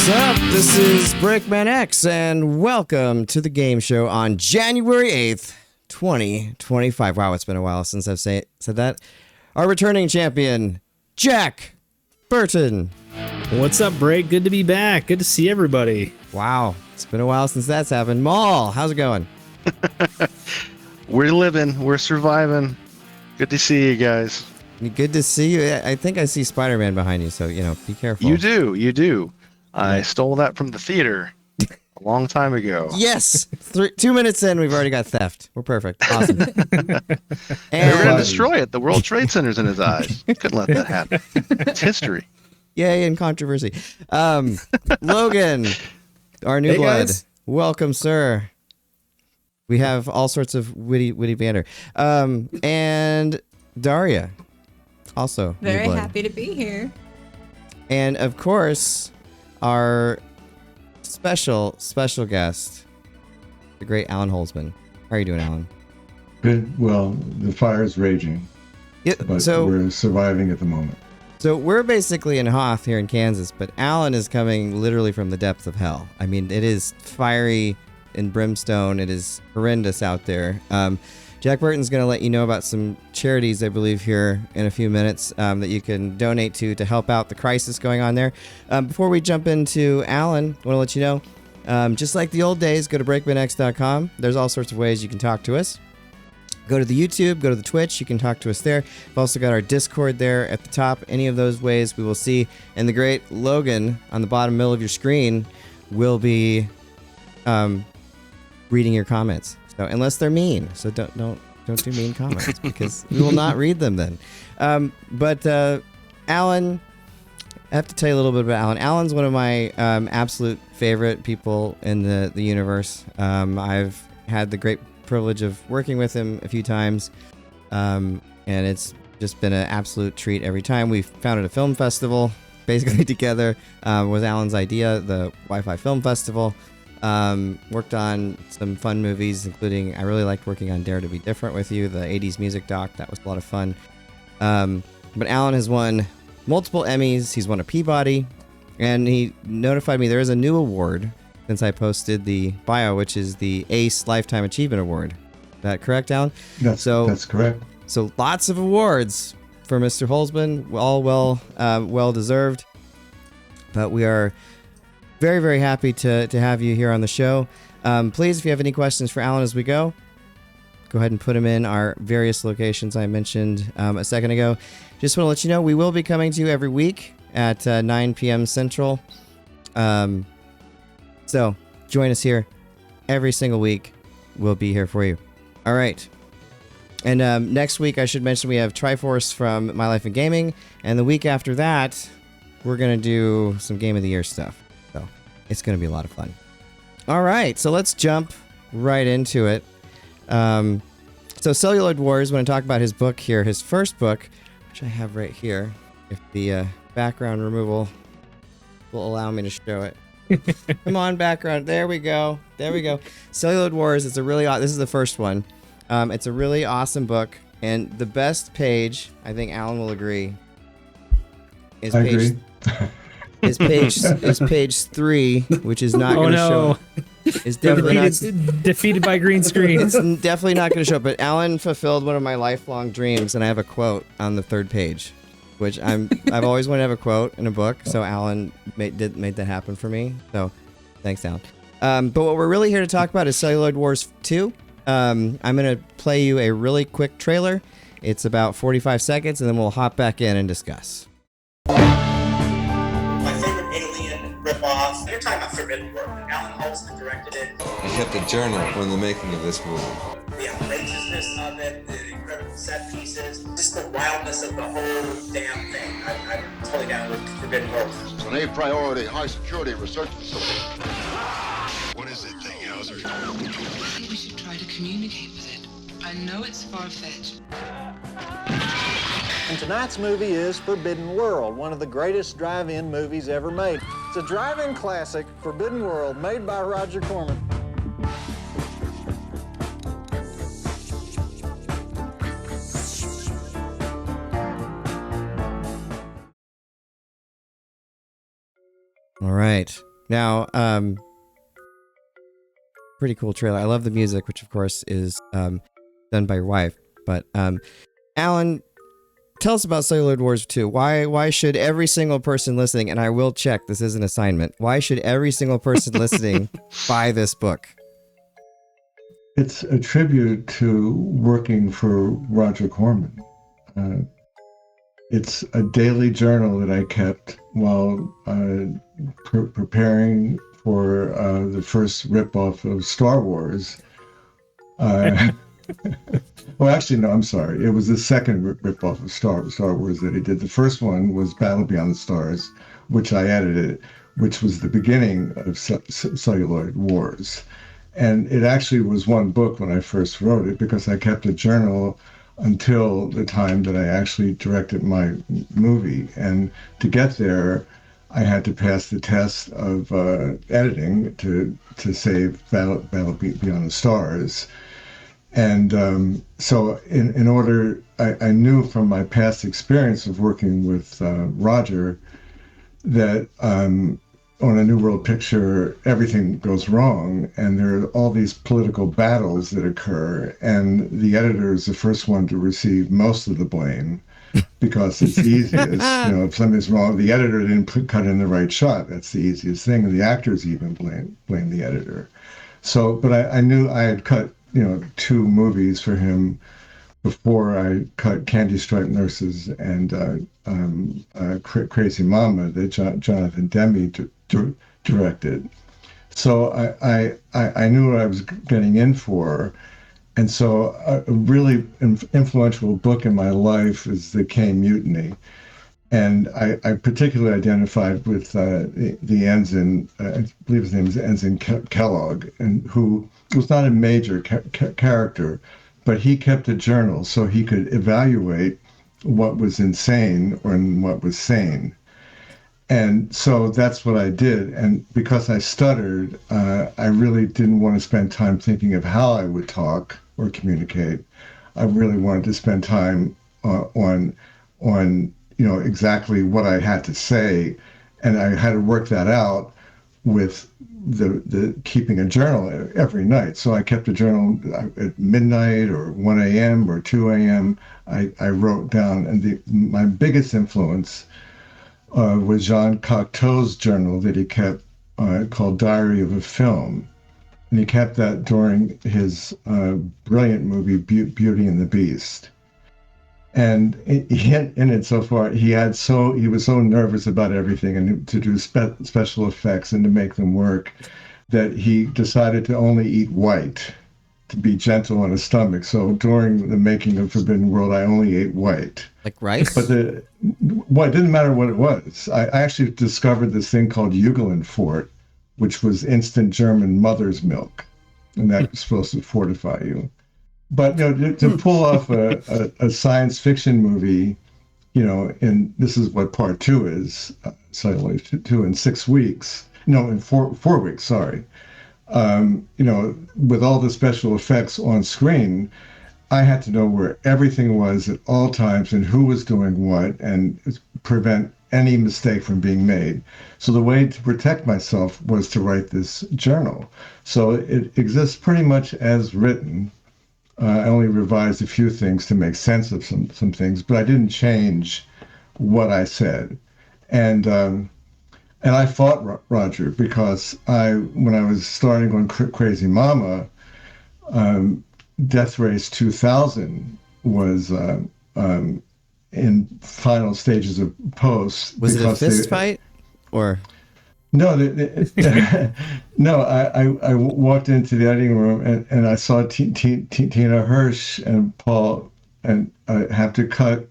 What's up? This is BreakmanX, and welcome to the game show on January 8th, 2025. Wow, it's been a while since I've said that. Our returning champion, Jack Burton. What's up, Break? Good to be back. Good to see everybody. Wow, it's been a while since that's happened. Maul, how's it going? We're living. We're surviving. Good to see you guys. Good to see you. I think I see Spider-Man behind you, so, be careful. You do. I stole that from the theater a long time ago. Yes! 2 minutes in, we've already got theft. We're perfect. Awesome. They're going to destroy it. The World Trade Center's in his eyes. Couldn't let that happen. It's history. Yay, and controversy. Logan, our new blood. Guys. Welcome, sir. We have all sorts of witty banter. And Darria, also new Very blood. happy to be here. And of course, our special guest, the great Allan Holzman. How are you doing, Allan? Good. Well, the fire's raging, Yeah, but so we're surviving at the moment. we're basically in Hoth here in Kansas, but Allan is coming literally from the depths of hell. I mean, it is fiery and brimstone. It is horrendous out there. Jack Burton's going to let you know about some charities, I believe, here in a few minutes that you can donate to help out the crisis going on there. Before we jump into Allan, I want to let you know, just like the old days, go to BreakmanX.com. There's all sorts of ways you can talk to us. Go to the YouTube, go to the Twitch, you can talk to us there. We've also got our Discord there at the top. Any of those ways we will see. And the great Logan on the bottom middle of your screen will be reading your comments. So unless they're mean, so don't do mean comments because we will not read them then. But Allan, I have to tell you a little bit about Allan. Allan's one of my absolute favorite people in the universe. I've had the great privilege of working with him a few times, and it's just been an absolute treat every time. We founded a film festival basically together. Was Allan's idea, the Wi-Fi Film Festival. Worked on some fun movies, including I really liked working on Dare to Be Different with you, the 80s music doc. That was a lot of fun. But Allan has won multiple Emmys. He's won a Peabody, and he notified me there is a new award since I posted the bio, which is the ACE Lifetime Achievement Award. Is that correct, Allan? That's correct. So lots of awards for Mr. Holzman, all well deserved. But we are very, very happy to have you here on the show. Please, if you have any questions for Allan as we go ahead and put them in our various locations I mentioned a second ago. Just want to let you know we will be coming to you every week at 9 p.m. Central. So join us here every single week. We'll be here for you. All right. And next week, I should mention we have Try4ce from My Life in Gaming. And the week after that, we're going to do some Game of the Year stuff. It's going to be a lot of fun. All right, so let's jump right into it. So Celluloid Wars, when I talk about his book here, his first book, which I have right here, if the background removal will allow me to show it. Come on, background. There we go. Celluloid Wars, this is the first one. It's a really awesome book, and the best page, I think Allan will agree, is I page... agree. Is page 3, which is not going to show. Is definitely defeated by green screen. It's definitely not going to show up. But Allan fulfilled one of my lifelong dreams, and I have a quote on the third page, which I've always wanted to have a quote in a book. So Allan made that happen for me. So thanks, Allan. But what we're really here to talk about is Celluloid Wars 2. I'm going to play you a really quick trailer. It's about 45 seconds, and then we'll hop back in and discuss. Ripoff. You're talking about Forbidden World. Allan Holzman directed it. I kept a journal from the making of this movie. The outrageousness of it, the incredible set pieces, just the wildness of the whole damn thing. I'm totally down with Forbidden World. It's an A-priority, high-security research facility. What is that thing, Hauser? I think we should try to communicate with it. I know it's far-fetched. And tonight's movie is Forbidden World, one of the greatest drive-in movies ever made. It's a drive-in classic, Forbidden World, made by Roger Corman. All right. Now, pretty cool trailer. I love the music, which of course is done by your wife. But Allan, tell us about Celluloid Wars 2. Why should every single person listening, and I will check, this is an assignment, why should every single person listening buy this book? It's a tribute to working for Roger Corman. It's a daily journal that I kept while preparing for the first ripoff of Star Wars. Well, actually, no, I'm sorry. It was the second ripoff of Star Wars that he did. The first one was Battle Beyond the Stars, which I edited, which was the beginning of Celluloid Wars. And it actually was one book when I first wrote it, because I kept a journal until the time that I actually directed my movie. And to get there, I had to pass the test of editing to save Battle Beyond the Stars. And so in order, I knew from my past experience of working with Roger that on a New World Picture, everything goes wrong, and there are all these political battles that occur, and the editor is the first one to receive most of the blame because it's easiest. If something's wrong, the editor didn't cut in the right shot. That's the easiest thing, and the actors even blame the editor. So, but I knew I had cut 2 movies for him before I cut Candy Striped Nurses and Crazy Mama that Jonathan Demme directed. So I knew what I was getting in for. And so a really influential book in my life is The Caine Mutiny. And I particularly identified with the ensign, I believe his name is Ensign Kellogg, and who was not a major character, but he kept a journal so he could evaluate what was insane or what was sane. And so that's what I did. And because I stuttered, I really didn't want to spend time thinking of how I would talk or communicate. I really wanted to spend time on exactly what I had to say. And I had to work that out with the keeping a journal every night. So I kept a journal at midnight or 1 a.m. or 2 a.m. I wrote down, and my biggest influence was Jean Cocteau's journal that he kept called Diary of a Film. And he kept that during his brilliant movie Beauty and the Beast. And in it so far, he was so nervous about everything and to do special effects and to make them work that he decided to only eat white to be gentle on his stomach. So during the making of Forbidden World, I only ate white. Like rice? But it didn't matter what it was. I actually discovered this thing called Jugelenfort, which was instant German mother's milk, and that was supposed to fortify you. But to pull off a science fiction movie, and this is what part 2 is, Celluloid 2 in 6 weeks. No, in 4 weeks. Sorry. With all the special effects on screen, I had to know where everything was at all times and who was doing what, and prevent any mistake from being made. So the way to protect myself was to write this journal. So it exists pretty much as written. I only revised a few things to make sense of some things, but I didn't change what I said. And I fought Roger because when I was starting on Crazy Mama, Death Race 2000 was in final stages of post. Was it a fist fight, or? No, no. I walked into the editing room and I saw Tina Hirsch and Paul and have to cut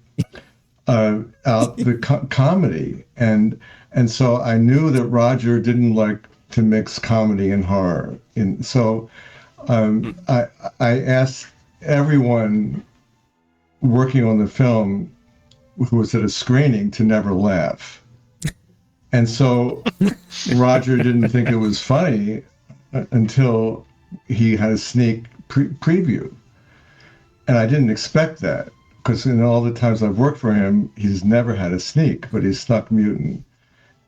out the comedy, and so I knew that Roger didn't like to mix comedy and horror, and so I asked everyone working on the film who was at a screening to never laugh. And so Roger didn't think it was funny until he had a sneak preview. And I didn't expect that, because in all the times I've worked for him, he's never had a sneak, but he's snuck Mutant.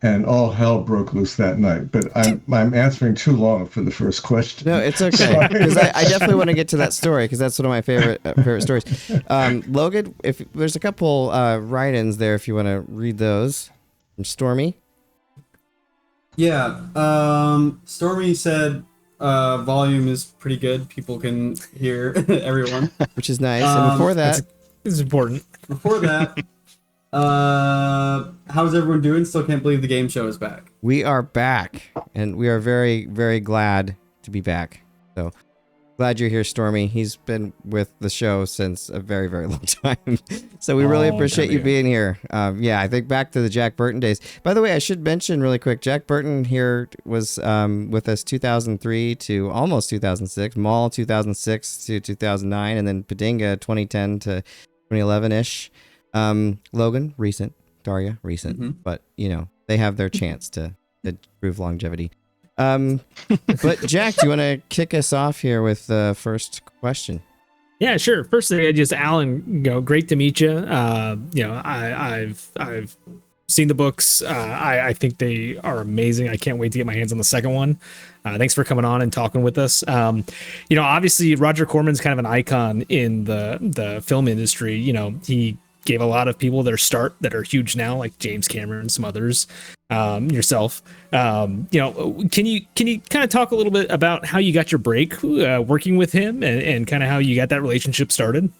and all hell broke loose that night. But I'm answering too long for the first question. No, it's okay, because I definitely want to get to that story, because that's one of my favorite stories. Logan, if there's a couple write-ins there, if you want to read those from Stormy. Yeah, Stormy said volume is pretty good. People can hear everyone, which is nice. And before that, it's important. Before that, how's everyone doing? Still can't believe the game show is back. We are back, and we are very, very glad to be back. So glad you're here, Stormy. He's been with the show since a very, very long time. So we really appreciate you being here. Yeah, I think back to the Jack Burton days. By the way, I should mention really quick, Jack Burton here was with us 2003 to almost 2006, Maul 2006 to 2009, and then Padinga 2010 to 2011-ish. Logan, recent. Darria, recent. But, you know, they have their chance to prove longevity. But Jack, do you want to kick us off here with the first question? Yeah, sure. First thing, just Allan, great to meet you. I've seen the books. I think they are amazing. I can't wait to get my hands on the second one. Thanks for coming on and talking with us. Obviously Roger Corman's kind of an icon in the film industry. He gave a lot of people their start that are huge now, like James Cameron and some others, yourself. Can you kind of talk a little bit about how you got your break working with him and kind of how you got that relationship started?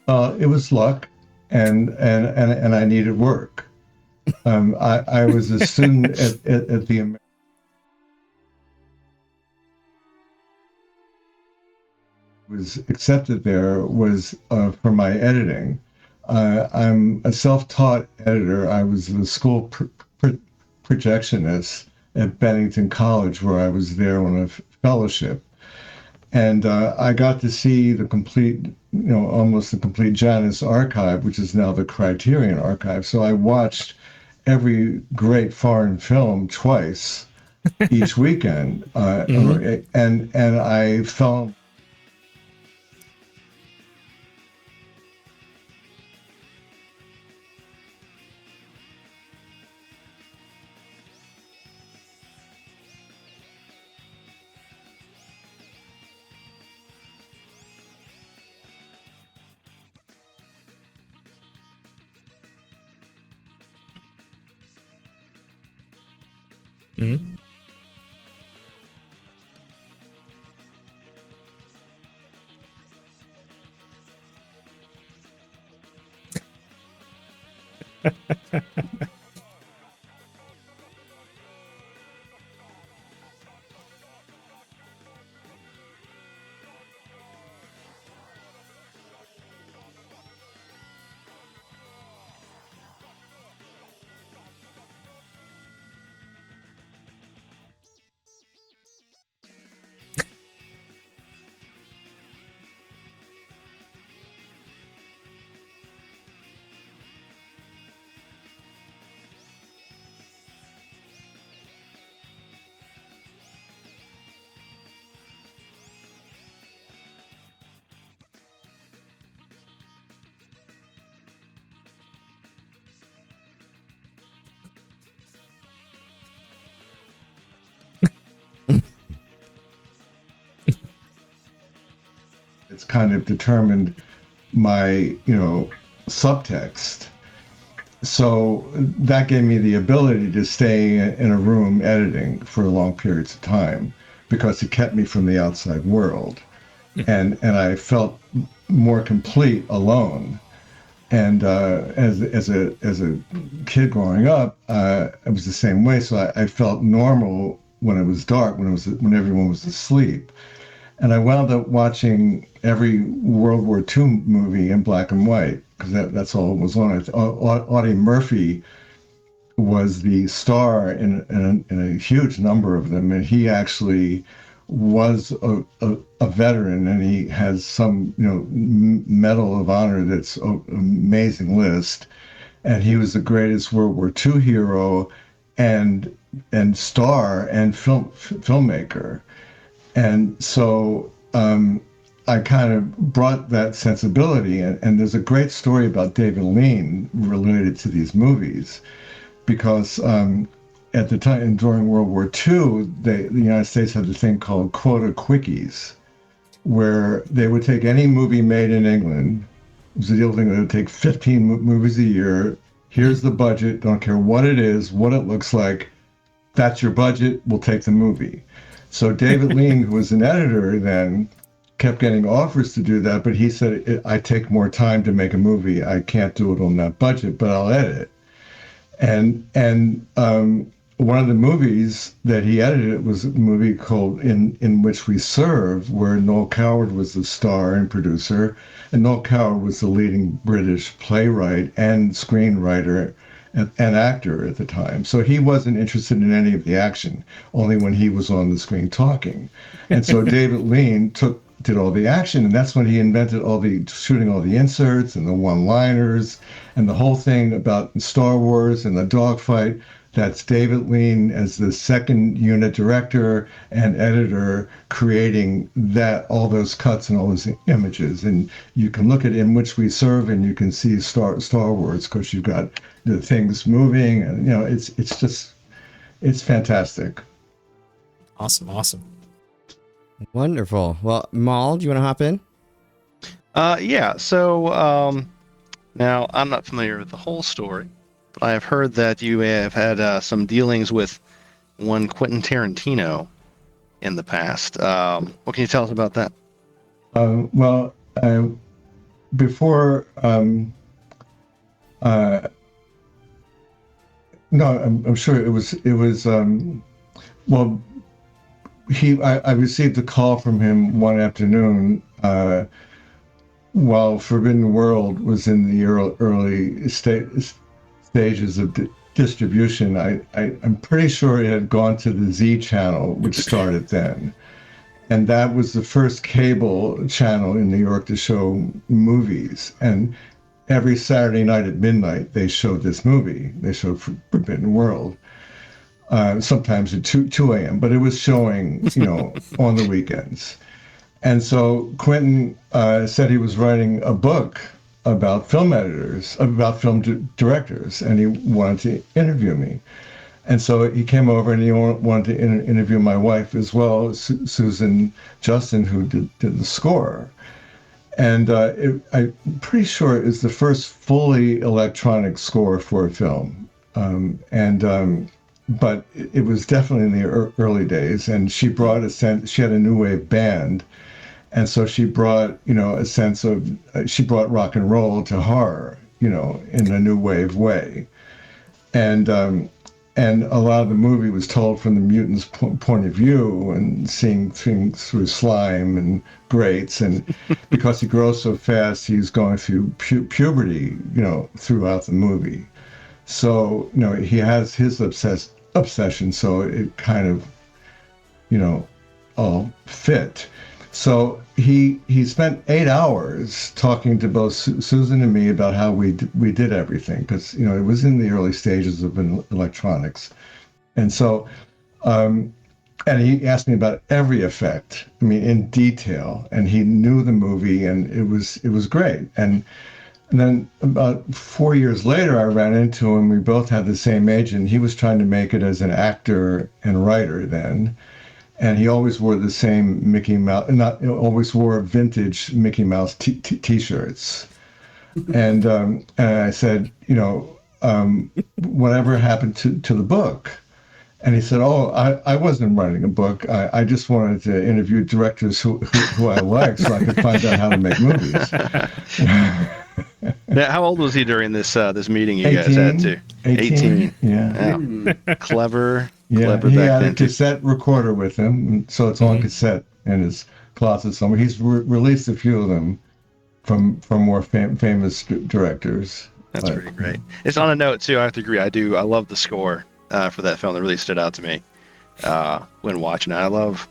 It was luck, and I needed work. I was a student at the was accepted there was for my editing. I'm a self-taught editor. I was the school projectionist at Bennington College, where I was there on a fellowship. And I got to see the complete, almost the complete Janus archive, which is now the Criterion archive. So I watched every great foreign film twice each weekend. And I felt it's kind of determined my, subtext. So that gave me the ability to stay in a room editing for long periods of time because it kept me from the outside world. And I felt more complete alone. And as a kid growing up, it was the same way. So I felt normal when it was dark, when everyone was asleep. And I wound up watching every World War II movie in black and white because that's all it was on. Audie Murphy was the star in a huge number of them, and he actually was a veteran, and he has some Medal of Honor that's an amazing list, and he was the greatest World War II hero and star and filmmaker. And so I kind of brought that sensibility, and there's a great story about David Lean related to these movies, because at the time, during World War II, the United States had this thing called quota quickies, where they would take any movie made in England. It was the deal thing. They would take 15 movies a year. Here's the budget. Don't care what it is, what it looks like. That's your budget. We'll take the movie. So David Lean, who was an editor then, kept getting offers to do that, but he said, I take more time to make a movie. I can't do it on that budget, but I'll edit. And one of the movies that he edited was a movie called In Which We Serve, where Noel Coward was the star and producer. And Noel Coward was the leading British playwright and screenwriter and actor at the time. So he wasn't interested in any of the action, only when he was on the screen talking. And so David Lean did all the action, and that's when he invented shooting all the inserts and the one-liners and the whole thing about Star Wars and the dogfight. That's David Lean as the second unit director and editor creating all those cuts and all those images. And you can look at In Which We Serve and you can see Star Wars because you've got the things moving, and it's fantastic. Awesome. Wonderful. Well, Maul, do you want to hop in? Yeah. So now I'm not familiar with the whole story, but I have heard that you have had some dealings with one Quentin Tarantino in the past. What can you tell us about that? Before, no, I'm sure it was. I received a call from him one afternoon while Forbidden World was in the early stages of distribution. I'm pretty sure it had gone to the Z channel, which started then. And that was the first cable channel in New York to show movies. And every Saturday night at midnight, they showed this movie. They showed Forbidden World. Sometimes at 2 a.m., but it was showing, on the weekends. And so Quentin said he was writing a book about film editors, about film directors, and he wanted to interview me. And so he came over and he wanted to interview my wife as well, Susan Justin, who did the score. And I'm pretty sure it's the first fully electronic score for a film. But it was definitely in the early days. And she brought she had a new wave band. And so she brought, a sense of, she brought rock and roll to horror, in a new wave way. And a lot of the movie was told from the mutant's point of view and seeing things through slime and grates. And because he grows so fast, he's going through puberty, throughout the movie. So, he has his obsession, so it kind of, all fit. So he spent 8 hours talking to both Susan and me about how we did everything, because it was in the early stages of electronics, and so and he asked me about every effect, in detail, and he knew the movie, and it was great. And then about 4 years later, I ran into him. We both had the same agent. He was trying to make it as an actor and writer then. And he always wore the same Mickey Mouse, always wore vintage Mickey Mouse t-shirts. And I said, whatever happened to the book? And he said, I wasn't writing a book. I just wanted to interview directors who I liked so I could find out how to make movies. Now, how old was he during this meeting you 18, guys had too? 18. Yeah. Clever. Yeah, clever he back had then a cassette recorder with him, so it's on cassette in his closet somewhere. He's released a few of them from more famous directors. That's pretty great. It's on a note too. I have to agree. I love the score for that film. That really stood out to me when watching it. I love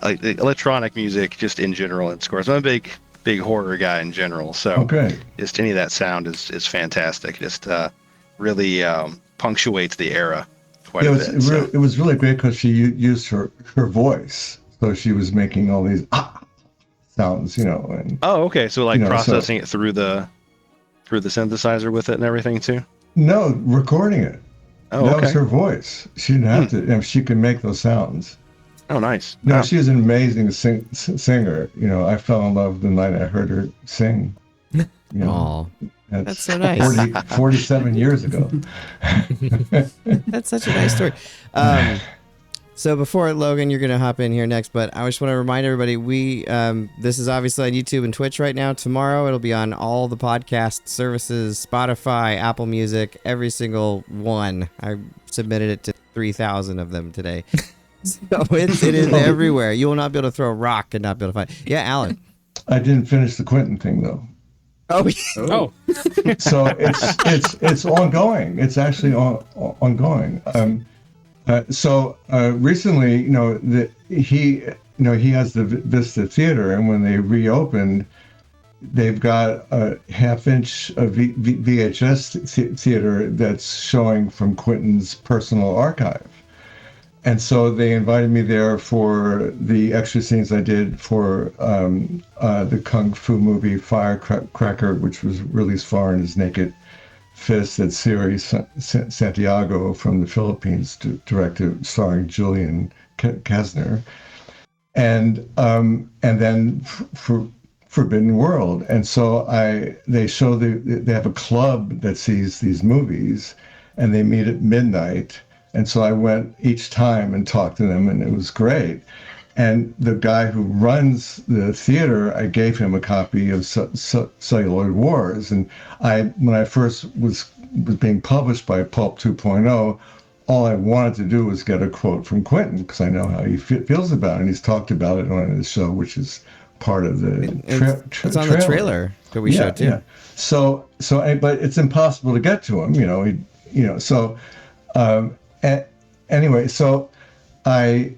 electronic music just in general and scores. I'm a big horror guy in general, so just any of that sound is fantastic. Just really punctuates the era. It was really great because she used her voice, so she was making all these sounds, And okay, so processing it through the synthesizer with it and everything too. No, recording it. Oh, that okay. was her voice. She didn't have to. You know, she could make those sounds. Oh, nice. No, Wow. she's an amazing singer. You know, I fell in love the night I heard her sing. You know, Aw, that's so nice. 47 years ago. That's such a nice story. So before Logan, you're gonna hop in here next, but I just want to remind everybody this is obviously on YouTube and Twitch right now. Tomorrow it'll be on all the podcast services, Spotify, Apple Music, every single one. I submitted it to 3,000 of them today. So it is everywhere. You will not be able to throw a rock and not be able to find. Yeah, Alan. I didn't finish the Quentin thing though. Oh. So it's ongoing. It's actually ongoing. Recently, you know, he has the Vista Theater, and when they reopened, they've got a half-inch VHS theater that's showing from Quentin's personal archive. And so they invited me there for the extra scenes I did for the Kung Fu movie Firecracker, which was released foreign as Naked Fist, that series Santiago from the Philippines, directed, starring Julian Kessner, and then for Forbidden World. And so they have a club that sees these movies, and they meet at midnight. And so I went each time and talked to them, and it was great. And the guy who runs the theater, I gave him a copy of Celluloid Wars. And when I first was being published by Pulp 2.0, all I wanted to do was get a quote from Quentin, because I know how he feels about it. And he's talked about it on his show, which is part of the it's on the trailer that we showed too. Yeah. But it's impossible to get to him, you know. So anyway, so I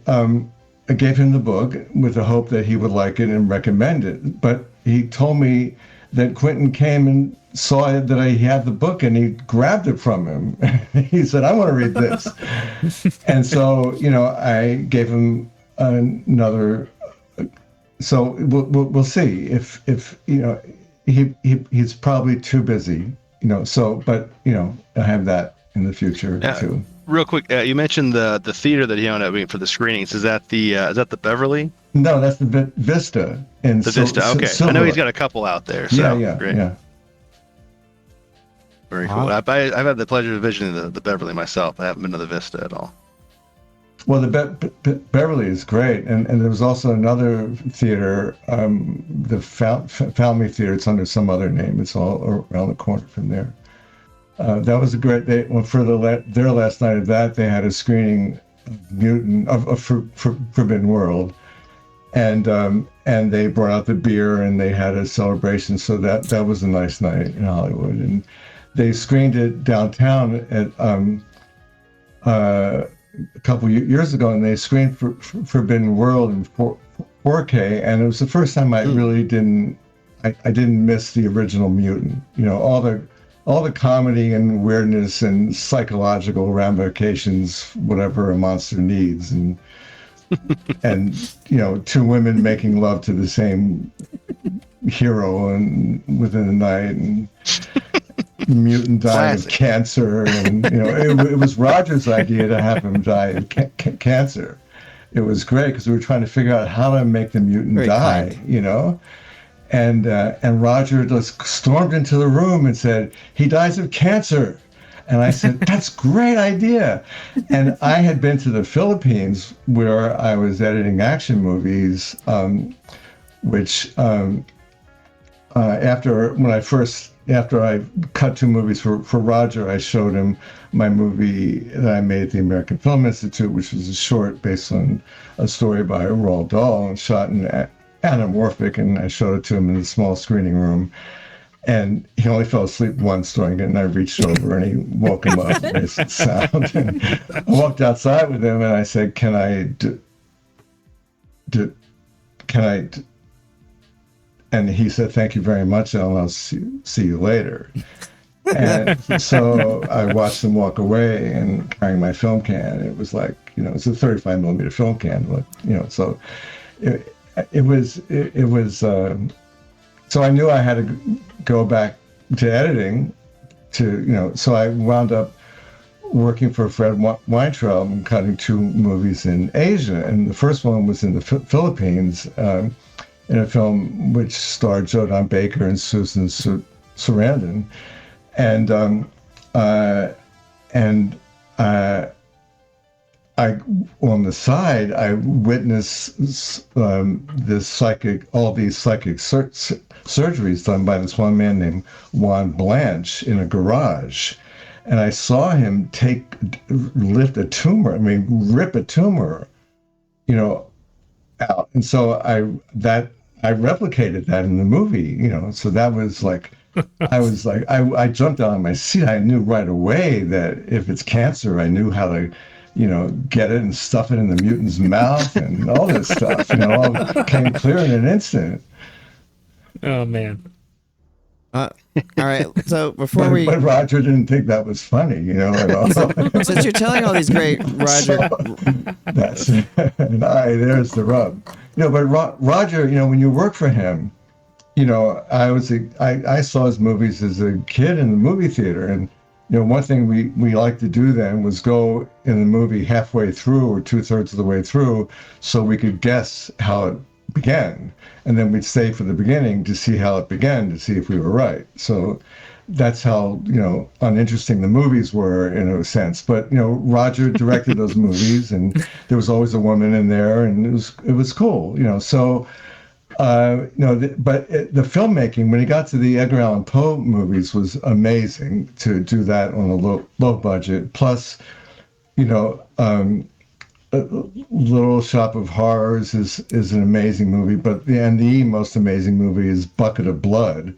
gave him the book with the hope that he would like it and recommend it. But he told me that Quentin came and saw that he had the book, and he grabbed it from him. He said, "I want to read this." And so, you know, I gave him another. So we'll see if you know, he's probably too busy, you know. So, but you know, I have that in the future too. Real quick, you mentioned the theater that he owned for the screenings. Is that the Beverly? No, that's the Vista. And the Vista. Okay, I know he's got a couple out there. So great. Yeah. Very cool. I've had the pleasure of visiting the Beverly myself. I haven't been to the Vista at all. Well, the Beverly is great, and there was also another theater, the Falmey Theater. It's under some other name. It's all around the corner from there. That was a great day. Well, for their last night of that, they had a screening of Mutant of Forbidden World, and they brought out the beer and they had a celebration. So that was a nice night in Hollywood, and they screened it downtown at a couple years ago, and they screened Forbidden World in 4K, and it was the first time I really didn't miss the original Mutant. You know, all the comedy and weirdness and psychological ramifications, whatever a monster needs, and you know, two women making love to the same hero and within the night, and mutant dying of cancer, and you know, it was Roger's idea to have him die of cancer. It was great because we were trying to figure out how to make the mutant die, you know. And Roger just stormed into the room and said, "He dies of cancer." And I said, "That's a great idea." And I had been to the Philippines where I was editing action movies, which after I cut two movies for Roger, I showed him my movie that I made at the American Film Institute, which was a short based on a story by Roald Dahl and shot in anamorphic, and I showed it to him in the small screening room. And he only fell asleep once during it, and I reached over and he woke him up and made some sound. And I walked outside with him and I said, can I and he said, "Thank you very much, Alan. I'll see you later." And so I watched him walk away and carrying my film can. It was like, you know, it's a 35 millimeter film can, like, you know, so it was so I knew I had to go back to editing to, you know, so I wound up working for Fred Weintraub and cutting 2 movies in Asia. And the first one was in the Philippines, in a film which starred Jodan Baker and Susan Sarandon. And I, on the side, I witnessed all these psychic surgeries done by this one man named Juan Blanche in a garage. And I saw him lift a tumor, rip a tumor, out. And so I replicated that in the movie, so that was like, I jumped out of my seat. I knew right away that if it's cancer, I knew how to, get it and stuff it in the mutant's mouth and all this stuff, all came clear in an instant. Oh, man. All right. So but Roger didn't think that was funny, at all. Since you're telling all these great Roger, there's the rub. But Roger, when you work for him, I saw his movies as a kid in the movie theater, and one thing we liked to do then was go in the movie halfway through or 2/3 of the way through, so we could guess how it began, and then we'd stay for the beginning to see how it began, to see if we were right. So that's how uninteresting the movies were in a sense. But Roger directed those movies, and there was always a woman in there, and it was cool. So. But the filmmaking, when he got to the Edgar Allan Poe movies, was amazing to do that on a low budget. Plus, Little Shop of Horrors is an amazing movie, but the most amazing movie is Bucket of Blood,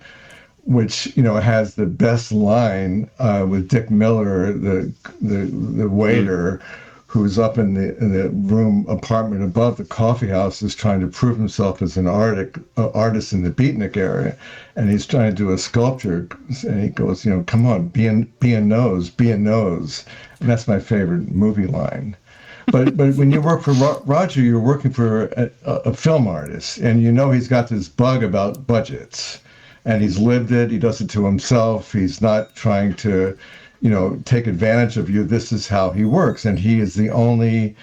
which has the best line with Dick Miller, the waiter. Who's up in the apartment above the coffee house, is trying to prove himself as an artist in the beatnik area, and he's trying to do a sculpture, and he goes, come on, be a nose, and that's my favorite movie line. But when you work for Roger, you're working for a film artist, and he's got this bug about budgets, and he's lived it. He does it to himself. He's not trying to take advantage of you. This is how he works. And he is the only,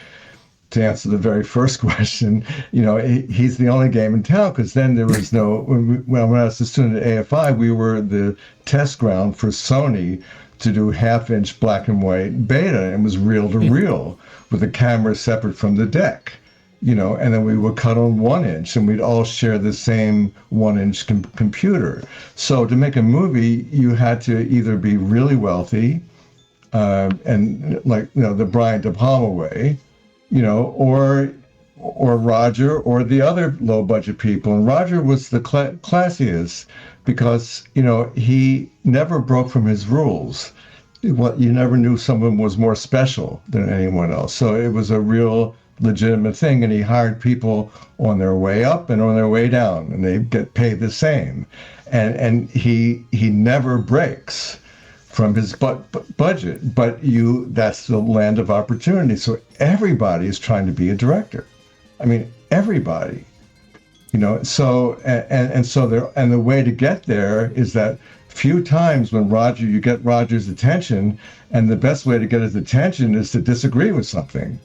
to answer the very first question, he's the only game in town, because then there was no, when I was a student at AFI, we were the test ground for Sony to do 1/2-inch black and white beta. It was reel to reel with the camera separate from the deck. And then we would cut on 1-inch, and we'd all share the same 1-inch computer. So to make a movie, you had to either be really wealthy, and the Brian De Palma way, or Roger or the other low budget people. And Roger was the classiest because, he never broke from his rules. You never knew someone was more special than anyone else. So it was a real legitimate thing, and he hired people on their way up and on their way down, and they get paid the same, and he never breaks from his budget. But that's the land of opportunity. So everybody is trying to be a director. Everybody, so and the way to get there is that few times when you get Roger's attention, and the best way to get his attention is to disagree with something.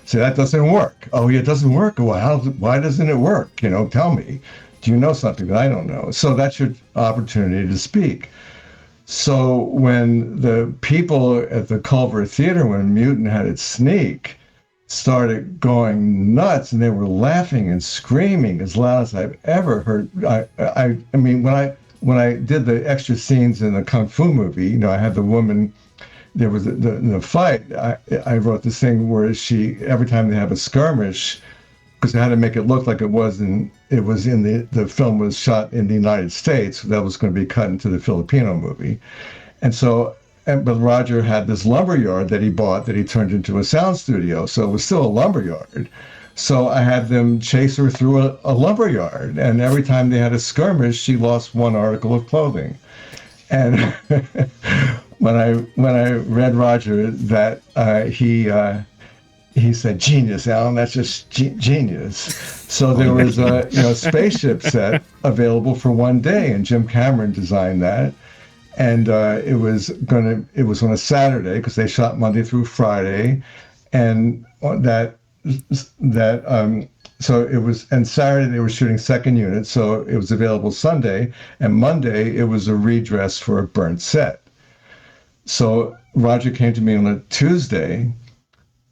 So that doesn't work. Oh, yeah, it doesn't work. Well, why doesn't it work? Tell me. Do you know something that I don't know? So that's your opportunity to speak. So when the people at the Culver Theater, when Mutant had its sneak, started going nuts, and they were laughing and screaming as loud as I've ever heard. When I did the extra scenes in the Kung Fu movie, I had the woman. There was the fight. I wrote this thing where every time they have a skirmish, because I had to make it look like it was in the film was shot in the United States. That was going to be cut into the Filipino movie, but Roger had this lumberyard that he bought that he turned into a sound studio. So it was still a lumberyard. So I had them chase her through a lumberyard, and every time they had a skirmish, she lost one article of clothing. And when I read Roger that, he said, "Genius, Alan. That's just genius." So there was a spaceship set available for one day, and Jim Cameron designed that. and it was on a Saturday because they shot Monday through Friday, and so it was, and Saturday they were shooting second unit, so it was available Sunday, and Monday it was a redress for a burnt set. So Roger came to me on a Tuesday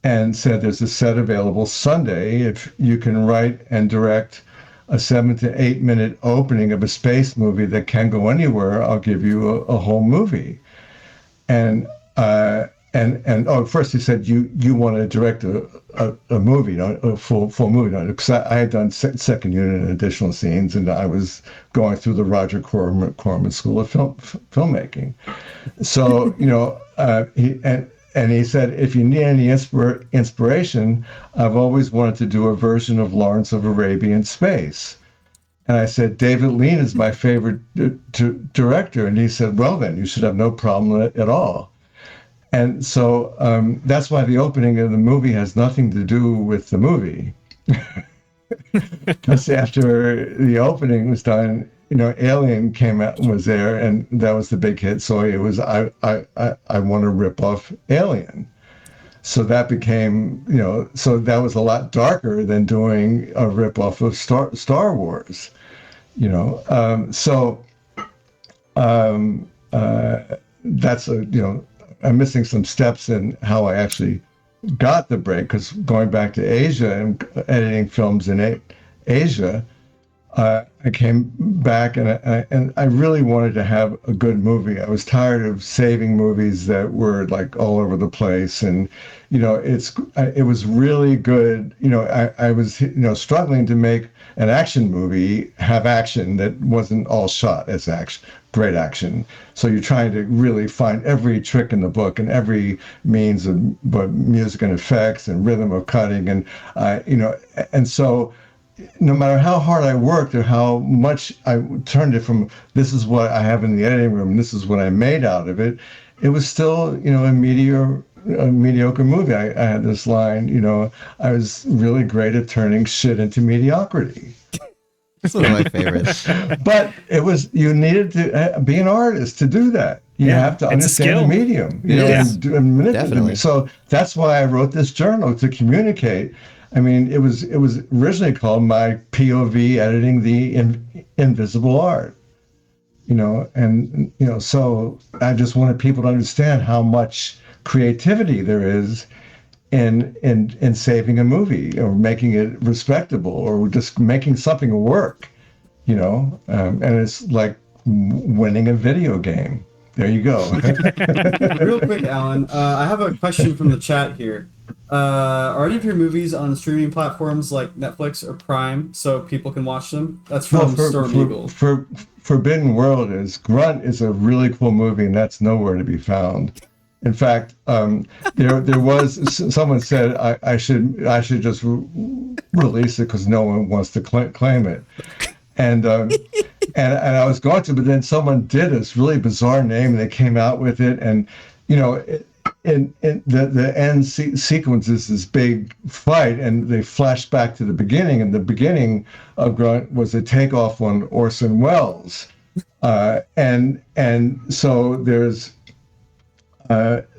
and said, there's a set available Sunday. If you can write and direct a 7 to 8 minute opening of a space movie that can go anywhere, I'll give you a whole movie. And first he said, you want to direct a movie, a full movie, because I had done second unit and additional scenes, and I was going through the Roger Corman School of Filmmaking. So he said, if you need any inspiration, I've always wanted to do a version of Lawrence of Arabia in space. And I said, David Lean is my favorite director. And he said, well, then you should have no problem at all. And so that's why the opening of the movie has nothing to do with the movie. Because after the opening was done, Alien came out and was there, and that was the big hit. So it was, I want to rip off Alien. So that became, so that was a lot darker than doing a rip off of Star Wars, that's I'm missing some steps in how I actually got the break, because going back to Asia and editing films in Asia, I came back and I really wanted to have a good movie. I was tired of saving movies that were like all over the place, and it was really good. I was struggling to make an action movie have action that wasn't all shot as action, great action. So you're trying to really find every trick in the book and every means of music and effects and rhythm of cutting, and so no matter how hard I worked or how much I turned it from this is what I have in the editing room, this is what I made out of it, it was still, a mediocre movie. I had this line, I was really great at turning shit into mediocrity. That's one of my favorites. But you needed to be an artist to do that. You have to understand the medium, and manipulate it. So that's why I wrote this journal, to communicate. I mean, it was originally called My POV Editing the Invisible Art, so I just wanted people to understand how much creativity there is in saving a movie or making it respectable or just making something work, and it's like winning a video game. There you go. Real quick, Alan, I have a question from the chat here. Are any of your movies on streaming platforms like Netflix or Prime so people can watch them? That's from Storm Eagle. Forbidden World Grunt is a really cool movie, and that's nowhere to be found. In fact, there was someone said I should just release it because no one wants to claim it, and I was going to, but then someone did this really bizarre name, and they came out with it, and in the end sequence is this big fight, and they flash back to the beginning, and the beginning of Grunt was a takeoff on Orson Welles, and so there's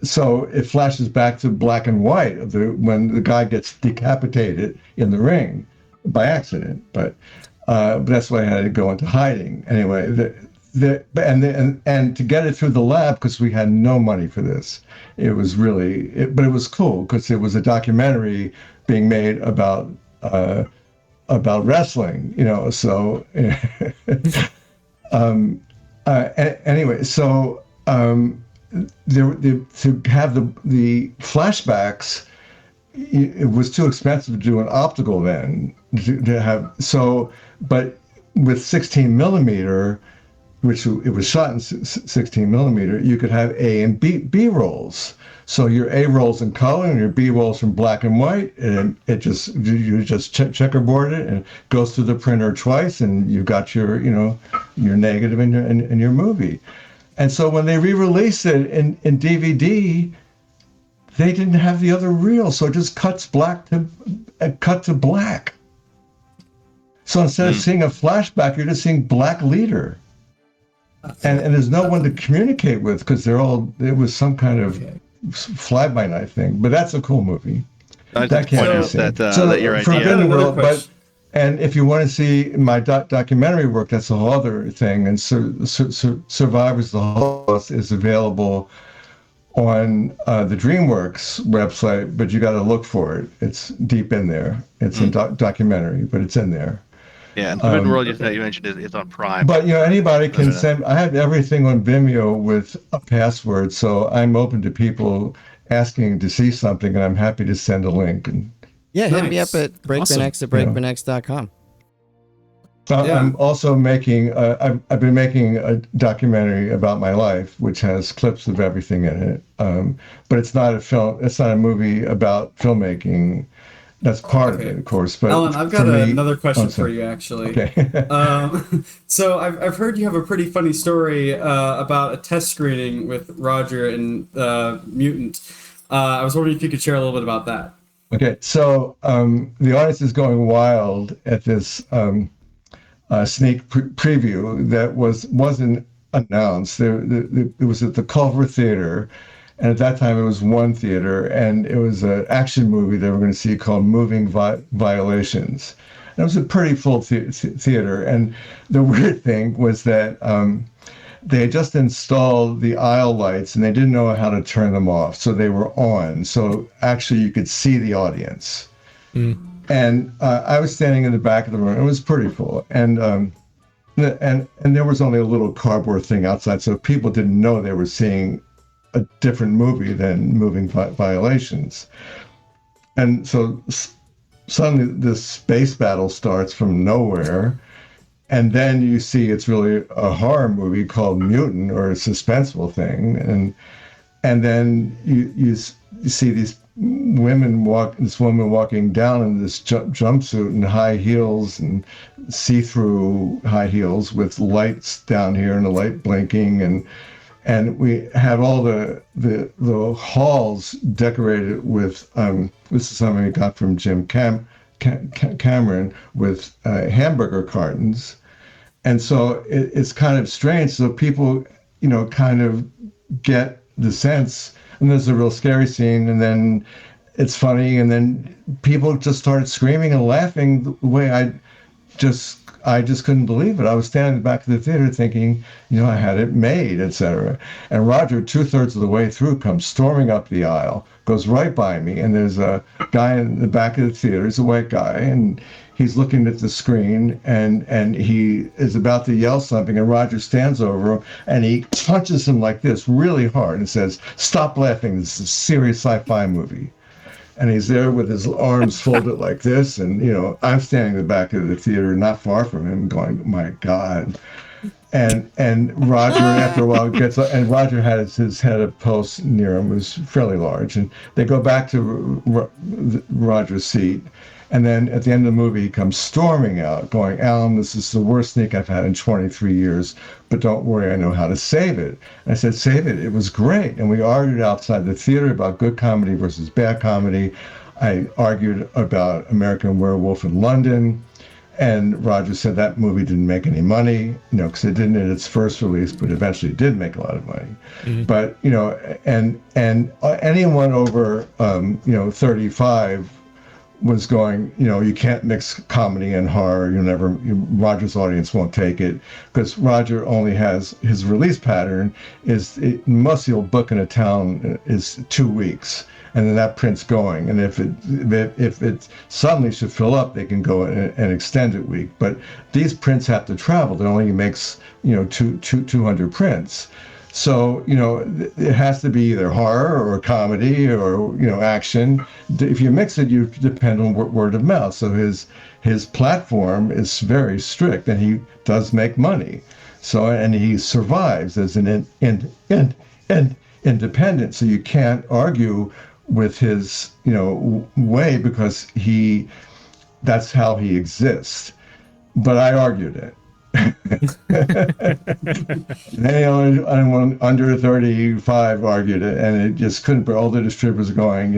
so it flashes back to black and white of when the guy gets decapitated in the ring by accident, but that's why I had to go into hiding anyway. And to get it through the lab, because we had no money for this, it was really, but it was cool because it was a documentary being made about wrestling, So anyway, so to have the flashbacks, it was too expensive to do an optical then to have. So, but with 16 millimeter. Which it was shot in 16 millimeter, you could have A and B rolls. So your A rolls in color and your B rolls in black and white, and you just checkerboard it, and it goes through the printer twice, and you've got your negative in your movie. And so when they re-released it in DVD, they didn't have the other reel, so it just cut to black. So instead of seeing a flashback, you're just seeing black leader. and there's no one to communicate with because it was some kind of fly-by-night thing. But that's a cool movie. I That just point can't be out seen. that your Forbidden idea. World, and if you want to see my documentary work, that's a whole other thing. And Survivors of the Holocaust is available on the DreamWorks website, but you got to look for it. It's deep in there. It's a documentary, but it's in there. Yeah, and Forbidden World you mentioned is on Prime. But anybody can send. I have everything on Vimeo with a password, so I'm open to people asking to see something, and I'm happy to send a link. And hit me up at BreakmanX at BreakmanX.com. I'm also making. I've been making a documentary about my life, which has clips of everything in it. But it's not a film. It's not a movie about filmmaking. That's part of it, of course. But Allan, I've got another question for you, actually. Okay. So I've heard you have a pretty funny story about a test screening with Roger and Mutant. I was wondering if you could share a little bit about that. Okay, so the audience is going wild at this sneak preview that wasn't announced. It was at the Culver Theater. And at that time, it was one theater, and it was an action movie they were going to see called Moving Violations. And it was a pretty full theater. And the weird thing was that they had just installed the aisle lights, and they didn't know how to turn them off. So they were on. So actually, you could see the audience. And I was standing in the back of the room. It was pretty full. And there was only a little cardboard thing outside, so people didn't know they were seeing a different movie than Moving Violations. And so suddenly this space battle starts from nowhere, and then you see it's really a horror movie called Mutant, or a suspenseful thing, and then you see this woman walking down in this jumpsuit and high heels and see-through high heels with lights down here and the light blinking, and we had all the halls decorated with this is something we got from Jim Cameron with hamburger cartons, and so it's kind of strange. So people, kind of get the sense, and there's a real scary scene, and then it's funny, and then people just started screaming and laughing the way I just couldn't believe it. I was standing in the back of the theater thinking, I had it made, etc. And Roger, 2/3 of the way through, comes storming up the aisle, goes right by me, and there's a guy in the back of the theater. He's a white guy, and he's looking at the screen, and he is about to yell something, and Roger stands over him, and he punches him like this really hard and says, "Stop laughing, this is a serious sci-fi movie." And he's there with his arms folded like this. And, I'm standing in the back of the theater, not far from him, going, my God. And Roger, after a while, gets up, and Roger has his head of post near him, was fairly large. And they go back to Roger's seat. And then at the end of the movie, he comes storming out, going, "Allan, this is the worst sneak I've had in 23 years, but don't worry, I know how to save it." And I said, "Save it? It was great." And we argued outside the theater about good comedy versus bad comedy. I argued about American Werewolf in London. And Roger said that movie didn't make any money, because it didn't at its first release, but eventually it did make a lot of money. Mm-hmm. But, and anyone over, 35 was going, you can't mix comedy and horror. Roger's audience won't take it, because Roger only has his release pattern most he'll book in a town is 2 weeks, and then that print's going. And if it suddenly should fill up, they can go an extended week. But these prints have to travel. It only makes 200 prints. So, it has to be either horror or comedy or, action. If you mix it, you depend on word of mouth. So his platform is very strict, and he does make money. So, and he survives as an independent. So you can't argue with his, way, because that's how he exists. But I argued it. Anyone under 35 argued it, and it just couldn't. All the distributors are going,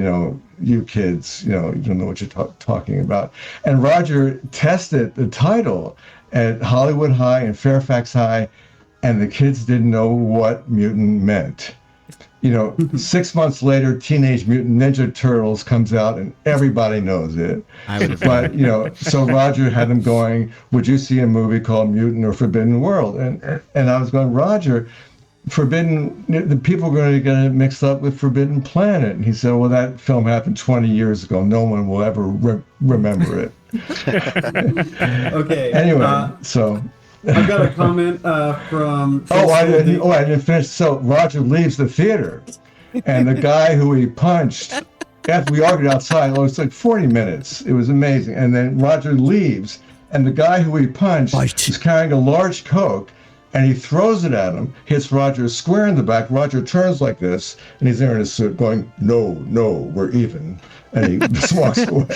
you kids, you don't know what you're talking about. And Roger tested the title at Hollywood High and Fairfax High, and the kids didn't know what mutant meant. 6 months later, Teenage Mutant Ninja Turtles comes out and everybody knows it. But, so Roger had them going, would you see a movie called Mutant or Forbidden World? And I was going, Roger, the people are going to get it mixed up with Forbidden Planet. And he said, well, that film happened 20 years ago. No one will ever remember it. Okay. Anyway, so... I've got a comment from... I didn't finish. So Roger leaves the theater, and the guy who he punched, after we argued outside, it was like 40 minutes. It was amazing. And then Roger leaves, and the guy who he punched is carrying a large Coke, and he throws it at him, hits Roger square in the back. Roger turns like this, and he's there in his suit going, no, we're even. And he just walks away.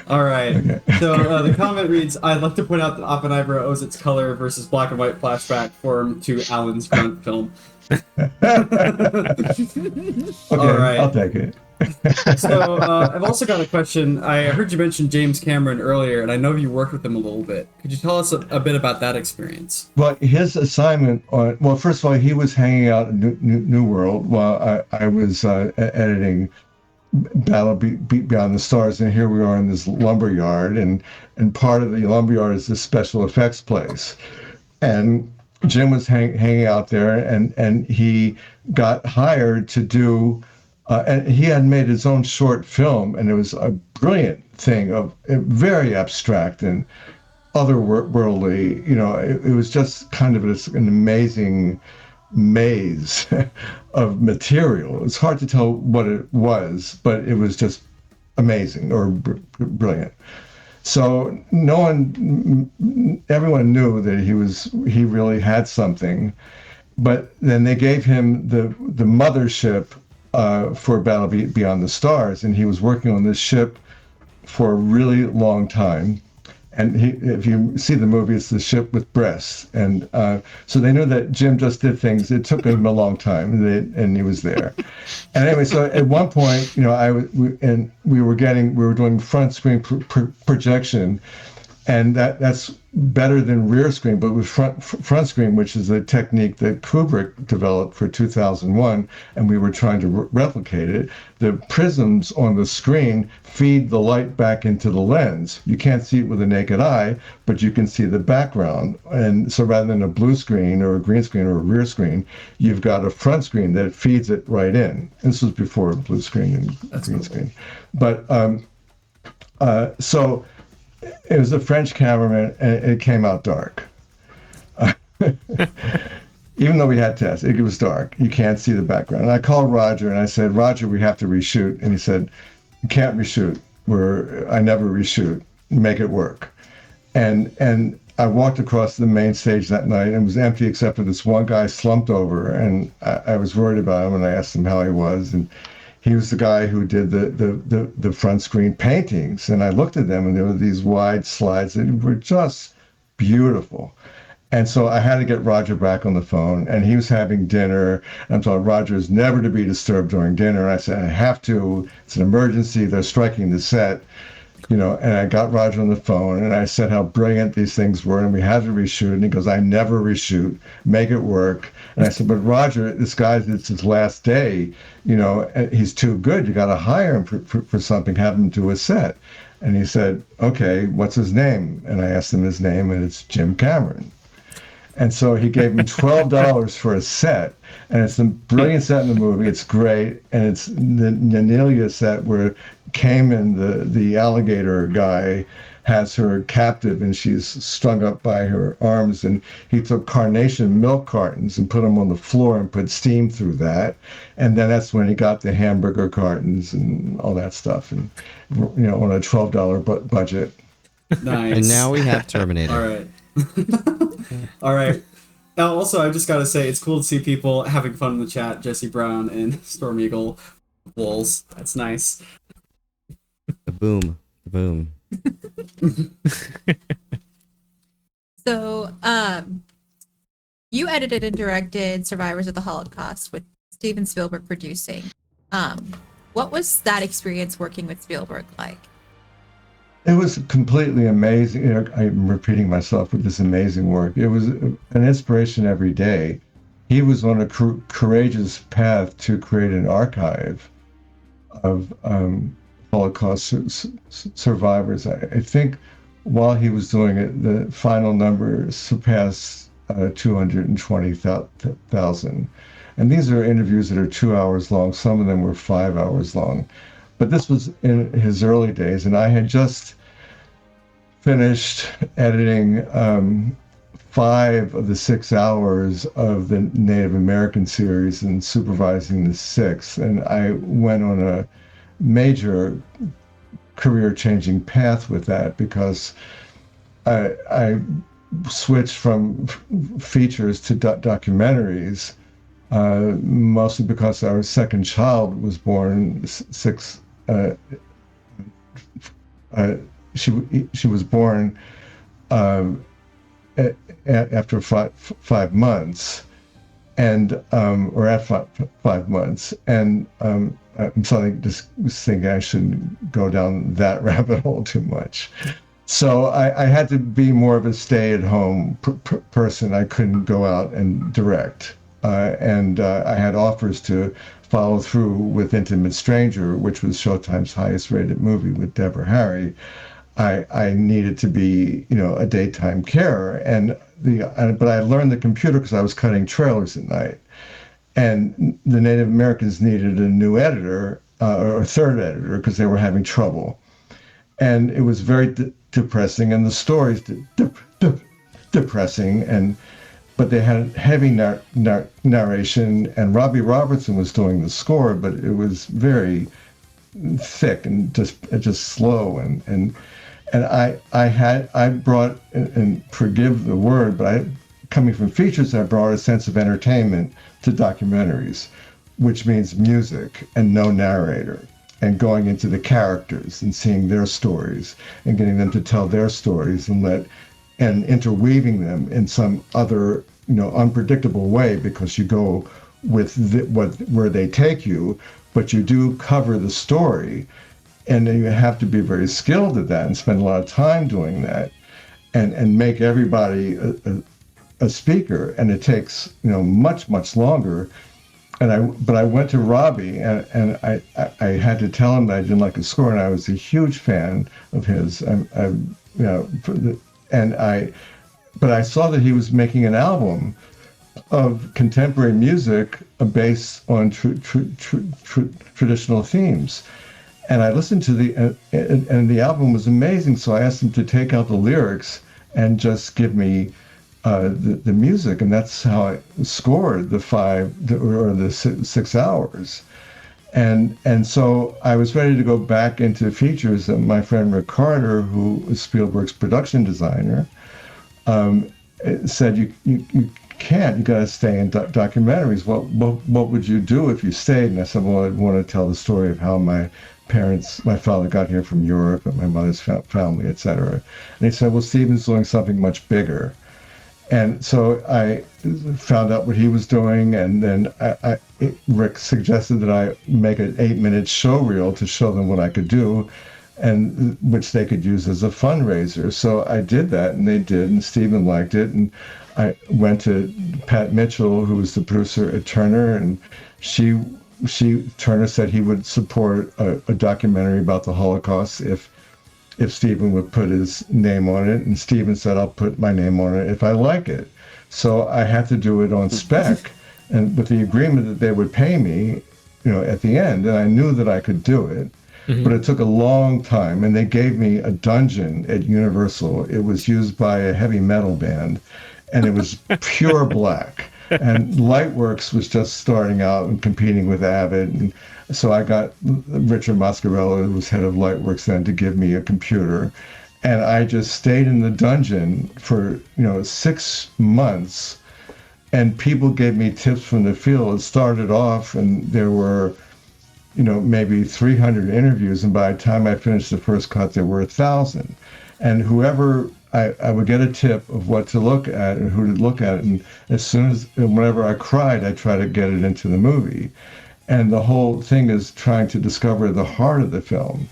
All right. Okay. So the comment reads, I'd like to point out that Oppenheimer owes its color versus black and white flashback form to Allan's grunt film. Okay, All right. I'll take it. So I've also got a question. I heard you mention James Cameron earlier, and I know you worked with him a little bit. Could you tell us a bit about that experience? Well, his assignment first of all, he was hanging out in New World while I was editing Battle Beyond the Stars, and here we are in this lumber yard, and part of the lumber yard is this special effects place, and Jim was hanging out there, and he got hired to do. And he had made his own short film, and it was a brilliant thing, very abstract and otherworldly. It was just kind of an amazing maze of material. It's hard to tell what it was, but it was just amazing or brilliant. So everyone knew that he really had something, but then they gave him the mothership for Battle Beyond the Stars, and he was working on this ship for a really long time. And if you see the movie, it's the ship with breasts. And so they knew that Jim just did things. It took him a long time, and he was there. And anyway, so at one point, we were doing front screen projection, and that's better than rear screen, but with front screen, which is a technique that Kubrick developed for 2001, and we were trying to replicate it. The prisms on the screen feed the light back into the lens. You can't see it with the naked eye, but you can see the background. And so rather than a blue screen or a green screen or a rear screen, you've got a front screen that feeds it right in. This was before blue screen and green screen. But so it was a French cameraman, and it came out dark. Even though we had tests, it was dark. You can't see the background. And I called Roger, and I said, Roger, we have to reshoot. And he said, you can't reshoot. I never reshoot. Make it work. And I walked across the main stage that night, and it was empty except for this one guy slumped over, and I was worried about him, and I asked him how he was, and he was the guy who did the front screen paintings. And I looked at them, and there were these wide slides that were just beautiful. And so I had to get Roger back on the phone, and he was having dinner. And I'm told Roger is never to be disturbed during dinner. And I said, I have to. It's an emergency. They're striking the set. And I got Roger on the phone, and I said how brilliant these things were, and we had to reshoot. And he goes, I never reshoot. Make it work. And I said, but Roger, this guy, it's his last day. He's too good. You got to hire him for something, have him do a set. And he said, okay, what's his name? And I asked him his name, and it's Jim Cameron. And so he gave me $12 for a set, and it's the brilliant set in the movie. It's great, and it's the Nenelia set where Cayman, the alligator guy, has her captive, and she's strung up by her arms. And he took carnation milk cartons and put them on the floor and put steam through that. And then that's when he got the hamburger cartons and all that stuff, and on a $12 budget. Nice. And now we have Terminator. All right. All right. Now, also, I just got to say, it's cool to see people having fun in the chat. Jesse Brown and Storm Eagle Wolves. That's nice. The boom. The boom. So, you edited and directed Survivors of the Holocaust with Steven Spielberg producing. What was that experience working with Spielberg like? It was completely amazing. You know, I'm repeating myself with this amazing work. It was an inspiration every day. He was on a courageous path to create an archive of Holocaust survivors. I think while he was doing it, the final number surpassed 220,000. And these are interviews that are 2 hours long. Some of them were 5 hours long. But this was in his early days, and I had just finished editing 5 of the 6 hours of the Native American series and supervising the 6th. And I went on a major career-changing path with that because I switched from features to documentaries, mostly because our second child was born she was born after 5 months, and or at 5 months, and I'm suddenly just thinking I shouldn't go down that rabbit hole too much. So I had to be more of a stay-at-home person. I couldn't go out and direct, and I had offers to follow through with Intimate Stranger, which was Showtime's highest-rated movie with Deborah Harry. I needed to be, a daytime carer, but I learned the computer because I was cutting trailers at night, and the Native Americans needed a new editor or a third editor because they were having trouble, and it was very depressing, and the stories depressing, but they had heavy narration, and Robbie Robertson was doing the score, but it was very thick and just slow, and I brought, and forgive the word, but coming from features, I brought a sense of entertainment to documentaries, which means music and no narrator, and going into the characters and seeing their stories and getting them to tell their stories and interweaving them in some other, unpredictable way, because you go with where they take you, but you do cover the story. And you have to be very skilled at that and spend a lot of time doing that, and make everybody a speaker. And it takes much longer. But I went to Robbie and I had to tell him that I didn't like his score, and I was a huge fan of his. But I saw that he was making an album of contemporary music based on traditional themes. And I listened to and the album was amazing. So I asked him to take out the lyrics and just give me the music, and that's how I scored the 6 hours. And so I was ready to go back into features. And my friend Rick Carter, who is Spielberg's production designer, said, "You can't. You got to stay in documentaries. What would you do if you stayed?" And I said, "Well, I'd want to tell the story of how my father got here from Europe, and my mother's family, etc." And he said, "Well, Steven's doing something much bigger." And so I found out what he was doing, and then Rick suggested that I make an 8-minute show reel to show them what I could do, and which they could use as a fundraiser. So I did that, and they did, and Steven liked it. And I went to Pat Mitchell, who was the producer at Turner, and Turner said he would support a documentary about the Holocaust if Steven would put his name on it, and Steven said, "I'll put my name on it if I like it." So I had to do it on spec, and with the agreement that they would pay me, at the end, and I knew that I could do it. Mm-hmm. But it took a long time, and they gave me a dungeon at Universal. It was used by a heavy metal band, and it was pure black. And Lightworks was just starting out and competing with Avid, and so I got Richard Mascarello, who was head of Lightworks then, to give me a computer, and I just stayed in the dungeon for 6 months, and people gave me tips from the field. It started off, and there were maybe 300 interviews, and by the time I finished the first cut, there were 1,000, and whoever I would get a tip of what to look at and who to look at, and whenever I cried, I tried to get it into the movie. And the whole thing is trying to discover the heart of the film.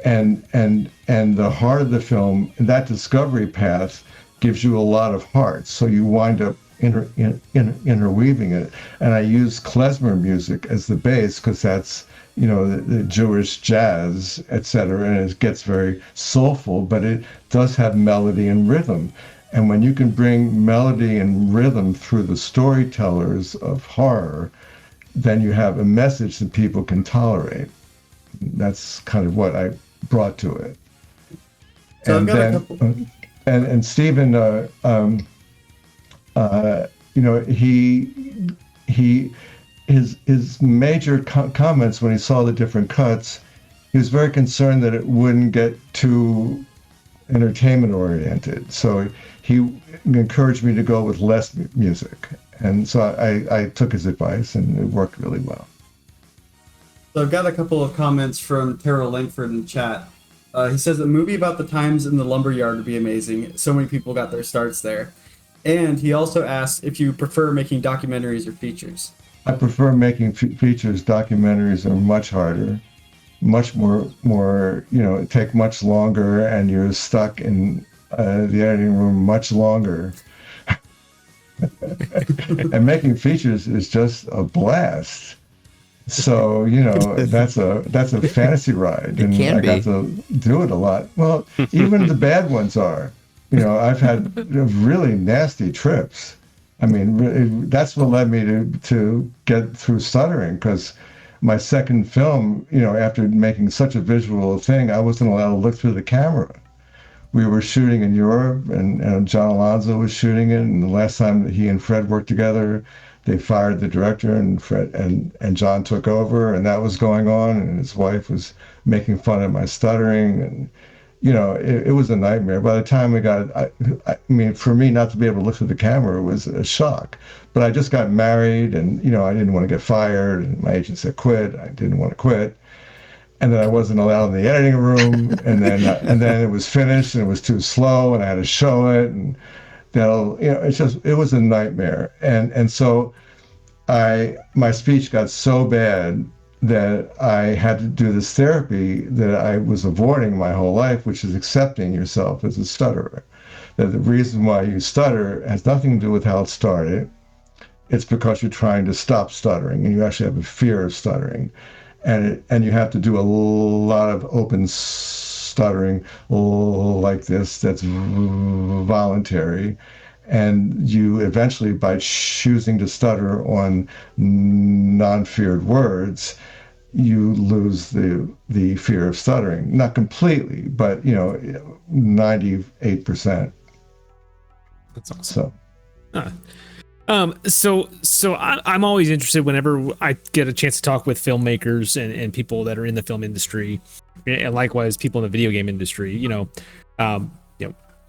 and the heart of the film, that discovery path gives you a lot of heart. So you wind up interweaving it. And I use klezmer music as the base because that's, the Jewish jazz, etc. And it gets very soulful, but it does have melody and rhythm. And when you can bring melody and rhythm through the storytellers of horror, then you have a message that people can tolerate. That's kind of what I brought to it. So and I've got then, a couple. And Stephen, his major comments when he saw the different cuts, he was very concerned that it wouldn't get too entertainment oriented. So he encouraged me to go with less music. And so I took his advice, and it worked really well. So I've got a couple of comments from Terrell Langford in chat. He says a movie about the times in the lumberyard would be amazing. So many people got their starts there. And he also asks if you prefer making documentaries or features. I prefer making features. Documentaries are much harder, much more, take much longer, and you're stuck in the editing room much longer. And making features is just a blast. So, that's a fantasy ride. And I got to do it a lot. Well, even the bad ones are. I've had really nasty trips. I mean, that's what led me to get through stuttering, because my second film, after making such a visual thing, I wasn't allowed to look through the camera. We were shooting in Europe, and John Alonzo was shooting it, and the last time that he and Fred worked together, they fired the director, and Fred and John took over, and that was going on, and his wife was making fun of my stuttering, and it was a nightmare. By the time we got, I mean, for me not to be able to look through the camera was a shock. But I just got married, and I didn't want to get fired, and my agent said quit. I didn't want to quit, and then I wasn't allowed in the editing room, and then it was finished, and it was too slow, and I had to show it, and it was a nightmare, and so my speech got so bad that I had to do this therapy that I was avoiding my whole life, which is accepting yourself as a stutterer. That the reason why you stutter has nothing to do with how it started. It's because you're trying to stop stuttering, and you actually have a fear of stuttering. And you have to do a lot of open stuttering like this that's voluntary. And you eventually, by choosing to stutter on non-feared words, you lose the fear of stuttering. Not completely, but 98%. That's awesome. So. So I'm always interested whenever I get a chance to talk with filmmakers and people that are in the film industry, and likewise people in the video game industry.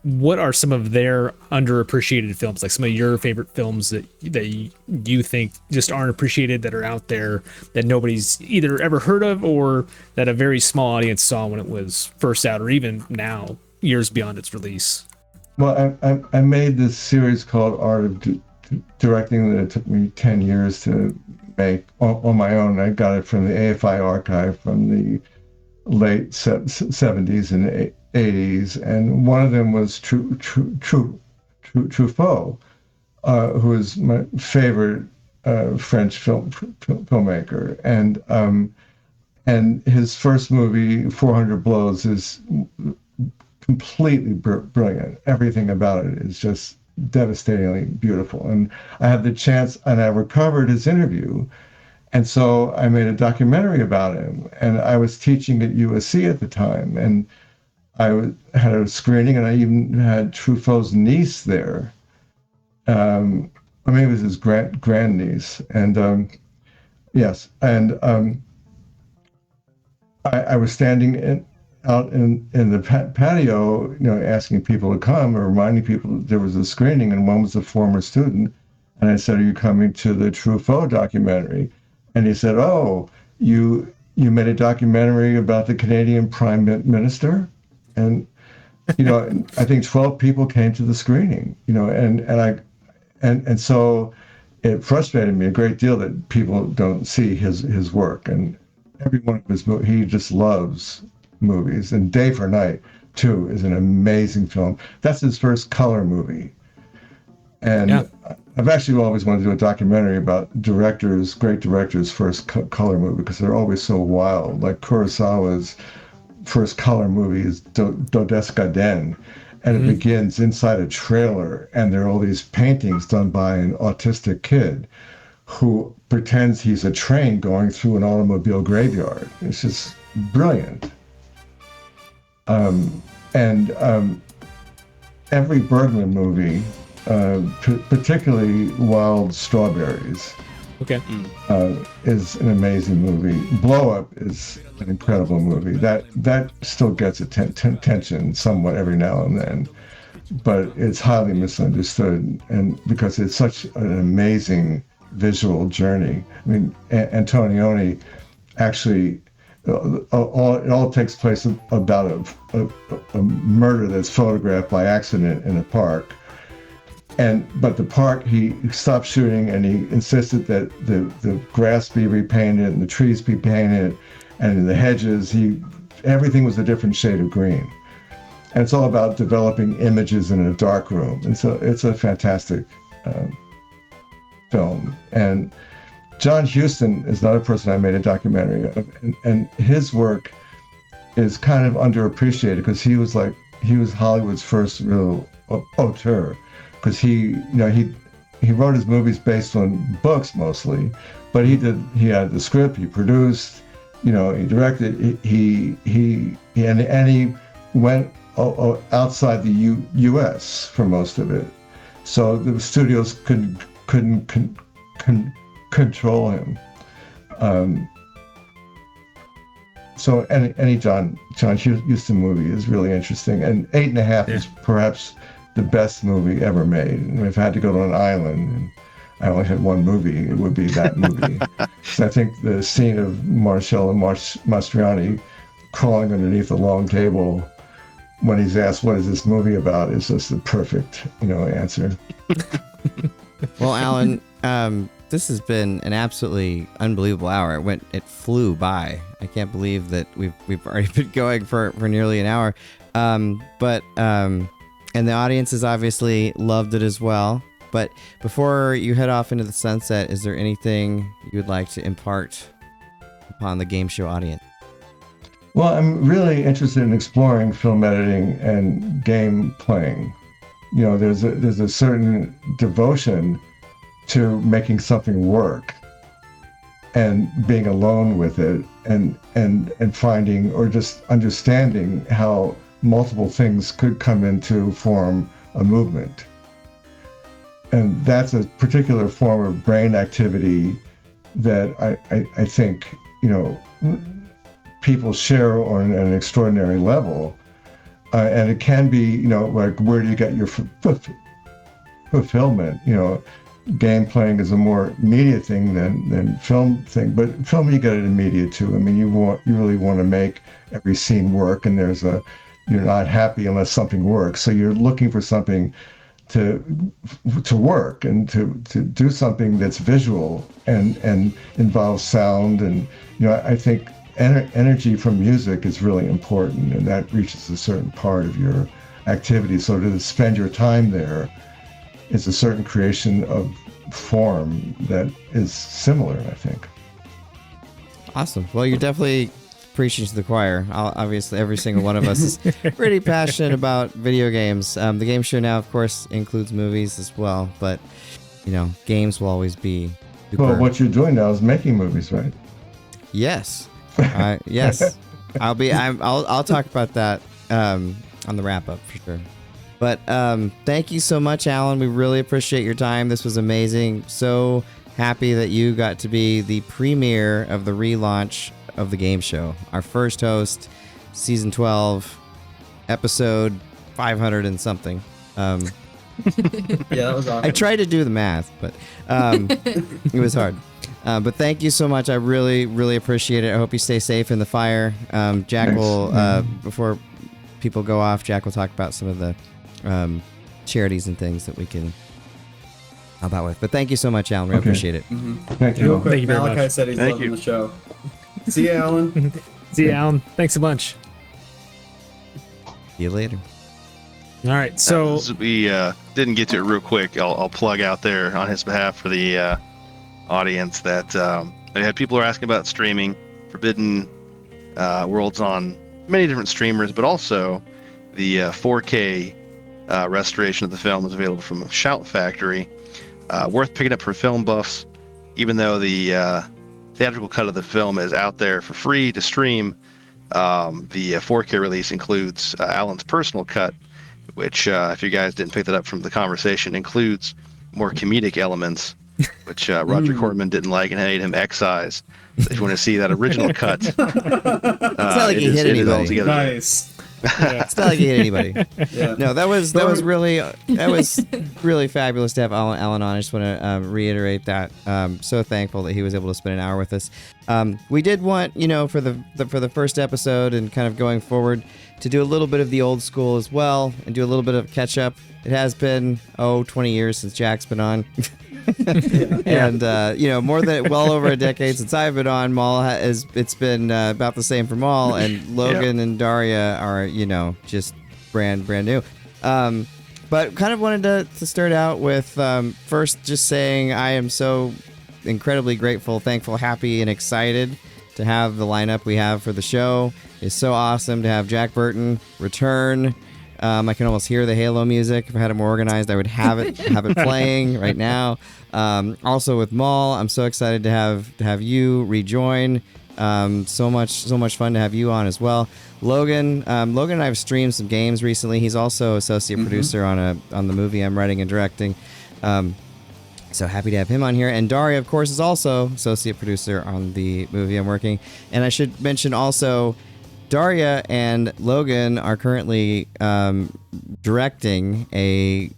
What are some of their underappreciated films, like some of your favorite films that you think just aren't appreciated, that are out there that nobody's either ever heard of, or that a very small audience saw when it was first out, or even now, years beyond its release? Well, I made this series called Art of Directing that it took me 10 years to make on my own. I got it from the AFI archive from the late 70s and 80s, and one of them was Truffaut, who is my favorite French filmmaker, and his first movie, 400 Blows, is completely brilliant. Everything about it is just devastatingly beautiful, and I had the chance, and I recovered his interview. And so I made a documentary about him, and I was teaching at USC at the time, and I had a screening, and I even had Truffaut's niece there. Or maybe it was his grandniece. And yes, and I was standing out in the patio, asking people to come, or reminding people that there was a screening, and one was a former student. And I said, "Are you coming to the Truffaut documentary?" And he said, "Oh, you made a documentary about the Canadian Prime Minister?" And I think 12 people came to the screening. And so it frustrated me a great deal that people don't see his work. And every one of his movies, he just loves movies. And Day for Night, too, is an amazing film. That's his first color movie. And I've actually always wanted to do a documentary about great directors' first color movie, because they're always so wild. Like Kurosawa's first color movie is Dodeska Den, and it begins inside a trailer, and there are all these paintings done by an autistic kid who pretends he's a train going through an automobile graveyard. It's just brilliant. Every Bergman movie, particularly Wild Strawberries, is an amazing movie. Blow Up is an incredible movie. That still gets attention somewhat every now and then, but it's highly misunderstood, and because it's such an amazing visual journey. I mean, Antonioni actually, it all takes place about a murder that's photographed by accident in a park. But the park, he stopped shooting, and he insisted that the grass be repainted and the trees be painted, and in the hedges, everything was a different shade of green. And it's all about developing images in a dark room. And so it's a fantastic film. And John Huston is another person I made a documentary of, and his work is kind of underappreciated, because he was Hollywood's first real auteur. Because he wrote his movies based on books mostly, but he had the script, he produced, he directed, he went outside the U.S. for most of it, so the studios couldn't control him. So any John Huston movie is really interesting, and 8.5 is perhaps the best movie ever made. And if I had to go to an island and I only had one movie, it would be that movie. So I think the scene of Marcello Mastroianni crawling underneath the long table when he's asked, "What is this movie about?" is just the perfect, answer. Well, Allan, this has been an absolutely unbelievable hour. It flew by. I can't believe that we've already been going for nearly an hour. And the audience has obviously loved it as well. But before you head off into the sunset, is there anything you would like to impart upon the game show audience? Well, I'm really interested in exploring film editing and game playing. There's a certain devotion to making something work and being alone with it, and finding or just understanding how multiple things could come into form a movement. And that's a particular form of brain activity that I think, people share on an extraordinary level. And it can be, like, where do you get your fulfillment? Game playing is a more immediate thing than film thing, but film, you get it immediate too. I mean, you really want to make every scene work, and you're not happy unless something works. So you're looking for something to work and to do something that's visual and involves sound. And, I think energy from music is really important, and that reaches a certain part of your activity. So to spend your time there is a certain creation of form that is similar, I think. Awesome. Well, you're definitely preaching to the choir. Obviously, every single one of us is pretty passionate about video games. The game show now, of course, includes movies as well, but games will always be super. Well, what you're doing now is making movies, right? Yes. Yes. I'll talk about that on the wrap up for sure. But thank you so much, Allan. We really appreciate your time. This was amazing. So happy that you got to be the premiere of the relaunch of the game show. Our first host, season 12, episode 500 and something. Yeah, that was awesome. I tried to do the math, but it was hard. But thank you so much. I really, really appreciate it. I hope you stay safe in the fire. Jack will, before people go off, Jack will talk about some of the charities and things that we can help out with. But thank you so much, Allan. We appreciate it. Mm-hmm. Thank you. Real quick, Thank you very Malachi much. said he's loving the show. See you, Allan. See you, Allan. Thanks a bunch. See you later. All right, so we didn't get to it real quick. I'll plug out there on his behalf for the audience that they had people are asking about streaming Forbidden Worlds on many different streamers, but also the 4K restoration of the film is available from Shout Factory. Worth picking up for film buffs, even though the theatrical cut of the film is out there for free to stream. The 4K release includes Allan's personal cut, which, if you guys didn't pick that up from the conversation, includes more comedic elements, which Roger Corman didn't like and made him excise. So if you want to see that original cut, it's not like he hit anybody. Nice. It's not like he hit anybody. Yeah. No, that was really fabulous to have Allan on. I just want to reiterate that. So thankful that he was able to spend an hour with us. We did want, for the first episode and kind of going forward, to do a little bit of the old school as well and do a little bit of catch up. It has been 20 years since Jack's been on. And well over a decade since I've been on. Maul it's been about the same for Maul, and Logan and Darria are just brand new. But kind of wanted to start out with first just saying I am so incredibly grateful, thankful, happy, and excited to have the lineup we have for the show. It's so awesome to have Jack Burton return. I can almost hear the Halo music. If I had it more organized, I would have it playing right now. Also with Maul, I'm so excited to have you rejoin. So much fun to have you on as well. Logan and I have streamed some games recently. He's also associate producer on the movie I'm writing and directing. So happy to have him on here. And Darria, of course, is also associate producer on the movie I'm working. And I should mention also, Darria and Logan are currently directing a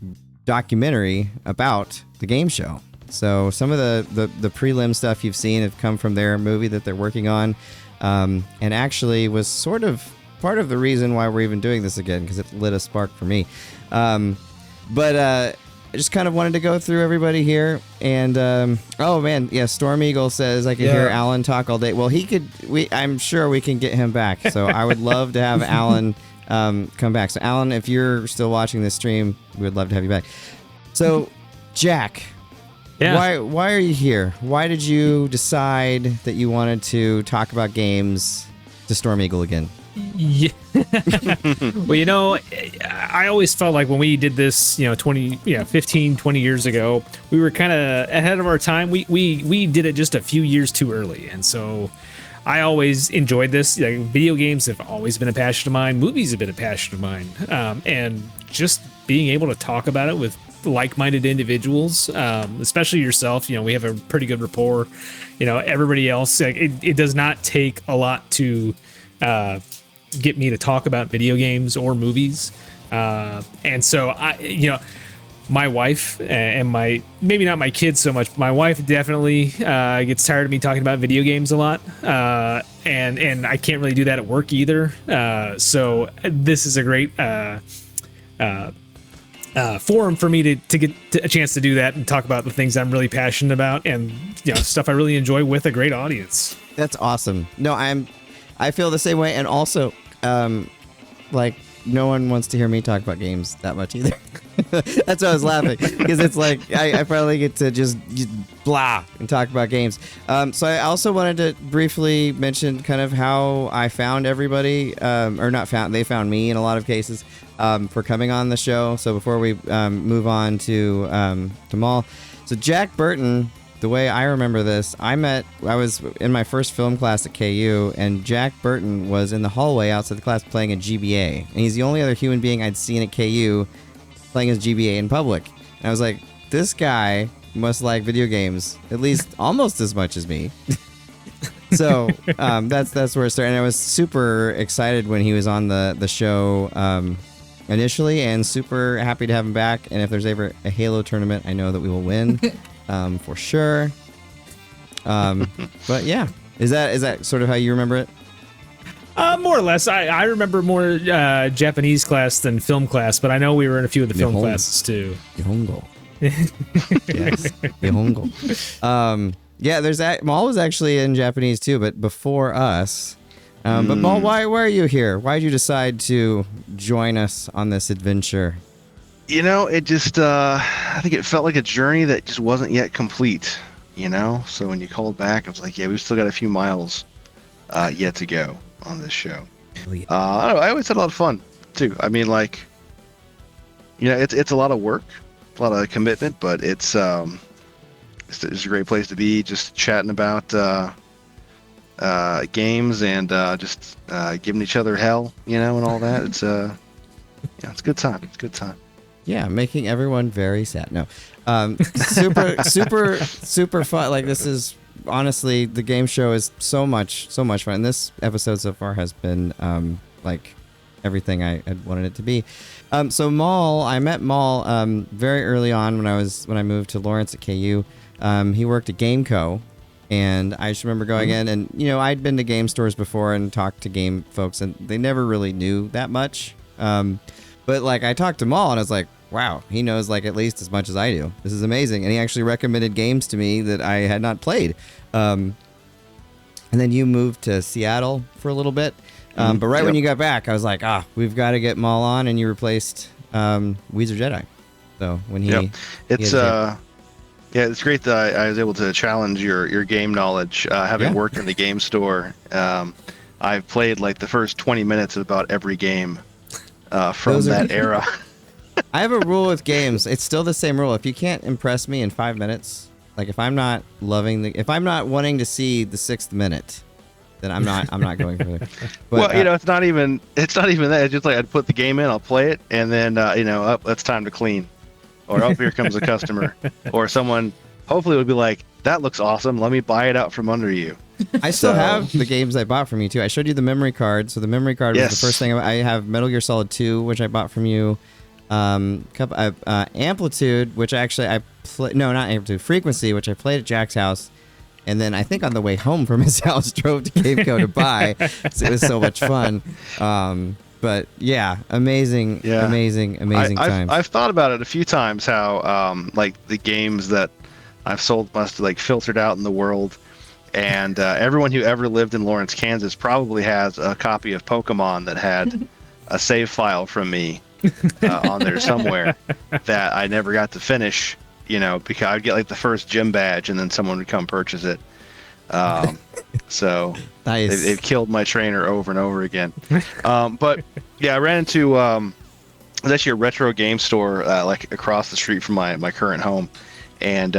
documentary about the game show. So some of the prelim stuff you've seen have come from their movie that they're working on, and actually was sort of part of the reason why we're even doing this again, because it lit a spark for me. But I just kind of wanted to go through everybody here. And Storm Eagle says I could hear Allan talk all day. Well, I'm sure we can get him back. So I would love to have Allan come back. So Allan, if you're still watching this stream, we would love to have you back. So Jack, why are you here? Why did you decide that you wanted to talk about games to Storm Eagle again? Yeah. Well, I always felt like when we did this, 15, 20 years ago, we were kind of ahead of our time. We did it just a few years too early. And so I always enjoyed this. Like, video games have always been a passion of mine. Movies have been a passion of mine. And just being able to talk about it with like-minded individuals, especially yourself, we have a pretty good rapport. Everybody else, it does not take a lot to get me to talk about video games or movies, and so my wife and maybe not my kids so much, my wife definitely gets tired of me talking about video games a lot, and I can't really do that at work either, so this is a great forum for me to get a chance to do that and talk about the things I'm really passionate about and stuff I really enjoy with a great audience. That's awesome. No, I feel the same way, and also, no one wants to hear me talk about games that much either. That's why I was laughing, because it's like I finally get to just blah and talk about games. So I also wanted to briefly mention kind of how I found everybody, or not found, they found me in a lot of cases, for coming on the show. So before we move on to Maul, so Jack Burton. The way I remember this, I was in my first film class at KU, and Jack Burton was in the hallway outside the class playing a GBA. And he's the only other human being I'd seen at KU playing his GBA in public. And I was like, this guy must like video games at least almost as much as me. So that's where it started. And I was super excited when he was on the show initially, and super happy to have him back. And if there's ever a Halo tournament, I know that we will win. For sure. But yeah, is that sort of how you remember it? More or less. I remember more Japanese class than film class, but I know we were in a few of the film classes too. Nihongo. Yes, Nihongo. Yeah, there's that. Maul was actually in Japanese too, but before us. But Maul, why are you here? Why did you decide to join us on this adventure? It just, I think it felt like a journey that just wasn't yet complete, So when you called back, I was like, yeah, we've still got a few miles yet to go on this show. Oh, yeah. I don't know, I always had a lot of fun, too. I mean, it's a lot of work, a lot of commitment, but it's a great place to be, just chatting about games and just giving each other hell, and all that. It's it's a good time. It's a good time. Yeah, making everyone very sad. No, super fun. Like, this is honestly, the game show is so much fun. And this episode so far has been like everything I had wanted it to be. So Maul, I met Maul very early on when I moved to Lawrence at KU. He worked at GameCo, and I just remember going in, and I'd been to game stores before and talked to game folks, and they never really knew that much. But like, I talked to Maul and I was like, wow, he knows like at least as much as I do. This is amazing. And he actually recommended games to me that I had not played. And then you moved to Seattle for a little bit. But right when you got back, I was like, we've got to get Maul on, and you replaced Weezer Jedi. So when it's great that I was able to challenge your game knowledge. Having worked in the game store, I've played like the first 20 minutes of about every game from that era. I have a rule with games. It's still the same rule. If you can't impress me in 5 minutes, like if I'm not wanting to see the 6th minute, then I'm not going further. But, it's not even that. It's just like I'd put the game in, I'll play it, and then it's time to clean, or here comes a customer, or someone hopefully would be like, that looks awesome, let me buy it out from under you. I still have the games I bought from you too. I showed you the memory card. So the memory card was the first thing. I have Metal Gear Solid 2, which I bought from you. Amplitude, which not Amplitude, Frequency, which I played at Jack's house, and then I think on the way home from his house drove to GameCo to buy. So it was so much fun. But yeah, amazing times. I've thought about it a few times how like the games that I've sold must have like filtered out in the world, and everyone who ever lived in Lawrence, Kansas probably has a copy of Pokemon that had a save file from me on there somewhere that I never got to finish, because I'd get like the first gym badge and then someone would come purchase it. So nice. They've killed my trainer over and over again. But yeah, I ran into there's actually a retro game store like across the street from my current home, and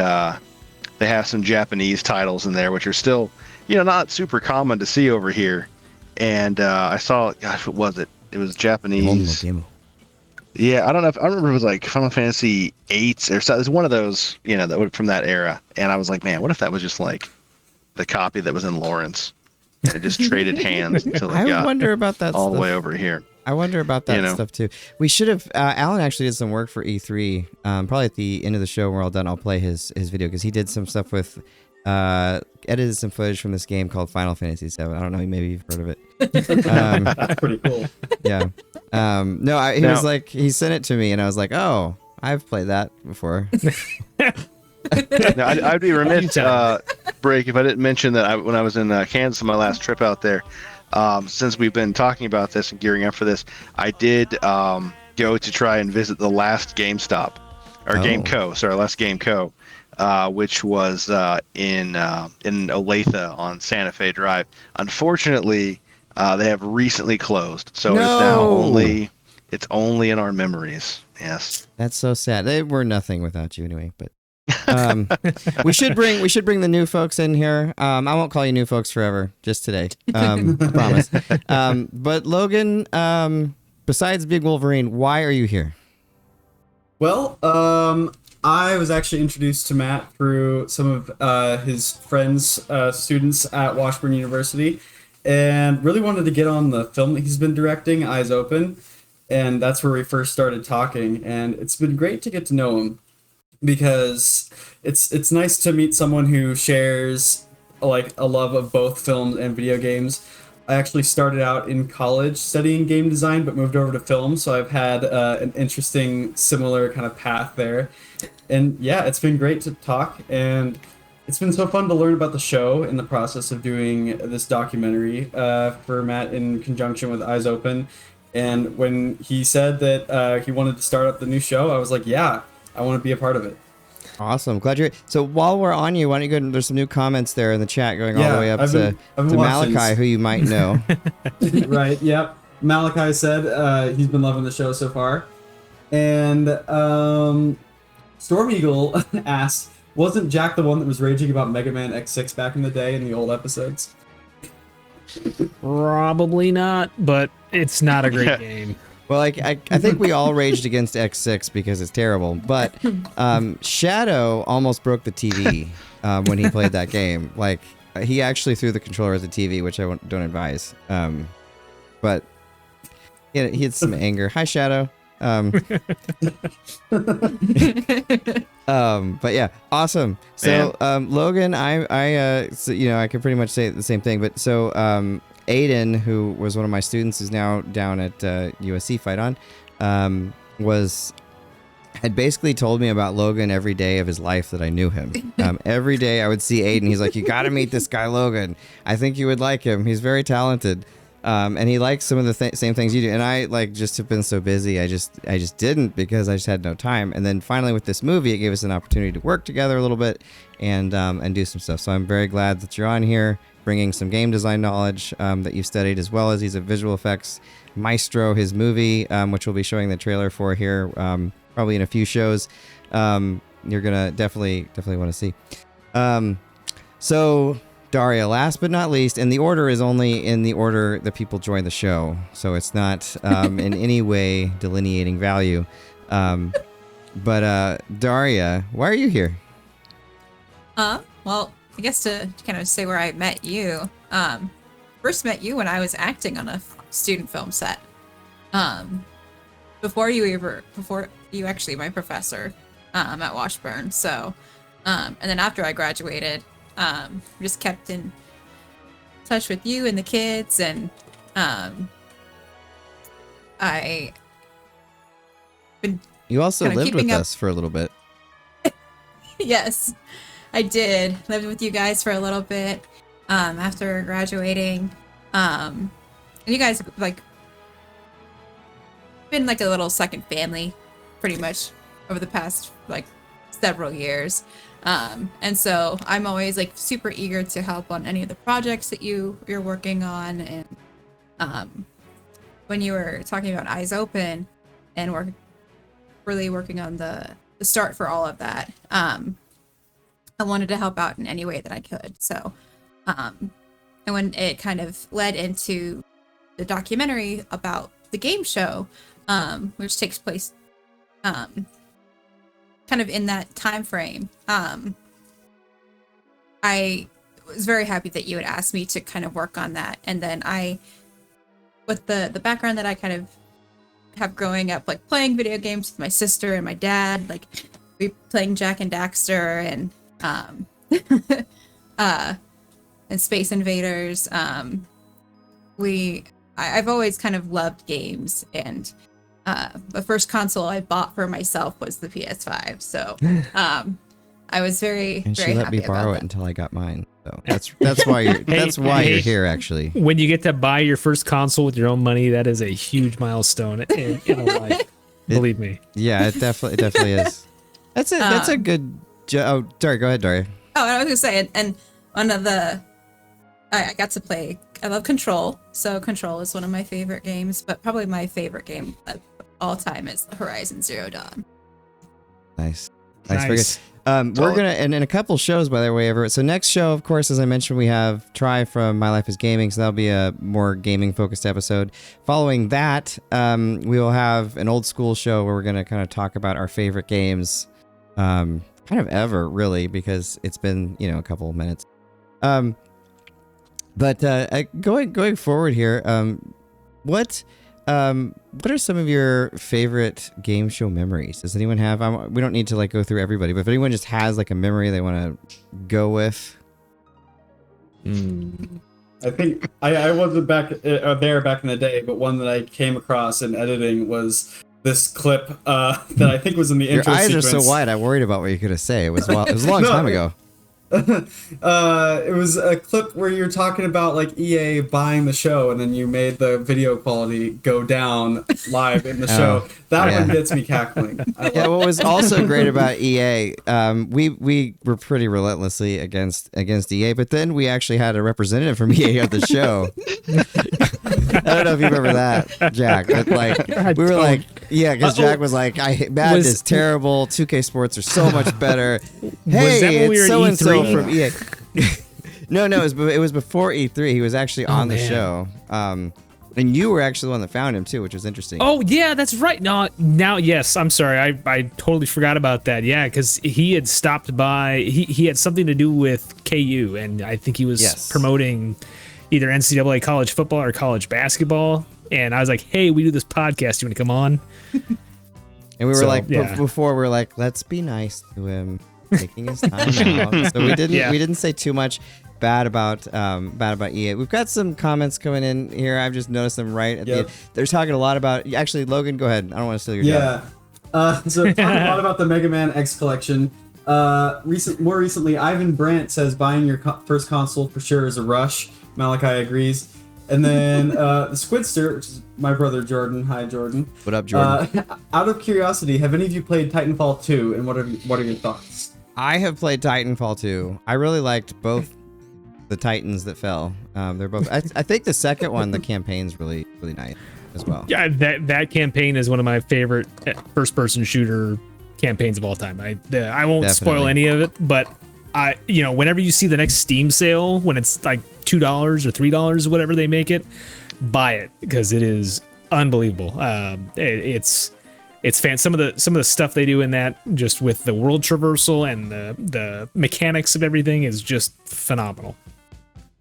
they have some Japanese titles in there which are still not super common to see over here. And I saw, gosh, what was it? It was Japanese. Yeah, I don't remember if it was like Final Fantasy 8 or so. It was one of those, from that era. And I was like, man, what if that was just like the copy that was in Lawrence? And it just traded hands until it got all the way over here. I wonder about that stuff too. We should have. Allan actually did some work for E3. Probably at the end of the show when we're all done, I'll play his video, because he did some stuff with. Edited some footage from this game called Final Fantasy 7. I don't know, maybe you've heard of it. That's pretty cool. Yeah. He was like, he sent it to me, and I was like, oh, I've played that before. Now, I'd be remiss, Break, if I didn't mention that when I was in Kansas on my last trip out there, since we've been talking about this and gearing up for this, I did go to try and visit the last GameStop, or GameCo, last GameCo. Which was in Olathe on Santa Fe Drive. Unfortunately, they have recently closed, so it's only in our memories. Yes, that's so sad. They were nothing without you anyway. But we should bring the new folks in here. I won't call you new folks forever, just today. I promise. But Logan, besides Big Wolverine, why are you here? Well, I was actually introduced to Matt through some of his friends, students at Washburn University, and really wanted to get on the film that he's been directing, Eyes Open, and that's where we first started talking, and it's been great to get to know him, because it's nice to meet someone who shares like a love of both film and video games. I actually started out in college studying game design, but moved over to film, so I've had an interesting, similar kind of path there. And yeah, it's been great to talk, and It's been so fun to learn about the show in the process of doing this documentary for Matt in conjunction with Eyes Open. And when he said that he wanted to start up the new show, I was like, yeah, I want to be a part of it. Awesome. Glad you're. So while we're on you, why don't you go? There's some new comments there in the chat going all the way up to Malachi, who you might know. Right. Yep. Malachi said he's been loving the show so far. And Storm Eagle asked, wasn't Jack the one that was raging about Mega Man X6 back in the day in the old episodes? Probably not, but it's not a great game. Well, I think we all raged against X6 because it's terrible. But Shadow almost broke the TV when he played that game. Like, he actually threw the controller at the TV, which I don't advise. But he had some anger. Hi, Shadow. But yeah, awesome. So Logan, so, I could pretty much say the same thing. But so Aiden, who was one of my students, is now down at USC Fight On, had basically told me about Logan every day of his life that I knew him. Every day I would see Aiden. He's like, you got to meet this guy Logan. I think you would like him. He's very talented. And he likes some of the same things you do. And I just have been so busy. I just didn't because I just had no time. And then finally with this movie, it gave us an opportunity to work together a little bit and do some stuff. So I'm very glad that you're on here bringing some game design knowledge that you've studied, as well as he's a visual effects maestro. His movie, which we'll be showing the trailer for here probably in a few shows, you're gonna definitely want to see. So Darria, last but not least, and the order is only in the order that people join the show, so it's not in any way delineating value. But Darria, why are you here? Well, I guess to kind of say where I met you. First met you when I was acting on a student film set. Before you actually my professor at Washburn. So, and then after I graduated, just kept in touch with you and the kids, and I been you also lived with up. us for a little bit. Yes, I did. Lived with you guys for a little bit after graduating. And you guys been like a little second family pretty much over the past several years. And so I'm always super eager to help on any of the projects that you're working on. And when you were talking about Eyes Open and we're really working on the start for all of that, I wanted to help out in any way that I could. So, and when it kind of led into the documentary about the game show, which takes place kind of in that time frame, I was very happy that you had asked me to kind of work on that. And then with the background that I kind of have growing up, playing video games with my sister and my dad, we playing Jack and Daxter and and Space Invaders. I've always kind of loved games, and the first console I bought for myself was the PS5. So I was very and very she let happy me borrow about it until I got mine. So that's why you're here, actually. When you get to buy your first console with your own money, that is a huge milestone in a life. Believe me. Yeah, it definitely is. That's a good. Oh, sorry. Go ahead, Darria. Oh, I was gonna say, and one of I got to play. I love Control, so Control is one of my favorite games. But probably my favorite game of all time is Horizon Zero Dawn. Nice. We're gonna and in a couple shows, by the way, Everett. So next show, of course, as I mentioned, we have Try from My Life is Gaming. So that'll be a more gaming focused episode. Following that, we will have an old school show where we're gonna kind of talk about our favorite games. Kind of ever, really, because it's been, a couple of minutes. But going forward here, what are some of your favorite game show memories? Does anyone have? We don't need to go through everybody, but if anyone just has a memory they want to go with. I think I wasn't back there back in the day, but one that I came across in editing was this clip that I think was in the intro Your eyes sequence. are so wide. I worried about what you're gonna say. It was a long time ago. It was a clip where you're talking about like EA buying the show, and then you made the video quality go down live in the show. That one gets me cackling. Yeah, what was also great about EA, we were pretty relentlessly against EA, but then we actually had a representative from EA on the show. I don't know if you remember that, Jack, but like we were like, yeah, because Jack was like, Madden is terrible. 2K Sports are so much better. Hey, it's so and so from EA. No, it was before E3. He was actually on the show. And you were actually the one that found him too, which was interesting. Oh yeah, that's right. No, now yes, I'm sorry, I totally forgot about that. Yeah, because he had stopped by. He had something to do with KU, and I think he was promoting either NCAA college football or college basketball. And I was like, hey, we do this podcast. You want to come on? And we were before we were like, let's be nice to him, taking his time out. So we didn't say too much bad about EA. We've got some comments coming in here. I've just noticed them right at the end. They're talking a lot about. Actually, Logan, go ahead. I don't want to steal your job. So talking a lot about the Mega Man X collection. More recently, Ivan Brandt says buying your first console for sure is a rush. Malachi agrees. And then the Squidster, which is my brother Jordan. Hi, Jordan. What up, Jordan? Out of curiosity, have any of you played Titanfall 2, and what are your thoughts? I have played Titanfall 2. I really liked both the Titans that fell. They're both. I think the second one, the campaign's really nice as well. Yeah, that campaign is one of my favorite first-person shooter campaigns of all time. I won't spoil any of it, but whenever you see the next Steam sale, when it's like $2 or $3, whatever they make it, buy it because it is unbelievable. It's fan. Some of the stuff they do in that, just with the world traversal and the mechanics of everything, is just phenomenal.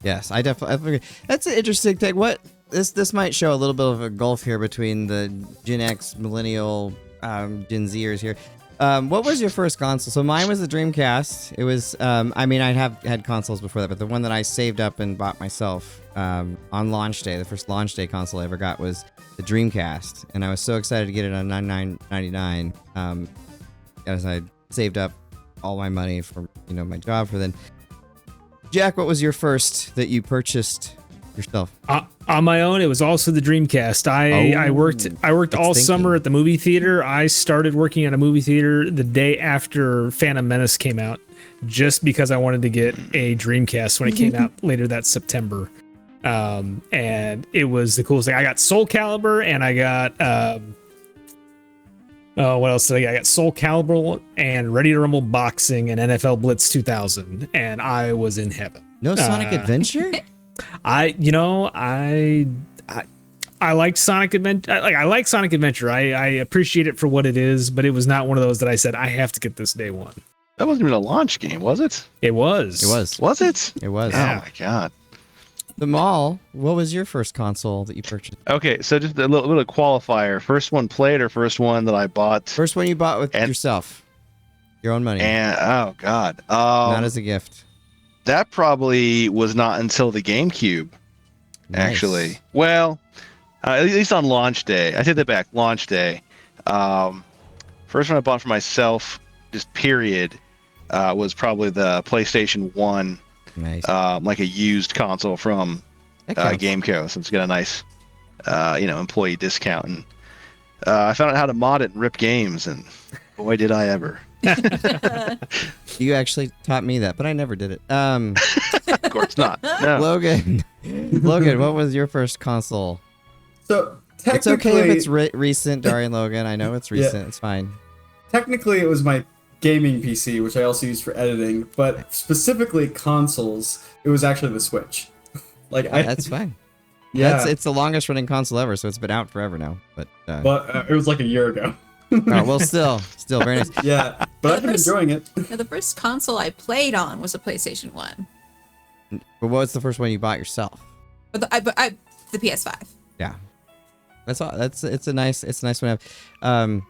Yes, I definitely agree. That's an interesting thing. What this might show a little bit of a gulf here between the Gen X, millennial, Gen Zers here. What was your first console? So mine was the Dreamcast. It was, I have had consoles before that, but the one that I saved up and bought myself on launch day, the first launch day console I ever got was the Dreamcast, and I was so excited to get it on $99.99 as I saved up all my money for my job for then. Jack, what was your first that you purchased yourself? On my own, it was also the Dreamcast. I worked all summer at the movie theater. I started working at a movie theater the day after Phantom Menace came out, just because I wanted to get a Dreamcast when it came out later that September. And it was the coolest thing. I got Soul Calibur, and I got what else did I get? I got Soul Calibur and Ready to Rumble Boxing and NFL Blitz 2000, and I was in heaven. No Sonic Adventure? I liked Sonic Adventure. I like Sonic Adventure. I appreciate it for what it is, but it was not one of those that I said I have to get this day one. That wasn't even a launch game, was it? It was. Was it? It was. Oh my god. The Maul, what was your first console that you purchased? Okay, so just a little qualifier. First one played or first one that I bought? First one you bought with yourself. Your own money. And oh god. Not as a gift. That probably was not until the GameCube, actually. Well, at least on launch day. I take that back. Launch day. First one I bought for myself, just period, was probably the PlayStation 1. Nice. Like a used console from GameCo, so it's got a nice, employee discount. And I found out how to mod it and rip games, and boy, did I ever. You actually taught me that, but I never did it. Of course not. No. Logan, what was your first console? So it's okay if it's recent, Darria and Logan. I know it's recent. Yeah. It's fine. Technically, it was my gaming PC, which I also use for editing, but specifically consoles, it was actually the Switch. That's fine. Yeah, it's the longest running console ever, so it's been out forever now. But it was like a year ago. Oh, well, still very nice. Yeah, but I've been enjoying it. Yeah, the first console I played on was a PlayStation 1. But what's the first one you bought yourself? But the PS5. Yeah, it's a nice one to have.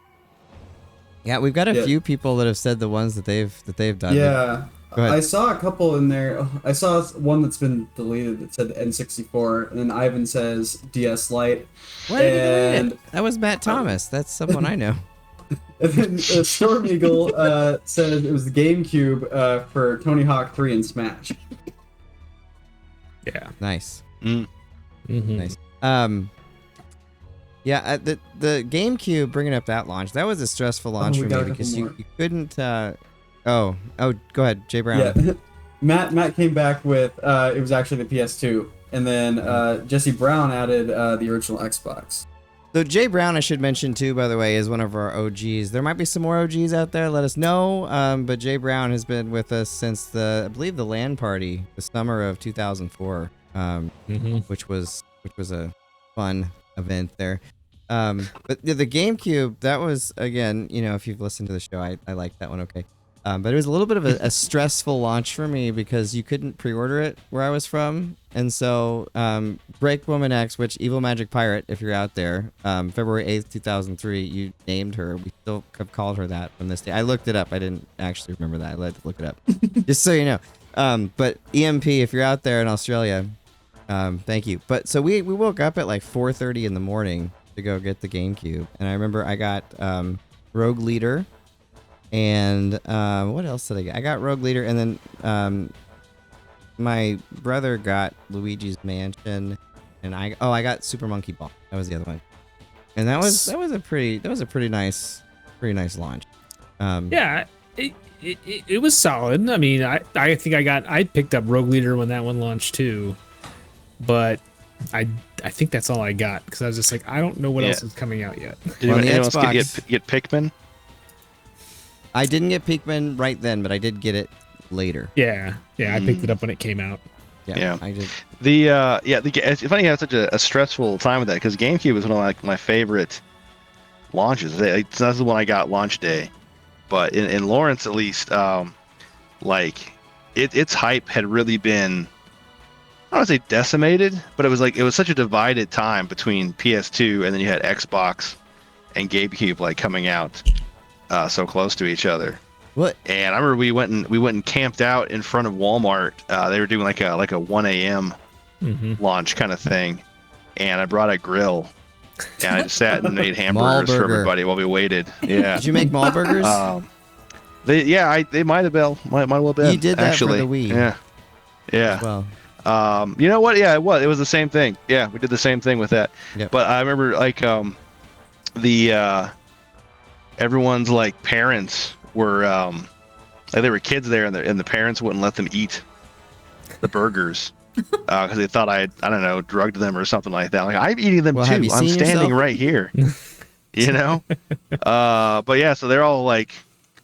Yeah, we've got a few people that have said the ones that they've done. Yeah, I saw a couple in there. I saw one that's been deleted that said N64, and then Ivan says DS Lite. Why did he delete it? That was Matt Thomas. That's someone I know. And then Storm Eagle said it was the GameCube for Tony Hawk 3 and Smash. Yeah. Nice. Mm-hmm. Nice. Yeah, the GameCube, bringing up that launch, that was a stressful launch for me because you couldn't. Go ahead, Jay Brown. Yeah, Matt came back with it was actually the PS2, and then Jesse Brown added the original Xbox. So Jay Brown, I should mention too, by the way, is one of our OGs. There might be some more OGs out there. Let us know. But Jay Brown has been with us since I believe the LAN party, the summer of 2004, which was a fun event there. But the GameCube, that was, again, if you've listened to the show, I like that one. Okay. But it was a little bit of a stressful launch for me because you couldn't pre-order it where I was from. And so BreakmanX, which Evil Magic Pirate, if you're out there, February 8th, 2003, you named her. We still have called her that from this day. I looked it up. I didn't actually remember that. I had to look it up. Just so you know. But EMP, if you're out there in Australia, thank you. But so we woke up at like 4:30 in the morning to go get the GameCube. And I remember I got Rogue Leader. And what else did I get? I got Rogue Leader, and then my brother got Luigi's Mansion, and I got Super Monkey Ball. That was the other one, and that was a pretty nice launch. Yeah, it was solid. I mean, I think I picked up Rogue Leader when that one launched too, but I think that's all I got because I was just like, I don't know what else is coming out yet. Did anyone else get Pikmin? I didn't get Pikmin right then, but I did get it later. Yeah, I picked it up when it came out. Yeah, I did. It's funny you had such a stressful time with that because GameCube was one of my favorite launches. That's the one I got launch day, but in Lawrence at least, its hype had really been, I don't want to say decimated, but it was such a divided time between PS2 and then you had Xbox and GameCube coming out. So close to each other. What? And I remember we went and camped out in front of Walmart. They were doing like a 1 a.m. launch kind of thing, and I brought a grill, and I just sat and made hamburgers for everybody while we waited. Yeah. Did you make Maul burgers? They might have well been. You did that actually. for the Wii. Yeah. Well. You know what? Yeah, it was the same thing. Yeah, we did the same thing with that. Yep. But I remember everyone's parents were there were kids there and the parents wouldn't let them eat the burgers because they thought I don't know, drugged them or something like that. I'm eating them too. I'm standing right here. But yeah, so they're all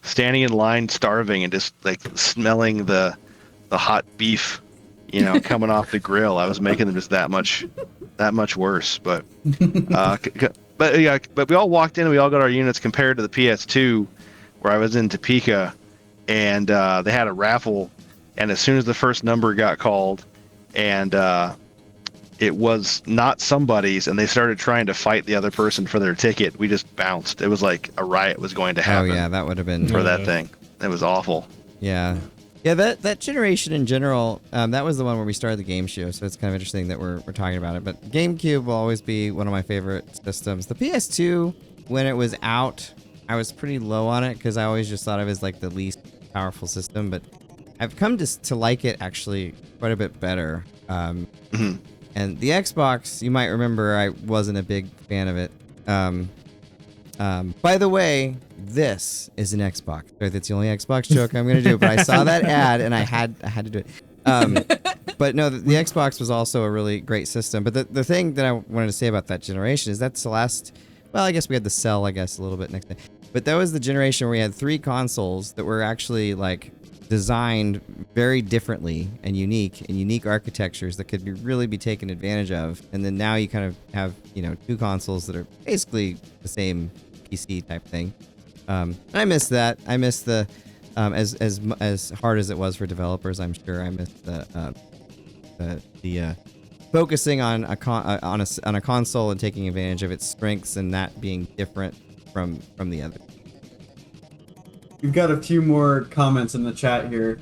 standing in line starving and just smelling the hot beef coming off the grill. I was making them just that much worse. But but we all walked in and we all got our units compared to the PS2 where I was in Topeka, and they had a raffle, and as soon as the first number got called and it was not somebody's and they started trying to fight the other person for their ticket, we just bounced. It was like a riot was going to happen. Oh yeah, that would have been for that thing. It was awful. Yeah. Yeah, that generation in general, that was the one where we started the game show, so it's kind of interesting that we're talking about it. But GameCube will always be one of my favorite systems. The PS2, when it was out, I was pretty low on it because I always just thought of it as the least powerful system. But I've come to like it actually quite a bit better. And the Xbox, you might remember, I wasn't a big fan of it. By the way, this is an Xbox. Right? That's the only Xbox joke I'm going to do. But I saw that ad and I had to do it. But no, the Xbox was also a really great system. But the thing that I wanted to say about that generation is that's the last. Well, I guess we had the Cell, a little bit next day. But that was the generation where we had 3 consoles that were actually designed very differently and unique architectures that could really be taken advantage of. And then now you kind of have 2 consoles that are basically the same PC type thing. I miss that. I miss the as hard as it was for developers. I'm sure I missed the focusing on a console and taking advantage of its strengths and that being different from the other. We've got a few more comments in the chat here.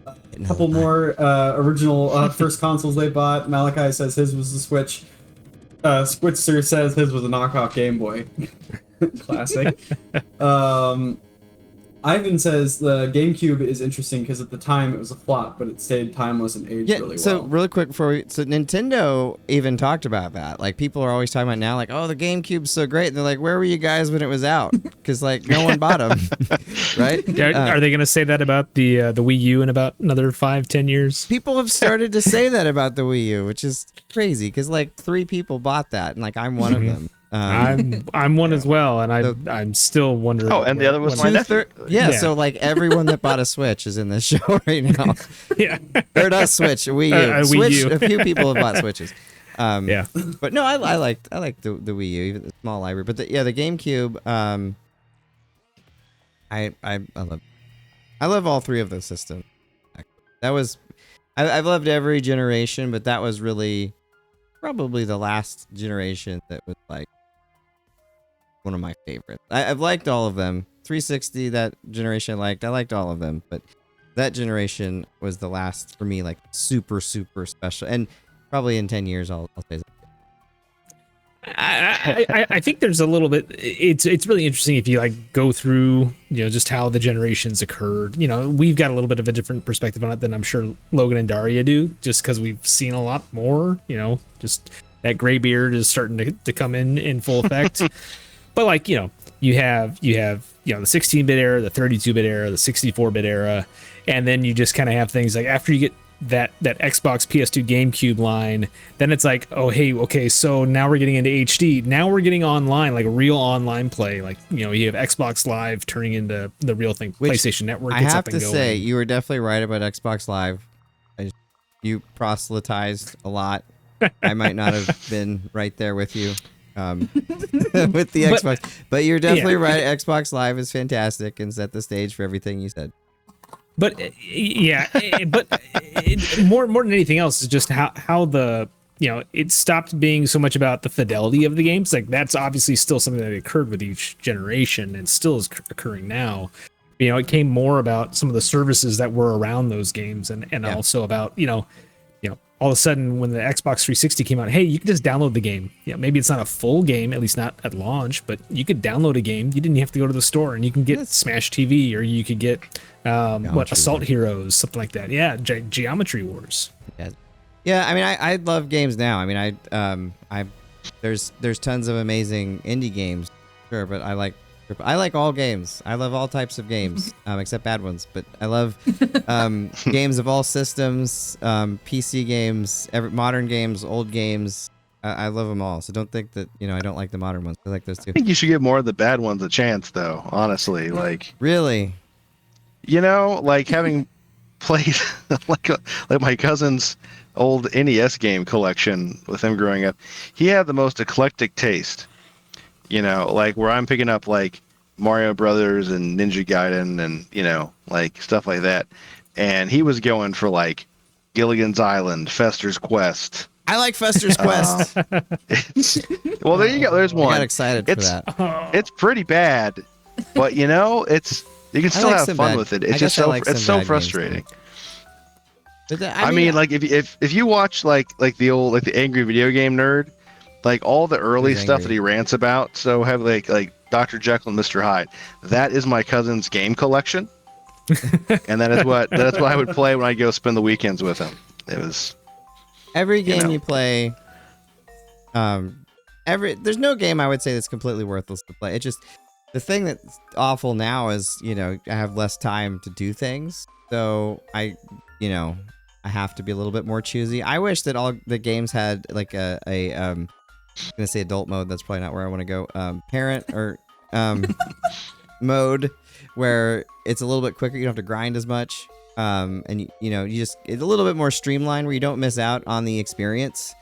A couple more original first consoles they bought. Malachi says his was the Switch. Squitzer says his was a knockoff Game Boy. Classic. Ivan says the GameCube is interesting because at the time it was a flop, but it stayed timeless and aged really well. So really quick so Nintendo even talked about that. Like people are always talking about now, like, oh, the GameCube's so great. And they're like, where were you guys when it was out? Because like no one bought them, right? Are they going to say that about the Wii U in about another 5-10 years? People have started to say that about the Wii U, which is crazy because like 3 people bought that, and like I'm one of them. I'm one as well, and I'm still wondering. Oh, and the other was my nephew. Yeah, so like everyone that bought a Switch is in this show right now. Yeah, or not Switch, a Wii U. Wii Switch. U. A few people have bought Switches. Yeah, but no, I like the Wii U, even the small library. But the GameCube. I love all 3 of those systems. That was, I've loved every generation, but that was really probably the last generation that was like one of my favorites. I've liked all of them. 360, that generation I liked all of them, but that generation was the last for me, like super special. And probably in 10 years I'll say that. I think there's a little bit. It's really interesting if you like go through, just how the generations occurred. We've got a little bit of a different perspective on it than I'm sure Logan and Darria do, just because we've seen a lot more. Just that gray beard is starting to come in full effect. But like you have the 16-bit era, the 32-bit era, the 64-bit era, and then you just kind of have things like after you get that Xbox, PS2, GameCube line, then it's like, oh hey, okay, so now we're getting into HD. Now we're getting online, like real online play. Like you have Xbox Live turning into the real thing. Which PlayStation Network gets up and going. I have to say, you were definitely right about Xbox Live. You proselytized a lot. I might not have been right there with you. With the Xbox, but you're definitely right. Xbox Live is fantastic and set the stage for everything you said. But more than anything else is just how the it stopped being so much about the fidelity of the games. Like that's obviously still something that occurred with each generation and still is occurring now. It came more about some of the services that were around those games and also about all of a sudden when the Xbox 360 came out, hey, you could just download the game. Maybe it's not a full game, at least not at launch, but you could download a game. You didn't have to go to the store, and you can get Smash TV, or you could get Assault Heroes, something like that. Yeah, Geometry Wars. Yeah, I mean, I love games now. I mean, there's tons of amazing indie games, sure, but I like all games. I love all types of games, except bad ones. But I love games of all systems, PC games, modern games, old games. I love them all. So don't think that I don't like the modern ones. I like those too. I think you should give more of the bad ones a chance, though. Honestly, like really, like having played like my cousin's old NES game collection with him growing up, he had the most eclectic taste. Like where I'm picking up like Mario Brothers and Ninja Gaiden and, like stuff like that. And he was going for like Gilligan's Island, Fester's Quest. I like Fester's Quest. Well, there you go. There's one. I got excited for that. It's pretty bad, but you can still have fun with it. It's just so frustrating. I mean, like if you watch like the Angry Video Game Nerd, like all the early stuff that he rants about so heavily, like Dr. Jekyll and Mr. Hyde, that is my cousin's game collection, and that's what I would play when I go spend the weekends with him. It was every game you play. There's no game I would say that's completely worthless to play. It just the thing that's awful now is I have less time to do things, so I have to be a little bit more choosy. I wish that all the games had like I'm gonna say adult mode. That's probably not where I want to go. Parent or mode where it's a little bit quicker. You don't have to grind as much. And you just it's a little bit more streamlined where you don't miss out on the experience.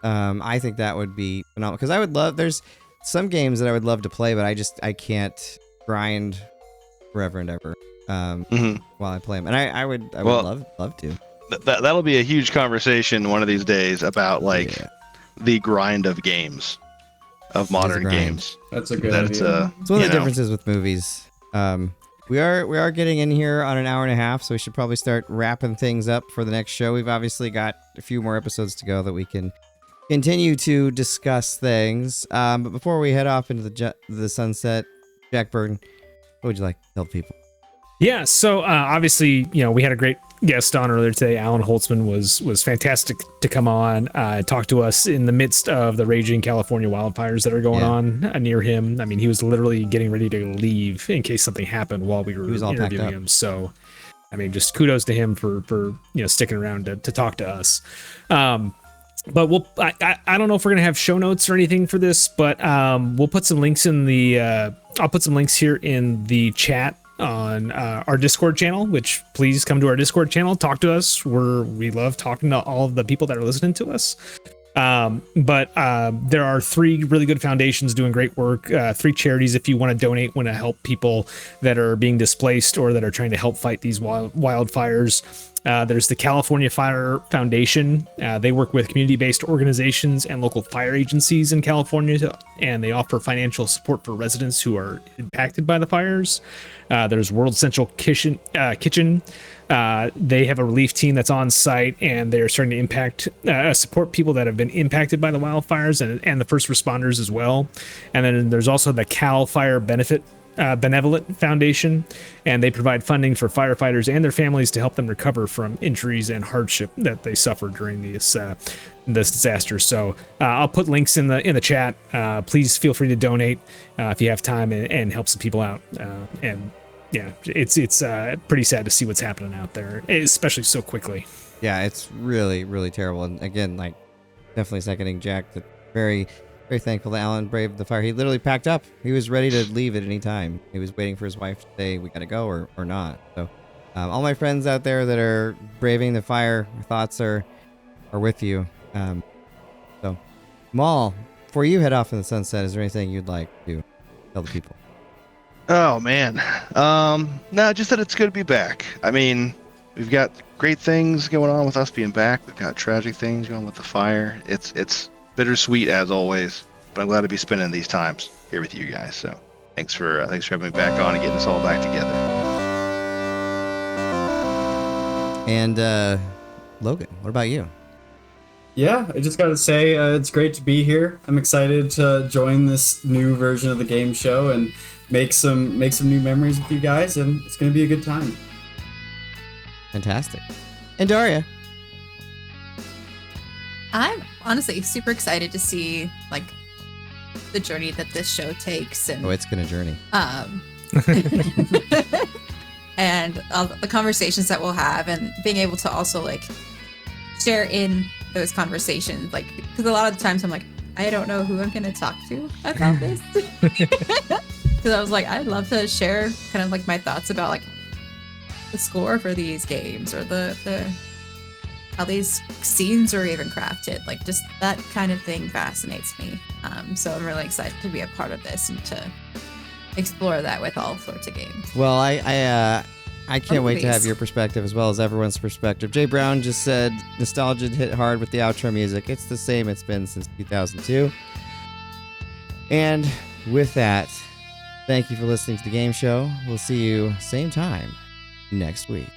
I think that would be phenomenal because there's some games that I would love to play, but I can't grind forever and ever while I play them. And I would love to. That'll be a huge conversation one of these days about the grind of games, of modern games. That's a good idea. It's one of the differences with movies. We are getting in here on an hour and a half, so we should probably start wrapping things up for the next show. We've obviously got a few more episodes to go that we can continue to discuss things. But before we head off into the sunset, Jack Burton, what would you like to tell people? Yeah, so obviously, we had a great guest on earlier today. Allan Holzman was fantastic to come on, talk to us in the midst of the raging California wildfires that are going on near him. I mean, he was literally getting ready to leave in case something happened while we were interviewing him. So, I mean, just kudos to him for sticking around to talk to us. But I don't know if we're gonna have show notes or anything for this, but we'll put some links in the I'll put some links here in the chat on our Discord channel, which please come to our Discord channel, talk to us. We love talking to all of the people that are listening to us. But there are 3 really good foundations doing great work, 3 charities if you want to donate, want to help people that are being displaced or that are trying to help fight these wildfires. There's the California Fire Foundation. They work with community-based organizations and local fire agencies in California, and they offer financial support for residents who are impacted by the fires. There's World Central Kitchen. They have a relief team that's on site, and they're starting to support people that have been impacted by the wildfires and the first responders as well. And then there's also the Cal Fire Benevolent Foundation, and they provide funding for firefighters and their families to help them recover from injuries and hardship that they suffered during this disaster. So I'll put links in the chat. Please feel free to donate if you have time and help some people out. And yeah, it's pretty sad to see what's happening out there, especially so quickly. Yeah, it's really, really terrible. And again, like, definitely seconding Jack, that very, very thankful that Allan braved the fire. He literally packed up. He was ready to leave at any time. He was waiting for his wife to say, we got to go or not. So all my friends out there that are braving the fire, our thoughts are with you. So, Maul, before you head off in the sunset, is there anything you'd like to tell the people? Oh, man. No, just that it's good to be back. I mean, we've got great things going on with us being back. We've got tragic things going with the fire. It's bittersweet as always, but I'm glad to be spending these times here with you guys. So thanks for having me back on and getting us all back together. And Logan, what about you? Yeah, I just got to say it's great to be here. I'm excited to join this new version of the game show and make some new memories with you guys, and it's going to be a good time. Fantastic. And Darria? I'm honestly super excited to see like the journey that this show takes, and it's gonna journey. And the conversations that we'll have, and being able to also like share in those conversations, like, because a lot of the times I'm like, I don't know who I'm gonna talk to about this. Because I was like, I'd love to share kind of like my thoughts about like the score for these games, or the how these scenes are even crafted. Like, just that kind of thing fascinates me. So I'm really excited to be a part of this and to explore that with all sorts of games. Well, I can't wait to have your perspective as well as everyone's perspective. Jay Brown just said nostalgia hit hard with the outro music. It's the same it's been since 2002. And with that, thank you for listening to the game show. We'll see you same time next week.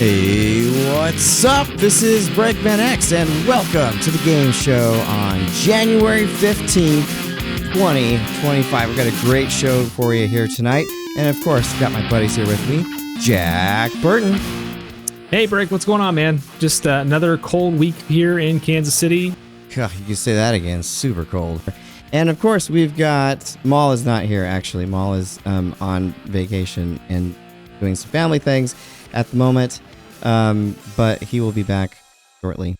Hey, what's up? This is BreakmanX, and welcome to the game show on January 15th, 2025. We've got a great show for you here tonight. And of course, got my buddies here with me, Jack Burton. Hey, Break, what's going on, man? Just another cold week here in Kansas City. God, you can say that again. Super cold. And of course, we've got Maul is not here, actually. Maul is on vacation and doing some family things at the moment. But he will be back shortly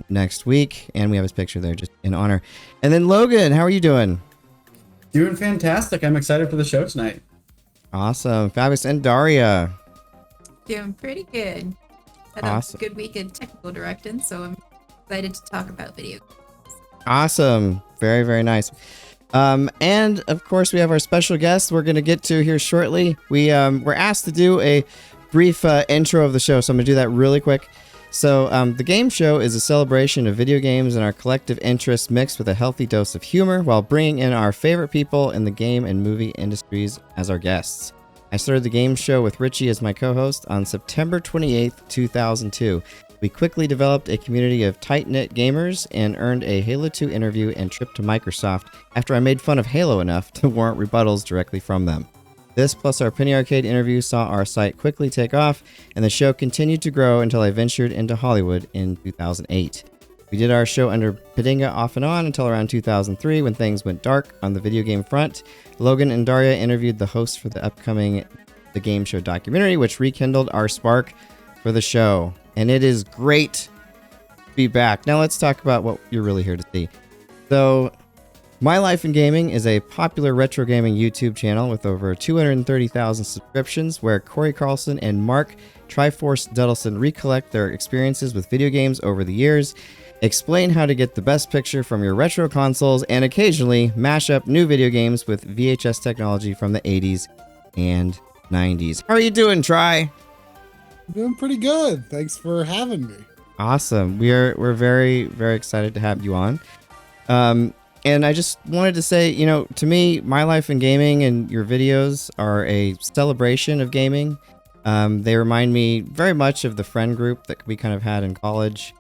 next week. And we have his picture there just in honor. And then Logan, how are you doing? Doing fantastic. I'm excited for the show tonight. Awesome. Fabulous. And Darria. Doing pretty good. Had Awesome. a good week in technical directing, so I'm excited to talk about video games. Awesome. Very, very nice. And of course, we have our special guest we're going to get to here shortly. We're asked to do a brief intro of the show, so I'm going to do that really quick. So the game show is a celebration of video games and our collective interests mixed with a healthy dose of humor while bringing in our favorite people in the game and movie industries as our guests. I started the game show with Richie as my co-host on September 28th, 2002. We quickly developed a community of tight-knit gamers and earned a Halo 2 interview and trip to Microsoft after I made fun of Halo enough to warrant rebuttals directly from them. This plus our Penny Arcade interview saw our site quickly take off, and the show continued to grow until I ventured into Hollywood in 2008. We did our show under Padinga off and on until around 2003 when things went dark on the video game front. Logan and Darria interviewed the hosts for the upcoming The Game Show documentary, which rekindled our spark for the show. And it is great to be back. Now let's talk about what you're really here to see. So, My Life in Gaming is a popular retro gaming YouTube channel with over 230,000 subscriptions where Corey Carlson and Mark Try4ce Duddleson recollect their experiences with video games over the years, explain how to get the best picture from your retro consoles, and occasionally mash up new video games with VHS technology from the 80s and 90s. How are you doing, Try? Doing pretty good. Thanks for having me. Awesome. We're very, very excited to have you on. And I just wanted to say, to me, My Life in Gaming and your videos are a celebration of gaming. They remind me very much of the friend group that we kind of had in college.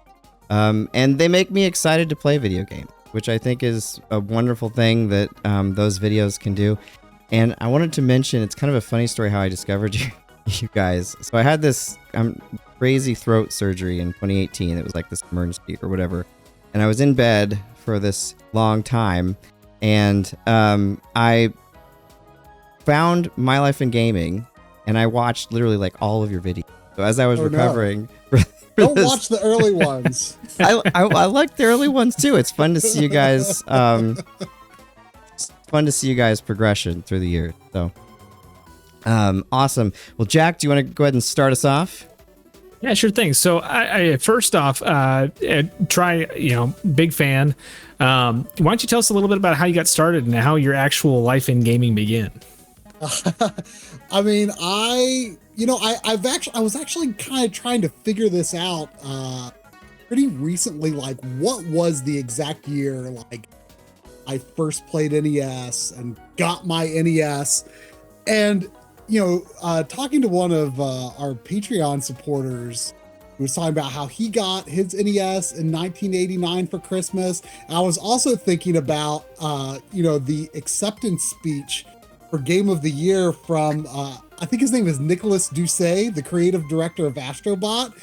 And they make me excited to play video games, which I think is a wonderful thing that those videos can do. And I wanted to mention, it's kind of a funny story how I discovered you guys. So I had this crazy throat surgery in 2018. It was like this emergency or whatever. And I was in bed for this long time, and I found My Life in Gaming, and I watched literally like all of your videos. So as I was recovering, don't watch the early ones. I like the early ones too. It's fun to see you guys. It's fun to see you guys' progression through the years. So awesome. Well, Jack, do you want to go ahead and start us off? Yeah, sure thing. So I first off, Try, big fan. Why don't you tell us a little bit about how you got started and how your actual life in gaming began? I mean, I was actually kind of trying to figure this out pretty recently. Like, what was the exact year like I first played NES and got my NES, and talking to one of our Patreon supporters who was talking about how he got his NES in 1989 for Christmas. And I was also thinking about, the acceptance speech for Game of the Year from, I think his name is Nicholas Doucet, the creative director of Astrobot.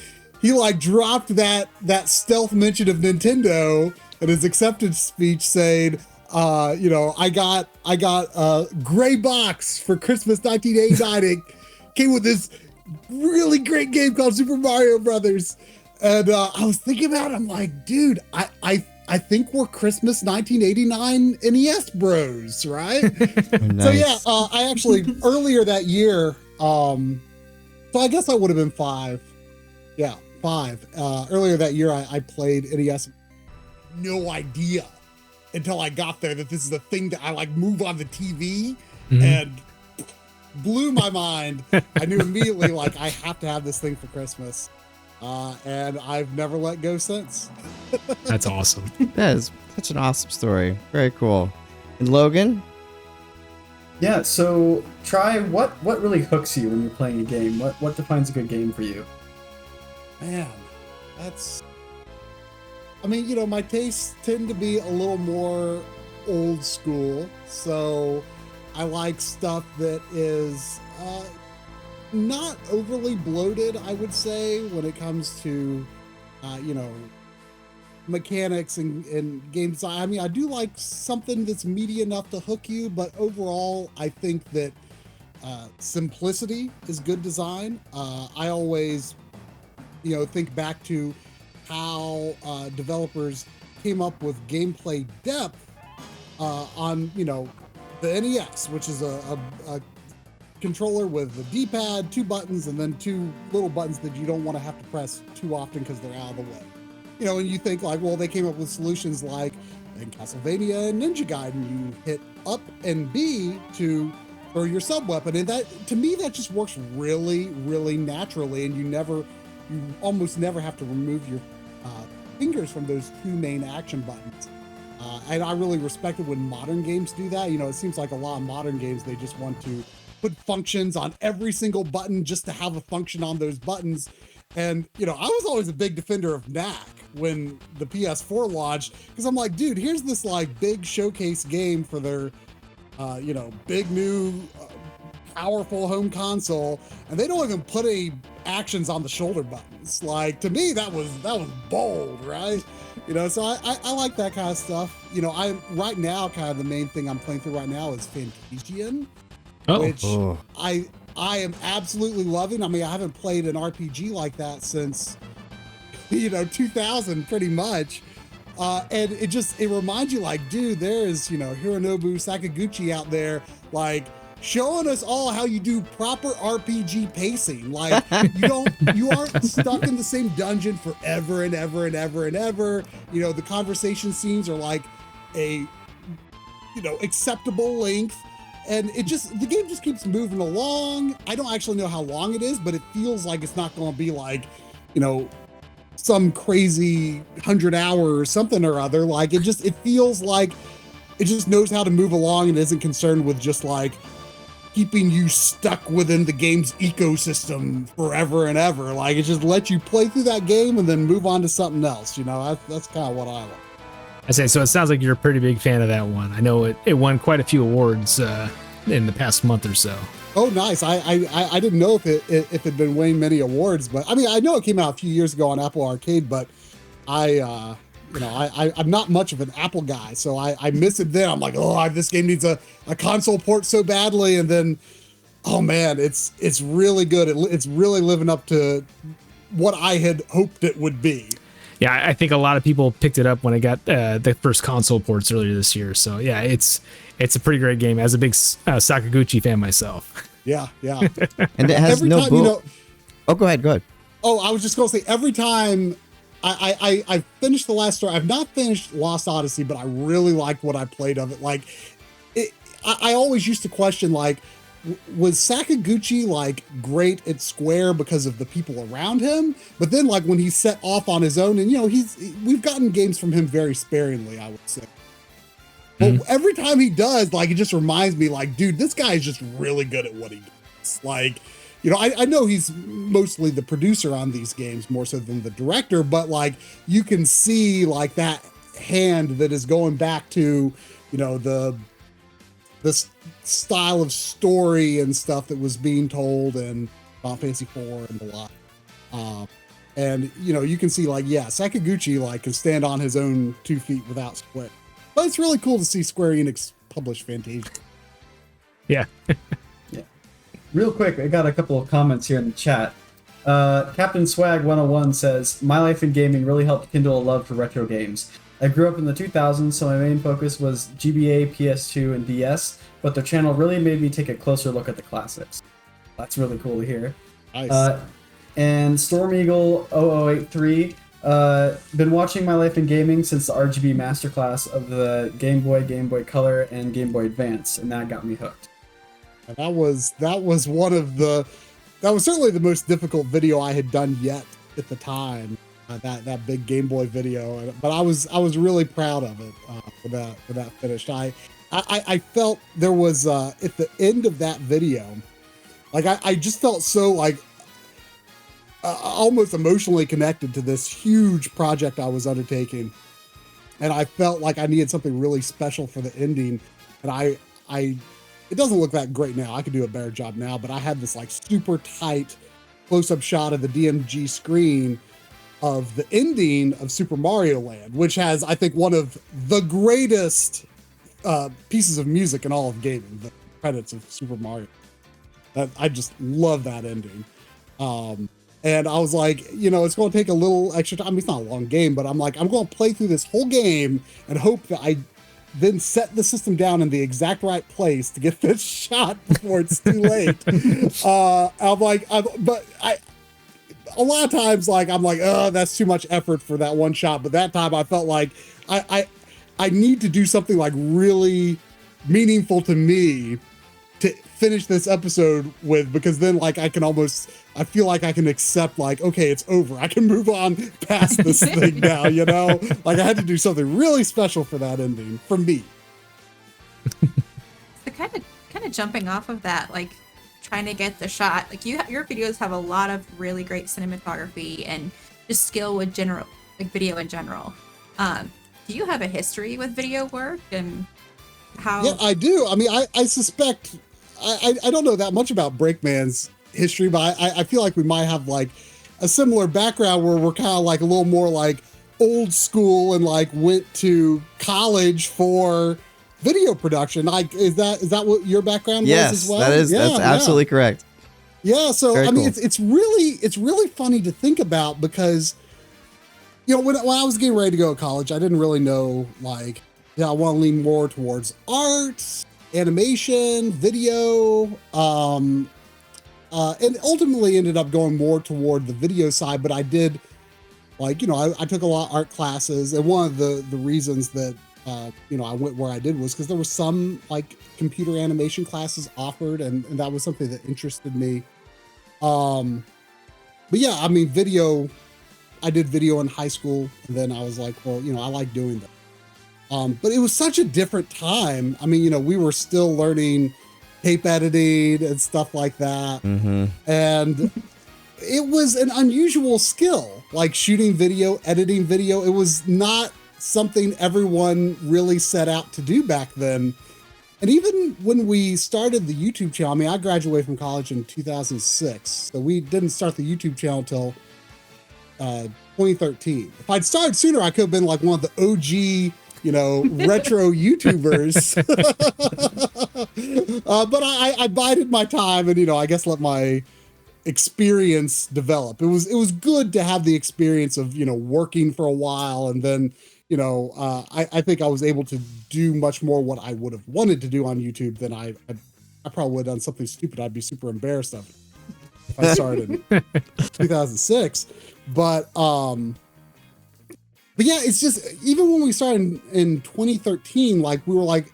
He dropped that stealth mention of Nintendo in his acceptance speech saying, I got a gray box for Christmas 1989. It came with this really great game called Super Mario Brothers. And I was thinking about it. I'm like, dude, I think we're Christmas 1989 NES bros, right? Nice. So yeah, I actually earlier that year, so I guess I would have been 5. Yeah, 5. Earlier that year, I played NES. No idea until I got there that this is the thing that I move on the TV, and blew my mind. I knew immediately I have to have this thing for Christmas. And I've never let go since. That's awesome. That is such an awesome story. Very cool. And Logan? Yeah, so Try, what really hooks you when you're playing a game? What defines a good game for you? Man, that's. I mean, you know, my tastes tend to be a little more old school, so I like stuff that is not overly bloated, I would say, when it comes to, you know, mechanics and game design. I mean, I do like something that's meaty enough to hook you, but overall, I think that simplicity is good design. I always, you know, think back to how developers came up with gameplay depth on, you know, the NES, which is a controller with the D-pad, 2 buttons, and then 2 little buttons that you don't want to have to press too often because they're out of the way. You know, and you think like, well, they came up with solutions like in Castlevania and Ninja Gaiden, you hit up and B to throw your sub weapon, and that, to me, that just works really, really naturally, and you almost never have to remove your fingers from those 2 main action buttons. And I really respect it when modern games do that. You know, it seems like a lot of modern games, they just want to put functions on every single button just to have a function on those buttons. And, you know, I was always a big defender of knack when the PS4 launched, because I'm like, dude, here's this like big showcase game for their, you know, big new powerful home console, and they don't even put any actions on the shoulder buttons. Like, to me, that was bold, right? You know, so I like that kind of stuff. You know, right now, kind of the main thing I'm playing through right now is Fantasian, which I am absolutely loving. I mean, I haven't played an RPG like that since, you know, 2000 pretty much. And it reminds you like, dude, there is, you know, Hironobu Sakaguchi out there, like, showing us all how you do proper RPG pacing. Like, you aren't stuck in the same dungeon forever and ever and ever and ever. You know, the conversation scenes are like a, you know, acceptable length. And the game just keeps moving along. I don't actually know how long it is, but it feels like it's not going to be like, you know, some crazy 100-hour or something or other. Like, it feels like it just knows how to move along and isn't concerned with just like keeping you stuck within the game's ecosystem forever and ever. Like, it just lets you play through that game and then move on to something else. You know, that's kind of what I like. I say, so it sounds like you're a pretty big fan of that one. I know it won quite a few awards in the past month or so. Oh, nice. I didn't know if it had been winning many awards, but I mean, I know it came out a few years ago on Apple Arcade, but I'm not much of an Apple guy, so I miss it then. I'm like, oh, this game needs a console port so badly, and then, oh man, it's really good. It's really living up to what I had hoped it would be. Yeah, I think a lot of people picked it up when it got the first console ports earlier this year. So yeah, it's a pretty great game. As a big Sakaguchi fan myself. Yeah. And it has no boot. You know, oh, go ahead. Oh, I was just going to say, every time I finished the last story, I've not finished Lost Odyssey, but I really liked what I played of it. Like, I always used to question, like, was Sakaguchi like great at Square because of the people around him? But then, like, when he set off on his own, and you know, we've gotten games from him very sparingly, I would say. But every time he does, like, it just reminds me, like, dude, this guy is just really good at what he does. Like, you know, I know he's mostly the producer on these games more so than the director, but like, you can see like that hand that is going back to, you know, the style of story and stuff that was being told in Final Fantasy IV and a lot. And, you know, you can see like, yeah, Sakaguchi like can stand on his own 2 feet without Square. But it's really cool to see Square Enix publish Fantasia. Yeah. Yeah. Real quick, I got a couple of comments here in the chat. Captain Swag 101 says, "My life in gaming really helped kindle a love for retro games. I grew up in the 2000s, so my main focus was GBA, PS2, and DS, but their channel really made me take a closer look at the classics." That's really cool to hear. Nice. And Storm Eagle 0083, been watching My Life in Gaming since the RGB masterclass of the Game Boy, Game Boy Color, and Game Boy Advance, and that got me hooked. And that was certainly the most difficult video I had done yet at the time. That big Game Boy video, but I was really proud of it for that finished. I felt there was at the end of that video, like I just felt so like almost emotionally connected to this huge project I was undertaking. And I felt like I needed something really special for the ending. And it doesn't look that great now. I could do a better job now, but I had this like super tight close-up shot of the DMG screen of the ending of Super Mario Land, which has, I think, one of the greatest pieces of music in all of gaming, the credits of Super Mario. I just love that ending. And I was like, it's going to take a little extra time. I mean, it's not a long game, but I'm like, I'm going to play through this whole game and hope that I then set the system down in the exact right place to get this shot before it's too late. I'm like, but a lot of times, like, I'm like, oh, that's too much effort for that one shot. But that time I felt like I need to do something like really meaningful to me to finish this episode with, because then like I feel like I can accept like, okay, it's over. I can move on past this thing now, Like I had to do something really special for that ending for me. So kind of jumping off of that, like trying to get the shot, like your videos have a lot of really great cinematography and just skill with video in general. Do you have a history with video work and how? Yeah, I do. I mean, I suspect, I don't know that much about Breakman's history, but I feel like we might have like a similar background where we're kind of like a little more like old school and like went to college for video production. Like, is that what your background was as well? Yes, that's absolutely correct. Yeah, so Very I mean, cool. it's really funny to think about because, when I was getting ready to go to college, I didn't really know like, I want to lean more towards art, animation, video, and ultimately ended up going more toward the video side. But I did, like, I took a lot of art classes, and one of the reasons that I went where I did was because there was some like computer animation classes offered, and that was something that interested me. But yeah, I mean, I did video in high school, and then I was like, well, I like doing that. But it was such a different time. I mean, we were still learning tape editing and stuff like that. Mm-hmm. And it was an unusual skill, like shooting video, editing video. It was not something everyone really set out to do back then. And even when we started the YouTube channel, I mean, I graduated from college in 2006. So we didn't start the YouTube channel until 2013. If I'd started sooner, I could have been like one of the OG, retro YouTubers. But I bided my time and, I guess let my experience develop. It was good to have the experience of, working for a while. And then, I think I was able to do much more what I would have wanted to do on YouTube than I probably would have done something stupid. I'd be super embarrassed of it if I started in 2006. But yeah, it's just, even when we started in 2013, like we were like,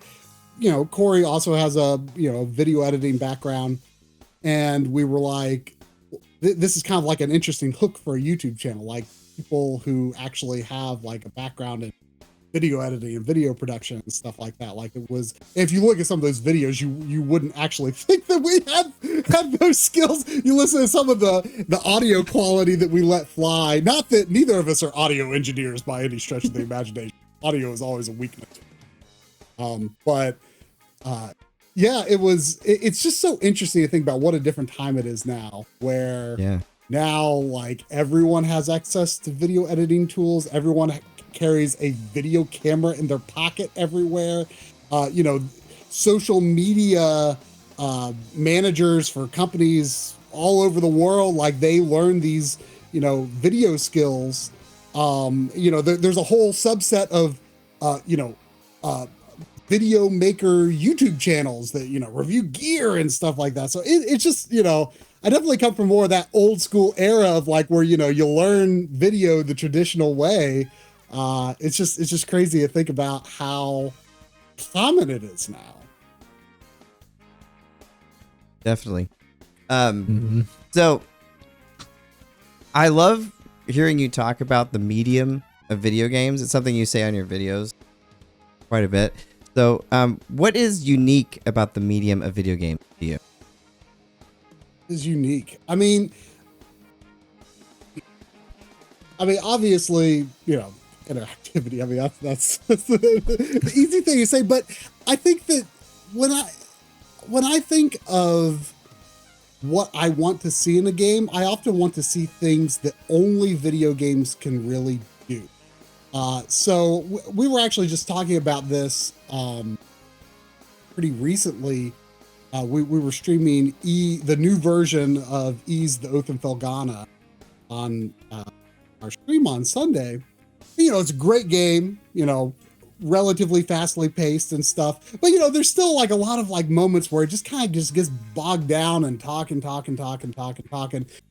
Corey also has a, video editing background. And we were like, this is kind of like an interesting hook for a YouTube channel. Like people who actually have like a background in video editing and video production and stuff like that. Like it was, if you look at some of those videos, you wouldn't actually think that we had those skills. You listen to some of the audio quality that we let fly. Not that neither of us are audio engineers by any stretch of the imagination. Audio is always a weakness. Yeah, it's just so interesting to think about what a different time it is now, where now like everyone has access to video editing tools. Everyone carries a video camera in their pocket everywhere. Social media managers for companies all over the world, like they learn these, video skills. There's a whole subset of, video maker YouTube channels that, review gear and stuff like that. So it's just, I definitely come from more of that old school era of like where, you learn video the traditional way. It's just crazy to think about how common it is now. Definitely. So I love hearing you talk about the medium of video games. It's something you say on your videos quite a bit. So, what is unique about the medium of video games to you? Is unique. I mean, I mean, obviously, interactivity. I mean, that's the easy thing to say. But I think that when I think of what I want to see in a game, I often want to see things that only video games can really do. So we were actually just talking about this pretty recently. We were streaming the new version of Ys the Oath and Felghana on our stream on Sunday. It's a great game, relatively fastly paced and stuff. But, there's still like a lot of like moments where it just kind of just gets bogged down and talking.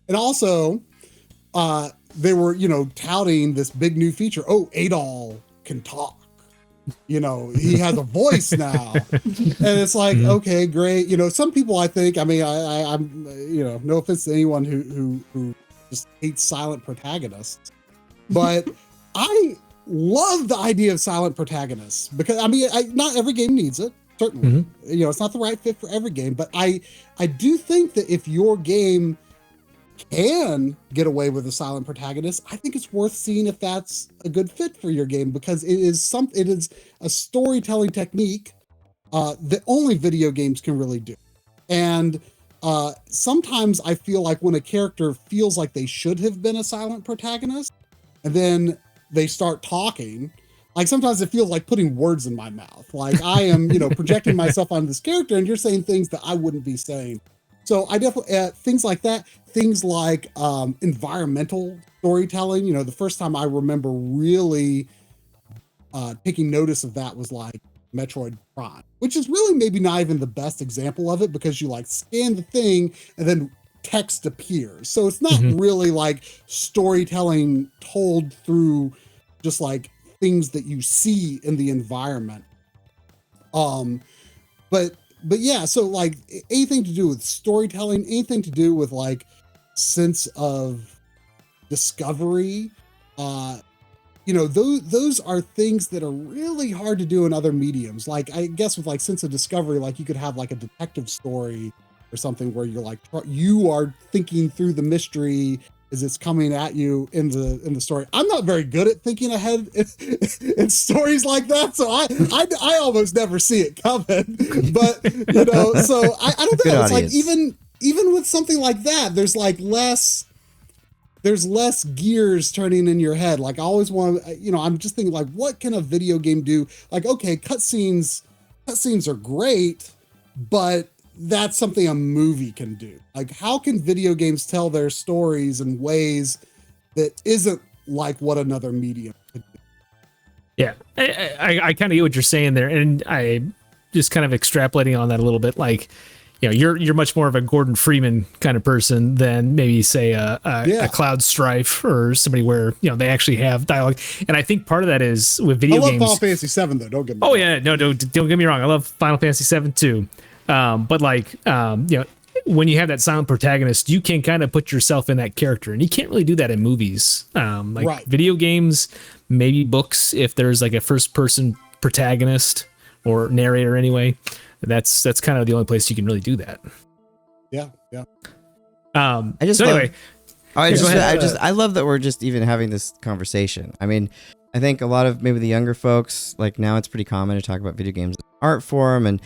And also, they were, touting this big new feature. Oh, Adol can talk. He has a voice now. And it's like, okay, great. Some people, I think, I'm, no offense to anyone who just hates silent protagonists, but I love the idea of silent protagonists because not every game needs it. Certainly, it's not the right fit for every game, but I do think that if your game can get away with a silent protagonist, I think it's worth seeing if that's a good fit for your game because it is a storytelling technique that only video games can really do. And sometimes I feel like when a character feels like they should have been a silent protagonist and then they start talking, like sometimes it feels like putting words in my mouth. Like I am, projecting myself on this character and you're saying things that I wouldn't be saying. So I definitely, things like that, things like environmental storytelling, the first time I remember really taking notice of that was like Metroid Prime, which is really maybe not even the best example of it because you like scan the thing and then text appears. So it's not really like storytelling told through just like things that you see in the environment. But yeah, so like anything to do with storytelling, anything to do with like sense of discovery, those are things that are really hard to do in other mediums. Like I guess with like sense of discovery, like you could have like a detective story or something where you're like, you are thinking through the mystery as it's coming at you in the story. I'm not very good at thinking ahead in stories like that, so I almost never see it coming. But so I don't know. It's like even with something like that, there's less gears turning in your head. Like I always want to, I'm just thinking like, what can a video game do? Like, okay, cutscenes are great, but that's something a movie can do. Like how can video games tell their stories in ways that isn't like what another medium could do? Yeah, I kind of get what you're saying there, and I just kind of extrapolating on that a little bit. Like, you're much more of a Gordon Freeman kind of person than maybe say a Cloud Strife or somebody where they actually have dialogue. And I think part of that is with video games. I love Final Fantasy 7 though. Don't get me wrong. Oh yeah, no, don't get me wrong. I love Final Fantasy 7 too. But like, when you have that silent protagonist, you can kind of put yourself in that character, and you can't really do that in movies. Right. Video games, maybe books, if there's like a first person protagonist or narrator anyway, that's kind of the only place you can really do that. Yeah. I love that we're just even having this conversation. I mean, I think a lot of maybe the younger folks, like now it's pretty common to talk about video games as an art form and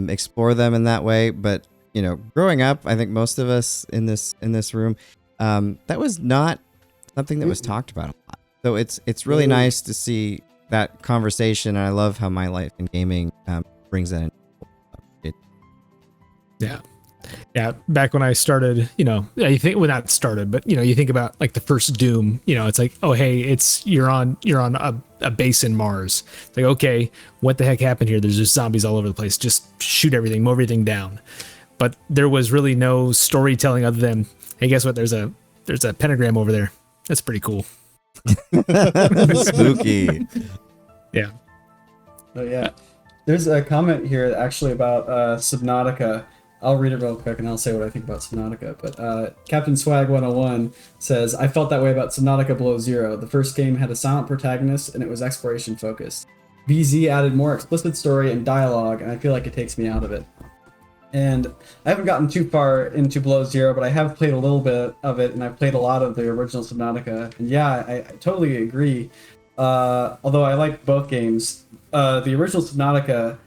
explore them in that way. But, growing up, I think most of us in this room, that was not something that was talked about a lot. So it's really nice to see that conversation. And I love how My Life in Gaming brings that in. Yeah. Back when I started, you think not started, but you think about like the first Doom, it's like, oh, hey, you're on a base in Mars. It's like, okay, what the heck happened here? There's just zombies all over the place. Just shoot everything, mow everything down. But there was really no storytelling other than, hey, guess what? There's a pentagram over there. That's pretty cool. Spooky. Yeah. Oh yeah. There's a comment here actually about Subnautica. I'll read it real quick and I'll say what I think about Subnautica. But Captain Swag 101 says, I felt that way about Subnautica Below Zero. The first game had a silent protagonist and it was exploration focused. BZ added more explicit story and dialogue, and I feel like it takes me out of it. And I haven't gotten too far into Below Zero, but I have played a little bit of it, and I've played a lot of the original Subnautica. And yeah, I totally agree. Although I like both games, the original Subnautica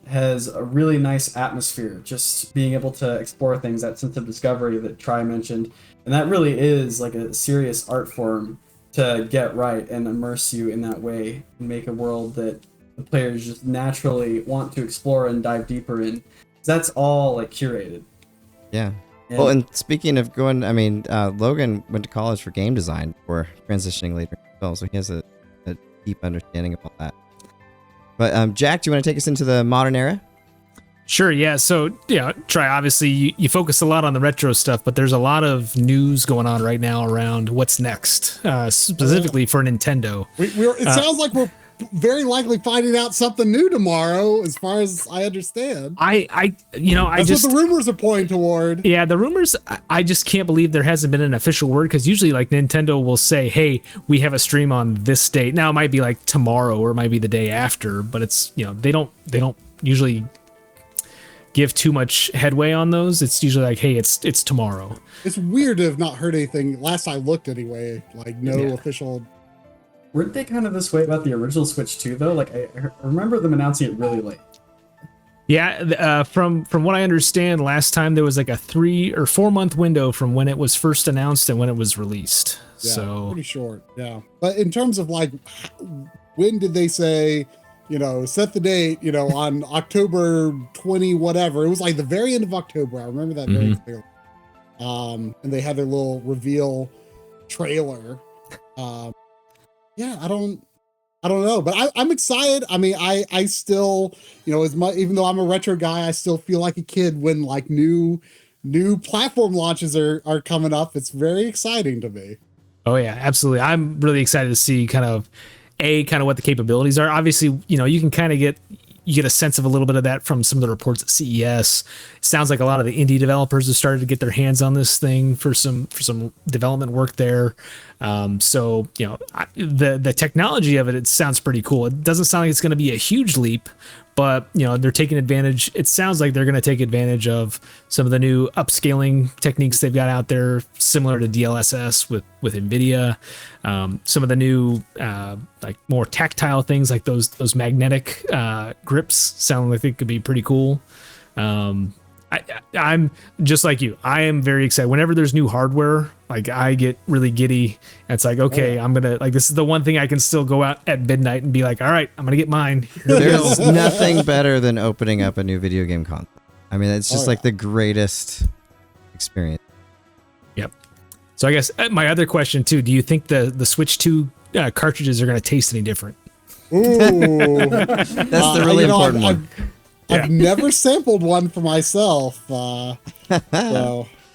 has a really nice atmosphere, just being able to explore things, that sense of discovery that Try mentioned. And that really is like a serious art form to get right and immerse you in that way and make a world that the players just naturally want to explore and dive deeper in. That's all like curated. Yeah. Well, and speaking of going, I mean, Logan went to college for game design before transitioning later in film, so he has a deep understanding of all that. But Jack, do you want to take us into the modern era? Sure, yeah. So, yeah, Try, obviously, you focus a lot on the retro stuff, but there's a lot of news going on right now around what's next, specifically for Nintendo. It sounds like we're very likely finding out something new tomorrow, as far as I understand. That's what the rumors are pointing toward. Yeah, the rumors, I just can't believe there hasn't been an official word, because usually like Nintendo will say, hey, we have a stream on this date. Now it might be like tomorrow or it might be the day after, but it's, they don't usually give too much headway on those. It's usually like, hey, it's tomorrow. It's weird to have not heard anything last I looked anyway, like no official. Weren't they kind of this way about the original Switch too, though? Like I remember them announcing it really late. Yeah, from what I understand, last time there was like a 3 or 4 month window from when it was first announced and when it was released. Yeah, so pretty short. Yeah, but in terms of like, when did they say, set the date? On October 20, whatever. It was like the very end of October. I remember that very clearly. And they had their little reveal trailer. Yeah, I don't know, but I'm excited. I mean, I still, even though I'm a retro guy, I still feel like a kid when like new platform launches are coming up. It's very exciting to me. Oh yeah, absolutely. I'm really excited to see kind of what the capabilities are. Obviously, you can kind of get a sense of a little bit of that from some of the reports at CES. It sounds like a lot of the indie developers have started to get their hands on this thing for some development work there. So the technology of it sounds pretty cool. It doesn't sound like it's going to be a huge leap, but they're taking advantage. It sounds like they're going to take advantage of some of the new upscaling techniques they've got out there, similar to DLSS with NVIDIA. Some of the new like more tactile things like those magnetic grips sound like they could be pretty cool. I'm just like you. I am very excited. Whenever there's new hardware, like I get really giddy. And it's like, okay, I'm gonna this is the one thing I can still go out at midnight and be like, all right, I'm gonna get mine. There's nothing better than opening up a new video game console. I mean, it's just like the greatest experience. Yep. So I guess my other question too: do you think the Switch 2 cartridges are gonna taste any different? Ooh, that's the really important one. I've never sampled one for myself, so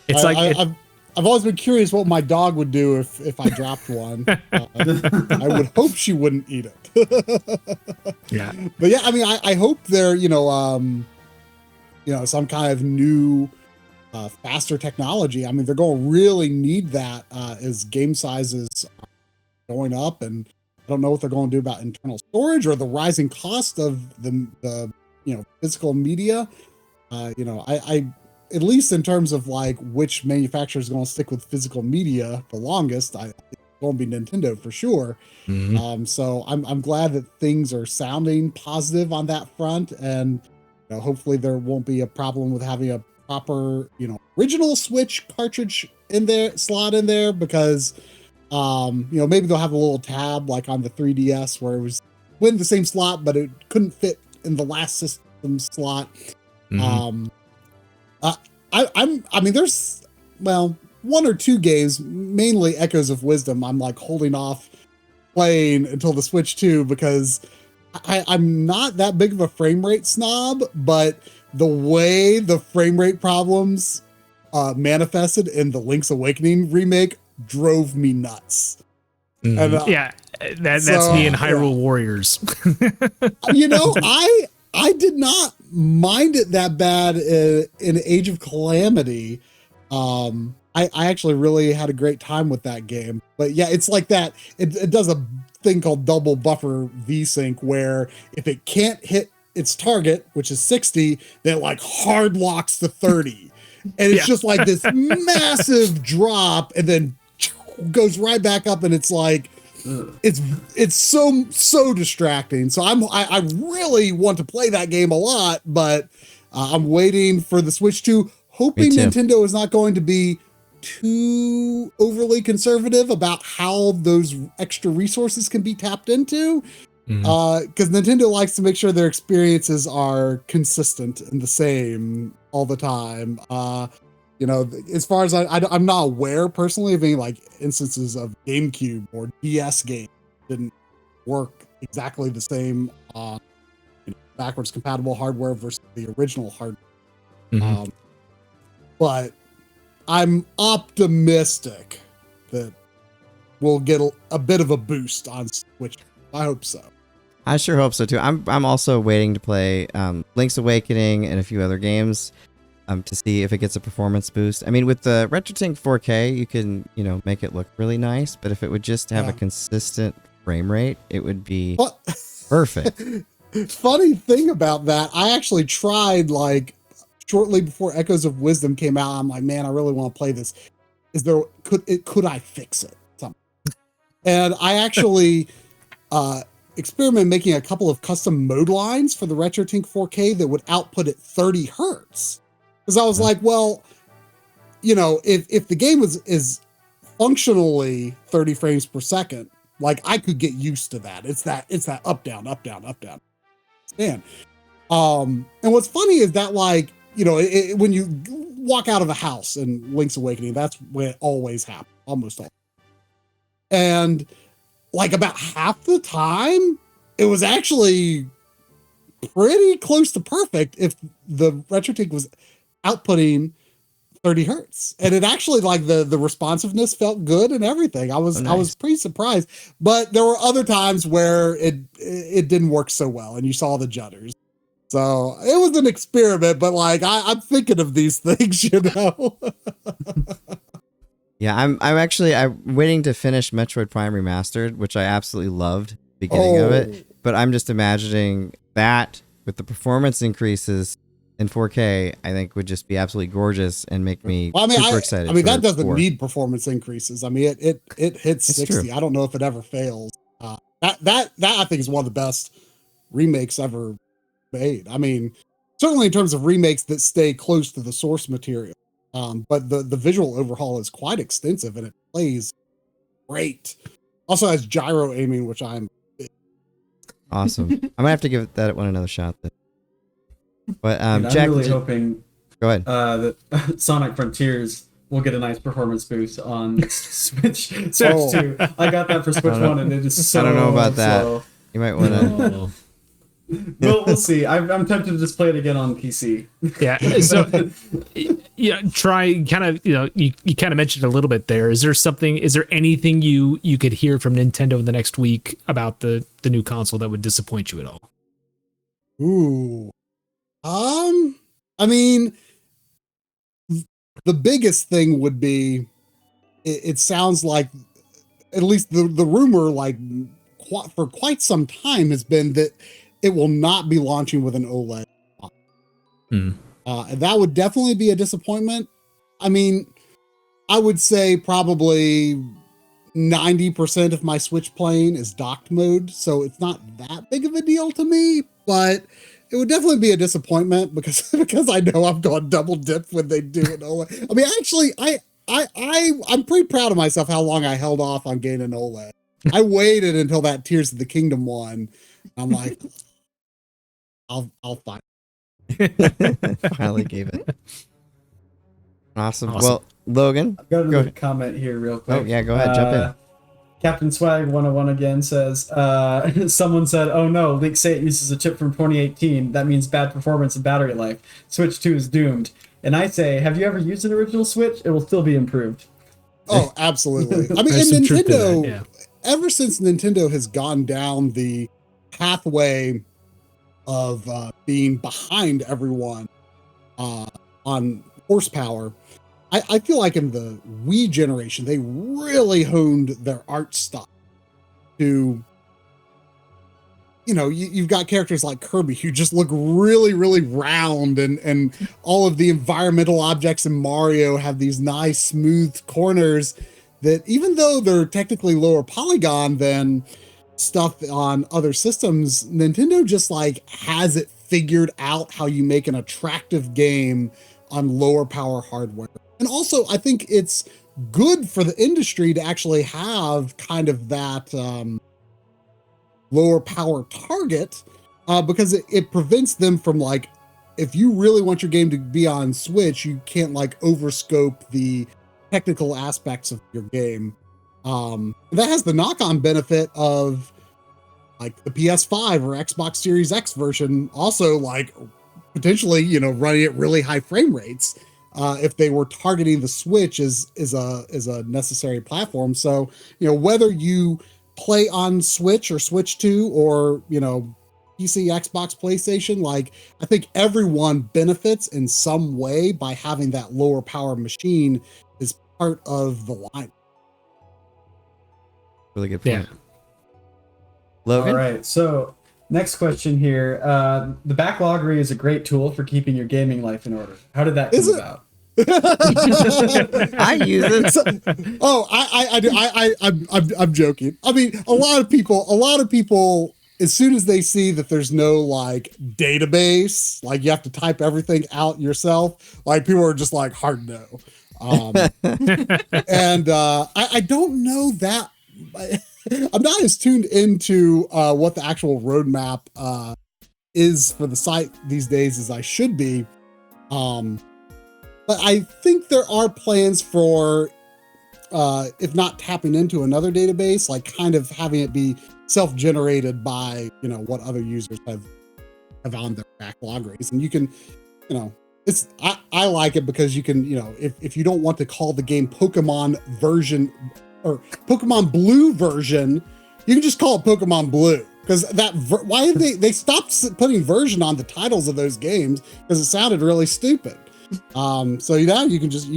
it's I've always been curious what my dog would do if I dropped one. I would hope she wouldn't eat it. Yeah, but yeah, I mean, I hope they're some kind of new, faster technology. I mean, they're going to really need that as game sizes are going up, and I don't know what they're going to do about internal storage or the rising cost of the physical media. I at least in terms of like which manufacturer is going to stick with physical media the longest, it's going to be Nintendo for sure. So I'm glad that things are sounding positive on that front, and hopefully there won't be a problem with having a proper original Switch cartridge slot in there, because maybe they'll have a little tab like on the 3DS where it was within the same slot, but it couldn't fit in the last system slot. I mean, there's one or two games, mainly Echoes of Wisdom, I'm like holding off playing until the Switch 2 because I'm not that big of a frame rate snob, but the way the frame rate problems manifested in the Link's Awakening remake drove me nuts. And, that's me in Hyrule Warriors. I did not mind it that bad in Age of Calamity. I actually really had a great time with that game. But yeah, it's like that. It does a thing called double buffer VSync, where if it can't hit its target, which is 60, then like hard locks to 30. And it's just like this massive drop and then goes right back up, and it's like it's so distracting. So I really want to play that game a lot, but I'm waiting for the Switch 2, hoping Nintendo is not going to be too overly conservative about how those extra resources can be tapped into. Because Nintendo likes to make sure their experiences are consistent and the same all the time. You know, as far as I'm not aware personally of any like instances of GameCube or DS games didn't work exactly the same backwards compatible hardware versus the original hardware. But I'm optimistic that we'll get a bit of a boost on Switch. I hope so. I sure hope so too. I'm also waiting to play Link's Awakening and a few other games to see if it gets a performance boost. I mean, with the RetroTink 4K, you can, you know, make it look really nice, but if it would just have a consistent frame rate, it would be perfect. Funny thing about that, I actually tried like shortly before Echoes of Wisdom came out. I'm like, man, I really want to play this. Could I fix it? Something. And I actually experimented making a couple of custom mode lines for the RetroTink 4K that would output at 30 hertz. Because I was like, well, you know, if the game is functionally 30 frames per second, like I could get used to that. It's that up, down, up, down, up, down. And what's funny is that, like, you know, when you walk out of a house in Link's Awakening, that's where it always happens, almost all. And like about half the time, it was actually pretty close to perfect if the RetroTink was outputting 30 hertz. And it actually, like, the responsiveness felt good and everything. I was pretty surprised. But there were other times where it didn't work so well and you saw the judders. So it was an experiment, but like I'm thinking of these things, you know. Yeah, I'm waiting to finish Metroid Prime Remastered, which I absolutely loved the beginning of it. But I'm just imagining that with the performance increases in 4K, I think would just be absolutely gorgeous and make me super excited. I mean, that doesn't need performance increases. I mean, it hits 60. True. I don't know if it ever fails. That I think is one of the best remakes ever made. I mean, certainly in terms of remakes that stay close to the source material. But the visual overhaul is quite extensive and it plays great. Also has gyro aiming, which I'm awesome. I'm gonna have to give that one another shot then. But Jack, I'm really hoping go ahead. That Sonic Frontiers will get a nice performance boost on Switch 2. I got that for Switch 1 and it is so I don't know about slow. that. You might want to we'll see. I'm tempted to just play it again on PC. Yeah. So, try kind of, you kind of mentioned a little bit there. Is there anything you could hear from Nintendo in the next week about the new console that would disappoint you at all? Ooh. I mean, the biggest thing would be, it sounds like, at least the rumor, like for quite some time has been that it will not be launching with an OLED. And that would definitely be a disappointment. I mean, I would say probably 90% of my Switch playing is docked mode, so it's not that big of a deal to me, but it would definitely be a disappointment because I know I'm going double dip when they do an OLED. I mean, actually, I'm pretty proud of myself how long I held off on getting an OLED. I waited until that Tears of the Kingdom one. I'm like, I'll find it. Finally gave it. Awesome. Well, Logan, I've got another comment here real quick. Oh yeah, go ahead, jump in. Captain Swag 101 again says, someone said, oh no, Link Say It uses a chip from 2018. That means bad performance and battery life. Switch 2 is doomed. And I say, have you ever used an original Switch? It will still be improved. Oh, absolutely. I mean, and Nintendo, ever since Nintendo has gone down the pathway of being behind everyone on horsepower, I feel like in the Wii generation, they really honed their art style to you've got characters like Kirby who just look really, really round, and all of the environmental objects in Mario have these nice smooth corners that, even though they're technically lower polygon than stuff on other systems, Nintendo just like has it figured out how you make an attractive game on lower power hardware. And also, I think it's good for the industry to actually have kind of that lower power target, because it prevents them from, like, if you really want your game to be on Switch, you can't like overscope the technical aspects of your game. That has the knock-on benefit of like the PS5 or Xbox Series X version also like potentially, running at really high frame rates, if they were targeting the Switch as a necessary platform. So, whether you play on Switch or Switch 2 or, PC, Xbox, PlayStation, like, I think everyone benefits in some way by having that lower power machine as part of the line. Really good point. Yeah. Logan? All right, so next question here. The backloggery is a great tool for keeping your gaming life in order. How did that come about? I use it. I do. I'm joking. I mean, a lot of people, as soon as they see that there's no like database, like you have to type everything out yourself, like people are just like hard no. And I don't know that. I'm not as tuned into what the actual roadmap is for the site these days as I should be. But I think there are plans for, if not tapping into another database, like kind of having it be self-generated by, what other users have on their backloggeries. And you can, I like it because you can, if you don't want to call the game Pokemon version or Pokemon Blue version, you can just call it Pokemon Blue. Because why did they stopped putting version on the titles of those games because it sounded really stupid. So you can just,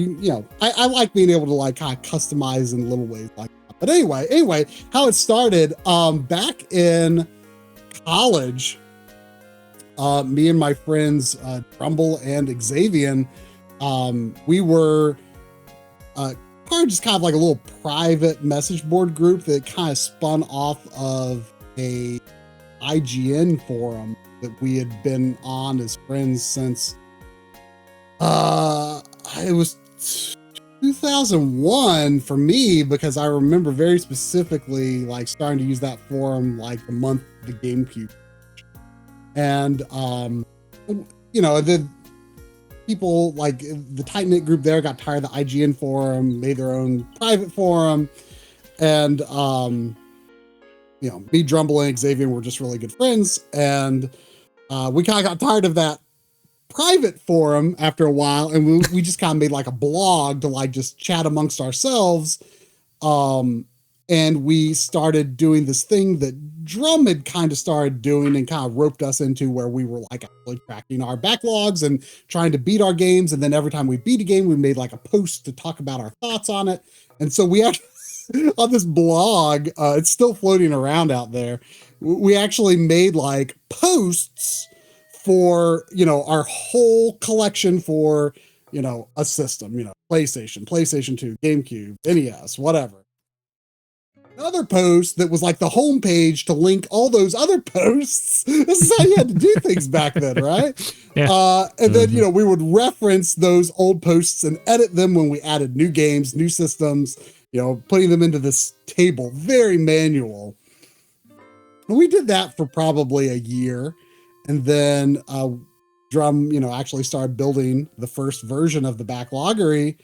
I like being able to like kind of customize in little ways like that. But anyway, how it started, back in college, me and my friends, Drumble and Xavian, we were, part of just kind of like a little private message board group that kind of spun off of a IGN forum that we had been on as friends since it was 2001 for me, because I remember very specifically like starting to use that forum like the month the GameCube. And the people like the tight-knit group there got tired of the IGN forum, made their own private forum, and me, Drumble, and Xavier were just really good friends, and we kind of got tired of that private forum after a while, and we just kind of made like a blog to like just chat amongst ourselves, and we started doing this thing that Drum had kind of started doing and kind of roped us into, where we were like actually tracking our backlogs and trying to beat our games, and then every time we beat a game we made like a post to talk about our thoughts on it. And so we actually on this blog, it's still floating around out there, we actually made like posts for, our whole collection for, a system, PlayStation 2, GameCube, NES, whatever. Another post that was like the homepage to link all those other posts. This is how you had to do things back then, right? Yeah. And then, we would reference those old posts and edit them when we added new games, new systems, putting them into this table, very manual. And we did that for probably a year. And then Drum, actually started building the first version of the backloggery.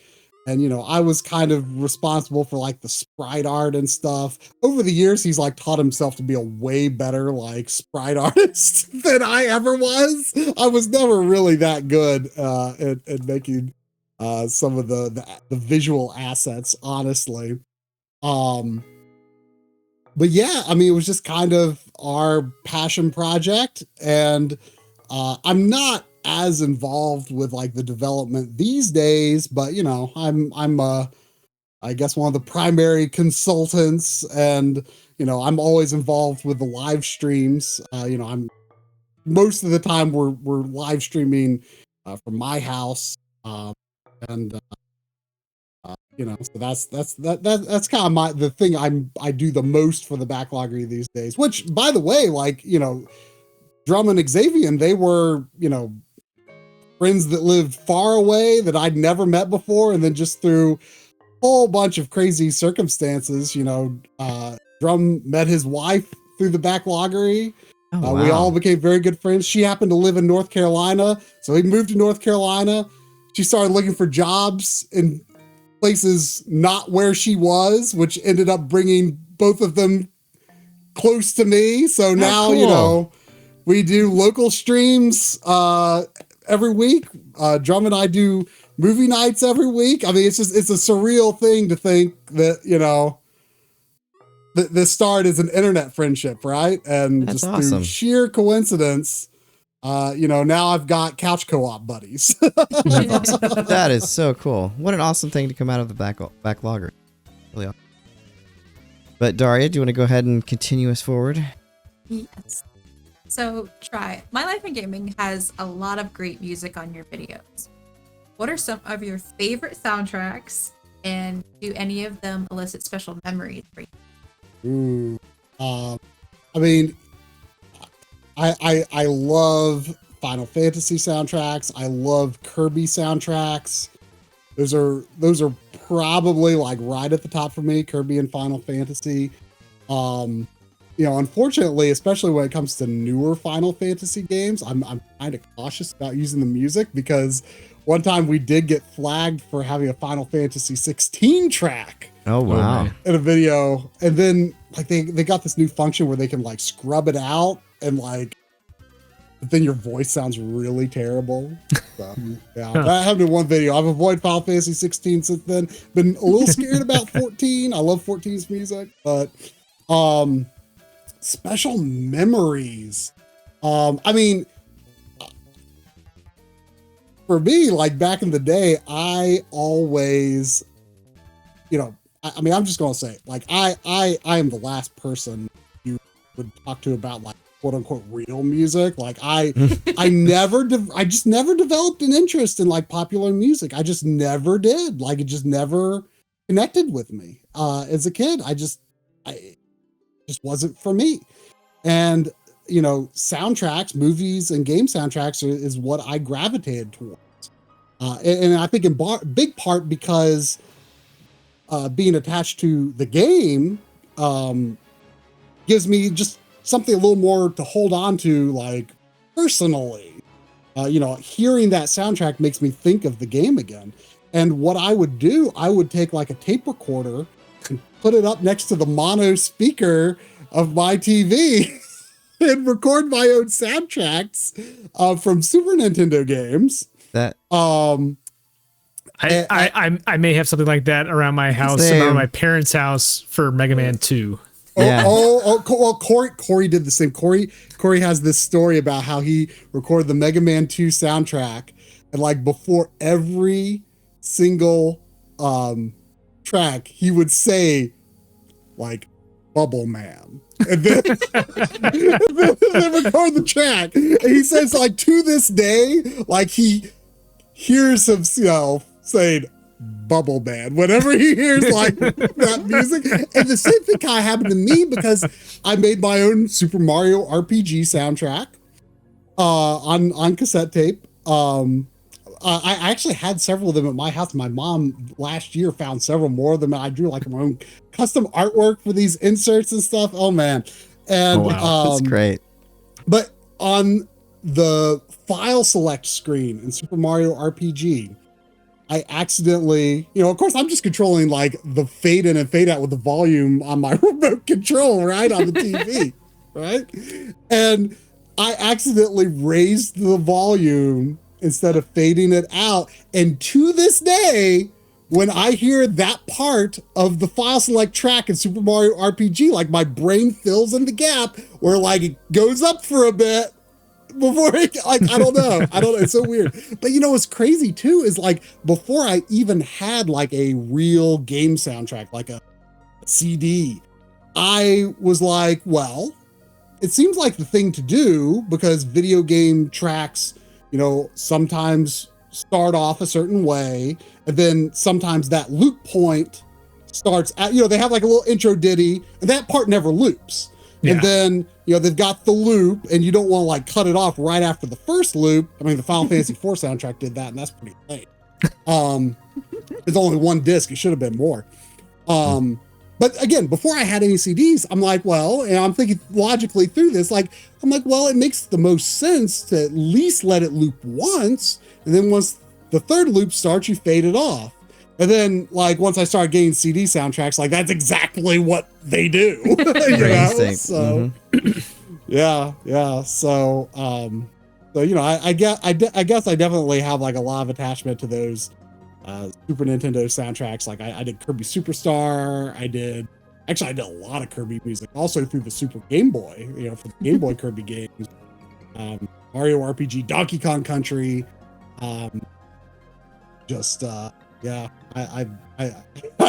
And, I was kind of responsible for like the sprite art and stuff. Over the years, he's like taught himself to be a way better like sprite artist than I ever was. I was never really that good at making some of the visual assets, honestly. But yeah, I mean, it was just kind of our passion project, and I'm not as involved with like the development these days, but I'm I guess one of the primary consultants, and I'm always involved with the live streams. I'm most of the time we're live streaming from my house, and so that's kind of the thing I do the most for the backloggery these days. Which, by the way, Drum and Xavier, they were friends that lived far away that I'd never met before, and then just through a whole bunch of crazy circumstances, Drum met his wife through the backloggery. Oh, wow. We all became very good friends. She happened to live in North Carolina, so he moved to North Carolina. She started looking for jobs in places not where she was, which ended up bringing both of them close to me. So now, cool. We do local streams every week. Drum and I do movie nights every week. I mean, it's a surreal thing to think that, that this started as an internet friendship, right? And That's just awesome. through sheer coincidence, now I've got couch co-op buddies. That is so cool. What an awesome thing to come out of the backlogger. Really awesome. But Darria, do you want to go ahead and continue us forward? Yes. So, My Life in Gaming has a lot of great music on your videos. What are some of your favorite soundtracks, and do any of them elicit special memories for you? I mean, I love Final Fantasy soundtracks. I love Kirby soundtracks. Those are probably like right at the top for me, Kirby and Final Fantasy. Unfortunately, especially when it comes to newer Final Fantasy games, I'm kind of cautious about using the music, because one time we did get flagged for having a Final Fantasy 16 track. Oh, wow. In a video. And then they got this new function where they can scrub it out, and but then your voice sounds really terrible. So, yeah, that happened in one video. I've avoided Final Fantasy 16 since then. Been a little scared about 14. I love 14's music, but special memories. I mean, for me, back in the day, I always, I'm just gonna say, I am the last person you would talk to about quote unquote real music. I just never developed an interest in popular music. I just never did. It just never connected with me. As a kid, I just wasn't for me. And soundtracks, movies and game soundtracks is what I gravitated towards. And I think in big part because being attached to the game gives me just something a little more to hold on to, personally. Hearing that soundtrack makes me think of the game again. And what I would do, I would take a tape recorder and put it up next to the mono speaker of my TV and record my own soundtracks from Super Nintendo games. I may have something like that around my house, around my parents' house for Mega Man 2. Yeah. Well, Corey did the same. Corey has this story about how he recorded the Mega Man 2 soundtrack, and before every single track, he would say Bubble Man. And then, then record the track. And he says, to this day, he hears himself saying Bubble Man whenever he hears that music. And the same thing kind of happened to me, because I made my own Super Mario RPG soundtrack on cassette tape. I actually had several of them at my house. My mom last year found several more of them. I drew my own custom artwork for these inserts and stuff. Oh man. And that's great. But on the file select screen in Super Mario RPG, I accidentally, of course I'm just controlling the fade in and fade out with the volume on my remote control, right? On the TV, right? And I accidentally raised the volume instead of fading it out. And to this day, when I hear that part of the file select track in Super Mario RPG, my brain fills in the gap where it goes up for a bit before it, I don't know. It's so weird. But what's crazy too is before I even had a real game soundtrack, a CD, I was like, well, it seems like the thing to do because video game tracks, you know, sometimes start off a certain way, and then sometimes that loop point starts at, you know, they have like a little intro ditty, and that part never loops. Yeah. And then, you know, they've got the loop, and you don't want to like cut it off right after the first loop. I mean, the Final Fantasy IV soundtrack did that, and that's pretty late. It's only one disc. It should have been more. But again, before I had any CDs, I'm like, well, and I'm thinking logically through this, like, I'm like, well, it makes the most sense to at least let it loop once. And then once the third loop starts, you fade it off. And then, like, once I started getting CD soundtracks, like, that's exactly what they do. You know? So, yeah. So, you know, I guess I definitely have like a lot of attachment to those Super Nintendo soundtracks. Like I did Kirby Superstar. I did a lot of Kirby music also through the Super Game Boy, you know, for the Game Boy Kirby games, Mario RPG, Donkey Kong Country. Yeah, I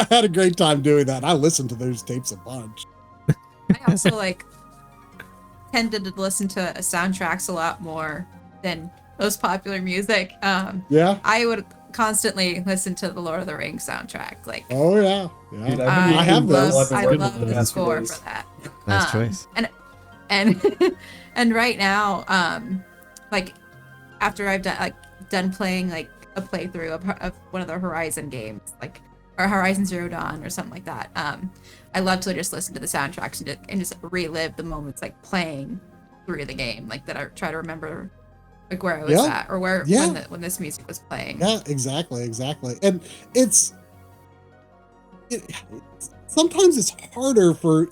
had a great time doing that. I listened to those tapes a bunch. I also like tended to listen to soundtracks a lot more than most popular music. Yeah, I would constantly listen to the Lord of the Rings soundtrack. Like, oh yeah. Dude, I have those. I love the score for that. Nice choice. And right now, like after I've done playing like a playthrough of one of the Horizon games, like or Horizon Zero Dawn or something like that. I love to just listen to the soundtracks and just relive the moments like playing through the game, like that I try to remember like where I was at or where when this music was playing. Yeah, exactly. And sometimes it's harder for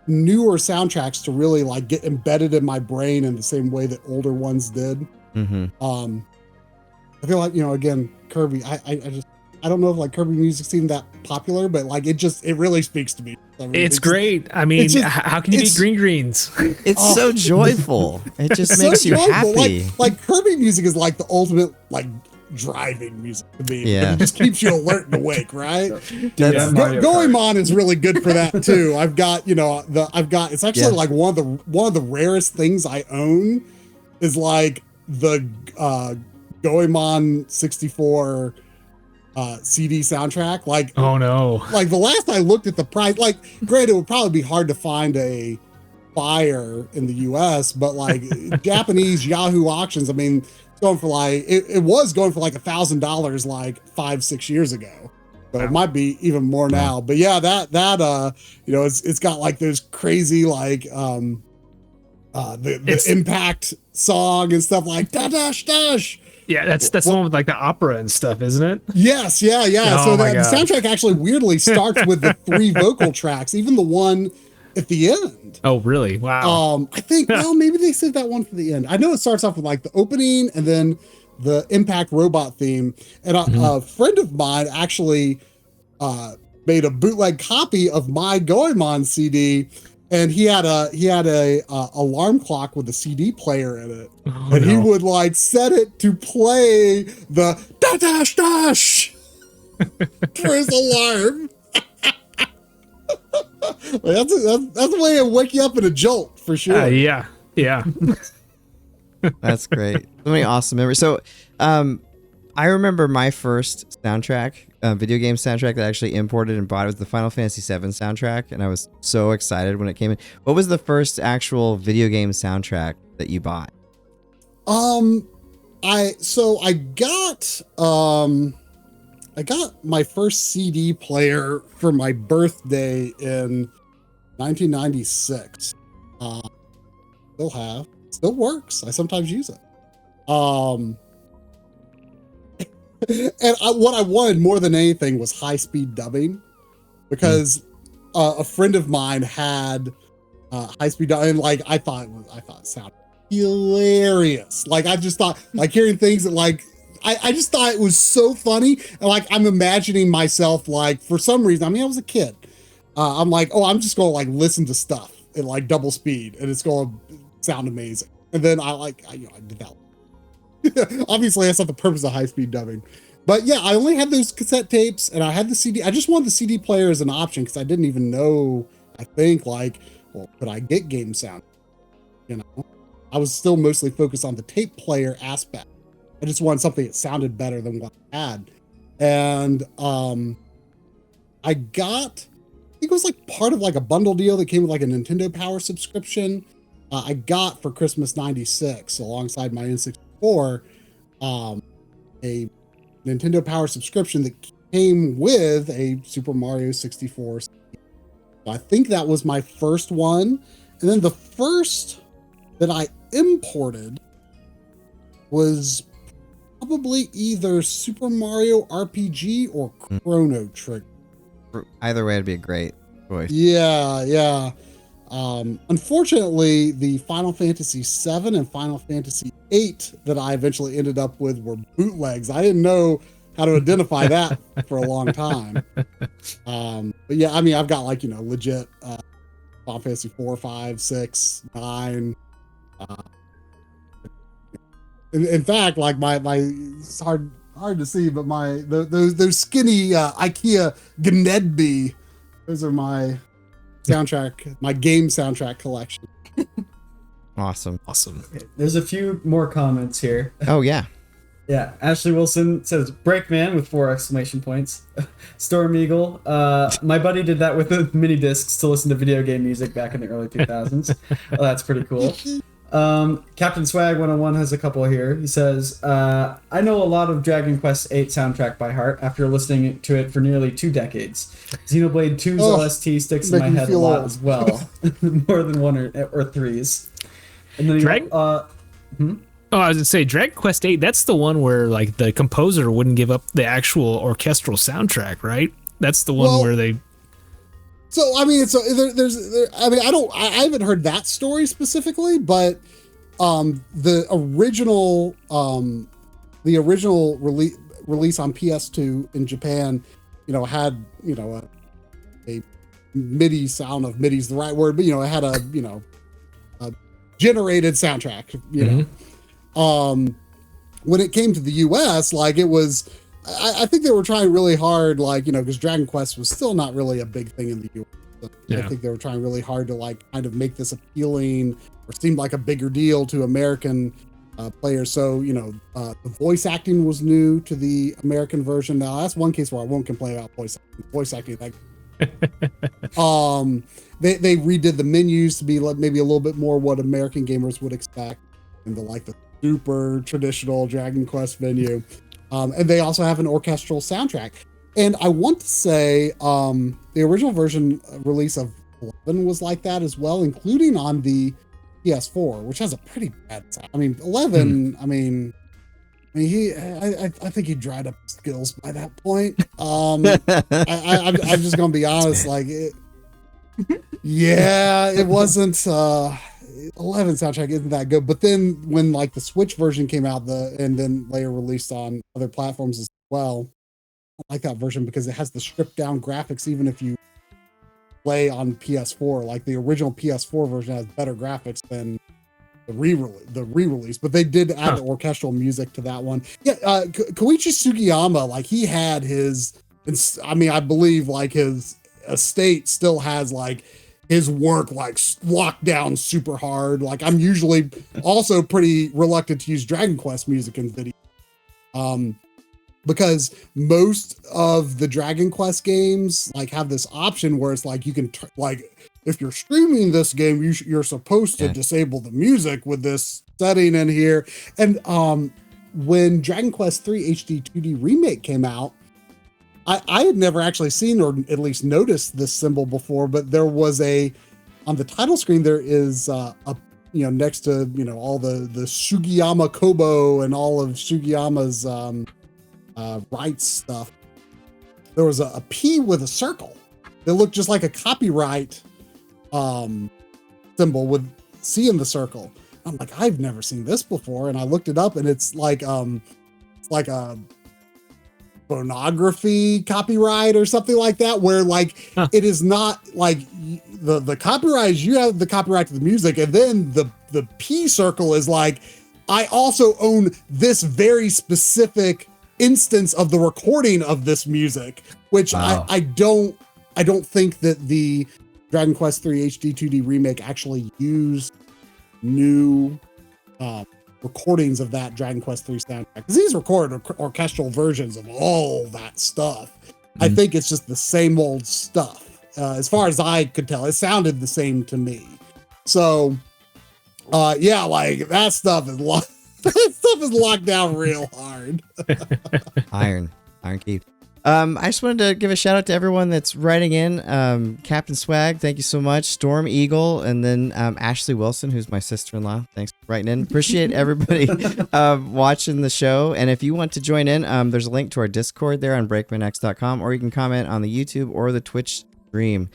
newer soundtracks to really like get embedded in my brain in the same way that older ones did. Mm-hmm. I feel like, you know, again, Kirby, I don't know if like Kirby music seemed that popular, but like it really speaks to me. I mean, it's great. I mean, how can you beat Green Greens? It's so joyful. It just makes you joyful. happy. Like Kirby music is like the ultimate like driving music to me. Yeah. It just keeps you alert and awake, right? That's Goemon is really good for that too. I've got, you know, it's actually like one of the rarest things I own is like the Goemon 64 CD soundtrack. Like, oh no, like the last I looked at the price, like granted, it would probably be hard to find a buyer in the US, but like Japanese Yahoo auctions, I mean, it's going for like it was going for like $1,000 like 5-6 years ago. So it might be even more now. But yeah, that you know, it's got like those crazy like the impact song and stuff like da dash dash. Yeah, that's the one with like the opera and stuff, isn't it? Yes, yeah. Oh so the soundtrack actually weirdly starts with the 3 vocal tracks, even the one at the end. Oh, really? Wow. I think, well, maybe they saved that one for the end. I know it starts off with like the opening and then the Impact Robot theme. And a friend of mine actually made a bootleg copy of my Goemon CD. And he had a alarm clock with a CD player in it, and he would like set it to play the dash dash for his alarm. That's the way it wake you up in a jolt for sure. Yeah. That's great. So many awesome memories. So, I remember my first soundtrack, video game soundtrack that I actually imported and bought. It was the Final Fantasy VII soundtrack, and I was so excited when it came in. What was the first actual video game soundtrack that you bought? I got my first CD player for my birthday in 1996. Still works. I sometimes use it. And what I wanted more than anything was high-speed dubbing, because a friend of mine had high-speed dubbing. And like I thought it sounded hilarious. Like I just thought, like hearing things that like I just thought it was so funny. And like I'm imagining myself like for some reason. I mean, I was a kid. I'm like, oh, I'm just gonna like listen to stuff at like double speed, and it's gonna sound amazing. And then I did that. Obviously, that's not the purpose of high-speed dubbing. But yeah, I only had those cassette tapes, and I had the CD. I just wanted the CD player as an option because I didn't even know I think like, well, could I get game sound? You know, I was still mostly focused on the tape player aspect. I just wanted something that sounded better than what I had. And I got, I think it was like part of like a bundle deal that came with like a Nintendo Power subscription. I got for Christmas '96 alongside my N64 a Nintendo Power subscription that came with a Super Mario 64. So I think that was my first one. And then the first that I imported was probably either Super Mario RPG or Chrono Trigger. Either way, it'd be a great choice. Yeah. Unfortunately, the Final Fantasy VII and Final Fantasy VIII that I eventually ended up with were bootlegs. I didn't know how to identify that for a long time. But yeah, I mean, I've got like, you know, legit Final Fantasy 4, 5, 6, 9. In fact, like my it's hard to see, but my those skinny IKEA Gnedby, those are my soundtrack, my game soundtrack collection. Awesome. There's a few more comments here. Oh yeah. Yeah, Ashley Wilson says Breakman with 4 exclamation points. Storm Eagle, my buddy did that with the mini discs to listen to video game music back in the early 2000s. Well, that's pretty cool. Captain Swag 101 has a couple here. He says, I know a lot of Dragon Quest VIII soundtrack by heart after listening to it for nearly 2 decades. Xenoblade 2's OST sticks in my head a lot as well. More than 1 or 3's. And then Oh, I was gonna say Dragon Quest VIII. That's the one where like the composer wouldn't give up the actual orchestral soundtrack, right? That's the one where they. So I mean, I mean, I haven't heard that story specifically, but the original release on PS2 in Japan, you know, had, you know, a MIDI sound of MIDI's the right word, but you know, it had a, you know, a generated soundtrack, you know. When it came to the US, like it was, I think they were trying really hard, like, you know, because Dragon Quest was still not really a big thing in the US. I think they were trying really hard to like kind of make this appealing or seem like a bigger deal to American players. So, you know, the voice acting was new to the American version. Now that's one case where I won't complain about voice acting. Like, they redid the menus to be like maybe a little bit more what American gamers would expect, and the super traditional Dragon Quest venue. And they also have an orchestral soundtrack. And I want to say the original version release of 11 was like that as well, including on the PS4, which has a pretty bad sound. I mean, 11, I think he dried up skills by that point. I'm just gonna be honest, like it wasn't 11 soundtrack isn't that good. But then when like the Switch version came out, and then later released on other platforms as well, I like that version because it has the stripped down graphics. Even if you play on PS4, like the original PS4 version has better graphics than the re-release, but they did add the orchestral music to that one. Yeah, Koichi Sugiyama, like he had I believe like his estate still has like his work like locked down super hard. Like I'm usually also pretty reluctant to use Dragon Quest music in video, because most of the Dragon Quest games like have this option where it's like you can like if you're streaming this game, you're supposed to disable the music with this setting in here. And when Dragon Quest III HD 2D Remake came out, I had never actually seen or at least noticed this symbol before, but there was on the title screen, there is next to, you know, all the Sugiyama Kobo and all of Sugiyama's rights stuff. There was a P with a circle that looked just like a copyright symbol with C in the circle. I'm like, I've never seen this before. And I looked it up and it's like a phonography copyright or something like that, where like it is not like the copyright is you have the copyright to the music, and then the P circle is like I also own this very specific instance of the recording of this music, which I don't think that the Dragon Quest 3 HD 2D remake actually used new recordings of that Dragon Quest 3 soundtrack, because these recorded orchestral versions of all that stuff. I think it's just the same old stuff. As far as I could tell, it sounded the same to me. So, yeah, like that stuff is locked down real hard. Iron key. I just wanted to give a shout out to everyone that's writing in. Captain Swag, thank you so much. Storm Eagle, and then Ashley Wilson, who's my sister-in-law. Thanks for writing in. Appreciate everybody watching the show. And if you want to join in, there's a link to our Discord there on BreakmanX.com, or you can comment on the YouTube or the Twitch stream.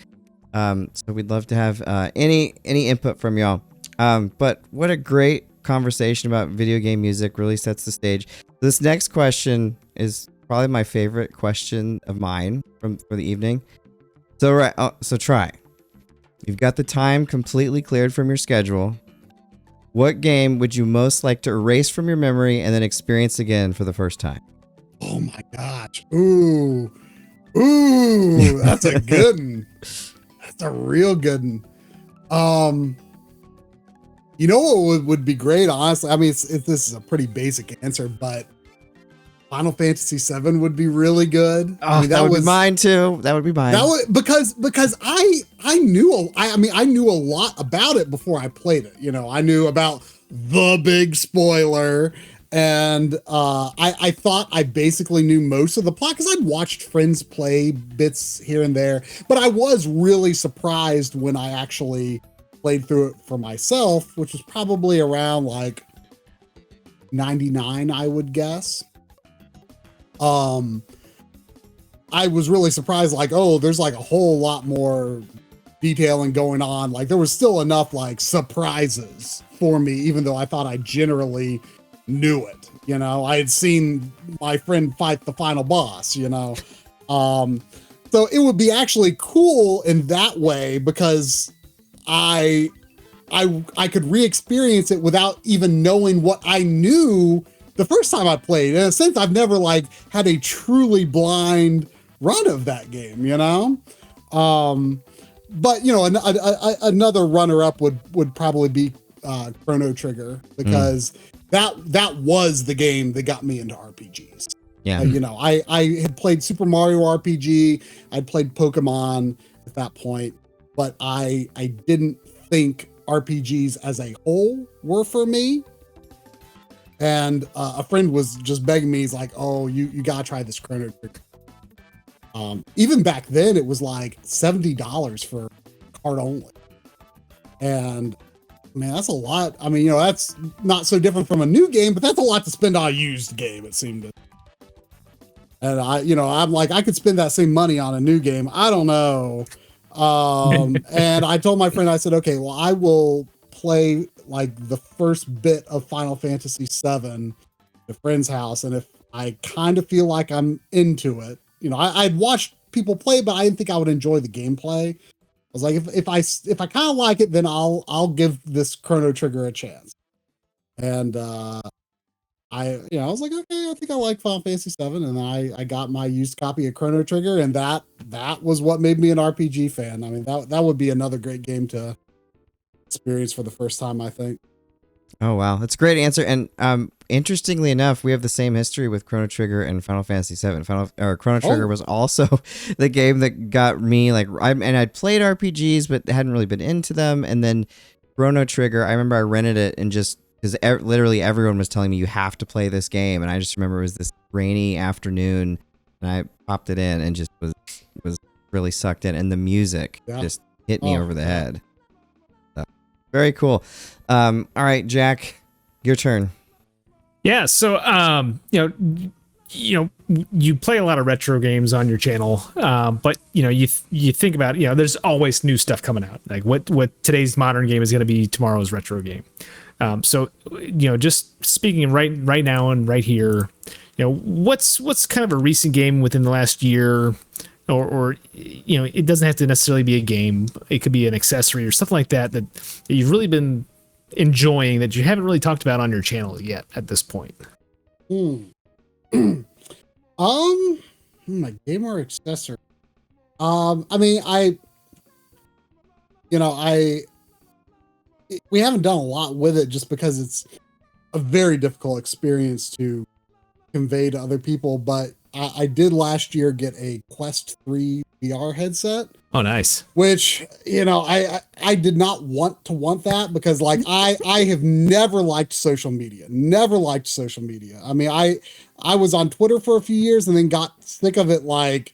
So we'd love to have any input from y'all. But what a great conversation about video game music. Really sets the stage. This next question is probably my favorite question of mine for the evening. So Try. You've got the time completely cleared from your schedule. What game would you most like to erase from your memory and then experience again for the first time? Oh my gosh. Ooh, that's a good one. That's a real good one. You know what would be great, honestly? I mean, this is a pretty basic answer, but Final Fantasy VII would be really good. Oh, I mean, that would be mine too. That would be mine. That would, because I knew a lot about it before I played it. You know, I knew about the big spoiler, and I thought I basically knew most of the plot because I'd watched friends play bits here and there. But I was really surprised when I actually played through it for myself, which was probably around like 99, I would guess. I was really surprised, like, oh, there's like a whole lot more detailing going on. Like there was still enough like surprises for me, even though I thought I generally knew it. You know, I had seen my friend fight the final boss, you know. So it would be actually cool in that way because I could re-experience it without even knowing what I knew the first time I played. In a sense, I've never like had a truly blind run of that game, you know? But you know, another runner-up would probably be Chrono Trigger, because that was the game that got me into RPGs. Yeah. You know, I had played Super Mario RPG, I'd played Pokemon at that point, but I didn't think RPGs as a whole were for me. And a friend was just begging me, he's like, oh, you gotta try this Chrono Trigger. Even back then it was like $70 for card only. And man, that's a lot. I mean, you know, that's not so different from a new game, but that's a lot to spend on a used game, it seemed to. And I'm like, I could spend that same money on a new game. I don't know. And I told my friend, I said, okay, well, I will play like the first bit of Final Fantasy VII at a friend's house. And if I kind of feel like I'm into it, you know, I'd watched people play, but I didn't think I would enjoy the gameplay. I was like, if I kind of like it, then I'll give this Chrono Trigger a chance. And I was like, okay, I think I like Final Fantasy VII, and I got my used copy of Chrono Trigger, and that was what made me an RPG fan. I mean, that would be another great game to experience for the first time, I think. Oh wow, that's a great answer. And interestingly enough, we have the same history with Chrono Trigger and Final Fantasy VII. Chrono Trigger was also the game that got me like, I'd played RPGs but hadn't really been into them. And then Chrono Trigger, I remember I rented it and just because literally everyone was telling me you have to play this game, and I just remember it was this rainy afternoon, and I popped it in and just was really sucked in, and the music just hit me over the head. So, very cool. All right, Jack, your turn. Yeah, so you play a lot of retro games on your channel, but you think about it, there's always new stuff coming out. Like what today's modern game is going to be tomorrow's retro game. So just speaking right now and right here, what's kind of a recent game within the last year, or it doesn't have to necessarily be a game. It could be an accessory or something like that you've really been enjoying that you haven't really talked about on your channel yet at this point. My game or accessory. I mean, you know, we haven't done a lot with it just because it's a very difficult experience to convey to other people. But I did last year get a Quest 3 VR headset. Oh, nice. Which, you know, I did not want that because like I have never liked social media. Never liked social media. I mean, I was on Twitter for a few years and then got sick of it like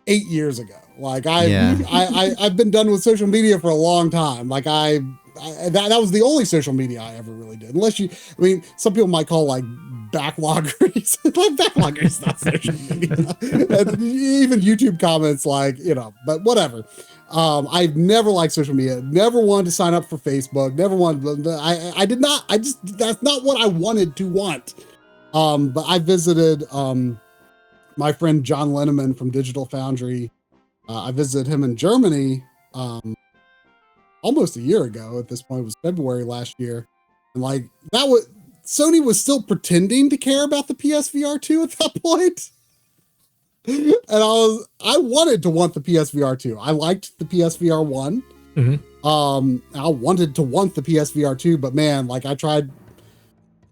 8 years ago. Like I've been done with social media for a long time. Like that was the only social media I ever really did. Unless I mean, some people might call like backloggers. Like backloggers, not social media. And even YouTube comments, like, you know, but whatever. I've never liked social media. Never wanted to sign up for Facebook. Never wanted. I did not. That's not what I wanted to want. But I visited my friend John Linneman from Digital Foundry. I visited him in Germany almost a year ago. At this point, it was February last year, and like Sony was still pretending to care about the PSVR 2 at that point. And I wanted to want the PSVR 2. I liked the PSVR 1. I wanted to want the PSVR 2, but man, like I tried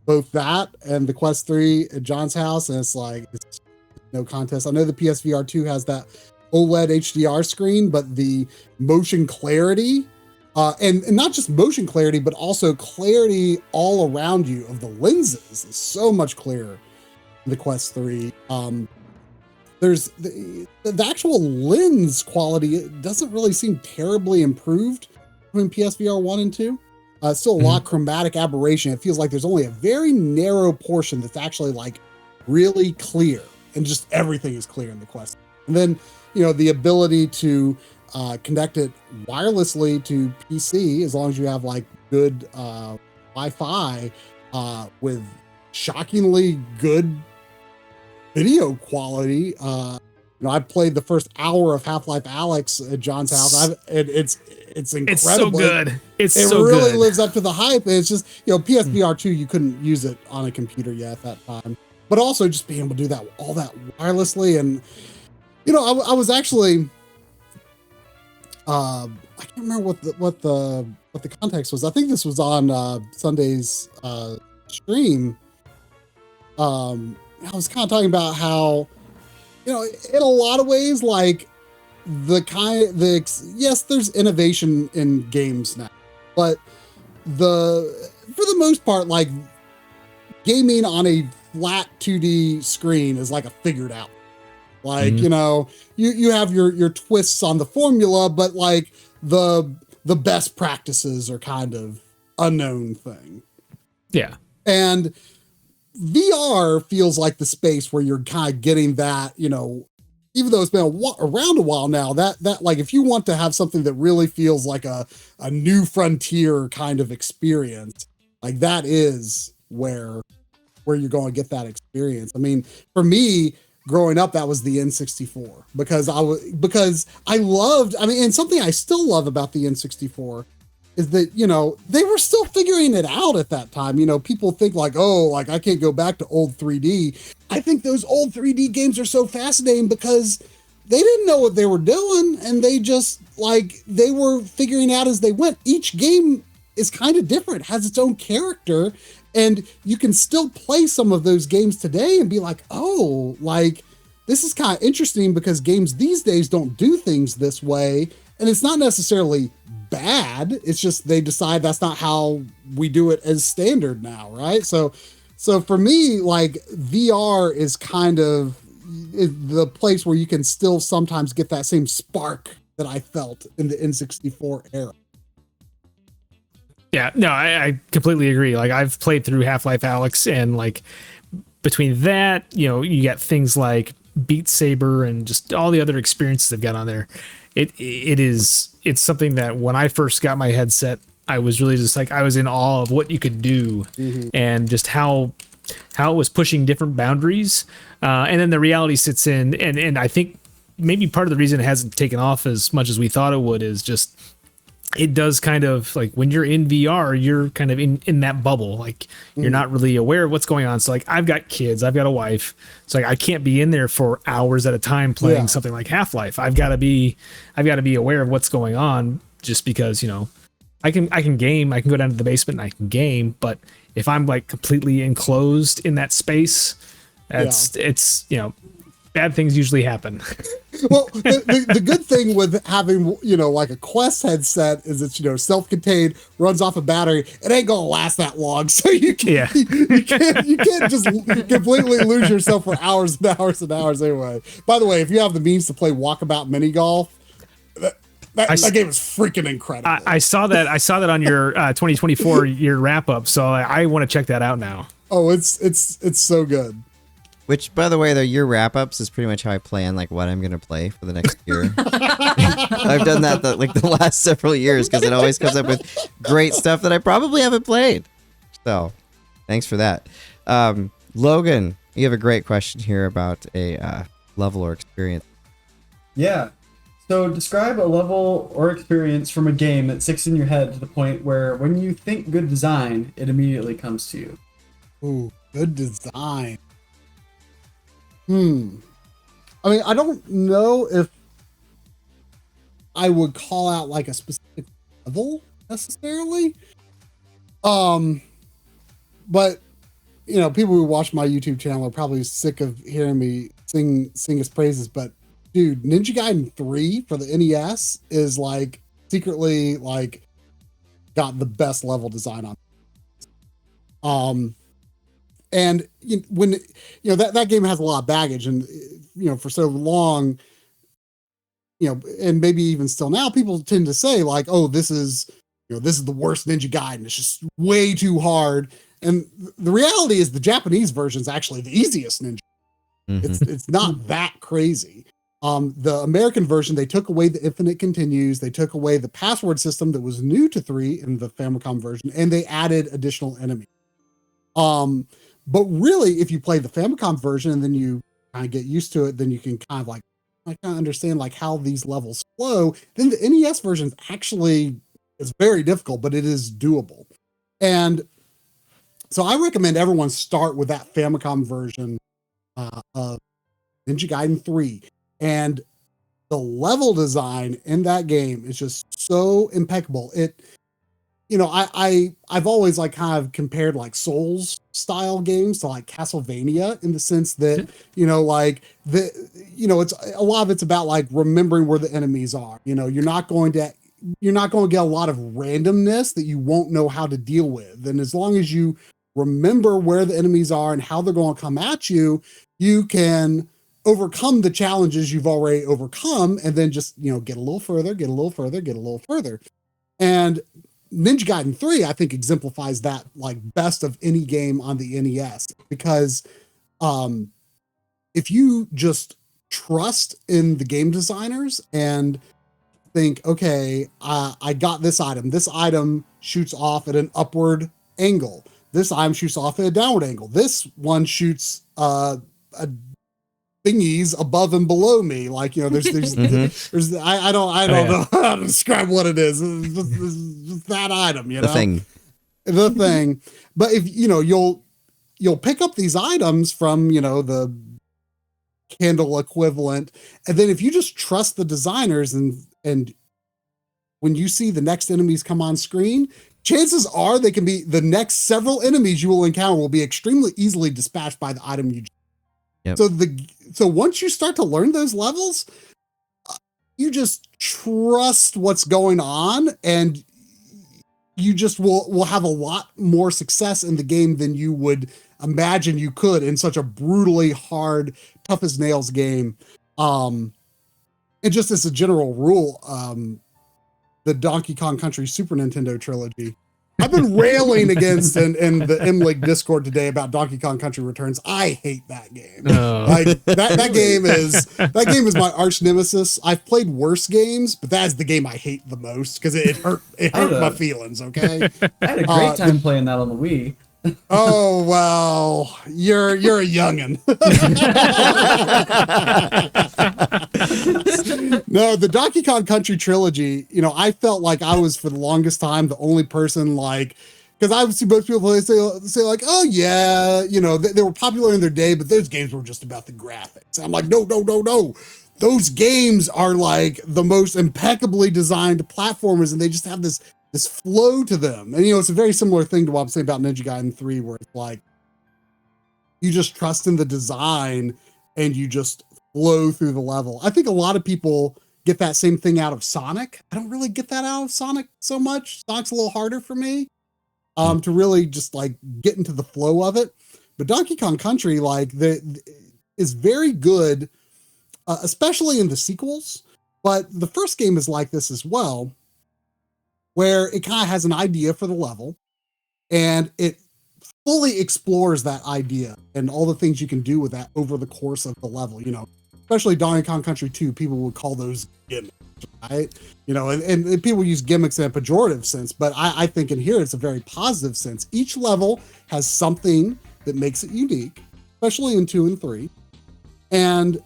both that and the Quest 3 at John's house, and it's no contest. I know the PSVR 2 has that OLED HDR screen, but the motion clarity, and not just motion clarity, but also clarity all around you of the lenses is so much clearer in the Quest 3. There's the actual lens quality, it doesn't really seem terribly improved between PSVR 1 and 2. Still a lot of chromatic aberration. It feels like there's only a very narrow portion that's actually like really clear, and just everything is clear in the Quest. And then, you know, the ability to connect it wirelessly to PC, as long as you have like good Wi-Fi with shockingly good video quality. You know, I played the first hour of Half-Life Alyx at John's house. It's incredible. It's so good. It really lives up to the hype. It's just, you know, PSVR 2, you couldn't use it on a computer yet at that time. But also just being able to do that, all that wirelessly. And, you know, I was actually, I can't remember what the context was. I think this was on Sunday's stream. I was kind of talking about how, you know, in a lot of ways, like yes, there's innovation in games now, but for the most part, like gaming on a flat 2D screen is like a figured out. Like, you know, you have your twists on the formula, but like the best practices are kind of unknown thing. Yeah. And VR feels like the space where you're kind of getting that, you know, even though it's been around a while now, that like if you want to have something that really feels like a new frontier kind of experience, like that is where you're going to get that experience. I mean, for me, growing up, that was the N64 because I loved, I mean, and something I still love about the N64 is that, you know, they were still figuring it out at that time. You know, people think like, oh, like I can't go back to old 3D. I think those old 3D games are so fascinating because they didn't know what they were doing, and they just like, they were figuring out as they went. Each game is kind of different, has its own character, and you can still play some of those games today and be like, oh, like this is kind of interesting because games these days don't do things this way. And it's not necessarily bad. It's just they decide that's not how we do it as standard now, right? So for me, like VR is kind of the place where you can still sometimes get that same spark that I felt in the N64 era. Yeah, no, I completely agree. Like I've played through Half-Life Alyx, and like between that, you know, you got things like Beat Saber and just all the other experiences they've got on there. It's something that when I first got my headset, I was really just like, I was in awe of what you could do and just how it was pushing different boundaries. And then the reality sits in, and I think maybe part of the reason it hasn't taken off as much as we thought it would is just, it does kind of like when you're in VR, you're kind of in that bubble. Like you're not really aware of what's going on. So like I've got kids, I've got a wife. So like I can't be in there for hours at a time playing something like Half-Life. I've got to be aware of what's going on. just because, you know, I can game, I can go down to the basement and I can game, but if I'm like completely enclosed in that space, it's, you know, bad things usually happen. Well, the good thing with having, you know, like a Quest headset is it's, you know, self-contained, runs off a battery. It ain't gonna last that long, so you can't just completely lose yourself for hours and hours and hours anyway. By the way, if you have the means to play Walkabout Mini Golf, that game is freaking incredible. I saw that on your 2024 year wrap up, so I want to check that out now. Oh, it's so good. Which, by the way, though, your wrap-ups is pretty much how I plan, like, what I'm going to play for the next year. I've done that, the last several years, because it always comes up with great stuff that I probably haven't played. So, thanks for that. Logan, you have a great question here about a level or experience. Yeah. So, describe a level or experience from a game that sticks in your head to the point where when you think good design, it immediately comes to you. Ooh, good design. I mean, I don't know if I would call out like a specific level necessarily. But you know, people who watch my YouTube channel are probably sick of hearing me sing his praises. But dude, Ninja Gaiden 3 for the NES is like secretly like got the best level design on. And when you know that game has a lot of baggage, and you know for so long, you know, and maybe even still now, people tend to say like, "Oh, this is the worst Ninja Gaiden. It's just way too hard." And the reality is, the Japanese version is actually the easiest Ninja. Mm-hmm. It's not that crazy. The American version, they took away the infinite continues, they took away the password system that was new to 3 in the Famicom version, and they added additional enemies. But really, if you play the Famicom version and then you kind of get used to it, then you can kind of like, I kind of understand like how these levels flow. Then the NES version actually is very difficult, but it is doable. And so I recommend everyone start with that Famicom version of Ninja Gaiden 3. And the level design in that game is just so impeccable. You know, I've always like kind of compared like Souls style games to like Castlevania in the sense that, you know, like it's a lot of it's about like remembering where the enemies are. You know, you're not going to get a lot of randomness that you won't know how to deal with. And as long as you remember where the enemies are and how they're going to come at you, you can overcome the challenges you've already overcome and then just, you know, get a little further, get a little further, get a little further. And Ninja Gaiden 3, I think, exemplifies that like best of any game on the NES, because if you just trust in the game designers and think, okay, I got this item. This item shoots off at an upward angle. This item shoots off at a downward angle. This one shoots a thingies above and below me. Like, you know, there's I don't know how to describe what it is. It's just that item, you know, the thing. But if you know, you'll pick up these items from, you know, the Kindle equivalent, and then if you just trust the designers and when you see the next enemies come on screen, chances are they can be the next several enemies you will encounter will be extremely easily dispatched by the item you. Yep. So once you start to learn those levels, you just trust what's going on, and you just will have a lot more success in the game than you would imagine you could in such a brutally hard, tough as nails game. And just as a general rule, the Donkey Kong Country Super Nintendo trilogy, I've been railing against in the MLeague Discord today about Donkey Kong Country Returns. I hate that game. Like that game is my arch nemesis. I've played worse games, but that's the game I hate the most because it hurt my feelings. Okay, I had a great time playing that on the Wii. Oh well, you're a youngin'. No, the Donkey Kong Country trilogy, you know, I felt like I was for the longest time the only person, like, because I would see most people say like, oh yeah, you know, they were popular in their day, but those games were just about the graphics. I'm like, no. those games are like the most impeccably designed platformers, and they just have this flow to them. And it's a very similar thing to what I'm saying about Ninja Gaiden 3, where it's like you just trust in the design and you just flow through the level. I think a lot of people get that same thing out of Sonic. I don't really get that out of Sonic so much. Sonic's a little harder for me to really just like get into the flow of it. But Donkey Kong Country, like, is very good, especially in the sequels. But the first game is like this as well, where it kind of has an idea for the level, and it fully explores that idea and all the things you can do with that over the course of the level. Especially Donkey Kong Country 2, people would call those gimmicks, right? And people use gimmicks in a pejorative sense, but I think in here it's a very positive sense. Each level has something that makes it unique, especially in 2 and 3. And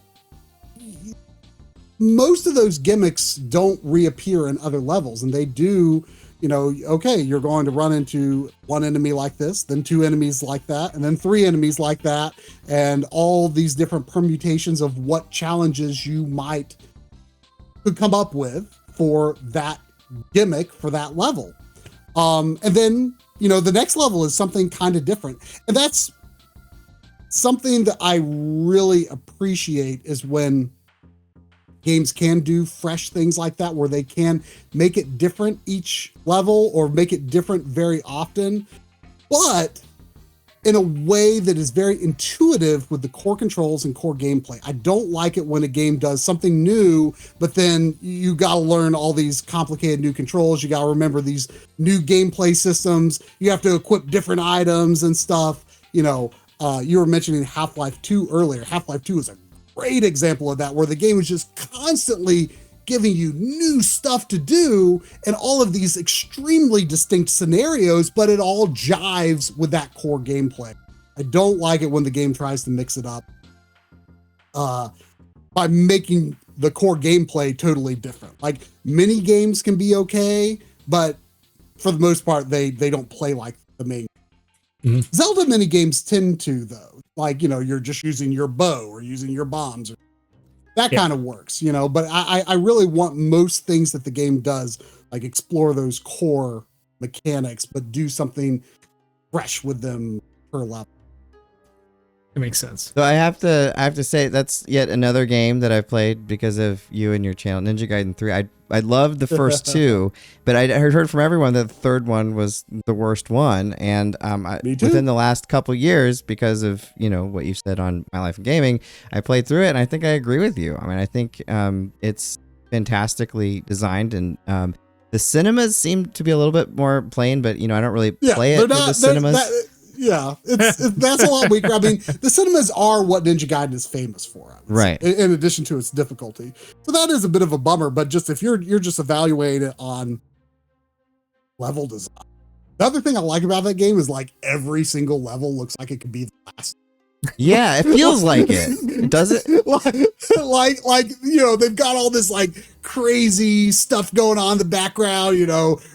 most of those gimmicks don't reappear in other levels, and they do, okay, you're going to run into one enemy like this, then 2 enemies like that, and then 3 enemies like that, and all these different permutations of what challenges you could come up with for that gimmick for that level. And then, the next level is something kind of different. And that's something that I really appreciate, is when games can do fresh things like that, where they can make it different each level or make it different very often, but in a way that is very intuitive with the core controls and core gameplay. I don't like it when a game does something new, but then you got to learn all these complicated new controls. You got to remember these new gameplay systems. You have to equip different items and stuff. You were mentioning Half-Life 2 earlier. Half-Life 2 is a great example of that, where the game is just constantly giving you new stuff to do and all of these extremely distinct scenarios, but it all jives with that core gameplay. I don't like it when the game tries to mix it up by making the core gameplay totally different. Like, mini games can be okay, but for the most part, they don't play like the main. Mm-hmm. Zelda mini games tend to, though. Like, you're just using your bow or using your bombs. That kind of works, but I really want most things that the game does, like, explore those core mechanics, but do something fresh with them per level. It makes sense. So I have to say that's yet another game that I've played because of you and your channel, Ninja Gaiden 3. I loved the first 2, but I heard from everyone that the third one was the worst one. And within the last couple years, because of what you said on My Life in Gaming, I played through it, and I think I agree with you. I mean, I think it's fantastically designed, and the cinemas seem to be a little bit more plain, but I don't really play it with the cinemas. That's a lot weaker. I mean, the cinemas are what Ninja Gaiden is famous for, right? In addition to its difficulty, so that is a bit of a bummer. But just if you're just evaluating it on level design, the other thing I like about that game is, like, every single level looks like it could be the last. Yeah, it feels like it. Does it? like they've got all this like crazy stuff going on in the background,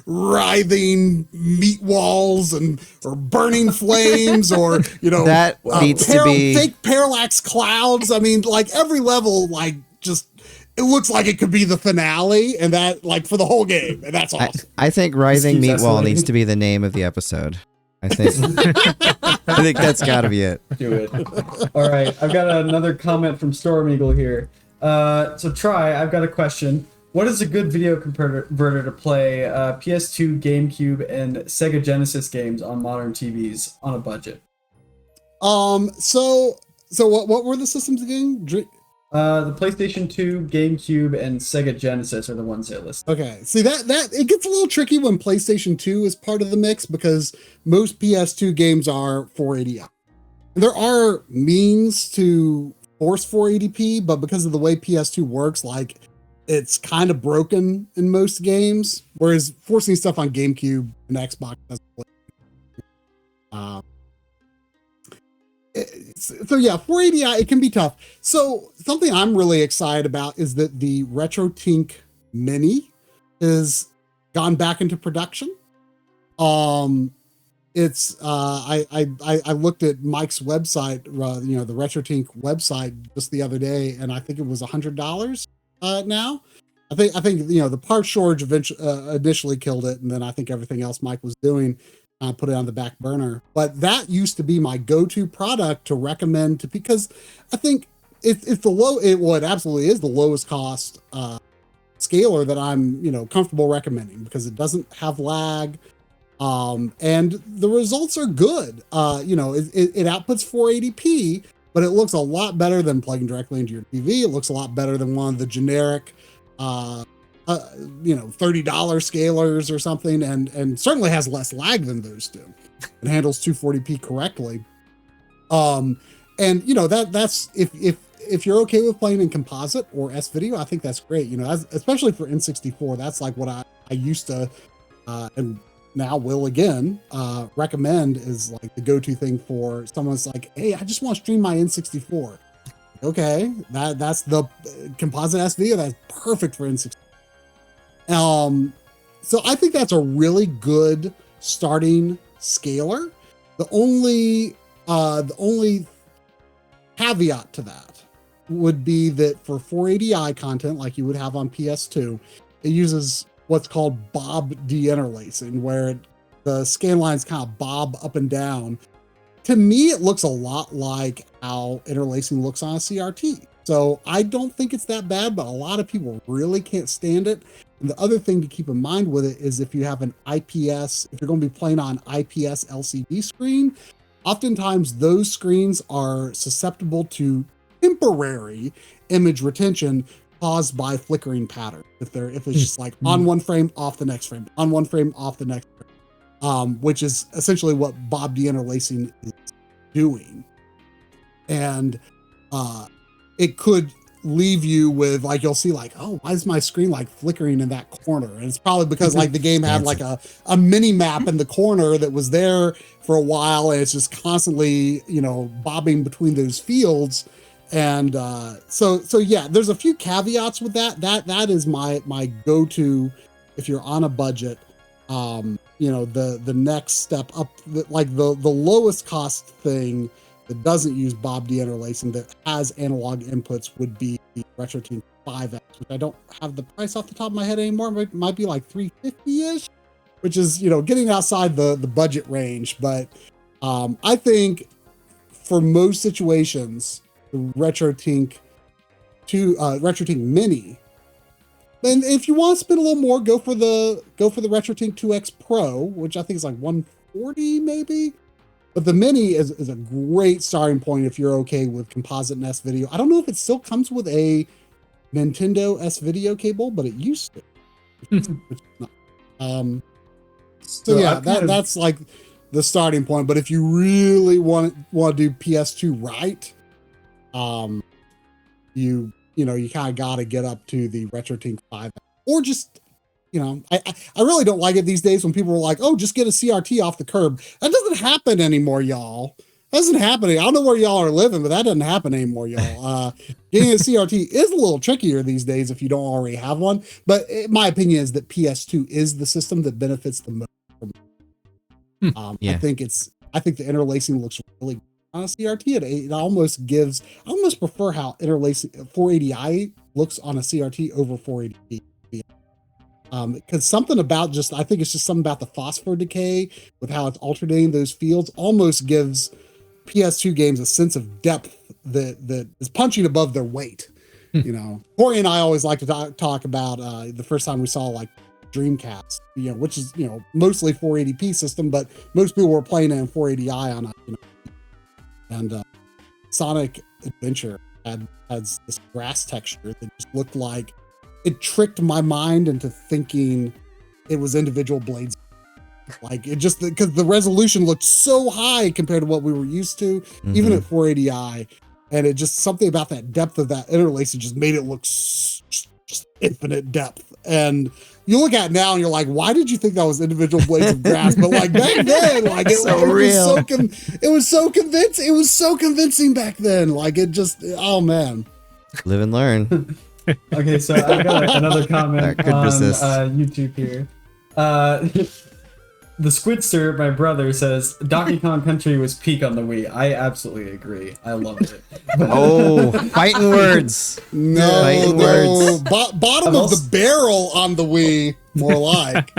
writhing meat walls or burning flames, or that needs to be fake parallax clouds. I mean, like, every level, like, just it looks like it could be the finale, and that, like, for the whole game, and that's awesome. I think writhing meat wall needs to be the name of the episode. I think that's got to be it. Do it. All right, I've got another comment from Storm Eagle here. So I've got a question. What is a good video converter to play PS2, GameCube, and Sega Genesis games on modern TVs on a budget? So what were the systems again? The PlayStation 2, GameCube, and Sega Genesis are the ones they list. Okay, see that it gets a little tricky when PlayStation 2 is part of the mix, because most PS2 games are 480p. There are means to force 480p, but because of the way PS2 works, like, it's kind of broken in most games, whereas forcing stuff on GameCube and Xbox doesn't work. So yeah, 480i, it can be tough. So something I'm really excited about is that the RetroTink Mini has gone back into production. it's I looked at Mike's website, the RetroTink website just the other day, and I think it was $100 now. I think the part shortage initially killed it, and then I think everything else Mike was doing put it on the back burner. But that used to be my go-to product to recommend to, because I think it absolutely is the lowest cost scaler that I'm comfortable recommending, because it doesn't have lag. And the results are good. It outputs 480p, but it looks a lot better than plugging directly into your TV. It looks a lot better than one of the generic, $30 scalers or something, and certainly has less lag than those do. It handles 240p correctly. That's if you're okay with playing in composite or S video, I think that's great. Especially for N64, that's like what I used to, and now will again recommend is like the go-to thing for someone's like, hey, I just want to stream my N64. Okay, that's the composite S video. That's perfect for N64. So I think that's a really good starting scaler. The only caveat to that would be that for 480i content, like you would have on PS2, it uses what's called bob deinterlacing, where the scan lines kind of bob up and down. To me, it looks a lot like how interlacing looks on a CRT. So I don't think it's that bad, but a lot of people really can't stand it. And the other thing to keep in mind with it is if you have an IPS, if you're going to be playing on IPS LCD screen, oftentimes those screens are susceptible to temporary image retention caused by flickering pattern. If it's just like on one frame, off the next frame, on one frame, off the next frame, which is essentially what bob deinterlacing is doing. And it could leave you with like, you'll see like, oh, why is my screen like flickering in that corner? And it's probably because like the game had like a mini map in the corner that was there for a while, and it's just constantly, bobbing between those fields. And so yeah, there's a few caveats with that. That is my go-to if you're on a budget. The next step up, like the lowest cost thing that doesn't use bob deinterlacing that has analog inputs would be the RetroTink 5X, which I don't have the price off the top of my head anymore, but it might be like $350-ish, which is getting outside the budget range. But I think for most situations, the RetroTink Mini. And if you want to spend a little more, go for the RetroTink 2X Pro, which I think is like $140 maybe. But the Mini is a great starting point if you're okay with composite and S video. I don't know if it still comes with a Nintendo S video cable, but it used to. So yeah, that's like the starting point. But if you really want to do PS2 right, you kind of got to get up to the RetroTink 5, or just, I really don't like it these days when people are like, oh, just get a CRT off the curb. That doesn't happen anymore, y'all. That doesn't happen. I don't know where y'all are living, but that doesn't happen anymore, y'all. Getting a CRT is a little trickier these days if you don't already have one. But my opinion is that PS2 is the system that benefits the most. Yeah. I think the interlacing looks really good on a CRT. It almost prefer how interlacing 480i looks on a CRT over 480p. Because something about I think it's just something about the phosphor decay with how it's alternating those fields almost gives PS2 games a sense of depth that is punching above their weight. Corey and I always like to talk about the first time we saw like Dreamcast, which is mostly 480p system, but most people were playing it in 480i on and Sonic Adventure had this grass texture that just looked like it tricked my mind into thinking it was individual blades. Like it just, because the resolution looked so high compared to what we were used to, even at 480i. And it just, something about that depth of that interlacing just made it look just infinite depth. And you look at it now and you're like, why did you think that was individual blades of grass? But like back then, like it was so convincing. It was so convincing back then. Like it just, oh man. Live and learn. Okay, so I've got another comment on YouTube here. The Squidster, my brother, says Donkey Kong Country was peak on the Wii. I absolutely agree. I loved it. Oh, fighting words. Fighting words. Bottom of the barrel on the Wii, more like.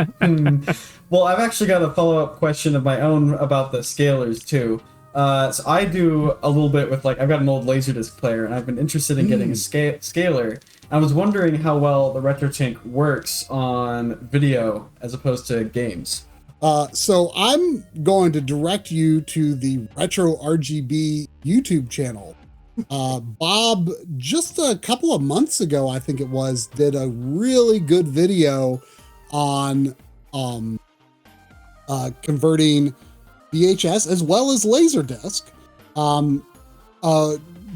Well, I've actually got a follow-up question of my own about the scalers too. So I do a little bit with like I've got an old Laserdisc player, and I've been interested in getting a scaler. I was wondering how well the RetroTink works on video as opposed to games. So I'm going to direct you to the Retro RGB YouTube channel. Bob, just a couple of months ago, I think it was, did a really good video on converting VHS as well as Laserdisc,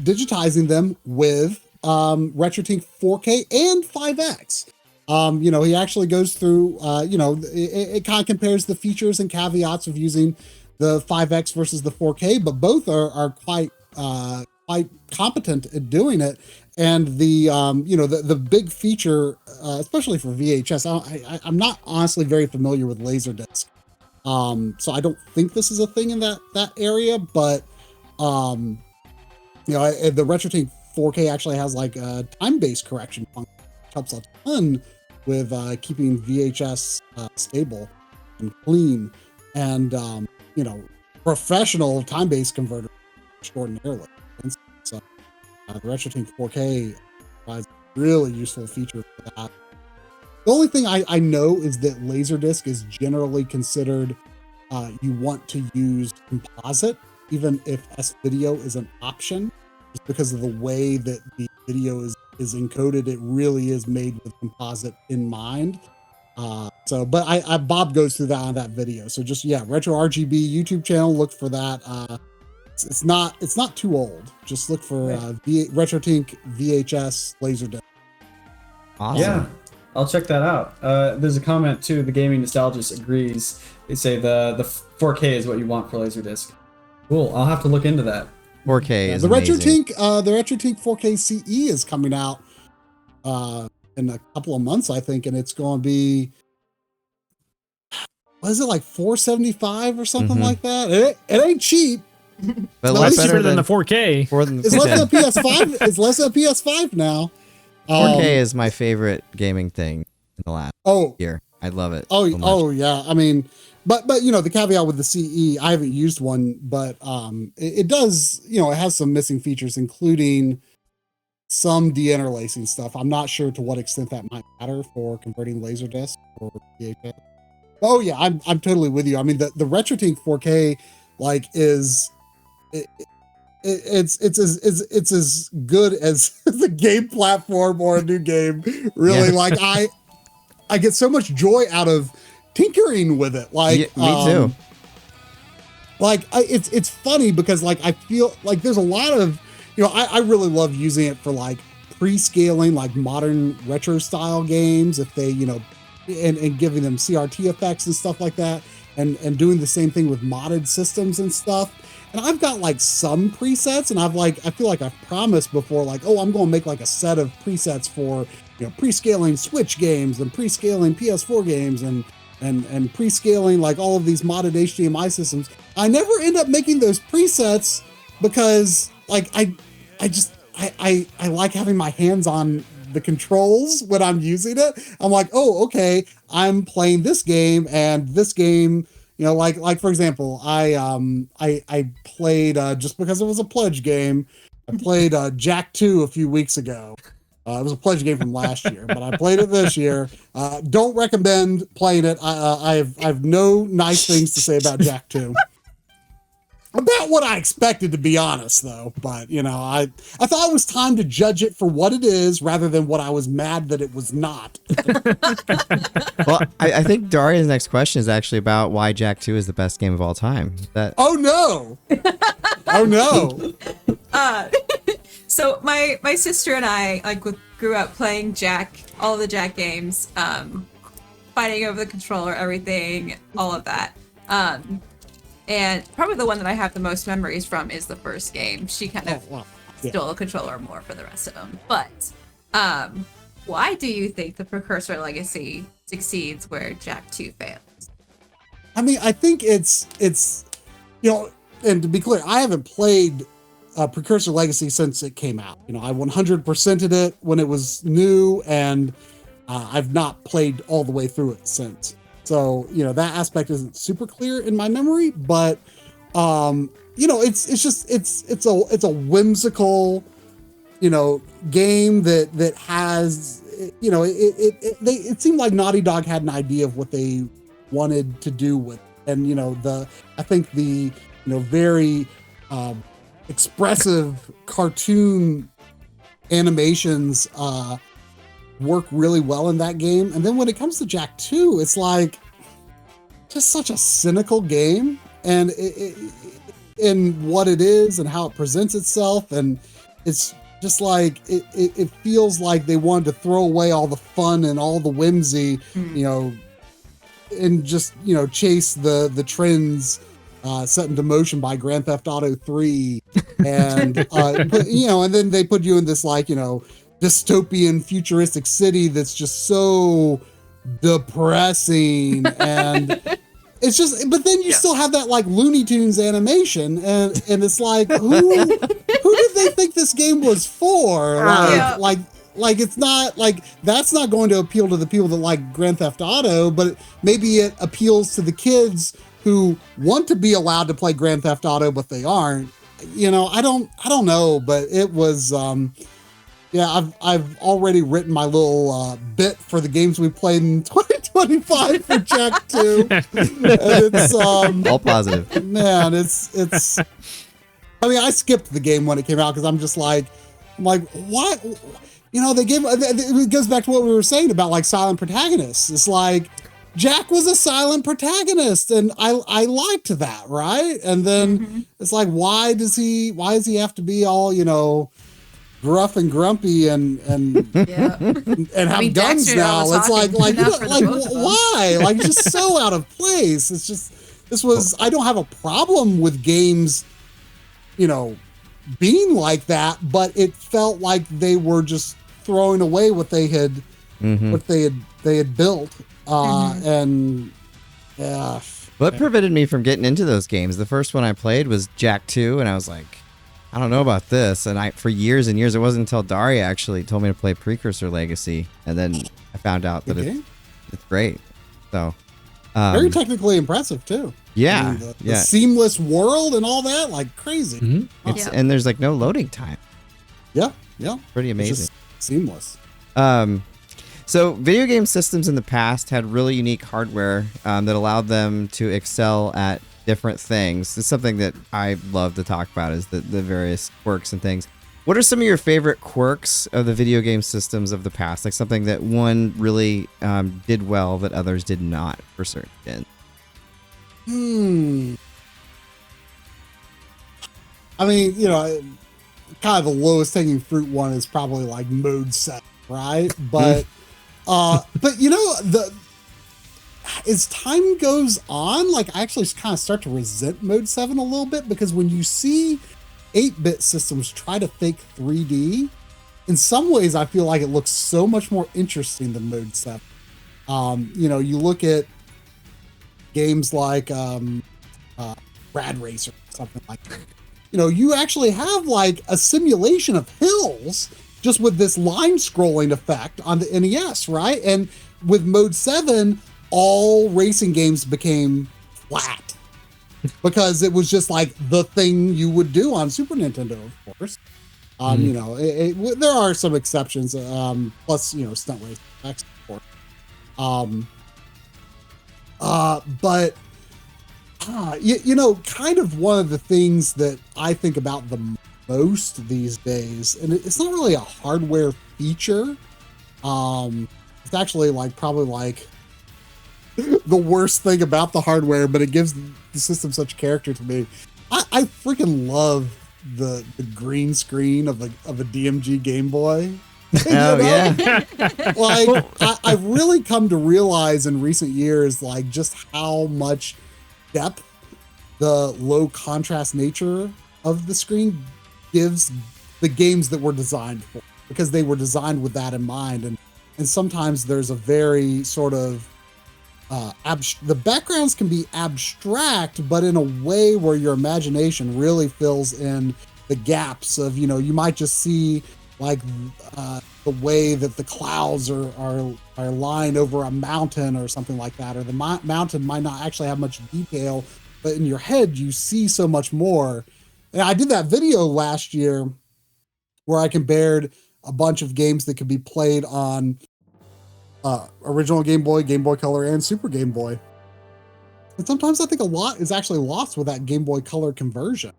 digitizing them with RetroTink 4K and 5X. He actually goes through, it kind of compares the features and caveats of using the 5X versus the 4K, but both are quite competent at doing it. And the big feature, especially for VHS, I'm not honestly very familiar with Laserdisc. So I don't think this is a thing in that area, but the RetroTink 4K actually has like a time-based correction function, which helps a ton with keeping VHS stable and clean, and professional time-based converter extraordinarily. So the RetroTink 4K provides a really useful feature for that. The only thing I know is that Laserdisc is generally considered you want to use composite, even if S-video is an option, just because of the way that the video is encoded. It really is made with composite in mind. But Bob goes through that on that video. So just, Retro RGB YouTube channel, look for that. It's not too old. Just look for RetroTink VHS Laserdisc. Awesome. Yeah, I'll check that out. There's a comment too. The gaming nostalgist agrees. They say the 4K is what you want for Laserdisc. Cool. I'll have to look into that. 4K is the amazing. RetroTink 4K CE is coming out in a couple of months, I think, and it's going to be, what is it, like $475 or something like that? It ain't cheap. But less cheaper than the 4K. It's less than a PS5. It's less than a PS5 now. 4K is my favorite gaming thing in the last year. I love it. So much. Yeah. I mean, but the caveat with the CE, I haven't used one, but it does, it has some missing features, including some deinterlacing stuff. I'm not sure to what extent that might matter for converting Laserdisc or VHS. Oh yeah, I'm totally with you. I mean, the RetroTink 4K it's as good as the game platform or a new game. Really, I get so much joy out of tinkering with it. Me too. It's funny because I feel like there's a lot of, I really love using it for pre-scaling modern retro style games, if they, and giving them CRT effects and stuff like that, and doing the same thing with modded systems and stuff. And I've got some presets, and I feel like I've promised before, I'm going to make a set of presets for, pre-scaling Switch games and pre-scaling PS4 games and pre-scaling all of these modded HDMI systems. I never end up making those presets because I like having my hands on the controls when I'm using it. I'm like, oh, okay, I'm playing this game, and this game, for example, I played, just because it was a pledge game, I played Jak 2 a few weeks ago. It was a pledge game from last year, but I played it this year. Don't recommend playing it. I have no nice things to say about Jak 2. About what I expected, to be honest, though. But, I thought it was time to judge it for what it is rather than what I was mad that it was not. Well, I think Daria's next question is actually about why Jak 2 is the best game of all time. Oh, no. Oh, no. So my sister and I grew up playing Jak, all of the Jak games, fighting over the controller, everything, all of that. And probably the one that I have the most memories from is the first game. She kind of stole the controller more for the rest of them. But why do you think the Precursor Legacy succeeds where Jak 2 fails? I mean, I think it's and to be clear, I haven't played Precursor Legacy since it came out. I 100%ed it when it was new, and I've not played all the way through it since. So, that aspect isn't super clear in my memory, but it's a whimsical, game that has, it seemed like Naughty Dog had an idea of what they wanted to do with it. And, I think the, very expressive cartoon animations work really well in that game. And then when it comes to Jak 2, it's like just such a cynical game, and in what it is and how it presents itself. And it's just like, it feels like they wanted to throw away all the fun and all the whimsy, and just, chase the trends set into motion by Grand Theft Auto 3. And, and then they put you in this dystopian futuristic city that's just so depressing. And it's just, but then you still have that Looney Tunes animation, and it's like, who did they think this game was for? It's not that's not going to appeal to the people that like Grand Theft Auto, but maybe it appeals to the kids who want to be allowed to play Grand Theft Auto, but they aren't. I don't know, but it was, I've already written my little bit for the games we played in 2025 for Jak 2. And it's all positive. Man, it's. I mean, I skipped the game when it came out because I'm just like, what? They gave. It goes back to what we were saying about silent protagonists. It's like Jak was a silent protagonist, and I liked that, right? And then it's like, why does he have to be all gruff and grumpy and have guns now? It's why? Just so out of place. It's just I don't have a problem with games, being like that, but it felt like they were just throwing away what they had built. And what prevented me from getting into those games? The first one I played was Jak 2, and I was like, I don't know about this. And for years and years, it wasn't until Darria actually told me to play Precursor Legacy, and then I found out that it's great. So very technically impressive too. Yeah, the seamless world and all that, crazy. And there's no loading time. Yeah, pretty amazing. It's just seamless. So video game systems in the past had really unique hardware that allowed them to excel at different things. It's something that I love to talk about, is the various quirks and things. What are some of your favorite quirks of the video game systems of the past? Something that one really did well that others did not for certain gens? I mean, kind of the lowest hanging fruit one is probably mode 7, right? But as time goes on, I actually kind of start to resent mode 7 a little bit, because when you see 8-bit systems try to fake 3D, in some ways I feel like it looks so much more interesting than mode 7. You look at games like Rad Racer or something like that. You actually have a simulation of hills just with this line scrolling effect on the NES, right? And with mode 7, all racing games became flat because it was just the thing you would do on Super Nintendo, of course. There are some exceptions, plus, stunt racing effects, of course. But kind of one of the things that I think about the most these days, and it's not really a hardware feature. It's actually probably the worst thing about the hardware, but it gives the system such character to me. I freaking love the green screen of a DMG Game Boy. Yeah. I've really come to realize in recent years, just how much depth the low contrast nature of the screen gives the games that were designed for, because they were designed with that in mind. And sometimes there's a very sort of the backgrounds can be abstract, but in a way where your imagination really fills in the gaps of, you know, you might just see like the way that the clouds are lying over a mountain or something like that, or the mountain might not actually have much detail, but in your head you see so much more. And I did that video last year where I compared a bunch of games that could be played on original Game Boy, Game Boy Color, and Super Game Boy. And sometimes I think a lot is actually lost with that Game Boy Color conversion.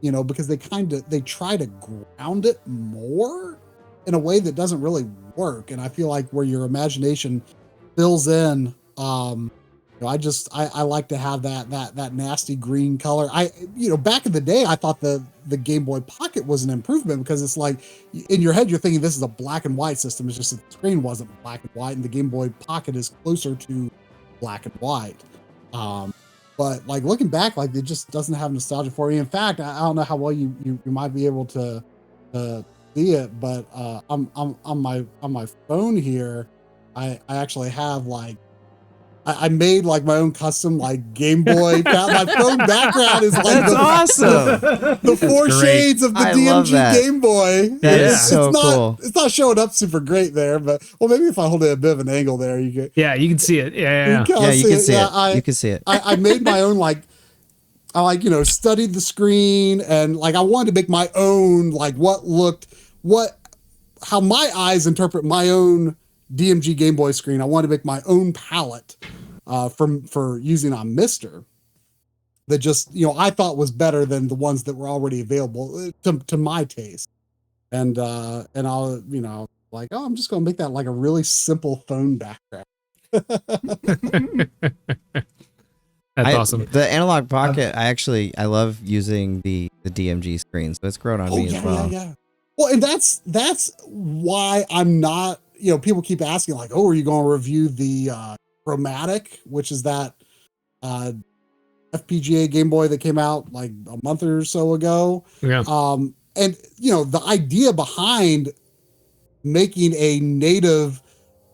You know, because they try to ground it more in a way that doesn't really work. And I feel like where your imagination fills in, you know, I like to have that nasty green color. You know, back in the day, I thought the Game Boy Pocket was an improvement because it's like in your head, you're thinking this is a black and white system. It's just that the screen wasn't black and white, and the Game Boy Pocket is closer to black and white. But like looking back, like it just doesn't have nostalgia for you. In fact, I don't know how well you might be able to see it, but on my phone here, I actually have like I made like my own custom like Game Boy. My phone background is like That's awesome. The four shades of the DMG Game Boy. That is so cool. It's not showing up super great there, but well, maybe if I hold it a bit of an angle there, you get. Yeah, you can see it. Yeah, you can see it. You can see it. I made my own like. I you know studied the screen and like I wanted to make my own like how my eyes interpret my own DMG Game Boy screen. I wanted to make my own palette for using on Mister that just, you know, I thought was better than the ones that were already available to my taste. And I'll, you know, like, oh, I'm just going to make that like a really simple phone background. That's awesome. The Analog Pocket, I love using the DMG screen, so it's grown on me as well. Yeah. Well, and that's why I'm not, you know, people keep asking like, oh, are you going to review the Chromatic, which is that FPGA Game Boy that came out like a month or so ago. Yeah. And you know, the idea behind making a native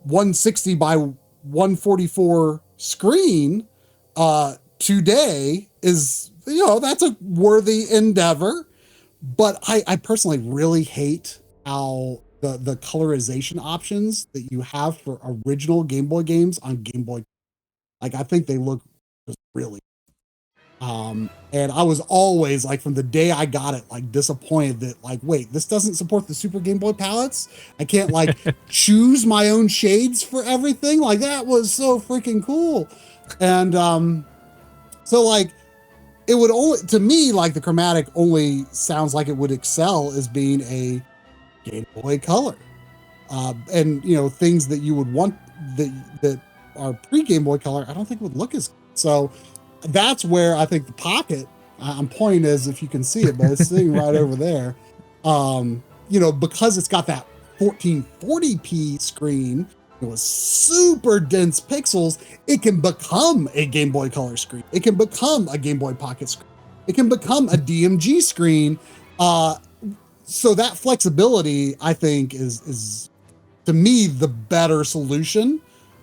160 by 144 screen today is, you know, that's a worthy endeavor. But I personally really hate how the colorization options that you have for original Game Boy games on Game Boy, like I think they look just really. And I was always like from the day I got it, like disappointed that like, wait, this doesn't support the Super Game Boy palettes. I can't like choose my own shades for everything. Like that was so freaking cool. And so like it would only, to me, like the Chromatic only sounds like it would excel as being a Game Boy Color. And you know, things that you would want that are pre-Game Boy Color, I don't think would look as good. So that's where I think the Pocket, I'm pointing as if you can see it, but it's sitting right over there. You know, because it's got that 1440p screen, it was super dense pixels, it can become a Game Boy Color screen. It can become a Game Boy Pocket screen. It can become a DMG screen. So that flexibility, I think, is to me the better solution.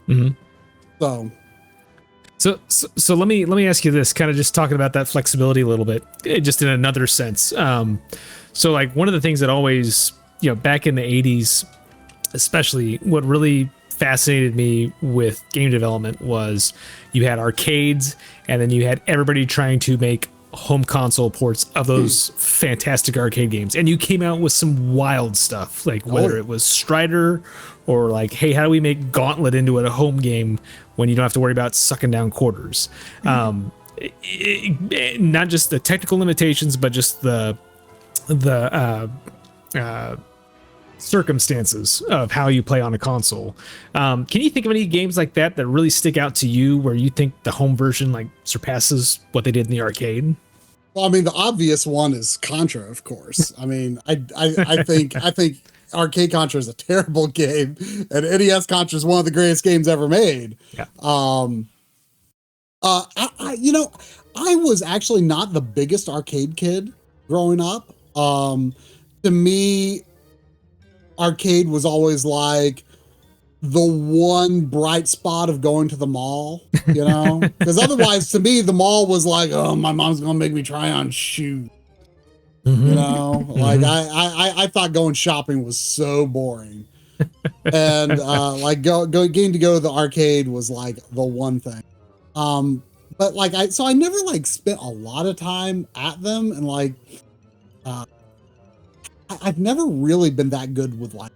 Mm-hmm. So let me ask you this, kind of just talking about that flexibility a little bit, just in another sense. So like one of the things that always, you know, back in the 80s, especially, what really fascinated me with game development was you had arcades and then you had everybody trying to make home console ports of those fantastic arcade games, and you came out with some wild stuff, like whether it was Strider or like, hey, how do we make Gauntlet into a home game when you don't have to worry about sucking down quarters? Not just the technical limitations, but just the circumstances of how you play on a console. Can you think of any games like that that really stick out to you where you think the home version like surpasses what they did in the arcade? Well, I mean, the obvious one is Contra, of course. I mean, I think arcade Contra is a terrible game, and NES Contra is one of the greatest games ever made. Yeah. You know, I was actually not the biggest arcade kid growing up. To me, arcade was always like the one bright spot of going to the mall, you know? Because otherwise, to me, the mall was like, oh, my mom's gonna make me try on shoes. Mm-hmm. You know, like I thought going shopping was so boring, and like getting to go to the arcade was like the one thing. But like I never like spent a lot of time at them, and like I've never really been that good with like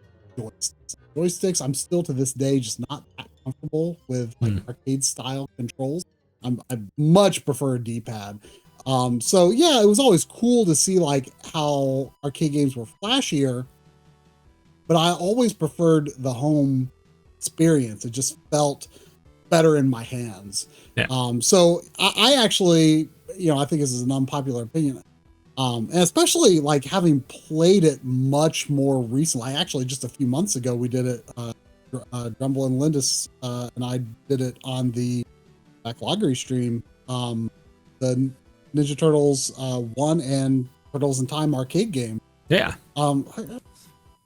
joysticks. I'm still to this day just not that comfortable with like arcade style controls. I much prefer a D-pad. So yeah, it was always cool to see like how arcade games were flashier, but I always preferred the home experience. It just felt better in my hands. Yeah. So I actually, you know, I think this is an unpopular opinion. And especially like having played it much more recently. Actually, just a few months ago, we did it, Grumble and Lindis, and I did it on the Backloggery stream. The Ninja Turtles 1 and Turtles in Time arcade game. Yeah. Turtles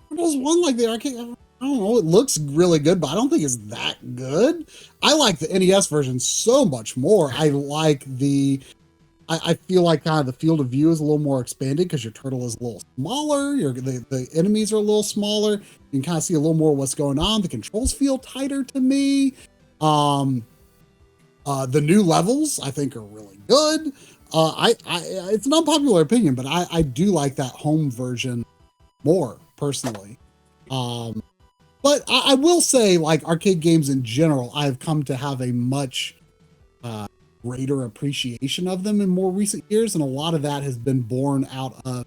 1, like the arcade, I don't know, it looks really good, but I don't think it's that good. I like the NES version so much more. I like I feel like kind of the field of view is a little more expanded because your turtle is a little smaller. The enemies are a little smaller. You can kind of see a little more what's going on. The controls feel tighter to me. The new levels I think are really good. It's an unpopular opinion, but I do like that home version more personally. But I will say, like arcade games in general, I've come to have a much greater appreciation of them in more recent years, and a lot of that has been born out of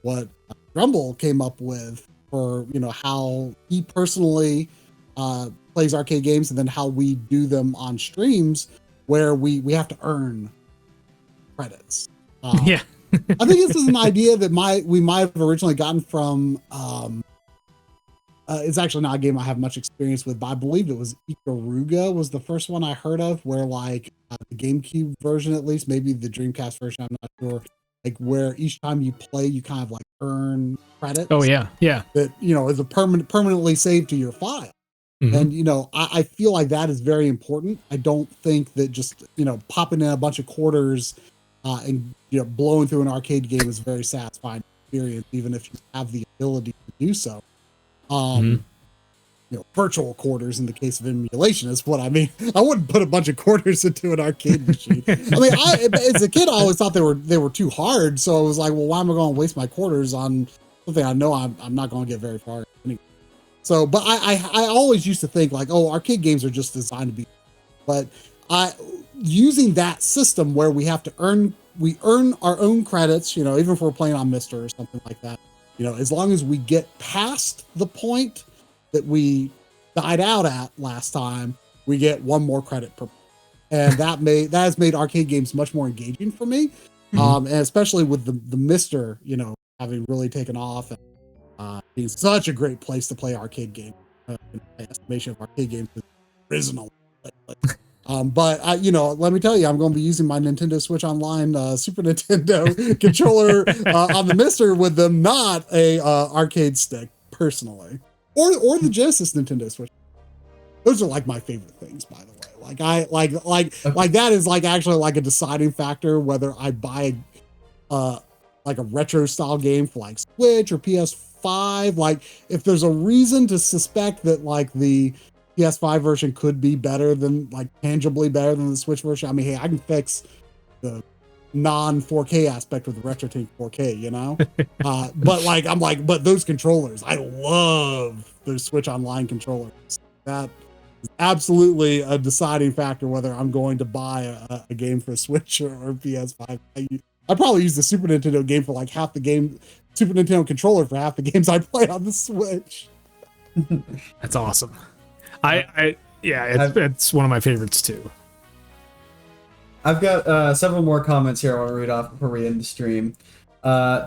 what Grumble came up with for, you know, how he personally plays arcade games, and then how we do them on streams where we have to earn credits. Yeah. I think this is an idea that we might have originally gotten from it's actually not a game I have much experience with, but I believe it was Ikaruga was the first one I heard of, where like the GameCube version, at least, maybe the Dreamcast version, I'm not sure, like where each time you play you kind of like earn credits. Oh yeah, yeah. That, you know, is permanently saved to your file. Mm-hmm. And, you know, I feel like that is very important. I don't think that just, you know, popping in a bunch of quarters and, you know, blowing through an arcade game is a very satisfying experience, even if you have the ability to do so. You know, virtual quarters in the case of emulation is what I mean. I wouldn't put a bunch of quarters into an arcade machine. I mean, as a kid, I always thought they were too hard. So I was like, well, why am I going to waste my quarters on something I know I'm not going to get very far anyway? So, but I always used to think like, oh, arcade games are just designed to be, but using that system where we have to earn our own credits, you know, even if we're playing on Mister or something like that, you know, as long as we get past the point that we died out at last time, we get one more credit per. And that has made arcade games much more engaging for me. And especially with the Mister, you know, having really taken off and being such a great place to play arcade games. In my estimation of arcade games is original. But you know, let me tell you, I'm going to be using my Nintendo Switch Online Super Nintendo controller on the Mister with them, not a arcade stick, personally, or the Genesis Nintendo Switch. Those are like my favorite things, by the way. Like I like that is like actually like a deciding factor whether I buy like a retro style game for like Switch or PS5. Like if there's a reason to suspect that like the PS5 version could be better than, like, tangibly better than the Switch version, I mean, hey, I can fix the non 4K aspect with the RetroTink 4K, you know? But like, I'm like, but those controllers, I love those Switch Online controllers. That is absolutely a deciding factor whether I'm going to buy a game for Switch or PS5. I probably use the Super Nintendo game for like half the game, Super Nintendo controller for half the games I play on the Switch. That's awesome. It's one of my favorites too. I've got several more comments here I want to read off before we end the stream.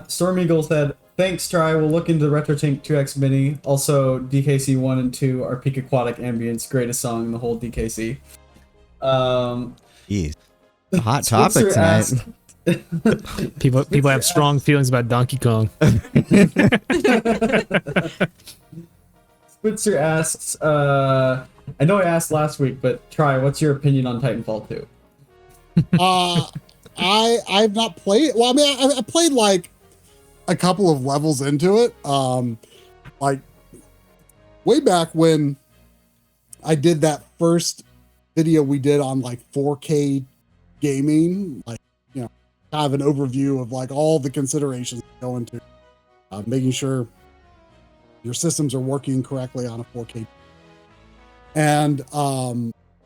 Storm Eagle said, thanks, Try. We'll look into RetroTink 2X Mini. Also, DKC 1 and 2 are peak aquatic ambience. Greatest song in the whole DKC. Jeez. Hot topic tonight. People have strong feelings about Donkey Kong. Spitzer asks, I know I asked last week, but Try, what's your opinion on Titanfall 2? I've not played. Well, I mean, I played like a couple of levels into it. Like way back when I did that first video we did on like 4K gaming, like, you know, kind of an overview of like all the considerations that go into making sure your systems are working correctly on a 4K. And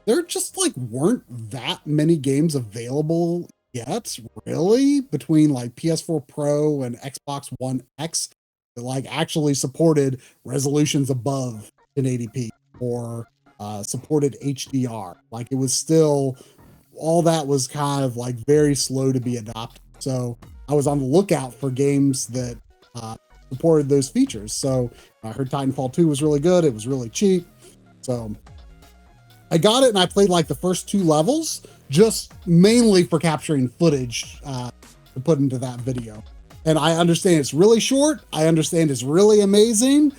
there just like weren't that many games available yet, really, between like PS4 Pro and Xbox One X that like actually supported resolutions above 1080p or supported HDR. Like it was still, all that was kind of like very slow to be adopted. So I was on the lookout for games that supported those features. So I heard Titanfall 2 was really good. It was really cheap. So I got it and I played like the first 2 levels, just mainly for capturing footage to put into that video. And I understand it's really short. I understand it's really amazing.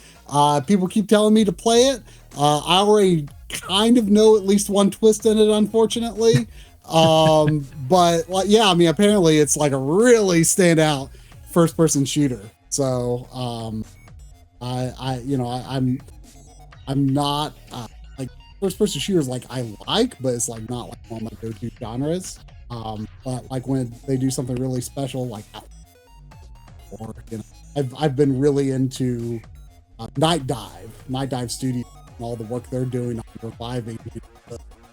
People keep telling me to play it. I already kind of know at least one twist in it, unfortunately. But like, yeah, I mean, apparently it's like a really standout first-person shooter. So I'm not like first-person shooters like I like, but it's like not like one of my go-to genres. But like when they do something really special, like, or you know, I've been really into Night Dive Studio and all the work they're doing on reviving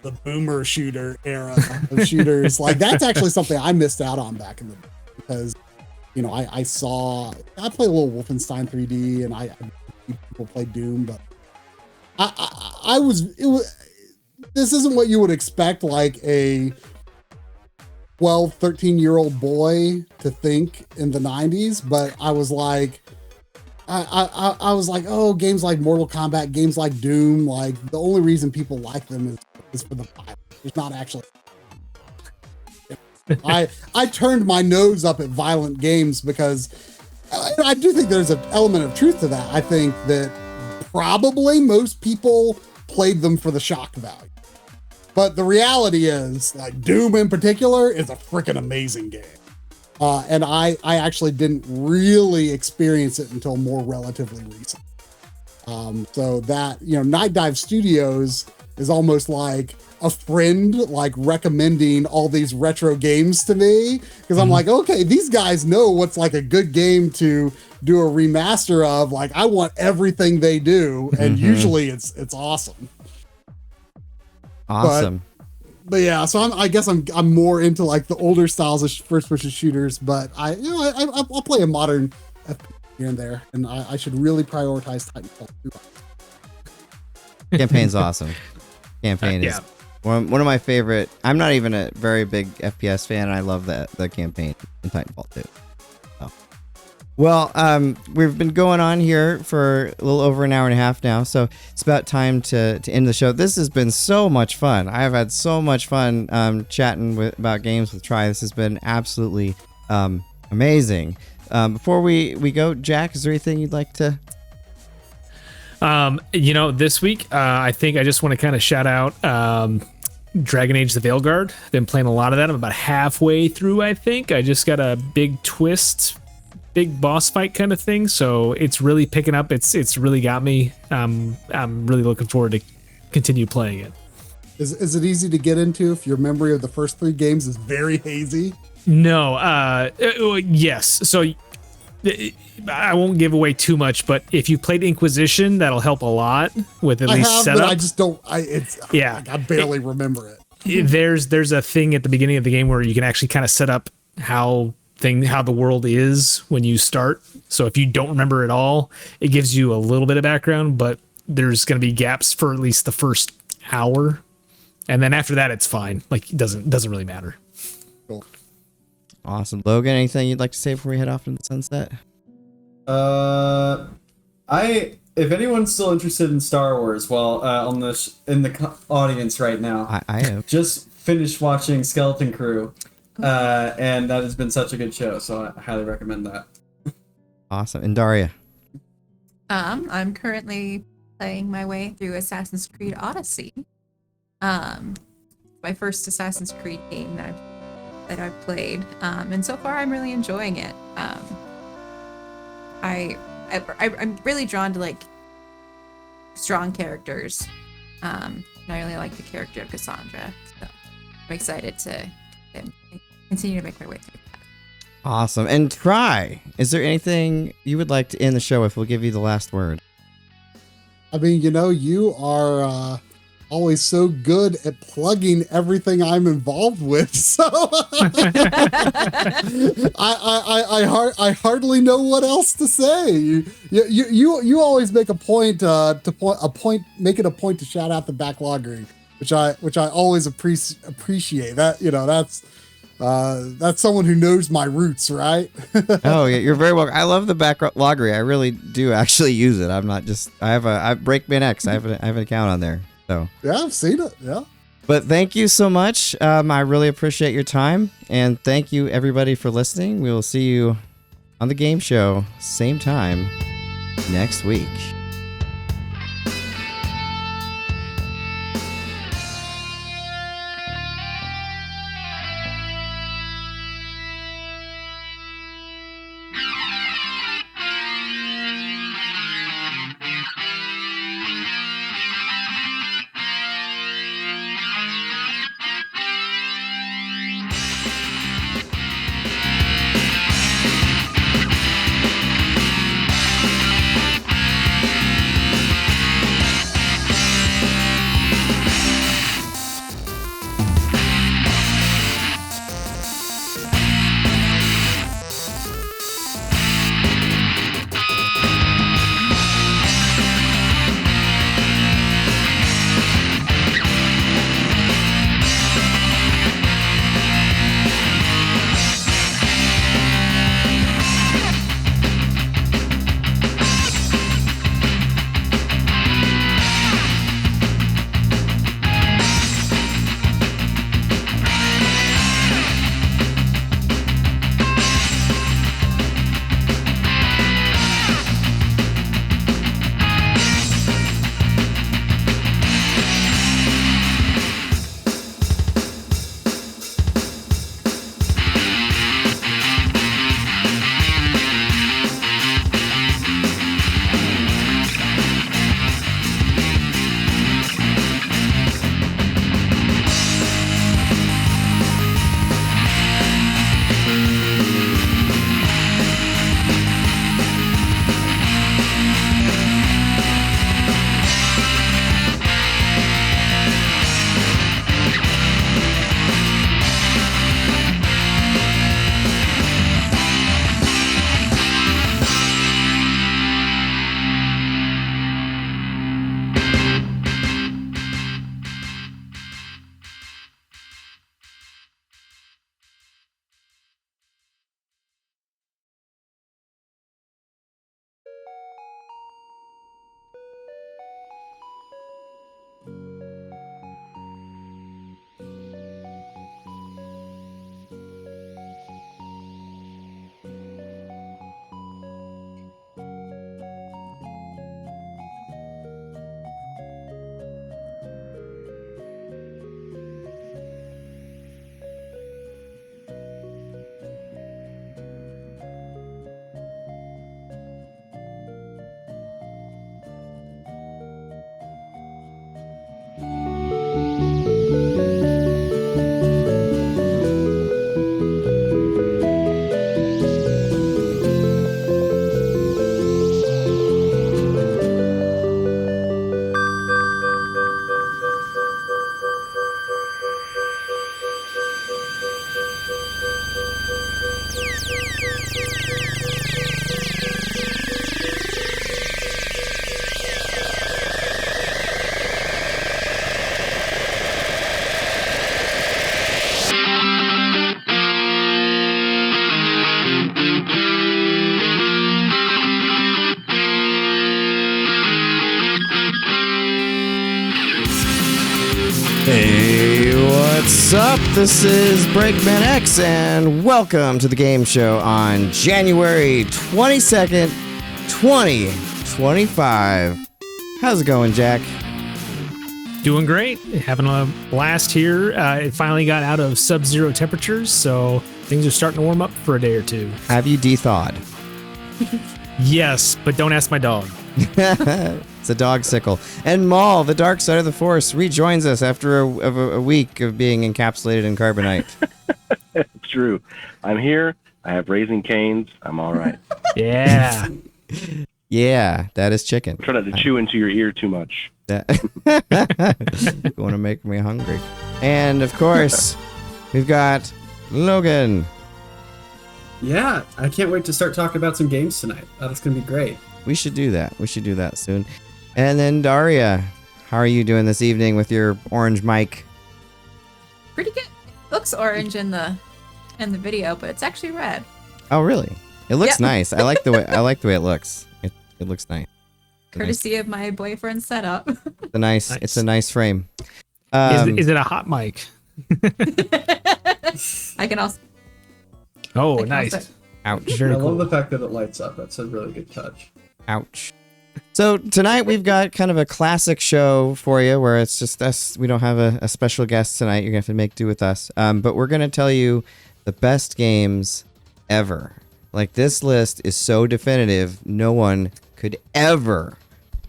the boomer shooter era of shooters. Like that's actually something I missed out on back in the day because, you know, I played a little Wolfenstein 3D and I people play Doom, but this isn't what you would expect like a 12, 13-year-old boy to think in the 90s, but I was like, I was like, oh, games like Mortal Kombat, games like Doom, like the only reason people like them is for the violence. There's not actually. I turned my nose up at violent games because I do think there's an element of truth to that. I think that probably most people played them for the shock value. But the reality is, like Doom in particular is a freaking amazing game. And I actually didn't really experience it until more relatively recent. So that, you know, Night Dive Studios is almost like a friend, like recommending all these retro games to me. Because I'm like, okay, these guys know what's like a good game to do a remaster of. Like, I want everything they do. And usually it's awesome. Awesome. But yeah, so I guess I'm more into like the older styles of first-person shooters, but I'll play a modern FPS here and there, and I should really prioritize Titanfall 2. Campaign's awesome. Campaign is one of my favorite. I'm not even a very big FPS fan, and I love the campaign in Titanfall 2. Well, we've been going on here for a little over an hour and a half now, so it's about time to end the show. This has been so much fun. I have had so much fun chatting about games with Try. This has been absolutely amazing. Before we go, Jack, is there anything you'd like to? You know, this week, I think I just want to kind of shout out Dragon Age: The Veilguard. Been playing a lot of that. I'm about halfway through, I think. I just got a big twist, big boss fight kind of thing, so it's really picking up. It's really got me. I'm really looking forward to continue playing it. Is it easy to get into if your memory of the first 3 games is very hazy? No, yes. So I won't give away too much, but if you played Inquisition, that'll help a lot with at least setup. But I just don't. I barely remember it. There's a thing at the beginning of the game where you can actually kind of set up how the world is when you start. So if you don't remember it all, it gives you a little bit of background, but there's going to be gaps for at least the first hour, and then after that it's fine. Like it doesn't really matter. Cool. Awesome. Logan, anything you'd like to say before we head off into the sunset? If anyone's still interested in Star Wars, well, in the audience right now, I am. Just finished watching Skeleton Crew. And that has been such a good show, so I highly recommend that. Awesome. And Darria? I'm currently playing my way through Assassin's Creed Odyssey. My first Assassin's Creed game that I've played, and so far I'm really enjoying it. I'm really drawn to like strong characters, and I really like the character of Cassandra. So I'm excited to continue to make my way through that. Awesome. And Try, is there anything you would like to end the show with? We'll give you the last word. I mean, you are always so good at plugging everything I'm involved with. So I hardly know what else to say. You always make a point make it a point to shout out the backloggery, which I always appreciate. That that's someone who knows my roots, right? Oh yeah, you're very welcome. I love the backloggery. I really do actually use it. I'm not just. I have BreakmanX. I have an account on there. So yeah, I've seen it. Yeah. But thank you so much. I really appreciate your time, and thank you everybody for listening. We will see you on the game show, same time next week. Hey, what's up? This is BreakmanX, and welcome to the game show on January 22nd, 2025. How's it going, Jack? Doing great. Having a blast here. It finally got out of sub-zero temperatures, so things are starting to warm up for a day or two. Have you de-thawed? Yes, but don't ask my dog. It's a dog sickle. And Maul, the dark side of the Force, rejoins us after a week of being encapsulated in carbonite. It's true. I'm here. I have Raising Cane's. I'm all right. Yeah. Yeah, that is chicken. Try not to chew into your ear too much. You want to make me hungry. And, of course, we've got Logan. Yeah, I can't wait to start talking about some games tonight. That's going to be great. We should do that. We should do that soon. And then Darria, how are you doing this evening with your orange mic? Pretty good. It looks orange in the video, but it's actually red. Oh, really? It looks nice. I like the way it looks. It looks nice. Courtesy of my boyfriend's setup. It's a nice frame. Is it a hot mic? I can also. Oh, nice. Ouch. I love the fact that it lights up. That's a really good touch. Ouch. So tonight we've got kind of a classic show for you where it's just us. We don't have a special guest tonight. You're going to have to make do with us. But we're going to tell you the best games ever. Like, this list is so definitive, no one could ever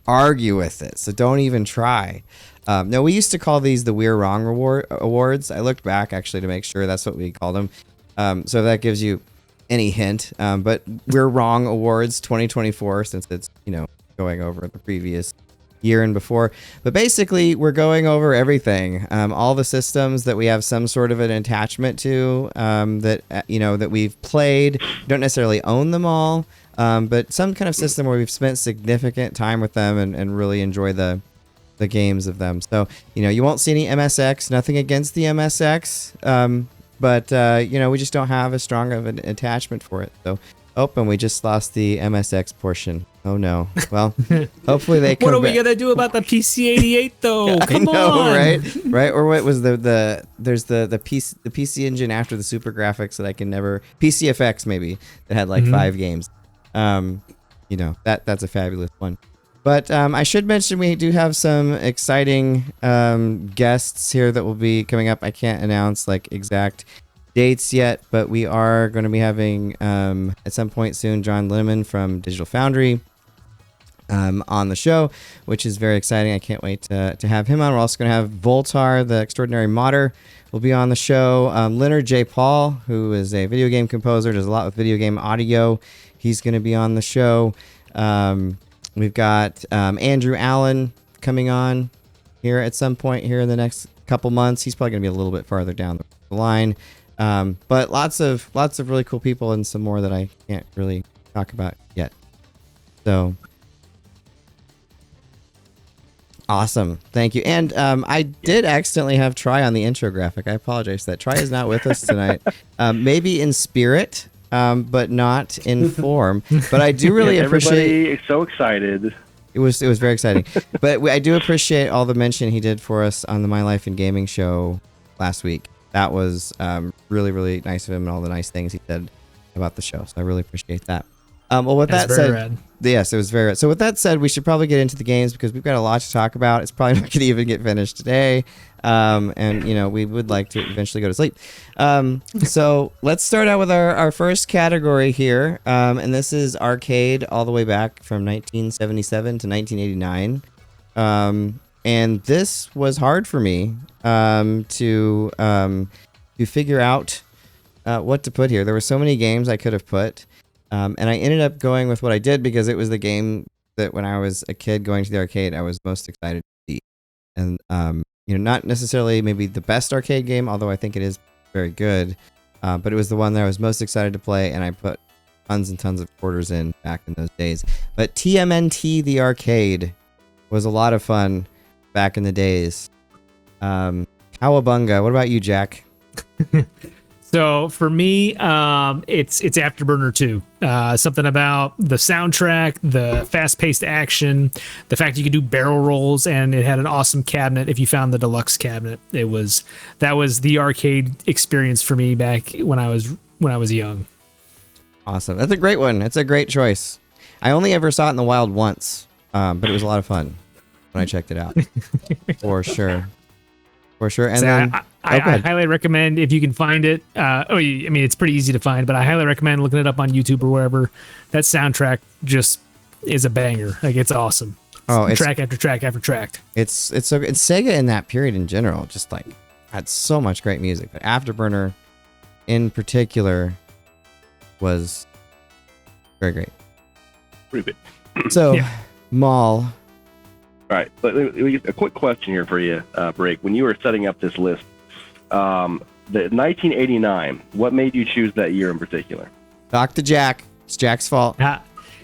argue with it. So don't even try. No, we used to call these the We're Wrong awards. I looked back actually to make sure that's what we called them. So if that gives you any hint. But We're Wrong Awards 2024, since it's, going over the previous year and before. But basically, we're going over everything. All the systems that we have some sort of an attachment to, that we've played. We don't necessarily own them all, but some kind of system where we've spent significant time with them and really enjoy the games of them. So, you won't see any MSX, nothing against the MSX, but we just don't have as strong of an attachment for it. So, and we just lost the MSX portion. Oh no. Well, hopefully they come What are we back. gonna do about the PC-88 though? Come on. Right? Or what was there's the PC engine after the Super Graphics that I can never PCFX maybe that had like 5 games. That's a fabulous one. But I should mention we do have some exciting guests here that will be coming up. I can't announce like exact dates yet, but we are going to be having at some point soon John Linneman from Digital Foundry on the show, which is very exciting. I can't wait to have him on. We're also going to have Voultar, the extraordinary modder, will be on the show. Leonard J. Paul, who is a video game composer, does a lot with video game audio. He's going to be on the show. We've got Andrew Allen coming on here at some point here in the next couple months. He's probably going to be a little bit farther down the line. But lots of really cool people and some more that I can't really talk about yet. So awesome. Thank you. And I did accidentally have Try on the intro graphic. I apologize for that. Try is not with us tonight. Maybe in spirit, but not in form. But I do really appreciate. Everybody is so excited. It was very exciting. But I do appreciate all the mention he did for us on the My Life in Gaming show last week. That was really, really nice of him and all the nice things he said about the show. So I really appreciate that. Well, with that said, rad. Yes, it was very rad. So with that said, we should probably get into the games because we've got a lot to talk about. It's probably not going to even get finished today. And, we would like to eventually go to sleep. So let's start out with our first category here. And this is arcade all the way back from 1977 to 1989. And this was hard for me to figure out what to put here. There were so many games I could have put. And I ended up going with what I did because it was the game that when I was a kid going to the arcade, I was most excited to see. And, not necessarily maybe the best arcade game, although I think it is very good. But it was the one that I was most excited to play, and I put tons and tons of quarters in back in those days. But TMNT the arcade was a lot of fun back in the days. Cowabunga. What about you, Jack? So for me, it's Afterburner 2. Something about the soundtrack, the fast-paced action, the fact you could do barrel rolls, and it had an awesome cabinet. If you found the deluxe cabinet, that was the arcade experience for me back when I was young. Awesome. That's a great one. It's a great choice. I only ever saw it in the wild once, but it was a lot of fun. when I checked it out. For sure. And So then I highly recommend if you can find it. I mean, it's pretty easy to find, but I highly recommend looking it up on YouTube or wherever. That soundtrack just is a banger. Like, it's awesome. Oh, it's track after track after track. It's so good. Sega in that period in general just like had so much great music, but Afterburner in particular was very great. Pretty good. So, Maul. All right, but a quick question here for you, Break. When you were setting up this list, the 1989, what made you choose that year in particular? Talk to Jack. It's Jack's fault.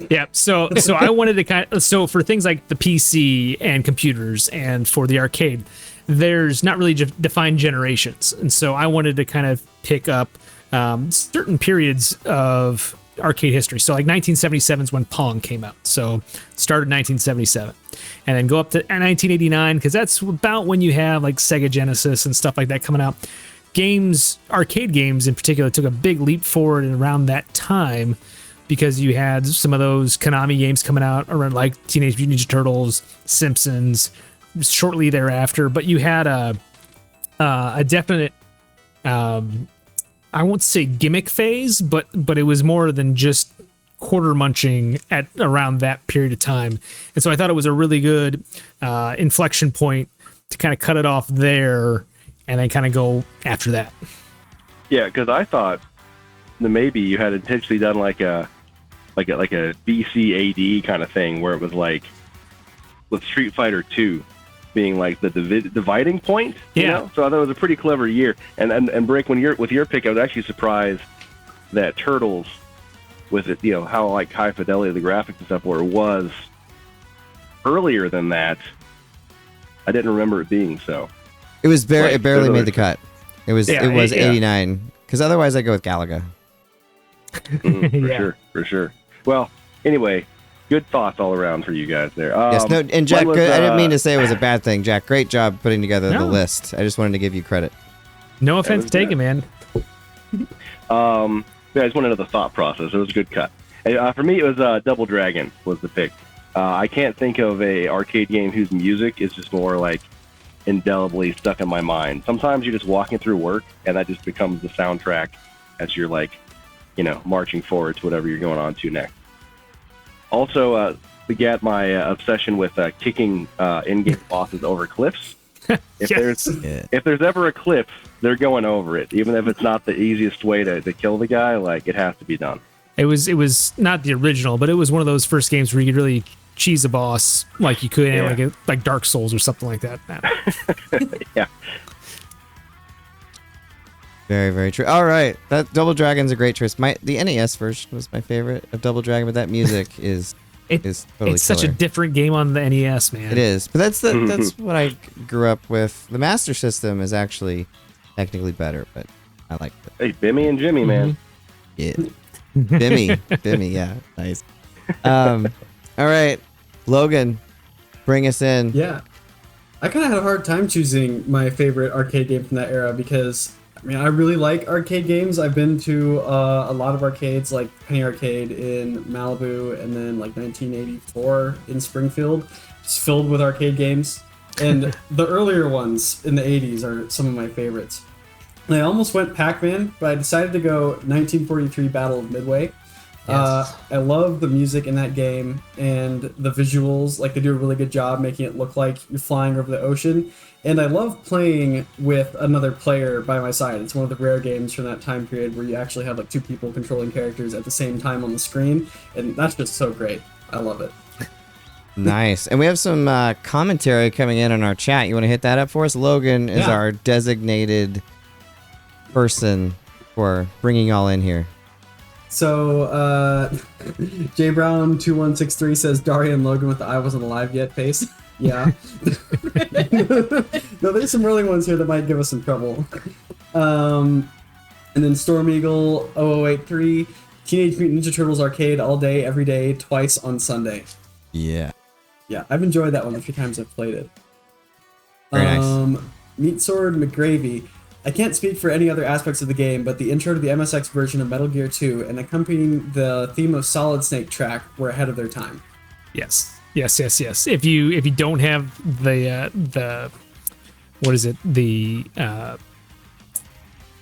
Yeah, so I wanted to so for things like the PC and computers and for the arcade, there's not really defined generations, and so I wanted to kind of pick up certain periods of arcade history. So like 1977 is when Pong came out, so started 1977, and then go up to 1989 because that's about when you have like Sega Genesis and stuff like that coming out. Arcade games in particular, took a big leap forward around that time, because you had some of those Konami games coming out around like Teenage Mutant Ninja Turtles, Simpsons, shortly thereafter. But you had a definite, I won't say gimmick phase, but it was more than just quarter munching at around that period of time. And so I thought it was a really good inflection point to kind of cut it off there and then kind of go after that. Yeah, because I thought that maybe you had intentionally done like a BCAD kind of thing, where it was like with Street Fighter 2 being like the dividing point. Yeah. You know? So I thought it was a pretty clever year. And Break, with your pick, I was actually surprised that Turtles, with it, you know, how like high fidelity the graphics and stuff was earlier than that. I didn't remember it being so. It was it barely made the cut. It was 89, because otherwise I go with Galaga. For sure. Well, anyway, good thoughts all around for you guys there. Yes, no, and Jack, I didn't mean to say it was a bad thing. Jack, great job putting together the list. I just wanted to give you credit. No offense taken, man. Yeah, I just wanted to know the thought process. It was a good cut. For me, it was Double Dragon was the pick. I can't think of a arcade game whose music is just more like indelibly stuck in my mind. Sometimes you're just walking through work, and that just becomes the soundtrack as you're like, you know, marching forward to whatever you're going on to next. Also, begat my obsession with kicking in-game bosses over cliffs. If there's ever a cliff, they're going over it, even if it's not the easiest way to kill the guy. Like, it has to be done. It was not the original, but it was one of those first games where you could really cheese a boss like you could in like Dark Souls or something like that. Yeah. Very, very true. All right, that Double Dragon's a great choice. The NES version was my favorite of Double Dragon, but that music is totally it's such a different game on the NES, man. It is, but that's what I grew up with. The Master System is actually technically better, but I like it. Hey, Bimmy and Jimmy, man. Yeah, Bimmy, yeah, nice. All right, Logan, bring us in. Yeah, I kind of had a hard time choosing my favorite arcade game from that era because, I mean, I really like arcade games. I've been to a lot of arcades, like Penny Arcade in Malibu, and then like 1984 in Springfield. It's filled with arcade games. And the earlier ones in the 80s are some of my favorites. And I almost went Pac-Man, but I decided to go 1943 Battle of Midway. Yes. I love the music in that game and the visuals. Like, they do a really good job making it look like you're flying over the ocean. And I love playing with another player by my side. It's one of the rare games from that time period where you actually have like two people controlling characters at the same time on the screen. And that's just so great. I love it. Nice. And we have some commentary coming in on our chat. You want to hit that up for us? Logan is our designated person for bringing y'all in here. So, J Brown 2163 says Darria and Logan with the "I wasn't alive yet" face. Yeah. No, there's some early ones here that might give us some trouble. And then Storm Eagle 0083, Teenage Mutant Ninja Turtles arcade all day, every day, twice on Sunday. Yeah. Yeah, I've enjoyed that one the few times I've played it. Very nice. Meat Sword McGravy. I can't speak for any other aspects of the game, but the intro to the MSX version of Metal Gear 2 and accompanying the theme of Solid Snake track were ahead of their time. Yes. Yes. If you don't have the what is it, the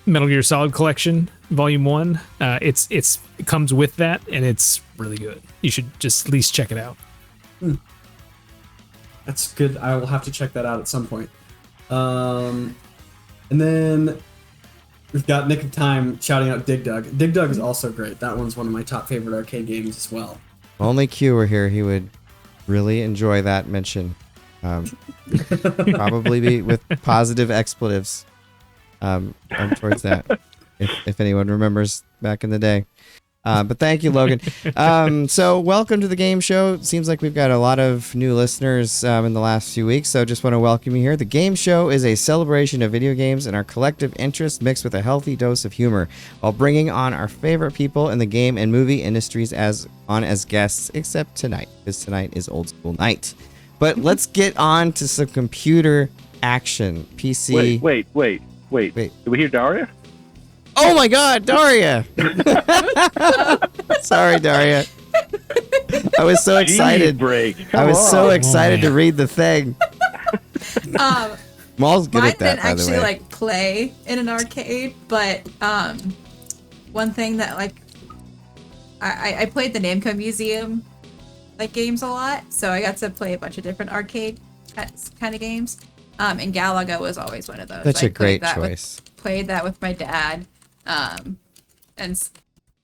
Metal Gear Solid Collection Volume 1, it comes with that, and it's really good. You should just at least check it out. That's good. I will have to check that out at some point. And then we've got Nick of Time shouting out Dig Dug. Dig Dug is also great. That one's one of my top favorite arcade games as well. If only Q were here, he would really enjoy that mention. Probably be with positive expletives towards that, if anyone remembers back in the day. But thank you, Logan. So welcome to the game show. It seems like we've got a lot of new listeners in the last few weeks, so just want to welcome you here. The game show is a celebration of video games and our collective interests mixed with a healthy dose of humor, while bringing on our favorite people in the game and movie industries as guests, except tonight, because tonight is old school night. But let's get on to some computer action. PC. Wait. Did we hear Darria? Oh my God, Darria! Sorry, Darria. I was so excited. I was so excited to read the thing. Maul's good at that, by the way. Mine didn't actually like play in an arcade, but one thing that like I played the Namco Museum like games a lot, so I got to play a bunch of different arcade kind of games. And Galaga was always one of those. Such a great choice. Played that with my dad. And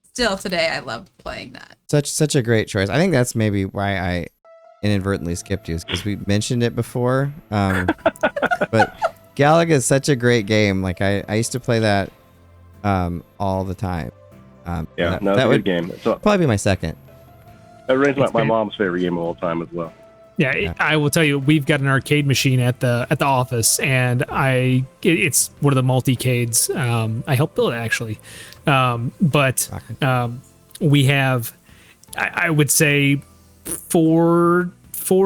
still today I love playing that. Such a great choice. I think that's maybe why I inadvertently skipped you, because we mentioned it before. But Galaga is such a great game. Like I used to play that all the time. That was a good game. So probably be my second. That remains my mom's favorite game of all time as well. Yeah, I will tell you, we've got an arcade machine at the office, and it's one of the multi-cades. I helped build it actually, but we have, I would say, four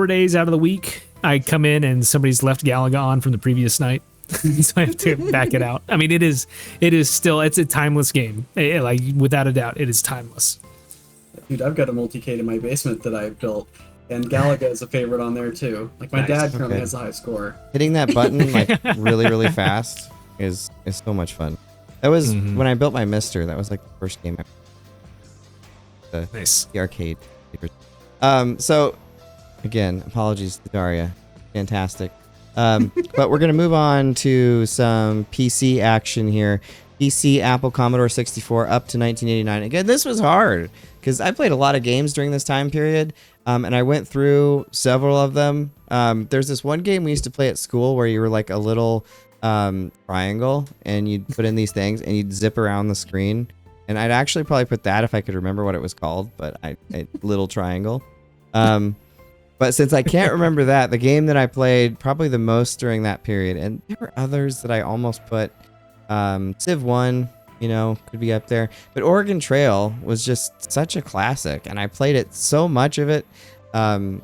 days out of the week, I come in and somebody's left Galaga on from the previous night, so I have to back it out. I mean, it is still, it's a timeless game, like without a doubt, it is timeless. Dude, I've got a multi-cade in my basement that I built. And Galaga is a favorite on there too. Like my dad currently has a high score. Hitting that button like really fast is so much fun. That was when I built my Mister. That was like the first game I nice. The arcade. So again, apologies to Darria. Fantastic. But we're gonna move on to some PC action here. PC, Apple, Commodore 64 up to 1989. Again, this was hard because I played a lot of games during this time period. And I went through several of them. There's this one game we used to play at school where you were like a little triangle and you'd put in these things and you'd zip around the screen. And I'd actually probably put that if I could remember what it was called, but I little triangle. But since I can't remember that, the game that I played probably the most during that period, and there were others that I almost put, Civ 1, could be up there. But Oregon Trail was just such a classic, and I played it so much of it that,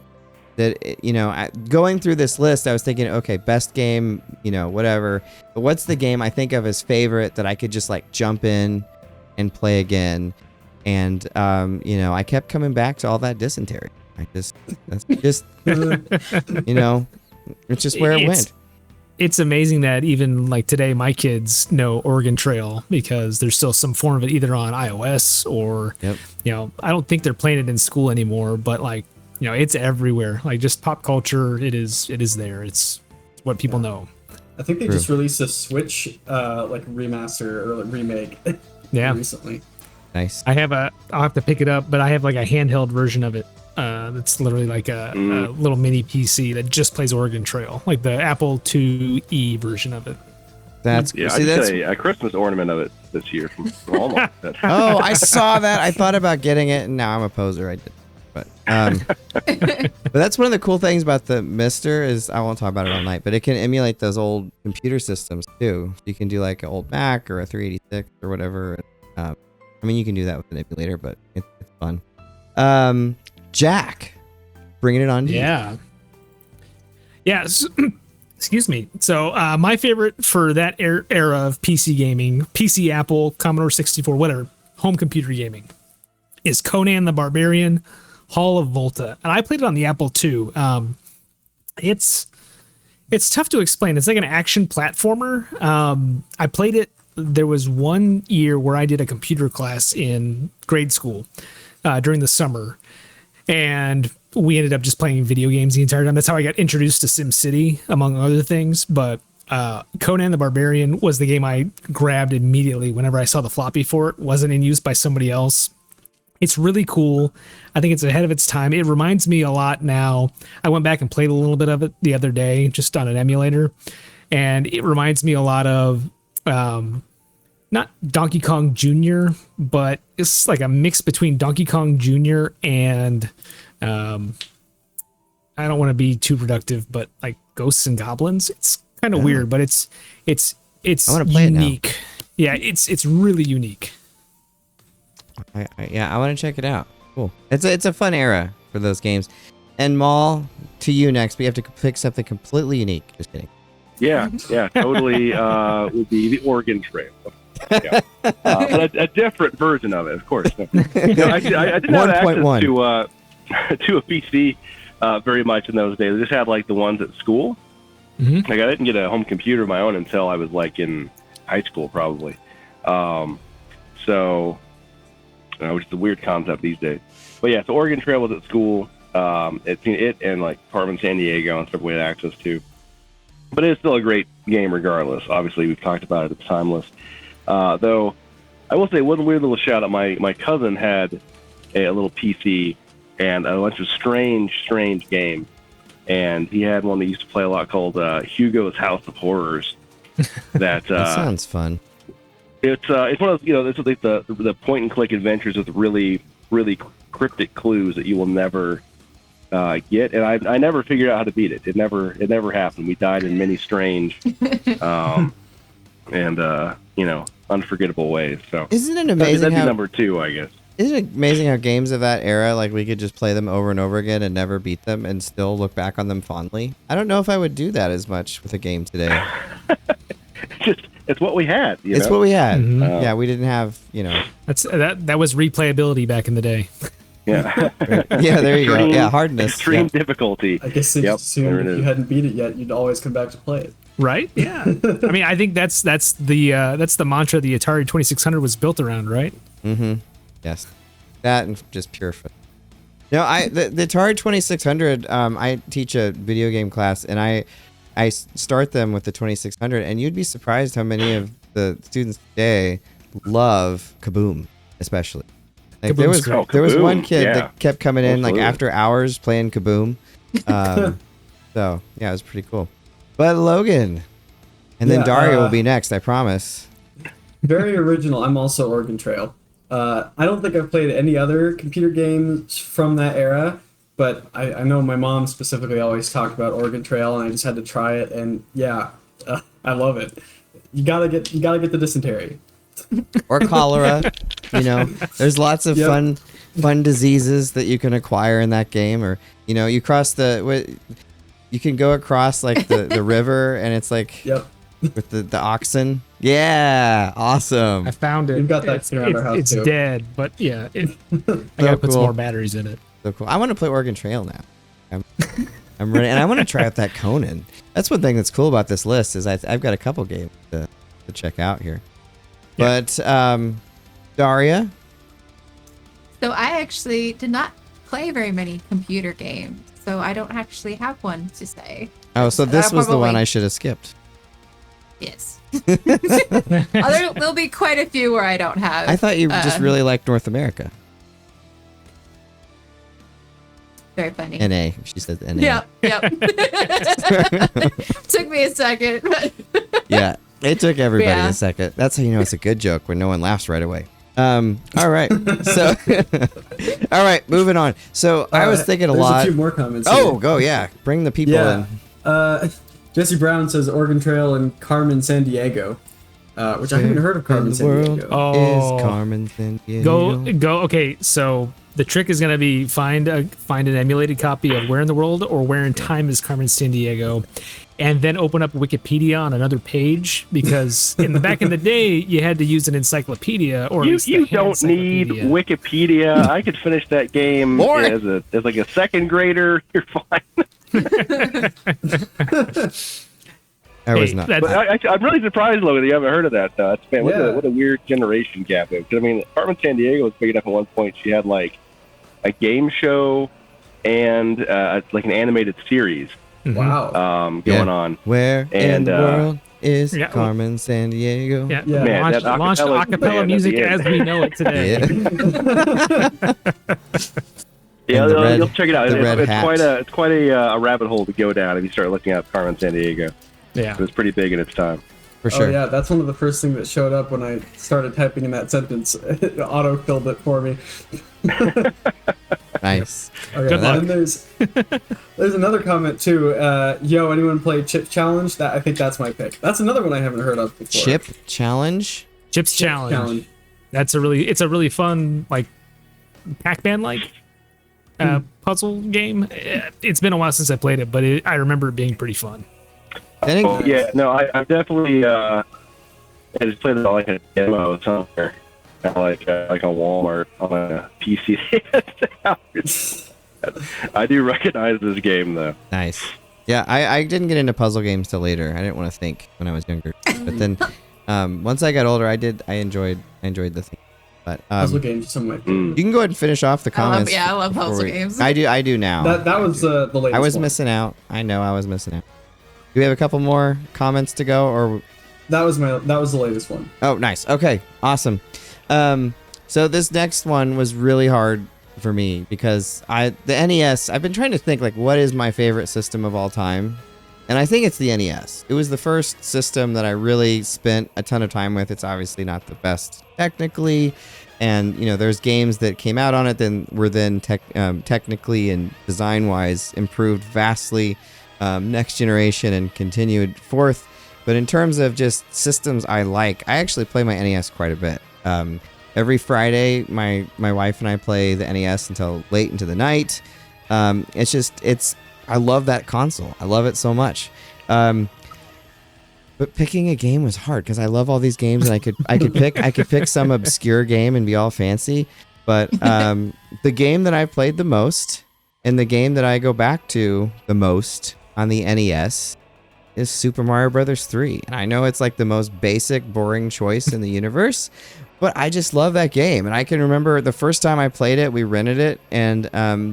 going through this list, I was thinking, okay, best game, whatever. But what's the game I think of as favorite that I could just like jump in and play again? And, I kept coming back to all that Dysentery. It's just where it went. It's amazing that even like today, my kids know Oregon Trail because there's still some form of it either on iOS or, I don't think they're playing it in school anymore, but like, it's everywhere. Like just pop culture. It is there. It's what people know. I think they just released a Switch, remaster or remake recently. Nice. I'll have to pick it up, but I have like a handheld version of it. That's literally like a little mini PC that just plays Oregon Trail, like the Apple IIe version of it. That's a Christmas ornament of it this year from Walmart. Oh, I saw that. I thought about getting it, and now I'm a poser. I did, but but that's one of the cool things about the Mister is I won't talk about it all night, but it can emulate those old computer systems too. You can do like an old Mac or a 386 or whatever. You can do that with an emulator, but it's fun. Jack, bringing it on to you. Yeah. Excuse me. So my favorite for that era of PC gaming, PC, Apple, Commodore 64, whatever, home computer gaming, is Conan the Barbarian, Hall of Volta, and I played it on the Apple II. It's tough to explain. It's like an action platformer. I played it. There was one year where I did a computer class in grade school during the summer, and we ended up just playing video games the entire time. That's how I got introduced to SimCity, among other things. But Conan the Barbarian was the game I grabbed immediately whenever I saw the floppy for it. Wasn't in use by somebody else. It's really cool. I think it's ahead of its time. It reminds me a lot now. I went back and played a little bit of it the other day, just on an emulator. And it reminds me a lot of, not Donkey Kong Jr., but it's like a mix between Donkey Kong Jr. and, I don't want to be too productive, but like Ghosts and Goblins. It's kind of weird, but it's I want to play unique. it now. Yeah, it's really unique. I want to check it out. Cool. It's a fun era for those games. And Maul, to you next. We have to pick something completely unique. Just kidding. Yeah, totally. Would be the Oregon Trail. Yeah. But a different version of it, of course. No, I didn't have access to a PC very much in those days. I just had like the ones at school. Like I didn't get a home computer of my own until I was like in high school, probably. Which is a weird concept these days. But yeah, so Oregon Trail was at school. It and like Carmen San Diego and stuff we had access to. But it's still a great game regardless. Obviously, we've talked about it. It's timeless. Though, I will say one weird little shout out. My cousin had a little PC and a bunch of strange games. And he had one that used to play a lot called Hugo's House of Horrors. That sounds fun. It's one of those, it's like the point and click adventures with really cryptic clues that you will never get, and I never figured out how to beat it. It never happened. We died in many strange and unforgettable ways. So isn't it amazing? That'd be number 2, I guess. Isn't it amazing how games of that era, like we could just play them over and over again and never beat them and still look back on them fondly? I don't know if I would do that as much with a game today. It's what we had. It's what we had. Yeah, we didn't have, That was replayability back in the day. Yeah. Yeah, there you go. Yeah, hardness. Extreme difficulty. I guess if you hadn't beat it yet, you'd always come back to play it. Right? Yeah. I mean, I think that's the mantra the Atari 2600 was built around, right? Mm-hmm. Yes. That and just pure fun. No, the Atari 2600, I teach a video game class, and I start them with the 2600, and you'd be surprised how many of the students today love Kaboom, especially. Like there was one kid that kept coming in like after hours playing Kaboom. So yeah, it was pretty cool. But Logan, and then Darria will be next, I promise. Very original. I'm also Oregon Trail. I don't think I've played any other computer games from that era. But I know my mom specifically always talked about Oregon Trail, and I just had to try it, and I love it. You gotta get the dysentery, or cholera. There's lots of fun diseases that you can acquire in that game, or you cross you can go across like the river, and it's like with the oxen. Yeah, awesome. I found it. You've got that around our house it's too. dead, but yeah, I gotta put some more batteries in it. So cool. I want to play Oregon Trail now. I'm ready, and I want to try out that Conan. That's one thing that's cool about this list is I've got a couple games to check out here. Yeah. But Darria. So I actually did not play very many computer games, so I don't actually have one to say. Oh, so this was the one I should have skipped. Yes. There'll be quite a few where I don't have. I thought you just really liked North America. Very funny. NA. She says NA. Yep. Took me a second. But yeah, it took everybody a second. That's how you know it's a good joke when no one laughs right away. All right. So, all right, moving on. So I was thinking a lot. There's a few more comments. Oh, go bring the people in. Jesse Brown says Oregon Trail and Carmen San Diego, which I haven't heard of Carmen San Diego. Is Carmen San Diego? Go. Okay, so The trick is going to be find an emulated copy of Where in the World or Where in Time is Carmen Sandiego, and then open up Wikipedia on another page, because in the back in the day you had to use an encyclopedia, or you don't need Wikipedia. I could finish that game as like a second grader. You're fine. I was not. But I'm really surprised, Logan, that you haven't heard of that. Man, what a weird generation gap. Because I mean, Carmen Sandiego was big enough at one point. She had like a game show and like an animated series. Wow. Going on. Where in the world is Carmen Sandiego? Yeah, Man, launched acapella music as we know it today. Yeah, you'll check it out. It's quite a rabbit hole to go down if you start looking up Carmen Sandiego. Yeah, it was pretty big in its time. For sure. Oh yeah, that's one of the first things that showed up when I started typing in that sentence. It auto-filled it for me. Nice. Okay, Good luck. And there's another comment too. Yo, anyone play Chip Challenge? I think that's my pick. That's another one I haven't heard of before. Chip Challenge? Chips Challenge. It's a really fun, like Pac-Man like puzzle game. It's been a while since I played it, but I remember it being pretty fun. Yeah, no, I definitely I just played it on like a demo somewhere, like on Walmart on a PC. I do recognize this game though. Nice. Yeah, I didn't get into puzzle games till later. I didn't want to think when I was younger, but then once I got older, I enjoyed the thing. But puzzle games are some of my favorites. You can go ahead and finish off the comments. I love puzzle games. I do now. That was the latest. I was one. missing out. I know I was missing out. Do we have a couple more comments to go, or that was the latest one? Oh, nice. Okay, awesome. So this next one was really hard for me because the NES. I've been trying to think like what is my favorite system of all time, and I think it's the NES. It was the first system that I really spent a ton of time with. It's obviously not the best technically, and there's games that came out on it were technically and design wise improved vastly. Next generation and continued forth, but in terms of just systems I actually play my NES quite a bit. Every Friday my wife and I play the NES until late into the night. I love that console. I love it so much. But picking a game was hard because I love all these games and I could pick some obscure game and be all fancy, but the game that I played the most and the game that I go back to the most on the NES is Super Mario Brothers 3. And I know it's like the most basic, boring choice in the universe, but I just love that game. And I can remember the first time I played it, we rented it, and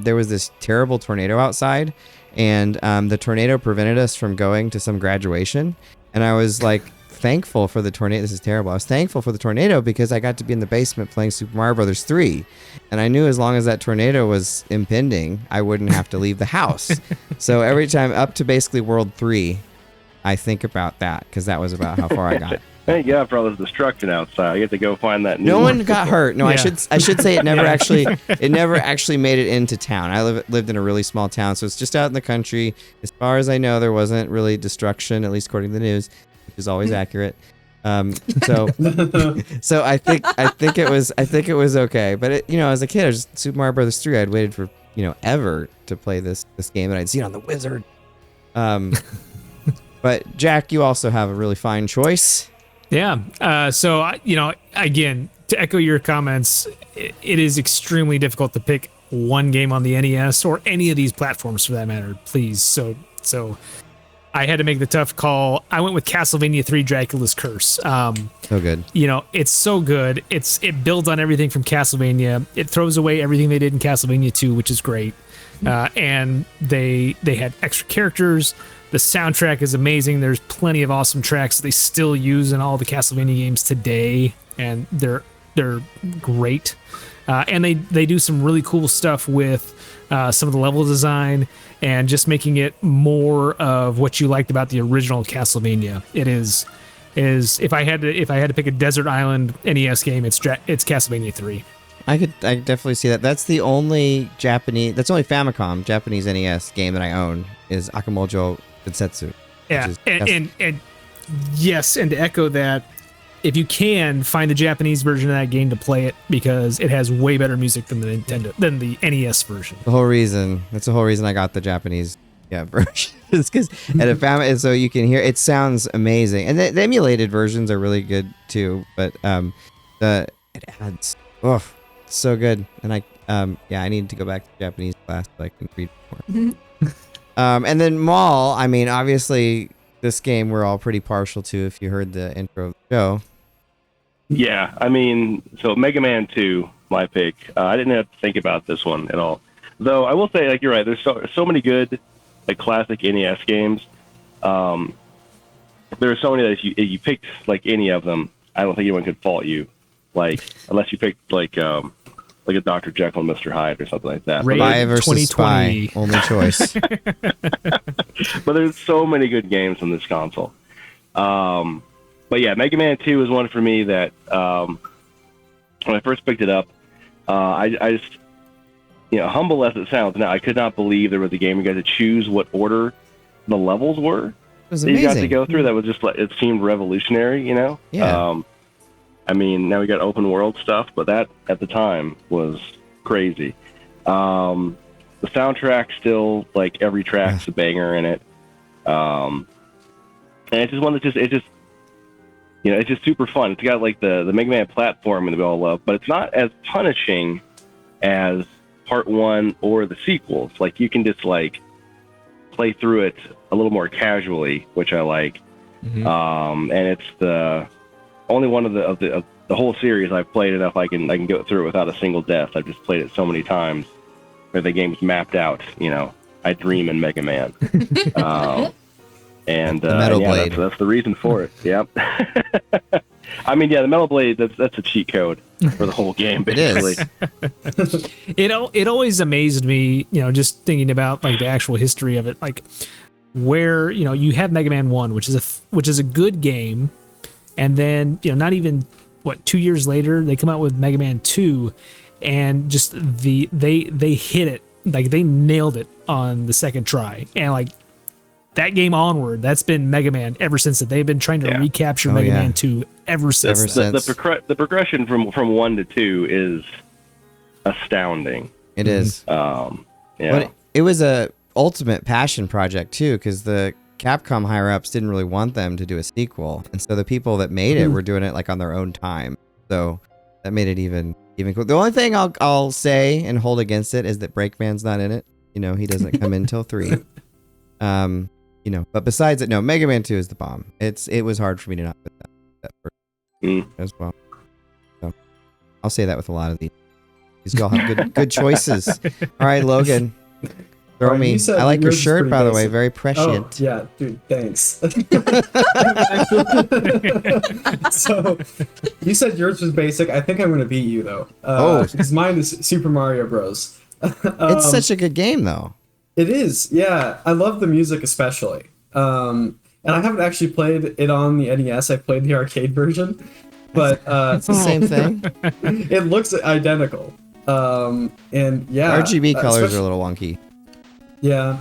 there was this terrible tornado outside, and the tornado prevented us from going to some graduation. And I was like thankful for the tornado. This is terrible. I was thankful for the tornado because I got to be in the basement playing Super Mario Brothers 3. And I knew as long as that tornado was impending, I wouldn't have to leave the house. So every time up to basically World 3, I think about that because that was about how far I got. Thank God for all this destruction outside. You have to go find that. No one got hurt. No, yeah. I should say it never actually made it into town. I lived in a really small town, so it's just out in the country. As far as I know, there wasn't really destruction, at least according to the news, which is always accurate. So I think it was okay. But as a kid, I was Super Mario Brothers 3. I'd waited for ever to play this game, and I'd seen it on the Wizard. But Jack, you also have a really fine choice. Yeah. So again, to echo your comments, it is extremely difficult to pick one game on the NES or any of these platforms for that matter. Please. So I had to make the tough call. I went with Castlevania 3 Dracula's Curse. So good. It's so good. It builds on everything from Castlevania. It throws away everything they did in Castlevania 2, which is great. And they had extra characters. The soundtrack is amazing. There's plenty of awesome tracks that they still use in all the Castlevania games today, and they're great. And they do some really cool stuff with some of the level design and just making it more of what you liked about the original Castlevania. It is if I had to pick a desert island NES game, it's Castlevania 3. I definitely see that. That's the only Famicom Japanese NES game that I own is Akamojo Densetsu. Yeah, and yes, and to echo that, if you can find the Japanese version of that game to play it, because it has way better music than the NES version. That's the whole reason I got the Japanese version. It's because at a family, so you can hear it sounds amazing, and the emulated versions are really good too. But it adds so good, and I need to go back to Japanese class so I can read more. And then Maul, I mean, obviously this game we're all pretty partial to if you heard the intro of the show. Yeah, I mean, so Mega Man 2, my pick. I didn't have to think about this one at all. Though I will say, like, you're right, there's so many good, like, classic NES games. There are so many that if you picked, like, any of them, I don't think anyone could fault you. Like, unless you picked, like a Dr. Jekyll and Mr. Hyde or something like that. Spy versus Spy, only choice. But there's so many good games on this console. But yeah, Mega Man 2 is one for me that when I first picked it up, I just, humble as it sounds now, I could not believe there was a game you got to choose what order the levels were. It was that amazing. you got to go through. That was just like, it seemed revolutionary, Yeah. I mean, now we got open world stuff, but that at the time was crazy. The soundtrack still, like, every track's a banger in it. And it's just one that it's just super fun. It's got, like, the Mega Man platform that we all love, but it's not as punishing as Part 1 or the sequels. Like, you can just, like, play through it a little more casually, which I like. And it's the only one of the whole series I've played enough I can go through it without a single death. I've just played it so many times where the game's mapped out. I dream in Mega Man. And the Metal Blade. That's the reason for it. Yep. I mean, the Metal Blade, that's a cheat code for the whole game, basically. It always amazed me, just thinking about, like, the actual history of it, like, where, you have Mega Man 1, which is a good game, and then, not even 2 years later they come out with Mega Man 2, and just they hit it, like, they nailed it on the second try, and, like, that game onward, that's been Mega Man ever since. That they've been trying to recapture Mega Man 2 ever since. The progression from 1 to 2 is astounding. It is. But it was a ultimate passion project too, because the Capcom higher ups didn't really want them to do a sequel, and so the people that made it were doing it, like, on their own time. So that made it even cool. The only thing I'll say and hold against it is that Breakman's not in it. He doesn't come in till 3. But besides it, no, Mega Man 2 is the bomb. It was hard for me to not put that first as well. So I'll say that with a lot of these. These all have good choices. All right, Logan. Throw me. I like your shirt, by the way. Very prescient. Oh, yeah, dude, thanks. So, you said yours was basic. I think I'm going to beat you, though. Because mine is Super Mario Bros. It's such a good game, though. It is, yeah. I love the music especially. And I haven't actually played it on the NES. I played the arcade version. But it's the same thing. It looks identical. And yeah. RGB colors are a little wonky. Yeah.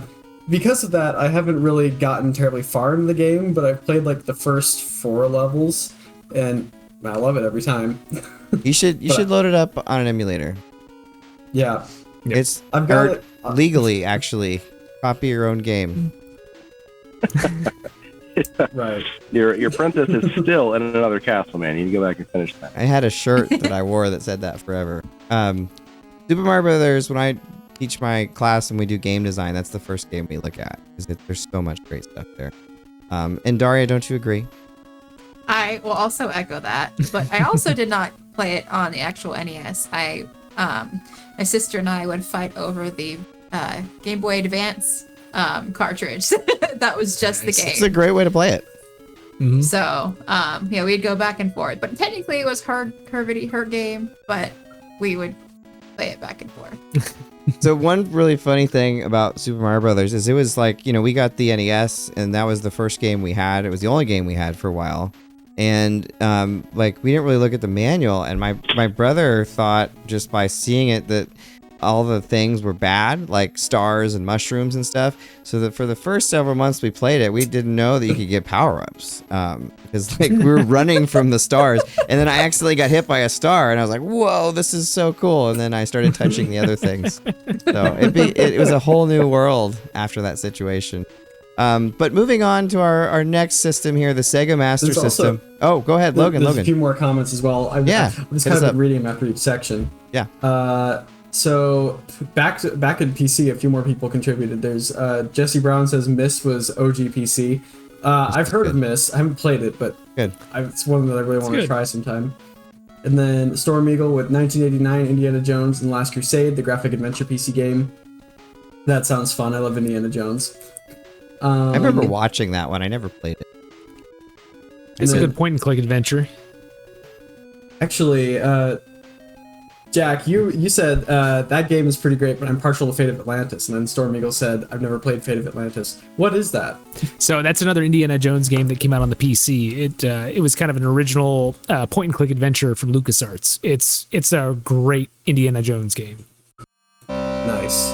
Because of that, I haven't really gotten terribly far into the game, but I've played, like, the first 4 levels, and I love it every time. You should load it up on an emulator. Yeah. I've got it legally, actually. Copy your own game. Right. Your princess is still in another castle, man. You need to go back and finish that. I had a shirt that I wore that said that forever. Super Mario Brothers, when I teach my class and we do game design, that's the first game we look at, because there's so much great stuff there. And Darria, don't you agree? I will also echo that, but I also did not play it on the actual NES. My sister and I would fight over the Game Boy Advance cartridge. That was just the game. It's a great way to play it. So, we'd go back and forth. But technically it was her game, but we would play it back and forth. So one really funny thing about Super Mario Brothers is it was like, we got the NES, and that was the first game we had. It was the only game we had for a while. And we didn't really look at the manual, and my brother thought, just by seeing it, that all the things were bad, like stars and mushrooms and stuff. So that for the first several months we played it, we didn't know that you could get power-ups because like we were running from the stars, and then I accidentally got hit by a star, and I was like, "Whoa, this is so cool!" And then I started touching the other things. So it was a whole new world after that situation. But moving on to our next system here, the Sega Master System. Go ahead, Logan. There's a few more comments as well. I'm just kind of been reading them after each section. Yeah. So back in PC, a few more people contributed. There's Jesse Brown says Myst was OG PC. I've heard of Myst. I haven't played it, but good. It's one that I really want to try sometime. And then Storm Eagle with 1989 Indiana Jones and Last Crusade, the graphic adventure PC game. That sounds fun. I love Indiana Jones. I remember watching that one. I never played it. It's a good point and click adventure. Actually, Jack, you said that game is pretty great, but I'm partial to Fate of Atlantis. And then Storm Eagle said, I've never played Fate of Atlantis. What is that? So that's another Indiana Jones game that came out on the PC. It was kind of an original point and click adventure from LucasArts. It's a great Indiana Jones game. Nice.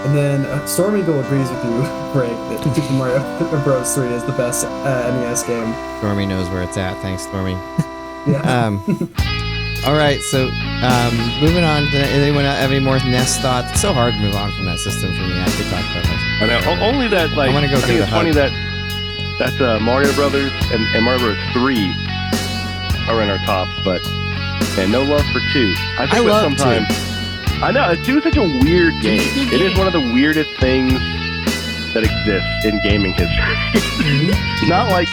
And then Storm Eagle agrees with you, Greg, that Super Mario Bros. 3 is the best NES game. Stormy knows where it's at. Thanks, Stormy. Yeah. All right, so moving on. Anyone have any more NES thoughts? It's so hard to move on from that system for me. I could talk about that. I know. Only that, like, I want to go through the funny that Mario Brothers and Mario Bros. 3 are in our tops, and no love for 2. I love sometimes. 2. I know, 2 is such a weird game. It is one of the weirdest things that exists in gaming history. Not like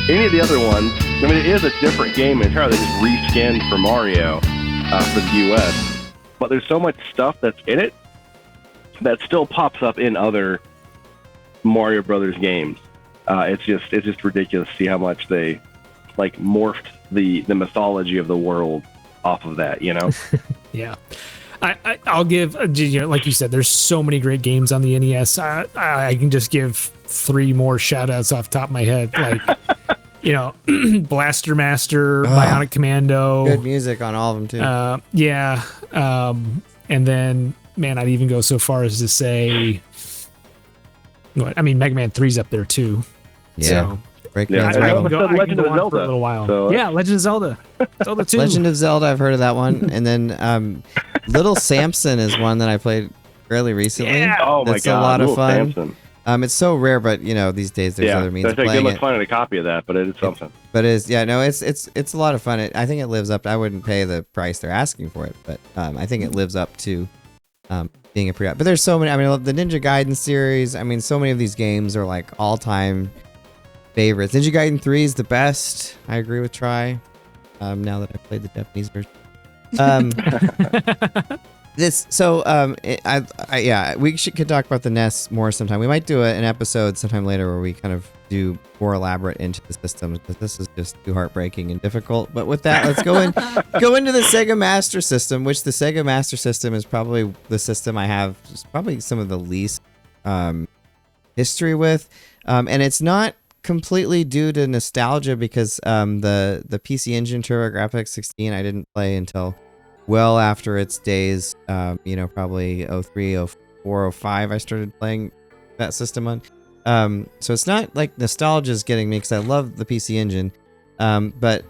any of the other ones. I mean, it is a different game entirely. They just reskinned for Mario for the US. But there's so much stuff that's in it that still pops up in other Mario Brothers games. It's just ridiculous to see how much they like morphed the mythology of the world off of that, you know? Yeah. I'll give, like you said, there's so many great games on the NES. I can just give 3 more shout outs off the top of my head. Like, Blaster Master, Bionic Commando. Good music on all of them, too. Yeah. And then, man, I'd even go so far as to say, Mega Man 3's up there, too. Yeah. So, Breakman's I can Legend go of on Zelda for a little while. So, yeah, Legend of Zelda. Zelda 2. Legend of Zelda, I've heard of that one. And then Little Samson is one that I played fairly recently. Yeah. Oh my That's god, a lot of Little fun. Samson. It's so rare, but these days there's other means of playing good luck it. finding a copy of that, but it is something. It's a lot of fun. I think it lives up. I wouldn't pay the price they're asking for it, but I think it lives up to being a pre-op. But there's so many. I mean, the Ninja Gaiden series. I mean, so many of these games are like all-time favorites. Ninja Gaiden 3 is the best. I agree with Try. Now that I've played the Japanese version. We could talk about the NES more sometime. We might do an episode sometime later where we kind of do more elaborate into the systems, because this is just too heartbreaking and difficult. But with that, let's go into the Sega Master System, which the Sega Master System is probably the system I have probably some of the least history with, and it's not completely due to nostalgia, because the PC Engine TurboGrafx 16 I didn't play until well after its days. Probably 03, 04, 05 I started playing that system on. So it's not like nostalgia is getting me, because I love the PC Engine, but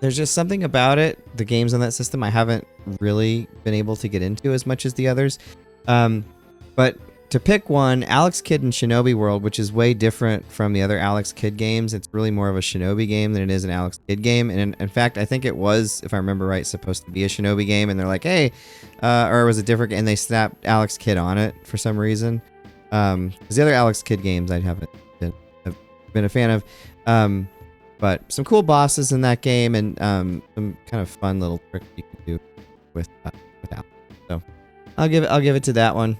there's just something about it, the games on that system, I haven't really been able to get into as much as the others. But to pick one, Alex Kidd and Shinobi World, which is way different from the other Alex Kidd games. It's really more of a Shinobi game than it is an Alex Kidd game. And in fact, I think it was, if I remember right, supposed to be a Shinobi game. And they're like, hey, or it was a different game. And they snapped Alex Kidd on it for some reason. Because the other Alex Kidd games I haven't been a fan of. But some cool bosses in that game, and some kind of fun little tricks you can do with Alex. So I'll give it to that one.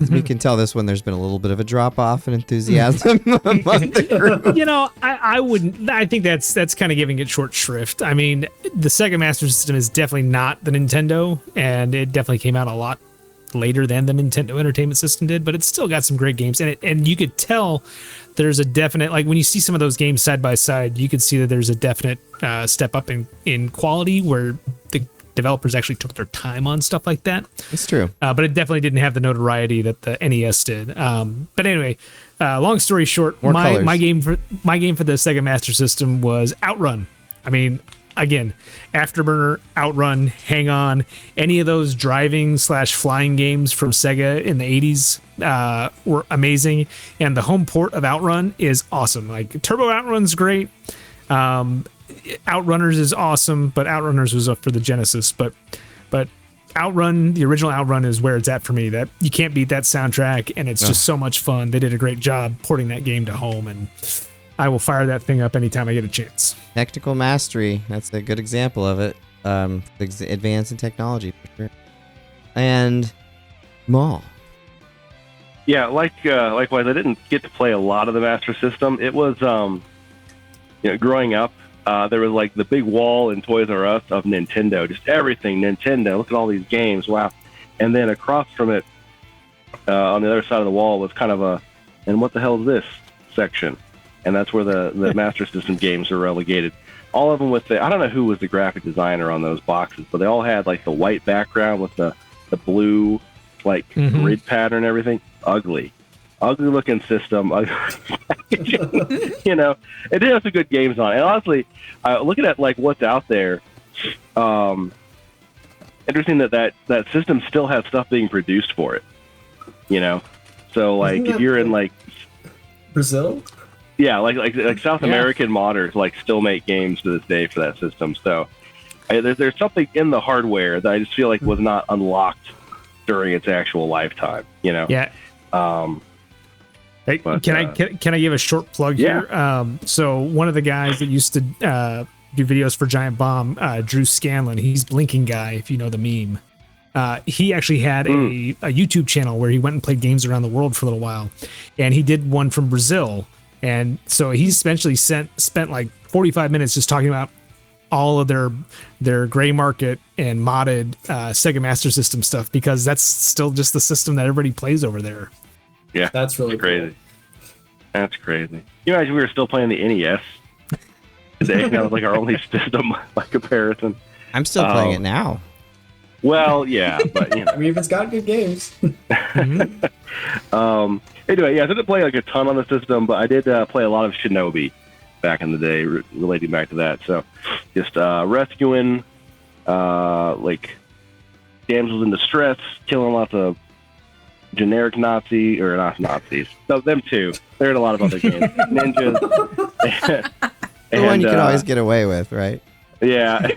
We can tell this one there's been a little bit of a drop off in enthusiasm among the group. I wouldn't. I think that's kind of giving it short shrift. I mean, the Sega Master System is definitely not the Nintendo, and it definitely came out a lot later than the Nintendo Entertainment System did, but it's still got some great games in it. And you could tell there's a definite, like when you see some of those games side by side, you could see that there's a definite step up in quality where the developers actually took their time on stuff like that. It's true. But it definitely didn't have the notoriety that the NES did. But anyway, long story short, my game for the Sega Master System was Outrun. I mean, again, Afterburner, Outrun, Hang On, any of those driving/flying games from Sega in the 80s were amazing. And the home port of Outrun is awesome. Like Turbo Outrun's great. Outrunners is awesome, but Outrunners was up for the Genesis. But Outrun, the original Outrun, is where it's at for me. That you can't beat that soundtrack, and it's just so much fun. They did a great job porting that game to home, and I will fire that thing up anytime I get a chance. Technical mastery. That's a good example of it. Advance in technology for sure. And Maul. Yeah, likewise, I didn't get to play a lot of the Master System. It was, growing up, there was like the big wall in Toys R Us of Nintendo, just everything Nintendo. Look at all these games, wow! And then across from it, on the other side of the wall, was kind of and what the hell is this section? And that's where the Master System games are relegated. All of them with I don't know who was the graphic designer on those boxes, but they all had like the white background with the blue like grid pattern and everything. Ugly looking system. It did have some good games on it. And honestly, looking at like what's out there, interesting that system still has stuff being produced for it. So like if you're in like Brazil. Yeah, like South American modders like still make games to this day for that system. So there's something in the hardware that I just feel like was not unlocked during its actual lifetime. Yeah. But, can I give a short plug here? So one of the guys that used to do videos for Giant Bomb, Drew Scanlon, he's Blinking Guy, if you know the meme. He actually had a YouTube channel where he went and played games around the world for a little while, and he did one from Brazil. And so he's essentially spent like 45 minutes just talking about all of their gray market and modded Sega Master System stuff, because that's still just the system that everybody plays over there. Yeah, that's really crazy. That's crazy. You imagine we were still playing the NES today? That was like our only system by comparison. I'm still playing it now. Well, yeah, but I mean, if it's got good games. Anyway, yeah, I didn't play like a ton on the system, but I did play a lot of Shinobi back in the day, relating back to that. So just rescuing like damsels in distress, killing lots of generic Nazi, or not Nazis. No, them too. They're in a lot of other games. Ninjas. The one you can always get away with, right? Yeah.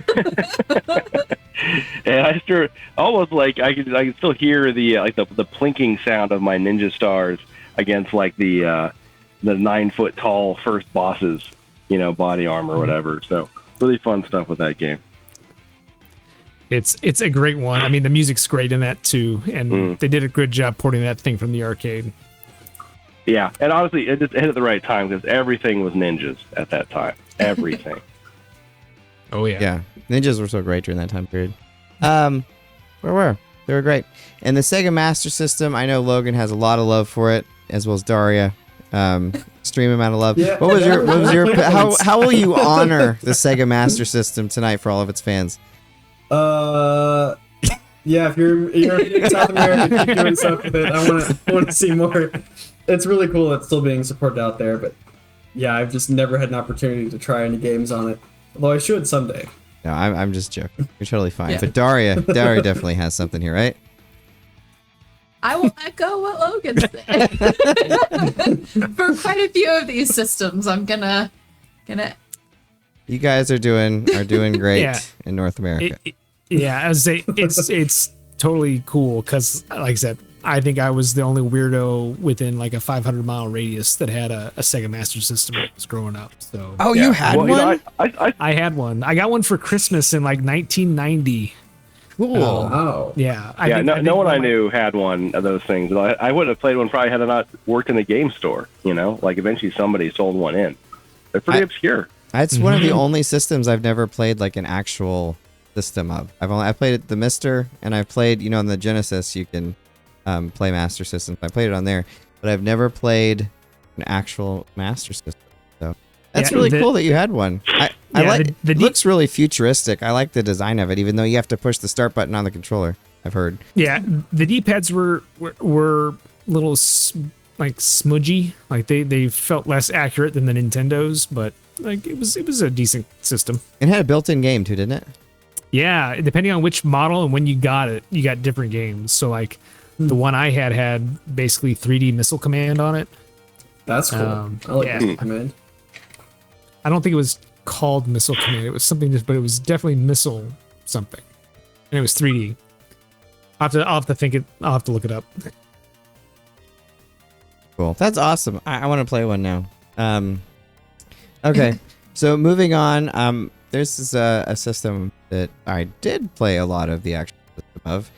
And I still almost like I can still hear the the plinking sound of my ninja stars against like the 9 foot tall first bosses, body armor or whatever. So really fun stuff with that game. It's a great one. I mean, the music's great in that too, and they did a good job porting that thing from the arcade. Yeah, and honestly, it just hit at the right time because everything was ninjas at that time. Everything. Oh yeah. Yeah, ninjas were so great during that time period. They were great. And the Sega Master System, I know Logan has a lot of love for it, as well as Darria. Extreme amount of love. Yeah. What was your how will you honor the Sega Master System tonight for all of its fans? Yeah, if you're in South America, keep doing stuff with it. I want to see more. It's really cool it's still being supported out there, but yeah, I've just never had an opportunity to try any games on it. Although I should someday. No, I'm just joking. You're totally fine. Yeah. But Darria definitely has something here, right? I will echo what Logan said. For quite a few of these systems, I'm gonna. You guys are doing great in North America. I would say it's totally cool because, like I said, I think I was the only weirdo within like a 500-mile radius that had a Sega Master System when I was growing up. So you had one? I had one. I got one for Christmas in like 1990. Cool. Oh. Yeah. No one I knew had one of those things. I wouldn't have played one probably had I not worked in a game store. Like eventually somebody sold one in. They're pretty obscure. It's one of the only systems I've never played like an actual system of. I played the Mister, and I've played on the Genesis. You can play Master System. I played it on there, but I've never played an actual Master System. So that's really cool that you had one. I like it. Looks really futuristic. I like the design of it, even though you have to push the start button on the controller. I've heard. Yeah, the D-pads were little like smudgy. Like they felt less accurate than the Nintendo's, but like it was a decent system. It had a built-in game too, didn't it? Yeah, depending on which model and when you got it, you got different games. So like the one I had basically 3D Missile Command on it. That's cool. I like Missile Command. I don't think it was called Missile Command. It was something, but it was definitely Missile something, and it was 3D. I'll have to look it up. Cool. That's awesome. I want to play one now. Okay. So moving on. There's a system that I did play a lot of the actual system of.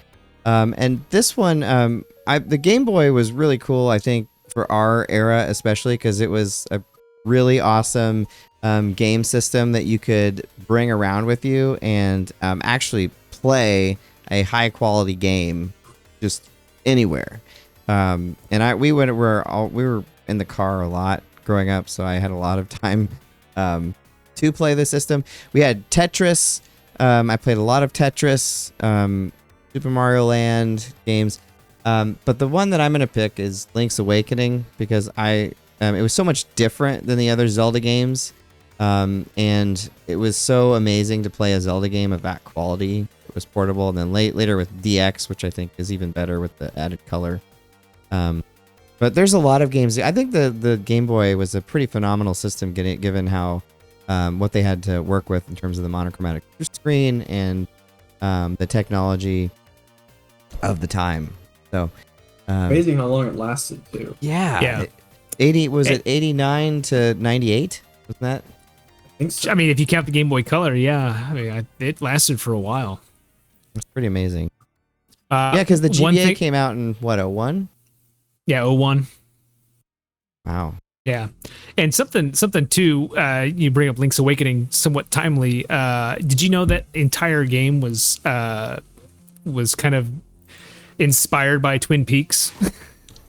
And this one, the Game Boy was really cool, I think, for our era, especially because it was a really awesome game system that you could bring around with you and actually play a high quality game just anywhere. We were in the car a lot growing up, so I had a lot of time to play the system. We had Tetris. I played a lot of Tetris, Super Mario Land games. But the one that I'm going to pick is Link's Awakening because it was so much different than the other Zelda games. And it was so amazing to play a Zelda game of that quality. It was portable. And then later with DX, which I think is even better with the added color. But there's a lot of games. I think the Game Boy was a pretty phenomenal system given how what they had to work with in terms of the monochromatic screen and the technology of the time. So amazing how long it lasted too. Yeah. 89 to 98? Wasn't that? I think so. I mean, if you count the Game Boy Color, yeah. I mean, it lasted for a while. It's pretty amazing. Yeah, because the GBA came out in what, 01? Yeah, 01. Wow. Yeah, and something too. You bring up Link's Awakening, somewhat timely. Did you know that entire game was kind of inspired by Twin Peaks?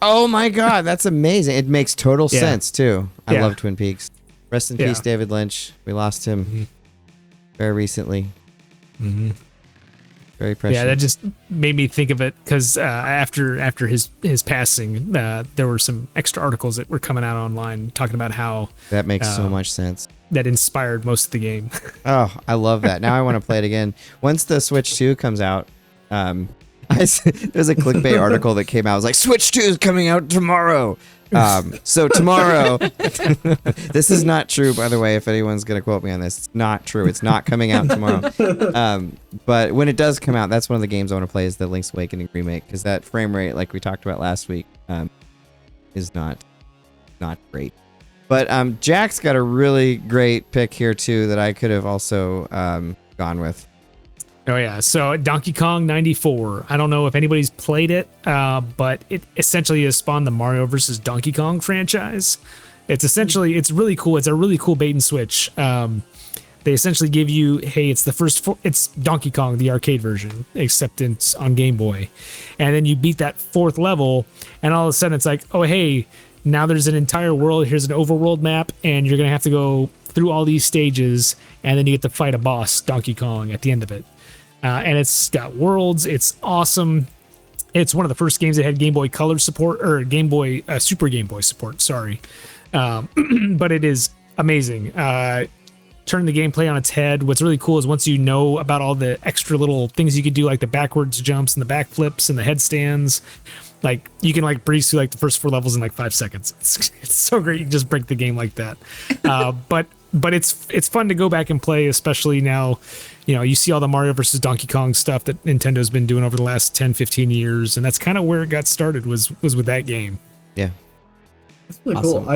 Oh my God, that's amazing! It makes total sense too. I love Twin Peaks. Rest in peace, David Lynch. We lost him very recently. Mm-hmm. Very precious. Yeah, that just made me think of it because after his passing, there were some extra articles that were coming out online talking about how that makes so much sense. That inspired most of the game. Oh, I love that. Now I want to play it again. Once the Switch 2 comes out, there's a clickbait article that came out. It was like, Switch 2 is coming out tomorrow. So tomorrow, this is not true, by the way, if anyone's going to quote me on this. It's not true. It's not coming out tomorrow. But when it does come out, that's one of the games I want to play is the Link's Awakening remake, because that frame rate, like we talked about last week, is not great. But Jack's got a really great pick here, too, that I could have also gone with. Oh, yeah. So Donkey Kong 94. I don't know if anybody's played it, but it essentially has spawned the Mario vs. Donkey Kong franchise. It's really cool. It's a really cool bait and switch. They essentially give you, hey, it's Donkey Kong, the arcade version, except it's on Game Boy. And then you beat that fourth level, and all of a sudden it's like, oh, hey, now there's an entire world. Here's an overworld map, and you're going to have to go through all these stages, and then you get to fight a boss, Donkey Kong, at the end of it. And it's got worlds. It's awesome. It's one of the first games that had Game Boy Color support, or Super Game Boy support, sorry. But it is amazing. Turn the gameplay on its head. What's really cool is once you know about all the extra little things you could do, like the backwards jumps and the backflips and the headstands, like you can like breeze through like the first 4 levels in like 5 seconds. It's so great. You can just break the game like that. But it's fun to go back and play, especially now. You know, you see all the Mario versus Donkey Kong stuff that Nintendo's been doing over the last 10, 15 years, and that's kind of where it got started was with that game. Yeah. That's really cool.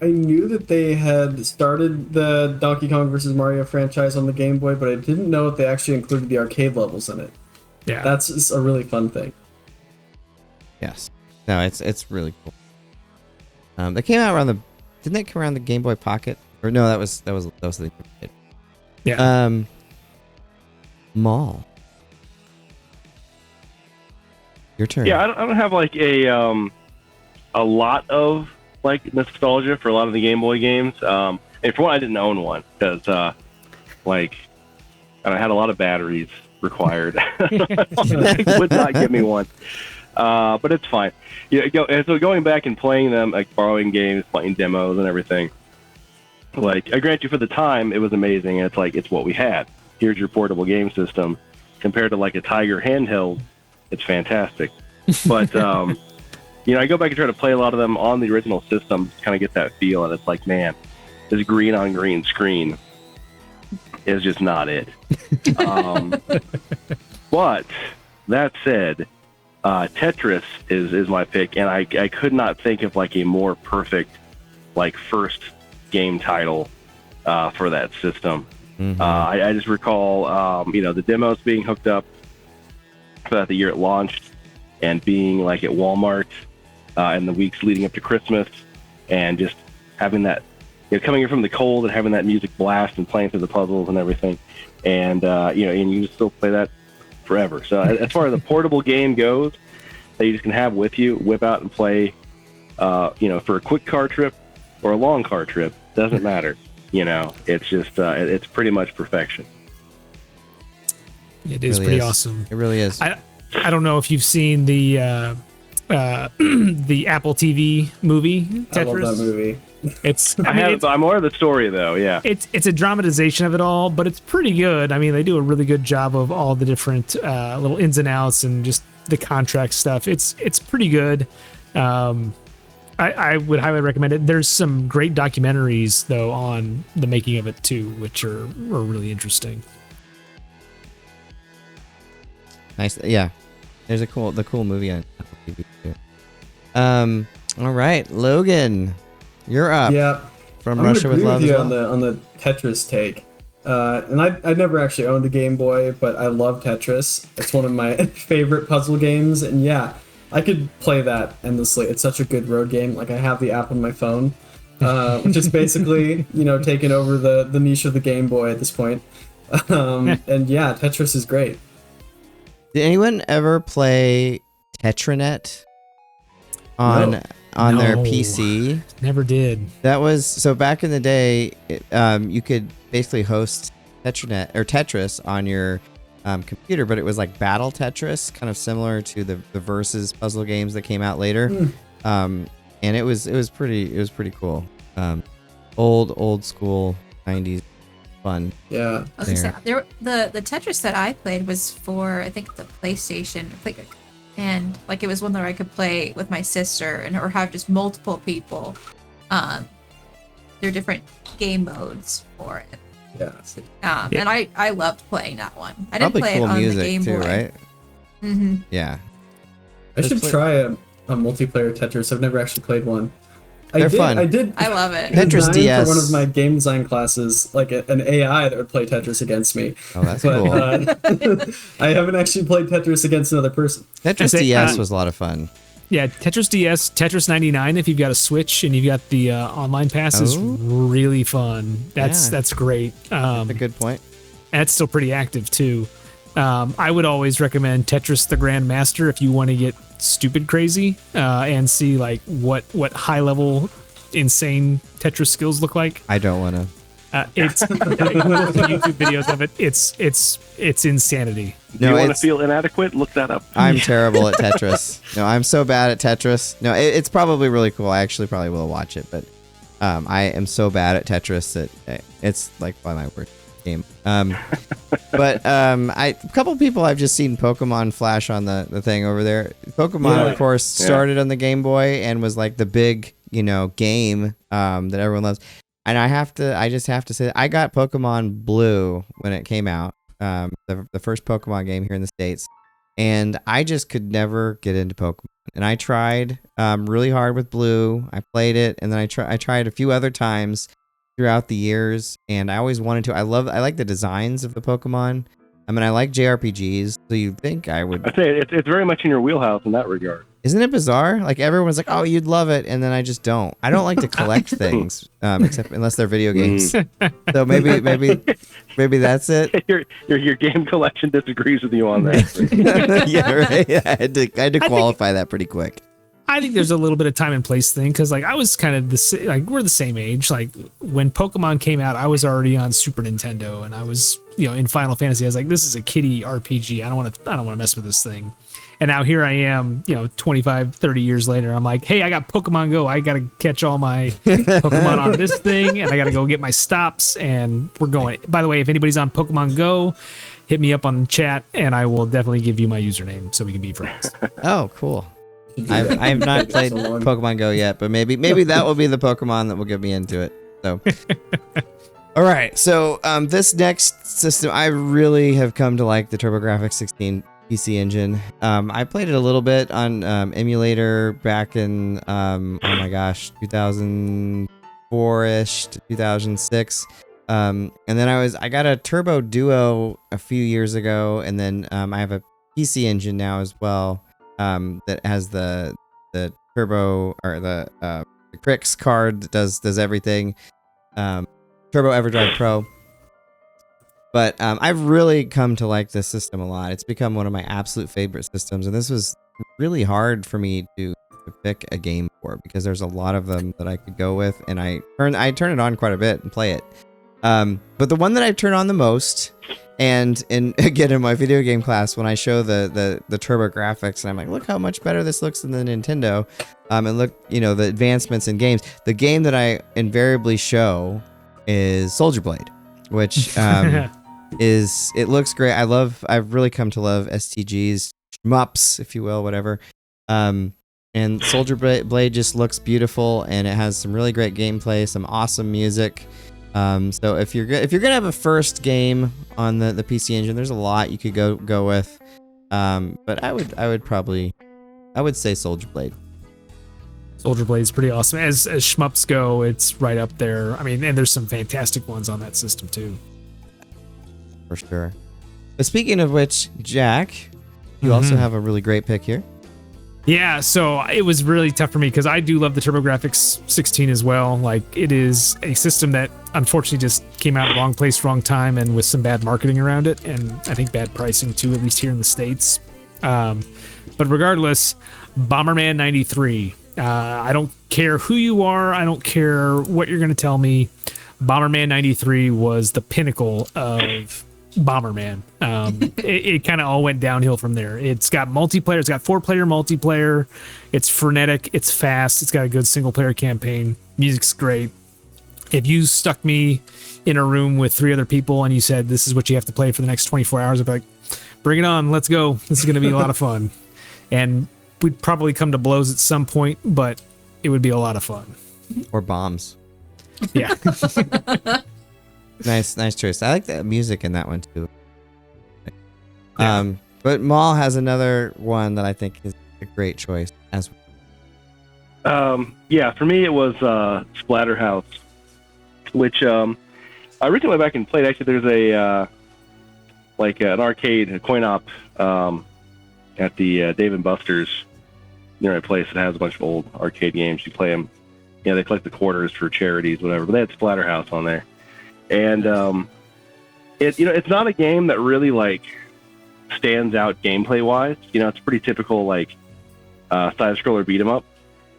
I knew that they had started the Donkey Kong versus Mario franchise on the Game Boy, but I didn't know that they actually included the arcade levels in it. Yeah. That's just a really fun thing. Yes. No, it's really cool. They came out didn't they come around the Game Boy Pocket? Or no, that was the Yeah. Maul. Your turn. Yeah, I don't have like a lot of like nostalgia for a lot of the Game Boy games. And for one, I didn't own one because like I had a lot of batteries required. They would not give me one. But it's fine. So going back and playing them, like borrowing games, playing demos and everything. Like, I grant you, for the time, it was amazing. And it's what we had. Here's your portable game system. Compared to like a Tiger handheld, it's fantastic. But I go back and try to play a lot of them on the original system, to kind of get that feel, and it's like, man, this green on green screen is just not it. But that said, Tetris is my pick, and I could not think of like a more perfect like first game title for that system. Mm-hmm. I just recall the demos being hooked up throughout the year it launched, and being like at Walmart in the weeks leading up to Christmas, and just having that coming in from the cold and having that music blast and playing through the puzzles and everything, and and you just still play that forever. So as far as a portable game goes that you just can have with you, whip out and play, for a quick car trip or a long car trip, doesn't matter. It's just it's pretty much perfection. It is really pretty awesome. It really is. I don't know if you've seen the Apple TV movie Tetris. I love that movie. I'm more of the story though. Yeah, it's a dramatization of it all, but it's pretty good. I mean, they do a really good job of all the different little ins and outs and just the contract stuff. It's pretty good. I would highly recommend it. There's some great documentaries though on the making of it too, which are really interesting. Nice. Yeah, there's the cool movie on Apple TV too. All right, Logan. You're up. Yeah. From Russia with Love. I'm as on the Tetris take. And I never actually owned a Game Boy, but I love Tetris. It's one of my favorite puzzle games, and yeah, I could play that endlessly. It's such a good road game. Like, I have the app on my phone, which is basically taking over the niche of the Game Boy at this point. And yeah, Tetris is great. Did anyone ever play Tetranet on their PC? Never did. That was so back in the day. You could basically host Tetranet or Tetris on your computer, but it was like Battle Tetris, kind of similar to the Versus puzzle games that came out later. And it was pretty cool. Old school 90s fun. Yeah. I was gonna say, the Tetris that I played was for, I think, the PlayStation. And like, it was one that I could play with my sister or have just multiple people. There are different game modes for it. Yeah. And I loved playing that one. I didn't Probably play cool it on music the Game too, Boy. right? Mm-hmm. Yeah. I should try a multiplayer Tetris. I've never actually played one. They're fun. I love it. Tetris DS. For one of my game design classes, like an AI that would play Tetris against me. Oh, that's cool. I haven't actually played Tetris against another person. Tetris DS was a lot of fun. Yeah, Tetris DS, Tetris 99. If you've got a Switch and you've got the online pass, is really fun. That's great. That's a good point. And it's still pretty active too. I would always recommend Tetris the Grandmaster if you want to get stupid crazy and see like what high level insane Tetris skills look like. I don't want to. It's YouTube videos of it. It's insanity. Do you want to feel inadequate? Look that up. I'm terrible at Tetris. No, I'm so bad at Tetris. No, it's probably really cool. I actually probably will watch it, but I am so bad at Tetris that it's like by my word game. But a couple people I've just seen Pokemon flash on the thing over there. Pokemon, of course, started on the Game Boy and was like the big game that everyone loves. And I just have to say that I got Pokemon Blue when it came out, the first Pokemon game here in the States, and I just could never get into Pokemon. And I tried really hard with Blue. I played it, and then I tried a few other times throughout the years, and I always wanted to. I like the designs of the Pokemon. I mean, I like JRPGs, so you'd think I would. I say it's very much in your wheelhouse in that regard. Isn't it bizarre? Like everyone's like, "Oh, you'd love it," and then I just don't. I don't like to collect things, except unless they're video games. So maybe that's it. Your game collection disagrees with you on that. Yeah, right. I had to qualify that pretty quick. I think there's a little bit of time and place thing because like I was kind of we're the same age. Like when Pokemon came out, I was already on Super Nintendo and I was in Final Fantasy. I was like, this is a kiddie RPG. I don't want to mess with this thing. And now here I am, 25, 30 years later. I'm like, hey, I got Pokemon Go. I got to catch all my Pokemon on this thing, and I got to go get my stops, and we're going. By the way, if anybody's on Pokemon Go, hit me up on chat, and I will definitely give you my username so we can be friends. Oh, cool. I have not played Pokemon Go yet, but maybe that will be the Pokemon that will get me into it. So, all right. So this next system, I really have come to like the TurboGrafx 16 PC engine. I played it a little bit on emulator back in 2004-ish to 2006. And then I got a Turbo Duo a few years ago, and then I have a PC engine now as well that has the Turbo or the Crix card that does everything. Turbo EverDrive Pro. But I've really come to like this system a lot. It's become one of my absolute favorite systems, and this was really hard for me to pick a game for because there's a lot of them that I could go with, and I turn it on quite a bit and play it. But the one that I turn on the most, and again in my video game class when I show the TurboGrafx, and I'm like, look how much better this looks than the Nintendo, and look the advancements in games. The game that I invariably show is Soldier Blade, which it looks great. I've really come to love STGs, shmups, if you will, whatever. And Soldier Blade just looks beautiful, and it has some really great gameplay, some awesome music. So if you're gonna have a first game on the PC engine, there's a lot you could go with. But I would say Soldier Blade. Soldier Blade is pretty awesome. As shmups go, it's right up there. I mean, and there's some fantastic ones on that system too. For sure. But speaking of which, Jack, you also have a really great pick here. Yeah, so it was really tough for me because I do love the TurboGrafx 16 as well. Like, it is a system that unfortunately just came out wrong place, wrong time, and with some bad marketing around it, and I think bad pricing too, at least here in the States. But regardless, Bomberman 93. I don't care who you are. I don't care what you're going to tell me. Bomberman 93 was the pinnacle of Bomberman. It kind of all went downhill from there. It's got multiplayer. It's got 4-player multiplayer. It's frenetic. It's fast. It's got a good single-player campaign. Music's great. If you stuck me in a room with 3 other people and you said, this is what you have to play for the next 24 hours, I'd be like, bring it on. Let's go. This is going to be a lot of fun. And we'd probably come to blows at some point, but it would be a lot of fun. Or bombs. Yeah. Nice choice. I like the music in that one too. Yeah. But Maul has another one that I think is a great choice as well. Yeah, for me it was Splatterhouse, which I originally went back and played. Actually, there's an arcade, a coin op at the Dave & Buster's near my place. It has a bunch of old arcade games. You play them. They collect the quarters for charities, whatever. But they had Splatterhouse on there. And it's not a game that really stands out gameplay wise. It's pretty typical side scroller beat 'em up,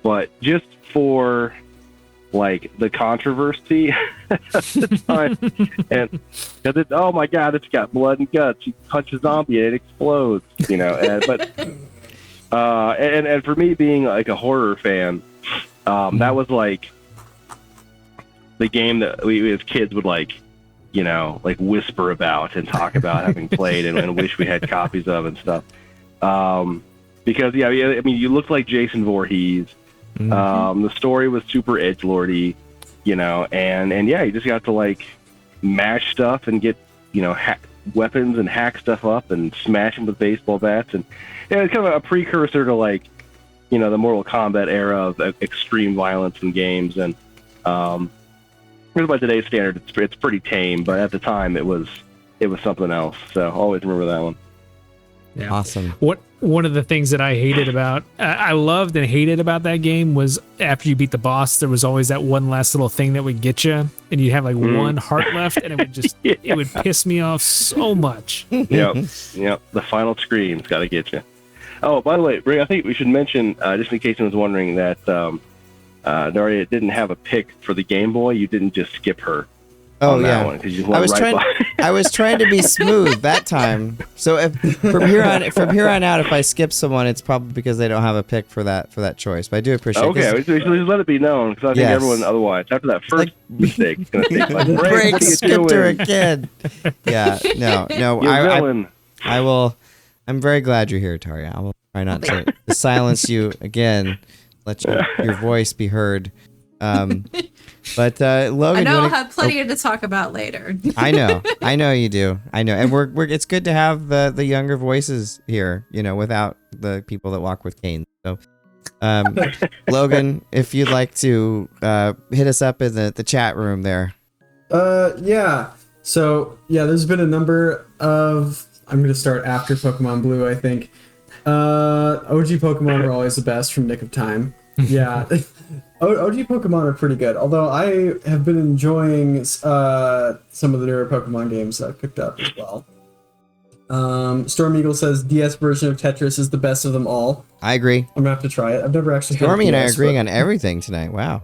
but just for the controversy at the time, and because oh my god, it's got blood and guts. You punch a zombie and it explodes. And for me being a horror fan, that was the game that we as kids would whisper about and talk about having played and wish we had copies of and stuff. Because I mean, you looked like Jason Voorhees. The story was super edgelordy, and you just got to mash stuff and get weapons and hack stuff up and smash them with baseball bats, and it's kind of a precursor to the Mortal Kombat era of extreme violence in games. And by today's standard, it's pretty tame, but at the time it was something else. So always remember that one. Yeah. Awesome. one of the things that I hated about, I loved and hated about that game was after you beat the boss, there was always that one last little thing that would get you, and you'd have like one heart left, and it would just, it would piss me off so much. Yep. The final scream's got to get you. Oh, by the way, Ray, I think we should mention, just in case anyone's wondering, that Darria didn't have a pick for the Game Boy. You didn't just skip her. Oh that yeah, one, you went I was trying to be smooth that time. So if from here on out, if I skip someone, it's probably because they don't have a pick for that choice. But I do appreciate. Okay, we should just let it be known, because I think everyone otherwise, after that first mistake, is going to think like, Break skipped her again. Yeah, no, I will. I'm very glad you're here, Taria. I will try not to silence you again. Let your voice be heard. But Logan, I know I'll have plenty to talk about later. I know you do. I know, and we're it's good to have the younger voices here. Without the people that walk with canes. So, Logan, if you'd like to hit us up in the chat room there. Yeah. So there's been a number of. I'm gonna start after Pokemon Blue. I think OG Pokemon are always the best from Nick of Time. Yeah. OG Pokemon are pretty good, although I have been enjoying some of the newer Pokemon games that I've picked up as well. Storm Eagle says DS version of Tetris is the best of them all. I agree. I'm gonna have to try it. I've never actually. Stormy and I are agreeing on everything tonight. Wow.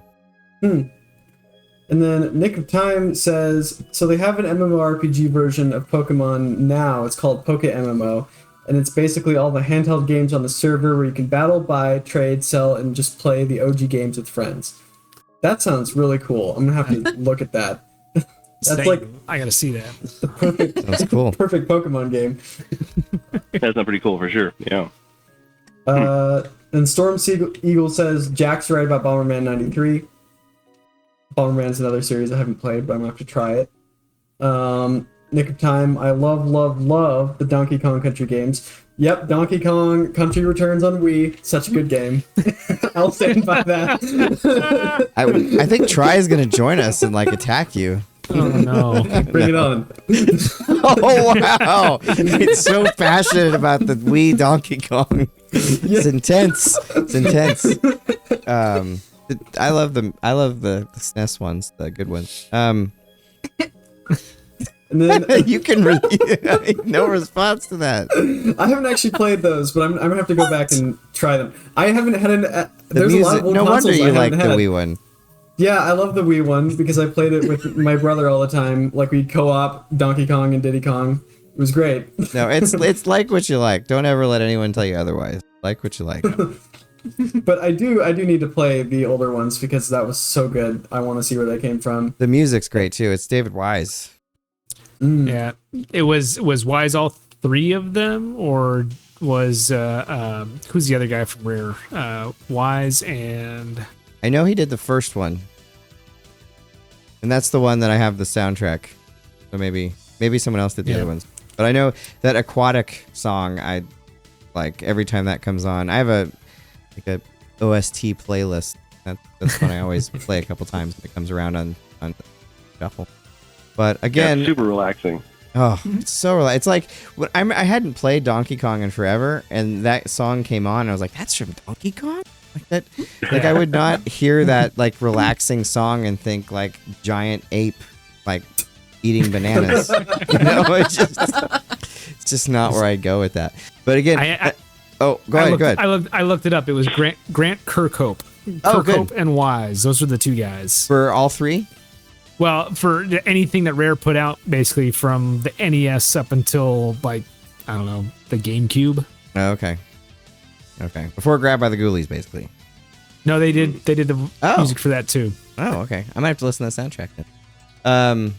And then Nick of Time says, so they have an MMORPG version of Pokemon now. It's called Poke MMO. And it's basically all the handheld games on the server where you can battle, buy, trade, sell, and just play the OG games with friends. That sounds really cool. I'm gonna have to look at that. That's like I gotta see that. The perfect, that's cool. Perfect Pokemon game. That's not pretty cool for sure. Yeah. And Storm Eagle says Jack's right about Bomberman 93. Bomberman's another series I haven't played, but I'm gonna have to try it. Nick of Time, I love the Donkey Kong Country games. Yep, Donkey Kong Country Returns on Wii. Such a good game. I'll stand by that. I think Try is going to join us and attack you. Oh no. Bring it on. Oh wow. It's so passionate about the Wii Donkey Kong. It's intense. It's intense. I love the SNES ones, the good ones. And then you can no response to that. I haven't actually played those, but I'm gonna have to go back and try them. I haven't had there's a lot of old no wonder consoles you like the had. Wii one. Yeah, I love the Wii one because I played it with my brother all the time. Like we'd co-op Donkey Kong and Diddy Kong. It was great. No, it's like what you like. Don't ever let anyone tell you otherwise. Like what you like. But I do need to play the older ones because that was so good. I want to see where they came from. The music's great too. It's David Wise. Yeah, it was Wise all three of them, or was who's the other guy from Rare? Wise and I know he did the first one, and that's the one that I have the soundtrack. So maybe someone else did the other ones, but I know that Aquatic song. I like every time that comes on. I have a OST playlist. That's one I always play a couple times when it comes around on shuffle. But again, super relaxing. Oh, it's so relaxing. It's like when I hadn't played Donkey Kong in forever, and that song came on, and I was like, "That's from Donkey Kong." Like that, like I would not hear that relaxing song and think giant ape eating bananas. It's just not where I'd go with that. But again, go ahead. I looked it up. It was Grant Kirkhope. Kirkhope and Wise. Those were the two guys for all three. Well, for anything that Rare put out, basically from the NES up until I don't know, the GameCube. Oh, okay. Before Grabbed by the Ghoulies, basically. No, they did the music for that too. Oh, okay. I might have to listen to the soundtrack then.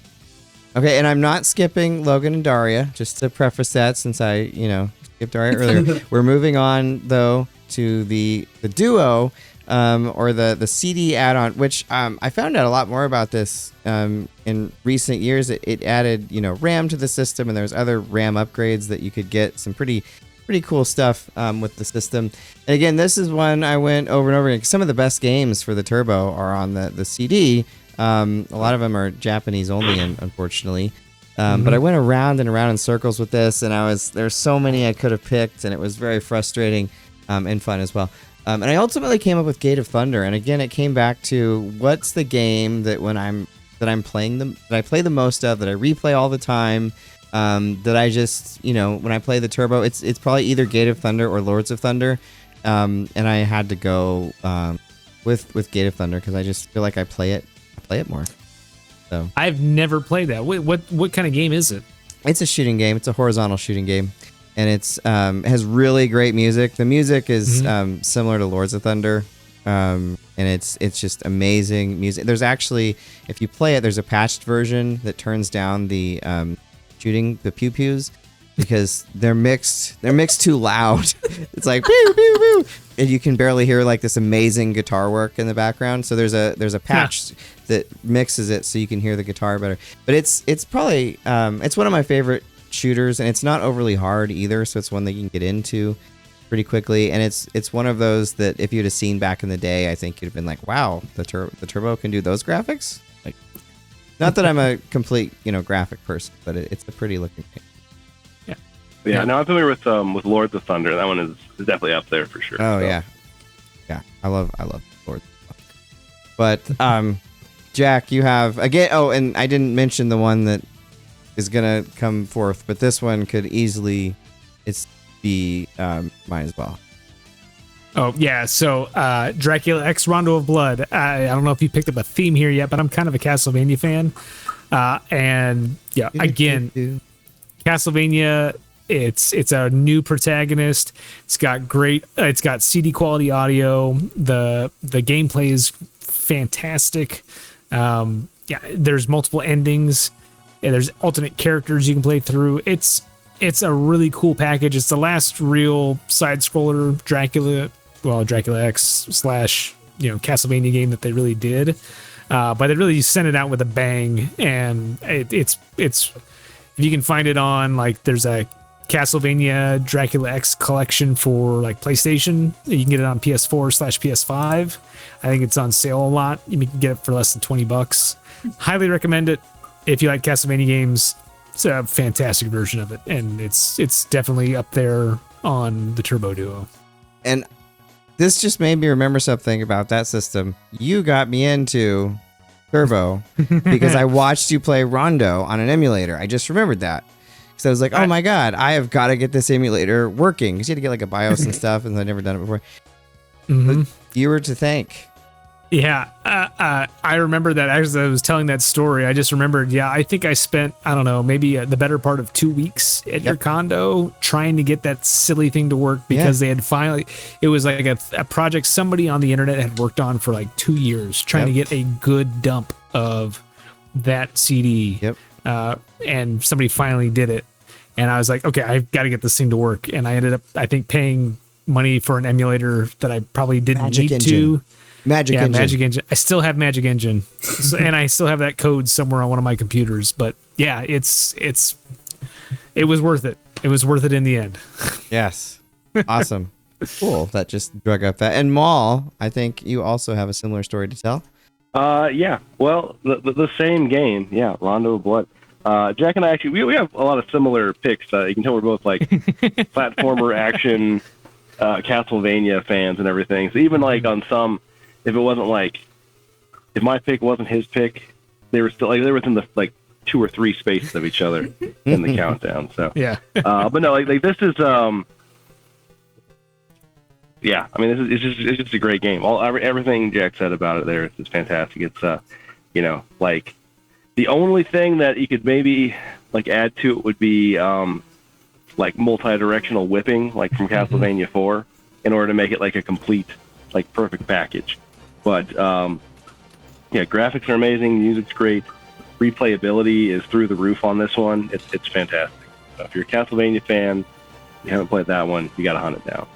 Okay, and I'm not skipping Logan and Darria, just to preface that, since I skipped Darria earlier. We're moving on though to the duo. Or the CD add-on, which I found out a lot more about this in recent years. It added RAM to the system, and there's other RAM upgrades that you could get. Some pretty cool stuff with the system. And again, this is one I went over and over again. Some of the best games for the Turbo are on the CD. A lot of them are Japanese only, unfortunately. But I went around and around in circles with this, and there's so many I could have picked, and it was very frustrating and fun as well. And I ultimately came up with Gate of Thunder, and again, it came back to what's the game that that I play the most of, that I replay all the time, that I just, when I play the Turbo, it's probably either Gate of Thunder or Lords of Thunder, and I had to go with Gate of Thunder because I just feel like I play it more. So I've never played that. What kind of game is it? It's a shooting game. It's a horizontal shooting game, and it's has really great music. The music is similar to Lords of Thunder, and it's just amazing music. There's actually, if you play it, there's a patched version that turns down the shooting, the pew pews, because they're mixed too loud. It's like pew pew pew, and you can barely hear like this amazing guitar work in the background. So there's a patch that mixes it so you can hear the guitar better. But it's probably it's one of my favorite shooters, and it's not overly hard either. So it's one that you can get into pretty quickly, and it's one of those that if you'd have seen back in the day, I think you'd have been like, wow, the Turbo can do those graphics. Like, not that I'm a complete graphic person, but it's a pretty looking game. Yeah, no, I'm familiar with Lords of Thunder. That one is definitely up there for sure. Oh, so. Yeah. I love Lords of Thunder. But Jack, you have again. Oh, and I didn't mention the one that is gonna come forth, but this one could easily be mine as well. Oh yeah, so Dracula X Rondo of Blood. I don't know if you picked up a theme here yet, but I'm kind of a Castlevania fan, and yeah, again, Castlevania. It's a new protagonist. It's got CD quality audio. The gameplay is fantastic. There's multiple endings. And there's alternate characters you can play through. It's a really cool package. It's the last real side scroller Dracula X / Castlevania game that they really did. But they really sent it out with a bang, and it's if you can find it on, like, there's a Castlevania Dracula X collection for like PlayStation. You can get it on PS4/PS5. I think it's on sale a lot. You can get it for less than $20. Highly recommend it if you like Castlevania games. It's a fantastic version of it, and it's definitely up there on the Turbo Duo. And this just made me remember something about that system. You got me into Turbo because I watched you play Rondo on an emulator. I just remembered that. So I was like, oh my God, I have got to get this emulator working. Because you had to get like a BIOS and stuff, and I'd never done it before. But you were to thank. Yeah, I remember that as I was telling that story. I just remembered, I think I spent, I don't know, maybe the better part of 2 weeks at your condo trying to get that silly thing to work because they had finally, it was like a project somebody on the internet had worked on for like 2 years, trying to get a good dump of that CD. And somebody finally did it. And I was like, okay, I've got to get this thing to work. And I ended up, I think, paying money for an emulator that I probably didn't need to. Magic Engine. I still have Magic Engine, and I still have that code somewhere on one of my computers. But yeah, it was worth it. It was worth it in the end. Yes, awesome, cool. That just drug up that. And Maul, I think you also have a similar story to tell. Yeah. Well, the same game. Yeah, Rondo of Blood. Jack and I actually we have a lot of similar picks. You can tell we're both like platformer action, Castlevania fans and everything. So even like on some. If it wasn't like, if my pick wasn't his pick, they were still like they were within the like 2 or 3 spaces of each other in the countdown. So but no, like this is yeah. I mean, it's just a great game. Everything Jack said about it there is fantastic. It's like the only thing that you could maybe like add to it would be like multi-directional whipping, like from Castlevania 4, in order to make it like a complete like perfect package. But graphics are amazing, music's great, replayability is through the roof on this one. It's fantastic. So if you're a Castlevania fan, you haven't played that one, you got to hunt it down.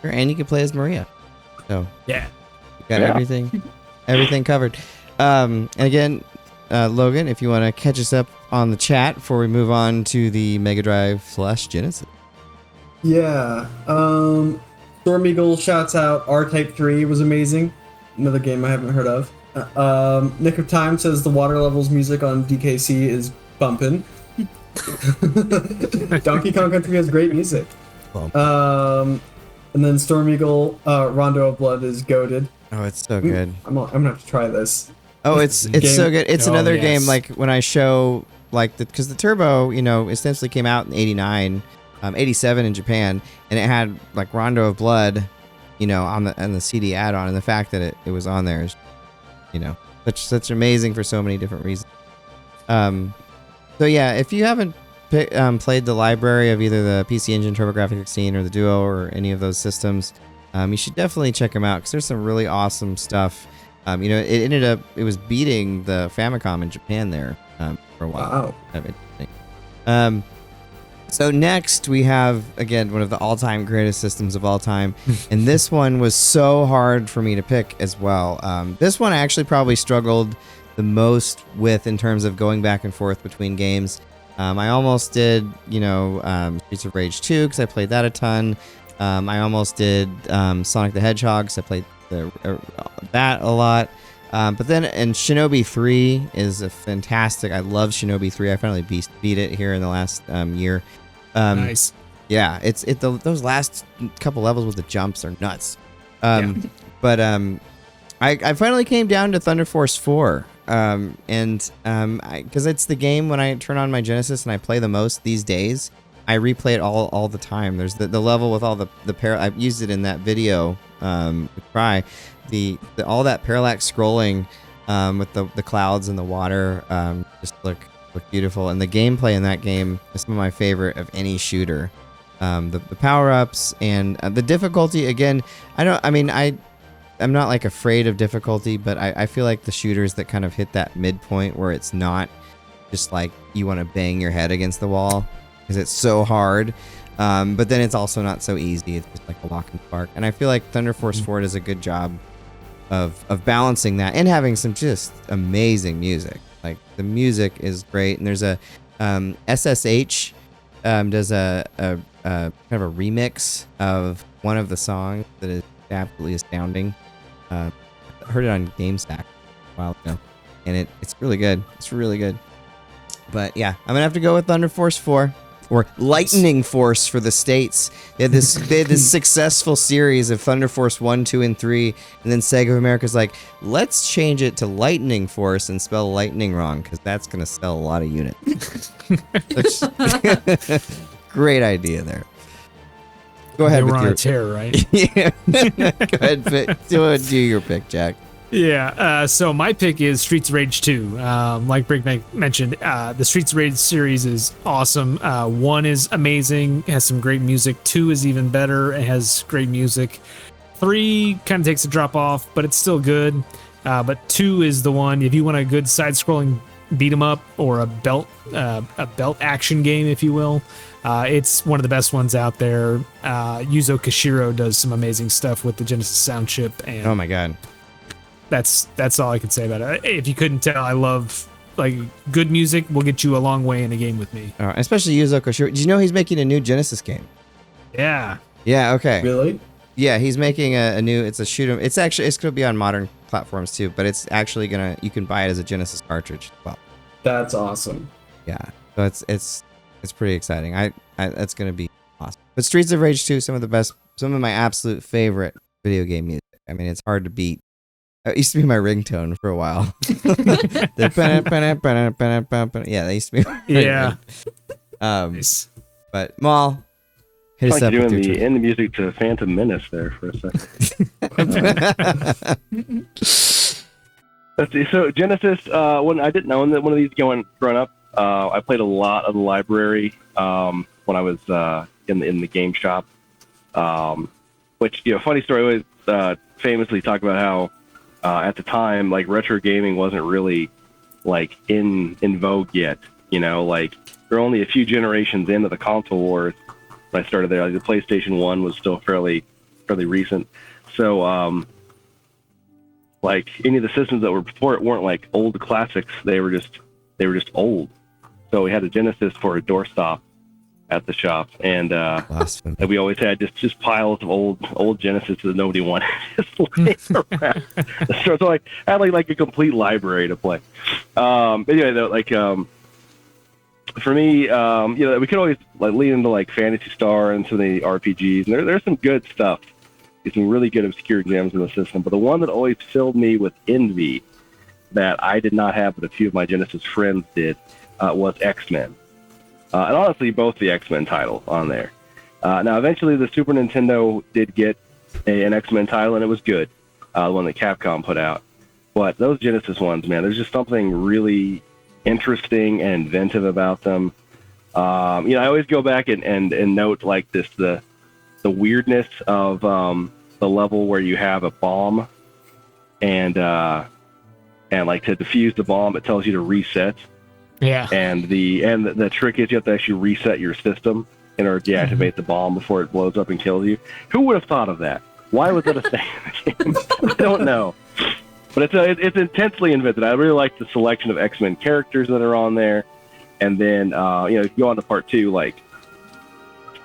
And you can play as Maria. So you got everything covered. And again, Logan, if you want to catch us up on the chat before we move on to the Mega Drive / Genesis. Yeah. Storm Eagle shouts out R-Type 3 was amazing. Another game I haven't heard of. Nick of Time says the Water Levels music on DKC is bumpin'. Donkey Kong Country has great music. And then Storm Eagle, Rondo of Blood is goated. Oh, it's so good. I'm gonna have to try this. Oh, it's so good. It's another game like when I show like because the Turbo, essentially came out in '89, '87 in Japan, and it had like Rondo of Blood, on the CD add-on, and the fact that it was on there is, such amazing for so many different reasons. So yeah, if you haven't played the library of either the PC Engine TurboGrafx-16 or the Duo or any of those systems, you should definitely check them out because there's some really awesome stuff. It was beating the Famicom in Japan there for a while. Wow. So next we have, again, one of the all-time greatest systems of all time. And this one was so hard for me to pick as well. This one I actually probably struggled the most with in terms of going back and forth between games. I almost did, Streets of Rage 2 because I played that a ton. I almost did Sonic the Hedgehog because I played that a lot. But then, and Shinobi 3 is a fantastic. I love Shinobi 3. I finally beat it here in the last year. Nice. Yeah, those last couple levels with the jumps are nuts. But I finally came down to Thunder Force 4. Because it's the game when I turn on my Genesis and I play the most these days. I replay it all the time. There's the level with all the I've used it in that video with Try. All that parallax scrolling with the clouds and the water just look beautiful, and the gameplay in that game is some of my favorite of any shooter. The power-ups and the difficulty, again, I'm not like afraid of difficulty, but I feel like the shooters that kind of hit that midpoint where it's not just like you want to bang your head against the wall because it's so hard, but then it's also not so easy. It's just like a lock and spark, and I feel like Thunder Force 4 does a good job of balancing that and having some just amazing music. Like the music is great, and there's a SSH does a kind of a remix of one of the songs that is absolutely astounding. I heard it on GameStack a while ago, and it's really good. It's really good. But yeah, I'm gonna have to go with Thunder Force 4 or Lightning Force for the States. They had this successful series of Thunder Force 1, 2, and 3, and then Sega of America's like, let's change it to Lightning Force and spell lightning wrong because that's gonna sell a lot of units. Great idea there. Go ahead with your tear, right? Yeah. Go ahead, do your pick, Jack. Yeah. So my pick is Streets of Rage 2. Like Breakman mentioned, the Streets of Rage series is awesome. 1 is amazing, has some great music. 2 is even better, it has great music. 3 kind of takes a drop off, but it's still good. But 2 is the one if you want a good side-scrolling beat 'em up or a belt action game, if you will. It's one of the best ones out there. Yuzo Koshiro does some amazing stuff with the Genesis sound chip, and oh my god, that's all I can say about it. If you couldn't tell, I love like good music will get you a long way in a game with me. Especially Yuzo Koshiro. Did you know he's making a new Genesis game? Yeah. Yeah. Okay. Really? Yeah, he's making a new. It's a shoot 'em. It's going to be on modern platforms too, but it's actually you can buy it as a Genesis cartridge as well. That's awesome. Yeah. So it's pretty exciting. That's going to be awesome. But Streets of Rage 2, some of my absolute favorite video game music. I mean, it's hard to beat. It used to be my ringtone for a while. Yeah, that used to be my ringtone. Nice. But Maul, hit us up with your doing the music to Phantom Menace there for a second. Let's see. So Genesis, when I didn't know one of these growing up, I played a lot of the library when I was in the game shop. Which, funny story. I always famously talk about how at the time, like retro gaming wasn't really like in vogue yet. Like there were only a few generations into the console wars when I started there. Like the PlayStation 1 was still fairly recent. So like any of the systems that were before it weren't like old classics. They were just old. So we had a Genesis for a doorstop at the shop, and we always had just piles of old Genesis that nobody wanted just laying around. So like I had like a complete library to play. But anyway, though, like for me, we could always like lean into like Fantasy Star and some of the RPGs, and there's some good stuff. There's some really good obscure gems in the system, but the one that always filled me with envy that I did not have, but a few of my Genesis friends did, was X-Men. And honestly, both the X-Men title on there. Now, eventually, the Super Nintendo did get an X-Men title, and it was good, the one that Capcom put out. But those Genesis ones, man, there's just something really interesting and inventive about them. I always go back and note like this the weirdness of the level where you have a bomb and like to defuse the bomb, it tells you to reset. Yeah. And the trick is you have to actually reset your system in order to deactivate the bomb before it blows up and kills you. Who would have thought of that? Why was that a thing in the game? I don't know. But it's intensely invented. I really like the selection of X-Men characters that are on there. And then if you go on to part 2, like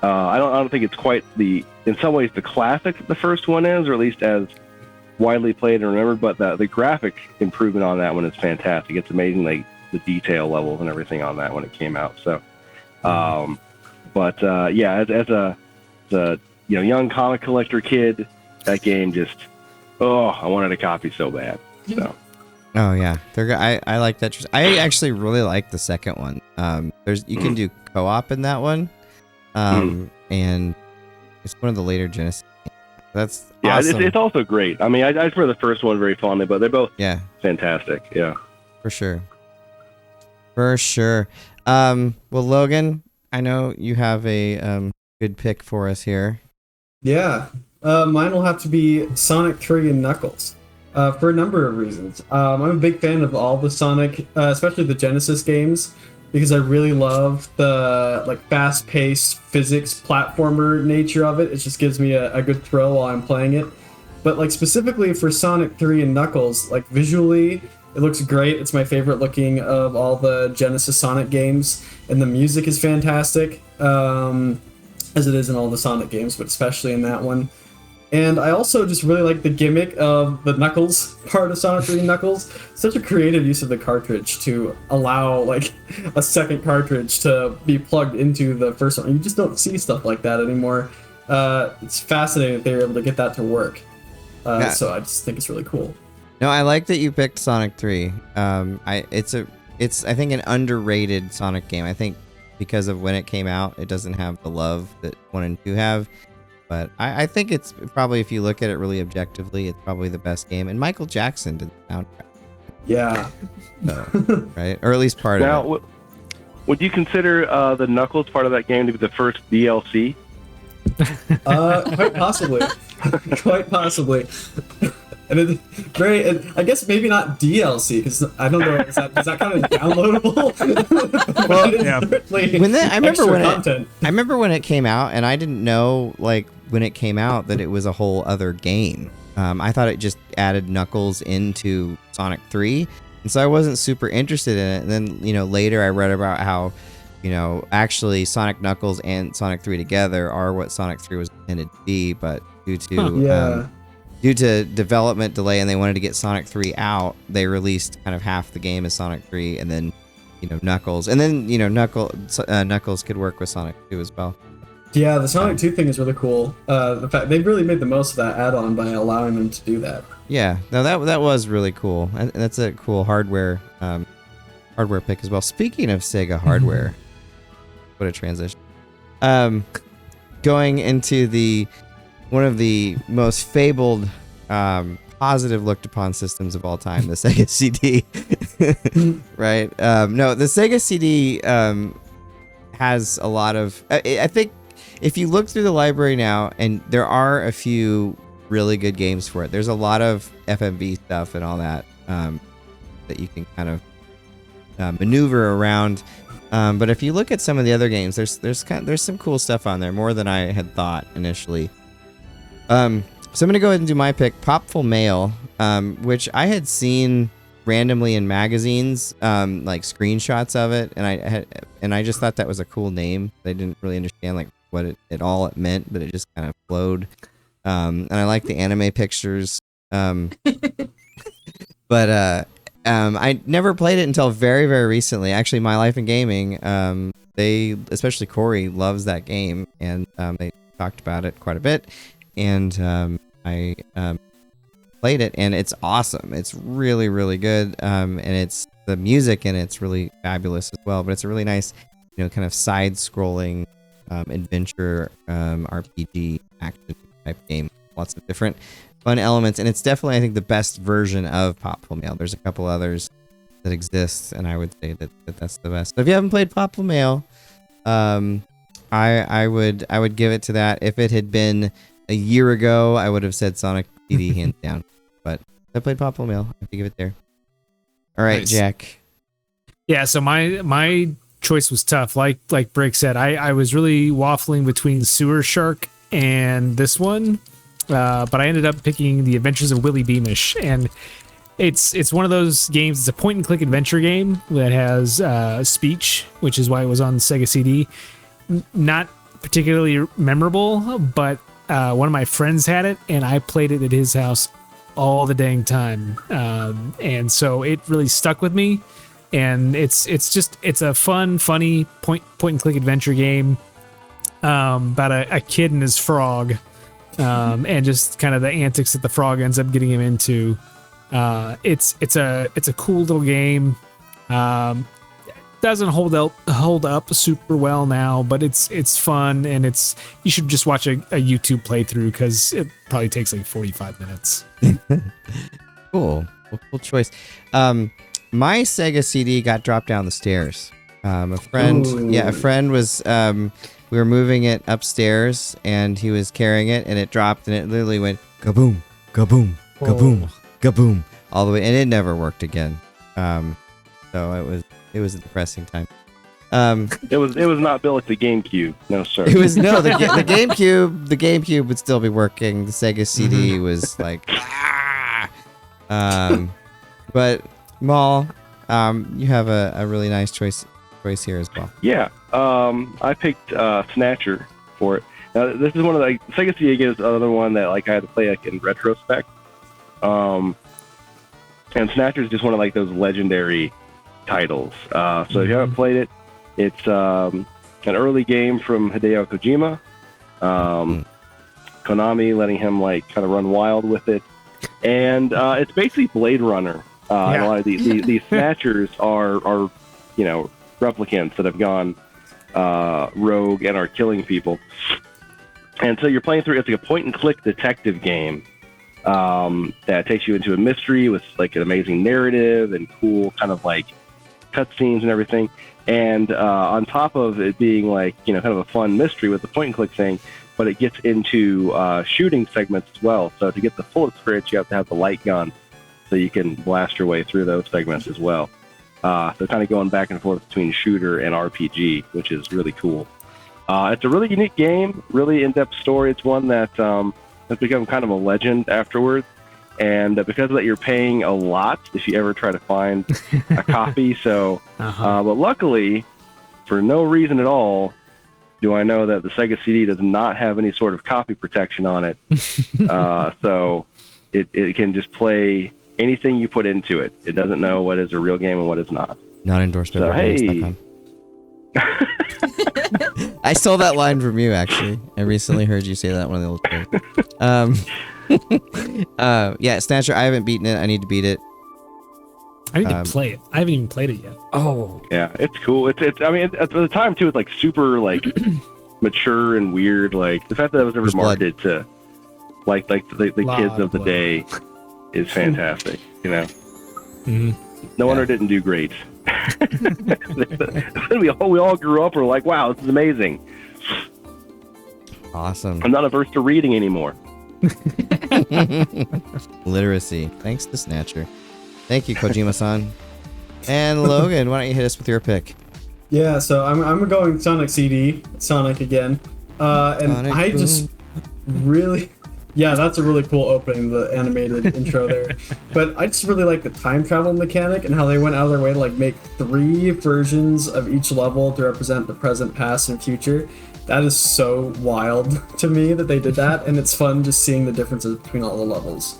I don't think it's quite in some ways the classic the first one is, or at least as widely played and remembered, but the graphic improvement on that one is fantastic. It's amazing, like the detail levels and everything on that when it came out. So as a young comic collector kid, that game just I wanted a copy so bad. So Oh yeah, I like that. I actually really like the second one. You can do co-op in that one, and it's one of the later Genesis games. That's awesome. It's also great. I mean, I remember the first one very fondly, but they're both fantastic. Yeah, for sure. Well, Logan, I know you have a good pick for us here. Yeah, mine will have to be Sonic 3 and Knuckles. For a number of reasons. I'm a big fan of all the Sonic, especially the Genesis games, because I really love the fast-paced physics platformer nature of it. It just gives me a good thrill while I'm playing it. But specifically for Sonic 3 and Knuckles, visually, it looks great. It's my favorite looking of all the Genesis Sonic games, and the music is fantastic, as it is in all the Sonic games, but especially in that one. And I also just really like the gimmick of the Knuckles part of Sonic 3 Knuckles. Such a creative use of the cartridge to allow a second cartridge to be plugged into the first one. You just don't see stuff like that anymore. It's fascinating that they were able to get that to work. So I just think it's really cool. No, I like that you picked Sonic 3. It's I think an underrated Sonic game. I think because of when it came out, it doesn't have the love that 1 and 2 have. But I think it's probably, if you look at it really objectively, it's probably the best game. And Michael Jackson did the soundtrack. Yeah. Right? Or at least part of it. Now, would you consider the Knuckles part of that game to be the first DLC? Quite possibly. Quite possibly. And it's very, I guess maybe not DLC, because I don't know, is that kind of downloadable? Well, yeah. I remember when it came out, and I didn't know, when it came out, that it was a whole other game. I thought it just added Knuckles into Sonic 3, and so I wasn't super interested in it. And then, later I read about how, actually Sonic Knuckles and Sonic 3 together are what Sonic 3 was intended to be, but due to development delay, and they wanted to get Sonic 3 out, they released kind of half the game as Sonic 3, and then, Knuckles. And then, Knuckles could work with Sonic 2 as well. Yeah, the Sonic 2 thing is really cool. The fact they really made the most of that add-on by allowing them to do that. Yeah, no, that was really cool. And that's a cool hardware pick as well. Speaking of Sega hardware, what a transition. Going into one of the most fabled, positive looked upon systems of all time, the Sega CD. Right? No, the Sega CD has a lot of... I think if you look through the library now, and there are a few really good games for it. There's a lot of FMV stuff and all that that you can kind of maneuver around. But if you look at some of the other games, there's some cool stuff on there, more than I had thought initially. So I'm gonna go ahead and do my pick, Popful Mail, which I had seen randomly in magazines, screenshots of it, and I just thought that was a cool name. I didn't really understand what it meant, but it just kind of flowed. And I like the anime pictures. But I never played it until very, very recently. Actually, My Life in Gaming, they, especially Corey, loves that game, and they talked about it quite a bit. And I played it, and it's awesome. It's really, really good. And it's the music, and it's really fabulous as well. But it's a really nice, kind of side-scrolling adventure RPG action type game. Lots of different fun elements, and it's definitely, I think, the best version of Popful Mail. There's a couple others that exist, and I would say that that's the best. So if you haven't played Popful Mail, I would give it to that. If it had been a year ago, I would have said Sonic CD hands down. But I played Popful Mail. I have to give it there. All right, nice. Jack. Yeah, so my choice was tough. Like Break said, I was really waffling between Sewer Shark and this one. But I ended up picking The Adventures of Willy Beamish, and it's one of those games. It's a point and click adventure game that has speech, which is why it was on Sega CD. Not particularly memorable, but one of my friends had it, and I played it at his house all the dang time, and so it really stuck with me. And it's a fun, funny point and click adventure game about a kid and his frog. And just kind of the antics that the frog ends up getting him into. It's a cool little game. Doesn't hold up super well now, but it's fun, and you should just watch a YouTube playthrough because it probably takes like 45 minutes. Cool choice. My Sega CD got dropped down the stairs. A friend was. We were moving it upstairs, and he was carrying it, and it dropped, and it literally went kaboom, kaboom, kaboom, kaboom, all the way, and it never worked again. So it was a depressing time. It was not built like the GameCube, no sir. It was the GameCube. The GameCube would still be working. The Sega CD was like, but Maul, you have a really nice choice here as well. Yeah, I picked Snatcher for it. Now, this is one of the Sega CD game is another one that I had to play in retrospect. And Snatcher is just one of those legendary titles. So if you haven't played it, it's an early game from Hideo Kojima. Konami letting him kind of run wild with it, and it's basically Blade Runner. And a lot of these Snatchers are replicants that have gone rogue and are killing people. And so you're playing through, it's like a point and click detective game that takes you into a mystery with an amazing narrative and cool kind of cutscenes and everything. And on top of it being kind of a fun mystery with the point and click thing, but it gets into shooting segments as well. So to get the full experience, you have to have the light gun so you can blast your way through those segments as well. So kind of going back and forth between shooter and RPG, which is really cool. It's a really unique game, really in-depth story. It's one that has become kind of a legend afterwards. And because of that, you're paying a lot if you ever try to find a copy. So, but luckily, for no reason at all, do I know that the Sega CD does not have any sort of copy protection on it. So it can just play anything you put into it. It doesn't know what is a real game and what is not. Not endorsed by BreakmanX.com. I stole that line from you, actually. I recently heard you say that one of the old shows. Yeah, Snatcher, I haven't beaten it. I need to beat it. I need to play it. I haven't even played it yet. Oh. Yeah, it's cool. It's I mean, at the time, too, it's super, mature and weird. The fact that it was ever marketed to, the kids of the day is fantastic, Mm-hmm. No wonder it didn't do great. we all grew up. We're like, wow, this is amazing. Awesome. I'm not averse to reading anymore. Literacy. Thanks to Snatcher. Thank you, Kojima-san. And Logan, why don't you hit us with your pick? Yeah, so I'm going Sonic CD, Sonic again. And Sonic I just really... Yeah, that's a really cool opening, the animated intro there. But I just really like the time travel mechanic and how they went out of their way to make 3 versions of each level to represent the present, past, and future. That is so wild to me that they did that, and it's fun just seeing the differences between all the levels.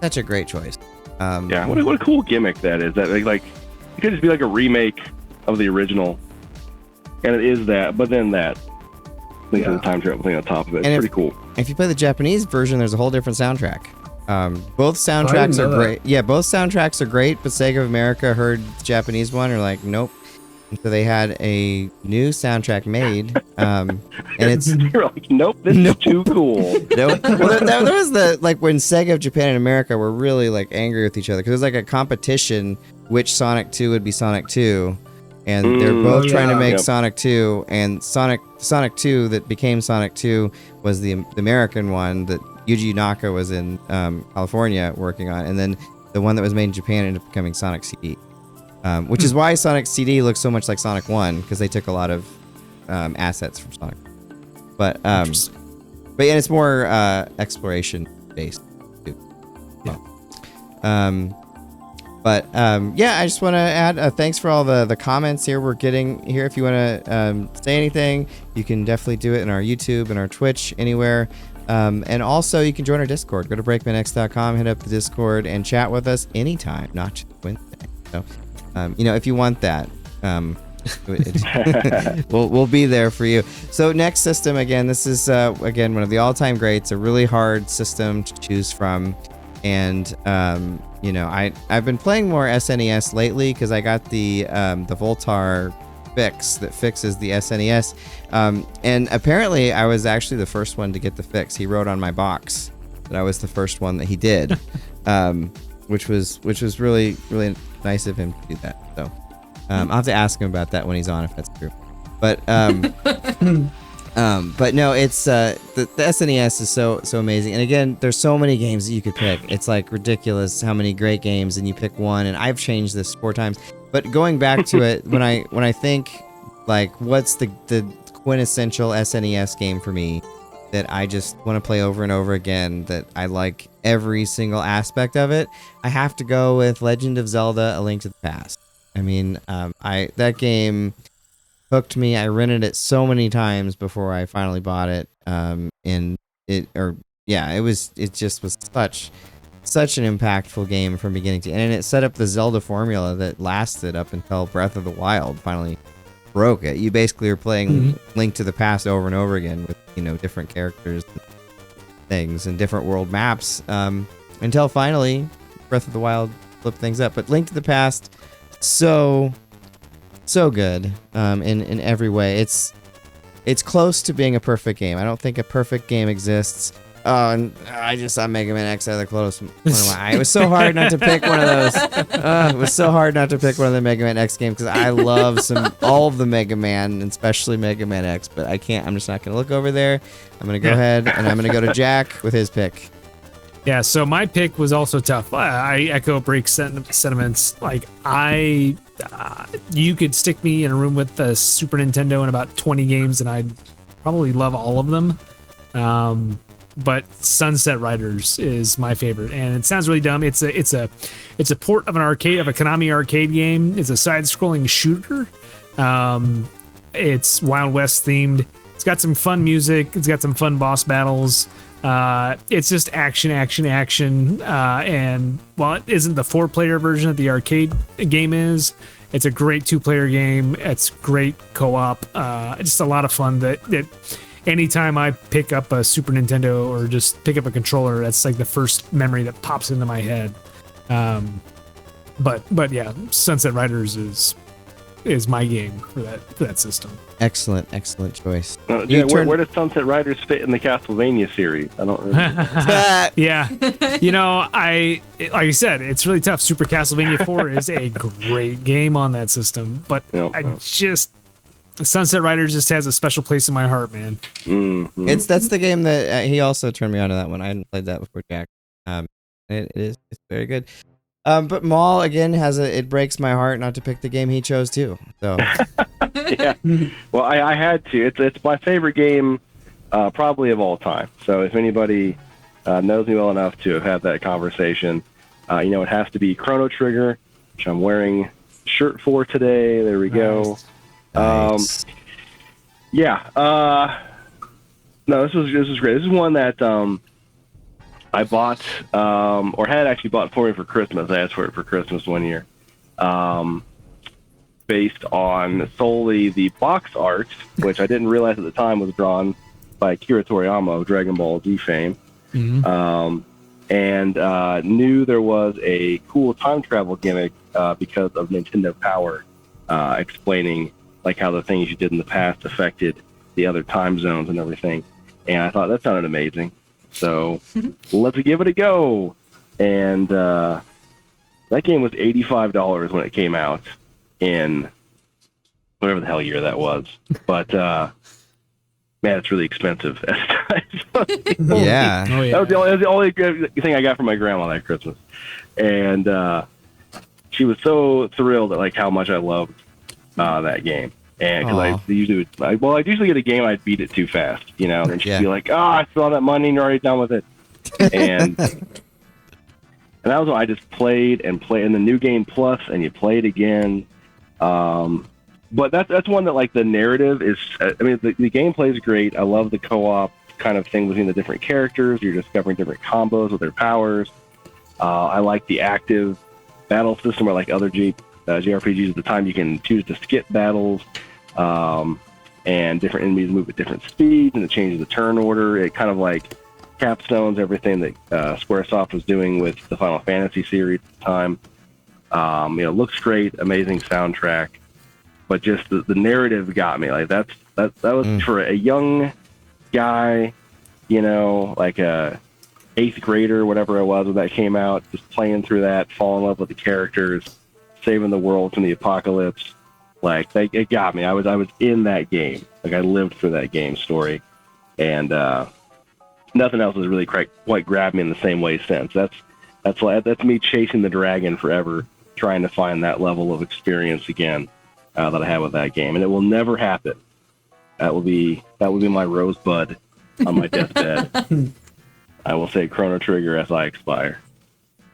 Such a great choice. Yeah, what a cool gimmick that is. That like it could just be like a remake of the original, and it is that. But then that Link to the Time Travel thing on top of it. It's pretty cool. If you play the Japanese version, there's a whole different soundtrack. Both soundtracks are great. Yeah, both soundtracks are great, but Sega of America heard the Japanese one and are like, nope. And so they had a new soundtrack made, and it's you're like, nope, this is too cool. Nope. Well, there was the like when Sega of Japan and America were really like angry with each other because it was like a competition which Sonic 2 would be Sonic 2, and they're both trying to make Sonic 2, and Sonic 2 that became Sonic 2 was the American one that Yuji Naka was in California working on, and then the one that was made in Japan ended up becoming Sonic CD, which is why Sonic CD looks so much like Sonic 1 because they took a lot of assets from Sonic. But yeah, it's more exploration based too. Yeah, I just want to add thanks for all the comments here we're getting here. If you want to say anything, you can definitely do it in our YouTube and our Twitch, anywhere. And also, you can join our Discord. Go to BreakmanX.com, hit up the Discord, and chat with us anytime, not just Wednesday. So, if you want that, we'll be there for you. So, next system, again, this is again one of the all-time greats. A really hard system to choose from, and I've been playing more SNES lately because I got the Voultar fix that fixes the SNES, and apparently I was actually the first one to get the fix. He wrote on my box that I was the first one that he did, which was really nice of him to do that. So I'll have to ask him about that when he's on, if that's true. But but no, it's the SNES is so amazing, and again, there's so many games that you could pick. It's like ridiculous how many great games, and you pick one. And I've changed this 4 times. But going back to it, when I think like what's the quintessential SNES game for me that I just want to play over and over again, that I like every single aspect of it, I have to go with Legend of Zelda: A Link to the Past. I mean, that game hooked me. I rented it so many times before I finally bought it. It just was such an impactful game from beginning to end, and it set up the Zelda formula that lasted up until Breath of the Wild finally broke it. You basically are playing Link to the Past over and over again with different characters, and things, and different world maps, until finally Breath of the Wild flipped things up. But Link to the Past, so good in every way. It's close to being a perfect game. I don't think a perfect game exists. Oh, and I just saw Mega Man X out of the close one of my. It was so hard not to pick one of those. It was so hard not to pick one of the Mega Man X games because I love all of the Mega Man, and especially Mega Man X. But I can't. I'm just not going to look over there. I'm going to go ahead and I'm going to go to Jack with his pick. Yeah, so my pick was also tough. I echo Break's sentiments. Like you could stick me in a room with the Super Nintendo and about 20 games, and I'd probably love all of them. But Sunset Riders is my favorite, and it sounds really dumb. It's a port of a Konami arcade game. It's a side-scrolling shooter. It's Wild West themed. It's got some fun music. It's got some fun boss battles. It's just action. And while it isn't the 4-player version that the arcade game is, it's a great 2-player game. It's great co-op. Just a lot of fun. That anytime I pick up a Super Nintendo or just pick up a controller, that's like the first memory that pops into my head. But yeah, Sunset Riders is my game for that system. Excellent choice. Where does Sunset Riders fit in the Castlevania series? I don't remember. Yeah, like I said, it's really tough. Super Castlevania 4 is a great game on that system, but Sunset Riders just has a special place in my heart, man. Mm-hmm. That's the game that he also turned me on to that one. I hadn't played that before, Jack. It's very good. But Maul again it breaks my heart not to pick the game he chose too. So yeah, well, I had to. It's my favorite game, probably of all time. So if anybody knows me well enough to have had that conversation, it has to be Chrono Trigger, which I'm wearing a shirt for today. There we go. Nice. No, this was great. This is one that I bought, or had actually bought for me for Christmas. I asked for it for Christmas one year. Based on solely the box art, which I didn't realize at the time was drawn by Akira Toriyama of Dragon Ball Z fame. And knew there was a cool time travel gimmick because of Nintendo Power, explaining like how the things you did in the past affected the other time zones and everything. And I thought that sounded amazing. So let's give it a go. And that game was $85 when it came out in whatever the hell year that was. But man, it's really expensive. Yeah. Oh, yeah. That was the only thing I got from my grandma that Christmas. And she was so thrilled at like how much I loved that game. And because I usually get a game, I'd beat it too fast, you know, and she'd be like, I spent all that money and you're already done with it. And that was when I just played and the New Game Plus, and you play it again. But that's one that like the narrative is, I mean, the gameplay is great. I love the co-op kind of thing between the different characters. You're discovering different combos with their powers. I like the active battle system, or like other JRPGs at the time, you can choose to skip battles, and different enemies move at different speeds, and it changes the turn order. It kind of like capstones everything that Squaresoft was doing with the Final Fantasy series at the time. You know, looks great, amazing soundtrack, but just the narrative got me. Like that was for a young guy, you know, like a 8th grader, whatever it was when that came out, just playing through that, fall in love with the characters, saving the world from the apocalypse. Like it got me. I was in that game. Like I lived through that game story, and nothing else has really quite grabbed me in the same way since. That's me chasing the dragon forever, trying to find that level of experience again that I had with that game, and it will never happen. That will be my rosebud on my deathbed. I will say Chrono Trigger as I expire.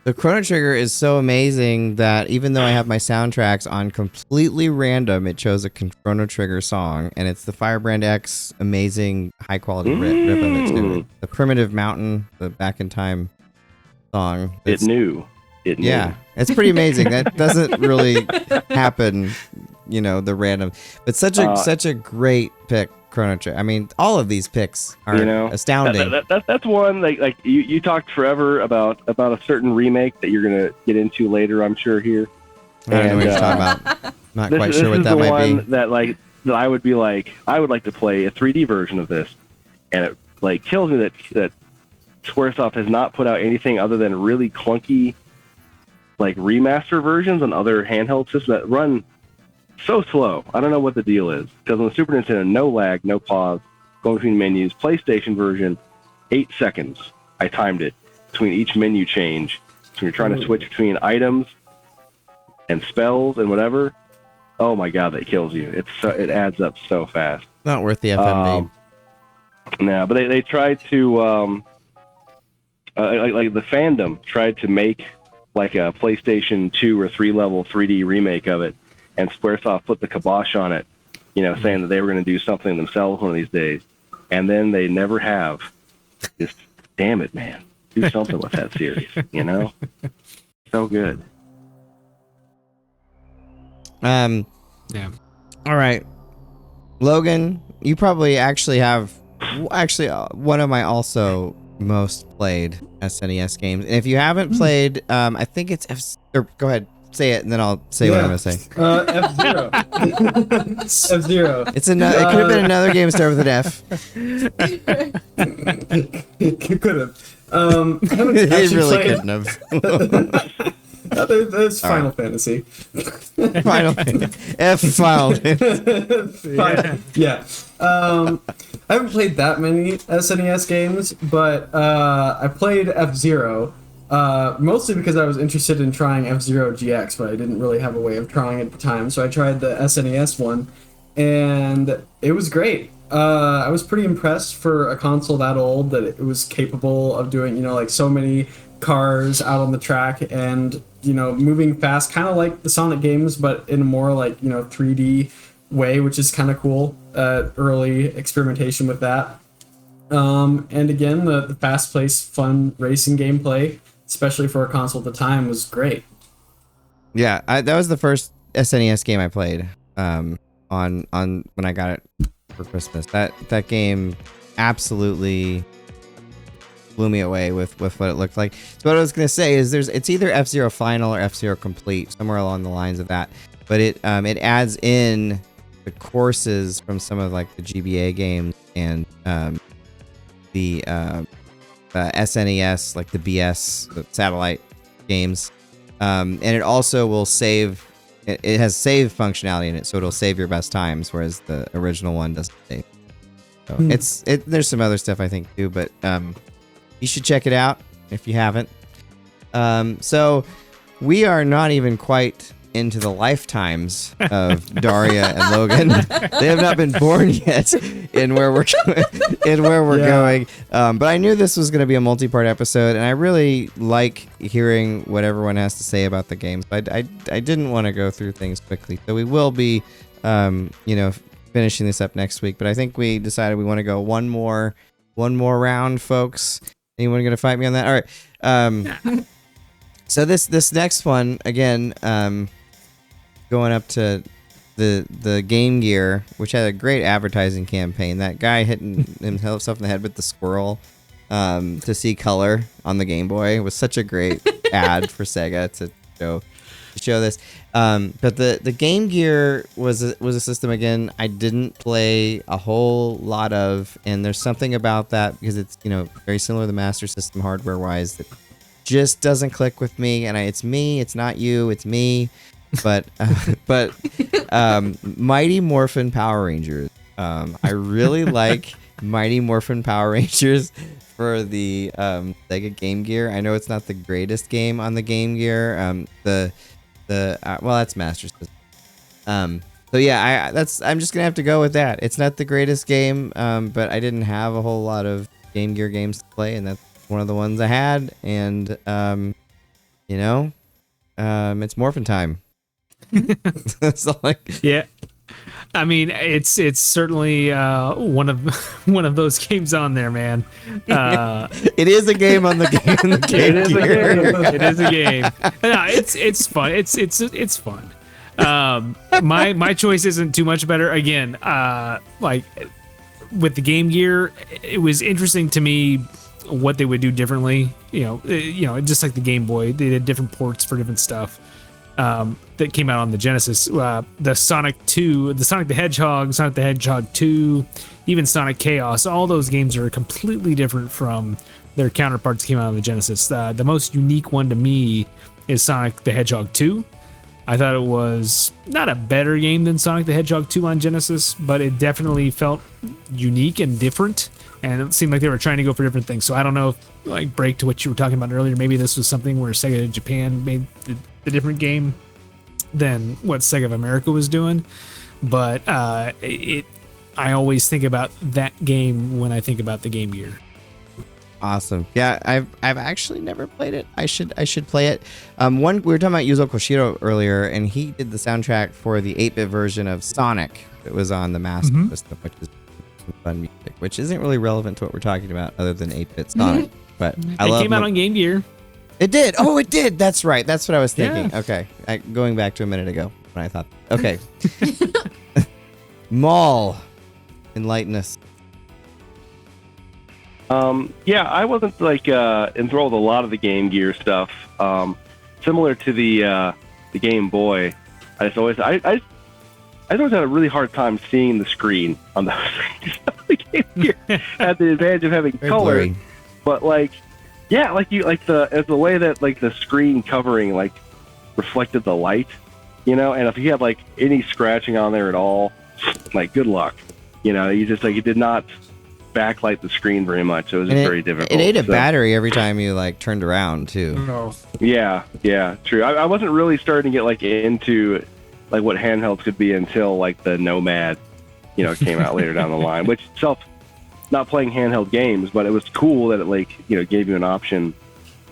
The Chrono Trigger is so amazing that even though I have my soundtracks on completely random, it chose a Chrono Trigger song, and it's the Firebrand X amazing high quality rip of it too. The Primitive Mountain, the Back in Time song. It knew. Yeah, it's pretty amazing. That doesn't really happen, you know, the random. But such a great pick, Chrono Trigger. I mean, all of these picks are, you know, astounding. That's one like you talked forever about a certain remake that you're gonna get into later, I'm sure here. I don't know what you're talking about. Not quite sure what that might be. That I would be like, I would like to play a 3D version of this, and it like kills me that Squaresoft has not put out anything other than really clunky like remaster versions on other handheld systems that run so slow. I don't know what the deal is. Because on the Super Nintendo, no lag, no pause, going between menus. PlayStation version, 8 seconds. I timed it between each menu change. So you're trying to switch between items and spells and whatever. Oh my god, that kills you. It adds up so fast. Not worth the FMV. No, but they tried to like the fandom tried to make like a PlayStation 2 or 3 level 3D remake of it, and Squaresoft put the kibosh on it, you know, saying that they were going to do something themselves one of these days, and then they never have. Just damn it, man, do something with that series, you know? So good. Yeah. All right, Logan, you probably actually have one of my also most played SNES games, and if you haven't played, I think it's go ahead, say it, and then I'll say what I'm gonna say. F-Zero. F-Zero. It's it could have been another game started with an F. It could have. It really couldn't have. That's Final Fantasy. Final Fantasy. Yeah. I haven't played that many SNES games, but I played F-Zero, mostly because I was interested in trying F-Zero GX, but I didn't really have a way of trying it at the time, so I tried the SNES one, and it was great. I was pretty impressed for a console that old that it was capable of doing, you know, like so many cars out on the track and, you know, moving fast, kind of like the Sonic games, but in a more like, you know, 3D way, which is kind of cool. Early experimentation with that. And again, the fast-paced, fun racing gameplay, especially for a console at the time, was great. Yeah, that was the first SNES game I played on when I got it for Christmas. That game absolutely blew me away with what it looked like. So what I was gonna say is it's either F-Zero Final or F-Zero Complete, somewhere along the lines of that. But it adds in the courses from some of like the GBA games and the SNES, like the BS, the satellite games. And it also will save. It has save functionality in it, so it'll save your best times, whereas the original one doesn't save. So there's some other stuff I think too, but you should check it out if you haven't. So we are not even quite into the lifetimes of Darria and Logan. They have not been born yet in where we're going. But I knew this was going to be a multi-part episode, and I really like hearing what everyone has to say about the games. But I didn't want to go through things quickly, so we will be, finishing this up next week. But I think we decided we want to go one more round, folks. Anyone going to fight me on that? All right. So this next one again. Going up to the Game Gear, which had a great advertising campaign. That guy hitting himself in the head with the squirrel to see color on the Game Boy was such a great ad for Sega to show this. But the Game Gear was a system again I didn't play a whole lot of, and there's something about that because it's very similar to the Master System hardware wise that just doesn't click with me. And it's me, it's not you, it's me. But Mighty Morphin Power Rangers. I really like Mighty Morphin Power Rangers for the Sega Game Gear. I know it's not the greatest game on the Game Gear. That's Master System. So yeah, I'm just gonna have to go with that. It's not the greatest game, but I didn't have a whole lot of Game Gear games to play, and that's one of the ones I had. And it's Morphin time. So yeah, I mean it's certainly one of those games on there, man. It is a game on the Game Gear. It is a game. No, it's fun. It's fun. My choice isn't too much better. Again, like with the Game Gear, it was interesting to me what they would do differently. Just like the Game Boy, they did different ports for different stuff. That came out on the Genesis, the Sonic 2, the Sonic the Hedgehog, Sonic the Hedgehog 2, even Sonic Chaos, all those games are completely different from their counterparts that came out on the Genesis. The most unique one to me is Sonic the Hedgehog 2. I thought it was not a better game than Sonic the Hedgehog 2 on Genesis, but it definitely felt unique and different, and it seemed like they were trying to go for different things. So I don't know if, like, break to what you were talking about earlier, maybe this was something where Sega Japan made the different game than what Sega of America was doing, but I always think about that game when I think about the Game Gear. Awesome. Yeah, I've actually never played it. I should play it. We were talking about Yuzo Koshiro earlier, and he did the soundtrack for the 8-bit version of Sonic that was on the Master System, which is some fun music, which isn't really relevant to what we're talking about other than 8-bit Sonic. But it came out on Game Gear. It did. Oh, it did. That's right. That's what I was thinking. Yeah. Okay. Going back to a minute ago when I thought. Okay. Maul, enlighten us. Yeah, I wasn't like enthralled with a lot of the Game Gear stuff. Similar to the Game Boy, I always had a really hard time seeing the screen on the Game Gear. Had the advantage of having color, blurry. But like. Yeah, the way that like the screen covering like reflected the light, and if you had like any scratching on there at all, like good luck, you just like it did not backlight the screen very much. So it was very difficult. It ate a battery every time you like turned around too. No. Yeah, true. I wasn't really starting to get like into like what handhelds could be until like the Nomad, came out later down the line, which itself. Not playing handheld games, but it was cool that it gave you an option,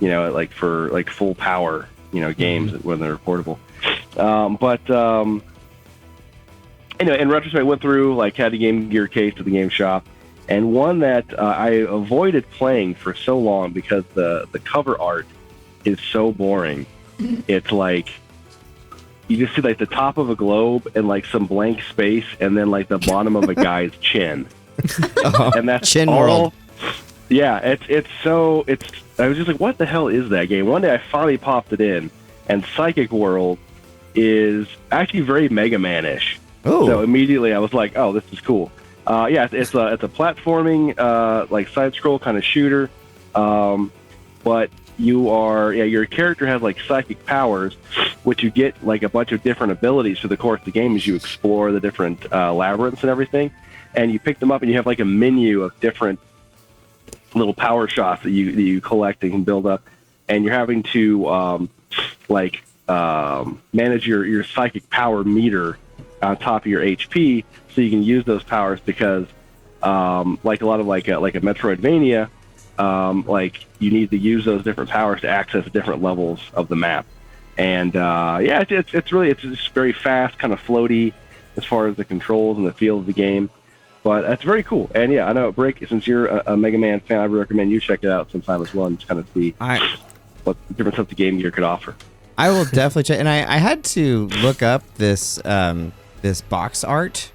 like for like full power, games when they're portable. Anyway, in retrospect, I went through had a Game Gear case at the game shop, and one that I avoided playing for so long because the cover art is so boring. It's like you just see like the top of a globe and like some blank space, and then like the bottom of a guy's chin, and that's Chin all. World. Yeah, it's so I was just like, what the hell is that game? One day I finally popped it in, and Psychic World is actually very Mega Man-ish. So immediately I was like, oh, this is cool. Yeah, it's a platforming like side scroll kind of shooter, but your character has like psychic powers, which you get like a bunch of different abilities through the course of the game as you explore the different labyrinths and everything, and you pick them up and you have like a menu of different little power shots that you collect and can build up, and you're having to manage your psychic power meter on top of your HP so you can use those powers, because like a lot of like a Metroidvania, like you need to use those different powers to access different levels of the map. And yeah, it's just very fast, kind of floaty as far as the controls and the feel of the game. But that's very cool. And yeah, I know, Break, since you're a Mega Man fan, I would recommend you check it out sometime as well and just kind of see what different stuff the Game Gear could offer. I will definitely check. And I had to look up this this box art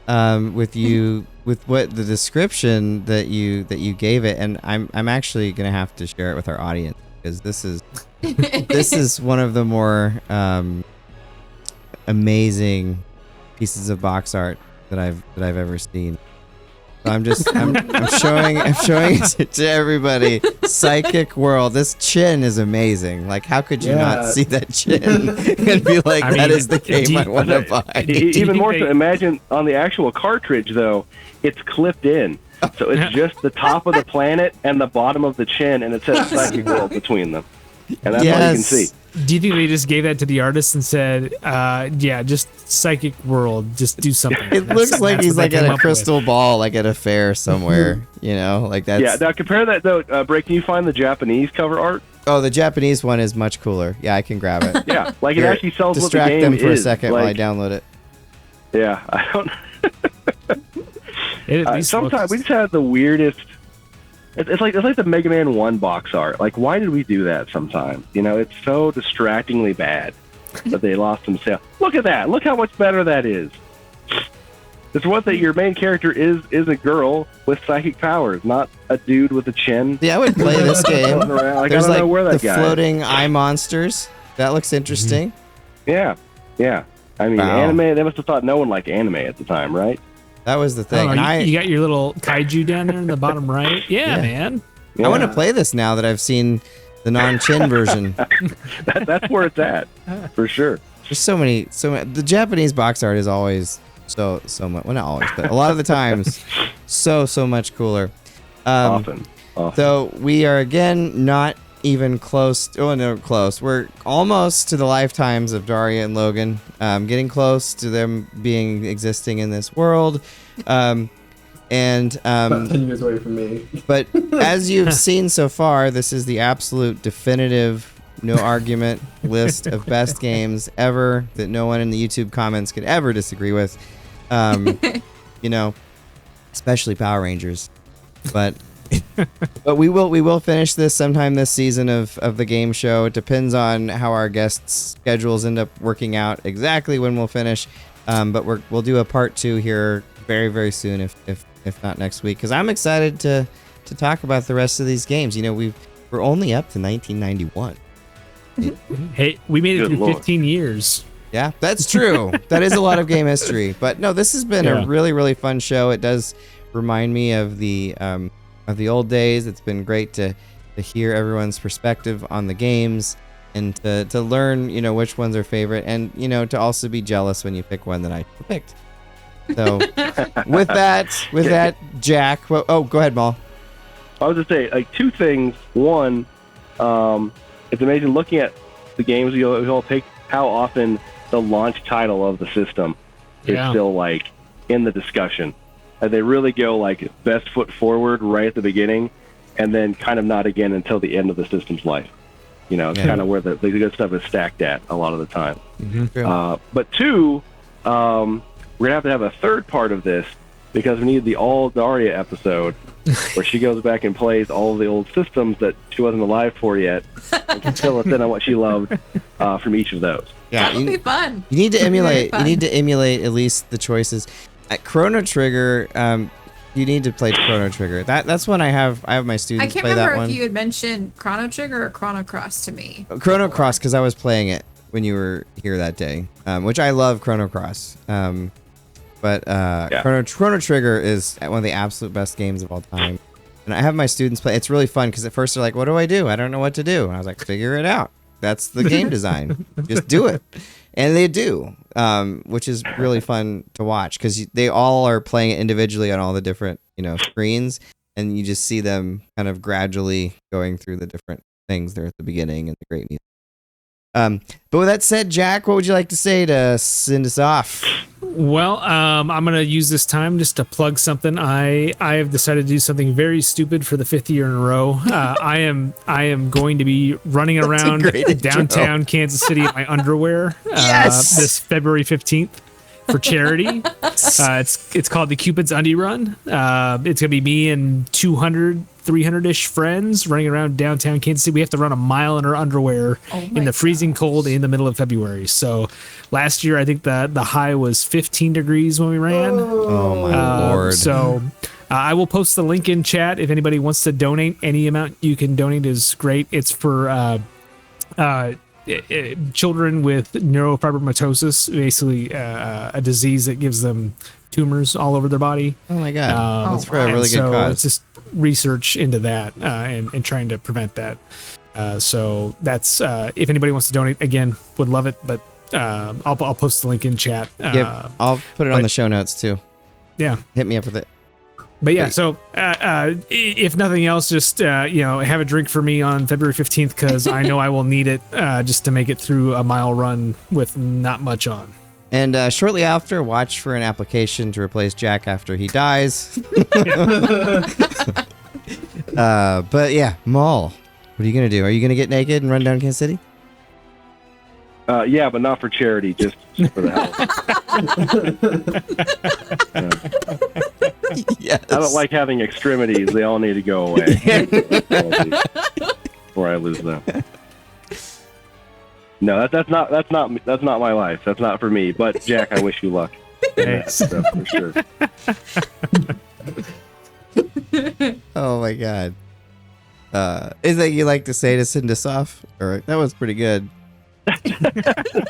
with what the description that you gave it, and I'm actually gonna have to share it with our audience, because this is one of the more amazing pieces of box art that I've ever seen. So I'm showing it to everybody. Psychic World. This chin is amazing. Like, how could you not see that chin and be like, that is the game I want to buy? Even more so, imagine on the actual cartridge, though, it's clipped in. So it's just the top of the planet and the bottom of the chin, and it says Psychic World between them. And that's all you can see. Do you think they just gave that to the artist and said, yeah, just Psychic World, just do something? It looks like he's like at a crystal ball, like at a fair somewhere, you know, like that's... Yeah, now compare that, though, Break, can you find the Japanese cover art? Oh, the Japanese one is much cooler. Yeah, I can grab it. Yeah, like it actually sells what the distract game them for is. a second while I download it. Yeah, I don't... sometimes we just have the weirdest... It's like the Mega Man 1 box art. Like, why did we do that sometimes? You know, it's so distractingly bad that they lost some sales. Look at that. Look how much better that is. It's what that your main character is a girl with psychic powers, not a dude with a chin. Yeah, I would play this game. Like, There's I don't know where that the guy floating eye monsters. That looks interesting. Yeah. I mean, anime, they must have thought no one liked anime at the time, right? That was the thing. You got your little kaiju down there in the bottom right? Yeah, man. I want to play this now that I've seen the non-chin version. That's where it's at, for sure. There's so many. The Japanese box art is always so much. Well, not always, but a lot of the times, so much cooler. Awesome. So we are again not even close. Oh no, close. We're almost to the lifetimes of Darria and Logan. Getting close to them existing in this world. About 10 years away from me. But as you've seen so far, this is the absolute definitive, no argument list of best games ever that no one in the YouTube comments could ever disagree with. You know, especially Power Rangers. But we will finish this sometime this season of the game show. It depends on how our guests' schedules end up working out exactly when we'll finish. But we'll do a part 2 here very, very soon, if not next week, because I'm excited to talk about the rest of these games. You know, we're only up to 1991. Hey, we made it through 15 years. Yeah, that's true. That is a lot of game history. But no, this has been a really, really fun show. It does remind me of the old days. It's been great to hear everyone's perspective on the games and to learn, you know, which ones are favorite, and, you know, to also be jealous when you pick one that I picked. So with that, Jack, go ahead, Maul. I was just say, like, 2 things. One, it's amazing looking at the games we all pick, how often the launch title of the system is still like in the discussion. And they really go like best foot forward right at the beginning, and then kind of not again until the end of the system's life. You know, it's kind of where the good stuff is stacked at a lot of the time. Mm-hmm. But 2, we're gonna have to have a third part of this because we need the all Darria episode where she goes back and plays all the old systems that she wasn't alive for yet and can fill us in on what she loved from each of those. Yeah, That'll be fun. You need to It'll be very emulate. You fun. need to emulate at least the choices. At Chrono Trigger, you need to play Chrono Trigger. That's one I have my I students can't play that remember one. if you had mentioned Chrono Trigger or Chrono Cross to me. Chrono Cross, because I was playing it when you were here that day, which I love Chrono Cross. But Chrono Trigger is one of the absolute best games of all time. And I have my students play. It's really fun because at first they're like, "What do? I don't know what to do." And I was like, "Figure it out. That's the game design. Just do it." And they do, which is really fun to watch because they all are playing it individually on all the different screens, and you just see them kind of gradually going through the different things there at the beginning and the great music. But with that said, Jack, what would you like to say to send us off? Well, I'm gonna use this time just to plug something. I have decided to do something very stupid for the 5th year in a row. I am going to be running around downtown Kansas City in my underwear this February 15th for charity. It's called the Cupid's Undie Run. It's gonna be me and 300-ish friends running around downtown Kansas City. We have to run a mile in our underwear in the freezing cold in the middle of February. So last year, I think the high was 15 degrees when we ran. Oh my Lord. So I will post the link in chat if anybody wants to donate. Any amount you can donate is great. It's for children with neurofibromatosis, basically a disease that gives them tumors all over their body. Oh my God. That's for a really good cause. It's just research into that and trying to prevent that. So that's if anybody wants to donate, again, would love it. But I'll post the link in chat. I'll put it on the show notes too. Yeah. Hit me up with it. But yeah, so if nothing else, just have a drink for me on February 15th because I know I will need it just to make it through a mile run with not much on. And shortly after, watch for an application to replace Jack after he dies. But yeah, Maul, what are you gonna do? Are you gonna get naked and run down Kansas City? Yeah, but not for charity, just for the hell. Yes. I don't like having extremities. They all need to go away before I lose them. No, that's not my life. That's not for me. But Jack, I wish you luck. Thanks. For sure. Oh my God. Is that you like to say to send us off? All right, that was pretty good.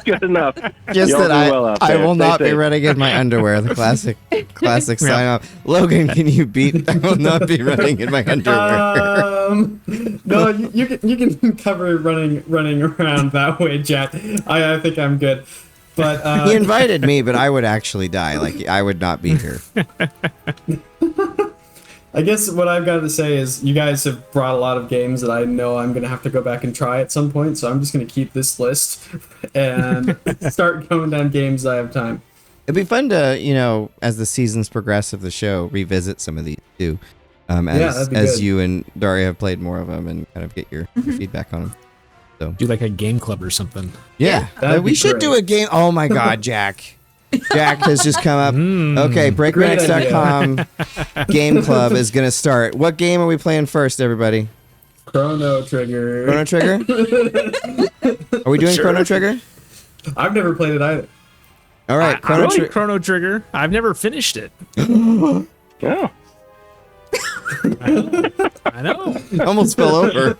Good enough. Just Y'all that do well out I there. will Stay not be safe. running in my underwear. The classic sign off. Logan, can you beat? I will not be running in my underwear. No, you can cover running around that way, Jack. I think I'm good. But He invited me, but I would actually die. Like I would not be here. I guess what I've got to say is you guys have brought a lot of games that I know I'm going to have to go back and try at some point, so I'm just going to keep this list and start going down games I have time. It'd be fun to, as the seasons progress of the show, revisit some of these too. that'd be as good. you and Darria have played more of them and kind of get your feedback on them. So Do like a game club or something. yeah, that'd we be should great. do a game. Oh my God, Jack. Jack has just come up. Okay, BreakmanX.com game club is going to start. What game are we playing first, everybody? Chrono Trigger. Chrono Trigger? Are we doing Chrono Trigger? I've never played it either. All right, I like Chrono Trigger. I've never finished it. Yeah. I know. Almost fell over.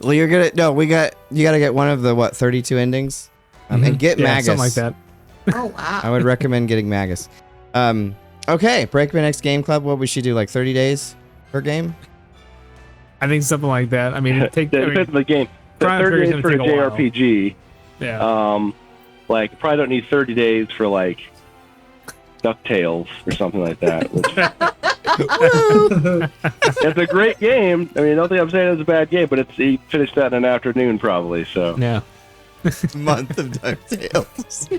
Well, you got to get one of the 32 endings. And get Magus. Something like that. Oh wow. I would recommend getting Magus. Okay, BreakmanX Game Club. What we should do, like 30 days per game? I think something like that. I mean, Depends on the game. Chrono 30 Trigger's days for a gonna take a while. JRPG. Yeah. Like probably don't need 30 days for like DuckTales or something like that. It's a great game. I mean, I don't think I'm saying it's a bad game, but he finished that in an afternoon probably. So Yeah. Month of DuckTales.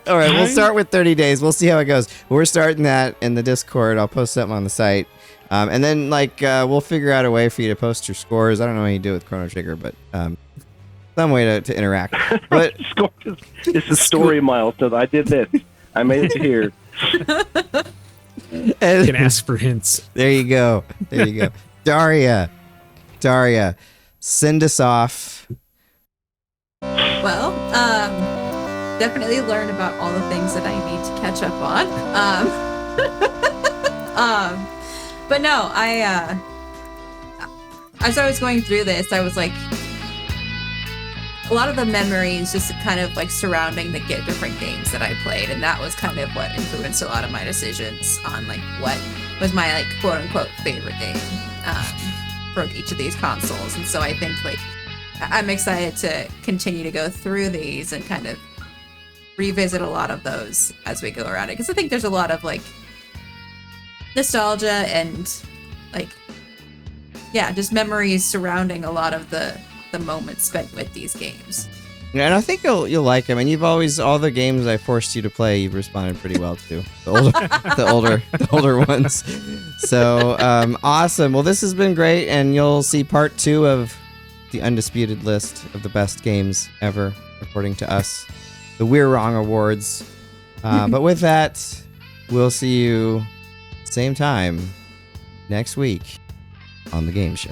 All right, we'll start with 30 days. We'll see how it goes. We're starting that in the Discord. I'll post something on the site. And then, we'll figure out a way for you to post your scores. I don't know how you do it with Chrono Trigger, but some way to interact. But it's a story milestone. I did this. I made it to here. You can ask for hints. There you go. There you go. Darria, send us off. Well, definitely learned about all the things that I need to catch up on. But no, as I was going through this, I was like, a lot of the memories just kind of like surrounding the different games that I played, and that was kind of what influenced a lot of my decisions on like what was my like quote unquote favorite game for each of these consoles. And so I think like I'm excited to continue to go through these and kind of revisit a lot of those as we go around it, because I think there's a lot of like nostalgia and like just memories surrounding a lot of the moments spent with these games. Yeah, and I think you'll like them. And you've always, all the games I forced you to play, you've responded pretty well to. The older ones. So awesome. Well, this has been great, and you'll see part 2 of the undisputed list of the best games ever, according to us, the We're Wrong Awards. But with that, we'll see you same time next week on the Game Show.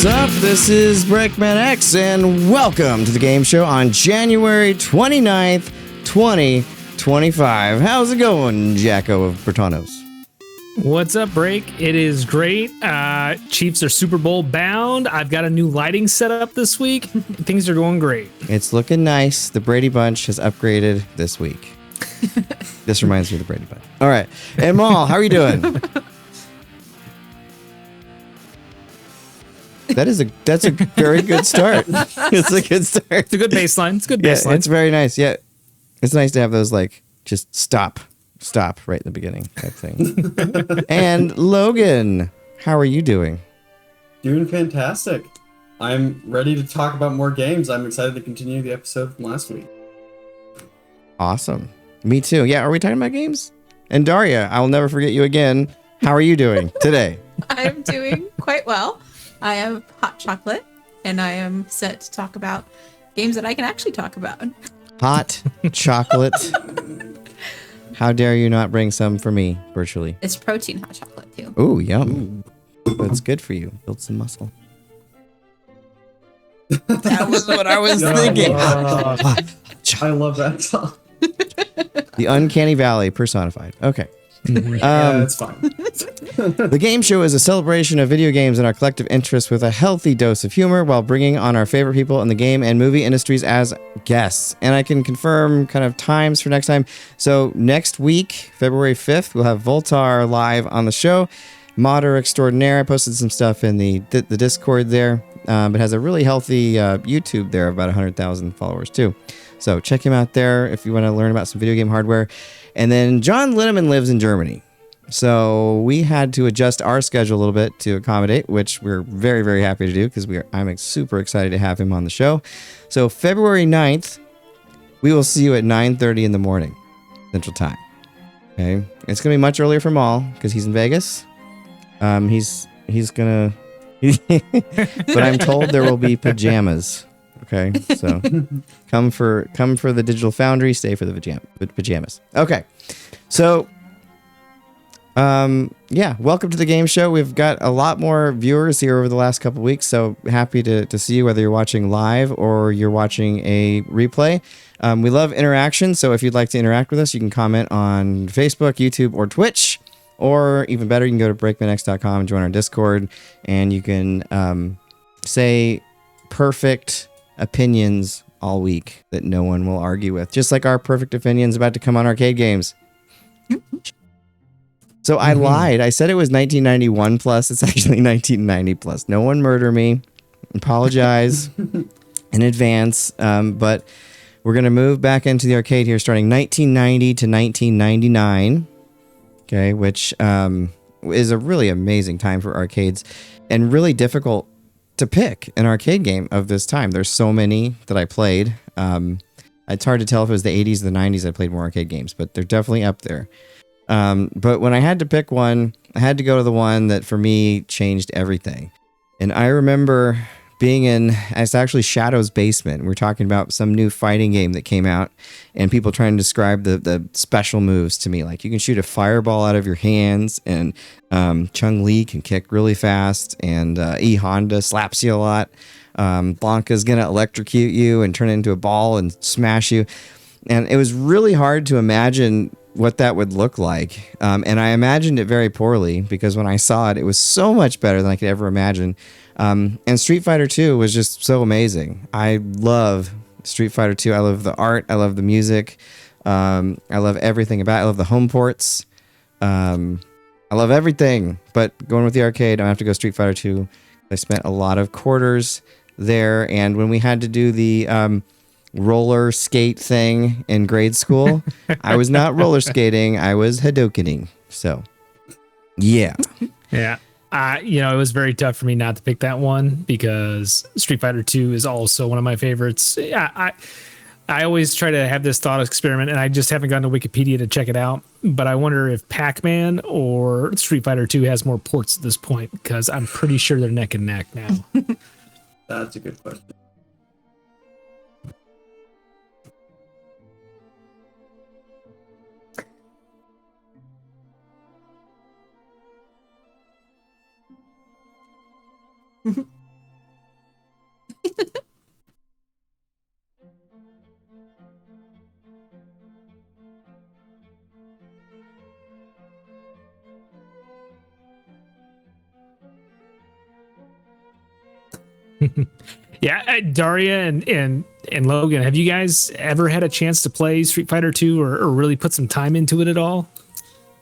What's up? This is BreakmanX, and welcome to the game show on January 29th, 2020. 25. How's it going, Jacko of Bertanos? What's up, Break? It is great. Chiefs are Super Bowl bound. I've got a new lighting set up this week. Things are going great. It's looking nice. The Brady Bunch has upgraded this week. This reminds me of the Brady Bunch. All right. And Maul, how are you doing? That's a very good start. It's a good start. It's a good baseline. It's a good baseline. Yeah, it's very nice. Yeah. It's nice to have those like just stop right in the beginning type thing. And Logan, how are you doing? Doing fantastic. I'm ready to talk about more games. I'm excited to continue the episode from last week. Awesome. Me too. Yeah, are we talking about games? And Darria, I will never forget you again. How are you doing today? I'm doing quite well. I have hot chocolate, and I am set to talk about games that I can actually talk about. Hot chocolate. How dare you not bring some for me, virtually? It's protein hot chocolate, too. Ooh, yum. That's good for you. Build some muscle. That was what I was thinking. I love that song. The Uncanny Valley personified. Okay. Yeah, it's fine. The game show is a celebration of video games and our collective interests with a healthy dose of humor while bringing on our favorite people in the game and movie industries as guests. And I can confirm kind of times for next time. So next week, February 5th, we'll have Voultar live on the show. Modder extraordinaire. I posted some stuff in the Discord there, but has a really healthy YouTube there of about 100,000 followers too. So check him out there if you want to learn about some video game hardware. And then John Linneman lives in Germany. So we had to adjust our schedule a little bit to accommodate, which we're very, very happy to do because I'm super excited to have him on the show. So February 9th, we will see you at 9:30 in the morning, Central Time. Okay. It's going to be much earlier for Maul because he's in Vegas. He's going to, but I'm told there will be pajamas. Okay, so come for the Digital Foundry, stay for the pajamas. Okay, so yeah, welcome to the game show. We've got a lot more viewers here over the last couple of weeks, so happy to see you whether you're watching live or you're watching a replay. We love interaction, so if you'd like to interact with us, you can comment on Facebook, YouTube, or Twitch, or even better, you can go to BreakmanX.com and join our Discord, and you can say perfect opinions all week that no one will argue with, just like our perfect opinions about to come on arcade games. So I lied. I said it was 1991 plus. It's actually 1990 plus. No one murder me. Apologize in advance. But we're going to move back into the arcade here starting 1990 to 1999. Okay, which is a really amazing time for arcades and really difficult to pick an arcade game of this time. There's so many that I played. It's hard to tell if it was the 80s or the 90s I played more arcade games, but they're definitely up there. But when I had to pick one, I had to go to the one that for me changed everything. And I remember being it's actually Shadow's basement. We're talking about some new fighting game that came out and people trying to describe the special moves to me. Like you can shoot a fireball out of your hands and Chung-Li can kick really fast and E Honda slaps you a lot. Blanca's going to electrocute you and turn it into a ball and smash you. And it was really hard to imagine what that would look like. And I imagined it very poorly because when I saw it, it was so much better than I could ever imagine. And Street Fighter 2 was just so amazing. I love Street Fighter 2. I love the art. I love the music. I love everything about it. I love the home ports. I love everything. But going with the arcade, I have to go Street Fighter 2. I spent a lot of quarters there. And when we had to do the roller skate thing in grade school, I was not roller skating. I was Hadokening. So, yeah. Yeah. It was very tough for me not to pick that one because Street Fighter 2 is also one of my favorites. Yeah, I always try to have this thought experiment, and I just haven't gone to Wikipedia to check it out. But I wonder if Pac-Man or Street Fighter 2 has more ports at this point because I'm pretty sure they're neck and neck now. That's a good question. Yeah, Darria and Logan, have you guys ever had a chance to play Street Fighter 2 or really put some time into it at all?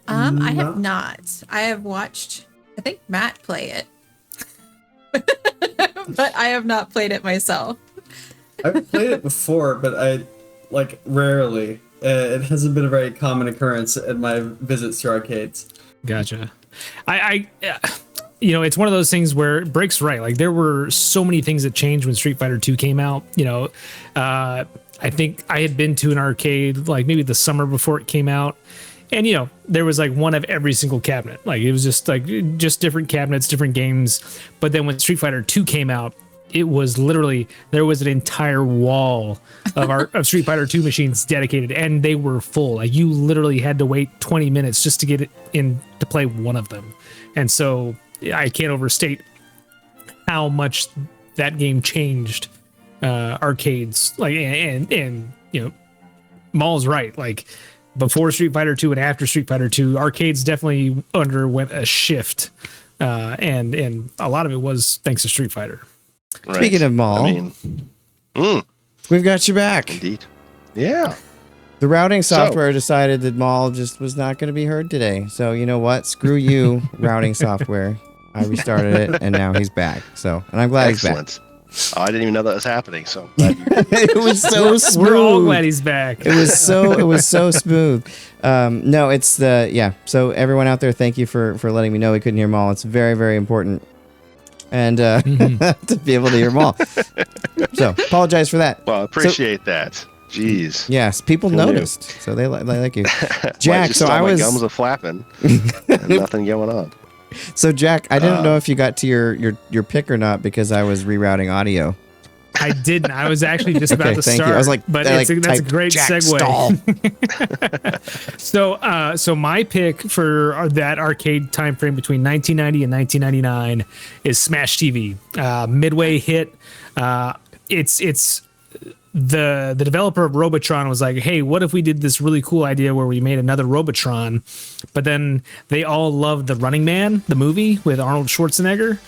I have not. I have watched, I think, Matt play it. But I have not played it myself. I've played it before, but I rarely. It hasn't been a very common occurrence in my visits to arcades. Gotcha. I it's one of those things where Break's right. Like, there were so many things that changed when Street Fighter 2 came out. I think I had been to an arcade like maybe the summer before it came out. And, there was like one of every single cabinet. Like, it was just different cabinets, different games. But then when Street Fighter 2 came out, it was literally, there was an entire wall of Street Fighter 2 machines dedicated, and they were full. Like, you literally had to wait 20 minutes just to get it in to play one of them. And so I can't overstate how much that game changed arcades. Like, and Maul's right. Like, before Street Fighter 2 and after Street Fighter 2, arcades definitely underwent a shift, and a lot of it was thanks to Street Fighter. Right. Speaking of Maul, we've got you back. Indeed. Yeah. The routing software decided that Maul just was not going to be heard today. So you know what? Screw you, routing software. I restarted it, and now he's back. So, and I'm glad he's back. Oh, I didn't even know that was happening. So it was so smooth. We're all glad he's back. It was so smooth. No, it's So everyone out there, thank you for letting me know we couldn't hear Maul. It's very, very important, and to be able to hear Maul. So apologize for that. Well, I appreciate that. Jeez. Yes, people noticed, so they like you, Jack. So my gums are flapping, and nothing going on. So Jack, I didn't know if you got to your pick or not because I was rerouting audio. I didn't. I was actually just about to start. You. I was like, but that's a great Jack segue. So my pick for that arcade time frame between 1990 and 1999 is Smash TV. Midway hit. It's the developer of Robotron was like, hey, what if we did this really cool idea where we made another Robotron? But then they all loved The Running Man, the movie with Arnold Schwarzenegger.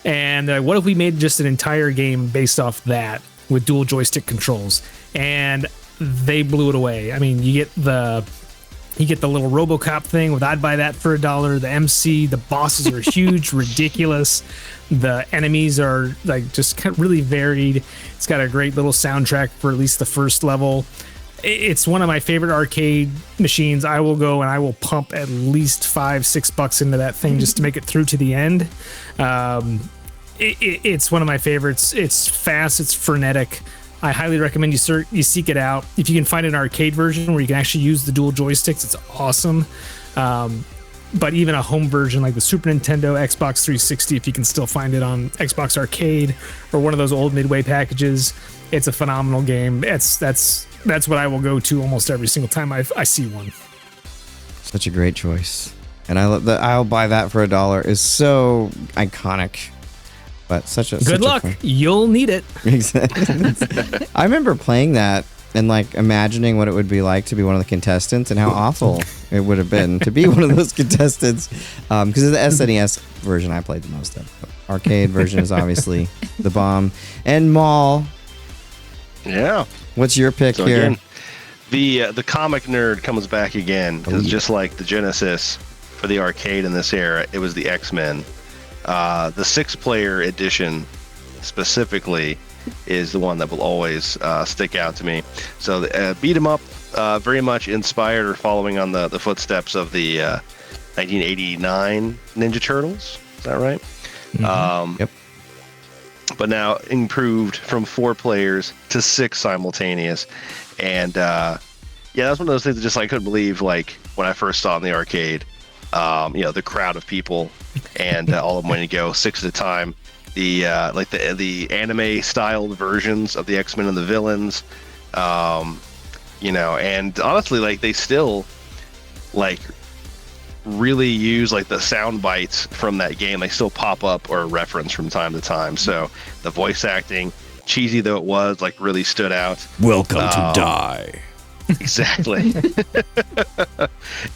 And what if we made just an entire game based off that with dual joystick controls? And they blew it away. I mean, you get the little RoboCop thing with I'd buy that for $1. The MC, the bosses are huge, ridiculous. The enemies are like just kind of really varied. It's got a great little soundtrack for at least the first level. It's one of my favorite arcade machines. I will go and I will pump at least $5-6 into that thing just to make it through to the end. It's one of my favorites. It's fast. It's frenetic. I highly recommend you seek it out. If you can find an arcade version where you can actually use the dual joysticks, it's awesome. But even a home version like the Super Nintendo, Xbox 360, if you can still find it on Xbox Arcade or one of those old Midway packages, it's a phenomenal game. That's what I will go to almost every single time I see one. Such a great choice, and I love that. I'll buy that for $1 is so iconic. But good luck. You'll need it. Exactly. I remember playing that and like imagining what it would be like to be one of the contestants and how awful it would have been to be one of those contestants. Because it's the SNES version I played the most of. The arcade version is obviously the bomb. And Maul. Yeah. What's your pick here? Again, the comic nerd comes back again because just like the Genesis for the arcade in this era, it was the X-Men. The 6-player edition specifically is the one that will always stick out to me. So beat 'em up, very much inspired or following on the footsteps of the 1989 Ninja Turtles. Is that right? Mm-hmm. Yep. But now improved from 4 players to 6 simultaneous. And that's one of those things that just I couldn't believe, like when I first saw it in the arcade. The crowd of people and all of them wanting to go 6 at a time. The anime styled versions of the X-Men and the villains, and honestly, like they still like really use like the sound bites from that game. They still pop up or reference from time to time. So the voice acting, cheesy though it was, like really stood out. Welcome to die. Exactly.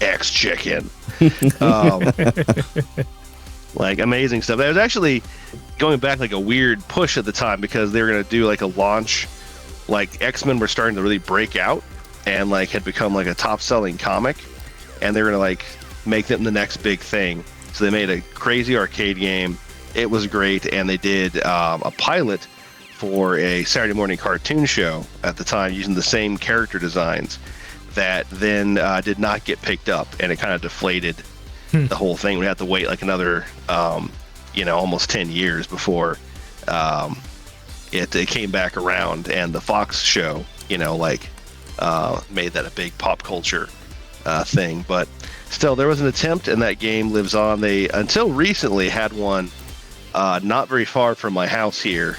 X chicken. Like amazing stuff. That was actually going back like a weird push at the time because they were gonna do like a launch, like X-Men were starting to really break out and like had become like a top-selling comic, and they were gonna like make them the next big thing. So they made a crazy arcade game. It was great, and they did a pilot for a Saturday morning cartoon show at the time using the same character designs that then did not get picked up, and it kind of deflated the whole thing. We had to wait like another, almost 10 years before it came back around, and the Fox show, made that a big pop culture thing. But still, there was an attempt, and that game lives on. They, until recently, had one not very far from my house here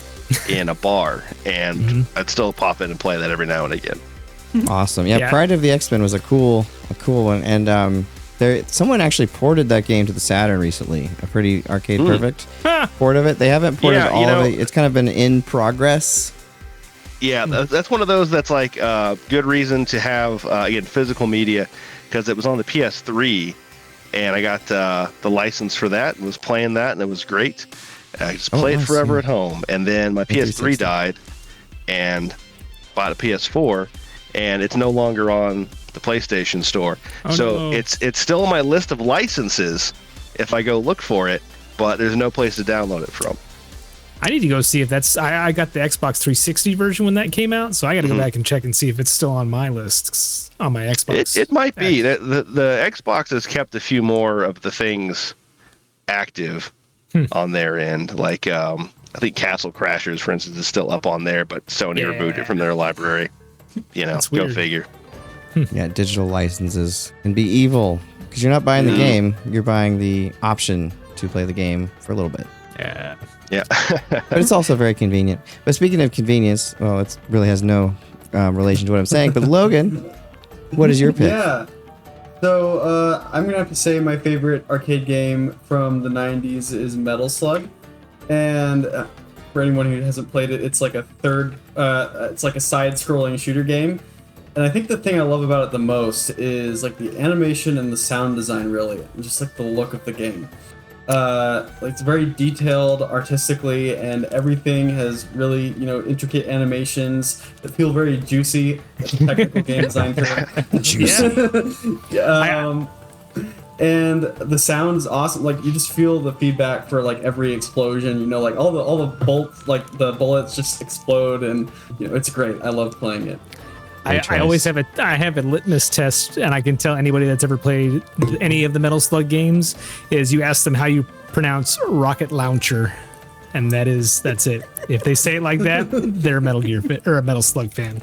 in a bar, and I'd still pop in and play that every now and again. Awesome. Yeah, Pride of the X-Men was a cool one, and someone actually ported that game to the Saturn recently. A pretty arcade perfect port of it. They haven't ported all of it. It's kind of been in progress. Yeah, that's one of those that's like good reason to have again physical media, because it was on the PS3, and I got the license for that and was playing that, and it was great. I just played it forever at home, and then my PS3 died, and bought a PS4, and it's no longer on the PlayStation Store. It's still on my list of licenses if I go look for it, but there's no place to download it from. I need to go see if that's. I got the Xbox 360 version when that came out, so I got to go back and check and see if it's still on my list on my Xbox. It might be. The Xbox has kept a few more of the things active on their end. Like I think Castle Crashers, for instance, is still up on there, but Sony removed it from their library. Go figure. Yeah, digital licenses can be evil because you're not buying the game; you're buying the option to play the game for a little bit. Yeah. But it's also very convenient. But speaking of convenience, well, it really has no relation to what I'm saying. But Logan, what is your pick? Yeah. So I'm gonna have to say my favorite arcade game from the '90s is Metal Slug, and for anyone who hasn't played it, it's like it's like a side-scrolling shooter game. And I think the thing I love about it the most is like the animation and the sound design, really, and just like the look of the game. It's very detailed artistically, and everything has really, intricate animations that feel very juicy. That's a technical game design term. Juicy. And the sound is awesome. Like you just feel the feedback for like every explosion. Like all the bolts, like the bullets just explode, and it's great. I love playing it. I always have a litmus test, and I can tell anybody that's ever played any of the Metal Slug games is you ask them how you pronounce rocket launcher, and that's it. If they say it like that, they're a Metal Gear fan or a Metal Slug fan.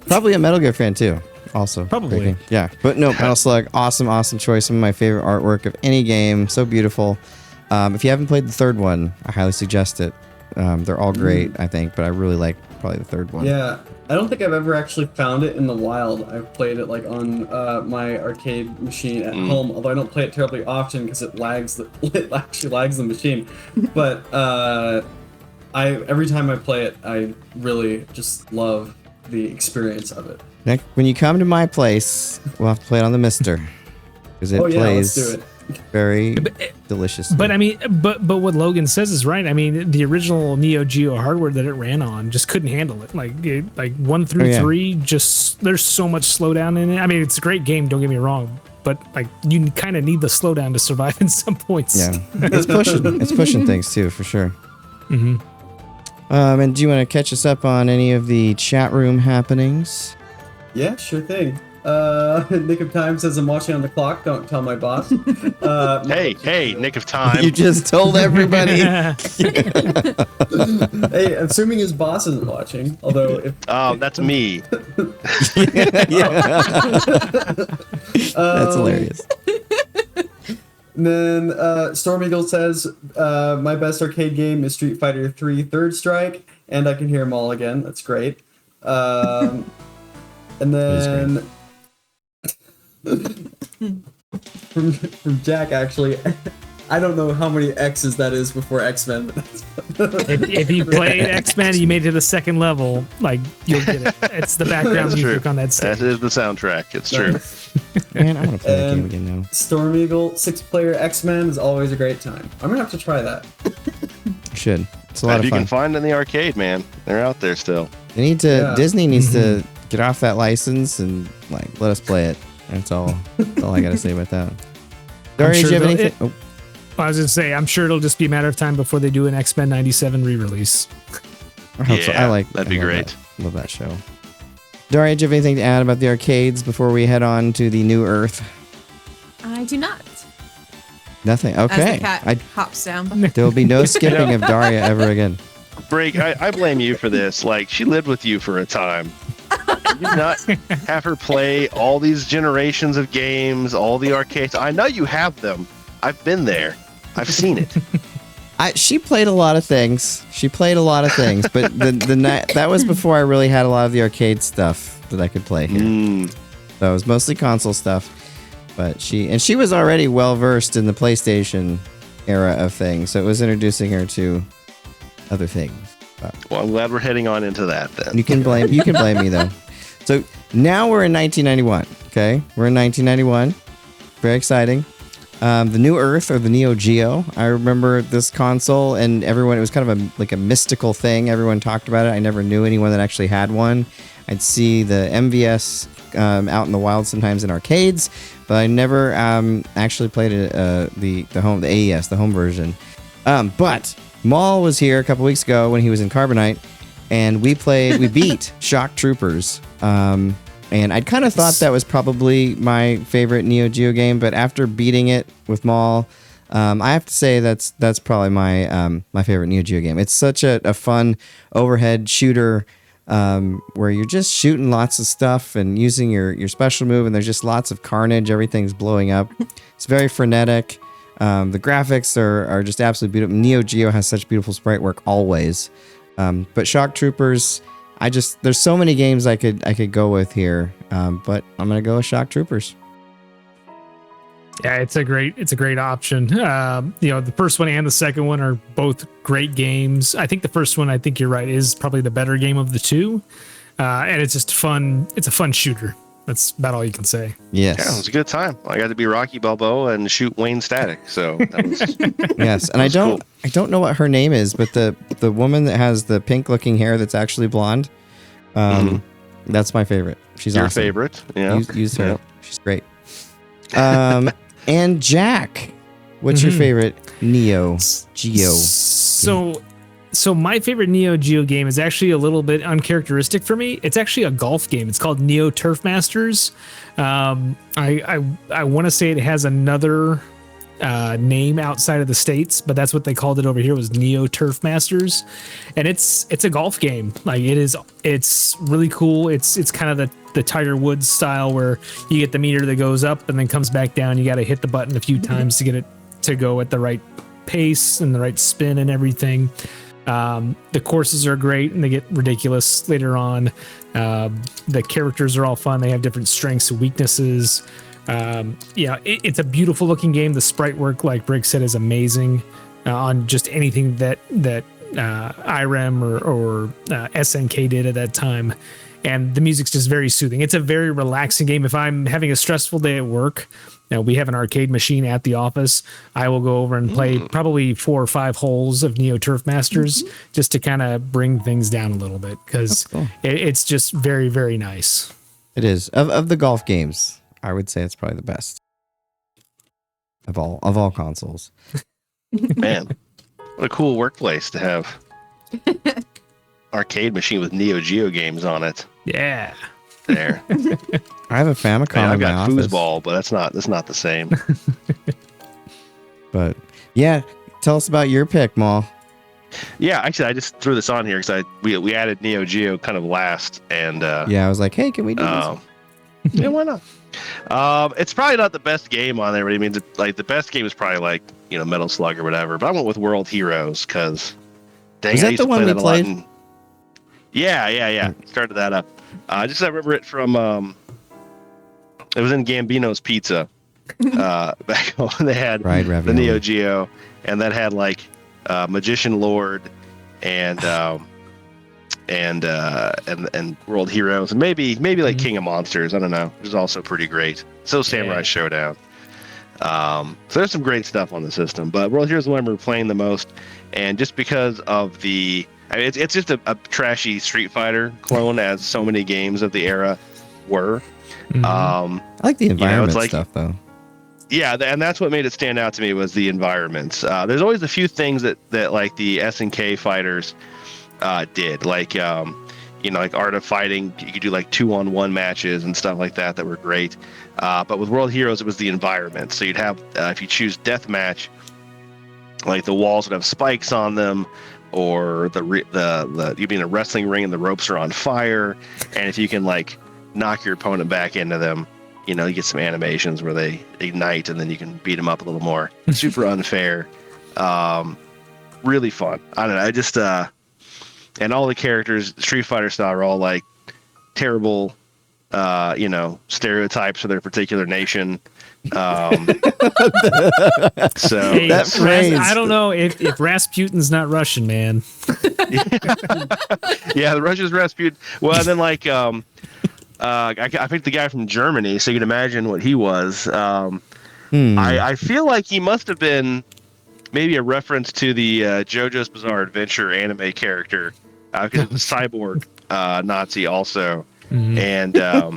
Probably a Metal Gear fan too. Also, probably. Yeah, but no, Metal Slug, awesome choice. Some of my favorite artwork of any game. So beautiful. If you haven't played the third one, I highly suggest it. They're all great, I think, but I really like probably the third one. Yeah, I don't think I've ever actually found it in the wild. I've played it like on my arcade machine at home, although I don't play it terribly often because it actually lags the machine. But every time I play it, I really just love the experience of it. Next, when you come to my place, we'll have to play it on the Mister because it plays. Let's do it. Very delicious. But I mean, but what Logan says is right. I mean, the original Neo Geo hardware that it ran on just couldn't handle it. Like 1 through 3, just there's so much slowdown in it. I mean, it's a great game. Don't get me wrong, but like you kind of need the slowdown to survive in some points. Yeah, it's pushing things too, for sure. Mm-hmm. And do you want to catch us up on any of the chat room happenings? Yeah, sure thing. Nick of Time says I'm watching on the clock. Don't tell my boss. Hey, Nick of Time. You just told everybody. Hey, assuming his boss isn't watching. Although if that's me. That's hilarious. And then Storm Eagle says my best arcade game is Street Fighter 3 Third Strike, and I can hear Maul again. That's great. And then from Jack, actually, I don't know how many X's that is before X-Men. If you played X-Men, you made it to the second level, like you'll get it. It's the background music on that stage. That is the soundtrack. It's true. Man, I want to play that game again now. Storm Eagle 6-player X-Men is always a great time. I'm gonna have to try that. You should. It's a lot of You fun. can find in the arcade, man. They're out there still. They need to. Disney needs to get off that license and like let us play it. That's all. That's all I gotta say about that. Daria, sure do you have they'll- anything? I was gonna say, I'm sure it'll just be a matter of time before they do an X-Men '97 re-release. I hope so. Yeah, I like. that'd be I love great. that. Love that show. Daria, do you have anything to add about the arcades before we head on to the new Earth? I do not. Nothing. As Okay. the cat hops down. There will be no skipping of Daria ever again. Break, I blame you for this. Like, she lived with you for a time. You not have her play all these generations of games, all the arcades. I know you have them. I've been there. I've seen it. She played a lot of things. But that was before I really had a lot of the arcade stuff that I could play here. So it was mostly console stuff. But she was already well versed in the PlayStation era of things, so it was introducing her to other things. Well, I'm glad we're heading on into that then. You can blame me though. So now we're in 1991. Okay, we're in 1991. Very exciting. The New Earth, or the Neo Geo. I remember this console, and everyone. It was kind of like a mystical thing. Everyone talked about it. I never knew anyone that actually had one. I'd see the MVS out in the wild sometimes in arcades, but I never actually played the AES, the home version. But Maul was here a couple weeks ago when he was in Carbonite, and we beat Shock Troopers. And I kind of thought that was probably my favorite Neo Geo game, but after beating it with Maul, I have to say that's probably my favorite Neo Geo game. It's such a fun overhead shooter where you're just shooting lots of stuff and using your special move, and there's just lots of carnage. Everything's blowing up. It's very frenetic. The graphics are just absolutely beautiful. Neo Geo has such beautiful sprite work always. But Shock Troopers, there's so many games I could go with here, but I'm gonna go with Shock Troopers. Yeah, it's a great option. The first one and the second one are both great games. I think the first one, I think you're right, is probably the better game of the two, and it's just fun. It's a fun shooter. That's about all you can say. Yes, yeah, it was a good time. I got to be Rocky Balboa and shoot Wayne Static. So that was, yes, and I don't know what her name is, but the woman that has the pink looking hair that's actually blonde, that's my favorite. She's your awesome. favorite. Yeah, use her. Yeah. She's great. And Jack, what's your favorite Neo Geo? So my favorite Neo Geo game is actually a little bit uncharacteristic for me. It's actually a golf game. It's called Neo Turf Masters. I want to say it has another name outside of the States, but that's what they called it over here, was Neo Turf Masters. And it's a golf game. Like it's really cool. It's kind of the Tiger Woods style where you get the meter that goes up and then comes back down. You got to hit the button a few times to get it to go at the right pace and the right spin and everything. The courses are great and they get ridiculous later on. The characters are all fun. They have different strengths and weaknesses. It's a beautiful looking game. The sprite work, like Brick said, is amazing on just anything that IREM or SNK did at that time. And the music's just very soothing. It's a very relaxing game. If I'm having a stressful day at work, we have an arcade machine at the office, I will go over and play probably 4 or 5 holes of Neo Turf Masters just to kind of bring things down a little bit, because it's just very, very nice. It is. Of the golf games, I would say it's probably the best of all consoles. Man, what a cool workplace to have. Arcade machine with Neo Geo games on it. Yeah. There. I have a Famicom I've in my got office. foosball, but that's not the same. But yeah, tell us about your pick, Maul. Yeah, actually, I just threw this on here because we added Neo Geo kind of last, and I was like, hey, can we do this? Yeah, why not? It's probably not the best game on there, but I mean, the best game is probably like Metal Slug or whatever. But I went with World Heroes because was that the one we played? Yeah. Started that up. I remember it from. It was in Gambino's Pizza, back when they had Fried the ravioli. Neo Geo, and that had like Magician Lord and World Heroes, and maybe like King of Monsters. I don't know, which is also pretty great. So Samurai Showdown. So there's some great stuff on the system, but World Heroes is the one we're playing the most, and just because of the, I mean, it's just a trashy Street Fighter clone, as so many games of the era were. I like the environment like, stuff though. Yeah, and that's what made it stand out to me was the environments. There's always a few things that like the SNK fighters did, like like Art of Fighting. You could do like 2-on-1 matches and stuff like that were great. But with World Heroes, it was the environment. So you'd have, if you choose deathmatch, like the walls would have spikes on them, or you'd be in a wrestling ring and the ropes are on fire, and if you can like knock your opponent back into them, you get some animations where they ignite, and then you can beat them up a little more. Super unfair, really fun. I don't know. I just and all the characters, Street Fighter style, are all like terrible, stereotypes for their particular nation. So hey, that phrase, I don't know if Rasputin's not Russian, man. Yeah, the Russia's Rasputin. Well, and then like I picked the guy from Germany, so you can imagine what he was. I feel like he must have been maybe a reference to the JoJo's Bizarre Adventure anime character, because it was cyborg Nazi also, and there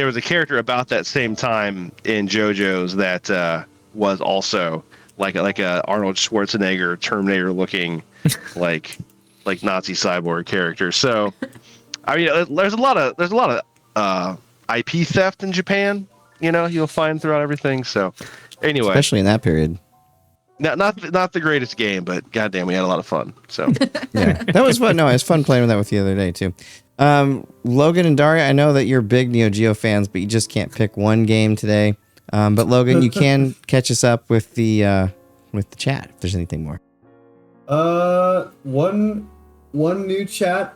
was a character about that same time in JoJo's that was also like a Arnold Schwarzenegger Terminator looking like Nazi cyborg character. So I mean, there's a lot of IP theft in Japan. You'll find throughout everything. So anyway, especially in that period. Not the greatest game, but goddamn, we had a lot of fun. So yeah, that was fun. No, it was fun playing with that with you the other day too. Logan and Darria, I know that you're big Neo Geo fans, but you just can't pick one game today. But Logan, you can catch us up with the chat if there's anything more. One new chat.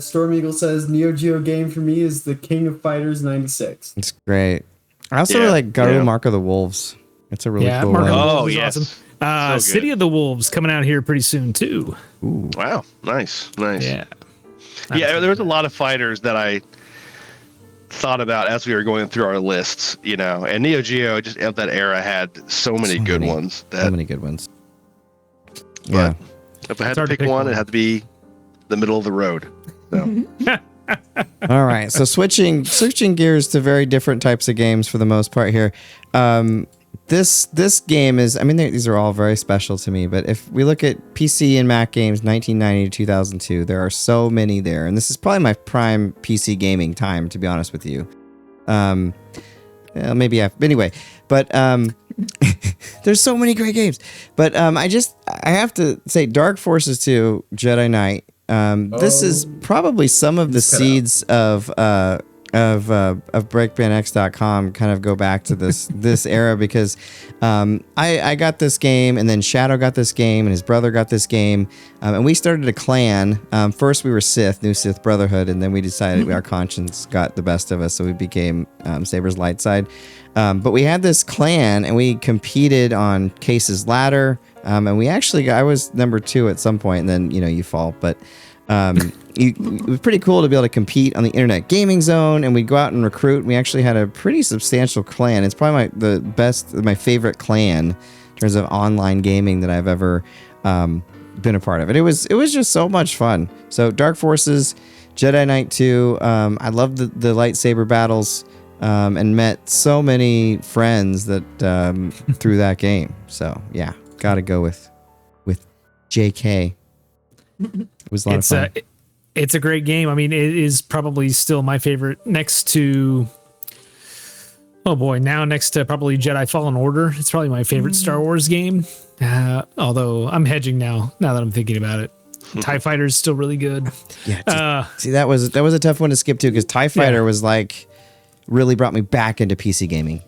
Storm Eagle says Neo Geo game for me is the King of Fighters '96. It's great. I also really like Garu Mark of the Wolves. It's a really cool one. Oh yes. Awesome. City of the Wolves coming out here pretty soon too. Ooh. Wow, nice. Yeah. There was a lot of fighters that I thought about as we were going through our lists, and Neo Geo just at that era had so many good ones. So many good ones. Yeah. If I had to pick one, it had to be the middle of the road. So. All right. So switching gears to very different types of games for the most part here. This game is, I mean, these are all very special to me, but if we look at PC and Mac games 1990 to 2002, there are so many there. And this is probably my prime PC gaming time, to be honest with you. Anyway, but there's so many great games. But I have to say Dark Forces 2, Jedi Knight. This is probably some of the seeds of BreakmanX.com kind of go back to this era, because I got this game, and then Shadow got this game, and his brother got this game, and we started a clan. First we were New Sith Brotherhood, and then we decided our conscience got the best of us, so we became Saber's light side. But we had this clan, and we competed on Case's Ladder, and I was number 2 at some point, and then you fall, but it was pretty cool to be able to compete on the Internet Gaming Zone, and we'd go out and recruit. And we actually had a pretty substantial clan. It's probably my favorite clan in terms of online gaming that I've ever been a part of. And it was just so much fun. So Dark Forces, Jedi Knight 2. I loved the lightsaber battles, and met so many friends that through that game. So yeah, gotta go with JK. It was a lot of fun. It's a great game. I mean, it is probably still my favorite next to probably Jedi Fallen Order. It's probably my favorite Star Wars game. Although I'm hedging now that I'm thinking about it. TIE Fighter is still really good. Yeah. See, that was a tough one to skip too, because TIE Fighter was like really brought me back into PC gaming.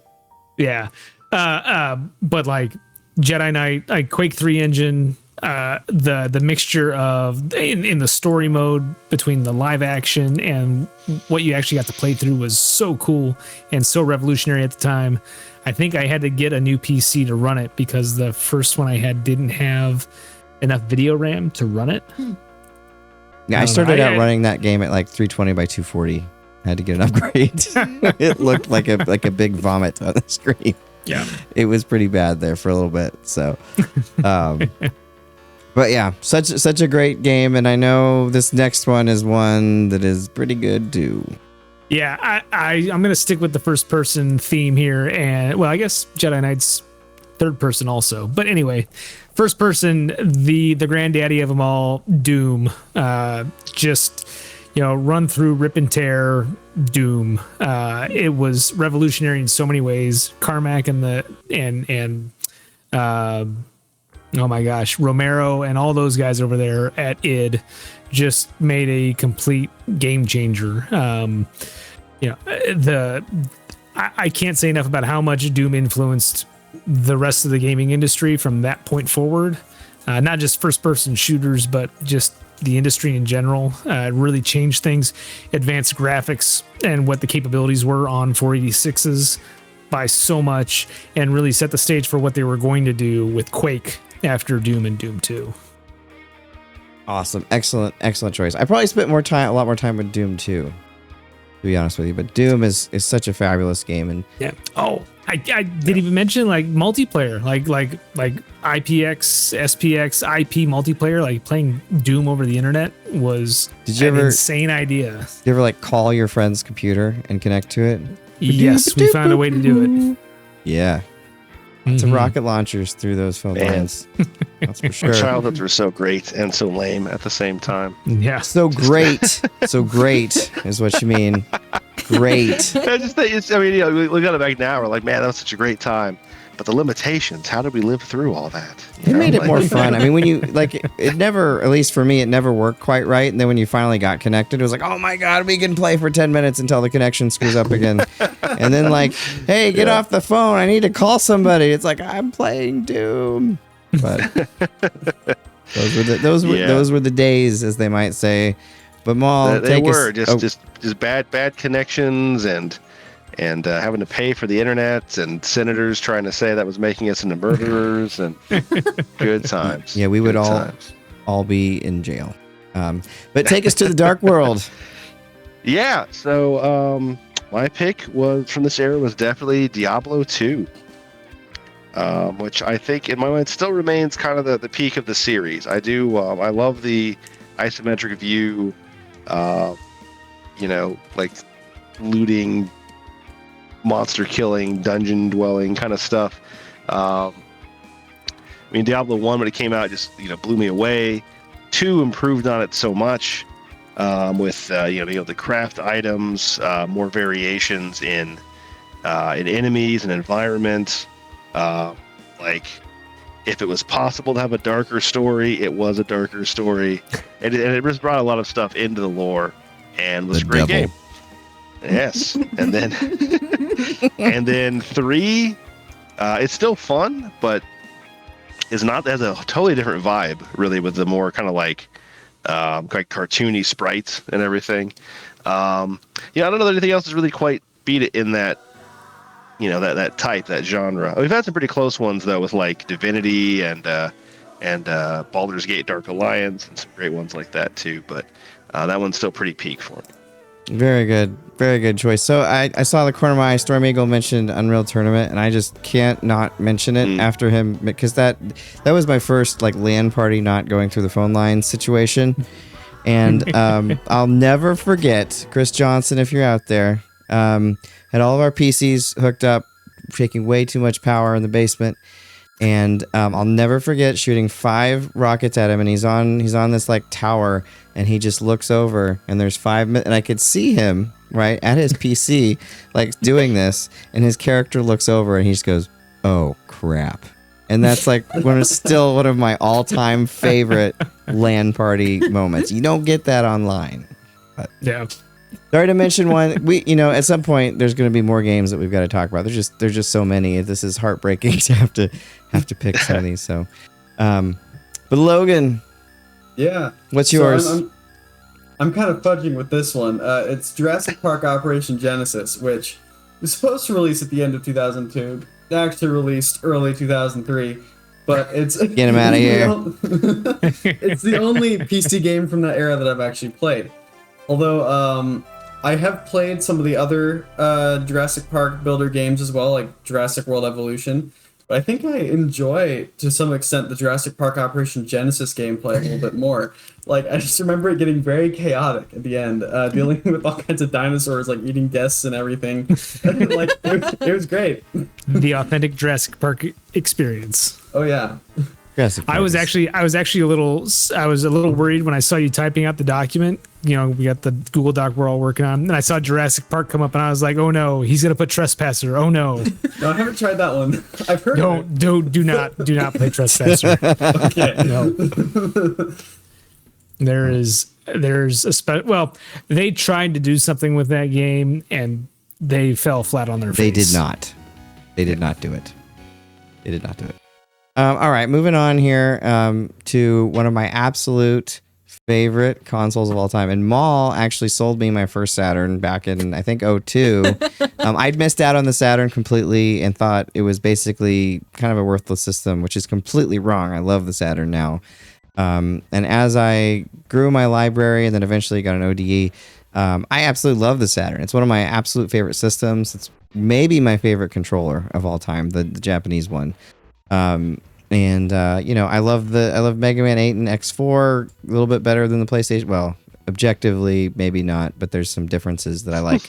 Yeah. But like Jedi Knight, like Quake 3 engine, the mixture of in the story mode between the live action and what you actually got to play through was so cool and so revolutionary at the time. I think I had to get a new PC to run it because the first one I had didn't have enough video RAM to run it. Yeah, I started out running that game at like 320 by 240. I had to get an upgrade. It looked like a big vomit on the screen. Yeah, it was pretty bad there for a little bit. So, but yeah, such a great game, and I know this next one is one that is pretty good too. Yeah, I'm gonna stick with the first person theme here, and well, I guess Jedi Knight's third person also. But anyway, first person, the granddaddy of them all, Doom. Just run through, rip and tear, Doom. It was revolutionary in so many ways. Carmack and oh my gosh, Romero and all those guys over there at id just made a complete game changer. I can't say enough about how much Doom influenced the rest of the gaming industry from that point forward. Not just first-person shooters, but just the industry in general. It really changed things, advanced graphics and what the capabilities were on 486s by so much, and really set the stage for what they were going to do with Quake after Doom and Doom 2. Awesome. Excellent choice. I probably spent a lot more time with Doom 2, to be honest with you, but Doom is such a fabulous game. And yeah. Oh, I didn't even mention like multiplayer, like IPX, SPX, IP multiplayer, like playing Doom over the internet was an insane idea. Did you ever like call your friend's computer and connect to it? Yes, we found a way to do it. Yeah. Lots of rocket launchers through those phone lines. That's for sure. Our childhoods were so great and so lame at the same time. Yeah. So great. So great is what you mean. Great. We got it back now. We're like, man, that was such a great time. But the limitations, how did we live through all that? It made it more fun. I mean, when you it never, at least for me, it never worked quite right. And then when you finally got connected, it was like, oh my God, we can play for 10 minutes until the connection screws up again. And then like, hey, get off the phone. I need to call somebody. It's like, I'm playing Doom. But those were the days, as they might say. But Maul, they were just bad connections and having to pay for the internet, and senators trying to say that was making us into murderers, and good times. Yeah, we would all be in jail. But take us to the dark world. Yeah, so my pick was from this era was definitely Diablo 2, which I think in my mind still remains kind of the peak of the series. I love the isometric view, like looting, monster killing, dungeon dwelling kind of stuff. I mean, Diablo 1 when it came out just blew me away. 2 improved on it so much, with the craft items, more variations in enemies and environments. Like if it was possible to have a darker story, it was a darker story, and it just brought a lot of stuff into the lore, and was a great game. Yes, and then 3, it's still fun, but has a totally different vibe, really, with the more kind of like cartoony sprites and everything. I don't know that anything else has really quite beat it in that, that type, that genre. We've had some pretty close ones though, with like Divinity and Baldur's Gate: Dark Alliance, and some great ones like that too. But that one's still pretty peak for me. Very good choice. So I saw the corner of my eye, Storm Eagle mentioned Unreal Tournament, and I just can't not mention it after him, because that was my first like LAN party not going through the phone line situation. And I'll never forget, Chris Johnson, if you're out there, had all of our PCs hooked up, taking way too much power in the basement. And I'll never forget shooting 5 rockets at him, and he's on this like tower, and he just looks over, and there's 5 minutes, and I could see him right at his PC like doing this, and his character looks over, and he just goes, "Oh crap!" And that's like still one of my all-time favorite LAN party moments. You don't get that online. But yeah. Sorry to mention one. We, at some point there's going to be more games that we've got to talk about. There's just so many. This is heartbreaking to have to pick some of these. So, but But Logan, Yeah. what's So yours? I'm kind of fudging with this one. It's Jurassic Park Operation Genesis, which was supposed to release at the end of 2002. It actually released early 2003, but it's Get him out of here. It's the only PC game from that era that I've actually played. Although I have played some of the other Jurassic Park builder games as well, like Jurassic World Evolution. But I think I enjoy, to some extent, the Jurassic Park Operation Genesis gameplay a little bit more. Like, I just remember it getting very chaotic at the end, dealing with all kinds of dinosaurs, like eating guests and everything. Like, it was great. The authentic Jurassic Park experience. Oh yeah. I was actually a little worried when I saw you typing out the document. You know, we got the Google Doc we're all working on, and I saw Jurassic Park come up, and I was like, "Oh no, he's gonna put Trespasser! Oh no!" No, I haven't tried that one. I've heard. Do not play Trespasser. Okay. No. There's well, they tried to do something with that game, and they fell flat on their face. They did not. They did not do it. They did not do it. All right, moving on here to one of my absolute favorite consoles of all time. And Maul actually sold me my first Saturn back in, I think, 2002. I'd missed out on the Saturn completely and thought it was basically kind of a worthless system, which is completely wrong. I love the Saturn now. And as I grew my library and then eventually got an ODE, I absolutely love the Saturn. It's one of my absolute favorite systems. It's maybe my favorite controller of all time, the Japanese one. You know, I love Mega Man 8 and X4 a little bit better than the PlayStation. Well, objectively, maybe not, but there's some differences that I like.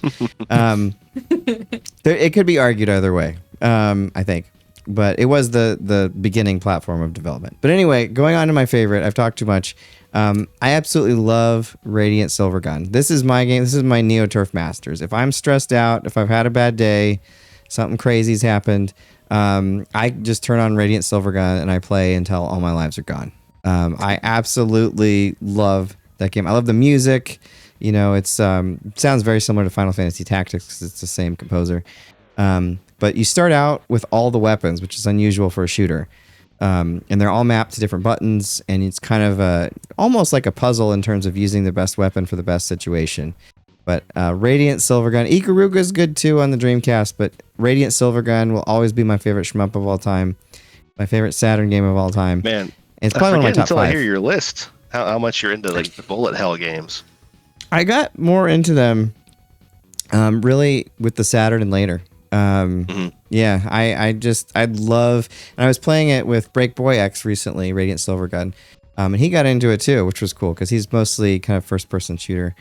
It could be argued either way, I think. But it was the beginning platform of development. But anyway, going on to my favorite, I've talked too much. I absolutely love Radiant Silvergun. This is my game. This is my Neo Turf Masters. If I'm stressed out, if I've had a bad day, something crazy's happened, I just turn on Radiant Silvergun and I play until all my lives are gone. I absolutely love that game. I love the music. You know, it sounds very similar to Final Fantasy Tactics because it's the same composer. But you start out with all the weapons, which is unusual for a shooter. And they're all mapped to different buttons, and it's kind of almost like a puzzle in terms of using the best weapon for the best situation. But Radiant Silvergun, Ikaruga is good too on the Dreamcast, but Radiant Silvergun will always be my favorite shmup of all time, my favorite Saturn game of all time. Man, it's probably one of my top until 5. I hear your list, how much you're into like the bullet hell games. I got more into them, really with the Saturn and later. Yeah, I'd love, and I was playing it with BreakmanX recently, Radiant Silvergun, and he got into it too, which was cool because he's mostly kind of first-person shooter.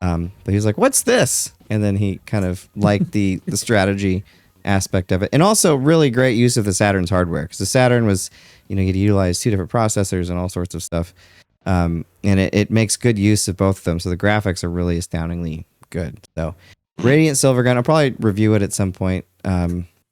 But he was like, "What's this?" And then he kind of liked the strategy aspect of it, and also really great use of the Saturn's hardware because the Saturn was, you know, you'd utilize 2 different processors and all sorts of stuff, and it makes good use of both of them. So the graphics are really astoundingly good. So Radiant Silvergun, I'll probably review it at some point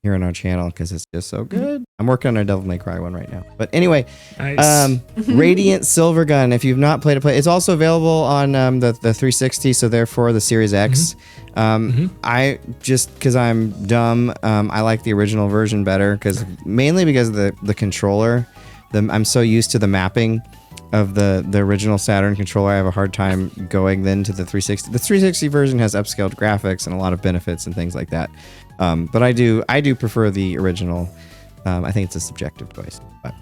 here on our channel because it's just so good. I'm working on a Devil May Cry one right now. But anyway, nice. Radiant Silvergun, if you've not played it's also available on the 360, so therefore the Series X. I just, because I'm dumb, I like the original version better, mainly because of the controller. I'm so used to the mapping of the original Saturn controller, I have a hard time going then to the 360. The 360 version has upscaled graphics and a lot of benefits and things like that. But I do prefer the original. I think it's a subjective choice. But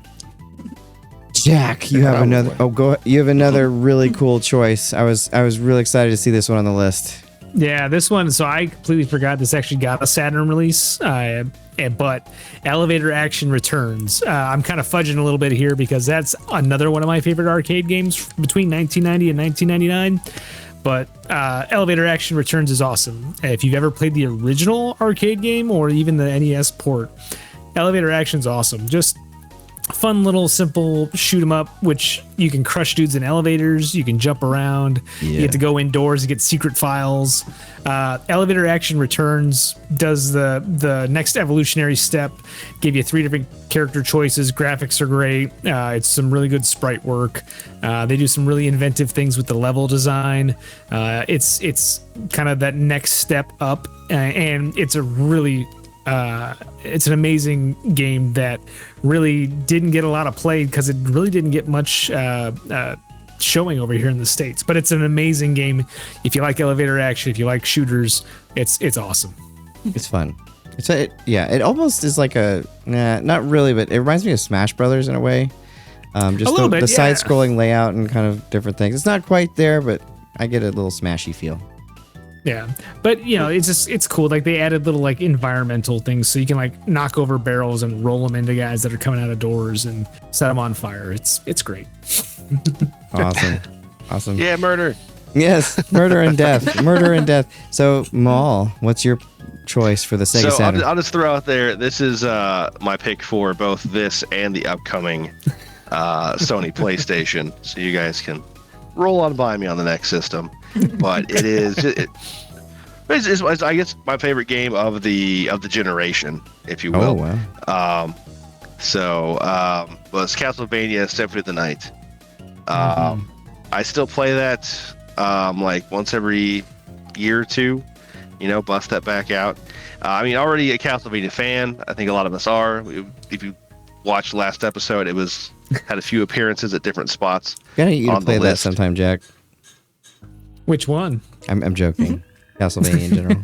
Jack, you have another. Oh, go. You have another really cool choice. I was really excited to see this one on the list. Yeah, this one. So I completely forgot this actually got a Saturn release. But Elevator Action Returns. I'm kind of fudging a little bit here because that's another one of my favorite arcade games between 1990 and 1999. But Elevator Action Returns is awesome. If you've ever played the original arcade game or even the NES port, Elevator Action's awesome. Just fun little simple shoot 'em up, which you can crush dudes in elevators, you can jump around, you get to go indoors and get secret files. Elevator Action Returns does the next evolutionary step, give you 3 different character choices. Graphics are great. It's some really good sprite work. They do some really inventive things with the level design. It's kind of that next step up, and it's a really it's an amazing game that really didn't get a lot of play because it really didn't get much showing over here in the States. But it's an amazing game. If you like elevator action, if you like shooters, it's awesome. It's fun. It almost is like not really, but it reminds me of Smash Brothers in a way. Just the side-scrolling layout and kind of different things. It's not quite there, but I get a little smashy feel. Yeah, but it's cool. Like they added little like environmental things, so you can like knock over barrels and roll them into guys that are coming out of doors and set them on fire. It's great. Awesome. Yeah, murder. Yes, murder and death. So Maul, what's your choice for the Sega Saturn? I'll just throw out there. This is my pick for both this and the upcoming Sony PlayStation. So you guys can roll on by me on the next system. But it's I guess my favorite game of the generation, if you will. Oh wow. Was Castlevania Symphony of the Night. I still play that like once every year or two, bust that back out. Already a Castlevania fan. I think a lot of us are. If you watched the last episode, had a few appearances at different spots. Gotta get you to play that sometime, Jack. Which one? I'm joking. Castlevania in general.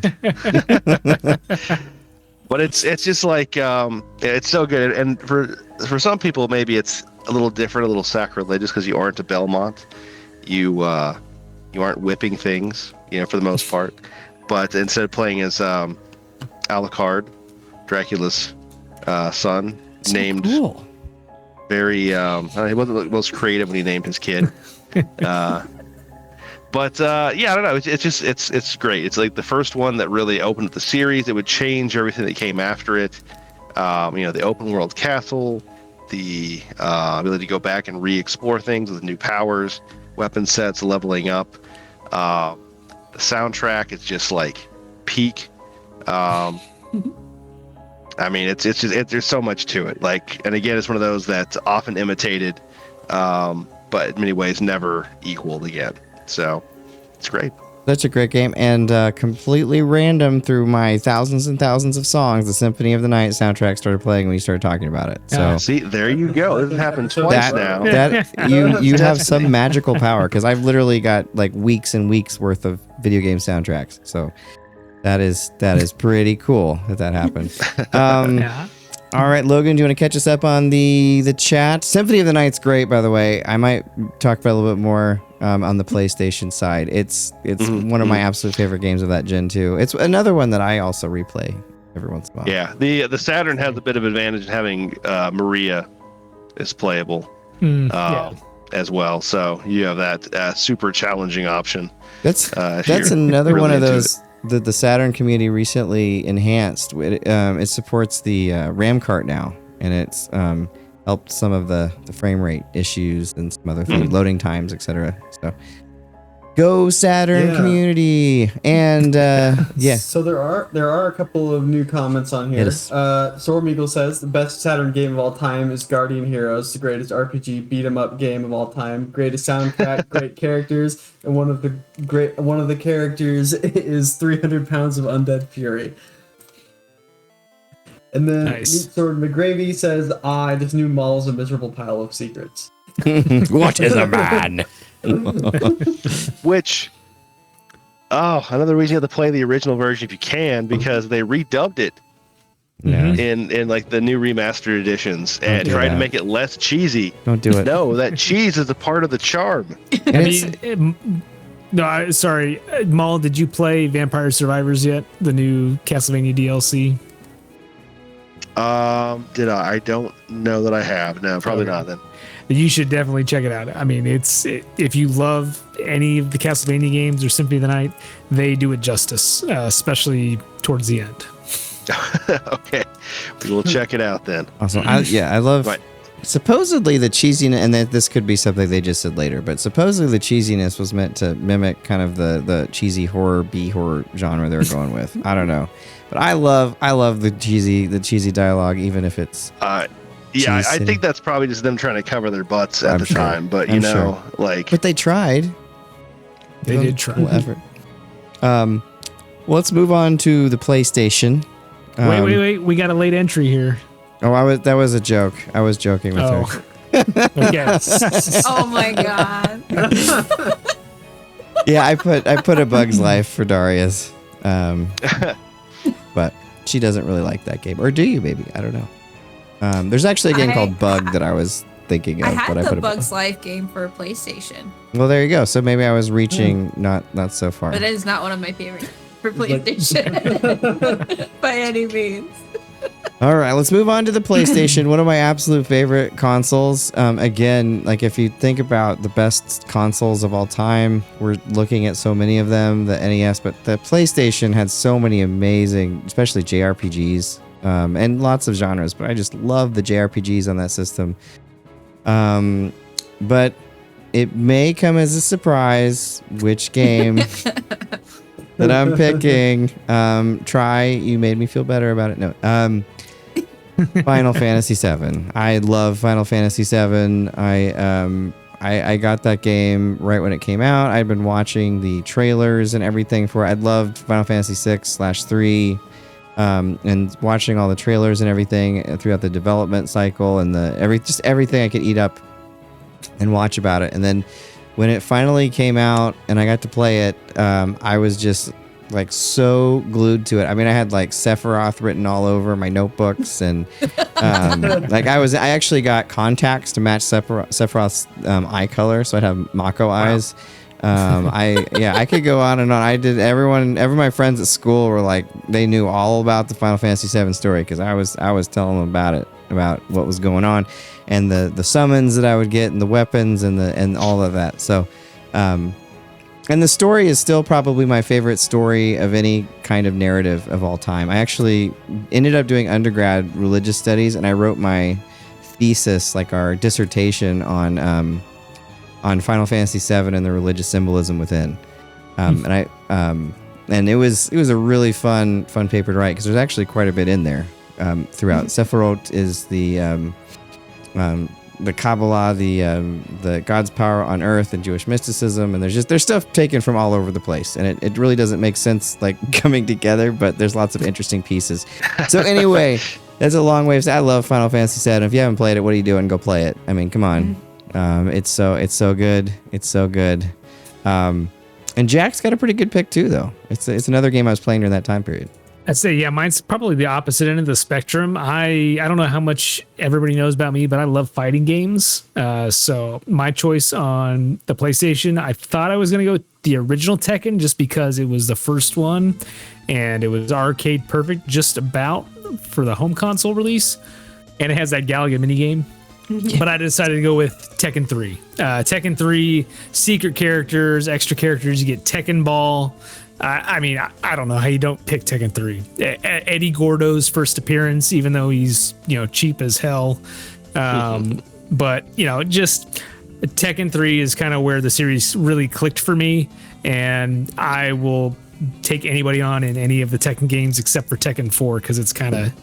But it's just like it's so good, and for some people maybe it's a little different, a little sacrilegious because you aren't a Belmont, you aren't whipping things, for the most part. But instead of playing as Alucard, Dracula's son, named cool. Very he wasn't the most creative when he named his kid. But I don't know. It's great. It's like the first one that really opened up the series. It would change everything that came after it. The open world castle, the ability to go back and re-explore things with new powers, weapon sets, leveling up. The soundtrack is just like peak. There's so much to it. And again, it's one of those that's often imitated, but in many ways never equaled again. So it's great. Such a great game, and completely random through my thousands and thousands of songs, the Symphony of the Night soundtrack started playing when you started talking about it. So see, there you go. This has happened twice now. You have some magical power, because I've literally got like weeks and weeks worth of video game soundtracks. So that is pretty cool that happened. All right, Logan, do you want to catch us up on the chat? Symphony of the Night's great, by the way. I might talk about it a little bit more on the PlayStation side. It's one of my absolute favorite games of that gen too. It's another one that I also replay every once in a while. Yeah, the Saturn has a bit of advantage in having Maria is playable as well. So you have that super challenging option. That's another one of those. The Saturn community recently enhanced. It supports the RAM cart now, and it's helped some of the frame rate issues and some other things, loading times, etc. So, go Saturn community, and So there are a couple of new comments on here. Storm Eagle says the best Saturn game of all time is Guardian Heroes, the greatest RPG beat 'em up game of all time, greatest soundtrack, great characters, and one of the characters is 300 pounds of undead fury. And then Meat Sword McGravy says, this new model is a miserable pile of secrets. What is a man? Which, another reason you have to play the original version if you can, because they redubbed it in like the new remastered editions and tried to make it less cheesy. Don't do it. No, that cheese is a part of the charm. Sorry, Maul, did you play Vampire Survivors yet? The new Castlevania DLC? Did I? I don't know that I have. No, probably not then. You should definitely check it out. I mean, if you love any of the Castlevania games or Symphony of the Night, they do it justice, especially towards the end. Okay, we will check it out then. Awesome. I love. Right. Supposedly the cheesiness, and this could be something they just said later, but supposedly the cheesiness was meant to mimic kind of the cheesy horror, B-horror genre they were going with. I don't know, but I love the cheesy dialogue, even if it's. I think that's probably just them trying to cover their butts at the time, but But they tried. They did try. Cool effort. Let's move on to the PlayStation. Wait. We got a late entry here. Oh, that was a joke. I was joking with her. Okay. Oh my god. Yeah, I put A Bug's Life for Darria's. But she doesn't really like that game. Or do you, maybe? I don't know. There's actually a game called Bug that I was thinking of. I had but the Bugs Life game for PlayStation. Well, there you go. So maybe I was reaching not so far. But it is not one of my favorites for PlayStation by any means. All right, let's move on to the PlayStation. One of my absolute favorite consoles. Again, like if you think about the best consoles of all time, we're looking at so many of them, the NES, but the PlayStation had so many amazing, especially JRPGs, and lots of genres, but I just love the JRPGs on that system. But it may come as a surprise which game that I'm picking. Try, you made me feel better about it. No. Final Fantasy VII. I love Final Fantasy VII. I got that game right when it came out. I'd been watching the trailers and everything for it. I loved Final Fantasy 6/3, and watching all the trailers and everything throughout the development cycle and just everything I could eat up and watch about it. And then when it finally came out and I got to play it, I was just like so glued to it. I mean, I had like Sephiroth written all over my notebooks, and like I actually got contacts to match Sephiroth's eye color, so I'd have Mako eyes. I could go on and on. Every my friends at school were like, they knew all about the Final Fantasy VII story because I was telling them about it, about what was going on, and the summons that I would get, and the weapons, and all of that. So, and the story is still probably my favorite story of any kind of narrative of all time. I actually ended up doing undergrad religious studies, and I wrote my thesis, like our dissertation, on Final Fantasy VII and the religious symbolism within. And it was a really fun paper to write because there's actually quite a bit in there throughout. Sephiroth is the Kabbalah, the God's power on earth, and Jewish mysticism, and there's stuff taken from all over the place, and it really doesn't make sense like coming together, but there's lots of interesting pieces. So anyway, that's a long way. I love Final Fantasy VII. If you haven't played it, what are you doing? Go play it. I mean, come on. It's so good. It's so good. And Jack's got a pretty good pick too, though. It's another game I was playing during that time period. I'd say, yeah, mine's probably the opposite end of the spectrum. I don't know how much everybody knows about me, but I love fighting games. So my choice on the PlayStation, I thought I was going to go with the original Tekken just because it was the first one and it was arcade perfect just about for the home console release. And it has that Galaga minigame. Yeah. But I decided to go with Tekken 3. Tekken 3, secret characters, extra characters. You get Tekken Ball. I mean, I don't know how you don't pick Tekken 3. Eddie Gordo's first appearance, even though he's, cheap as hell. But, just Tekken 3 is kind of where the series really clicked for me. And I will take anybody on in any of the Tekken games except for Tekken 4 because it's kind of,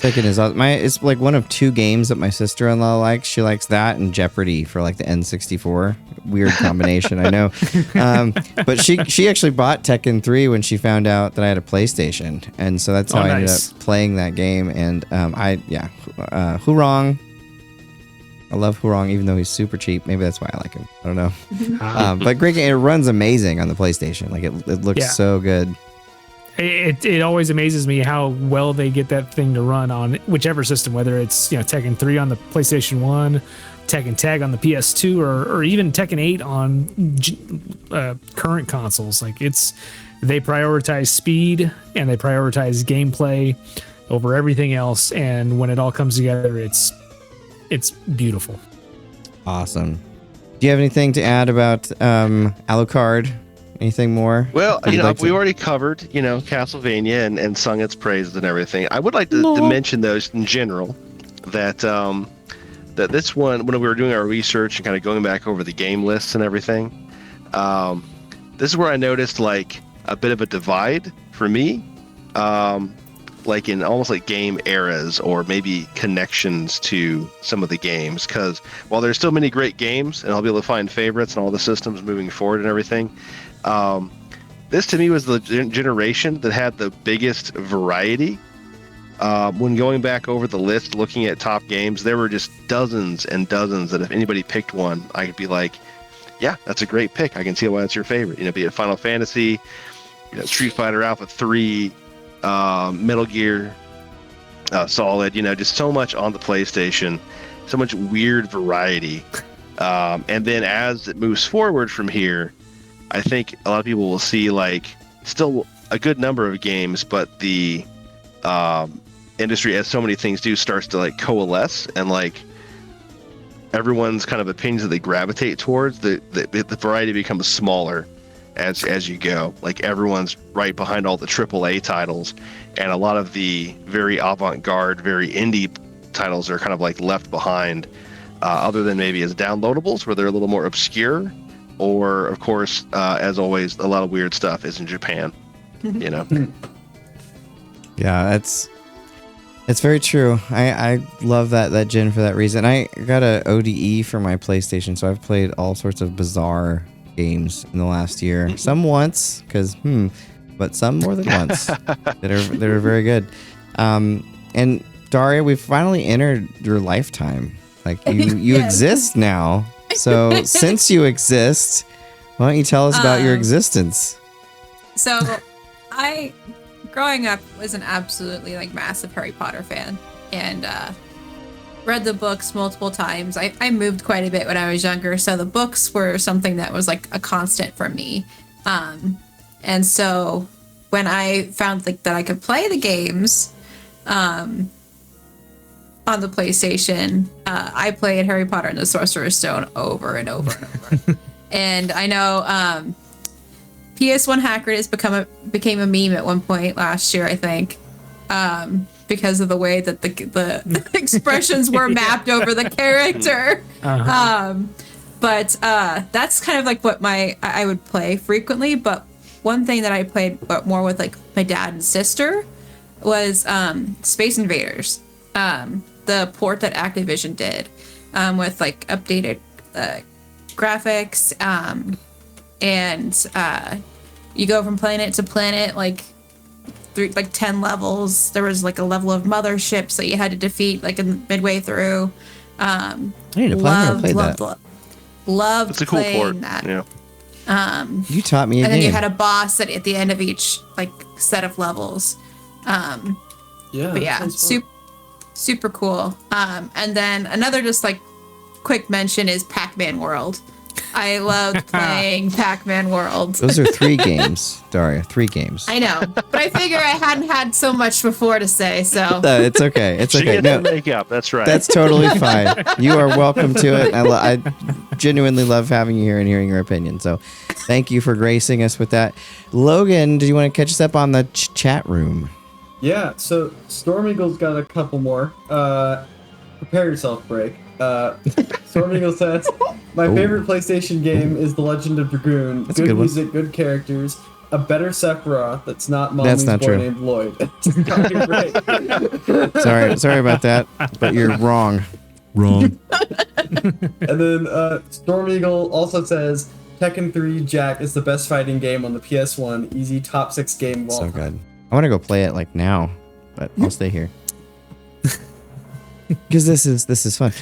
Tekken is it's like one of two games that my sister-in-law likes. She likes that and Jeopardy for like the N64. Weird combination, I know. But she actually bought Tekken 3 when she found out that I had a PlayStation, and so that's how I ended up playing that game. And Hurong. I love Hurong, even though he's super cheap. Maybe that's why I like him. I don't know. But great game. It runs amazing on the PlayStation. Like it looks so good. It always amazes me how well they get that thing to run on whichever system, whether it's Tekken 3 on the PlayStation 1, Tekken Tag on the PS2, or even Tekken 8 on current consoles. Like they prioritize speed and they prioritize gameplay over everything else, and when it all comes together, it's beautiful. Awesome. Do you have anything to add about Alucard? Anything more? Well, we already covered, Castlevania and sung its praises and everything. I would like to mention those in general, that this one, when we were doing our research and kind of going back over the game lists and everything, this is where I noticed like a bit of a divide for me, like in almost like game eras or maybe connections to some of the games. Because while there's still many great games and I'll be able to find favorites and all the systems moving forward and everything, this to me was the generation that had the biggest variety. When going back over the list, looking at top games, there were just dozens and dozens that if anybody picked one, I could be like, yeah, that's a great pick. I can see why it's your favorite. Be it Final Fantasy, Street Fighter Alpha 3, Metal Gear Solid, just so much on the PlayStation, so much weird variety. And then as it moves forward from here, I think a lot of people will see still a good number of games, but the industry, as so many things do, starts to coalesce, and everyone's kind of opinions that they gravitate towards, the variety becomes smaller as you go. Everyone's right behind all the AAA titles, and a lot of the very avant-garde, very indie titles are kind of left behind, other than maybe as downloadables where they're a little more obscure, or of course, as always, a lot of weird stuff is in Japan. Yeah, it's very true. I love that gen for that reason. I got a ODE for my PlayStation, so I've played all sorts of bizarre games in the last year. Some once, but some more than once that are very good. And Darria, we've finally entered your lifetime. You Yes. exist now. So since you exist, why don't you tell us about your existence? So, growing up, was an absolutely massive Harry Potter fan, and read the books multiple times. I moved quite a bit when I was younger, so the books were something that was a constant for me. And so when I found that I could play the games on the PlayStation, I played Harry Potter and the Sorcerer's Stone over and over and over. And I know PS1 Hackers became a meme at one point last year, I think, because of the way that the expressions were mapped over the character. But that's kind of what I would play frequently. But one thing that I played more with my dad and sister was Space Invaders, the port that Activision did, with updated graphics, and you go from planet to planet, through 10 levels. There was a level of motherships that you had to defeat midway through. I need to play that. Loved It's a cool playing port. that. Yeah. You taught me a And game. then you had a boss at the end of each set of levels. But yeah, super cool. And then another just quick mention is Pac-Man World. I loved playing Pac-Man World. Those are 3 games, Darria. 3 games. I know, but I figure I hadn't had so much before to say, so. No, it's okay. It's She okay. gets No, the makeup. That's right. that's totally fine. You are welcome to it. I genuinely love having you here and hearing your opinion. So thank you for gracing us with that. Logan, do you want to catch us up on the chat room? Yeah, so Storm Eagle's got a couple more. Prepare yourself, Break. Storm Eagle says, my favorite PlayStation game is The Legend of Dragoon. That's a Good good one. music, good characters, a better Sephiroth that's not That's mommy's not boy true. named Lloyd. Sorry, Break. Sorry about that, but you're wrong. Wrong. And then Storm Eagle also says, Tekken 3 Jack is the best fighting game on the PS1. Easy top 6 game of all So time. good. I want to go play it now, but I'll stay here because this is fun.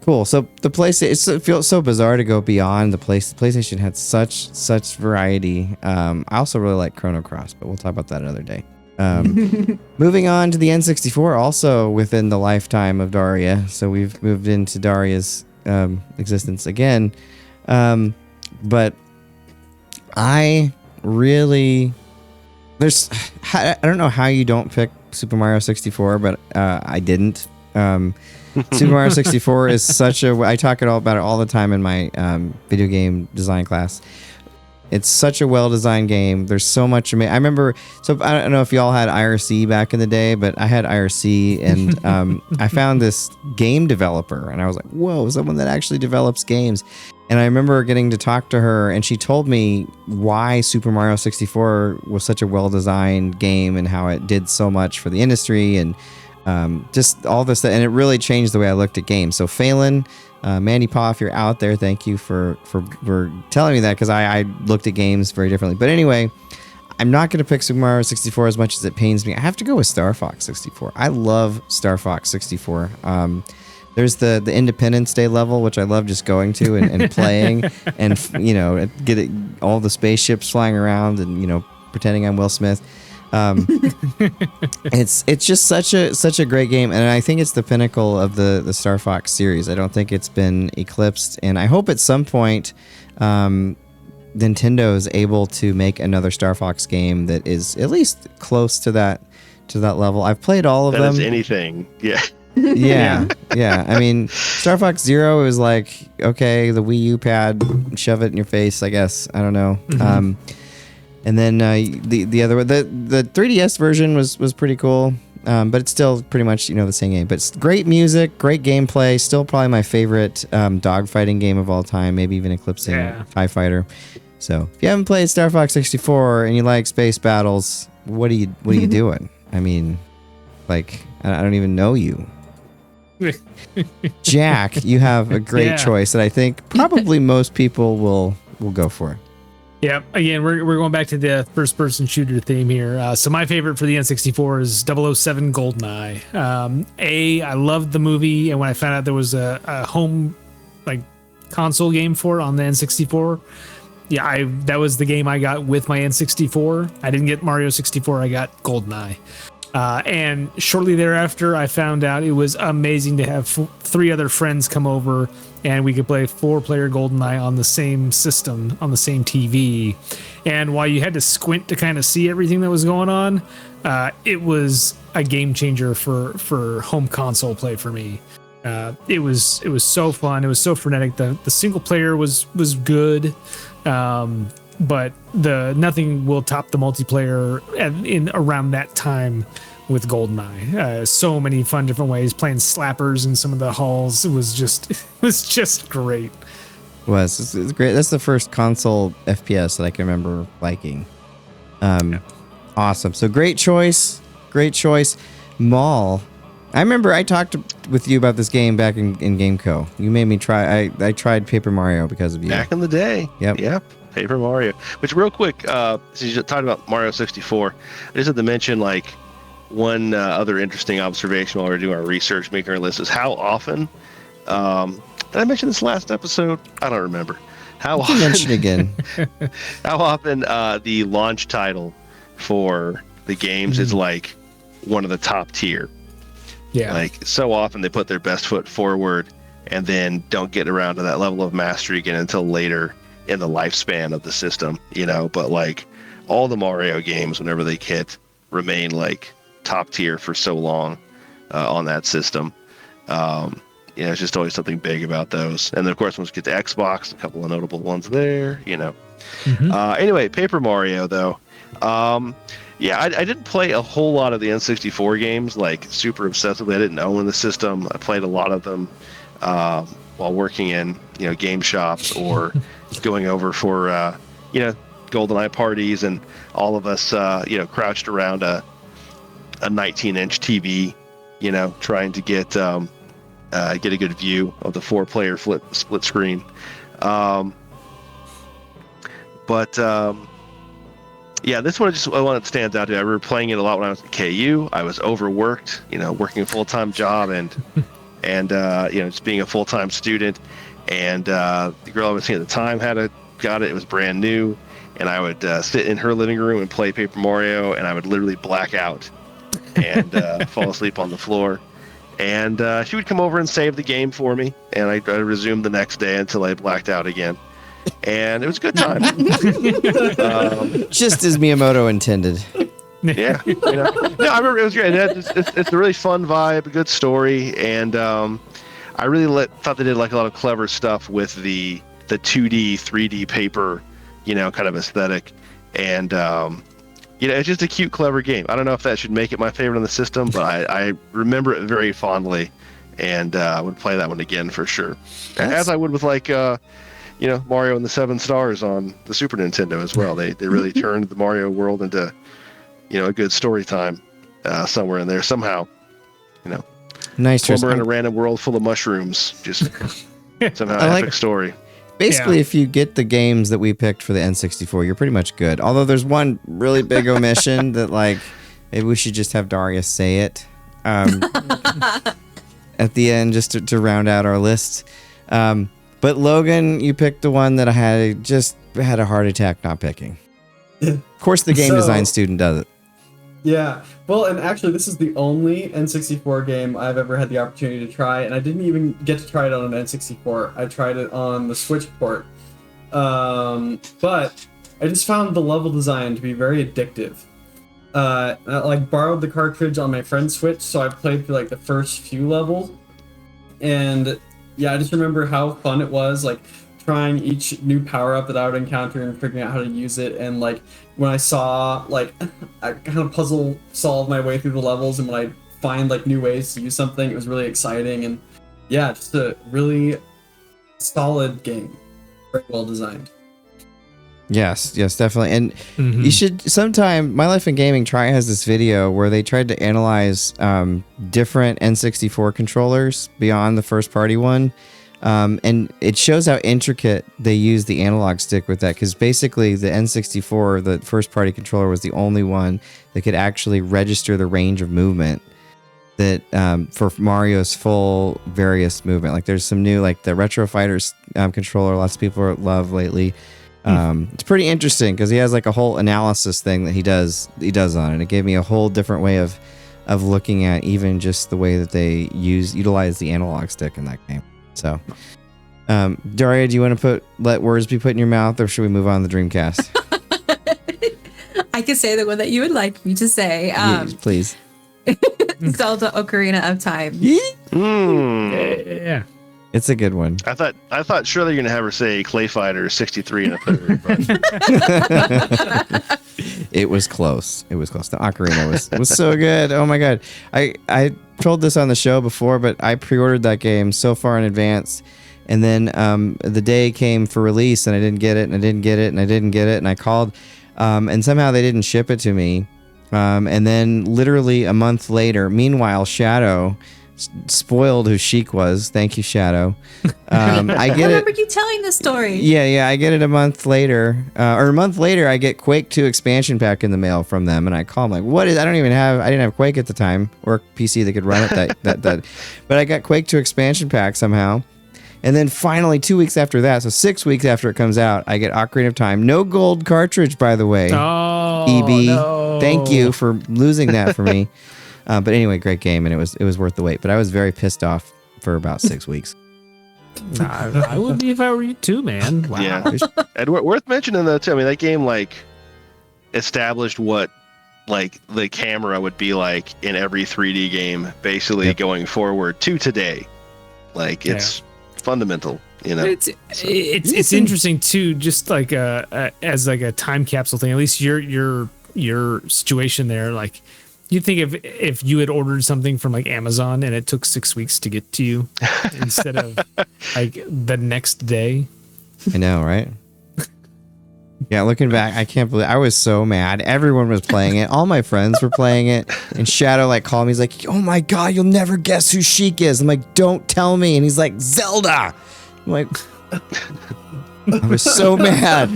Cool. So the PlayStation, it feels so bizarre to go beyond the PlayStation had such variety. I also really like Chrono Cross, but we'll talk about that another day. Moving on to the N64, also within the lifetime of Darria. So we've moved into Darria's existence again. But I really, I don't know how you don't pick Super Mario 64, but I didn't. Super Mario 64 is such a, I talk about it all the time in my video game design class. It's such a well-designed game. There's so much. I remember, so I don't know if y'all had IRC back in the day, but I had IRC, and I found this game developer, and I was like, whoa, someone that actually develops games. And I remember getting to talk to her, and she told me why Super Mario 64 was such a well-designed game and how it did so much for the industry. And just all this, and it really changed the way I looked at games. So Phelan, Mandy Pa, if you're out there, thank you for telling me that, because I looked at games very differently. But anyway, I'm not going to pick Super Mario 64 as much as it pains me. I have to go with Star Fox 64. I love Star Fox 64. There's the Independence Day level, which I love just going to and playing, and get all the spaceships flying around, and pretending I'm Will Smith. It's just such a great game, and I think it's the pinnacle of the Star Fox series. I don't think it's been eclipsed, and I hope at some point Nintendo is able to make another Star Fox game that is at least close to that level. I've played all of them. That is anything, yeah. Yeah. I mean, Star Fox Zero, it was like, okay, the Wii U pad, shove it in your face, I guess. I don't know. Mm-hmm. And then the other one, the 3DS version was pretty cool, but it's still pretty much the same game. But it's great music, great gameplay. Still probably my favorite dogfighting game of all time, maybe even eclipsing TIE Fighter. So if you haven't played Star Fox 64 and you like space battles, what are you doing? I mean, like, I don't even know you. Jack, you have a great choice that I think probably most people will go for. Yeah, again, we're going back to the first-person shooter theme here. So my favorite for the N64 is 007 GoldenEye. I loved the movie, and when I found out there was a home console game for it on the N64, that was the game I got with my N64. I didn't get Mario 64, I got GoldenEye. And shortly thereafter, I found out it was amazing to have 3 other friends come over, and we could play 4-player GoldenEye on the same system, on the same TV. And while you had to squint to kind of see everything that was going on, it was a game changer for home console play for me. It was so fun. It was so frenetic. The single player was good. But nothing will top the multiplayer in around that time with GoldenEye. So many fun different ways, playing slappers in some of the halls. It was just great. It's great. That's the first console FPS that I can remember liking. Awesome. So great choice. Maul. I remember I talked with you about this game back in Gameco. You made me try. I tried Paper Mario because of you. Back in the day. Yep. Paper Mario. Which, real quick, since you just talked about Mario 64, I just had to mention one other interesting observation while we were doing our research, making our list, is how often. Did I mention this last episode? I don't remember. How often? Mention again. How often the launch title for the games is one of the top tier. Yeah. So often they put their best foot forward and then don't get around to that level of mastery again until later in the lifespan of the system, but all the Mario games, whenever they hit, remain top tier for so long on that system. It's just always something big about those. And then, of course, once we get to Xbox, a couple of notable ones there, Mm-hmm. Anyway, Paper Mario, though. I didn't play a whole lot of the N64 games, super obsessively. I didn't own the system. I played a lot of them while working in, game shops or going over for, GoldenEye parties, and all of us, crouched around a 19-inch TV, trying to get a good view of the 4-player split screen. This one that stands out to me. I remember playing it a lot when I was at KU. I was overworked, working a full-time job and just being a full-time student. And the girl I was seeing at the time got it. It was brand new. And I would sit in her living room and play Paper Mario, and I would literally black out and fall asleep on the floor. And she would come over and save the game for me, and I resumed the next day until I blacked out again. And it was a good time. Just as Miyamoto intended. Yeah. No, I remember it was great. It's a really fun vibe, a good story, and I really thought they did a lot of clever stuff with the 2D, 3D paper, kind of aesthetic. And, it's just a cute, clever game. I don't know if that should make it my favorite on the system, but I remember it very fondly, and would play that one again for sure. As I would with Mario and the 7 Stars on the Super Nintendo as well. They really turned the Mario world into, a good story time somewhere in there somehow. Nice choice. Plumber in a random world full of mushrooms. Just somehow epic story. Basically, if you get the games that we picked for the N64, you're pretty much good. Although there's one really big omission that, like, maybe we should just have Darria say it at the end just to round out our list. But Logan, you picked the one that I had a heart attack not picking. Of course, the game design student does it. Yeah. Well, and actually, this is the only N64 game I've ever had the opportunity to try, and I didn't even get to try it on an N64. I tried it on the Switch port. But I just found the level design to be very addictive. I borrowed the cartridge on my friend's Switch, so I played through like the first few levels. And yeah, I just remember how fun it was, like trying each new power-up that I would encounter and figuring out how to use it. And like when I saw, like, I kind of puzzle solve my way through the levels, and when I find like new ways to use something, it was really exciting. And yeah, just a really solid game, very well designed. Yes, definitely. And you should sometime, My Life in Gaming has this video where they tried to analyze different N64 controllers beyond the first party one. And it shows how intricate they use the analog stick with that, because basically the N64, the first party controller, was the only one that could actually register the range of movement that for Mario's full various movement. Like there's some new, like the Retro Fighters controller lots of people love lately. It's pretty interesting because he has like a whole analysis thing that he does on it. It gave me a whole different way of looking at even just the way that they utilize the analog stick in that game. So, Darria, do you want to let words be put in your mouth, or should we move on to the Dreamcast? I can say the one that you would like me to say. Yes, please. Zelda Ocarina of Time. Yeah. It's a good one. I thought surely you're gonna have her say Clay Fighter 63 and a third. But. It was close. The Ocarina was so good. Oh my god. I told this on the show before, but I pre-ordered that game so far in advance, and then the day came for release, and I didn't get it, and I called, and somehow they didn't ship it to me, and then literally a month later, meanwhile, Shadow spoiled who Sheik was. Thank you, Shadow. I get remember you telling the story. Yeah. I get it a month later, I get Quake 2 expansion pack in the mail from them, and I call them like, "What is? I didn't have Quake at the time, or PC that could run it that. But I got Quake 2 expansion pack somehow, and then finally 2 weeks after that, so 6 weeks after it comes out, I get Ocarina of Time. No gold cartridge, by the way. Oh, EB, no. Thank you for losing that for me. But anyway, great game, and it was worth the wait. But I was very pissed off for about 6 weeks. I would be if I were you too, man. Wow. Yeah, and worth mentioning though too. I mean, that game like established what like the camera would be like in every 3D game, basically going forward to today. Like it's fundamental, you know. It's interesting too, just like as like a time capsule thing. At least your situation there, like. You'd think if you had ordered something from like Amazon and it took 6 weeks to get to you instead of like the next day. I know, right? Yeah, looking back, I can't believe I was so mad. Everyone was playing it. All my friends were playing it. And Shadow like called me. He's like, "Oh my god, you'll never guess who Sheik is." I'm like, "Don't tell me." And he's like, "Zelda." I'm like, I was so mad.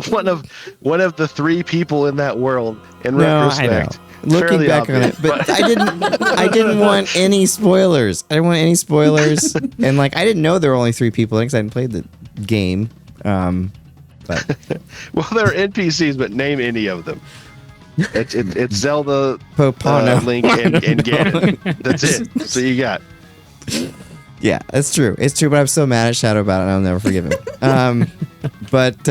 one of the three people in that world. In retrospect, I know. Looking back on it, but I didn't want any spoilers. And like I didn't know there were only three people because I hadn't played the game. But well, there are NPCs, but name any of them. It's Zelda, Link, and Ganon. That's it. So you got. Yeah, it's true. It's true, but I'm so mad at Shadow about it, and I'll never forgive him. But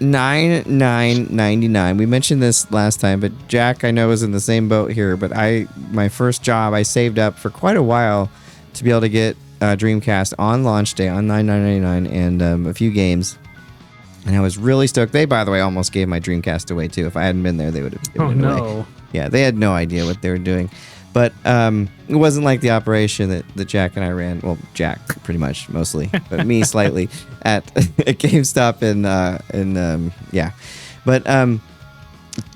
9999. We mentioned this last time, but Jack, I know, is in the same boat here. But my first job, I saved up for quite a while to be able to get Dreamcast on launch day on 9999 and a few games. And I was really stoked. They, by the way, almost gave my Dreamcast away too. If I hadn't been there, they would have given it away. Yeah, they had no idea what they were doing. But it wasn't like the operation that Jack and I ran. Well, Jack pretty much mostly, but me slightly at GameStop yeah. But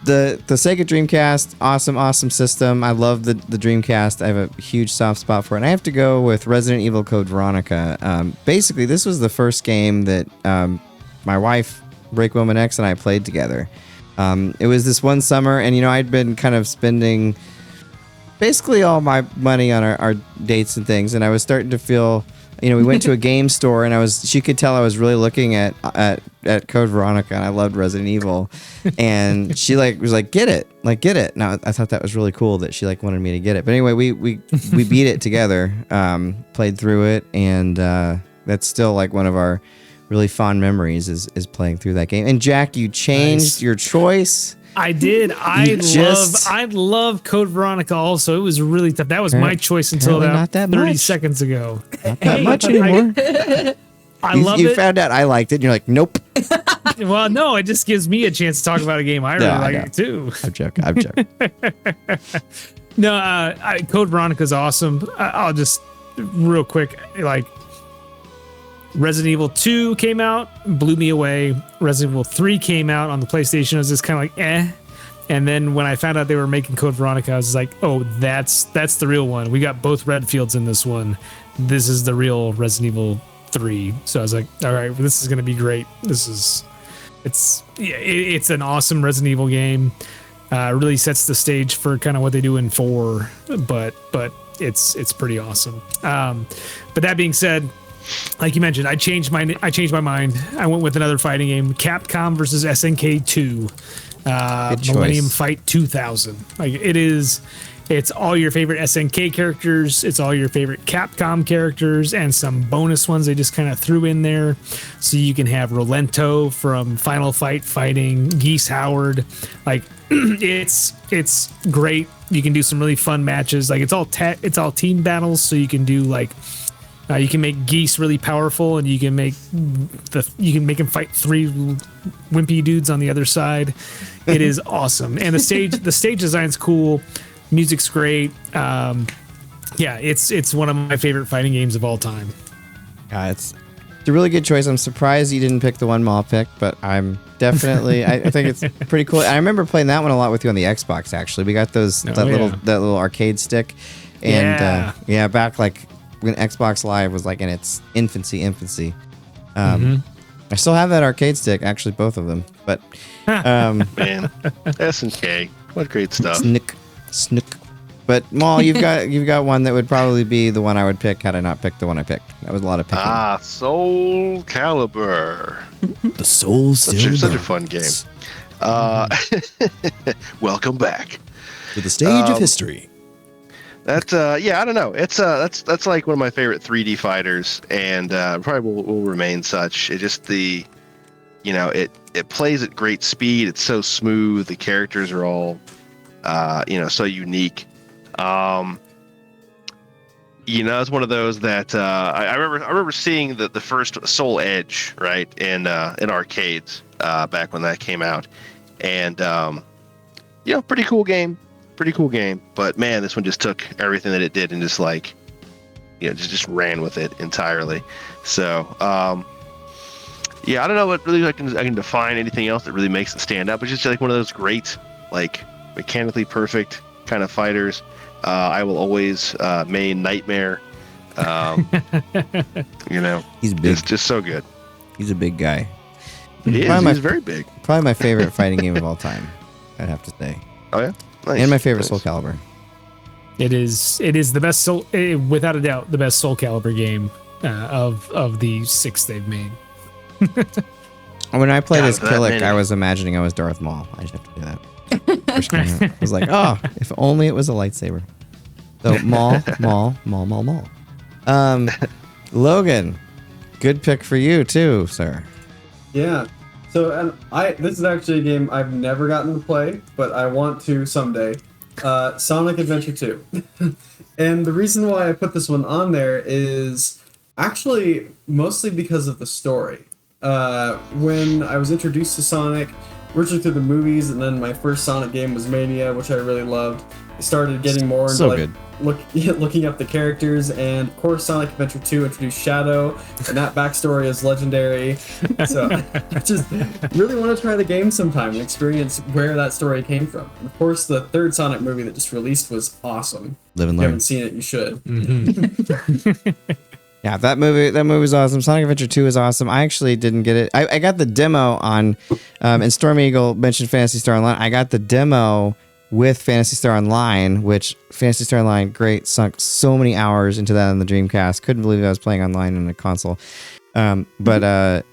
the Sega Dreamcast, awesome system. I love the Dreamcast. I have a huge soft spot for it. And I have to go with Resident Evil Code Veronica. Basically, this was the first game that my wife, BreakmanX, and I played together. It was this one summer, and I'd been kind of spending basically all my money on our dates and things, and I was starting to feel. We went to a game store, and she could tell I was really looking at Code Veronica, and I loved Resident Evil, and she was like, get it. Now I thought that was really cool that she wanted me to get it. But anyway, we beat it together, played through it, and that's still one of our really fond memories is playing through that game. And Jack, you changed your choice. I did. I love Code Veronica also. It was really tough. That was my choice until about 30 seconds ago. Not that much anymore. I love it. You found out I liked it, and you're like, nope. Well, no, it just gives me a chance to talk about a game I really like it too. I'm joking. No, Code Veronica is awesome. I'll just real quick, Resident Evil 2 came out, blew me away. Resident Evil 3 came out on the PlayStation. I was just kind of like, eh. And then when I found out they were making Code Veronica, I was like, oh, that's the real one. We got both Redfields in this one. This is the real Resident Evil 3. So I was like, all right, this is going to be great. It's an awesome Resident Evil game. Really sets the stage for kind of what they do in 4, but it's pretty awesome. But that being said, like you mentioned, I changed my mind. I went with another fighting game, Capcom versus SNK 2, Millennium Fight 2000. It's all your favorite SNK characters. It's all your favorite Capcom characters and some bonus ones they just kind of threw in there. So you can have Rolento from Final Fight fighting Geese Howard. It's great. You can do some really fun matches. It's all team battles, so you can do you can make Geese really powerful, and you can make him fight 3 wimpy dudes on the other side. It is awesome, and the stage design's cool. Music's great. It's one of my favorite fighting games of all time. It's a really good choice. I'm surprised you didn't pick the one Maul picked, but I'm definitely. I think it's pretty cool. I remember playing that one a lot with you on the Xbox. Actually, we got that little arcade stick, and back when Xbox Live was in its infancy. I still have that arcade stick, actually, both of them. But man, SNK, what great stuff. Snook. But Maul, you've got one that would probably be the one I would pick had I not picked the one I picked. That was a lot of picking. Soul Calibur. The Soul Still such a fun game. Welcome back to the stage of history. That's I don't know. It's that's one of my favorite 3D fighters, and probably will remain such. It just it plays at great speed. It's so smooth. The characters are all so unique. It's one of those that I remember seeing the first Soul Edge right in arcades back when that came out, and pretty cool game. But man, this one just took everything that it did and just just ran with it entirely. So I don't know what really I can define anything else that really makes it stand out, but just one of those great mechanically perfect kind of fighters. I will always main Nightmare. He's big. It's just so good. He's a big guy. He's very big. Probably my favorite fighting game of all time, I'd have to say. Oh yeah. Nice. And my favorite Soul Calibur. It is the best without a doubt, the best Soul Calibur game of the 6 they've made. When I played as Killick, I was imagining I was Darth Maul. I just have to do that. I was like, oh, if only it was a lightsaber. So Maul. Logan, good pick for you too, sir. Yeah. So this is actually a game I've never gotten to play, but I want to someday. Sonic Adventure 2. And the reason why I put this one on there is actually mostly because of the story. When I was introduced to Sonic, originally through the movies, and then my first Sonic game was Mania, which I really loved. started getting more into So like good. looking up the characters, and of course Sonic Adventure 2 introduced Shadow, and that backstory is legendary. So I just really want to try the game sometime and experience where that story came from. And of course, the third Sonic movie that just released was awesome. Live and If you learn. haven't seen it, you should. Yeah, that movie was awesome. Sonic Adventure 2 is awesome. I actually didn't get it. I got the demo on, and Storm Eagle mentioned Phantasy Star Online. I got the demo with Phantasy Star Online, which Phantasy Star Online, great, sunk so many hours into that on the Dreamcast. Couldn't believe I was playing online on a console. Sonic Adventure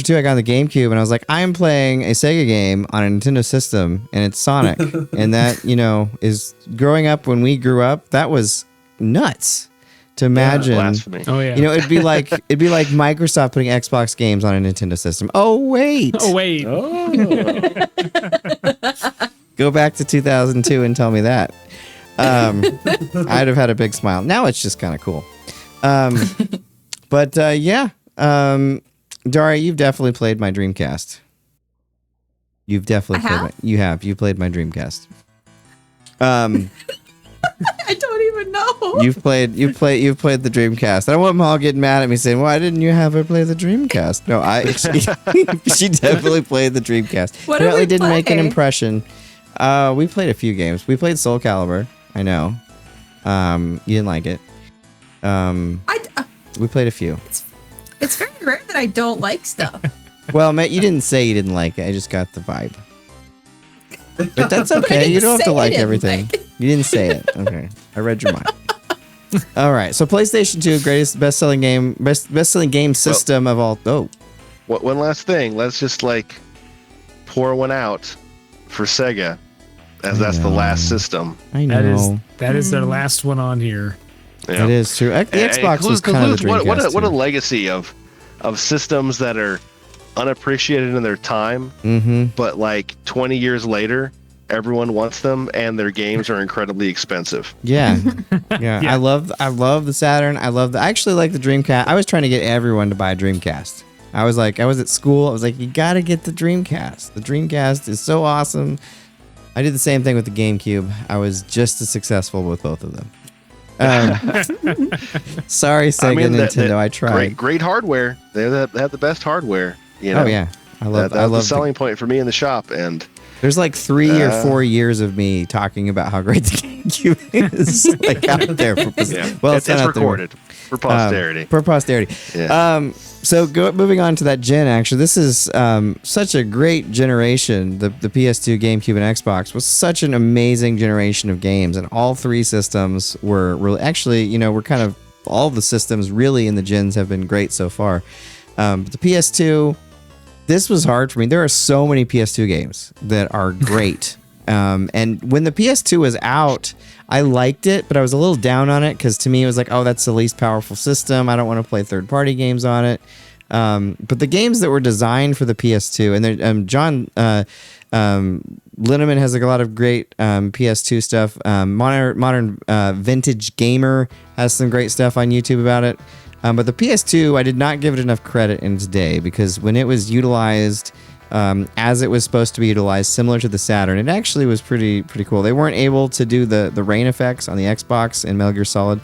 2 I got on the GameCube, and I was like, I am playing a Sega game on a Nintendo system, and it's Sonic. And that, is growing up when we grew up, that was nuts. To imagine, blasphemy. Oh yeah. it'd be like Microsoft putting Xbox games on a Nintendo system. Oh wait. Go back to 2002 and tell me that. I'd have had a big smile. Now it's just kind of cool. Darria, you've definitely played my Dreamcast. You've definitely you played my Dreamcast. I don't even know. You've played the Dreamcast. I don't want Maul getting mad at me saying, "Why didn't you have her play the Dreamcast?" No, she definitely played the Dreamcast. What did Apparently we didn't make an play? impression. We played a few games. We played Soul Calibur. I know. You didn't like it. We played a few. It's very rare that I don't like stuff. Well, Matt, you didn't say you didn't like it. I just got the vibe. But that's okay. You don't have to like everything. You didn't say it. Okay. I read your mind. All right. So PlayStation 2, greatest best-selling game system of all. Oh. One last thing. Let's just pour one out for Sega, as that's the last system. I know. That is their last one on here. Yeah. It is true. The Xbox was kind of the Dreamcast. What a legacy of systems that are unappreciated in their time, but 20 years later, everyone wants them, and their games are incredibly expensive. Yeah. I love the Saturn. I actually like the Dreamcast. I was trying to get everyone to buy a Dreamcast. I was at school. I was like, you got to get the Dreamcast. The Dreamcast is so awesome. I did the same thing with the GameCube. I was just as successful with both of them. Sorry, Sega, Nintendo. I tried. Great hardware. They have the best hardware. Oh yeah, I love the selling point for me in the shop. And there's 3 or 4 years of me talking about how great the GameCube is out there. It's recorded for posterity. Yeah. Moving on to that gen. Actually, this is such a great generation. The PS2, GameCube, and Xbox was such an amazing generation of games, and all three systems were really we're kind of all the systems really in the gens have been great so far. But the PS2. This was hard for me. There are so many PS2 games that are great. And when the PS2 was out, I liked it, but I was a little down on it because to me it was that's the least powerful system. I don't want to play third-party games on it. But the games that were designed for the PS2, and John Linneman has a lot of great PS2 stuff. Modern Vintage Gamer has some great stuff on YouTube about it. But the PS2, I did not give it enough credit in today because when it was utilized as it was supposed to be utilized, similar to the Saturn, it actually was pretty cool. They weren't able to do the rain effects on the Xbox and Metal Gear Solid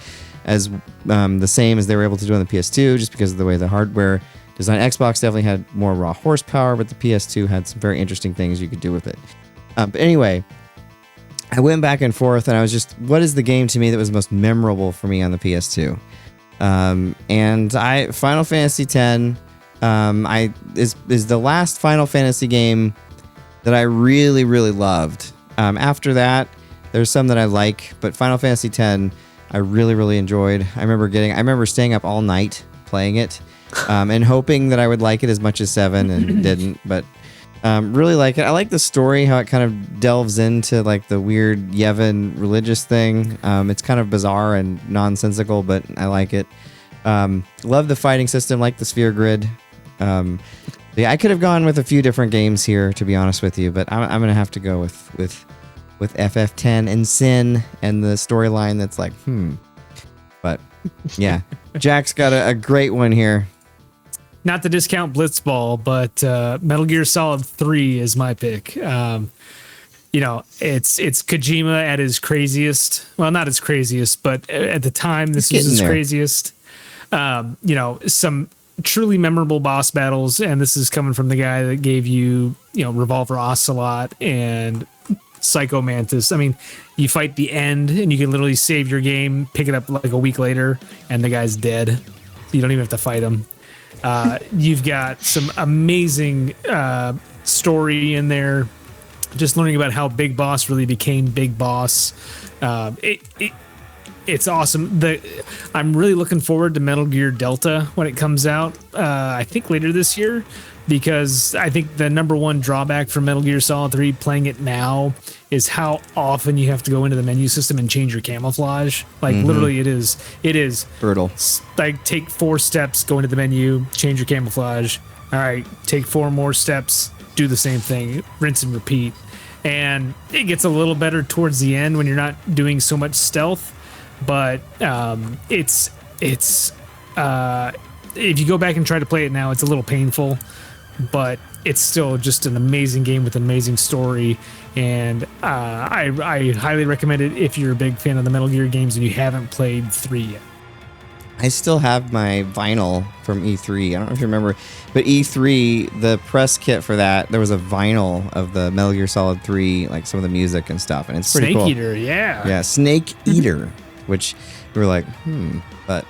as the same as they were able to do on the PS2 just because of the way the hardware design. Xbox definitely had more raw horsepower, but the PS2 had some very interesting things you could do with it. But anyway, I went back and forth and I was just, what is the game to me that was most memorable for me on the PS2? And Final Fantasy X, is the last Final Fantasy game that I really, really loved. After that, there's some that I like, but Final Fantasy X, I really, really enjoyed. I remember staying up all night playing it, and hoping that I would like it as much as 7 and didn't, but, really like it. I like the story, how it kind of delves into the weird Yevon religious thing. It's kind of bizarre and nonsensical, but I like it. Love the fighting system, like the sphere grid. I could have gone with a few different games here, to be honest with you, but I'm gonna have to go with FF10 and Sin and the storyline that's But yeah, Jack's got a great one here. Not to discount Blitzball, but Metal Gear Solid 3 is my pick. it's Kojima at his craziest. Well, not his craziest, but at the time, this was his craziest. Some truly memorable boss battles, and this is coming from the guy that gave you, Revolver Ocelot and Psycho Mantis. I mean, you fight the end, and you can literally save your game, pick it up like a week later, and the guy's dead. You don't even have to fight him. You've got some amazing story in there. Just learning about how Big Boss really became Big Boss. It's awesome. I'm really looking forward to Metal Gear Delta when it comes out. I think later this year, because I think the number one drawback for Metal Gear Solid 3 playing it now is how often you have to go into the menu system and change your camouflage. Like literally, it is brutal. Like take 4 steps, go into the menu, change your camouflage. All right, take 4 more steps, do the same thing, rinse and repeat. And it gets a little better towards the end when you're not doing so much stealth. But if you go back and try to play it now, it's a little painful, but it's still just an amazing game with an amazing story. And I highly recommend it if you're a big fan of the Metal Gear games and you haven't played 3 yet. I still have my vinyl from E3. I don't know if you remember, but E3, the press kit for that, there was a vinyl of the Metal Gear Solid 3, like some of the music and stuff, and it's pretty cool. Snake Eater, yeah. Yeah, Snake Eater, which we were like, but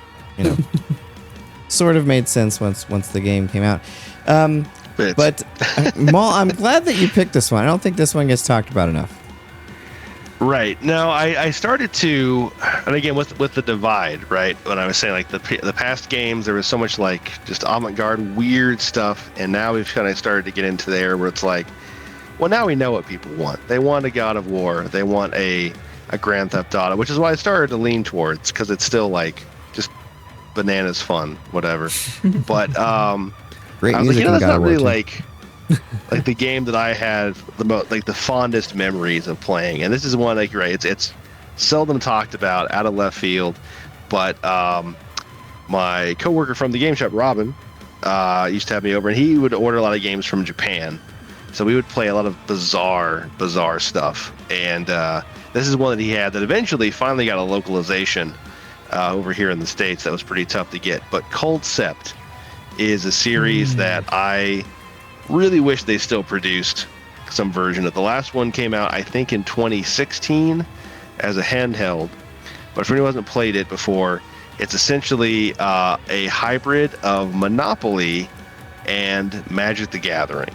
sort of made sense once the game came out. But Maul, I'm glad that you picked this one. I don't think this one gets talked about enough. Right. No, I started to, and again with the divide, right? When I was saying like the past games, there was so much like just avant-garde weird stuff, and now we've kind of started to get into there where it's like, well, now we know what people want. They want a God of War. They want a Grand Theft Auto, which is why I started to lean towards, because it's still like just bananas fun, whatever. But great I was music like, that's not really too. like the game that I had the fondest memories of playing. And this is one, like, right, it's seldom talked about, out of left field, but my coworker from the game shop, Robin, used to have me over, and he would order a lot of games from Japan. So we would play a lot of bizarre stuff. And this is one that he had that eventually finally got a localization over here in the States that was pretty tough to get. But Concept is a series that I really wish they still produced some version of. The last one came out, I think, in 2016 as a handheld. But for anyone who hasn't played it before, it's essentially a hybrid of Monopoly and Magic the Gathering.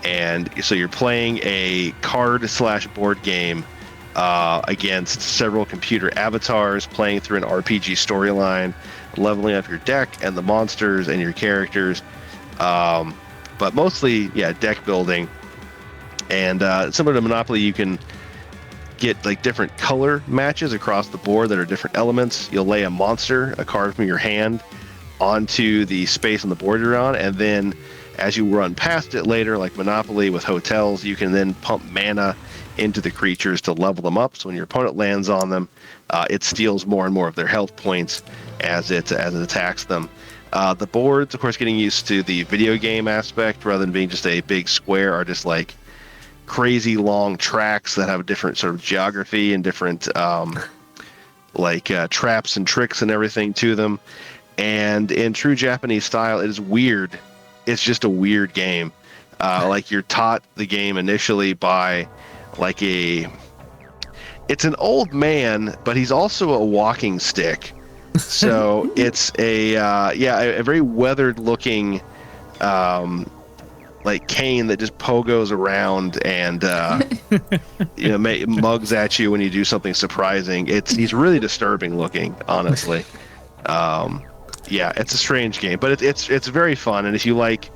And so you're playing a card/board game against several computer avatars, playing through an RPG storyline, leveling up your deck and the monsters and your characters. But mostly, deck building. And similar to Monopoly, you can get like different color matches across the board that are different elements. You'll lay a monster, a card from your hand, onto the space on the board you're on, and then as you run past it later, like Monopoly with hotels, you can then pump mana into the creatures to level them up. So when your opponent lands on them, it steals more and more of their health points as it attacks them. The boards, of course, getting used to the video game aspect rather than being just a big square, are just like crazy long tracks that have a different sort of geography and different traps and tricks and everything to them. And in true Japanese style, it is weird. It's just a weird game. Like you're taught the game initially by it's an old man, but he's also a walking stick. So it's a very weathered looking like cane that just pogos around and mugs at you when you do something surprising. He's really disturbing looking, honestly. It's a strange game, but it's very fun. And if you like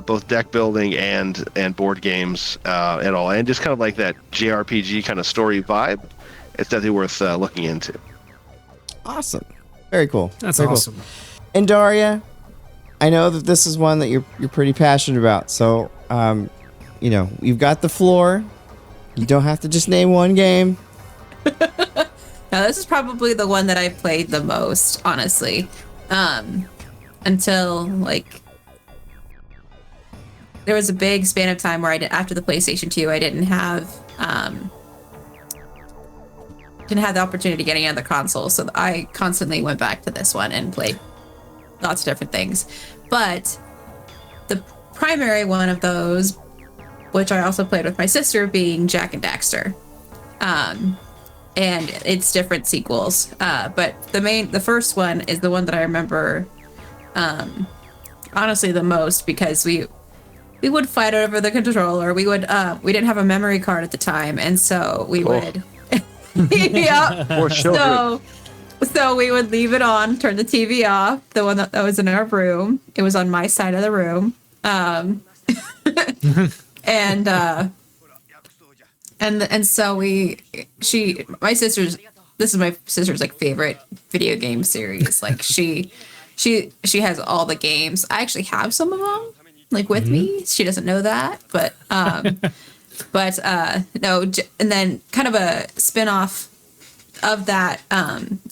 both deck building and board games at all, and just kind of like that JRPG kind of story vibe, it's definitely worth looking into. Awesome. Very cool. That's very awesome. Cool. And Darria, I know that this is one that you're pretty passionate about. So, you've got the floor. You don't have to just name one game. Now, this is probably the one that I played the most, honestly. Until there was a big span of time where after the PlayStation 2, I didn't have the opportunity to get any other console, so I constantly went back to this one and played lots of different things. But the primary one of those, which I also played with my sister, being Jak and Daxter, and it's different sequels. But the first one is the one that I remember, honestly, the most, because we would fight over the controller. We didn't have a memory card at the time, and so we would. Yeah. Poor children. So we would leave it on, turn the TV off, the one that was in our room. It was on my side of the room. And so my sister's, this is my sister's like favorite video game series. Like she has all the games. I actually have some of them like with me. She doesn't know that, but no, and then kind of a spin-off of that,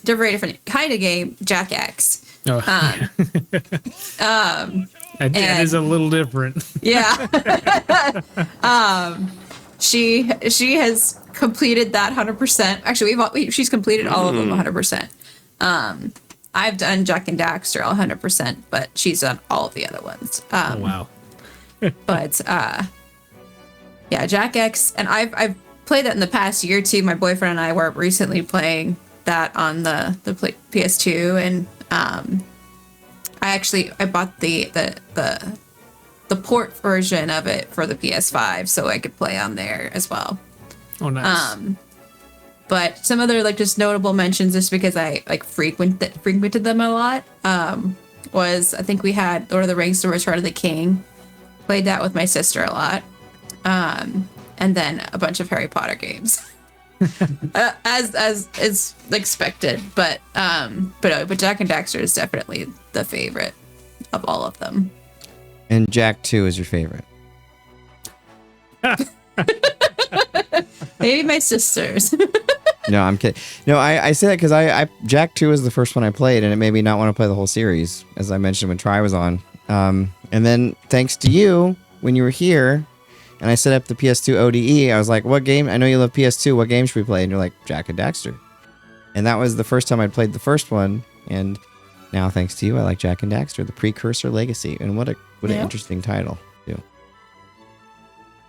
different kind of game, Jak X. It is a little different. Yeah. She has completed that 100%. Actually, she's completed all of them 100%. I've done Jak and Daxter 100%, but she's done all of the other ones. Wow. But yeah, Jak X, and I've played that in the past year too. My boyfriend and I were recently playing that on the PS2, and I bought the port version of it for the PS5 so I could play on there as well. Oh, nice. But some other like just notable mentions, just because I like frequented them a lot, was I think we had Lord of the Rings: The Return of the King. Played that with my sister a lot. And then a bunch of Harry Potter games, as is expected. But Jak and Daxter is definitely the favorite of all of them. And Jak 2 is your favorite. Maybe my sister's. No, I'm kidding. No, I say that because I Jak 2 is the first one I played, and it made me not want to play the whole series, as I mentioned when Try was on. And then thanks to you, when you were here, and I set up the PS2 ODE, I was like, what game? I know you love PS2. What game should we play? And you're like, Jak and Daxter. And that was the first time I'd played the first one. And now, thanks to you, I like Jak and Daxter, the precursor legacy. And what an interesting title, too.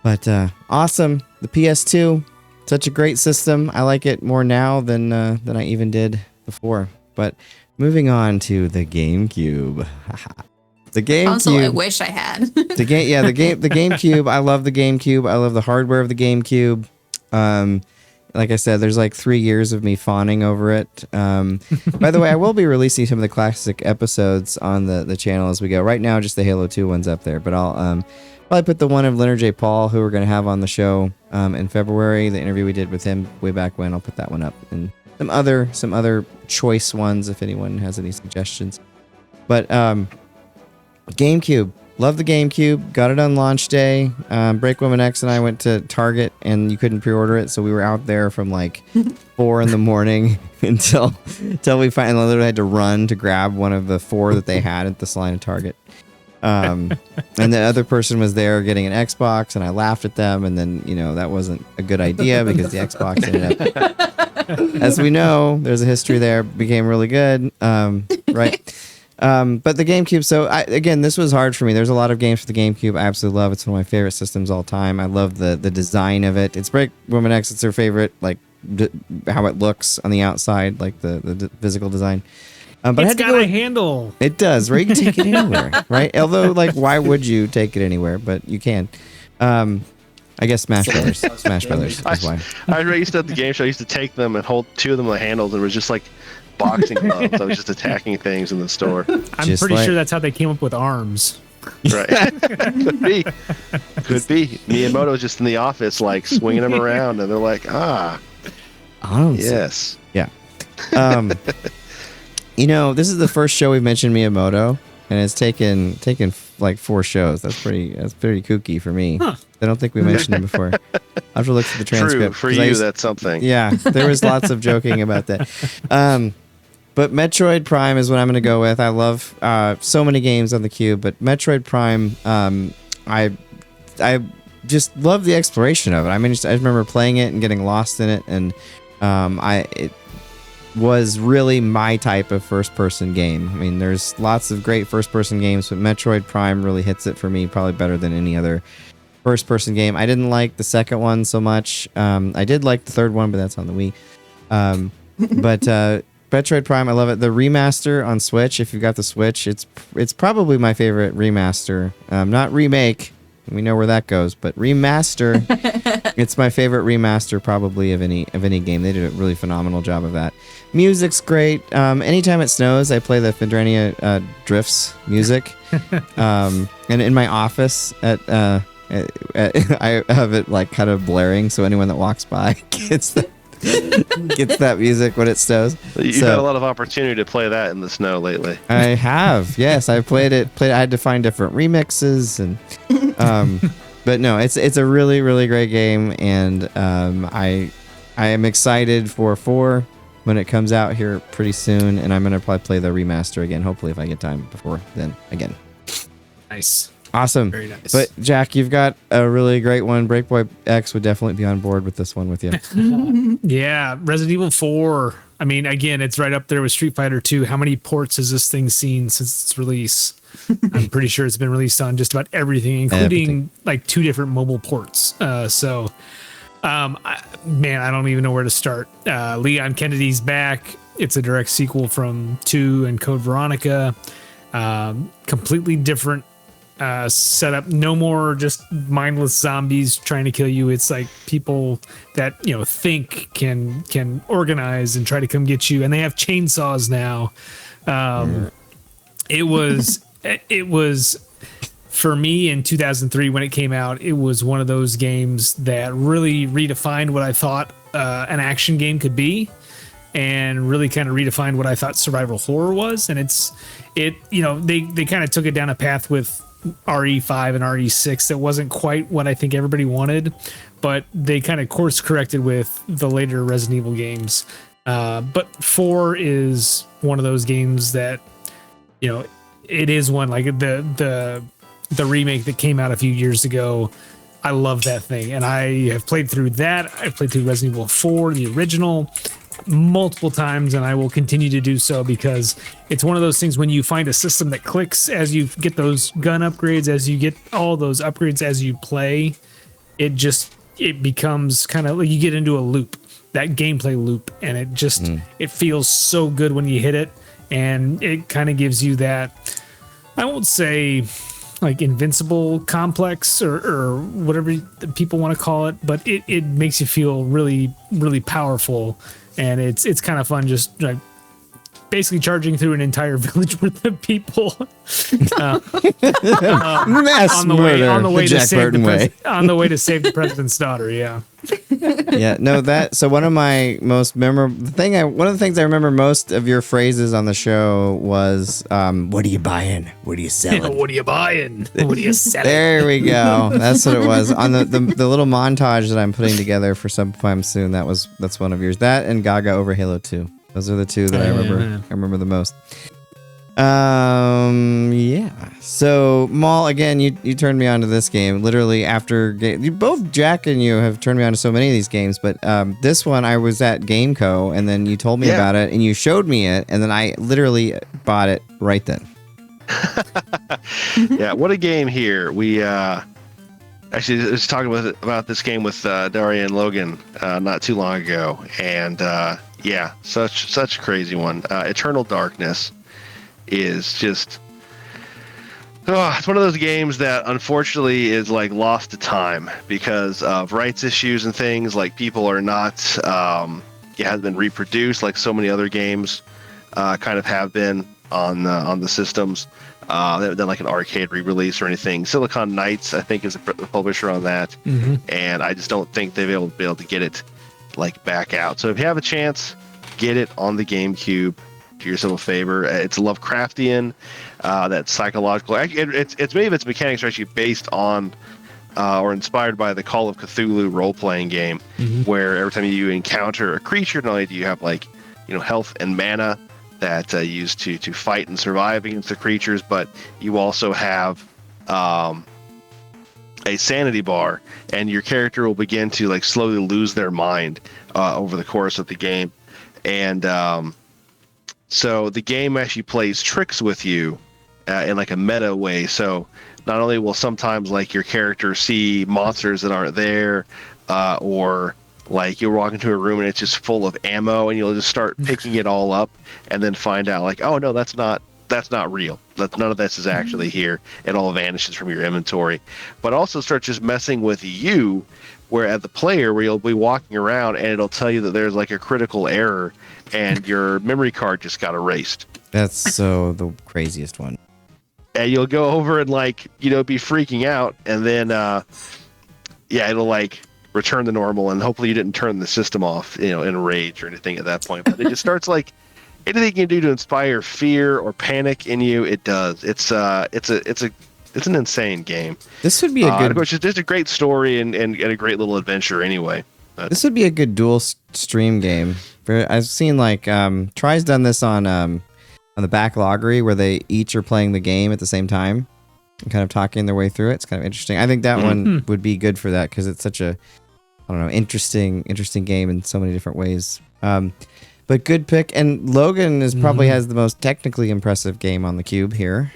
But awesome. The PS2, such a great system. I like it more now than I even did before. But moving on to the GameCube. The GameCube. Console I wish I had. The GameCube. I love the GameCube. I love the hardware of the GameCube. Like I said, there's like 3 years of me fawning over it. By the way, I will be releasing some of the classic episodes on the channel as we go. Right now, just the Halo 2 one's up there, but I'll probably put the one of Leonard J. Paul, who we're going to have on the show in February. The interview we did with him way back when. I'll put that one up, and some other choice ones if anyone has any suggestions. But GameCube. Love the GameCube. Got it on launch day. BreakmanX and I went to Target, and you couldn't pre-order it, so we were out there from like 4 in the morning until we finally literally had to run to grab one of the 4 that they had at this line of Target. And the other person was there getting an Xbox, and I laughed at them, and then that wasn't a good idea because the Xbox ended up, as we know, there's a history there, became really good. Right. But the GameCube, so again, this was hard for me. There's a lot of games for the GameCube I absolutely love. It's one of my favorite systems all time. I love the design of it. It's BreakmanX, it's their favorite, like how it looks on the outside, like the physical design. But it's got a handle. It does, right? You can take it anywhere, right? Although, like, why would you take it anywhere? But you can. I guess Smash Brothers. Smash Brothers is why. I used to at the game show. I used to take them and hold 2 of them with handles. It was just like boxing gloves. I was just attacking things in the store. I'm just pretty sure that's how they came up with arms. Right. Could be. Miyamoto's just in the office, like swinging them around, and they're like, arms. Yes. Yeah. This is the first show we've mentioned Miyamoto, and it's taken like 4 shows. That's pretty kooky for me. Huh. I don't think we mentioned him before. I have to look at the transcript. True, for you, that's something. Yeah, there was lots of joking about that. But Metroid Prime is what I'm going to go with. I love so many games on the Cube, but Metroid Prime, I I just love the exploration of it. I mean, I remember playing it and getting lost in it, and it was really my type of first-person game. I mean, there's lots of great first-person games, but Metroid Prime really hits it for me, probably better than any other first-person game. I didn't like the second one so much. I did like the third one, but that's on the Wii. But Metroid Prime, I love it. The remaster on Switch, if you've got the Switch, it's probably my favorite remaster. Not remake. We know where that goes, but remaster. It's my favorite remaster probably of any game. They did a really phenomenal job of that. Music's great. Anytime it snows, I play the Fendrania Drifts music. And in my office I have it like kind of blaring, so anyone that walks by gets that music when it snows. You've had a lot of opportunity to play that in the snow lately. I have, yes. I played it. I had to find different remixes, and but no, it's a really, really great game, and I am excited for 4 when it comes out here pretty soon, and I'm gonna probably play the remaster again, hopefully if I get time before then again. Nice. Awesome. Very nice. But Jack, you've got a really great one. BreakmanX would definitely be on board with this one with you. Yeah, Resident Evil 4. I mean, again, it's right up there with Street Fighter 2. How many ports has this thing seen since its release? I'm pretty sure it's been released on just about everything, including like 2 different mobile ports. Man, I don't even know where to start. Leon Kennedy's back. It's a direct sequel from 2 and Code Veronica. Completely different setup. No more just mindless zombies trying to kill you. It's like people that think can organize and try to come get you, and they have chainsaws now. It was for me in 2003 when it came out. It was one of those games that really redefined what I thought an action game could be, and really kind of redefined what I thought survival horror was. And they kind of took it down a path with RE5 and RE6 that wasn't quite what I think everybody wanted, but they kind of course corrected with the later Resident Evil games. But 4 is one of those games that, it is one like the remake that came out a few years ago. I love that thing, and I have played through that. I've played through Resident Evil 4, the original, multiple times, and I will continue to do so because it's one of those things when you find a system that clicks as you get those gun upgrades, as you get all those upgrades as you play, it becomes kind of like you get into a loop, that gameplay loop, and it feels so good when you hit it, and it kind of gives you that, I won't say like invincible complex or whatever people want to call it, but it makes you feel really, really powerful. And it's kind of fun just like basically charging through an entire village worth of people Mass on the way Jack Burton way. On the way to save the president's daughter. Yeah. Yeah, no, so one of my most memorable one of the things I remember most of your phrases on the show was, what are you buying? What are you selling? What are you buying? What are you selling? There we go. That's what it was. On the little montage that I'm putting together for sometime soon, that's one of yours. That and Gaga over Halo 2. Those are the 2 that I remember the most. Yeah. So Maul, again, you turned me on to this game literally after both Jack and you have turned me on to so many of these games, but this one I was at GameCo and then you told me about it and you showed me it and then I literally bought it right then. Yeah, what a game here. We actually was talking about this game with Darria and Logan not too long ago, and yeah, such a crazy one. Eternal Darkness is just it's one of those games that unfortunately is like lost to time because of rights issues and things. Like people are not it hasn't been reproduced like so many other games kind of have been on the systems. They haven't done like an arcade re-release or anything. Silicon Knights, I think, is the publisher on that, and I just don't think they'll be able to get it like back out. So if you have a chance, get it on the GameCube. Do yourself a favor. It's Lovecraftian, that psychological. It's many of its mechanics are actually based on or inspired by the Call of Cthulhu role-playing game, where every time you encounter a creature, not only do you have like health and mana that used to fight and survive against the creatures, but you also have a sanity bar, and your character will begin to like slowly lose their mind over the course of the game. And so the game actually plays tricks with you in like a meta way. So not only will sometimes like your character see monsters that aren't there, or like you'll walk into a room and it's just full of ammo, and you'll just start picking it all up, and then find out like, oh no, that's not real. None of this is actually here. It all vanishes from your inventory. But also start just messing with you, where at the player, where you'll be walking around and it'll tell you that there's like a critical error and your memory card just got erased. That's so the craziest one. And you'll go over and like, be freaking out, and then it'll like return to normal, and hopefully you didn't turn the system off, in a rage or anything at that point. But it just starts like anything you can do to inspire fear or panic in you, it does. It's an insane game. This would be a good. Of course, it's just a great story and a great little adventure anyway. This would be a good dual stream game. I've seen like Try's done this on the Backloggery, where they each are playing the game at the same time and kind of talking their way through it. It's kind of interesting. I think that one would be good for that, because it's such a, I don't know, interesting game in so many different ways. But good pick. And Logan probably has the most technically impressive game on the cube here.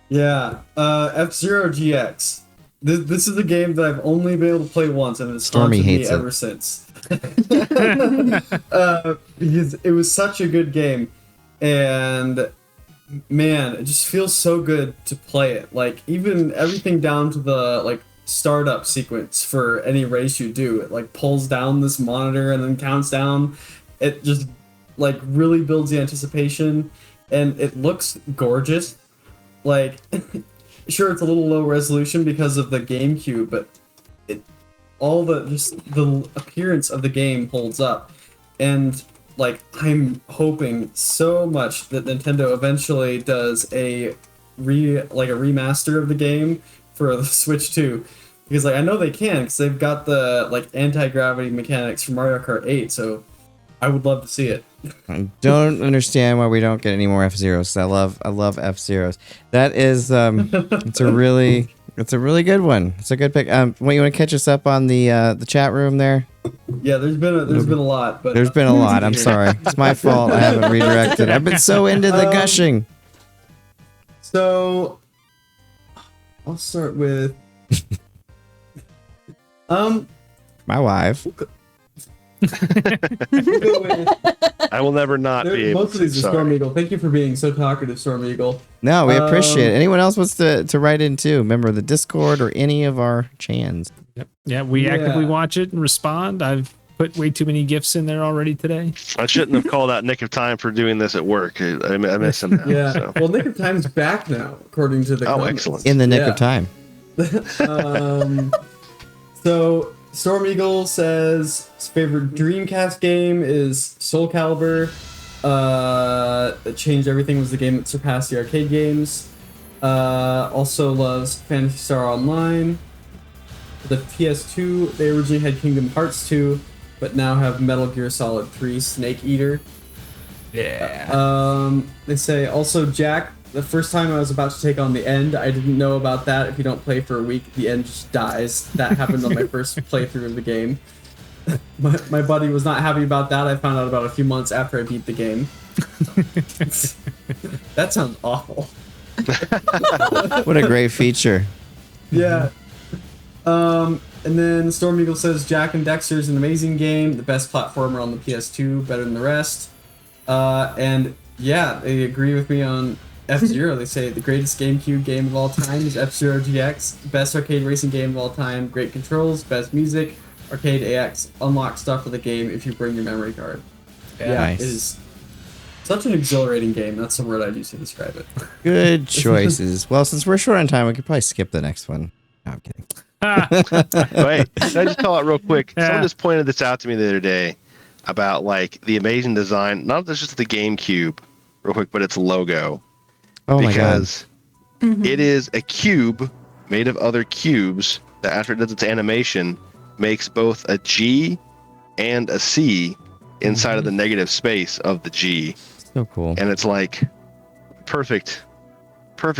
Yeah, F-Zero GX. This is a game that I've only been able to play once, and it's haunted me ever since. Because it was such a good game, and man, it just feels so good to play it. Like, even everything down to the like startup sequence for any race you do, it like pulls down this monitor and then counts down. It just like really builds the anticipation, and it looks gorgeous. Like, sure, it's a little low resolution because of the GameCube, but the appearance of the game holds up. And like, I'm hoping so much that Nintendo eventually does a remaster of the game for the Switch 2, because like I know they can, because they've got the like anti-gravity mechanics from Mario Kart 8, so I would love to see it. I don't understand why we don't get any more F-Zeros. I love F-Zeros. That is it's a really good one. It's a good pick. What, you want to catch us up on the chat room there? Yeah, there's been a lot, but there's been a lot. I'm sorry. It's my fault. I haven't redirected. I've been so into the gushing. So I'll start with my wife. I will never not be able most of these are Storm Eagle. Thank you for being so talkative, Storm Eagle. No, we appreciate it. Anyone else wants to write in too? Member of the Discord or any of our chans. Yep. Yeah, we actively watch it and respond. I've put way too many gifts in there already today. I shouldn't have called out Nick of Time for doing this at work. I miss him now. Yeah. So. Well, Nick of Time's back now, according to the comments. Excellent. In the nick of time. So Storm Eagle says his favorite Dreamcast game is Soul Calibur. That changed everything, was the game that surpassed the arcade games. Also loves Phantasy Star Online. The PS2, they originally had Kingdom Hearts 2, but now have Metal Gear Solid 3 Snake Eater. Yeah. They say also Jack, the first time I was about to take on the end, I didn't know about that. If you don't play for a week, the end just dies. That happened on my first playthrough of the game. My buddy was not happy about that. I found out about a few months after I beat the game. That sounds awful. What a great feature. Yeah. And then Storm Eagle says Jack and Dexter is an amazing game, the best platformer on the PS2, better than the rest. And yeah, they agree with me on F-Zero. They say the greatest GameCube game of all time is F-Zero GX, best arcade racing game of all time, great controls, best music, arcade AX, unlock stuff for the game if you bring your memory card. Yeah, nice. It is such an exhilarating game. That's the word I'd use to describe it. Good choices. Well, since we're short on time, we could probably skip the next one. No, I'm kidding. Wait, can I just call out real quick? Someone just pointed this out to me the other day about like the amazing design, not just the GameCube, real quick, but its logo. Oh my God. Because it is a cube made of other cubes that, after it does its animation, makes both a G and a C inside of the negative space of the G. So cool. And it's like perfect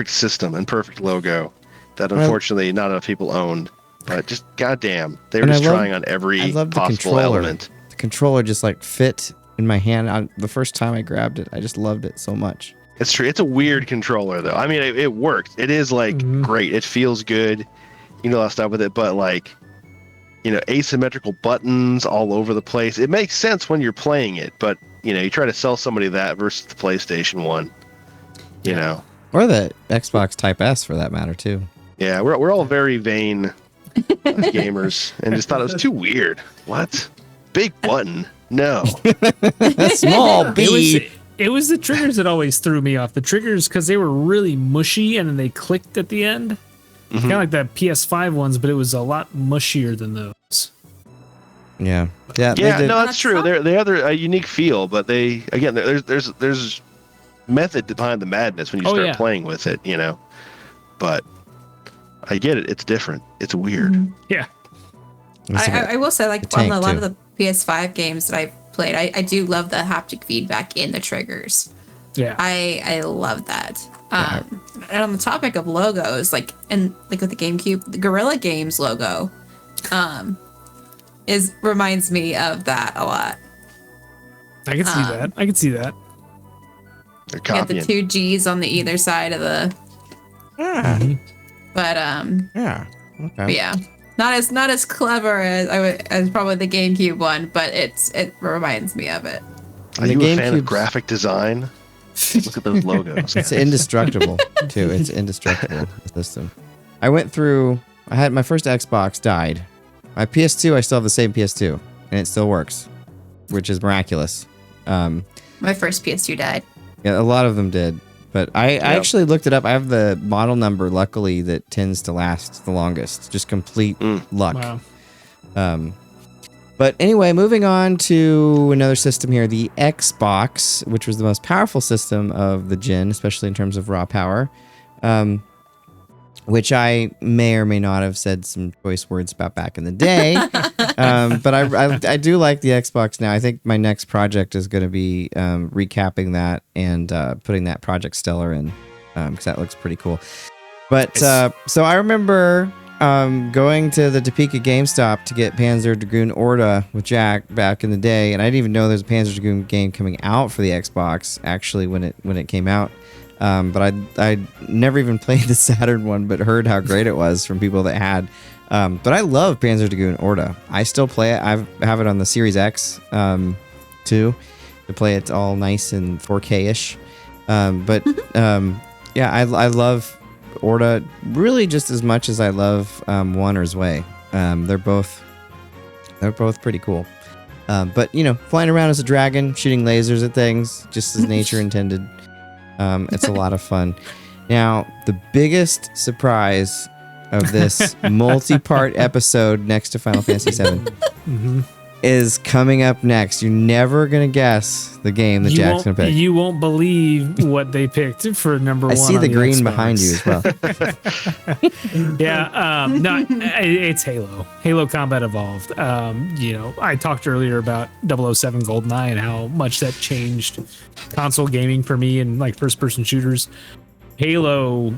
system and perfect logo that unfortunately not enough people owned. But just goddamn, they were And just I love- trying on every I love the possible controller. element. The controller just like fit in my hand. The first time I grabbed it, I just loved it so much. It's true. It's a weird controller, though. I mean, it works. It is like great. It feels good. You know, a lot of stuff with it, but like, you know, asymmetrical buttons all over the place. It makes sense when you're playing it, but you know, you try to sell somebody that versus the PlayStation one. You know, Or the Xbox Type S for that matter too. yeah, we're all very vain gamers, and just thought it was too weird. What? Big button? No. Small B. It was the triggers that always threw me off. The triggers, because they were really mushy and then they clicked at the end. Kind of like the PS5 ones, but it was a lot mushier than those. Yeah. Yeah. Yeah, no, that's true. They have a unique feel, but they again, there's method behind the madness when you start playing with it, you know. But I get it. It's different. It's weird. Yeah. I will say, like, on a lot of the PS5 games that I've played, I do love the haptic feedback in the triggers. Yeah. I love that. And on the topic of logos, like with the GameCube, the Guerrilla Games logo reminds me of that a lot. I can see that. I can see that. They're You got the copying. 2 G's on the either side of the. But Yeah. Okay. but yeah, not as clever as probably the GameCube one, but it reminds me of it. Are The you a fan of GameCube's- graphic design? Look at those logos. It's indestructible too. It's indestructible system. I went through. I had my first Xbox died. My PS2, I still have the same PS2, and it still works, which is miraculous. My first PS2 died. Yeah, a lot of them did, but I actually looked it up. I have the model number, luckily, that tends to last the longest. Just complete luck. Wow. But anyway, moving on to another system here, the Xbox, which was the most powerful system of the gen, especially in terms of raw power, which I may or may not have said some choice words about back in the day. But I do like the Xbox now. I think my next project is going to be recapping that and putting that Project Stellar in, because that looks pretty cool. But so I remember going to the Topeka GameStop to get Panzer Dragoon Orta with Jack back in the day, and I didn't even know there was a Panzer Dragoon game coming out for the Xbox actually when it came out. But I never even played the Saturn one, but heard how great it was from people that had. But I love Panzer Dragoon Orta. I still play it. I have it on the Series X too, to play it all nice and 4K-ish. But yeah, I love Orta really just as much as I love Wander's Way. They're both pretty cool. But you know, flying around as a dragon, shooting lasers at things, just as nature intended. It's a lot of fun. Now, the biggest surprise of this multi-part episode next to Final Fantasy VII is coming up next. You're never going to guess the game that Jack's going to pick. You won't believe what they picked for number one. I see on the green Xbox. behind you as well. Yeah, no, it's Halo. Halo Combat Evolved. You know, I talked earlier about 007 GoldenEye and how much that changed console gaming for me and like first-person shooters. Halo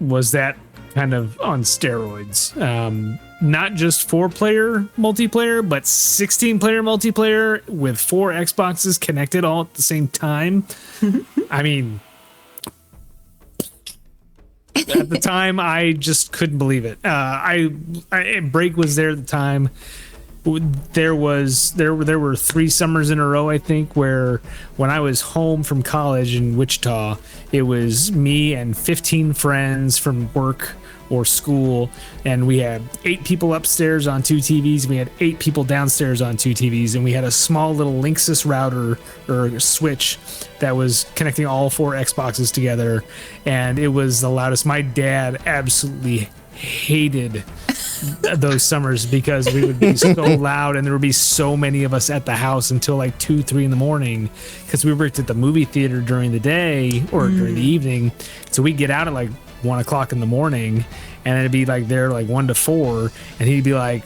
was that kind of on steroids. Not just 4-player multiplayer, but 16-player multiplayer with 4 Xboxes connected all at the same time. I mean, at the time, I just couldn't believe it. Break was there at the time. There were 3 summers in a row, I think, where when I was home from college in Wichita, it was me and 15 friends from work or school, and we had 8 people upstairs on 2 TVs, and we had 8 people downstairs on 2 TVs, and we had a small little Linksys router or switch that was connecting all 4 Xboxes together, and it was the loudest. My dad absolutely hated those summers because we would be so loud and there would be so many of us at the house until like 2-3 in the morning because we worked at the movie theater during the day or during the evening, so we'd get out at like 1 o'clock in the morning and it'd be like there like 1 to 4, and he'd be like,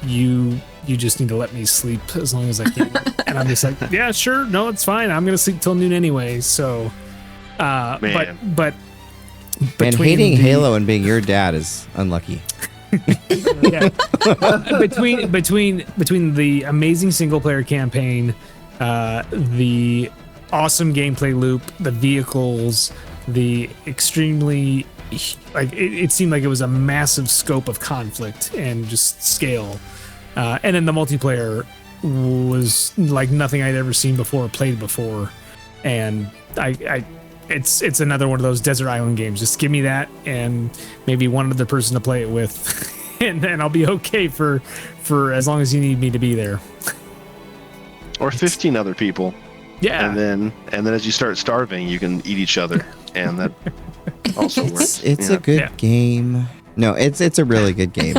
you just need to let me sleep as long as I can. And I'm just like, yeah, sure, no, it's fine, I'm gonna sleep till noon anyway. So but And hating Halo and being your dad is unlucky. Yeah. Between the amazing single player campaign, the awesome gameplay loop, the vehicles, the extremely it seemed like it was a massive scope of conflict and just scale, and then the multiplayer was like nothing I'd ever seen before or played before, and it's another one of those desert island games. Just give me that and maybe one other person to play it with. And then I'll be okay for as long as you need me to be there. Or 15 other people. Yeah. And then as you start starving, you can eat each other, and that also works. It's a good game. No, it's a really good game.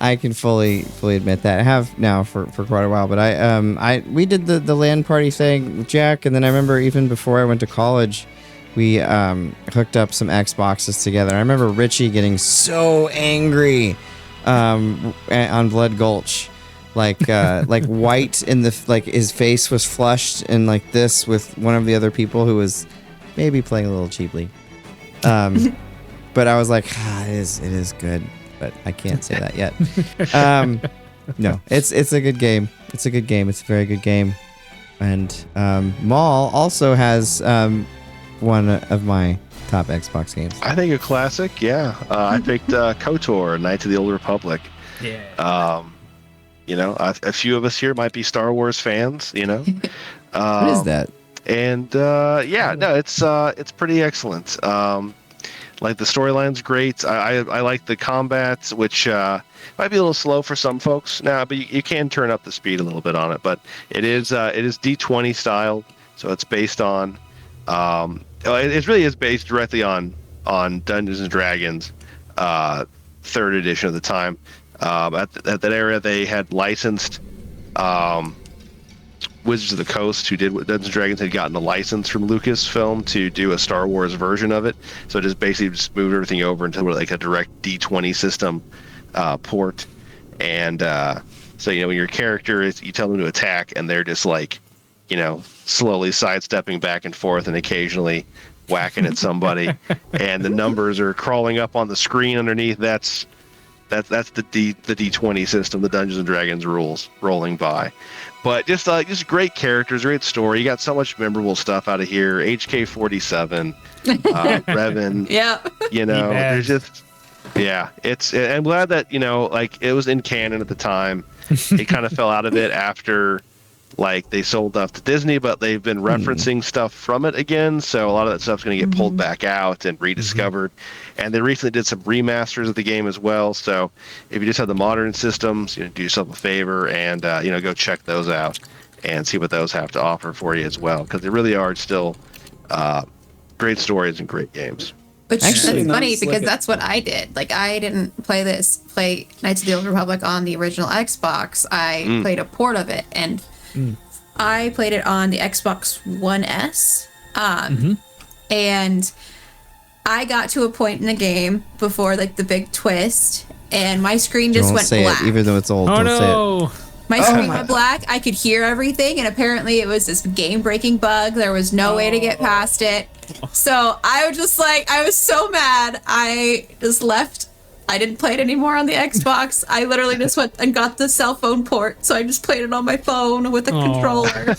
I can fully admit that. I have now for quite a while, but we did the LAN party thing with Jack, and then I remember even before I went to college, we hooked up some Xboxes together. I remember Richie getting so angry on Blood Gulch, like white in the like his face was flushed and like this with one of the other people who was maybe playing a little cheaply. But I was like, it is good, but I can't say that yet. No, it's a good game. It's a good game. It's a very good game. And Maul also has one of my top Xbox games. I think a classic, yeah. I picked KOTOR, Knights of the Old Republic. Yeah. A few of us here might be Star Wars fans, What is that? And it's pretty excellent. Like the storyline's great. I like the combat, which might be a little slow for some folks now, but you can turn up the speed a little bit on it. But it is D20 styled, so it's based on. It really is based directly on Dungeons and Dragons, 3rd edition of the time. At that era, they had licensed Wizards of the Coast, who did what Dungeons and Dragons, had gotten a license from Lucasfilm to do a Star Wars version of it. So it just basically just moved everything over into like a direct D20 system port. And so when your character is, you tell them to attack, and they're just like, slowly sidestepping back and forth and occasionally whacking at somebody, and the numbers are crawling up on the screen underneath. That's the D20 system, the Dungeons and Dragons rules rolling by. But just great characters, great story. You got so much memorable stuff out of here. HK-47, Revan. Yeah. There's just I'm glad that it was in canon at the time. It kind of fell out of it after. Like they sold stuff to Disney, but they've been referencing stuff from it again. So a lot of that stuff's going to get pulled back out and rediscovered. And they recently did some remasters of the game as well. So if you just have the modern systems, do yourself a favor and go check those out and see what those have to offer for you as well, because they really are still great stories and great games. Which that's funny because that's what I did. Like I didn't play Knights of the Old Republic on the original Xbox. I played a port of it, and I played it on the Xbox One S, and I got to a point in the game before like the big twist, and my screen just went black. It, even though it's old. Oh don't no! Say it. My screen went black. I could hear everything, and apparently it was this game-breaking bug. There was no way to get past it. So I was just like, I was so mad. I just left. I didn't play it anymore on the Xbox. I literally just went and got the cell phone port, so I just played it on my phone with a controller.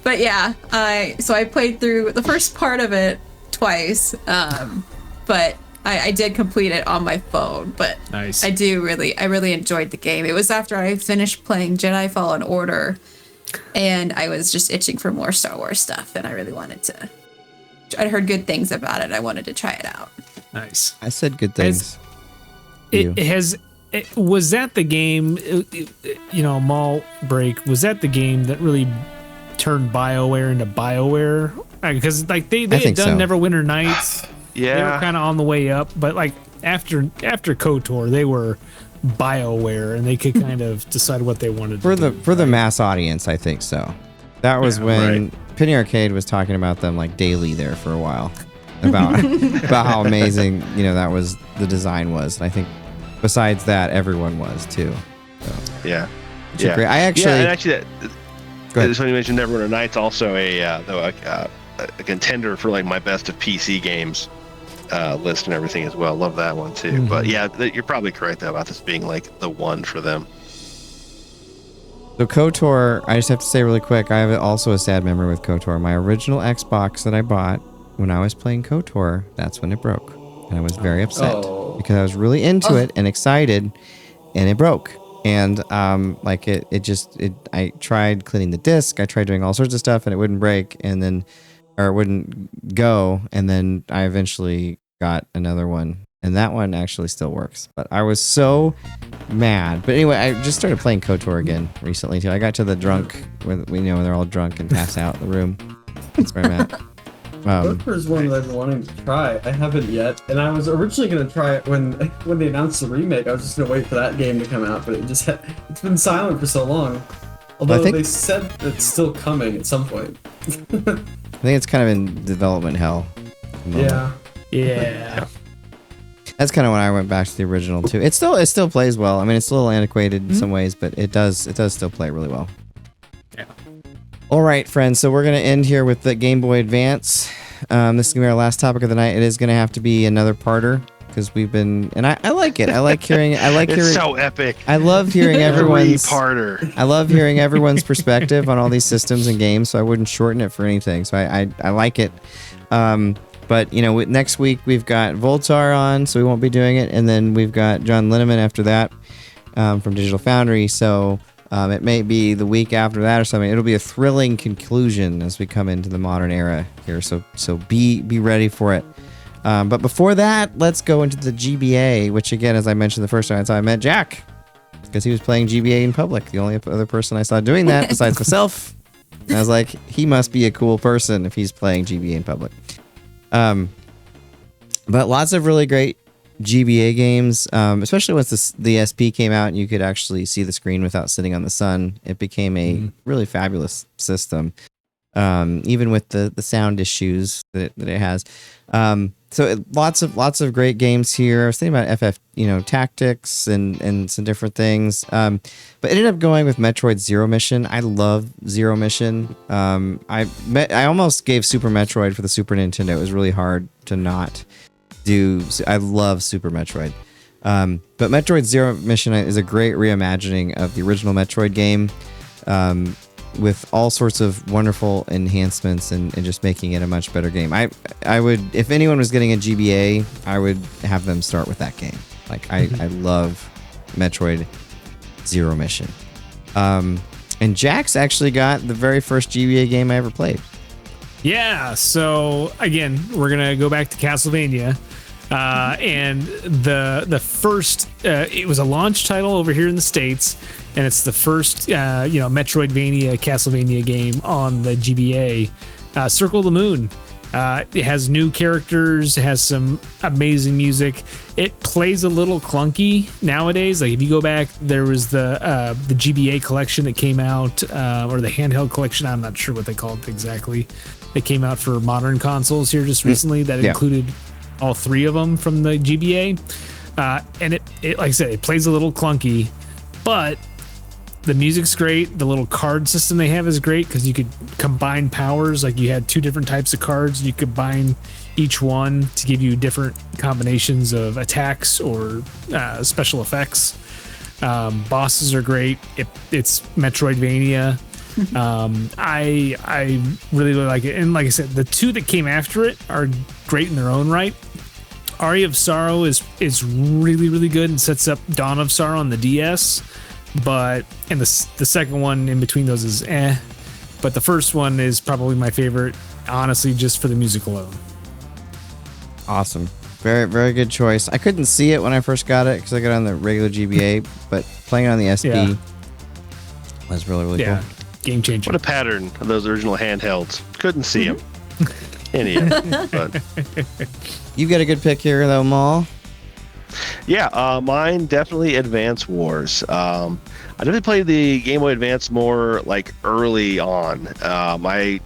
But yeah, I played through the first part of it twice, but I did complete it on my phone. But nice. I really enjoyed the game. It was after I finished playing Jedi Fallen Order, and I was just itching for more Star Wars stuff, and I really wanted to. I'd heard good things about it. I wanted to try it out. Nice. I said good things. Was that the game, Maul Break, was that the game that really turned BioWare into BioWare? Because like they had done Neverwinter Nights. Yeah. They were kind of on the way up, but like after KOTOR, they were BioWare, and they could kind of decide what they wanted to do. For the mass audience, I think so. That was when Penny Arcade was talking about them like daily there for a while. About how amazing that was, the design was, and I think besides that everyone was too. So, yeah. Great. I just when you mentioned Neverwinter Nights, also a contender for like my best of PC games list and everything as well. Love that one too. Mm-hmm. But yeah, you're probably correct though about this being like the one for them. So KOTOR, I just have to say really quick, I have also a sad memory with KOTOR. My original Xbox that I bought when I was playing KOTOR, that's when it broke. And I was very upset because I was really into it and excited, and it broke. And I tried cleaning the disc, I tried doing all sorts of stuff, and it wouldn't break, or it wouldn't go. And then I eventually got another one, and that one actually still works. But I was so mad. But anyway, I just started playing KOTOR again recently too. I got to the drunk where they're all drunk and pass out in the room. That's where I'm at. KOTOR is one that I've been wanting to try. I haven't yet, and I was originally going to try it when they announced the remake. I was just going to wait for that game to come out, but it's been silent for so long. Although they said it's still coming at some point. I think it's kind of in development hell. Yeah. That's kind of when I went back to the original too. It still plays well. I mean, it's a little antiquated in some ways, but it does still play really well. Yeah. All right, friends. So we're gonna end here with the Game Boy Advance. This is gonna be our last topic of the night. It is gonna have to be another parter because we've been, and I like it. I like hearing. It's so epic. I love hearing everyone's parter. I love hearing everyone's perspective on all these systems and games. So I wouldn't shorten it for anything. So I like it. But next week we've got Voultar on, so we won't be doing it, and then we've got John Linneman after that from Digital Foundry. So it may be the week after that or something. It'll be a thrilling conclusion as we come into the modern era here. So be ready for it. But before that, let's go into the GBA, which again, as I mentioned the first time I met Jack, because he was playing GBA in public. The only other person I saw doing that besides myself. And I was like, he must be a cool person if he's playing GBA in public. But lots of really great GBA games, especially once the SP came out and you could actually see the screen without sitting on the sun. It became a really fabulous system, even with the sound issues that it has. Lots of great games here. I was thinking about FF, Tactics and some different things. But ended up going with Metroid Zero Mission. I love Zero Mission. I almost gave Super Metroid for the Super Nintendo. It was really hard to not do. I love Super Metroid. But Metroid Zero Mission is a great reimagining of the original Metroid game. With all sorts of wonderful enhancements and just making it a much better game. I would, if anyone was getting a GBA, I would have them start with that game. Like I love Metroid Zero Mission. And Jack's actually got the very first GBA game I ever played. Yeah, so again, we're gonna go back to Castlevania. And the first, it was a launch title over here in the States, and it's the first, Metroidvania, Castlevania game on the GBA. Circle of the Moon. It has new characters, it has some amazing music. It plays a little clunky nowadays. Like if you go back, there was the GBA collection that came out, or the handheld collection. I'm not sure what they called it exactly. It came out for modern consoles here just recently that included all three of them from the GBA. And it, like I said, it plays a little clunky, but the music's great. The little card system they have is great because you could combine powers. Like you had two different types of cards. You could combine each one to give you different combinations of attacks or special effects. Bosses are great. It's Metroidvania. I really like it. And like I said, the two that came after it are great in their own right. Aria of Sorrow is really, really good and sets up Dawn of Sorrow on the DS. And the second one in between those is but the first one is probably my favorite, honestly, just for the music alone. Awesome. Very, very good choice. I couldn't see it when I first got it because I got it on the regular GBA, but playing it on the SP was really, really cool. Game changer. What a pattern of those original handhelds. Couldn't see them. Idiot. But You got a good pick here, though, Maul. Yeah, mine definitely Advance Wars. I definitely played the Game Boy Advance more like early on. It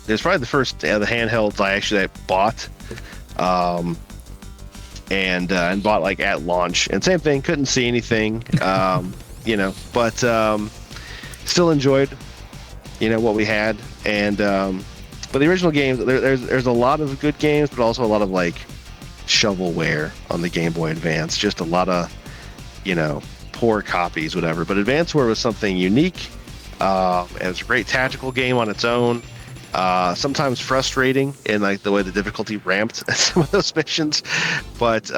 was probably the first the handhelds I bought, and bought like at launch. And same thing, couldn't see anything, but still enjoyed, what we had. And but the original games, there's a lot of good games, but also a lot of like shovelware on the Game Boy Advance. Just a lot of, poor copies, whatever. But Advanceware was something unique. It was a great tactical game on its own. Sometimes frustrating in like the way the difficulty ramped at some of those missions, but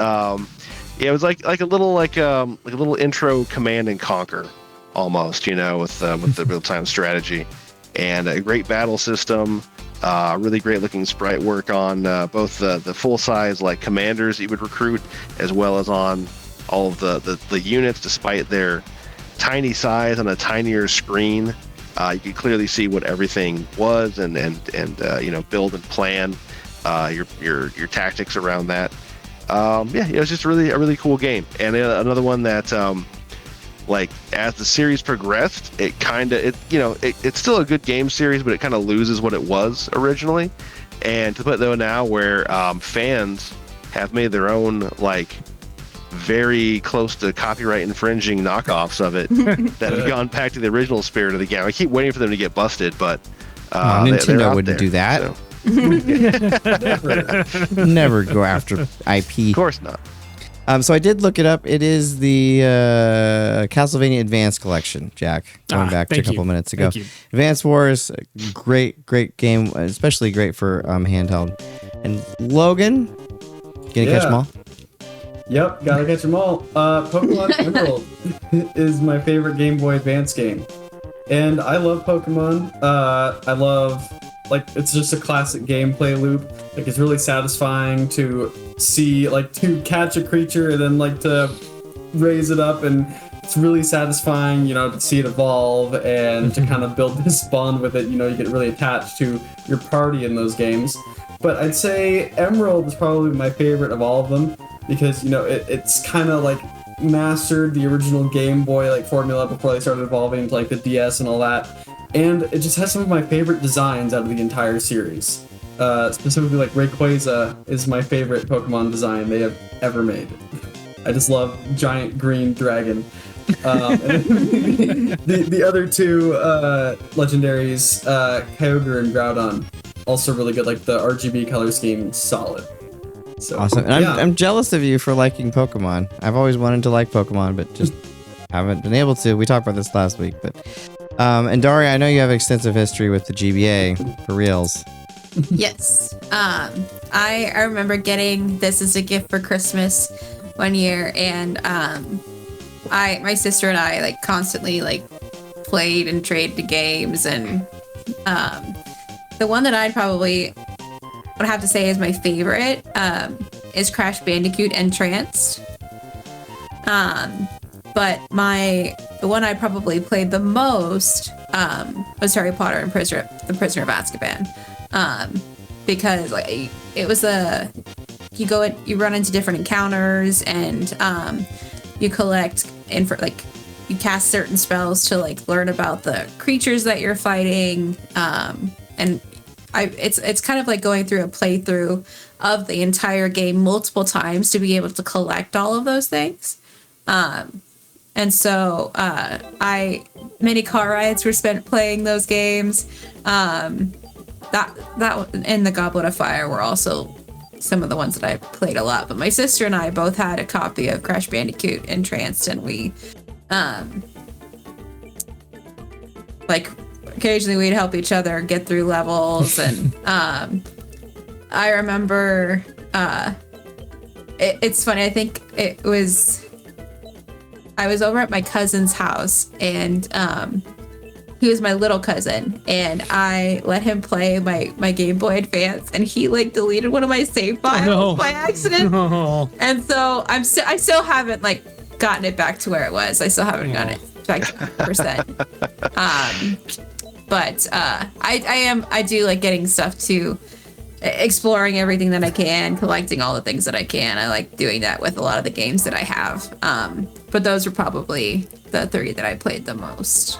it was like a little intro Command and Conquer almost, with the real time strategy, and a great battle system. Really great looking sprite work on both the full size like commanders that you would recruit, as well as on all of the units, despite their tiny size on a tinier screen. You could clearly see what everything was, and build and plan your tactics around that. It was just a really cool game, and another one that as the series progressed, it's still a good game series, but it kind of loses what it was originally. And to put though now where fans have made their own very close to copyright infringing knockoffs of it that have gone back to the original spirit of the game. I keep waiting for them to get busted, but Nintendo wouldn't do that. So. Never go after IP. Of course not. So I did look it up. It is the Castlevania Advance Collection, Jack. Going back to a couple minutes ago. Advance Wars, great game, especially great for handheld. And Logan, gonna catch them all? Yep, gotta catch them all. Pokemon Emerald is my favorite Game Boy Advance game. And I love Pokemon. I love, it's just a classic gameplay loop. It's really satisfying to see, to catch a creature and then, to raise it up. And it's really satisfying, to see it evolve and to kind of build this bond with it. You get really attached to your party in those games. But I'd say Emerald is probably my favorite of all of them, because it's kind of mastered the original Game Boy formula before they started evolving to the DS and all that, and it just has some of my favorite designs out of the entire series. Specifically, Rayquaza is my favorite Pokemon design they have ever made. I just love giant green dragon. And the other two legendaries, Kyogre and Groudon, also really good. The RGB color scheme, solid. So, awesome. And I'm jealous of you for liking Pokemon. I've always wanted to like Pokemon, but just haven't been able to. We talked about this last week, but and Darria, I know you have extensive history with the GBA for reals. Yes. I remember getting this as a gift for Christmas one year, and my sister and I constantly played and traded the games, and the one that I'd probably would have to say is my favorite is Crash Bandicoot Entranced. But the one I probably played the most was Harry Potter and the Prisoner of Azkaban, because it was you run into different encounters, and you collect you cast certain spells to learn about the creatures that you're fighting, and it's kind of going through a playthrough of the entire game multiple times to be able to collect all of those things. And so many car rides were spent playing those games. That and the Goblet of Fire were also some of the ones that I played a lot. But my sister and I both had a copy of Crash Bandicoot Entranced, and we occasionally we'd help each other get through levels. And I remember it's funny, I think I was over at my cousin's house, and he was my little cousin, and I let him play my Game Boy Advance, and he deleted one of my save files by accident. And so I still haven't gotten it back to where it was. I still haven't gotten it back to 100%. But I do like getting stuff too, exploring everything that I can, collecting all the things that I can. I like doing that with a lot of the games that I have. But those are probably the 3 that I played the most.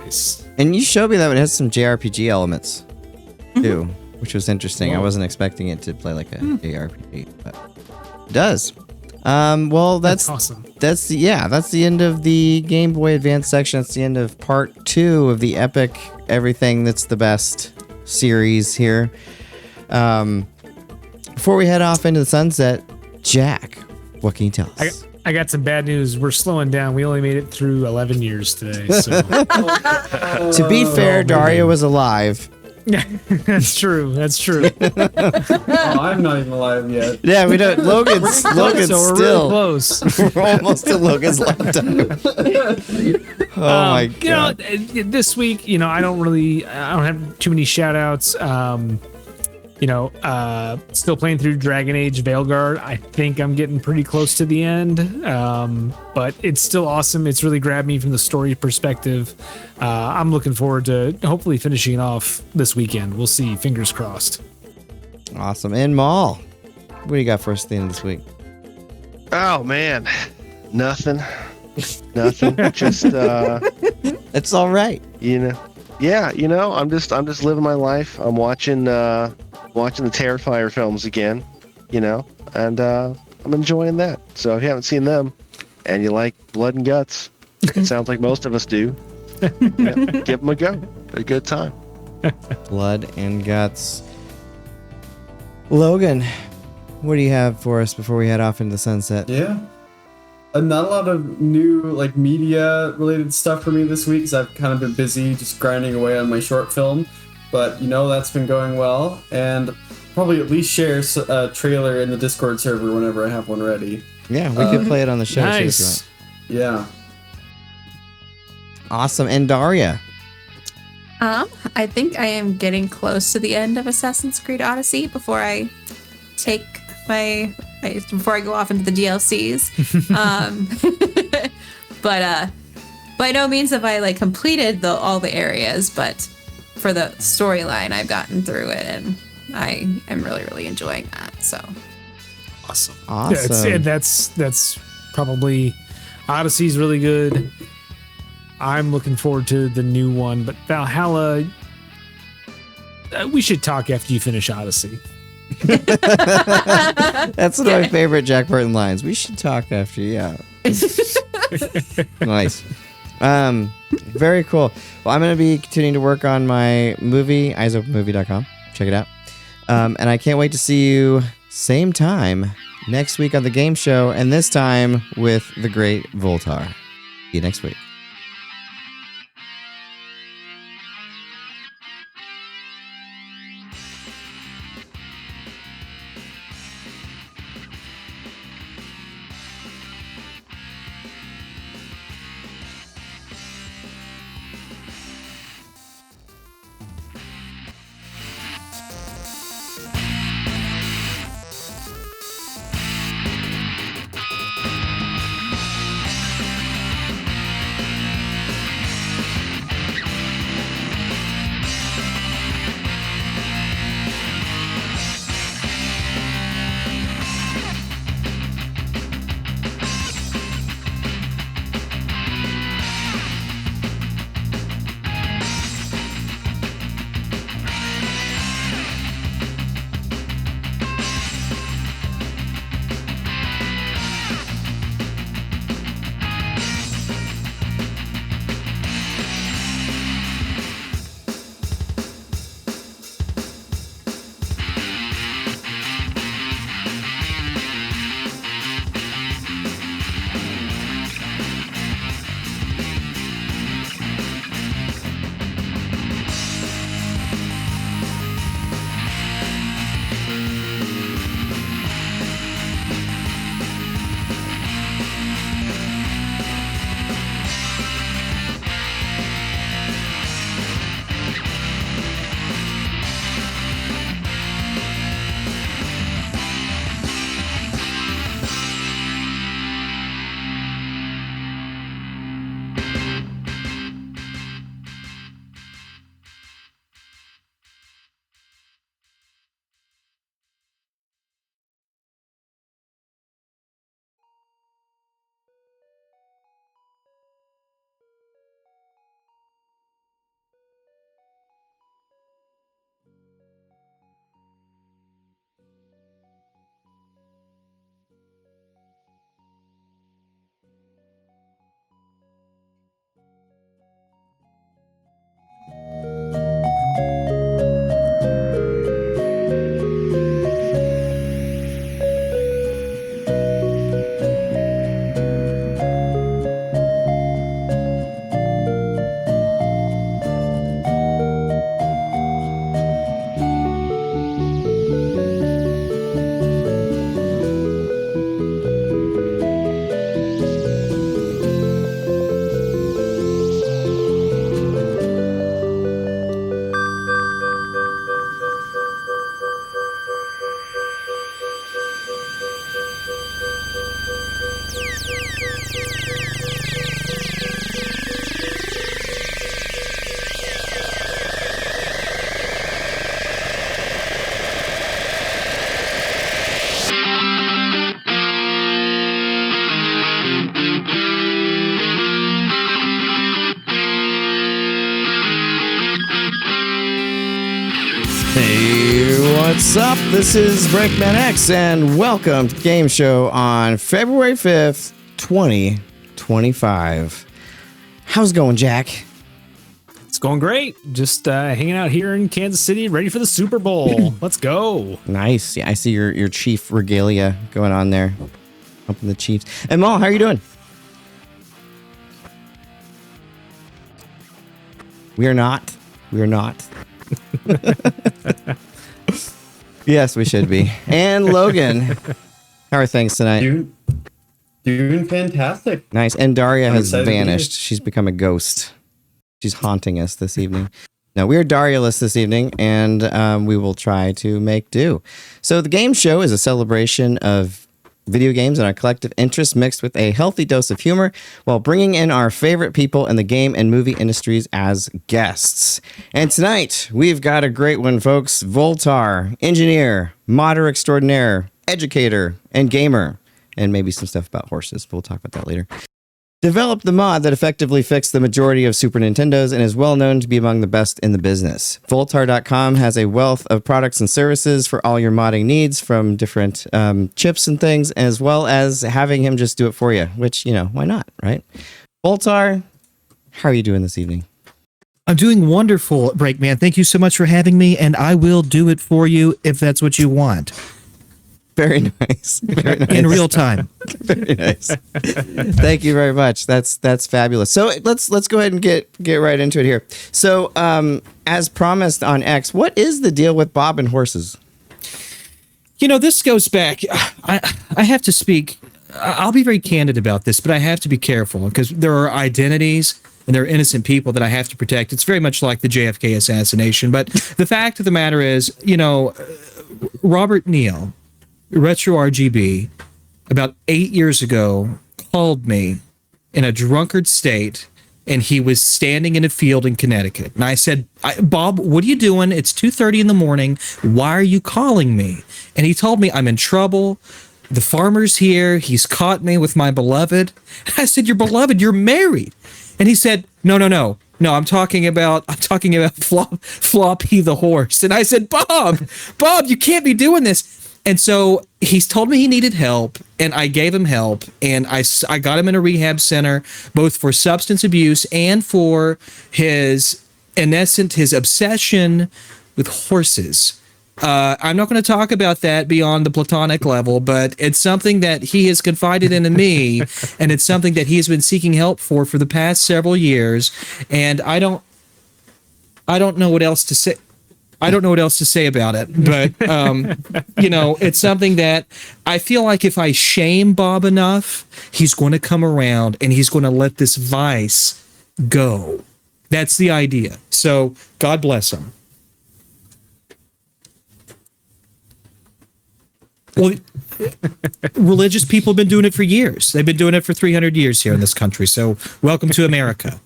Nice. And you showed me that it has some JRPG elements too, which was interesting. Whoa. I wasn't expecting it to play like a JRPG, but it does. Well, that's awesome. That's the end of the Game Boy Advance section. That's the end of part 2 of the epic everything that's the best series here. Before we head off into the sunset, Jack, what can you tell us? I got some bad news. We're slowing down. We only made it through 11 years today. So. To be fair, Darria was alive. That's true. That's true. I'm not even alive yet. Yeah, we don't. Logan's so we're still really close. We're almost to Logan's lifetime. Oh my god! This week, I don't have too many shout outs. Still playing through Dragon Age Veilguard. I think I'm getting pretty close to the end, but it's still awesome. It's really grabbed me from the story perspective. I'm looking forward to hopefully finishing it off this weekend. We'll see. Fingers crossed. Awesome. And Maul, what do you got for us at the end of this week? Oh man, nothing. Just it's all right. I'm just living my life. I'm watching the Terrifier films again, and I'm enjoying that. So if you haven't seen them and you like blood and guts, it sounds like most of us do, give them a go. They're a good time. Blood and guts. Logan, what do you have for us before we head off into the sunset? Yeah. Not a lot of new media related stuff for me this week because I've kind of been busy just grinding away on my short film, but that's been going well, and probably at least share a trailer in the Discord server whenever I have one ready. Yeah, we could play it on the show. Nice. Too, if you want. Yeah. Awesome. And Darria. I think I am getting close to the end of Assassin's Creed Odyssey before I before I go off into the DLCs. But by no means have I completed all the areas, but for the storyline I've gotten through it, and I am really, really enjoying that. So awesome. Yeah, that's probably Odyssey's really good. I'm looking forward to the new one, but Valhalla, we should talk after you finish Odyssey. That's one of my favorite Jack Burton lines. We should talk after, yeah. Nice. Very cool. Well, I'm going to be continuing to work on my movie, eyesopenmovie.com. Check it out. And I can't wait to see you same time next week on the game show, and this time with the great Voultar. See you next week. Hey, what's up? This is BreakmanX, and welcome to Game Show on February 5th, 2025. How's it going, Jack? It's going great. Just hanging out here in Kansas City, ready for the Super Bowl. Let's go. Nice. Yeah, I see your Chief regalia going on there. Helping the Chiefs. And Maul, how are you doing? We are not. Yes, we should be. And Logan, how are things tonight? Doing fantastic. Nice. And Darria has vanished. She's become a ghost. She's haunting us this evening. Now, we are Darria-less this evening, and we will try to make do. So the game show is a celebration of video games and our collective interests mixed with a healthy dose of humor while bringing in our favorite people in the game and movie industries as guests. And tonight, we've got a great one, folks. Voultar, engineer, modder extraordinaire, educator, and gamer. And maybe some stuff about horses, but we'll talk about that later. Developed the mod that effectively fixed the majority of Super Nintendos and is well known to be among the best in the business. Voultar.com has a wealth of products and services for all your modding needs, from different chips and things, as well as having him just do it for you, which, you know, why not, right? Voultar, how are you doing this evening? I'm doing wonderful, Breakman. Thank you so much for having me, and I will do it for you if that's what you want. Very nice. Very nice. In real time. Very nice. Thank you very much. That's fabulous. So let's go ahead and get right into it here. So as promised on X, what is the deal with Bob and horses? You know, this goes back. I have to speak. I'll be very candid about this, but I have to be careful because there are identities and there are innocent people that I have to protect. It's very much like the JFK assassination. But the fact of the matter is, you know, Robert Neal, Retro RGB, about 8 years ago, called me in a drunkard state, and he was standing in a field in Connecticut. And I said, Bob, what are you doing? It's 2:30 in the morning. Why are you calling me? And he told me, I'm in trouble. The farmer's here. He's caught me with my beloved. I said, your beloved? You're married. And he said, no. No, I'm talking about Floppy the horse. And I said, Bob, you can't be doing this. And so he's told me he needed help, and I gave him help, and I got him in a rehab center, both for substance abuse and for his obsession with horses. I'm not going to talk about that beyond the platonic level, but it's something that he has confided into me, and it's something that he has been seeking help for the past several years, and I don't know what else to say. I don't know what else to say about it, but, you know, it's something that I feel like if I shame Bob enough, he's going to come around and he's going to let this vice go. That's the idea. So God bless him. Well, religious people have been doing it for years. They've been doing it for 300 years here in this country. So welcome to America.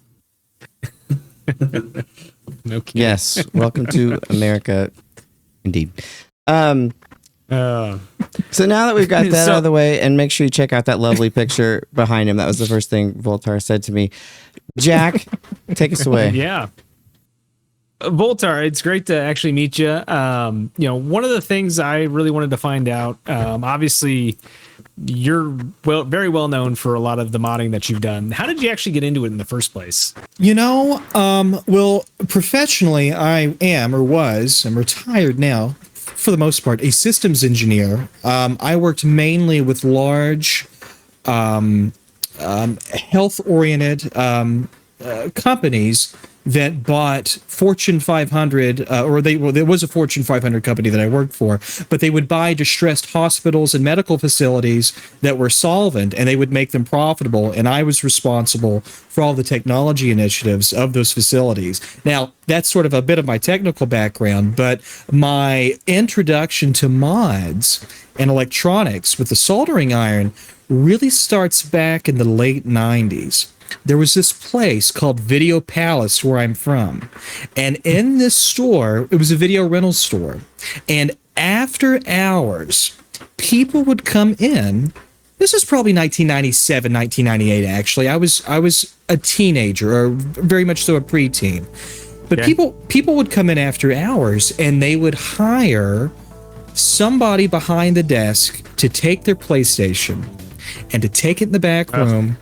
No kidding. Yes, welcome to America, indeed. So now that we've got that out of the way, and make sure you check out that lovely picture behind him. That was the first thing Voultar said to me. Jack, take us away. Yeah. Voultar, it's great to actually meet you. You know, one of the things I really wanted to find out, obviously, you're very well known for a lot of the modding that you've done. How did you actually get into it in the first place? You know, well, professionally, I'm retired now, for the most part, a systems engineer. I worked mainly with large, health-oriented companies that bought Fortune 500, there was a Fortune 500 company that I worked for, but they would buy distressed hospitals and medical facilities that were solvent, and they would make them profitable, and I was responsible for all the technology initiatives of those facilities. Now, that's sort of a bit of my technical background, but my introduction to mods and electronics with the soldering iron really starts back in the late 90s. There was this place called Video Palace where I'm from. And in this store, it was a video rental store. And after hours, people would come in. This is probably 1997, 1998, actually. I was a teenager, or very much so a preteen. But people would come in after hours and they would hire somebody behind the desk to take their PlayStation and to take it in the back room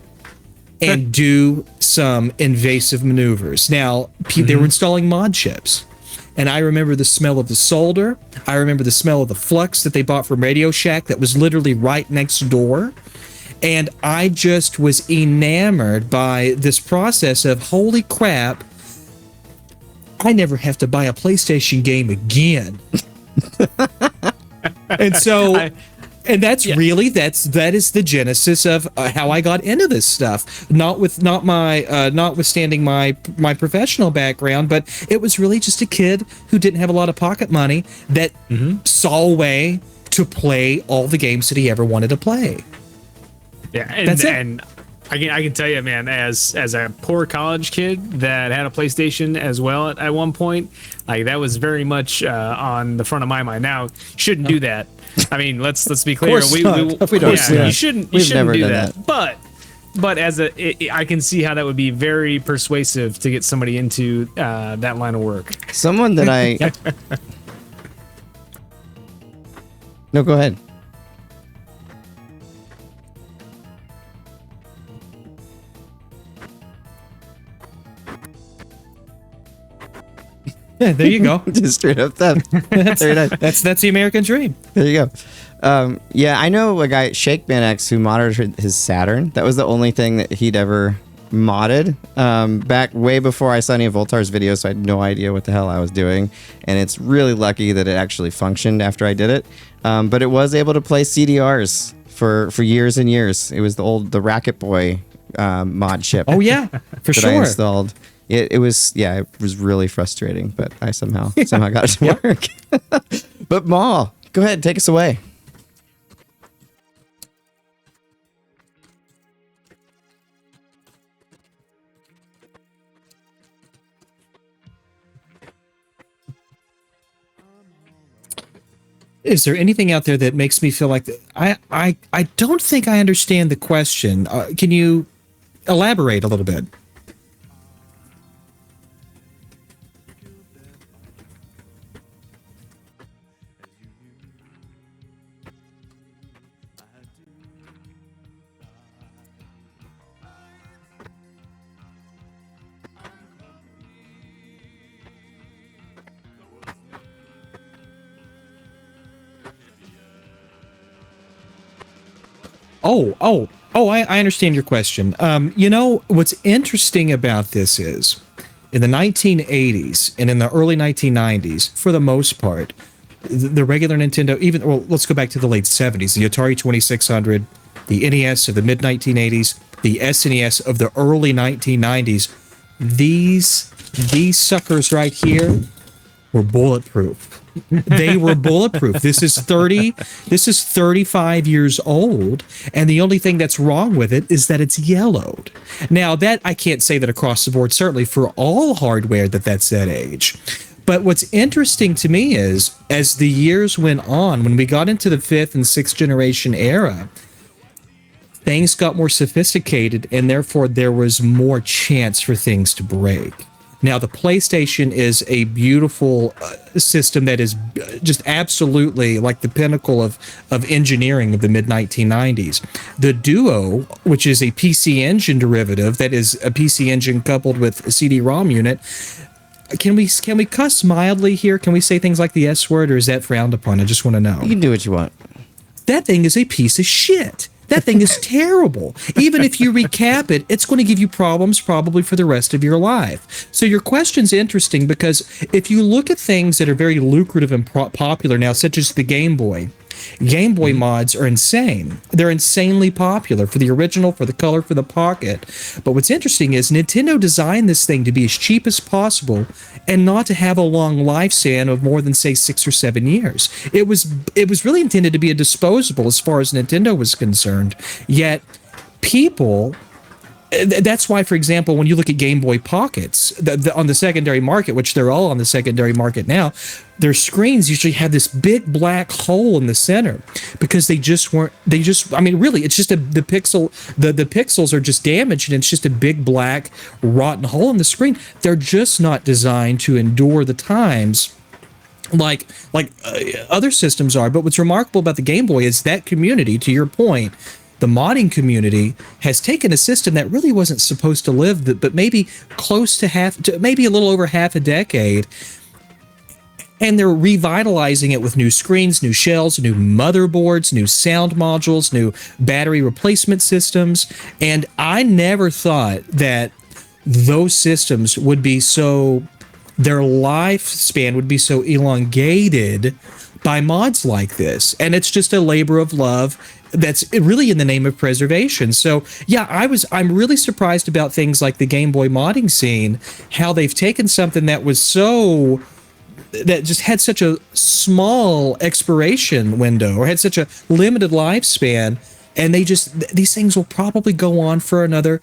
and do some invasive maneuvers. Now, they were installing mod chips. And I remember the smell of the solder. I remember the smell of the flux that they bought from Radio Shack that was literally right next door. And I just was enamored by this process of, holy crap, I never have to buy a PlayStation game again. And so, and that's really, that is the genesis of how I got into this stuff. Notwithstanding my professional background, but it was really just a kid who didn't have a lot of pocket money that saw a way to play all the games that he ever wanted to play. Yeah, and I can tell you, man, as a poor college kid that had a PlayStation as well at one point, like that was very much on the front of my mind. Now, shouldn't do that. I mean, let's be clear. You shouldn't do that. But as I can see how that would be very persuasive to get somebody into that line of work. Someone that I no, go ahead. Yeah, there you go. Just straight up theft. That's the American dream. There you go. Yeah, I know a guy, BreakmanX, who modded his Saturn. That was the only thing that he'd ever modded. Back way before I saw any of Voultar's videos, so I had no idea what the hell I was doing. And it's really lucky that it actually functioned after I did it. But it was able to play CDRs for years and years. It was the Racket Boy mod chip. Oh yeah, for that sure. I installed. It was really frustrating, but I somehow got it to work. But Maul, go ahead, take us away. Is there anything out there that makes me feel like I don't think I understand the question. Can you elaborate a little bit? I understand your question. You know, what's interesting about this is in the 1980s and in the early 1990s, for the most part, the regular Nintendo, let's go back to the late 70s, the Atari 2600, the NES of the mid 1980s, the SNES of the early 1990s, these suckers right here were bulletproof. They were bulletproof. This is 35 years old, and the only thing that's wrong with it is that it's yellowed. Now, that I can't say that across the board, certainly for all hardware that's that age. But what's interesting to me is, as the years went on, when we got into the 5th and 6th generation era, things got more sophisticated, and therefore there was more chance for things to break. Now, the PlayStation is a beautiful system that is just absolutely like the pinnacle of engineering of the mid-1990s. The Duo, which is a PC Engine derivative, that is a PC Engine coupled with a CD-ROM unit. Can we cuss mildly here? Can we say things like the S word, or is that frowned upon? I just want to know. You can do what you want. That thing is a piece of shit. That thing is terrible. Even if you recap it, it's going to give you problems probably for the rest of your life. So your question's interesting because if you look at things that are very lucrative and popular now, such as the Game Boy mods are insane. They're insanely popular for the original, for the color, for the pocket. But what's interesting is Nintendo designed this thing to be as cheap as possible and not to have a long lifespan of more than, say, 6 or 7 years. It was really intended to be a disposable as far as Nintendo was concerned. Yet people that's why, for example, when you look at Game Boy Pockets on the secondary market, which they're all on the secondary market now, their screens usually have this big black hole in the center because they just weren't. I mean, really, it's just the pixels are just damaged, and it's just a big black rotten hole in the screen. They're just not designed to endure the times like other systems are. But what's remarkable about the Game Boy is that community, to your point, the modding community has taken a system that really wasn't supposed to live, but maybe close to maybe a little over half a decade, and they're revitalizing it with new screens, new shells, new motherboards, new sound modules, new battery replacement systems. And I never thought that those systems would be their lifespan would be so elongated by mods like this. And it's just a labor of love that's really in the name of preservation. So yeah, I'm really surprised about things like the Game Boy modding scene, how they've taken something that just had such a small expiration window or had such a limited lifespan, and these things will probably go on for another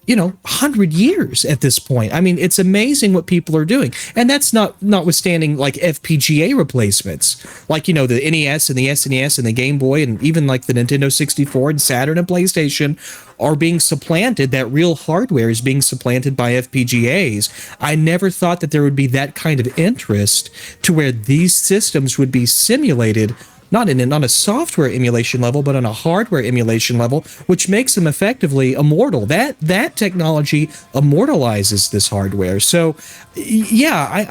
100 years at this point. I mean, it's amazing what people are doing. And that's notwithstanding like FPGA replacements, like, the NES and the SNES and the Game Boy and even like the Nintendo 64 and Saturn and PlayStation are being supplanted. That real hardware is being supplanted by FPGAs. I never thought that there would be that kind of interest to where these systems would be simulated not on a software emulation level, but on a hardware emulation level, which makes them effectively immortal. That technology immortalizes this hardware. So, yeah,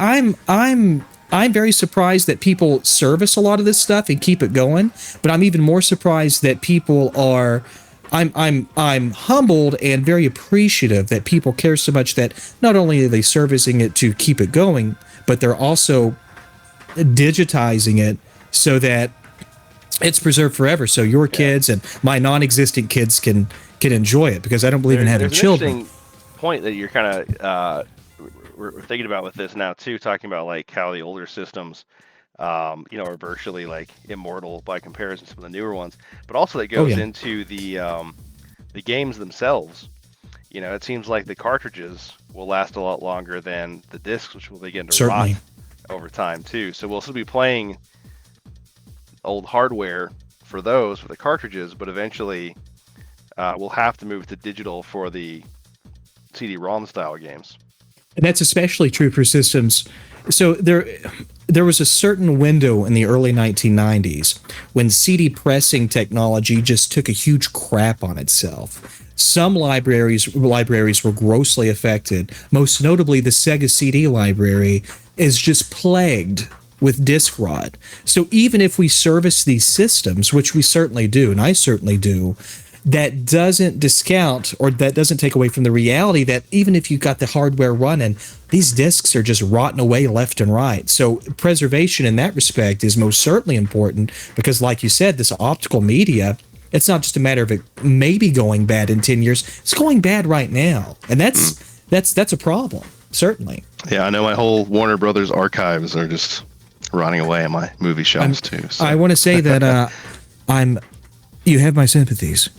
I'm very surprised that people service a lot of this stuff and keep it going. But I'm even more surprised that people are. I'm humbled and very appreciative that people care so much that not only are they servicing it to keep it going, but they're also digitizing it so that it's preserved forever, so your kids and my non-existent kids can enjoy it, because I don't believe in having children. There's an interesting point that you're kind of we're thinking about with this now too, talking about like how the older systems, are virtually like immortal by comparison to some of the newer ones, but also that goes into the games themselves. It seems like the cartridges will last a lot longer than the discs, which will begin to rot over time too. So we'll still be playing old hardware for the cartridges, but eventually we'll have to move to digital for the CD-ROM style games. And that's especially true for systems. So there was a certain window in the early 1990s when CD pressing technology just took a huge crap on itself. Some libraries were grossly affected. Most notably, the Sega CD library is just plagued with disk rot. So even if we service these systems, which we certainly do, and I certainly do, that doesn't discount or that doesn't take away from the reality that even if you've got the hardware running, these disks are just rotting away left and right. So preservation in that respect is most certainly important, because like you said, this optical media, it's not just a matter of it maybe going bad in 10 years, it's going bad right now. And that's a problem, certainly. Yeah, I know my whole Warner Brothers archives are just rotting away on my movie shelves too. So. I want to say that you have my sympathies.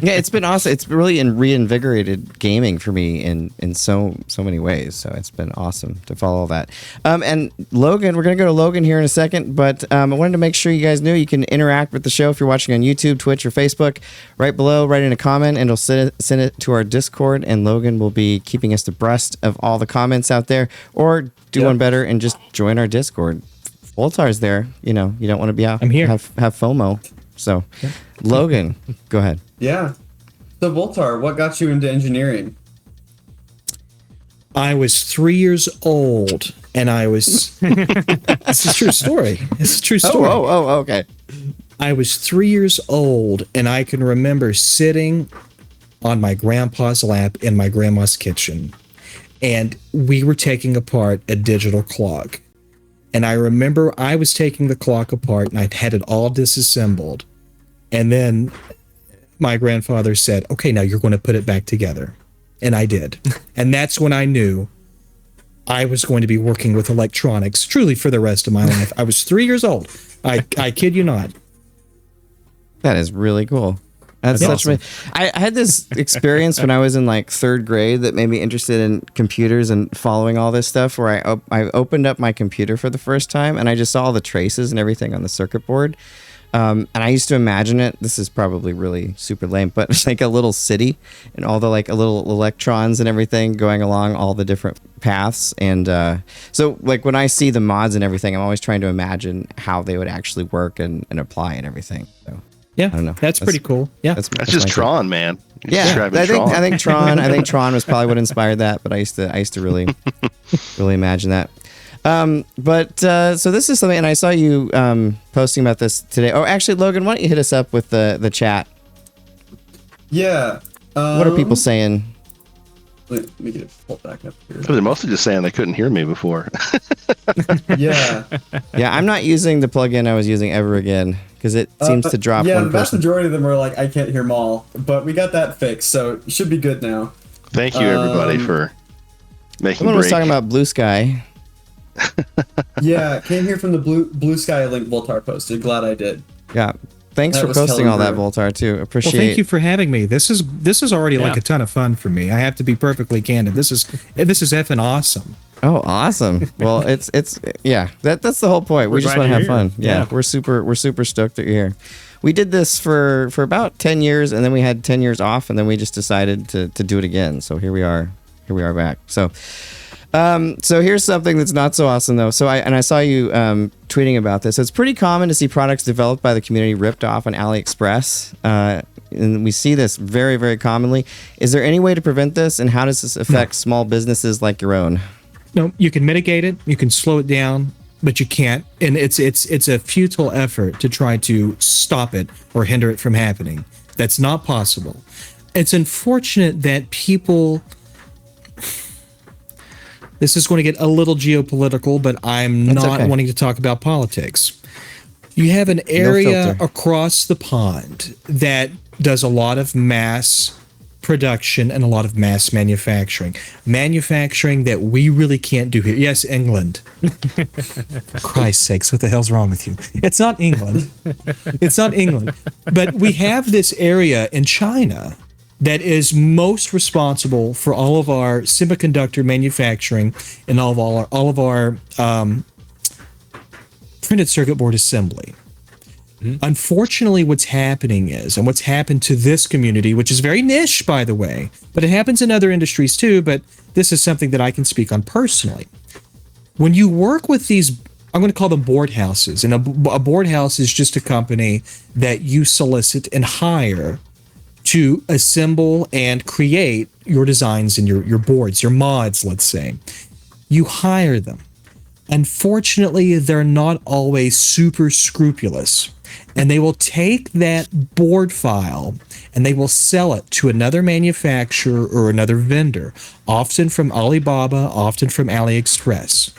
Yeah, it's been awesome. It's really reinvigorated gaming for me in so many ways. So it's been awesome to follow that. And Logan, we're gonna go to Logan here in a second, but I wanted to make sure you guys knew you can interact with the show if you're watching on YouTube, Twitch, or Facebook. Right below, write in a comment, and it'll send it to our Discord, and Logan will be keeping us abreast of all the comments out there. Or do one better and just join our Discord. Voultar's there. You don't want to be out. I'm here. Have FOMO. So, Logan, go ahead. Yeah. So, Voultar, what got you into engineering? I was 3 years old, and I was... It's a true story. It's a true story. Oh, okay. I was 3 years old, and I can remember sitting on my grandpa's lap in my grandma's kitchen, and we were taking apart a digital clock. And I remember I was taking the clock apart, and I had it all disassembled. And then my grandfather said, okay, now you're going to put it back together. And I did. And that's when I knew I was going to be working with electronics truly for the rest of my life. I was 3 years old. I kid you not. That is really cool. That's That's such I had this experience when I was in like third grade that made me interested in computers and following all this stuff, where I opened up my computer for the first time and I just saw all the traces and everything on the circuit board. And I used to imagine it. This is probably really super lame, but it's like a little city and all the like little electrons and everything going along all the different paths. And so like when I see the mods and everything, I'm always trying to imagine how they would actually work and apply and everything. So yeah, I don't know. That's pretty cool. Yeah, That's just Tron, man. You're Yeah, describing I think Tron. I think Tron was probably what inspired that. But I used to really imagine that. So this is something, and I saw you posting about this today. Oh, actually, Logan, why don't you hit us up with the chat? Yeah. What are people saying? Let me get it pulled back up here. They're mostly just saying they couldn't hear me before. Yeah. Yeah, I'm not using the plugin I was using ever again because it seems to drop Yeah, one the vast person. majority of them are like, I can't hear Maul, but we got that fixed, so it should be good now. Thank you, everybody, for making Someone was break. talking about Blue Sky. Yeah, came here from the blue sky link Voultar posted. Glad I did. Yeah. Thanks That for was posting Kelly all that, Brew. Voultar, too. Appreciate Well, thank you for having me. This is already like a ton of fun for me. I have to be perfectly candid. This is effing awesome. Oh, awesome. Well, it's yeah, that's the whole point. We We're just glad want to have you're fun. here. Yeah, Yeah. we're super stoked that you're here. We did this for about 10 years and then we had 10 years off and then we just decided to do it again. So here we are back. So here's something that's not so awesome though. So I saw you tweeting about this. It's pretty common to see products developed by the community ripped off on AliExpress. And we see this very, very commonly. Is there any way to prevent this, and how does this affect small businesses like your own? No, you can mitigate it, you can slow it down, but you can't. And it's a futile effort to try to stop it or hinder it from happening. That's not possible. It's unfortunate that people. This is going to get a little geopolitical, but I'm not wanting to talk about politics. You have an area across the pond that does a lot of mass production and a lot of mass manufacturing. Manufacturing that we really can't do here. Yes, England. For Christ's sakes, what the hell's wrong with you? It's not England. It's not England. But we have this area in China that is most responsible for all of our semiconductor manufacturing and all of our printed circuit board assembly. Unfortunately, what's happening is, and what's happened to this community, which is very niche, by the way, but it happens in other industries too, but this is something that I can speak on personally. When you work with these, I'm going to call them board houses, and a board house is just a company that you solicit and hire to assemble and create your designs and your boards, your mods, let's say. You hire them. Unfortunately, they're not always super scrupulous, and they will take that board file and they will sell it to another manufacturer or another vendor, often from Alibaba, often from AliExpress.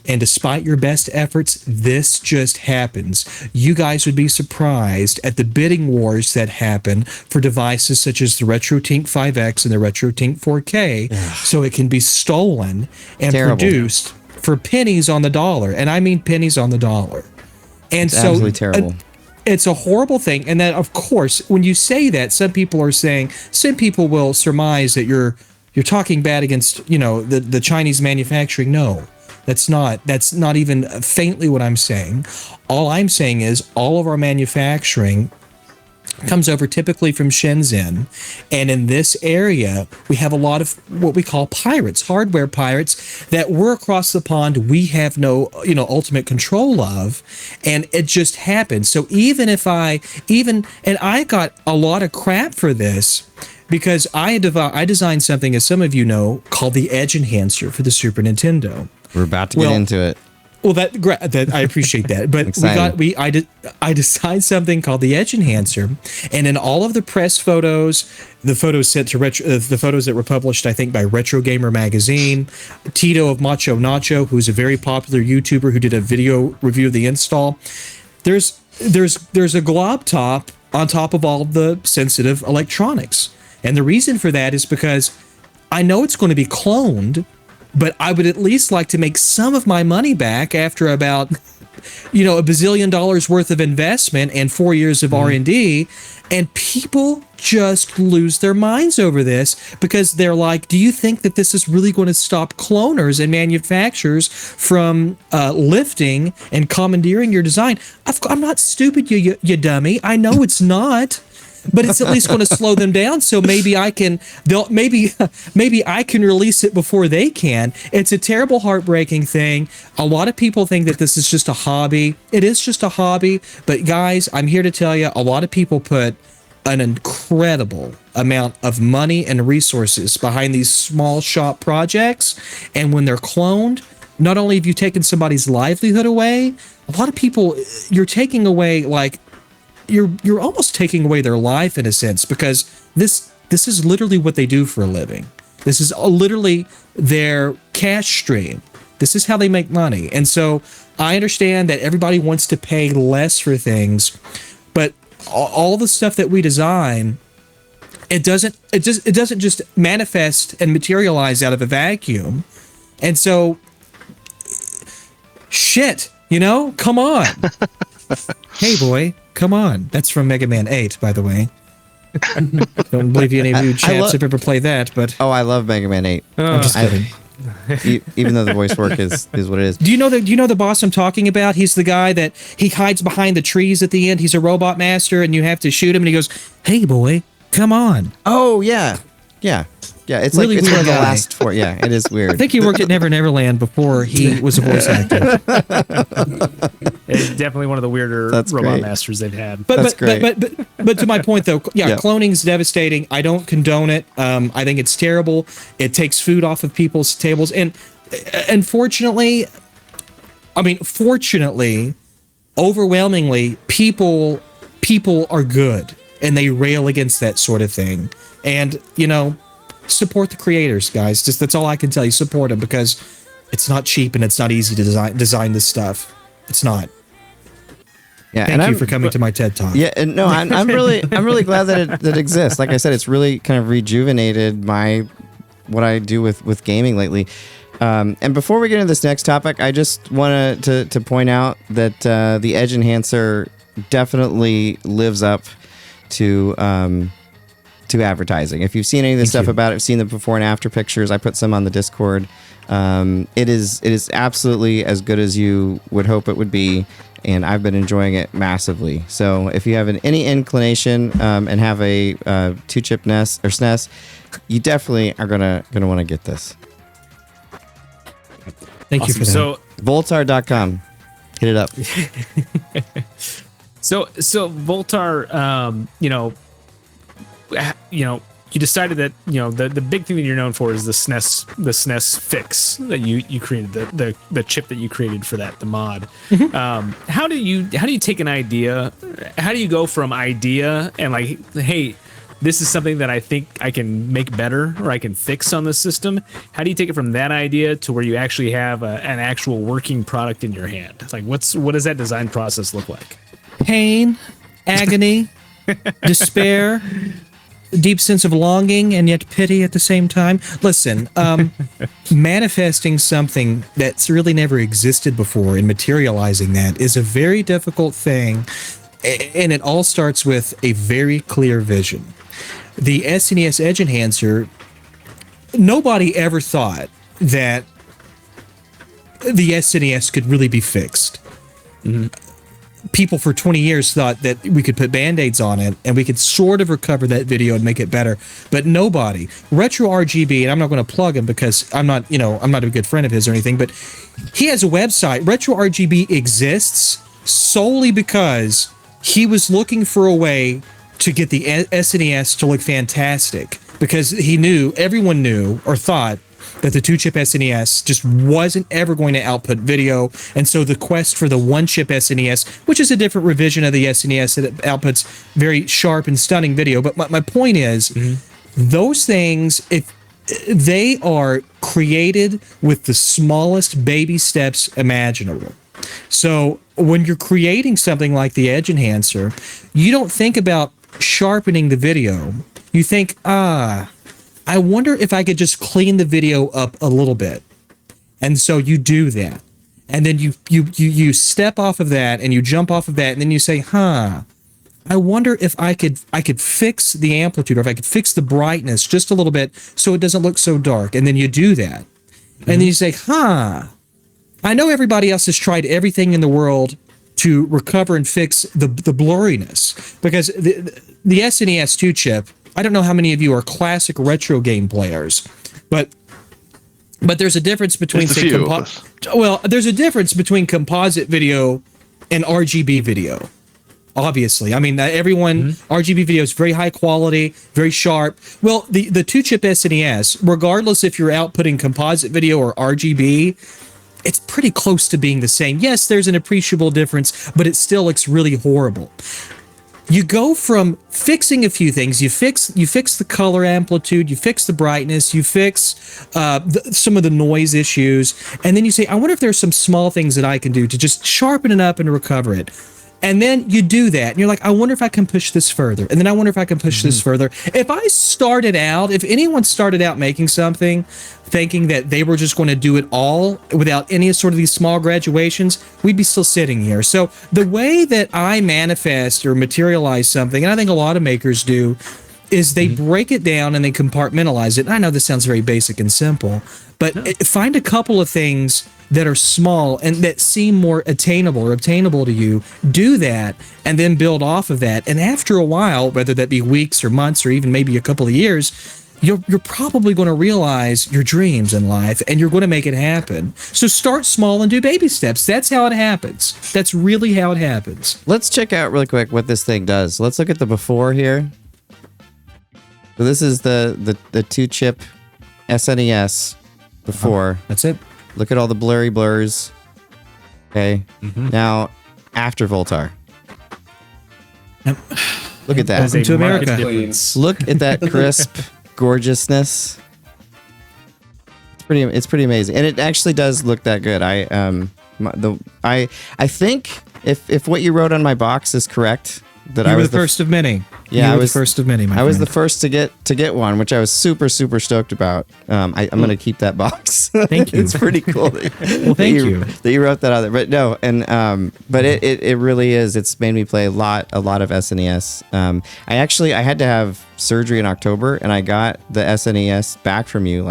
And despite your best efforts, this just happens. You guys would be surprised at the bidding wars that happen for devices such as the RetroTink 5X and the RetroTink 4K, so it can be stolen and produced for pennies on the dollar. And I mean pennies on the dollar. And it's absolutely terrible. It's a horrible thing. And then, of course, when you say that, some people will surmise that you're talking bad against, the Chinese manufacturing. No. That's not even faintly what I'm saying. All I'm saying is all of our manufacturing comes over typically from Shenzhen. And in this area, we have a lot of what we call pirates, hardware pirates, that we're across the pond. We have no, ultimate control of. And it just happens. So and I got a lot of crap for this, because I designed something, as some of you know, called the Edge Enhancer for the Super Nintendo. We're about to get into it. Well, that I appreciate that, but I designed something called the Edge Enhancer, and in all of the press photos, the photos sent to the photos that were published, I think, by Retro Gamer magazine, Tito of Macho Nacho, who's a very popular YouTuber who did a video review of the install. There's a glob top on top of all the sensitive electronics, and the reason for that is because I know it's going to be cloned but I would at least like to make some of my money back after about, you know, $1 bazillion worth of investment and 4 years of R&D. And people just lose their minds over this because they're like, do you think that this is really going to stop cloners and manufacturers from lifting and commandeering your design? I'm not stupid, you dummy. I know it's not. But it's at least going to slow them down, so maybe I can. Maybe I can release it before they can. It's a terrible, heartbreaking thing. A lot of people think that this is just a hobby. It is just a hobby, but guys, I'm here to tell you, a lot of people put an incredible amount of money and resources behind these small shop projects, and when they're cloned, not only have you taken somebody's livelihood away, a lot of people, you're taking away like. You're almost taking away their life in a sense, because this is literally what they do for a living. This is literally their cash stream. This is how they make money. And so I understand that everybody wants to pay less for things, but all the stuff that we design, it doesn't just manifest and materialize out of a vacuum. And so shit, you know, come on. Hey boy, come on. That's from Mega Man 8, by the way. Don't believe any of you chaps have ever played that, but... Oh, I love Mega Man 8. I'm just kidding. Even though the voice work is what it is. Do you know the boss I'm talking about? He's the guy that he hides behind the trees at the end. He's a robot master, and you have to shoot him, and he goes, hey boy, come on. Oh, yeah. Yeah. Yeah, it's Really like it's weird one of the guy. last four. Yeah, it is weird. I think he worked at Never Neverland before he was a voice actor. It's definitely one of the weirder That's robot great. masters they've had. That's great. But to my point though, yeah, Yeah. cloning's devastating. I don't condone it. I think it's terrible. It takes food off of people's tables, and unfortunately, fortunately, overwhelmingly, people are good, and they rail against that sort of thing. And you know, support the creators, guys. Just that's all I can tell you. Support them, because it's not cheap and it's not easy to design this stuff. It's not. Yeah, Thank you for coming to my TED Talk. Yeah, and no, I'm really glad that it exists. Like I said, it's really kind of rejuvenated what I do with gaming lately. And before we get into this next topic, I just wanted to point out that the Edge Enhancer definitely lives up to advertising. If you've seen any of the stuff about it, seen the before and after pictures, I put some on the Discord. It is absolutely as good as you would hope it would be, and I've been enjoying it massively. So if you have any inclination and have a 2-chip NES or SNES, you definitely are gonna want to get this. Thank you for that. So Voultar.com. Hit it up. So Voultar, you decided that the big thing that you're known for is the SNES fix that you created, the chip that you created for that, the mod. How do you take an idea? How do you go from idea and like, hey, this is something that I think I can make better or I can fix on the system? How do you take it from that idea to where you actually have an actual working product in your hand? It's like, what does that design process look like? Pain, agony, despair, deep sense of longing, and yet pity at the same time. Listen, manifesting something that's really never existed before and materializing that is a very difficult thing, and it all starts with a very clear vision. The SNES Edge Enhancer, nobody ever thought that the SNES could really be fixed. People for 20 years thought that we could put band-aids on it and we could sort of recover that video and make it better, but nobody. Retro RGB, and I'm not going to plug him because I'm not a good friend of his or anything, but he has a website. Retro RGB exists solely because he was looking for a way to get the SNES to look fantastic, because everyone knew or thought that the 2-chip SNES just wasn't ever going to output video, and so the quest for the 1-chip SNES, which is a different revision of the SNES that outputs very sharp and stunning video. But my point is, those things, if they are created with the smallest baby steps imaginable. So when you're creating something like the Edge Enhancer, you don't think about sharpening the video. You think, I wonder if I could just clean the video up a little bit. And so you do that. And then you step off of that and you jump off of that and then you say, I wonder if I could fix the amplitude, or if I could fix the brightness just a little bit so it doesn't look so dark. And then you do that. And then you say, I know everybody else has tried everything in the world to recover and fix the blurriness, because the SNES 2 chip, I don't know how many of you are classic retro game players, but there's a difference between there's a difference between composite video and RGB video. Obviously, I mean, everyone RGB video is very high quality, very sharp. Well, the 2-chip SNES, regardless if you're outputting composite video or RGB, it's pretty close to being the same. Yes, there's an appreciable difference, but it still looks really horrible. You go from fixing a few things. You fix the color amplitude, you fix the brightness, you fix some of the noise issues, and then you say, I wonder if there's some small things that I can do to just sharpen it up and recover it. And then you do that, and you're like, I wonder if I can push this further. And then I wonder if I can push this further. If anyone started out making something thinking that they were just going to do it all without any sort of these small graduations, we'd be still sitting here. So the way that I manifest or materialize something, and I think a lot of makers do, is they break it down and they compartmentalize it. And I know this sounds very basic and simple, but find a couple of things that are small and that seem more attainable or obtainable to you, do that, and then build off of that. And after a while, whether that be weeks or months or even maybe a couple of years, you're probably going to realize your dreams in life, and you're going to make it happen. So start small and do baby steps. That's how it happens. That's really how it happens. Let's check out really quick what this thing does. Let's look at the before here. So this is the 2-chip SNES before. That's it. Look at all the blurry blurs. Okay. Now, after Voultar. Look at that. Welcome to America. Look at that crisp gorgeousness. It's pretty amazing, and it actually does look that good. I think if what you wrote on my box is correct, that I was the first of many. Yeah, I was the first of many. I was the first to get one, which I was super stoked about. I'm gonna keep that box. Thank you. It's pretty cool. Well, thank you that you wrote that on there. But no, and but it really is. It's made me play a lot of SNES. I had to have surgery in October, and I got the SNES back from you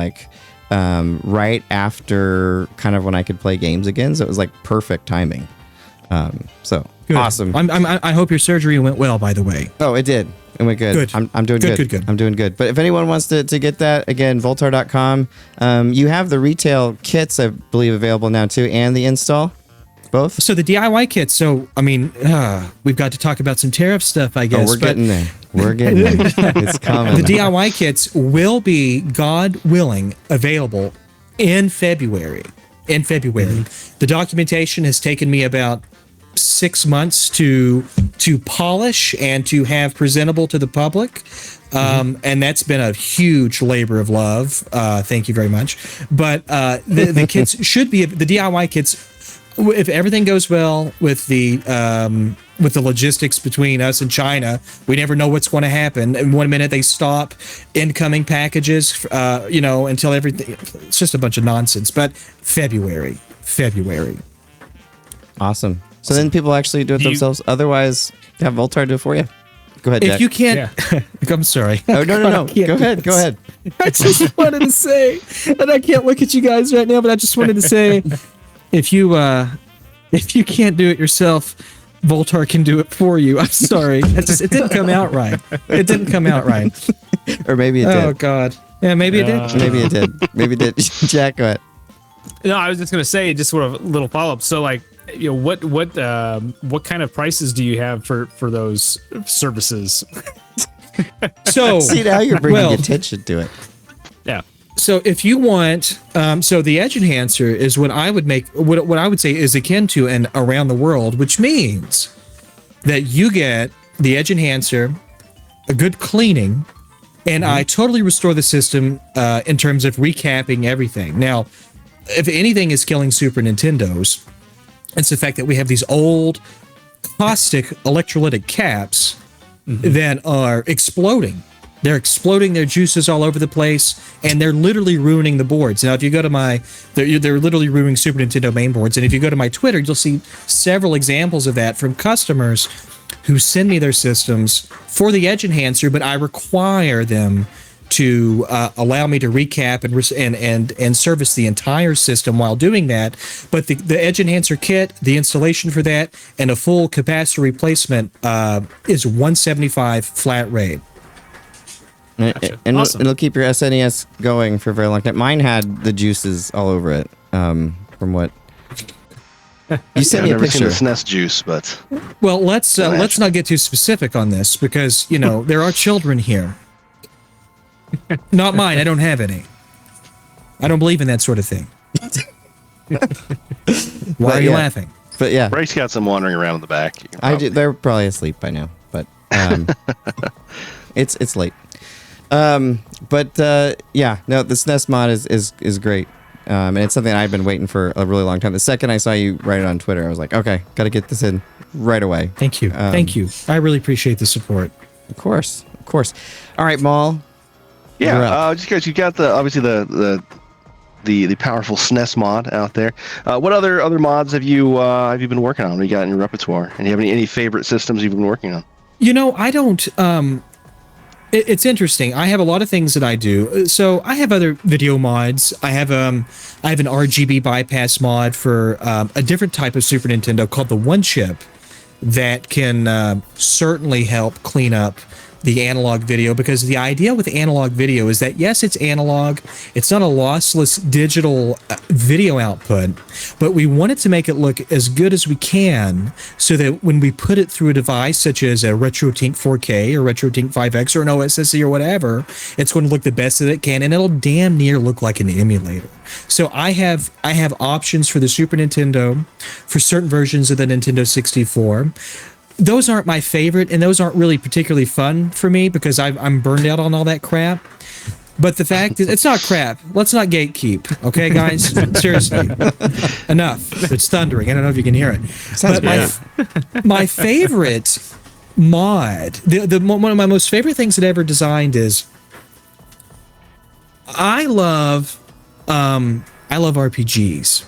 right after kind of when I could play games again. So it was like perfect timing. So good. Awesome. I hope your surgery went well, by the way. Oh, it did. It went good. I'm doing good. Good. I'm doing good. But if anyone wants to get that, again, Voultar.com. You have the retail kits, I believe, available now too, and the install. Both? So the DIY kits. So, I mean, we've got to talk about some tariff stuff, I guess. Oh, we're getting there. We're getting there. It's coming. The DIY kits will be, God willing, available in February. The documentation has taken me about 6 months to polish and to have presentable to the public. And that's been a huge labor of love. Thank you very much. But the kits should be, the DIY kits, if everything goes well with the logistics between us and China, we never know what's going to happen. And one minute they stop incoming packages, until everything, it's just a bunch of nonsense. But February. Awesome. So then people actually do it themselves. Otherwise, have Voultar do it for you. Go ahead, Jack. If you can't, I'm sorry. Oh, no. Go ahead. I just wanted to say, and I can't look at you guys right now, but I just wanted to say, if you can't do it yourself, Voultar can do it for you. I'm sorry. It didn't come out right. Or maybe it did. Oh, God. Yeah, maybe it did. Maybe it did. Jack, go ahead. No, I was just gonna say, just sort of a little follow up. So, what kind of prices do you have for those services? So see, now you're bringing attention to it. Yeah. So if you want, so the edge enhancer is what I would make, what I would say is akin to an around the world, which means that you get the edge enhancer, a good cleaning, and I totally restore the system in terms of recapping everything. Now, if anything is killing Super Nintendos, it's the fact that we have these old caustic electrolytic caps that are exploding. They're exploding their juices all over the place, and they're literally ruining the boards. Now, if you go to they're literally ruining Super Nintendo main boards. And if you go to my Twitter, you'll see several examples of that from customers who send me their systems for the Edge Enhancer, but I require them to allow me to recap and service the entire system while doing that. But the Edge Enhancer kit, the installation for that, and a full capacitor replacement is $175 flat rate. Gotcha. And awesome. It'll keep your SNES going for a very long time. Mine had the juices all over it. From what you sent me a picture. I've never seen the SNES juice, but well, let's not get too specific on this because there are children here. Not mine. I don't have any. I don't believe in that sort of thing. Why are you laughing? But yeah, Bryce got some wandering around in the back. They're probably asleep by now, but it's late. Yeah, no, the SNES mod is great. And it's something I've been waiting for a really long time. The second I saw you write it on Twitter, I was like, okay, got to get this in right away. Thank you. Thank you. I really appreciate the support. Of course. All right, Maul. Yeah, just because you got obviously the powerful SNES mod out there. What other mods have you been working on? What you got in your repertoire? And do you have any favorite systems you've been working on? I don't. It's interesting. I have a lot of things that I do. So I have other video mods. I have an RGB bypass mod for a different type of Super Nintendo called the One Chip that can certainly help clean up the analog video, because the idea with analog video is that, yes, it's analog. It's not a lossless digital video output, but we wanted to make it look as good as we can so that when we put it through a device such as a RetroTink 4K or RetroTink 5X or an OSSC or whatever, it's going to look the best that it can, and it'll damn near look like an emulator. So I have options for the Super Nintendo, for certain versions of the Nintendo 64. Those aren't my favorite, and those aren't really particularly fun for me because I'm burned out on all that crap. But the fact is, it's not crap. Let's not gatekeep, okay, guys? Seriously. Enough. It's thundering. I don't know if you can hear it. But my favorite mod, one of my most favorite things that I ever designed is I love RPGs.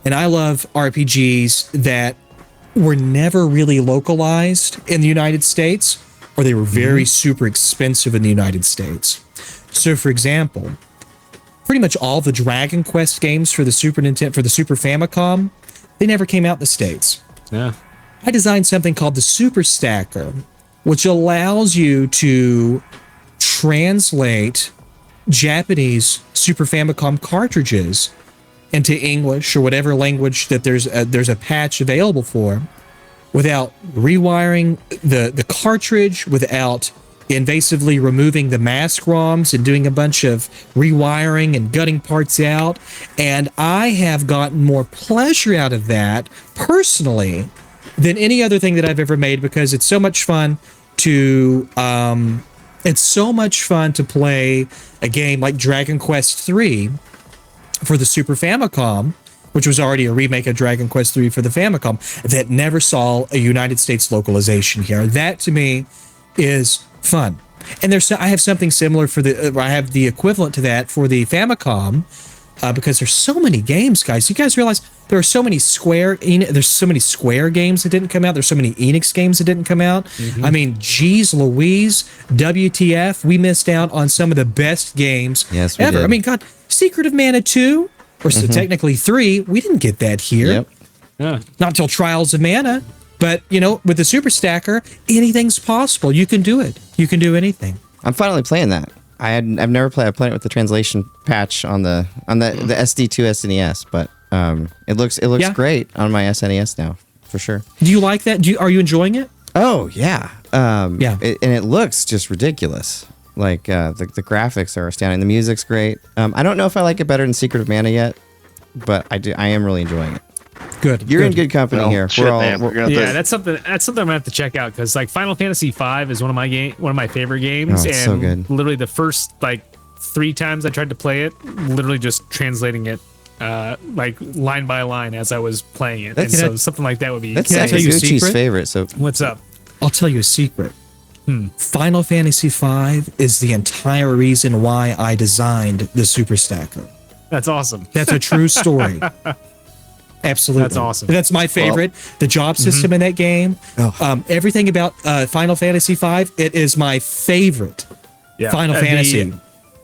And I love RPGs that were never really localized in the United States, or they were very super expensive in the United States. So, for example, pretty much all the Dragon Quest games for the Super Nintendo, for the Super Famicom, they never came out in the States. Yeah. I designed something called the Super Stacker, which allows you to translate Japanese Super Famicom cartridges into English or whatever language that there's a patch available for, without rewiring the cartridge, without invasively removing the mask ROMs and doing a bunch of rewiring and gutting parts out. And I have gotten more pleasure out of that personally than any other thing that I've ever made, because it's so much fun to play a game like Dragon Quest III for the Super Famicom, which was already a remake of Dragon Quest III for the Famicom, that never saw a United States localization here. That, to me, is fun. And I have something similar for I have the equivalent to that for the Famicom, because there's so many games, guys. You guys realize there are so many Square games that didn't come out. There's so many Enix games that didn't come out. I mean, geez Louise, WTF, we missed out on some of the best games ever. Did. I mean, God, Secret of Mana 2, or so technically 3, we didn't get that here. Yep. Yeah. Not until Trials of Mana. But, with the Super Stacker, anything's possible. You can do it. You can do anything. I'm finally playing that. I've never played. I played it with the translation patch on the SD2 SNES, but it looks great on my SNES now, for sure. Do you like that? Are you enjoying it? Oh yeah. And it looks just ridiculous. Like the graphics are astounding. The music's great. I don't know if I like it better than Secret of Mana yet, but I am really enjoying it. Good. You're in good company here. That's something I'm gonna have to check out, because like Final Fantasy V is one of my favorite games, and so good. Literally the first 3 times I tried to play it, literally just translating it like line by line as I was playing it. So something like that would be. That's actually Gucci's favorite. So what's up? I'll tell you a secret. Final Fantasy V is the entire reason why I designed the Super Stacker. That's awesome. That's a true story. Absolutely. That's awesome. That's my favorite. The job system in that game. Everything about Final Fantasy V, it is my favorite Final Fantasy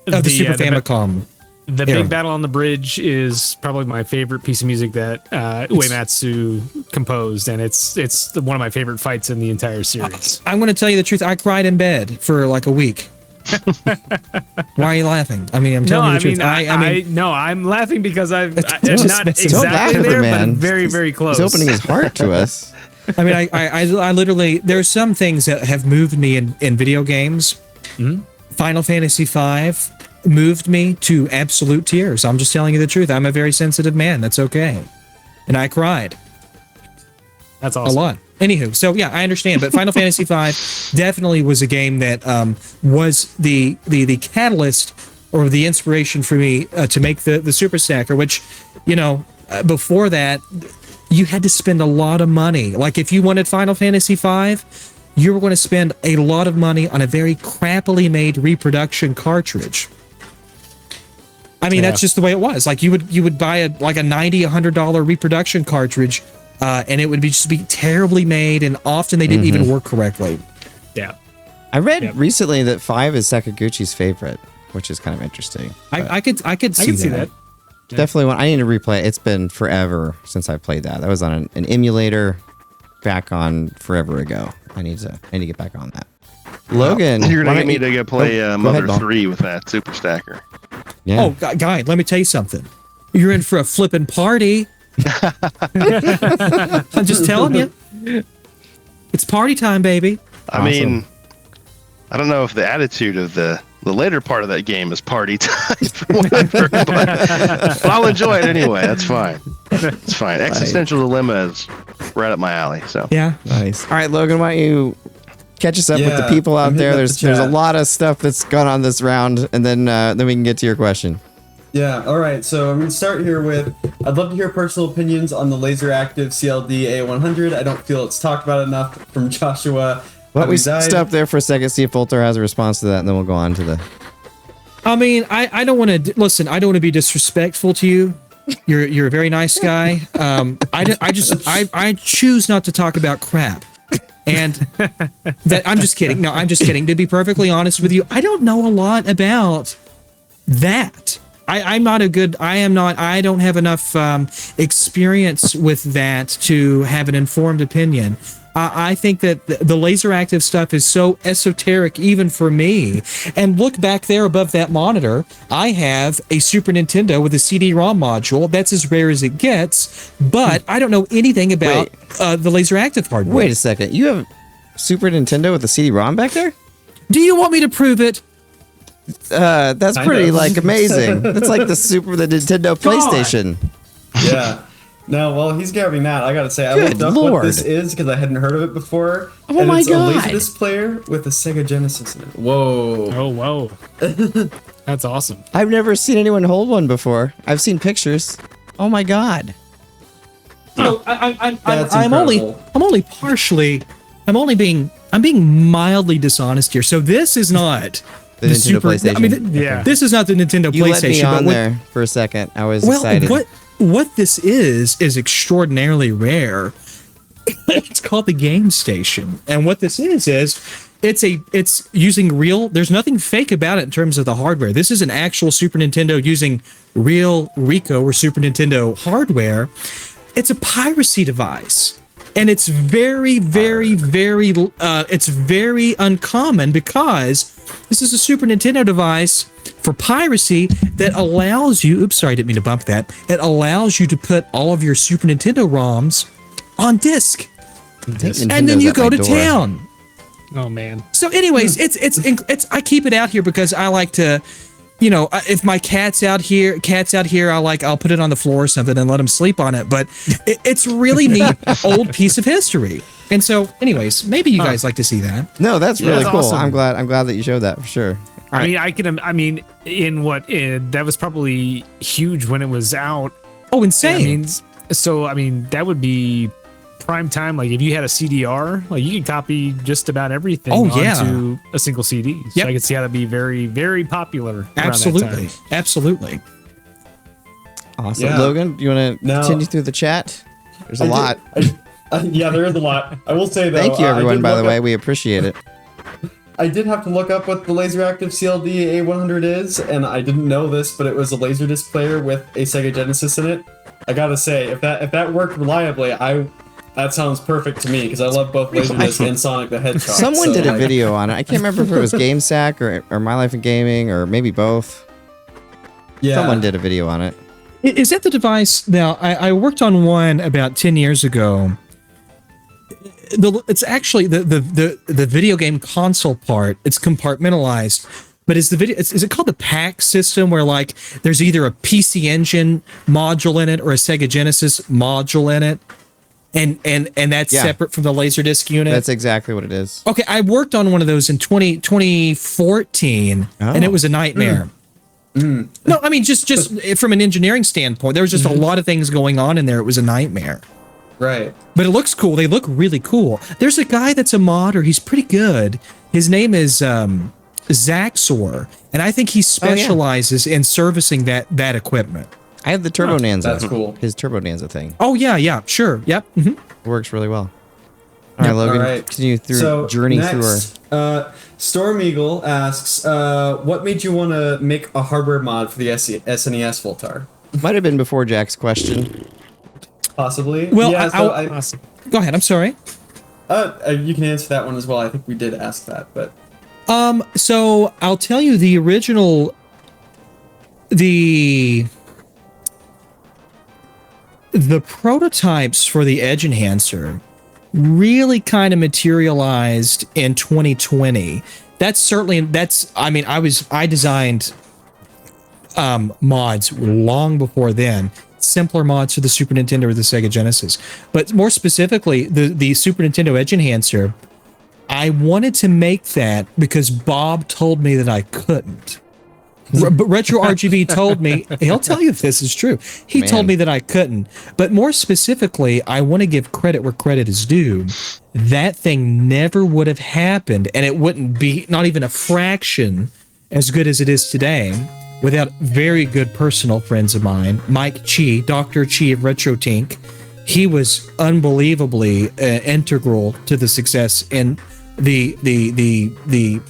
of the Super Famicom. The big battle on the bridge is probably my favorite piece of music that Uematsu composed, and it's one of my favorite fights in the entire series. I'm going to tell you the truth. I cried in bed for like a week. Why are you laughing? I mean, I'm telling you the truth. I'm laughing because I'm not Don't exactly laugh, there, man. but very, very close. He's opening his heart to us. I mean, I literally, there's some things that have moved me in video games. Final Fantasy V moved me to absolute tears. I'm just telling you the truth. I'm a very sensitive man. That's okay. And I cried. That's awesome. A lot. Anywho, so yeah, I understand. But Final Fantasy V definitely was a game that was the catalyst or the inspiration for me to make the Super Stacker, which, before that, you had to spend a lot of money. Like if you wanted Final Fantasy V, you were going to spend a lot of money on a very crappily made reproduction cartridge. I mean, that's just the way it was. Like you would buy a $90, $100 reproduction cartridge, and it would just be terribly made, and often they didn't even work correctly. Yeah. I read recently that 5 is Sakaguchi's favorite, which is kind of interesting. I could see that. Definitely one. I need to replay it. It's been forever since I played that. That was on an emulator back on forever ago. I need to get back on that. Logan, you're gonna get me to go play Mother ahead, 3 with that Super Stacker. Yeah. Oh, guy, let me tell you something. You're in for a flippin' party. I'm just telling you. It's party time, baby. I mean, I don't know if the attitude of the later part of that game is party time or whatever, but I'll enjoy it anyway. That's fine. It's fine. Existential Dilemma is right up my alley. So yeah, nice. All right, Logan, why don't you catch us up with the people out there? There's a lot of stuff that's gone on this round, and then we can get to your question. Yeah, all right. So I'm going to start here with, I'd love to hear personal opinions on the laser active CLD A100. I don't feel it's talked about enough. From Joshua. Well, we stop there for a second, see if Voultar has a response to that, and then we'll go on to the... I mean, I don't want to... Listen, I don't want to be disrespectful to you. You're a very nice guy. I choose not to talk about crap. And that I'm just kidding. No, I'm just kidding. To be perfectly honest with you, I don't know a lot about that. I don't have enough experience with that to have an informed opinion. I think that the laser active stuff is so esoteric even for me. And look back there above that monitor, I have a Super Nintendo with a CD-ROM module. That's as rare as it gets, but I don't know anything about the laser active hardware. Wait a second. You have Super Nintendo with a CD-ROM back there? Do you want me to prove it? That's pretty amazing. That's like the Nintendo PlayStation. Yeah. No, well, he's grabbing that. I gotta say, I looked up what this is because I hadn't heard of it before. Oh and my it's God. a Laserdisc player with a Sega Genesis in it. Whoa. Oh, whoa. That's awesome. I've never seen anyone hold one before. I've seen pictures. Oh my God. No, I'm being mildly dishonest here. So this is not the Nintendo PlayStation. I mean, this is not the Nintendo you PlayStation. Let me on there for a second. I was excited. What this is extraordinarily rare. It's called the Game Station, and what this is it's using real. There's nothing fake about it in terms of the hardware. This is an actual Super Nintendo using real Rico or Super Nintendo hardware. It's a piracy device. And it's very, very, very, it's very uncommon because this is a Super Nintendo device for piracy that allows you, oops, sorry, I didn't mean to bump that. It allows you to put all of your Super Nintendo ROMs on disc. And then you go to town. Oh, man. So anyways, it's I keep it out here because I like to, if my cat's out here, I'll put it on the floor or something and let him sleep on it. But it's really neat old piece of history. And so, anyways, maybe you guys like to see that. No, that's really cool. Awesome. I'm glad that you showed that for sure. That was probably huge when it was out. Oh, insane. That would be prime time, like if you had a CDR, like you could copy just about everything onto a single CD. So I could see how that'd be very, very popular. Absolutely. Absolutely. Awesome. Yeah. Logan, do you want to continue through the chat? There's a lot. Yeah, there is a lot. I will say, though. Thank you, everyone, by the way. We appreciate it. I did have to look up what the LaserActive CLD A100 is, and I didn't know this, but it was a Laserdisc player with a Sega Genesis in it. I gotta say, if that worked reliably, that sounds perfect to me, because I love both Laserdisc and Sonic the Hedgehog. Someone did a video on it. I can't remember if it was GameSack or My Life in Gaming, or maybe both. Yeah. Someone did a video on it. Is that the device? Now, I worked on one about 10 years ago. It's actually the video game console part. It's compartmentalized, but is it called the PAX system, where like there's either a PC Engine module in it or a Sega Genesis module in it, and that's separate from the Laserdisc unit? That's exactly what it is. Okay, I worked on one of those in 2014, and it was a nightmare. No, I mean just from an engineering standpoint, there was just a lot of things going on in there. It was a nightmare. Right. But it looks cool. They look really cool. There's a guy that's a modder. He's pretty good. His name is Zaxor, and I think he specializes in servicing that equipment. I have the Turbo Nanza. That's cool. His Turbo Nanza thing. Oh, yeah, sure. Yep. Mm-hmm. It works really well. All right, Logan, continue through through our... Storm Eagle asks, what made you want to make a hardware mod for the SNES Voultar? Might have been before Jack's question. Possibly. Well, go ahead. I'm sorry. You can answer that one as well. I think we did ask that, but. So I'll tell you the original. The prototypes for the Edge Enhancer really kind of materialized in 2020. I designed mods long before then. Simpler mods for the Super Nintendo or the Sega Genesis. But more specifically, the Super Nintendo Edge Enhancer, I wanted to make that because Bob told me that I couldn't. Retro RGB told me, he'll tell you if this is true. He told me that I couldn't. But more specifically, I want to give credit where credit is due. That thing never would have happened, and it wouldn't be not even a fraction as good as it is today without very good personal friends of mine, Mike Chi, Dr. Chi of RetroTink. He was unbelievably integral to the success and the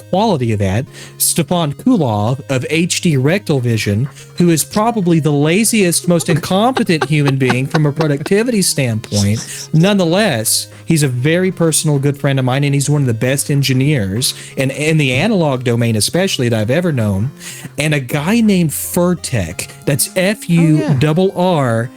quality of that. Stefan Kulov of HD Rectal Vision, who is probably the laziest, most incompetent human being from a productivity standpoint. Nonetheless, he's a very personal good friend of mine, and he's one of the best engineers, and in the analog domain especially, that I've ever known. And a guy named Furtek, that's Furrtek.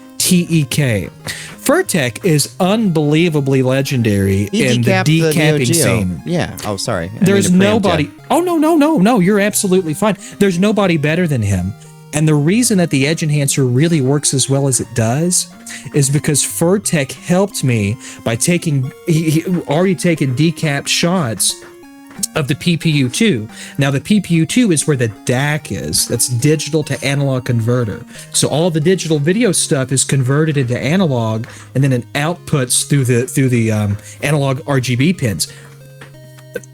Furtek is unbelievably legendary in the decapping scene. Yeah. Oh, sorry. There's nobody. Oh, no. You're absolutely fine. There's nobody better than him. And the reason that the Edge Enhancer really works as well as it does is because Furtek helped me by he already taken decapped shots of the PPU2. Now the PPU2 is where the DAC is. That's digital to analog converter. So all the digital video stuff is converted into analog, and then it outputs through the analog RGB pins.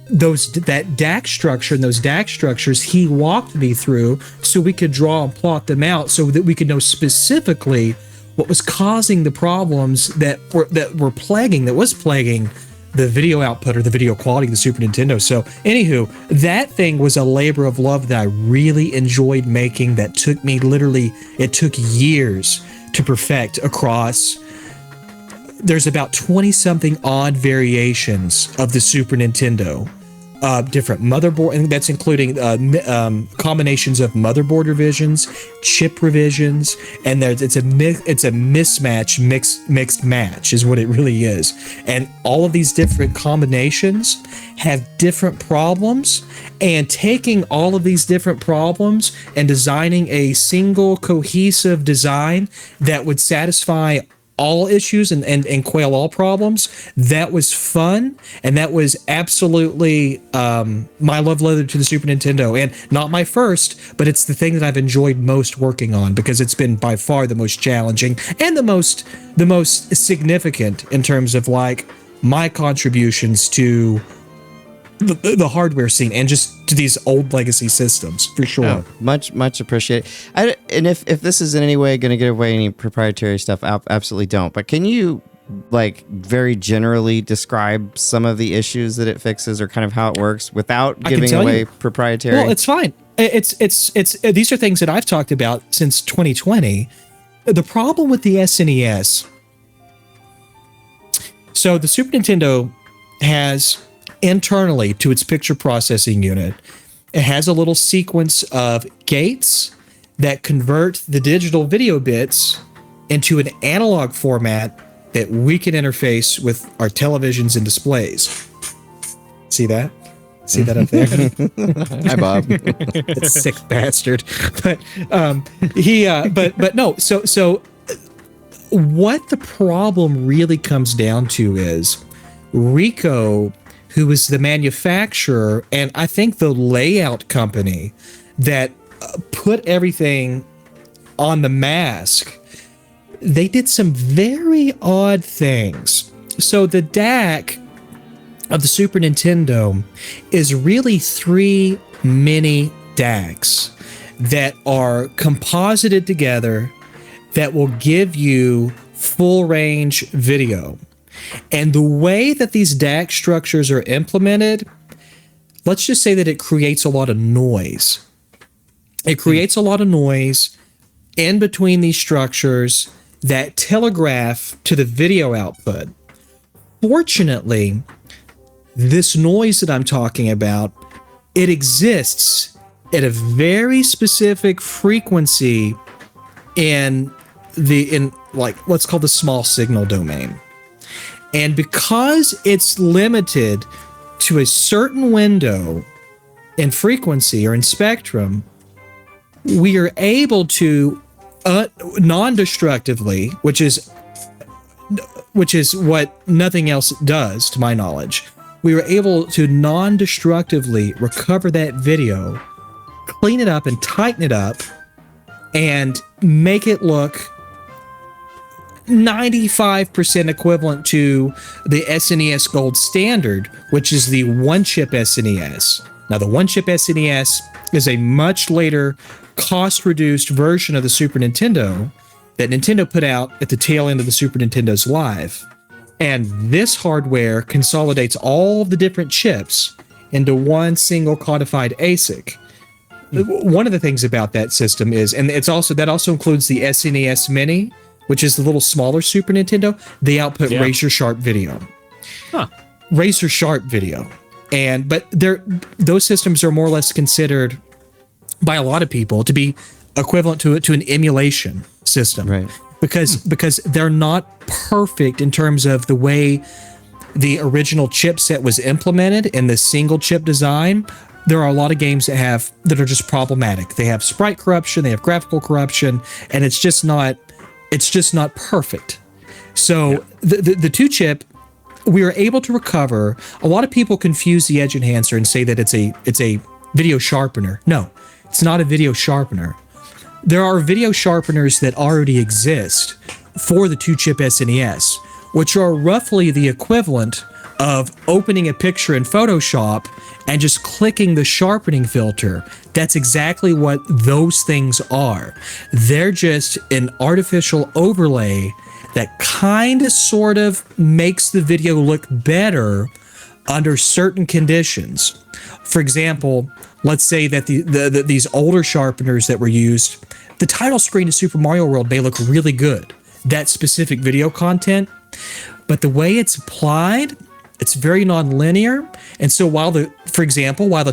That DAC structure and those DAC structures he walked me through so we could draw and plot them out so that we could know specifically what was causing the problems that was plaguing the video output or the video quality of the Super Nintendo. So anywho, that thing was a labor of love that I really enjoyed making, that took me it took years to perfect across. There's about 20 something odd variations of the Super Nintendo. Different motherboard, and that's including combinations of motherboard revisions, chip revisions, and it's a mismatch, mixed match is what it really is. And all of these different combinations have different problems, and taking all of these different problems and designing a single cohesive design that would satisfy all issues and quail all problems. That was fun, and that was absolutely my love letter to the Super Nintendo, and not my first, but it's the thing that I've enjoyed most working on because it's been by far the most challenging and the most significant in terms of like my contributions to the hardware scene and just to these old legacy systems, for sure. Oh, much appreciated. And if this is in any way going to give away any proprietary stuff, absolutely don't. But can you like very generally describe some of the issues that it fixes or kind of how it works without giving away proprietary? Well, it's fine. It's these are things that I've talked about since 2020. The problem with the SNES. So the Super Nintendo has internally to its picture processing unit, it has a little sequence of gates that convert the digital video bits into an analog format that we can interface with our televisions and displays. See that? See that up there? Hi, Bob. That sick bastard. But but no. So what the problem really comes down to is Ricoh, who is the manufacturer and I think the layout company that put everything on the mask, they did some very odd things. So the DAC of the Super Nintendo is really 3 mini DACs that are composited together that will give you full range video. And the way that these DAC structures are implemented, let's just say that it creates a lot of noise. It creates a lot of noise in between these structures that telegraph to the video output. Fortunately, this noise that I'm talking about, it exists at a very specific frequency in like what's called the small signal domain. And because it's limited to a certain window in frequency or in spectrum, we are able to non-destructively, which is what nothing else does to my knowledge, we were able to non-destructively recover that video, clean it up and tighten it up, and make it look 95% equivalent to the SNES Gold Standard, which is the one-chip SNES. Now, the one-chip SNES is a much later cost-reduced version of the Super Nintendo that Nintendo put out at the tail end of the Super Nintendo's life. And this hardware consolidates all the different chips into one single codified ASIC. One of the things about that system is, and that also includes the SNES Mini, which is the little smaller Super Nintendo, they output razor sharp video. Razor sharp video. But those systems are more or less considered by a lot of people to be equivalent to an emulation system. Right. Because they're not perfect in terms of the way the original chipset was implemented in the single chip design. There are a lot of games that are just problematic. They have sprite corruption, they have graphical corruption, and it's just not perfect. So the 2-chip, we were able to recover. A lot of people confuse the edge enhancer and say that it's a video sharpener. No, it's not a video sharpener. There are video sharpeners that already exist for the 2-chip SNES, which are roughly the equivalent of opening a picture in Photoshop and just clicking the sharpening filter. That's exactly what those things are. They're just an artificial overlay that kind of sort of makes the video look better under certain conditions. For example, let's say that these older sharpeners that were used, the title screen of Super Mario World may look really good, that specific video content, but the way it's applied, it's very non-linear. And so while the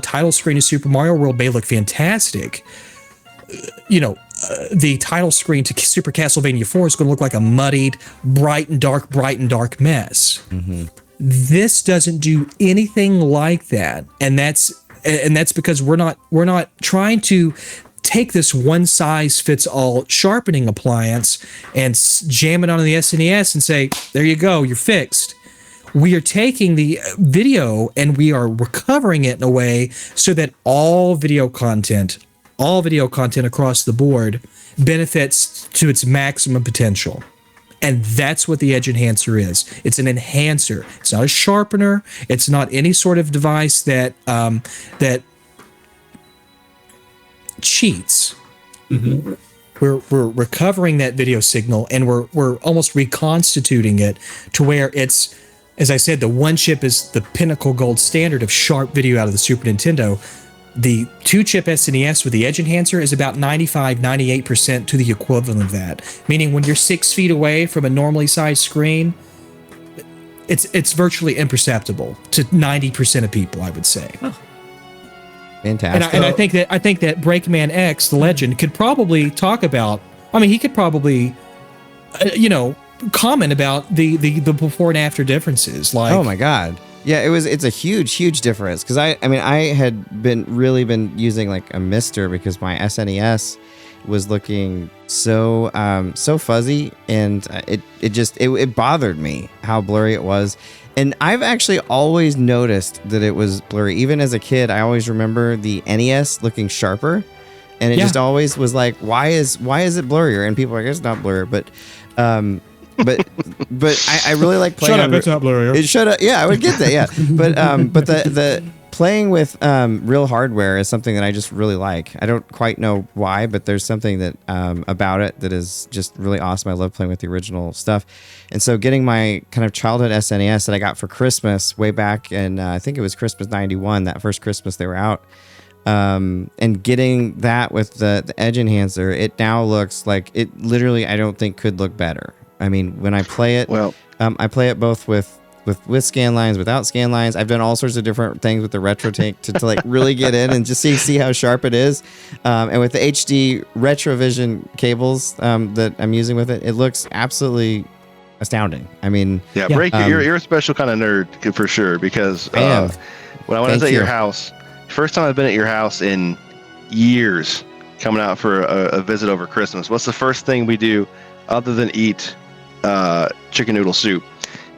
title screen of Super Mario World may look fantastic, the title screen to Super Castlevania 4 is going to look like a muddied, bright and dark mess. Mm-hmm. This doesn't do anything like that, and that's because we're not trying to take this one size fits all sharpening appliance and jam it onto the SNES and say, there you go, you're fixed. We are taking the video and we are recovering it in a way so that all video content across the board benefits to its maximum potential. And that's what the Edge Enhancer is. It's an enhancer. It's not a sharpener. It's not any sort of device that that cheats. Mm-hmm. We're recovering that video signal and we're almost reconstituting it to where it's, as I said, the one chip is the pinnacle gold standard of sharp video out of the Super Nintendo. The 2-chip SNES with the Edge Enhancer is about 95-98% to the equivalent of that. Meaning when you're 6 feet away from a normally sized screen, it's virtually imperceptible to 90% of people, I would say. Oh. Fantastic. And I think that BreakmanX, the legend, could probably talk about. I mean, he could probably, comment about the before and after differences. Like, oh my god, yeah, it's a huge difference because I had been using like a mister because my SNES was looking so fuzzy and it bothered me how blurry it was. And I've actually always noticed that it was blurry. Even as a kid, I always remember the NES looking sharper, and it just always was like, why is it blurrier? And people are like, it's not blurry, but I really like playing. Shut up! It's not blurrier. Shut up! Yeah, I would get that. Yeah, but the playing with real hardware is something that I just really like. I don't quite know why, but there's something that about it that is just really awesome. I love playing with the original stuff. And so getting my kind of childhood SNES that I got for Christmas way back in, I think it was Christmas 91, that first Christmas they were out, and getting that with the Edge Enhancer, it now looks like it literally, I don't think could look better. I mean, when I play it, I play it both with scan lines, without scan lines. I've done all sorts of different things with the retro tank to like really get in and just see how sharp it is. And with the HD Retrovision cables that I'm using with it, it looks absolutely astounding. I mean, Break, you're a special kind of nerd for sure, because when I was at your house, first time I've been at your house in years, coming out for a visit over Christmas, what's the first thing we do other than eat chicken noodle soup?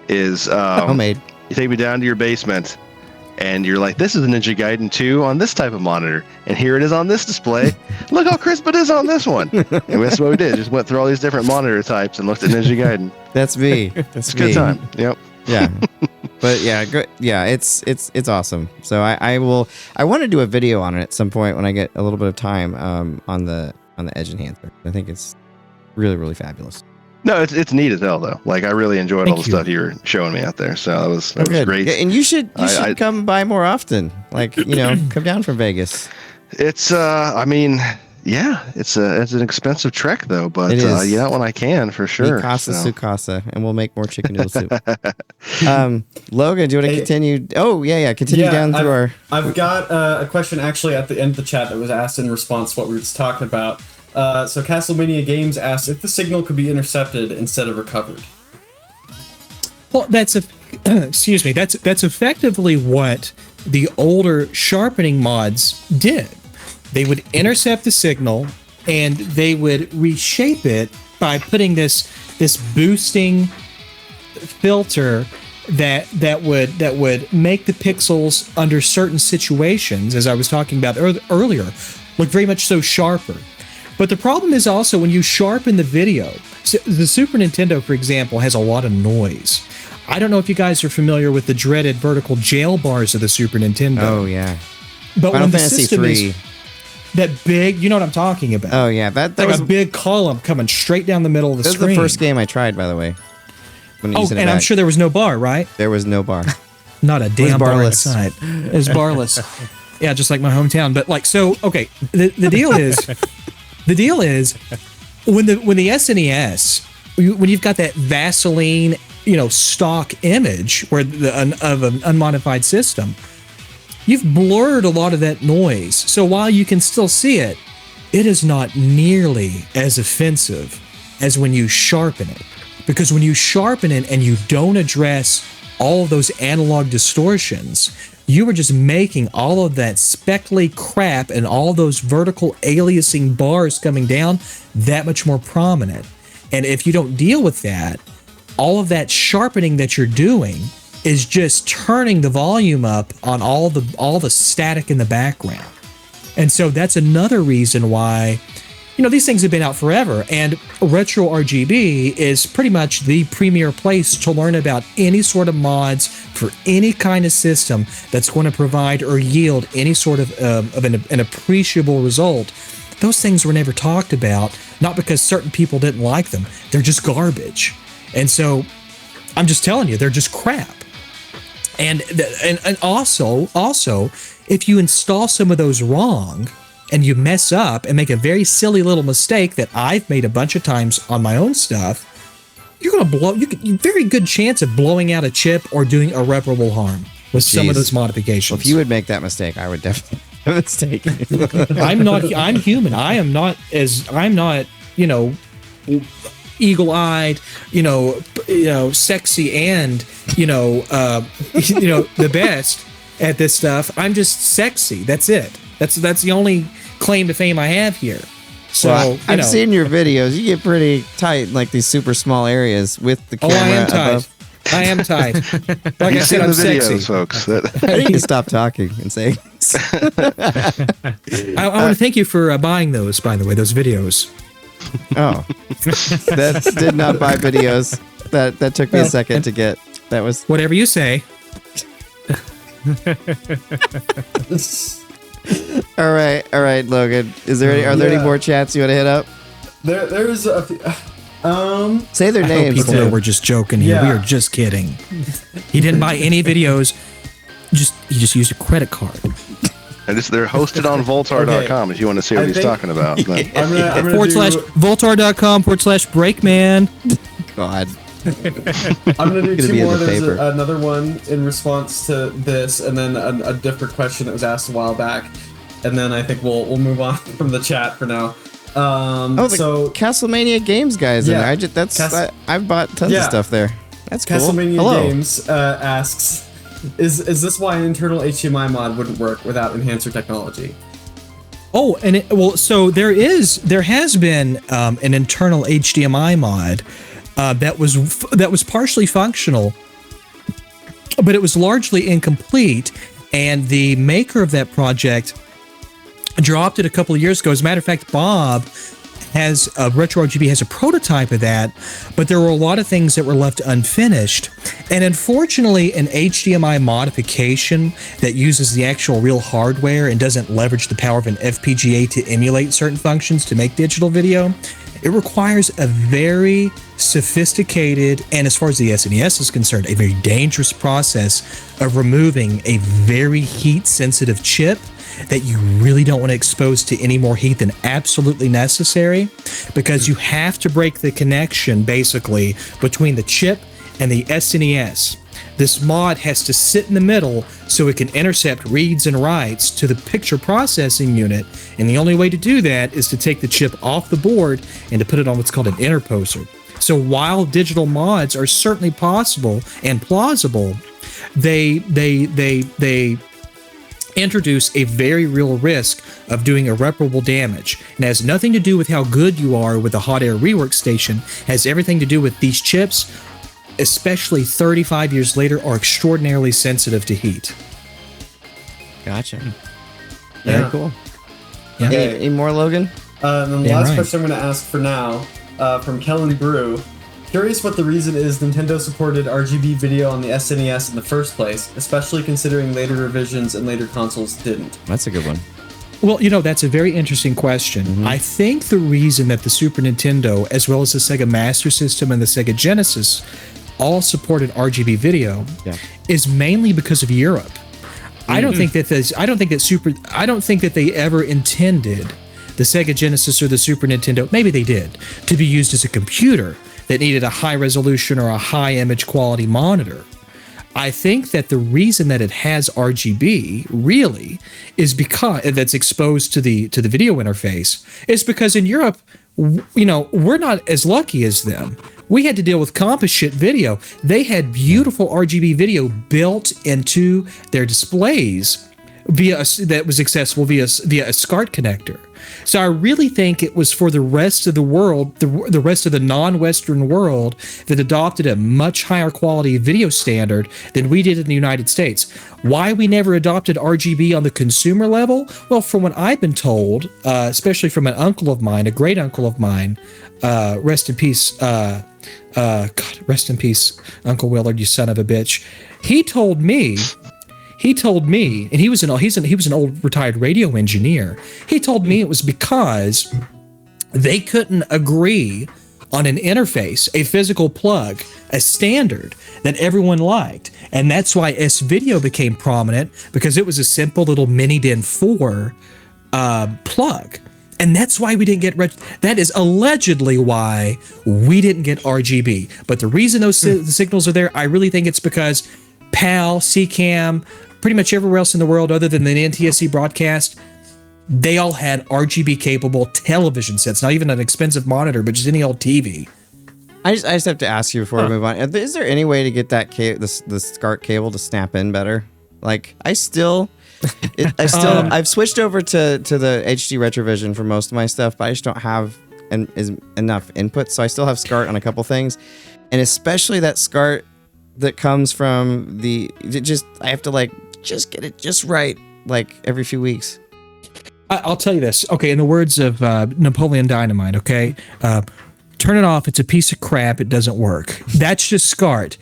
Is homemade. You take me down to your basement and you're like, this is a Ninja Gaiden 2 on this type of monitor, and here it is on this display. Look how crisp it is on this one. And that's what we did. Just went through all these different monitor types and looked at Ninja Gaiden. That's me. That's a good time. Yep. Yeah. But it's awesome. So I want to do a video on it at some point when I get a little bit of time on the Edge Enhancer. I think it's really, really fabulous. No, it's neat as hell though. Like I really enjoyed all the stuff you were showing me out there. So that was great. Yeah, and you should come by more often. Like, come down from Vegas. It's I mean, yeah, it's an expensive trek though, but when I can for sure. Casa su casa, and we'll make more chicken noodle soup. Logan, do you want to continue? Oh yeah, continue down through our. I've got a question actually at the end of the chat that was asked in response to what we were just talking about. So Castlemania Games asked if the signal could be intercepted instead of recovered. Well, that's effectively what the older sharpening mods did. They would intercept the signal and they would reshape it by putting this boosting filter that would make the pixels under certain situations, as I was talking about earlier, look very much so sharper. But the problem is also when you sharpen the video. The Super Nintendo, for example, has a lot of noise. I don't know if you guys are familiar with the dreaded vertical jail bars of the Super Nintendo. Oh, yeah. But Final when the Fantasy system 3. is that big, you know what I'm talking about. Oh, yeah. That like was a big column coming straight down the middle of the screen. That was the first game I tried, by the way. And I'm sure there was no bar, right? There was no bar. Not a damn bar inside. It was barless. Yeah, just like my hometown. But okay, the deal is... The deal is, when the SNES, when you've got that Vaseline, stock image of an unmodified system, you've blurred a lot of that noise. So while you can still see it, it is not nearly as offensive as when you sharpen it. Because when you sharpen it and you don't address all of those analog distortions, you were just making all of that speckly crap and all those vertical aliasing bars coming down that much more prominent. And if you don't deal with that, all of that sharpening that you're doing is just turning the volume up on all the static in the background. And so that's another reason why, these things have been out forever, and Retro RGB is pretty much the premier place to learn about any sort of mods for any kind of system that's going to provide or yield any sort of an appreciable result. Those things were never talked about, not because certain people didn't like them. They're just garbage. And so I'm just telling you, they're just crap. And also, if you install some of those wrong and you mess up and make a very silly little mistake that I've made a bunch of times on my own stuff, you're going to very good chance of blowing out a chip or doing irreparable harm with some of those modifications. Well, if you would make that mistake, I would definitely have a mistake. I'm human. I'm not, eagle-eyed, sexy and, the best at this stuff. I'm just sexy. That's it. That's the only claim to fame I have here. So well, I've seen your videos. You get pretty tight in like these super small areas with the camera I am tight. above. I am tight. Like I said, I'm sexy. Folks. I think you stop talking and saying. I want to thank you for buying those, by the way, those videos. Oh, that did not buy videos. That took me a second to get. That was whatever you say. All right, Logan. Are there any more chats you want to hit up? There's a few, say their names. People know we're just joking here. We are just kidding. He didn't buy any videos. He just used a credit card. And they're hosted on Voultar.com if you want to see what he's talking about. I'm gonna /Voultar.com/Breakman. God. I'm gonna do two more. There's another one in response to this, and then a different question that was asked a while back, and then I think we'll move on from the chat for now. So Castlemania Games guys in there. I've bought tons of stuff there. That's cool. Castlemania Games asks, is this why an internal HDMI mod wouldn't work without enhancer technology? Oh, and so there has been an internal HDMI mod. That was partially functional, but it was largely incomplete, and the maker of that project dropped it a couple of years ago. As a matter of fact, Bob has Retro RGB has a prototype of that, but there were a lot of things that were left unfinished. And unfortunately, an HDMI modification that uses the actual real hardware and doesn't leverage the power of an FPGA to emulate certain functions to make digital video, it requires a very sophisticated, and as far as the SNES is concerned, a very dangerous process of removing a very heat-sensitive chip that you really don't want to expose to any more heat than absolutely necessary, because you have to break the connection, basically, between the chip and the SNES. This mod has to sit in the middle so it can intercept reads and writes to the picture processing unit, and the only way to do that is to take the chip off the board and to put it on what's called an interposer. So while digital mods are certainly possible and plausible, they introduce a very real risk of doing irreparable damage. And it has nothing to do with how good you are with a hot air rework station. It has everything to do with these chips, especially 35 years later, are extraordinarily sensitive to heat. Gotcha. Yeah. Very cool. Yeah. Any more, Logan? And then the last question I'm going to ask for now, from Kellen Brew. Curious what the reason is Nintendo supported RGB video on the SNES in the first place, especially considering later revisions and later consoles didn't. That's a good one. Well, that's a very interesting question. Mm-hmm. I think the reason that the Super Nintendo, as well as the Sega Master System and the Sega Genesis, all supported RGB video is mainly because of Europe. Mm-hmm. I don't think that they ever intended the Sega Genesis or the Super Nintendo, maybe they did, to be used as a computer that needed a high resolution or a high image quality monitor. I think that the reason that it has RGB really is because that's exposed to the video interface is because in Europe, we're not as lucky as them. We had to deal with Compass shit video. They had beautiful RGB video built into their displays that was accessible via a SCART connector. So I really think it was for the rest of the world, the rest of the non-Western world, that adopted a much higher quality video standard than we did in the United States. Why we never adopted RGB on the consumer level? Well, from what I've been told, especially from an uncle of mine, a great uncle of mine, rest in peace, God, rest in peace, Uncle Willard, you son of a bitch. He told me, and he was an old retired radio engineer. He told me it was because they couldn't agree on an interface, a physical plug, a standard that everyone liked. And that's why S-Video became prominent, because it was a simple little mini DIN 4 plug. And that's why we didn't get that is allegedly why we didn't get RGB. But the reason those the signals are there, I really think it's because PAL, CCAM, pretty much everywhere else in the world other than the NTSC broadcast, they all had RGB capable television sets, not even an expensive monitor, but just any old TV. I just have to ask you before we move on. Is there any way to get that the SCART cable to snap in better? Like, I've switched over to the HD Retrovision for most of my stuff, but I just don't have enough input. So I still have SCART on a couple things, and especially that SCART that comes from I have to just get it just right, like every few weeks. I'll tell you this. Okay, in the words of Napoleon Dynamite, okay, turn it off. It's a piece of crap. It doesn't work. That's just SCART.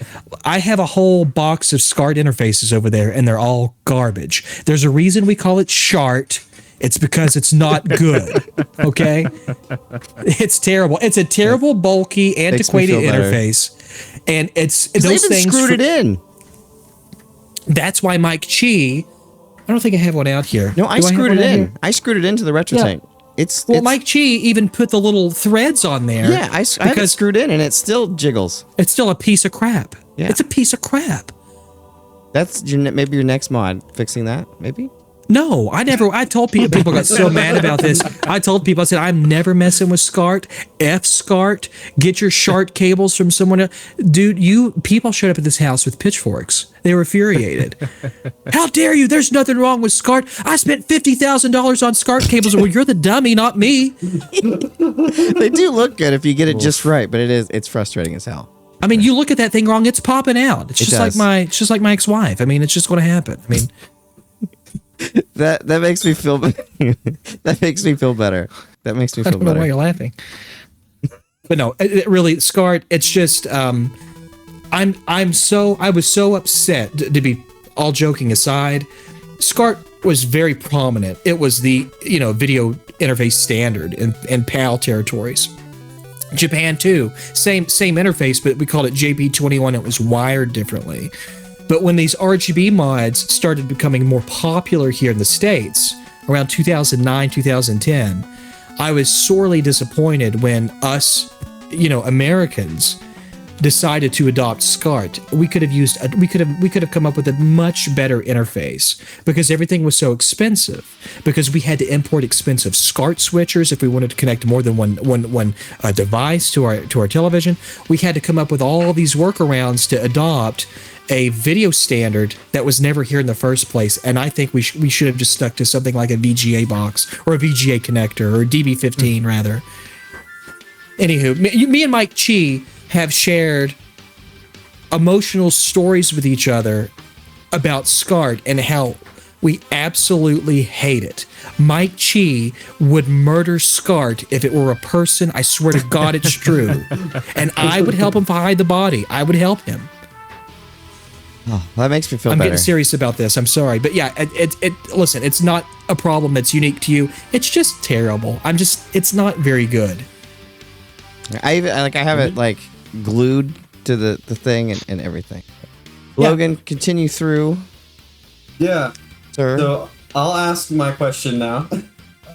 I have a whole box of SCART interfaces over there, and they're all garbage. There's a reason we call it SHART. It's because it's not good. Okay? It's terrible. It's a terrible, bulky, antiquated interface. And it's those they even things screwed it in. That's why Mike Chi, I don't think I have one out here. No, I screwed it in. I screwed it into the RetroTank. Well, Mike Chi even put the little threads on there. Yeah, I have it screwed in, and it still jiggles. It's still a piece of crap. Yeah. It's a piece of crap. That's maybe your next mod, fixing that, maybe? No, I told people got so mad about this. I told people, I said, I'm never messing with SCART. F SCART. Get your SHART cables from someone else. Dude, people showed up at this house with pitchforks. They were infuriated. How dare you? There's nothing wrong with SCART. I spent $50,000 on SCART cables. Well, you're the dummy, not me. They do look good if you get it just right, but it's frustrating as hell. I mean, you look at that thing wrong, it's popping out. It's just like my ex-wife. I mean, it's just going to happen. I mean, that makes me feel that makes me feel better. That makes me feel better. I don't know why you're laughing. But no, it really, SCART, it's just I was so upset, to be all joking aside. SCART was very prominent. It was the video interface standard in PAL territories. Japan too, same interface, but we called it JP21. It was wired differently. But when these RGB mods started becoming more popular here in the States, around 2009, 2010, I was sorely disappointed when us, Americans, decided to adopt SCART. We could have come up with a much better interface, because everything was so expensive. Because we had to import expensive SCART switchers if we wanted to connect more than one device to our television. We had to come up with all these workarounds to adopt a video standard that was never here in the first place. And I think we should have just stuck to something like a VGA box or a VGA connector or a DB15 rather. Anywho, me and Mike Chi have shared emotional stories with each other about SCART and how we absolutely hate it. Mike Chi would murder SCART if it were a person. I swear to God, it's true. And I would help him hide the body. I would help him. Oh, that makes me feel better. I'm better. getting serious about this. I'm sorry. But yeah, listen, it's not a problem that's unique to you. It's just terrible. It's not very good. I have it glued to the thing and everything. Yeah. Logan, continue through. Yeah. Sir. So I'll ask my question now.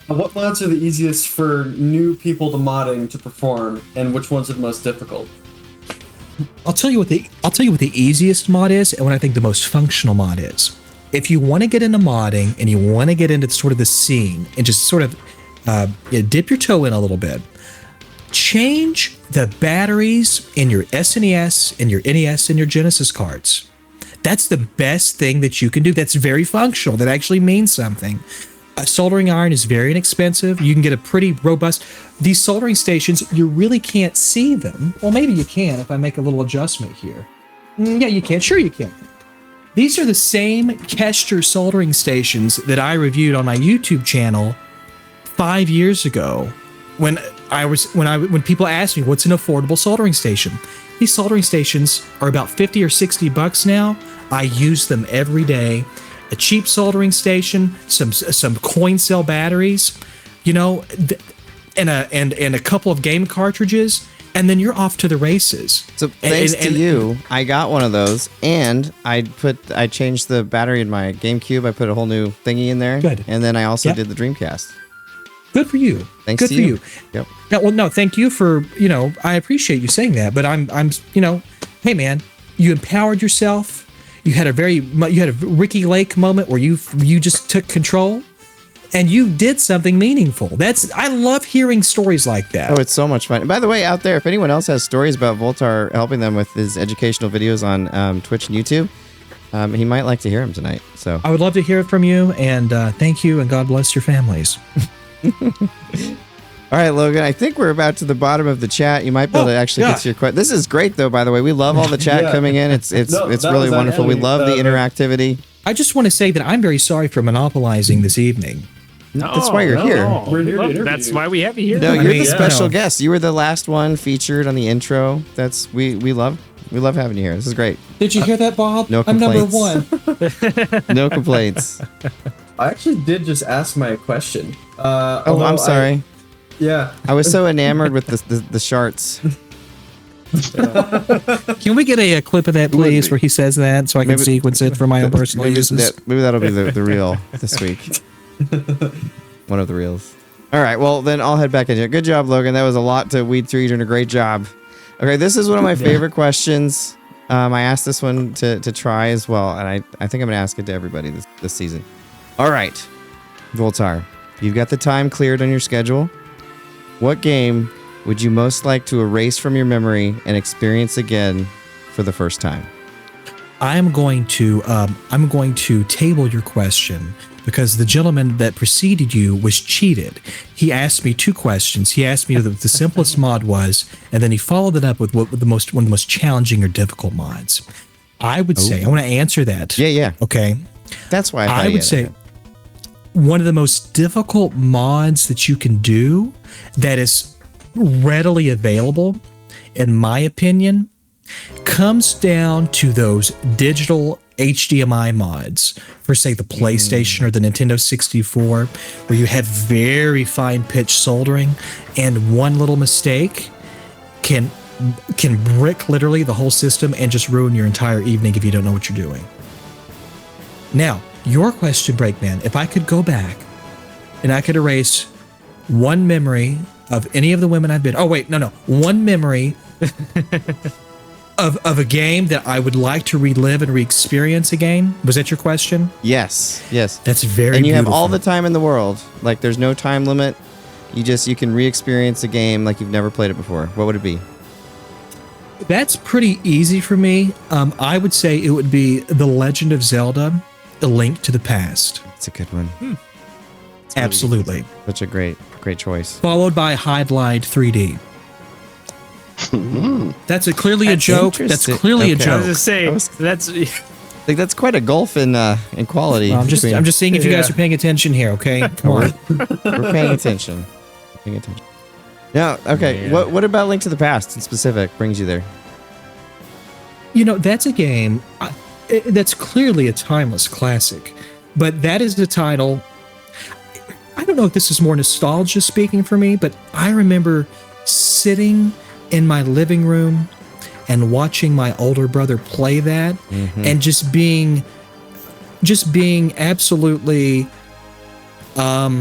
What mods are the easiest for new people to modding to perform, and which ones are the most difficult? I'll tell you what the easiest mod is, and what I think the most functional mod is. If you want to get into modding and you want to get into sort of the scene and just sort of dip your toe in a little bit, change the batteries in your SNES, and your NES, and your Genesis cards. That's the best thing that you can do. That's very functional. That actually means something. A soldering iron is very inexpensive. You can get a pretty robust. These soldering stations, you really can't see them. Well, maybe you can if I make a little adjustment here. Yeah, you can. Sure, you can. These are the same Kescher soldering stations that I reviewed on my YouTube channel 5 years ago when people asked me what's an affordable soldering station. These soldering stations are about $50 or $60 now. I use them every day. A cheap soldering station, some coin cell batteries, you know, and a couple of game cartridges, and then you're off to the races. So thanks to you, I got one of those, and I changed the battery in my GameCube. I put a whole new thingy in there. Good. And then I also did the Dreamcast. Good for you. Thanks to you. Yep. No, thank you for, I appreciate you saying that, but I'm, hey man, you empowered yourself. You had a Ricky Lake moment where you just took control and you did something meaningful. I love hearing stories like that. Oh, it's so much fun. And by the way, out there, if anyone else has stories about Voultar helping them with his educational videos on Twitch and YouTube, he might like to hear them tonight. So I would love to hear it from you, and thank you, and God bless your families. All right, Logan, I think we're about to the bottom of the chat. You might be able to actually get to your question. This is great, though, by the way. We love all the chat coming in. It's really wonderful. We love the interactivity. I just want to say that I'm very sorry for monopolizing this evening. That's why you're here. We're here to interview. That's why we have you here. No, you're the special guest. You were the last one featured on the intro. We love having you here. This is great. Did you hear that, Bob? No complaints. I'm number 1. No complaints. I actually did just ask my question. I'm sorry. Yeah. I was so enamored with the sharts. Can we get a clip of that, please, where he says that so I can sequence it for my own personal uses? Maybe that'll be the reel this week. One of the reels. All right, well, then I'll head back into it. Good job, Logan. That was a lot to weed through. You're doing a great job. Okay, this is one of my favorite questions. I asked this one to Try as well, and I think I'm going to ask it to everybody this season. All right, Voultar, you've got the time cleared on your schedule. What game would you most like to erase from your memory and experience again for the first time? I'm going to table your question because the gentleman that preceded you was cheated. He asked me 2 questions. He asked me what the simplest mod was, and then he followed it up with one of the most challenging or difficult mods. I would say I want to answer that. Yeah. Okay. That's why I would say one of the most difficult mods that you can do that is readily available, in my opinion, comes down to those digital HDMI mods for, say, the PlayStation or the Nintendo 64, where you have very fine pitch soldering, and one little mistake can brick literally the whole system and just ruin your entire evening if you don't know what you're doing. Now, your question, Breakman, if I could go back and I could erase one memory of any of the women I've been... Oh, wait, no. One memory of a game that I would like to relive and re-experience again. Was that your question? Yes. That's very And you beautiful. have all the time in the world. Like, there's no time limit. You can re-experience a game like you've never played it before. What would it be? That's pretty easy for me. I would say it would be The Legend of Zelda: A Link to the Past. It's a good one. Absolutely. Such a great choice. Followed by Highlight 3D. That's clearly a joke. That's clearly a joke. I was just saying, that's quite a gulf in quality. Well, I'm just seeing if you guys are paying attention here. Okay, come on. We're paying attention. Yeah. Okay. Man. What about Link to the Past in specific brings you there? That's a game that's clearly a timeless classic, but that is the title. I don't know if this is more nostalgia speaking for me, but I remember sitting in my living room and watching my older brother play that, and just being absolutely, what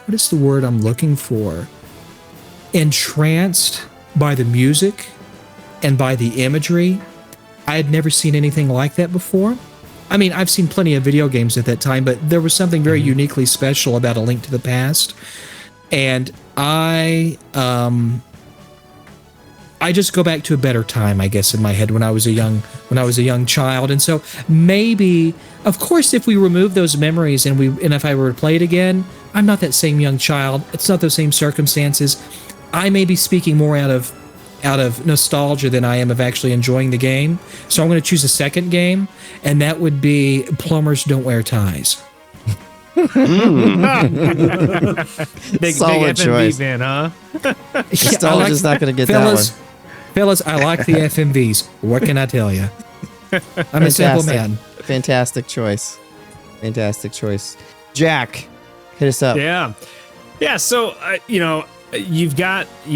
is the word I'm looking for? Entranced by the music and by the imagery. I had never seen anything like that before. I mean, I've seen plenty of video games at that time, but there was something very uniquely special about A Link to the Past. And I just go back to a better time, I guess, in my head when I was a young child. And so maybe, of course, if we remove those memories and if I were to play it again, I'm not that same young child. It's not those same circumstances. I may be speaking more out of nostalgia than I am of actually enjoying the game. So I'm going to choose a second game, and that would be Plumbers Don't Wear Ties. Big Solid FMV choice. fan, huh? Nostalgia's not going to get that one. Fellas, I like the FMVs. What can I tell you? I'm a simple man. Fantastic choice. Fantastic choice. Jack, hit us up. Yeah. So, you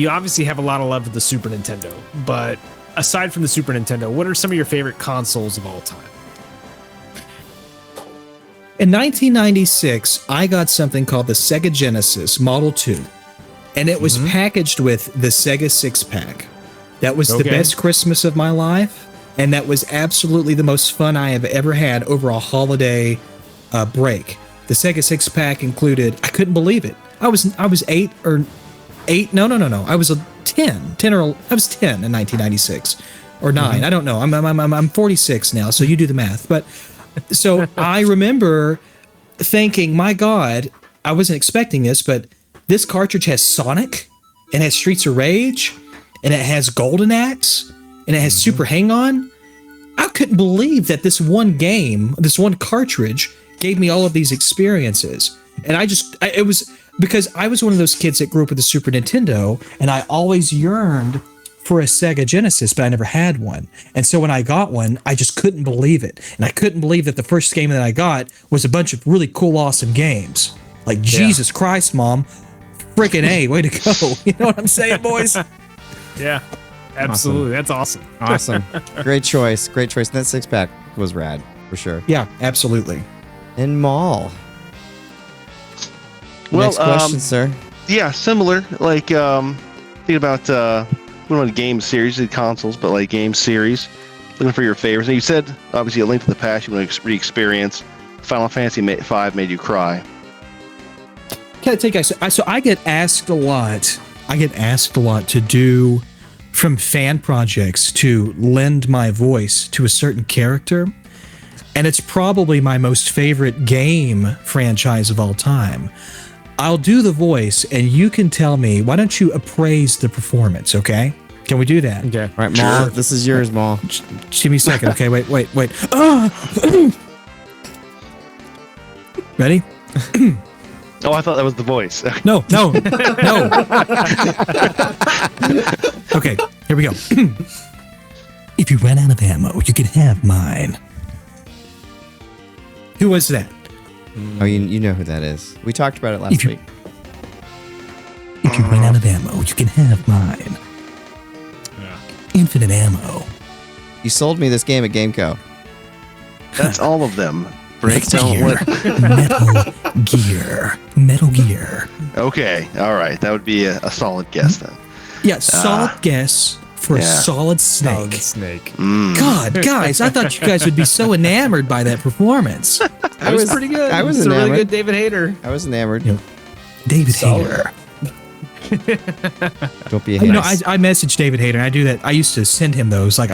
obviously have a lot of love for the Super Nintendo, but aside from the Super Nintendo, what are some of your favorite consoles of all time? In 1996, I got something called the Sega Genesis Model 2, and it was packaged with the Sega 6-pack. That was the best Christmas of my life, and that was absolutely the most fun I have ever had over a holiday break. The Sega 6-pack included, I couldn't believe it. I was 8 or 8. No. I was 10 or I was 10 in 1996 or 9. I don't know. I'm 46 now, so you do the math. But so I remember thinking, my God, I wasn't expecting this, but this cartridge has Sonic and has Streets of Rage and it has Golden Axe and it has Super Hang-On. I couldn't believe that this one game, this one cartridge gave me all of these experiences. And it was because I was one of those kids that grew up with the Super Nintendo, and I always yearned for a Sega Genesis, but I never had one. And so when I got one, I just couldn't believe it. And I couldn't believe that the first game that I got was a bunch of really cool, awesome games. Like, Jesus Christ, Mom. Freaking A, way to go. You know what I'm saying, boys? Yeah, absolutely. That's awesome. Awesome. Great choice. Great choice. That 6-pack was rad, for sure. Yeah, absolutely. And Maul. Well, next question, sir. Yeah, similar. Like, think about, we don't want game series, the consoles, but like game series. Looking for your favorites. And you said, obviously, A Link to the Past, you want to re-experience. Final Fantasy V made you cry. Can I take guys? So I get asked a lot. To do from fan projects to lend my voice to a certain character. And it's probably my most favorite game franchise of all time. I'll do the voice and you can tell me, why don't you appraise the performance, okay? Can we do that? Okay. All right, Maul, this is yours, Maul. Just give me a second, okay? Wait. Ready? Oh, I thought that was the voice. No. Okay, here we go. If you run out of ammo, you can have mine. Who was that? Oh, you know who that is. We talked about it last week. If you run out of ammo, you can have mine. Yeah. Infinite ammo. You sold me this game at GameCo. That's all of them. Metal Gear. Okay, all right. That would be a solid guess then. Yeah, solid guess for a solid snake. God, guys, I thought you guys would be so enamored by that performance. That was pretty good. I was it's enamored. a really good David Hayter. I was enamored. David Hayter. Don't be a hater. I message David Hayter, and I do that. I used to send him those. Like,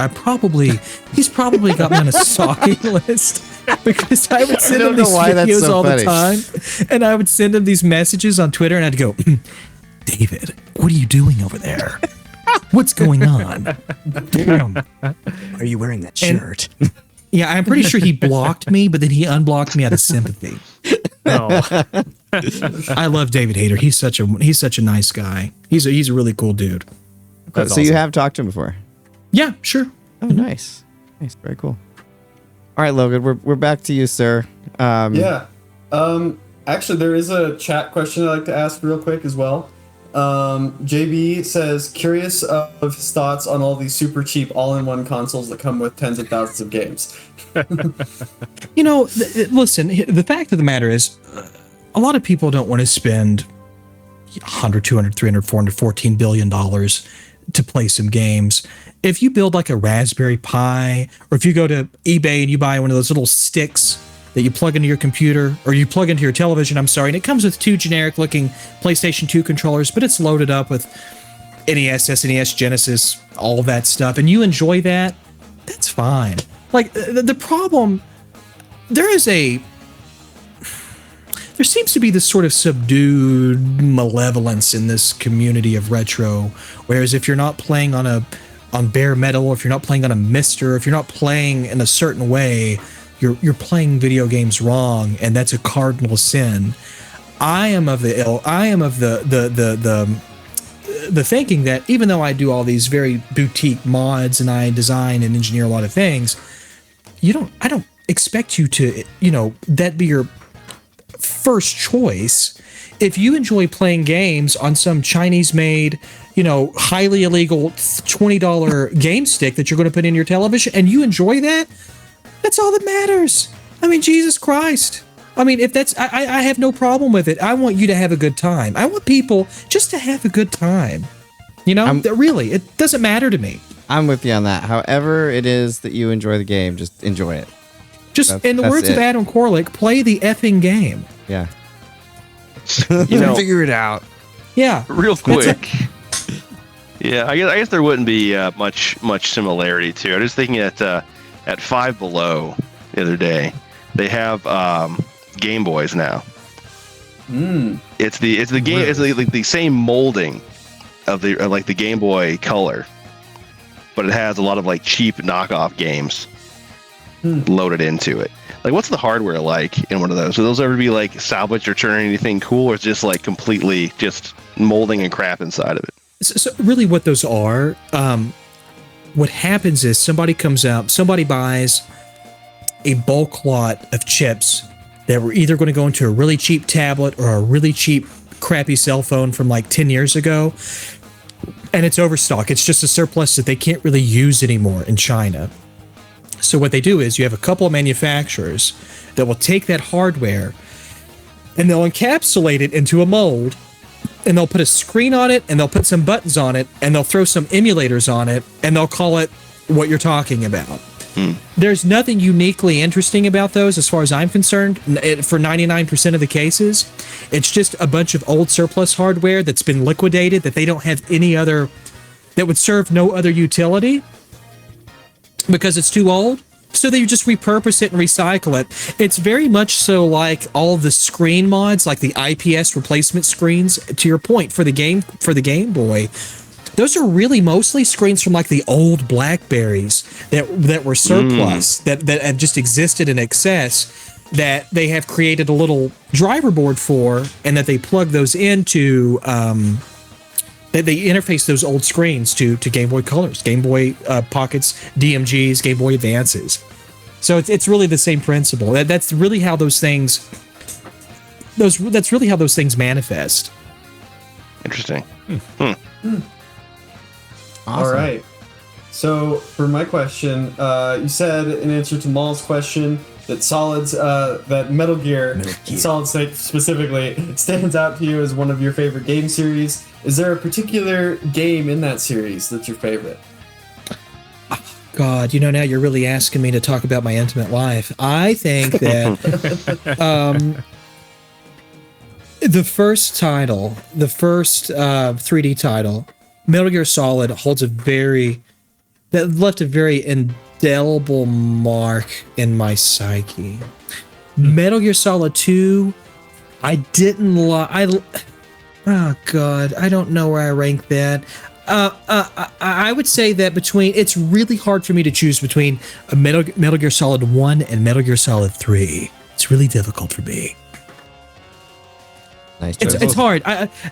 he's probably got me on a stalking list because I would send him these videos all the time, and I would send him these messages on Twitter, and I'd go, David, what are you doing over there? What's going on? Damn. Are you wearing that shirt? Yeah, I'm pretty sure he blocked me, but then he unblocked me out of sympathy. No. I love David Hayter. He's such a nice guy. He's a really cool dude. So awesome. You have talked to him before? Yeah, sure. Oh, nice. Very cool. All right, Logan, we're back to you, sir. Actually, there is a chat question I'd like to ask real quick as well. JB says, curious of his thoughts on all these super cheap all-in-one consoles that come with tens of thousands of games. Listen, the fact of the matter is, a lot of people don't want to spend 100, 200, 300, 400, $14 billion to play some games. If you build like a Raspberry Pi, or if you go to eBay and you buy one of those little sticks that you plug into your computer, or you plug into your television, I'm sorry, and it comes with 2 generic looking PlayStation 2 controllers, but it's loaded up with NES, SNES, Genesis, all that stuff, and you enjoy that, that's fine. Like, the problem, there seems to be this sort of subdued malevolence in this community of retro, whereas if you're not playing on bare metal, or if you're not playing on a mister, if you're not playing in a certain way, you're playing video games wrong, and that's a cardinal sin. I am of the thinking that even though I do all these very boutique mods and I design and engineer a lot of things, I don't expect you to, that be your first choice. If you enjoy playing games on some Chinese-made, highly illegal $20 game stick that you're going to put in your television, and you enjoy that, that's all that matters. I mean, Jesus Christ. I mean, if that's, I have no problem with it. I want you to have a good time. I want people just to have a good time. Really, it doesn't matter to me. I'm with you on that. However it is that you enjoy the game, just enjoy it. Just, in the words of Adam Corlick, play the effing game. Yeah. Figure it out. Yeah. Real quick. Yeah, I guess there wouldn't be much similarity to. I was thinking at Five Below the other day, they have Game Boys now. It's the game. It's the same molding of the Game Boy Color, but it has a lot of cheap knockoff games loaded into it. What's the hardware like in one of those? Will those ever be salvaged or turn anything cool, or is it just completely just molding and crap inside of it? So really what those are, what happens is somebody comes out, somebody buys a bulk lot of chips that were either going to go into a really cheap tablet or a really cheap crappy cell phone from 10 years ago, and it's overstock. It's just a surplus that they can't really use anymore in China. So what they do is you have a couple of manufacturers that will take that hardware and they'll encapsulate it into a mold, and they'll put a screen on it, and they'll put some buttons on it, and they'll throw some emulators on it, and they'll call it what you're talking about. There's nothing uniquely interesting about those as far as I'm concerned. For 99% of the cases, it's just a bunch of old surplus hardware that's been liquidated, that they don't have any other, that would serve no other utility because it's too old. So they just repurpose it and recycle it. It's very much so like all of the screen mods, like the IPS replacement screens, to your point, for the Game Boy. Those are really mostly screens from the old Blackberries that were surplus, that have just existed in excess, that they have created a little driver board for, and that they plug those into, that they interface those old screens to Game Boy Colors, Game Boy Pockets, DMGs, Game Boy Advances. So it's really the same principle. That's really how those things. That's really how those things manifest. Interesting. Awesome. All right. So for my question, you said in answer to Maul's question that that Metal Gear, Solid Snake specifically, stands out to you as one of your favorite game series. Is there a particular game in that series that's your favorite? God, now you're really asking me to talk about my intimate life. I think that the first 3D title, Metal Gear Solid, left a very indelible mark in my psyche. Metal Gear Solid 2, I didn't oh God, I don't know where I rank that. I would say that it's really hard for me to choose between a Metal Gear Solid 1 and Metal Gear Solid 3. It's really difficult for me. Nice. It's hard.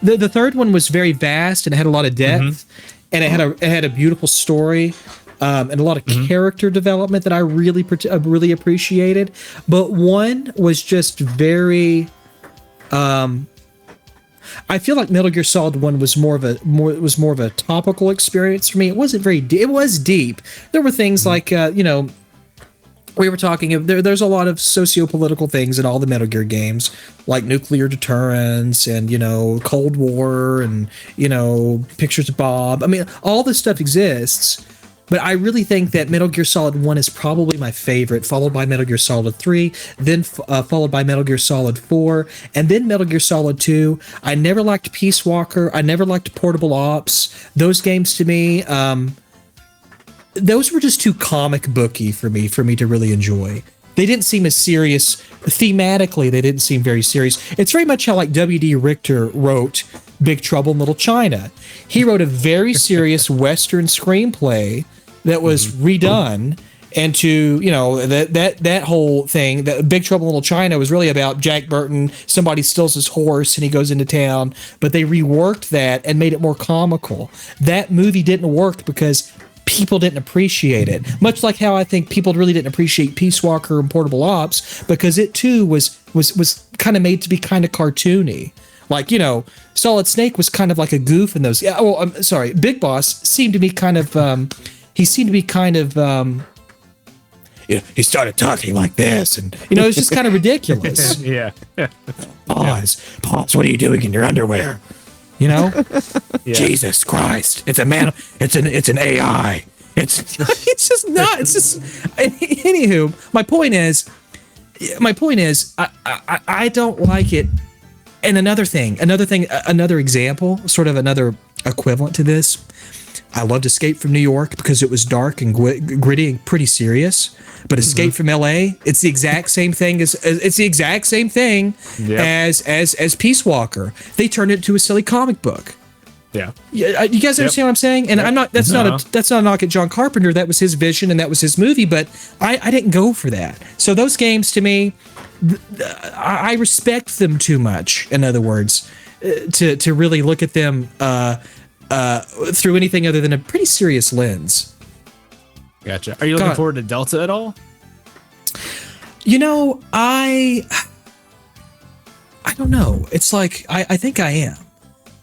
The third one was very vast and it had a lot of depth, and it had a beautiful story, and a lot of character development that I really appreciated. But one was just very. I feel like Metal Gear Solid 1 was more of a topical experience for me. It wasn't very deep. It was deep. There were things like we were talking. There's a lot of socio-political things in all the Metal Gear games, like nuclear deterrence and Cold War and pictures of Bob. I mean, all this stuff exists, But I really think that Metal Gear Solid 1 is probably my favorite, followed by Metal Gear Solid 3, then followed by Metal Gear Solid 4, and then Metal Gear Solid 2. I never liked Peace Walker. I never liked Portable Ops. Those games to me, those were just too comic booky for me to really enjoy. They didn't seem as serious. Thematically, they didn't seem very serious. It's very much how like W.D. Richter wrote Big Trouble in Little China. He wrote a very serious Western screenplay that was redone into, you know, that whole thing. That Big Trouble in Little China was really about Jack Burton. Somebody steals his horse and he goes into town, but they reworked that and made it more comical. That movie didn't work because people didn't appreciate it. Much like how I think people really didn't appreciate Peace Walker and Portable Ops, because it too was kind of made to be kind of cartoony. Like, you know, Solid Snake was kind of like a goof in those. Yeah, well, I'm sorry. Big Boss seemed to be kind of he started talking like this, and you know, it's just kind of ridiculous. Yeah. Pause, what are you doing in your underwear? You know? Yeah. Jesus Christ. It's a man, it's an AI. It's just not, it's just, anywho, my point is, I don't like it. And another example, sort of another equivalent to this, I loved Escape from New York because it was dark and gritty and pretty serious. But Escape from LA, it's the exact same thing as Peace Walker. They turned it into a silly comic book. Yeah. You guys understand what I'm saying? And I'm not. That's not a knock at John Carpenter. That was his vision and that was his movie. But I didn't go for that. So those games to me, I respect them too much. In other words, to really look at them through anything other than a pretty serious lens. Gotcha. Are you looking forward to Delta at all? You know, I don't know. It's like, I think I am.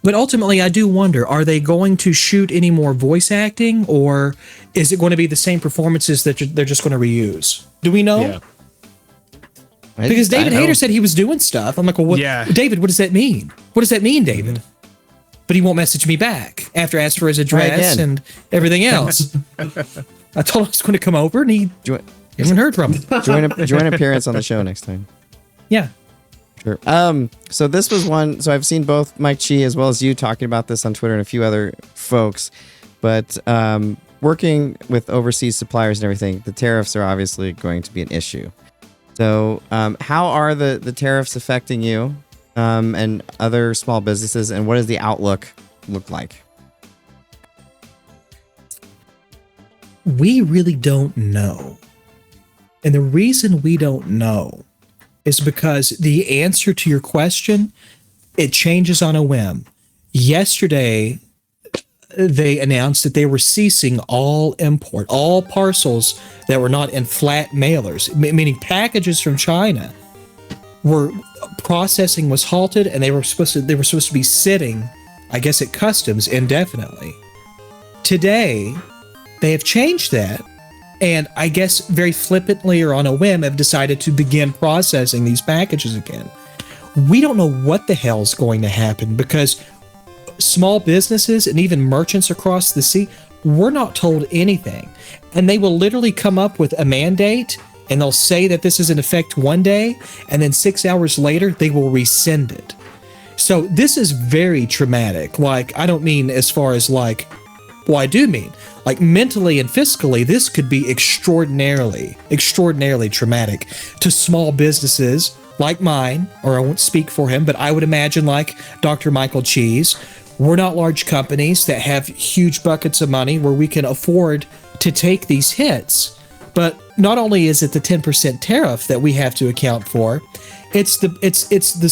But ultimately, I do wonder, are they going to shoot any more voice acting, or is it going to be the same performances that they're just going to reuse? Do we know? Yeah. Because David Hayter said he was doing stuff. I'm like, well, what, David, what does that mean? What does that mean, David? Mm-hmm. But he won't message me back after I asked for his address and everything else. I told him I was going to come over, and he hasn't heard from him. Join appearance on the show next time. Yeah. Sure. So this was one. So I've seen both Mike Chi as well as you talking about this on Twitter and a few other folks. But working with overseas suppliers and everything, the tariffs are obviously going to be an issue. So how are the tariffs affecting you and other small businesses, and what does the outlook look like? We really don't know. And the reason we don't know is because the answer to your question, it changes on a whim. Yesterday, they announced that they were ceasing all parcels that were not in flat mailers, meaning packages from China. Processing was halted, and they were supposed to be sitting, I guess, at customs indefinitely. Today, they have changed that, and I guess very flippantly or on a whim have decided to begin processing these packages again. We don't know what the hell's going to happen, because small businesses and even merchants across the sea, we're not told anything. And they will literally come up with a mandate, and they'll say that this is in effect one day, and then 6 hours later, they will rescind it. So this is very traumatic. Like, I don't mean as far as like, well, I do mean, like mentally and fiscally, this could be extraordinarily traumatic to small businesses like mine, or I won't speak for him, but I would imagine like Dr. Michael Cheese. We're not large companies that have huge buckets of money where we can afford to take these hits. But not only is it the 10% tariff that we have to account for, it's the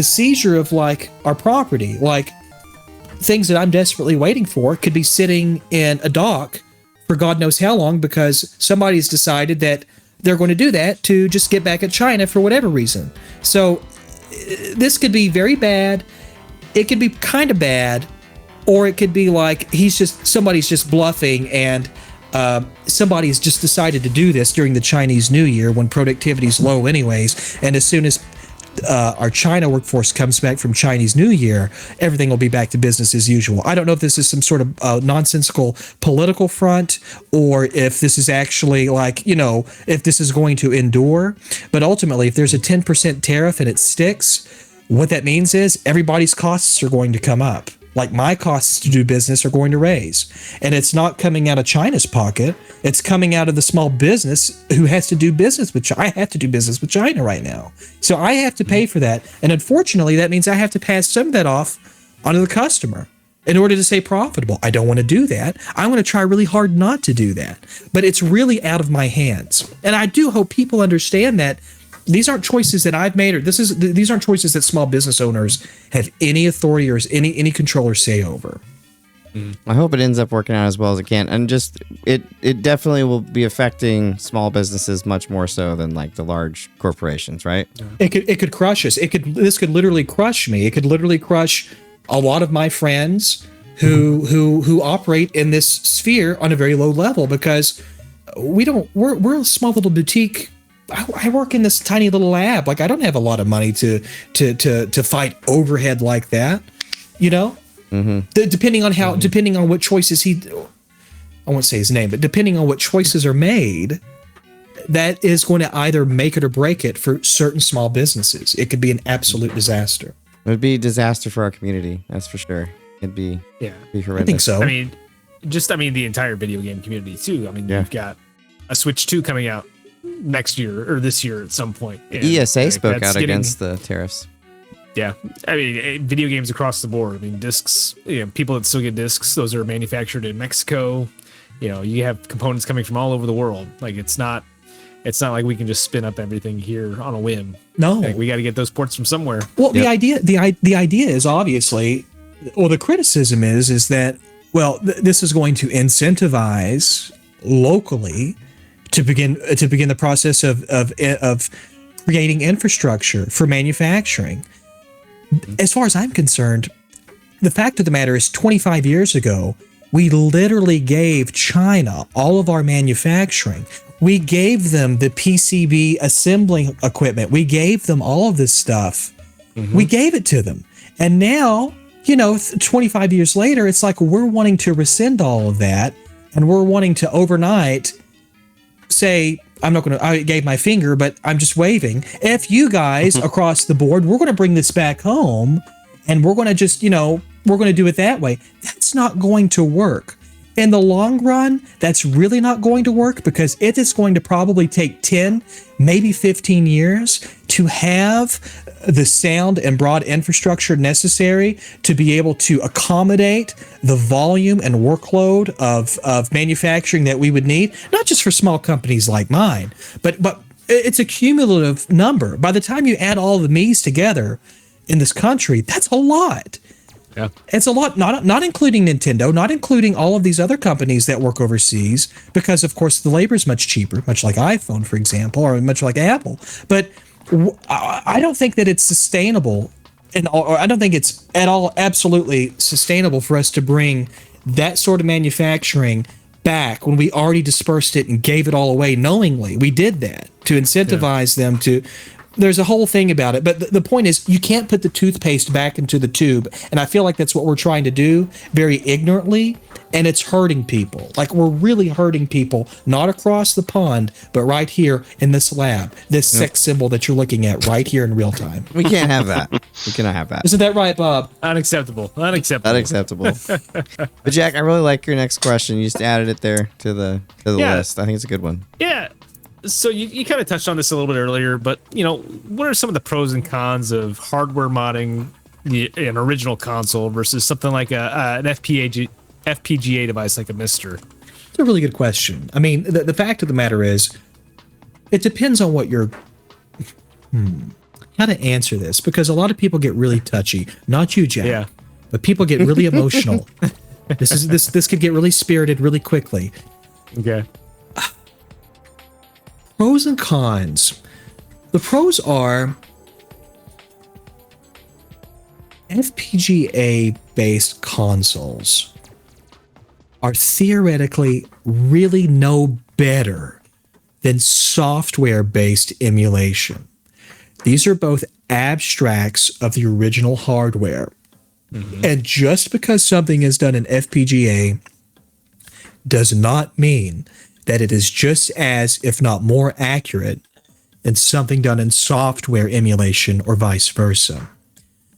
seizure of like our property, like things that I'm desperately waiting for could be sitting in a dock for God knows how long, because somebody's decided that they're going to do that to just get back at China for whatever reason. So this could be very bad. It could be kind of bad, or it could be like somebody's just bluffing, and somebody's just decided to do this during the Chinese New Year when productivity's low anyways. And as soon as our China workforce comes back from Chinese New Year, everything will be back to business as usual. I don't know if this is some sort of nonsensical political front or if this is actually like, if this is going to endure. But ultimately, if there's a 10% tariff and it sticks, what that means is everybody's costs are going to come up. Like my costs to do business are going to raise. And it's not coming out of China's pocket. It's coming out of the small business who has to do business with China. I have to do business with China right now. So I have to pay for that. And unfortunately, that means I have to pass some of that off onto the customer in order to stay profitable. I don't want to do that. I want to try really hard not to do that. But it's really out of my hands. And I do hope people understand that these aren't choices that I've made, or these aren't choices that small business owners have any authority or any control or say over. I hope it ends up working out as well as it can, and just it definitely will be affecting small businesses much more so than like the large corporations, right? It could crush us. This could literally crush me. It could literally crush a lot of my friends who operate in this sphere on a very low level because we're a small little boutique. I work in this tiny little lab. Like I don't have a lot of money to fight overhead like that, Mm-hmm. Depending on what choices I won't say his name, but depending on what choices are made, that is going to either make it or break it for certain small businesses. It could be an absolute disaster. It would be a disaster for our community. That's for sure. It'd be horrendous. I think so. I mean, the entire video game community too. I mean, you've got a Switch 2 coming out next year or this year at some point. ESA spoke out against the tariffs. Yeah, I mean, video games across the board. I mean, discs. People that still get discs, those are manufactured in Mexico. You have components coming from all over the world. Like it's not like we can just spin up everything here on a whim. No, like, we got to get those ports from somewhere. Well, the idea is obviously, or the criticism is that this is going to incentivize locally to begin the process of creating infrastructure for manufacturing. As far as I'm concerned, the fact of the matter is 25 years ago, we literally gave China all of our manufacturing. We gave them the PCB assembling equipment. We gave them all of this stuff. Mm-hmm. We gave it to them. And now, 25 years later, it's like we're wanting to rescind all of that. And we're wanting to overnight say, I gave my finger, but I'm just waving. If you guys across the board, we're going to bring this back home and we're going to just, we're going to do it that way. That's not going to work. In the long run, that's really not going to work because it is going to probably take 10, maybe 15 years to have the sound and broad infrastructure necessary to be able to accommodate the volume and workload of manufacturing that we would need, not just for small companies like mine, but it's a cumulative number. By the time you add all the me's together in this country, that's a lot. Yeah. It's a lot, not including Nintendo, not including all of these other companies that work overseas, because of course the labor is much cheaper, much like iPhone, for example, or much like Apple. But I don't think that it's sustainable, or I don't think it's at all absolutely sustainable for us to bring that sort of manufacturing back when we already dispersed it and gave it all away knowingly. We did that to incentivize them to. There's a whole thing about it, but the point is you can't put the toothpaste back into the tube, and I feel like that's what we're trying to do very ignorantly, and it's hurting people. Like we're really hurting people, not across the pond, but right here in this lab, this sex symbol that you're looking at right here in real time. We can't have that. We cannot have that. Isn't that right, Bob? Unacceptable. Unacceptable. But Jack, I really like your next question. You just added it there to the list. I think it's a good one. Yeah. So you kind of touched on this a little bit earlier, but what are some of the pros and cons of hardware modding an original console versus something like an FPGA device like a Mister? It's a really good question. I mean, the fact of the matter is, it depends on what you're. How to answer this, because a lot of people get really touchy. Not you, Jack, but people get really emotional. This could get really spirited really quickly. Okay. Pros and cons. The pros are FPGA-based consoles are theoretically really no better than software-based emulation. These are both abstracts of the original hardware. And just because something is done in FPGA does not mean that it is just as, if not more accurate than something done in software emulation or vice versa.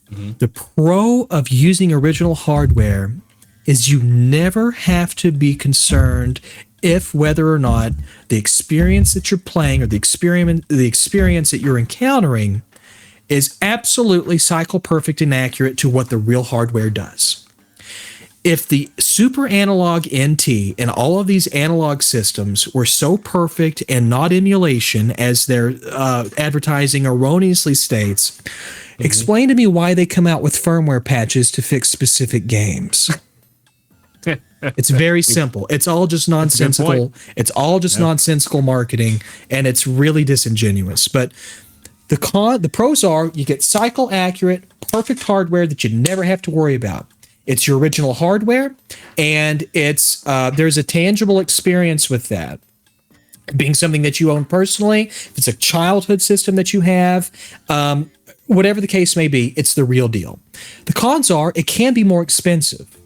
The pro of using original hardware is you never have to be concerned if whether or not the experience that you're playing or the experience that you're encountering is absolutely cycle perfect and accurate to what the real hardware does. If the super analog NT and all of these analog systems were so perfect and not emulation as their advertising erroneously states, explain to me why they come out with firmware patches to fix specific games. It's very simple. It's all just nonsensical. It's all just nonsensical marketing, and it's really disingenuous. But the pros are you get cycle accurate, perfect hardware that you never have to worry about. It's your original hardware, and it's there's a tangible experience with that. Being something that you own personally, if it's a childhood system that you have, whatever the case may be, it's the real deal. The cons are it can be more expensive.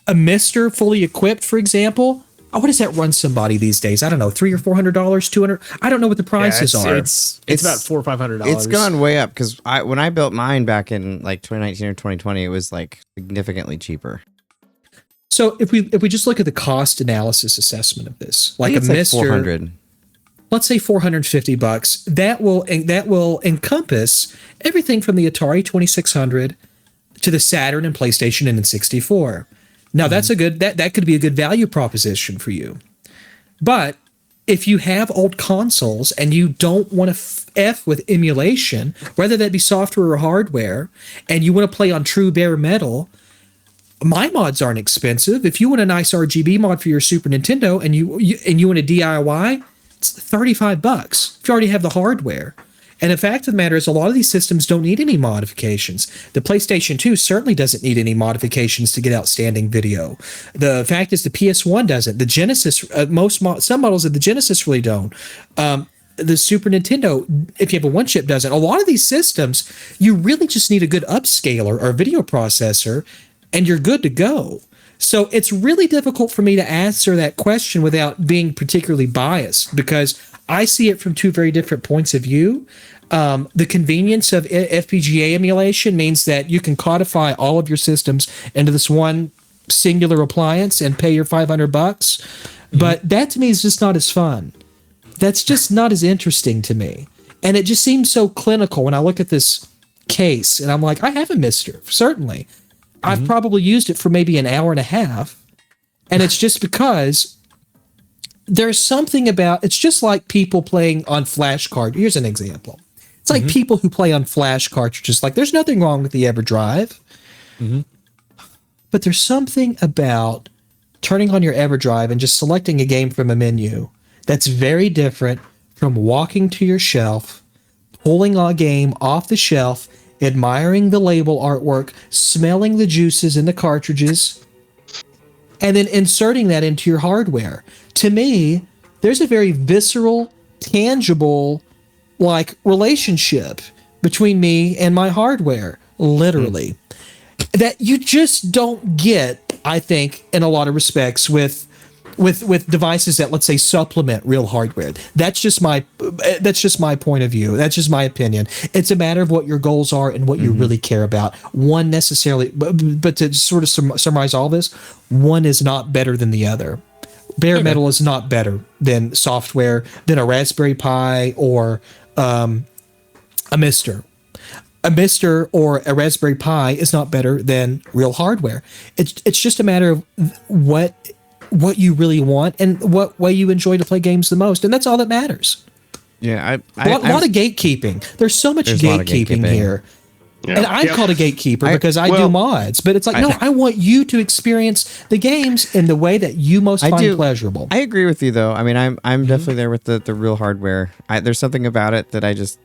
A Mister fully equipped, for example, what does that run somebody these days? I don't know, $300 or $400, $200. I don't know what the prices are. It's about $400 or $500. It's gone way up because when I built mine back in like 2019 or 2020, it was like significantly cheaper. So if we just look at the cost analysis assessment of this, like a Mister, 400. Let's say $450, that will encompass everything from the Atari 2600 to the Saturn and PlayStation and N64. Now that's a good that could be a good value proposition for you. But if you have old consoles and you don't want to F with emulation, whether that be software or hardware, and you want to play on true bare metal, my mods aren't expensive. If you want a nice RGB mod for your Super Nintendo and you want a DIY, it's $35 if you already have the hardware. And the fact of the matter is, a lot of these systems don't need any modifications. The PlayStation 2 certainly doesn't need any modifications to get outstanding video. The fact is, the PS1 doesn't. The Genesis, some models of the Genesis really don't. The Super Nintendo, if you have a one chip, doesn't. A lot of these systems, you really just need a good upscaler or a video processor, and you're good to go. So it's really difficult for me to answer that question without being particularly biased, because I see it from two very different points of view. The convenience of FPGA emulation means that you can codify all of your systems into this one singular appliance and pay your $500. But that to me is just not as fun. That's just not as interesting to me. And it just seems so clinical when I look at this case and I'm like, I have a Mister, certainly. I've probably used it for maybe an hour and a half. And it's just because there's something about, it's just like people playing on flash card. Here's an example. It's like people who play on flash cartridges. Like, there's nothing wrong with the EverDrive. But there's something about turning on your EverDrive and just selecting a game from a menu that's very different from walking to your shelf, pulling a game off the shelf, admiring the label artwork, smelling the juices in the cartridges, and then inserting that into your hardware. To me, there's a very visceral, tangible, like, relationship between me and my hardware, literally, that you just don't get, I think, in a lot of respects with devices that, let's say, supplement real hardware. That's just my point of view. That's just my opinion. It's a matter of what your goals are and what you really care about. One necessarily, but to sort of summarize all this, one is not better than the other. Bare metal is not better than software, than a Raspberry Pi or a Mister. A Mister or a Raspberry Pi is not better than real hardware. It's just a matter of what you really want and what way you enjoy to play games the most, and that's all that matters. Yeah, a lot of gatekeeping. There's so much gatekeeping here. Yeah. And I'm called a gatekeeper because I do mods, but it's like, no, I want you to experience the games in the way that you most find pleasurable. I agree with you, though. I mean, I'm definitely there with the real hardware. There's something about it that I just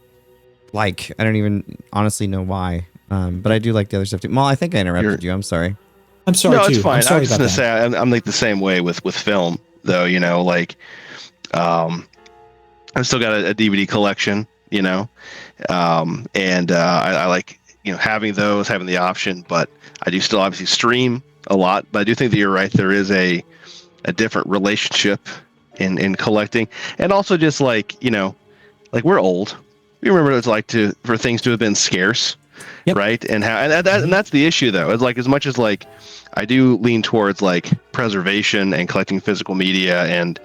like. I don't even honestly know why, but I do like the other stuff too. Maul, I think I interrupted you. I'm sorry. I'm sorry. No, too. it's fine. I'm sorry I was just about gonna that. say I'm like the same way with film, though. You know, like I've still got a DVD collection you know, I like, you know, having the option, but I do still obviously stream a lot. But I do think that you're right. There is a different relationship in collecting, and also just like, you know, like we're old. We remember what it's like for things to have been scarce, right? And how and that's the issue though. It's like, as much as like I do lean towards like preservation and collecting physical media and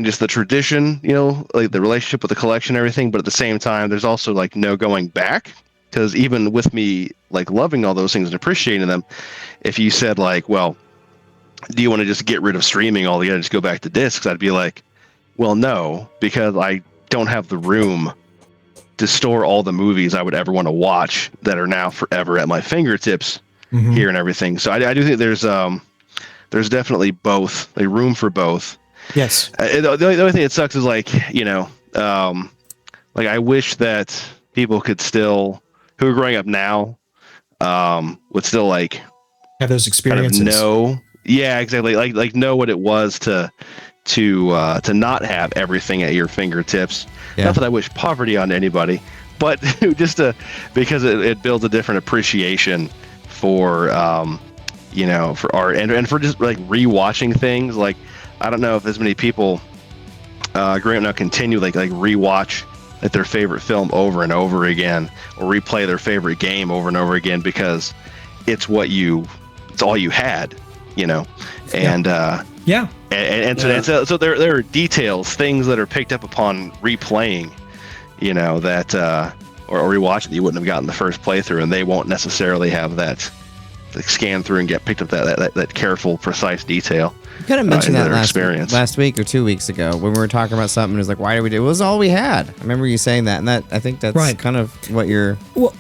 just the tradition, you know, like the relationship with the collection and everything. But at the same time, there's also like no going back, because even with me like loving all those things and appreciating them, if you said like, well, do you want to just get rid of streaming altogether and just go back to discs? I'd be like, well, no, because I don't have the room to store all the movies I would ever want to watch that are now forever at my fingertips here and everything. So I do think there's definitely both, a room for both. Yes. The only thing that sucks is like, you know, like I wish that people could still, who are growing up now, would still like have those experiences. Kind of know, yeah, exactly. Like know what it was to not have everything at your fingertips. Yeah. Not that I wish poverty on anybody, but just because it builds a different appreciation for you know, for art and for just like rewatching things. Like, I don't know if as many people growing up now continue like rewatch like their favorite film over and over again, or replay their favorite game over and over again, because it's all you had, you know. And so there are details, things that are picked up upon replaying, you know, that or rewatching that you wouldn't have gotten the first playthrough, and they won't necessarily have that like scan through and get picked up that careful, precise detail. You kind of mentioned that last week or 2 weeks ago when we were talking about something. It was like, why did we do it? It was all we had. I remember you saying that, and that I think that's right. kind of what you're. Well,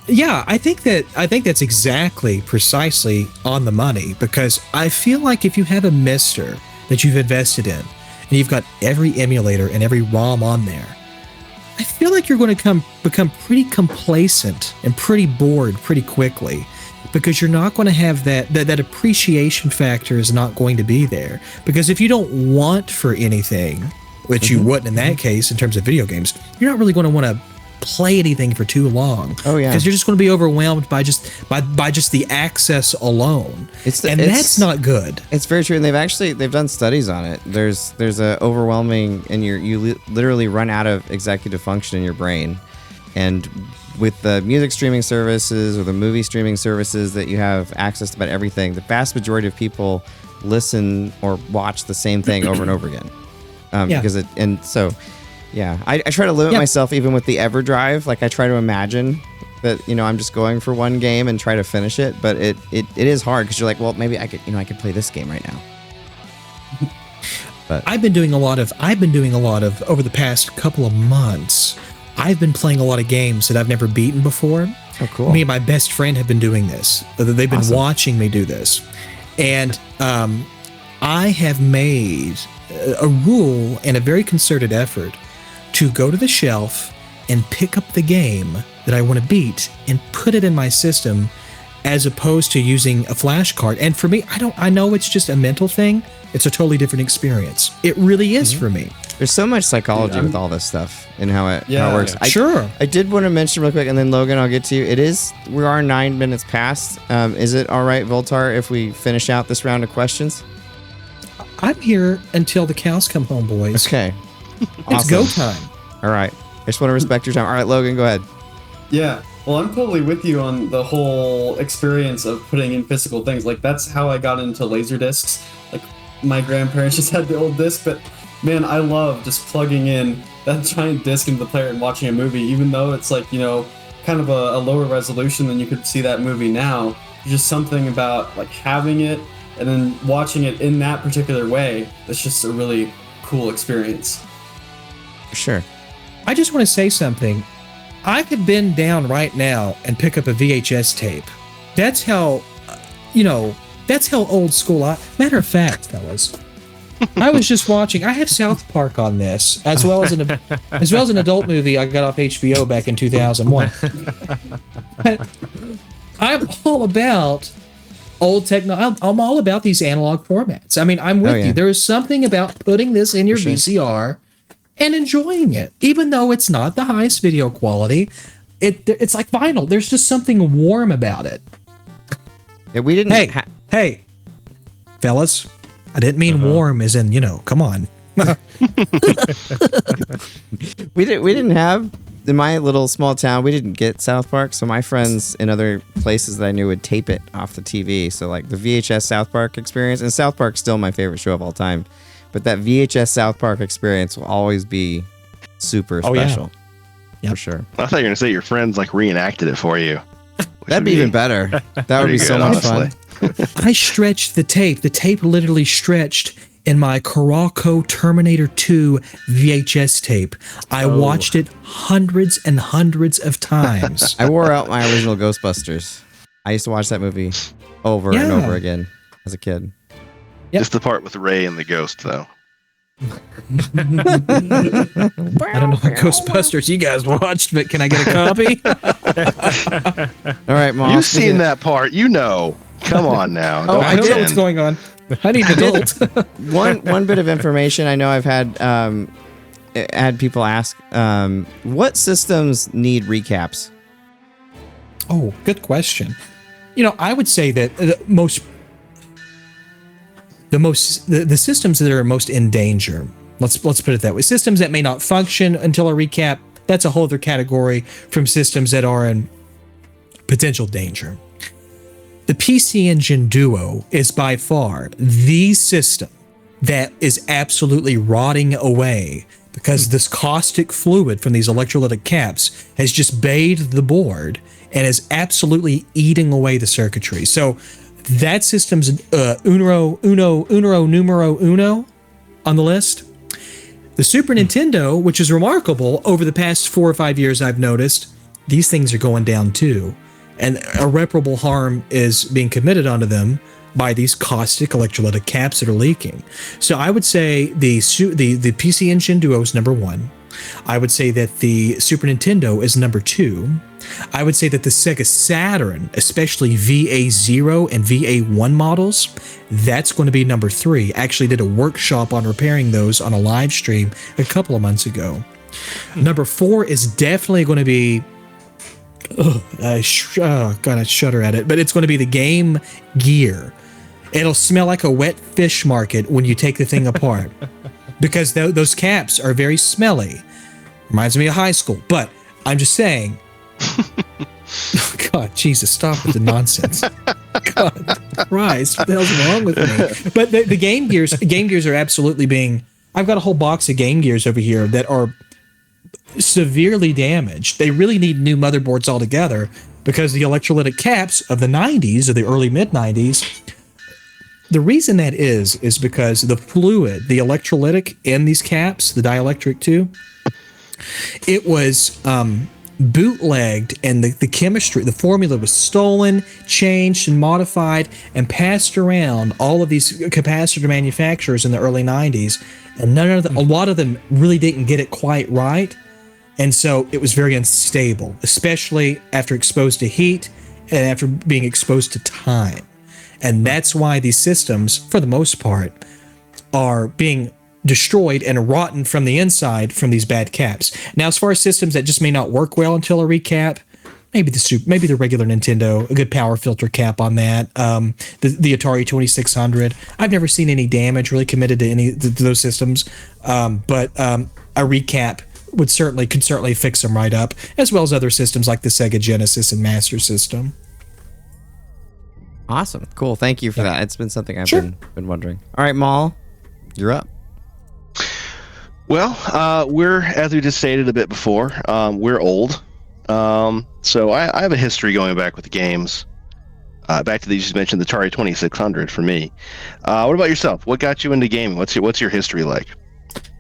yeah, I think that's exactly precisely on the money, because I feel like if you have a MiSTer that you've invested in and you've got every emulator and every ROM on there, I feel like you're going to become pretty complacent and pretty bored pretty quickly, because you're not going to have that appreciation factor is not going to be there. Because if you don't want for anything, which you wouldn't in that case in terms of video games, you're not really going to want to play anything for too long. Oh yeah, because you're just going to be overwhelmed by just the access alone. That's not good. It's very true, and they've done studies on it. There's a overwhelming, and you literally run out of executive function in your brain, and with the music streaming services or the movie streaming services that you have access to about everything, the vast majority of people listen or watch the same thing over and over again. Because I try to limit myself even with the EverDrive. Like, I try to imagine that, you know, I'm just going for one game and try to finish it, but it is hard, because you're like, well, maybe I could play this game right now. But I've been doing a lot of over the past couple of months. I've been playing a lot of games that I've never beaten before. Oh, cool. Me and my best friend have been doing this. They've been watching me do this. And I have made a rule and a very concerted effort to go to the shelf and pick up the game that I want to beat and put it in my system, as opposed to using a flash card. And for me, I know it's just a mental thing. It's a totally different experience. It really is for me. There's so much psychology with all this stuff and how it works. Sure. I did want to mention real quick, and then Logan, I'll get to you. We are 9 minutes past. Is it all right, Voultar, if we finish out this round of questions? I'm here until the cows come home, boys. Okay. It's go time. All right. I just want to respect your time. All right, Logan, go ahead. Yeah. Well, I'm totally with you on the whole experience of putting in physical things. Like, that's how I got into Laserdiscs. Like, my grandparents just had the old disc, but man, I love just plugging in that giant disc into the player and watching a movie, even though it's like, you know, kind of a lower resolution than you could see that movie now. There's just something about like having it and then watching it in that particular way that's just a really cool experience. Sure. I just want to say something. I could bend down right now and pick up a VHS tape. That's how, that's how old school matter of fact, fellas. I was just watching. I have South Park on this, as well as an adult movie I got off HBO back in 2001. I'm all about old techno. I'm all about these analog formats. I mean, I'm with you. There is something about putting this in your VCR and enjoying it, even though it's not the highest video quality. It's like vinyl. There's just something warm about it. Yeah, we didn't. Hey, fellas, I didn't mean warm as in, come on. We didn't have, in my little small town, we didn't get South Park, so my friends in other places that I knew would tape it off the TV. So like the VHS South Park experience, and South Park's still my favorite show of all time, but that VHS South Park experience will always be super special. Yeah. For sure. I thought you were gonna say your friends like reenacted it for you. That'd be even better. That would be so much fun. I stretched the tape. The tape literally stretched in my Caraco Terminator 2 VHS tape. I watched it hundreds and hundreds of times. I wore out my original Ghostbusters. I used to watch that movie over and over again as a kid. Yep. Just the part with Ray and the ghost, though. I don't know what Ghostbusters you guys watched, but can I get a copy? All right, Mom. You've seen that part. Come on now. Don't I don't know pretend. what's going on. I need adult. One bit of information I know I've had people ask, what systems need recaps? Oh, good question. I would say that the systems that are most in danger, let's put it that way, systems that may not function until a recap, that's a whole other category from systems that are in potential danger. The PC Engine Duo is by far the system that is absolutely rotting away because this caustic fluid from these electrolytic caps has just bathed the board and is absolutely eating away the circuitry. So that system's numero uno on the list. The Super Nintendo, which is remarkable, over the past 4 or 5 years I've noticed, these things are going down too. And irreparable harm is being committed onto them by these caustic electrolytic caps that are leaking. So I would say the PC Engine Duo is number 1. I would say that the Super Nintendo is number 2. I would say that the Sega Saturn, especially VA0 and VA1 models, that's going to be number 3. I actually did a workshop on repairing those on a live stream a couple of months ago. Number 4 is definitely going to be I shudder at it, but it's going to be the Game Gear. It'll smell like a wet fish market when you take the thing apart because those caps are very smelly. Reminds me of high school, but I'm just saying. God, Jesus, stop with the nonsense. God Christ, what the hell's wrong with me? But the Game Gears are absolutely being. I've got a whole box of Game Gears over here that are severely damaged. They really need new motherboards altogether because the electrolytic caps of the 90s or the early mid 90s, the reason that is because the fluid, the electrolytic in these caps, the dielectric too, it was bootlegged and the chemistry, the formula was stolen, changed and modified and passed around all of these capacitor manufacturers in the early 90s, and a lot of them really didn't get it quite right. And so it was very unstable, especially after exposed to heat and after being exposed to time. And that's why these systems, for the most part, are being destroyed and rotten from the inside from these bad caps. Now, as far as systems that just may not work well until a recap, maybe the regular Nintendo, a good power filter cap on that. The Atari 2600. I've never seen any damage really committed to any of those systems, but a recap could certainly fix them right up, as well as other systems like the Sega Genesis and Master System. Awesome. Cool. Thank you for that. It's been something I've been wondering. All right, Maul, you're up. Well, we're, as we just stated a bit before, we're old. So I have a history going back with the games. Back to these, you just mentioned the Atari 2600 for me. What about yourself? What got you into gaming? What's your history like?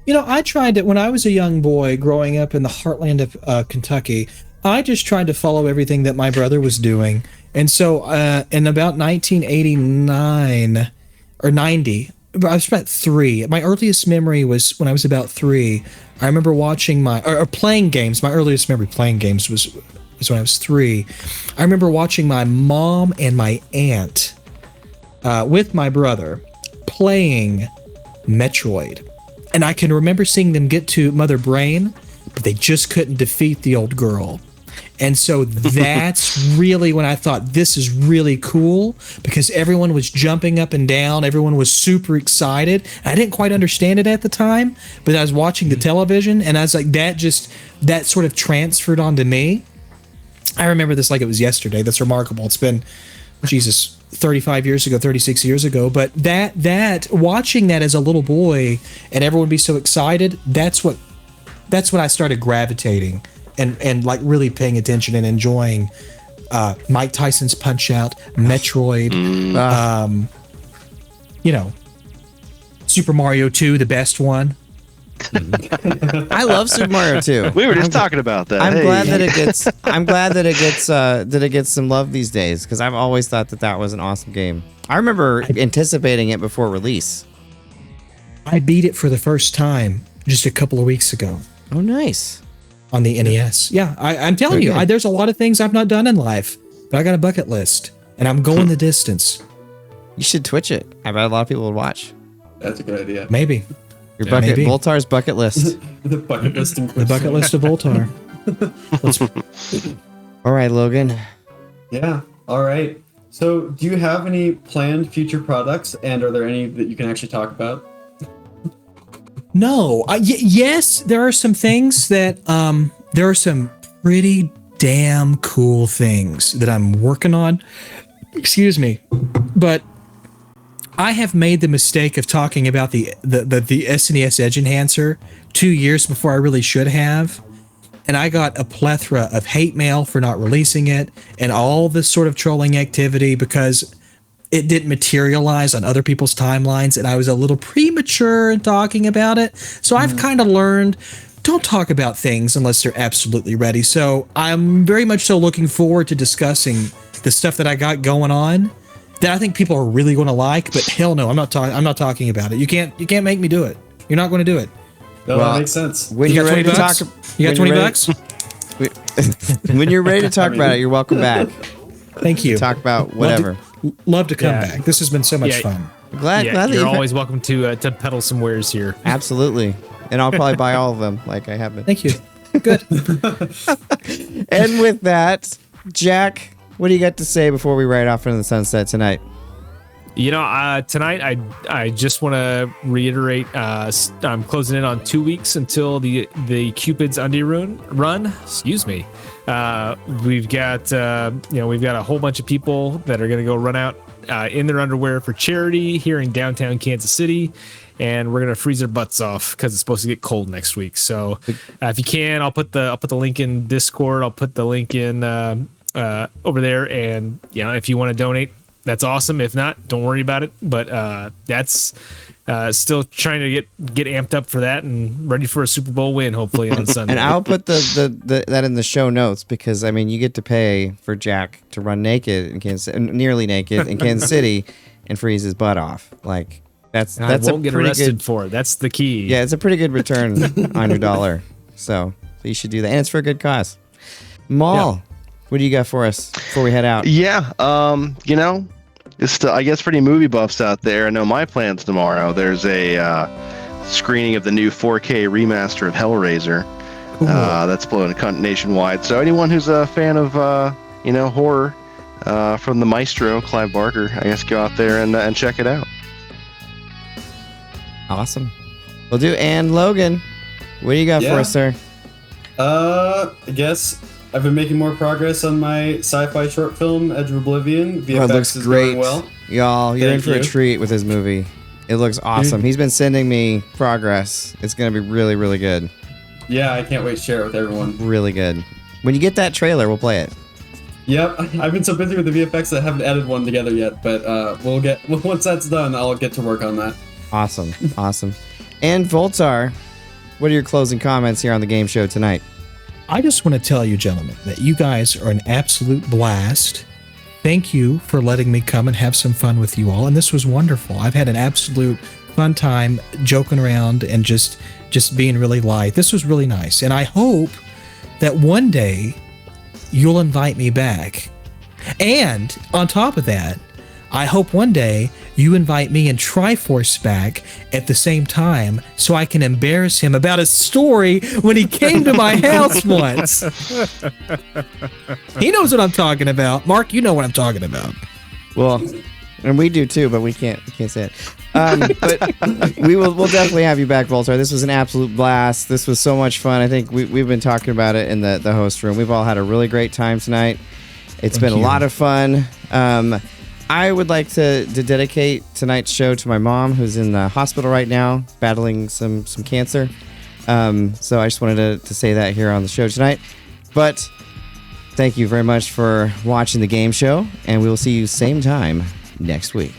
I tried it when I was a young boy growing up in the heartland of Kentucky. I just tried to follow everything that my brother was doing. And so in about 1989 or 90, I was about 3. My earliest memory was when I was about 3. I remember watching playing games. My earliest memory playing games was when I was 3. I remember watching my mom and my aunt with my brother playing Metroid. And I can remember seeing them get to Mother Brain, but they just couldn't defeat the old girl. And so that's really when I thought this is really cool, because everyone was jumping up and down. Everyone was super excited. I didn't quite understand it at the time, but I was watching the television and I was like, that sort of transferred onto me. I remember this like it was yesterday. That's remarkable. It's been, Jesus, 35 years ago, 36 years ago. But that watching that as a little boy and everyone be so excited, that's when I started gravitating and like really paying attention and enjoying Mike Tyson's Punch Out, Metroid, Super Mario 2, the best one. I love Super Mario 2. We were just talking about that. I'm glad that it gets some love these days, because I've always thought that was an awesome game. I remember anticipating it before release. I beat it for the first time just a couple of weeks ago. Oh, nice. On the NES. Yeah, I'm telling you, there's a lot of things I've not done in life, but I got a bucket list, and I'm going the distance. You should Twitch it. I bet a lot of people would watch. That's a good idea. Maybe. Your bucket, Voultar's bucket list. The bucket list. The bucket list of Voultar. All right, Logan. Yeah. All right. So, do you have any planned future products, and are there any that you can actually talk about? No. Yes, there are some things that there are some pretty damn cool things that I'm working on. Excuse me, but I have made the mistake of talking about the SNES Edge Enhancer 2 years before I really should have. And I got a plethora of hate mail for not releasing it and all this sort of trolling activity because it didn't materialize on other people's timelines. And I was a little premature in talking about it. So I've kind of learned, don't talk about things unless they're absolutely ready. So I'm very much so looking forward to discussing the stuff that I got going on that I think people are really going to like, but hell no, I'm not talking about it. You can't make me do it. You're not going to do it. No, that makes sense. When you're ready to talk, you got 20 bucks? When you're ready to talk about it, you're welcome back. Thank you. Talk about whatever. Love to come back. This has been so much fun. Glad that you're always welcome to peddle some wares here. Absolutely. And I'll probably buy all of them like I have been. Thank you. Good. And with that, Jack, what do you got to say before we ride off into the sunset tonight? Tonight I just want to reiterate. I'm closing in on 2 weeks until the Cupid's Undie run. Excuse me. We've got a whole bunch of people that are going to go run out in their underwear for charity here in downtown Kansas City, and we're going to freeze their butts off because it's supposed to get cold next week. So if you can, I'll put the link in Discord. I'll put the link in over there, and if you want to donate, that's awesome. If not, don't worry about it. But that's still trying to get amped up for that and ready for a Super Bowl win, hopefully on Sunday. And I'll put that in the show notes, because I mean, you get to pay for Jack to run naked in nearly naked in Kansas City and freeze his butt off. Like that's I won't get arrested good, for it. That's the key. Yeah, it's a pretty good return on your dollar. So you should do that, and it's for a good cause. Maul, what do you got for us before we head out? Yeah, I guess for any movie buffs out there, I know my plans tomorrow. There's a screening of the new 4K remaster of Hellraiser that's blowing a cunt nationwide. So anyone who's a fan of horror from the maestro Clive Barker, I guess go out there and check it out. Awesome. Will do. And Logan, what do you got for us, sir? I guess I've been making more progress on my sci-fi short film, Edge of Oblivion. VFX it looks is great. going well. Y'all, you're in Thank for a treat with his movie. It looks awesome. He's been sending me progress. It's going to be really, really good. Yeah, I can't wait to share it with everyone. Really good. When you get that trailer, we'll play it. Yep, I've been so busy with the VFX that I haven't added one together yet, but once that's done, I'll get to work on that. Awesome. Awesome. And Voultar, what are your closing comments here on the game show tonight? I just want to tell you, gentlemen, that you guys are an absolute blast. Thank you for letting me come and have some fun with you all. And this was wonderful. I've had an absolute fun time joking around and just being really light. This was really nice. And I hope that one day you'll invite me back. And on top of that, I hope one day you invite me and Try4ce back at the same time so I can embarrass him about a story when he came to my house once. He knows what I'm talking about. Mark, you know what I'm talking about. Well, and we do too, but we can't say it. But we'll definitely have you back, Voultar. This was an absolute blast. This was so much fun. I think we've been talking about it in the host room. We've all had a really great time tonight. It's been a lot of fun. I would like to dedicate tonight's show to my mom, who's in the hospital right now, battling some cancer. So I just wanted to say that here on the show tonight. But thank you very much for watching the game show, and we will see you same time next week.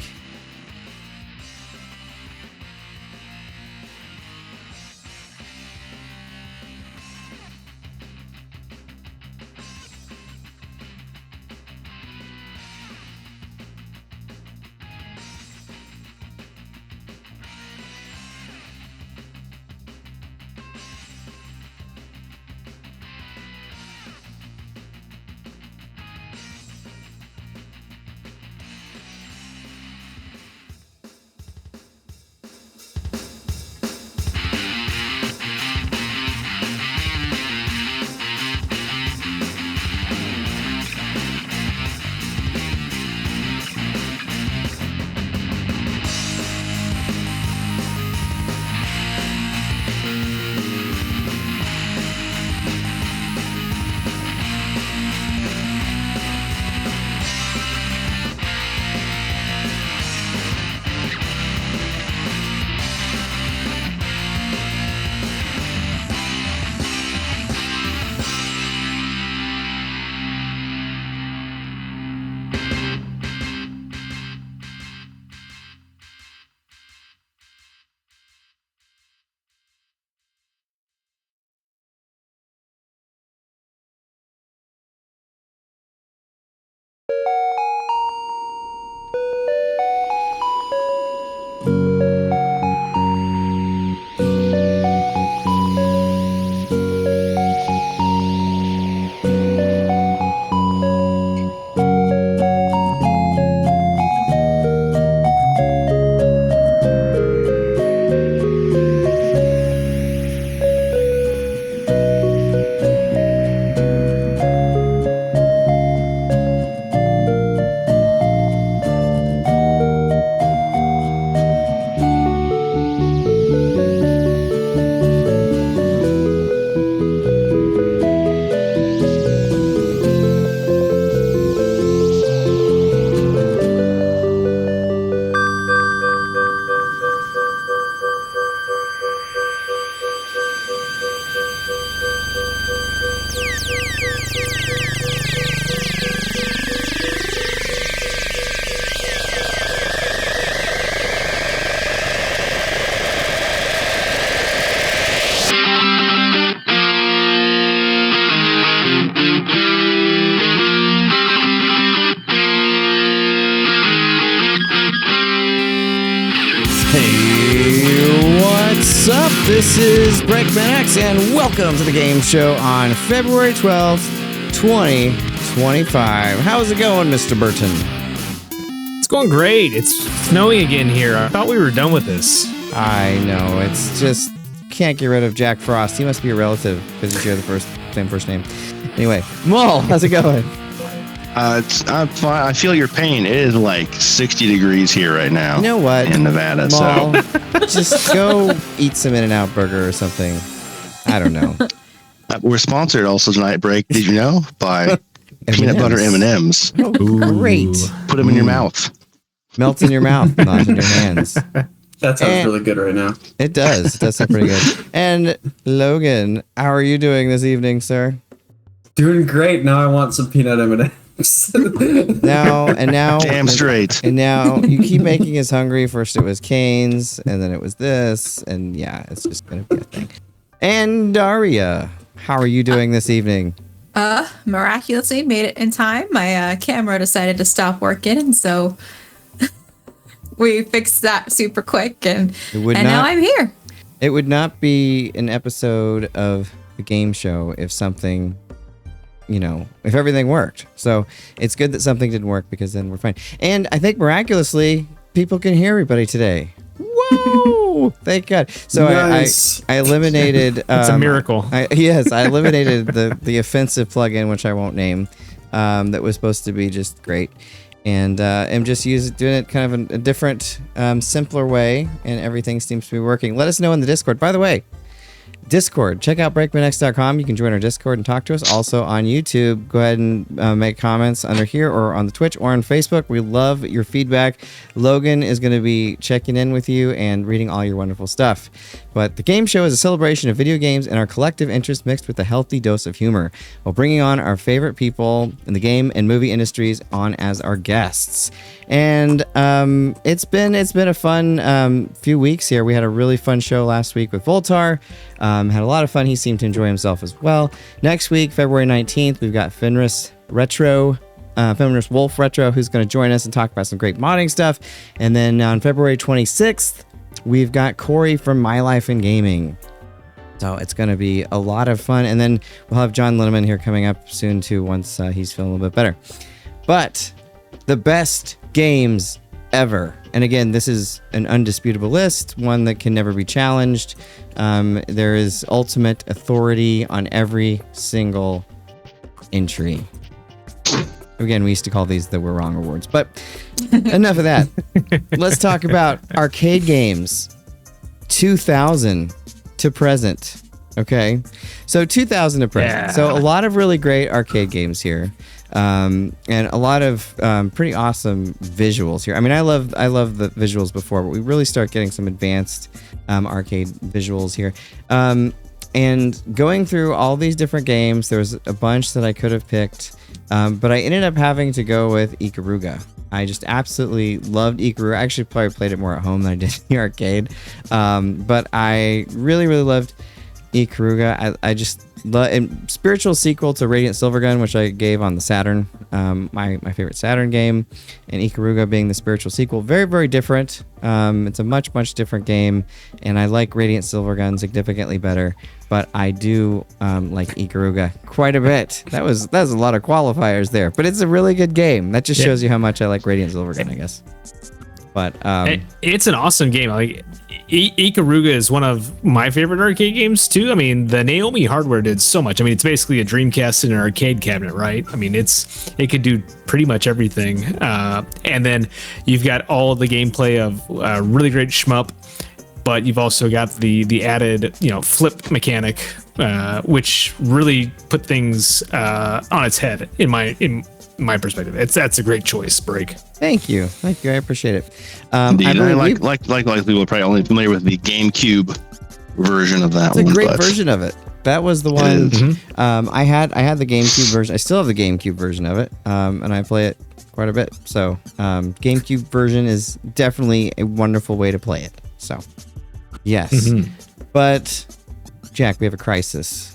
What's up? This is BreakmanX, and welcome to the game show on February 12th, 2025. How's it going, Mr. Burton? It's going great. It's snowing again here. I thought we were done with this. I know. It's just can't get rid of Jack Frost. He must be a relative because you share the same first name. Anyway, Maul, how's it going? I'm fine. I feel your pain. It is like 60 degrees here right now. You know what? In Nevada. Maul, So just go eat some In-N-Out burger or something. I don't know. We're sponsored also tonight, Break. Did you know? By peanut butter M&Ms. Oh, great. Put them in your mouth. Melts in your mouth, not in your hands. That sounds really good right now. It does. It does sound pretty good. And Logan, how are you doing this evening, sir? Doing great. Now I want some peanut M&Ms. Now damn straight. And now you keep making us hungry. First it was Cane's, and then it was this, and yeah, it's just gonna be a thing. And Darria, how are you doing this evening? Miraculously made it in time. My camera decided to stop working, and so we fixed that super quick, and now I'm here. It would not be an episode of the game show if something if everything worked. So it's good that something didn't work, because then we're fine. And I think miraculously people can hear everybody today. Whoa! Thank God. So Nice. I eliminated. It's a miracle. I eliminated the offensive plugin, which I won't name, that was supposed to be just great, and am just doing it kind of a different, simpler way, and everything seems to be working. Let us know in the Discord. By the way, Discord, check out breakmanx.com. You can join our Discord and talk to us. Also on YouTube, go ahead and make comments under here, or on the Twitch, or on Facebook. We love your feedback. Logan is going to be checking in with you and reading all your wonderful stuff. But the game show is a celebration of video games and our collective interest, mixed with a healthy dose of humor, while bringing on our favorite people in the game and movie industries on as our guests. And it's been a fun few weeks here. We had a really fun show last week with Voultar. Had a lot of fun. He seemed to enjoy himself as well. Next week, February 19th, we've got Fenris Wolf Retro, who's going to join us and talk about some great modding stuff. And then on February 26th, we've got Corey from My Life in Gaming. So it's going to be a lot of fun. And then we'll have John Linneman here coming up soon too, once he's feeling a little bit better. But the best games ever. And again, this is an undisputable list, one that can never be challenged. There is ultimate authority on every single entry. Again, we used to call these the We're Wrong awards, but enough of that. Let's talk about arcade games 2000 to present. Okay, so 2000 to present. Yeah. So a lot of really great arcade games here. And a lot of pretty awesome visuals here. I mean, I love the visuals before, but we really start getting some advanced arcade visuals here. And going through all these different games, there was a bunch that I could have picked, but I ended up having to go with Ikaruga. I just absolutely loved Ikaruga. I actually probably played it more at home than I did in the arcade, but I really, really loved Ikaruga. I just love spiritual sequel to Radiant Silvergun, which I gave on the Saturn, my favorite Saturn game, and Ikaruga being the spiritual sequel. Very, very different. It's a much, much different game, and I like Radiant Silvergun significantly better, but I do like Ikaruga quite a bit. That was a lot of qualifiers there, but it's a really good game. That just shows you how much I like Radiant Silvergun, I guess. But it's an awesome game. Like Ikaruga is one of my favorite arcade games too. I mean, the Naomi hardware did so much. I mean, it's basically a Dreamcast in an arcade cabinet, right? I mean, it could do pretty much everything. And then you've got all of the gameplay of really great shmup, but you've also got the added flip mechanic, which really put things on its head in my perspective. That's a great choice, Break. Thank you. I appreciate it. Indeed, I like people are probably only familiar with the GameCube version of that. It's a great version of it. That was the one. I had the GameCube version. I still have the GameCube version of it, and I play it quite a bit. So GameCube version is definitely a wonderful way to play it. So yes, but Jack, we have a crisis.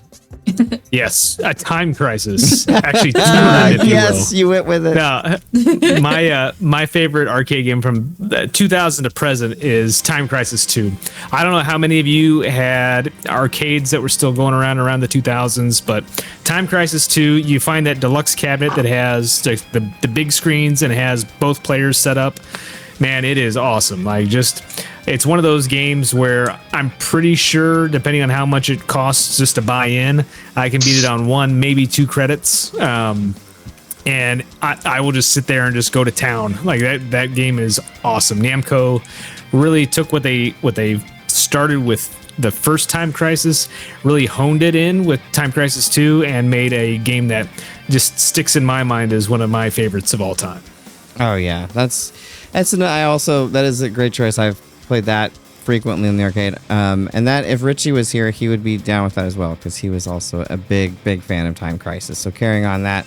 Yes, a time crisis. Actually, if yes, you went with it. No, my favorite arcade game from 2000 to present is Time Crisis 2. I don't know how many of you had arcades that were still going around the 2000s, but Time Crisis 2, you find that deluxe cabinet that has the big screens and has both players set up. Man, it is awesome. It's one of those games where I'm pretty sure, depending on how much it costs just to buy in, I can beat it on 1, maybe 2 credits. And I will just sit there and just go to town. Like that game is awesome. Namco really took what they started with the first Time Crisis, really honed it in with Time Crisis 2, and made a game that just sticks in my mind as one of my favorites of all time. Oh yeah, that is a great choice. I've played that frequently in the arcade, and that if Richie was here, he would be down with that as well, because he was also a big fan of Time Crisis. So carrying on that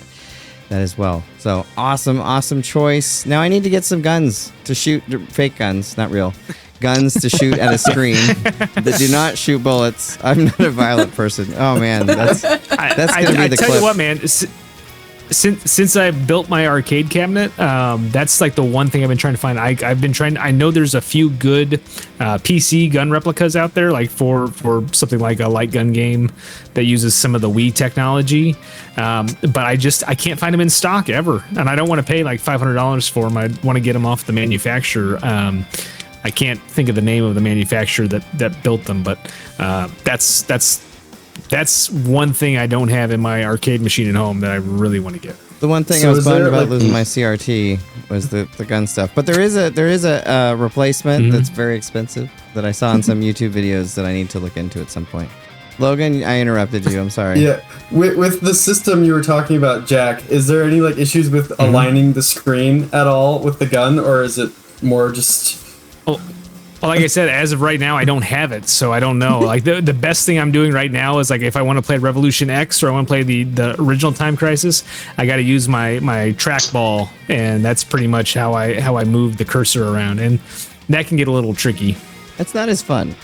as well. So awesome choice. Now I need to get some guns to shoot, fake guns, not real guns, to shoot at a screen that do not shoot bullets. I'm not a violent person. Oh man, that's gonna be the clip. I tell you what, man. since I built my arcade cabinet, that's like the one thing I've been trying to find. I've been trying. I know there's a few good PC gun replicas out there, like for something like a light gun game that uses some of the Wii technology. But I can't find them in stock ever, and I don't want to pay like $500 for them. I want to get them off the manufacturer. I can't think of the name of the manufacturer that built them, but that's one thing I don't have in my arcade machine at home that I really want to get. The one thing I was bummed about losing my CRT was the gun stuff. But there is a replacement that's very expensive that I saw in some YouTube videos that I need to look into at some point. Logan, I interrupted you. I'm sorry. Yeah, with the system you were talking about, Jack, is there any like issues with aligning the screen at all with the gun, or is it more just? Well, like I said, as of right now, I don't have it, so I don't know. Like the best thing I'm doing right now is like if I want to play Revolution X or I want to play the original Time Crisis, I got to use my trackball, and that's pretty much how I move the cursor around, and that can get a little tricky. That's not as fun.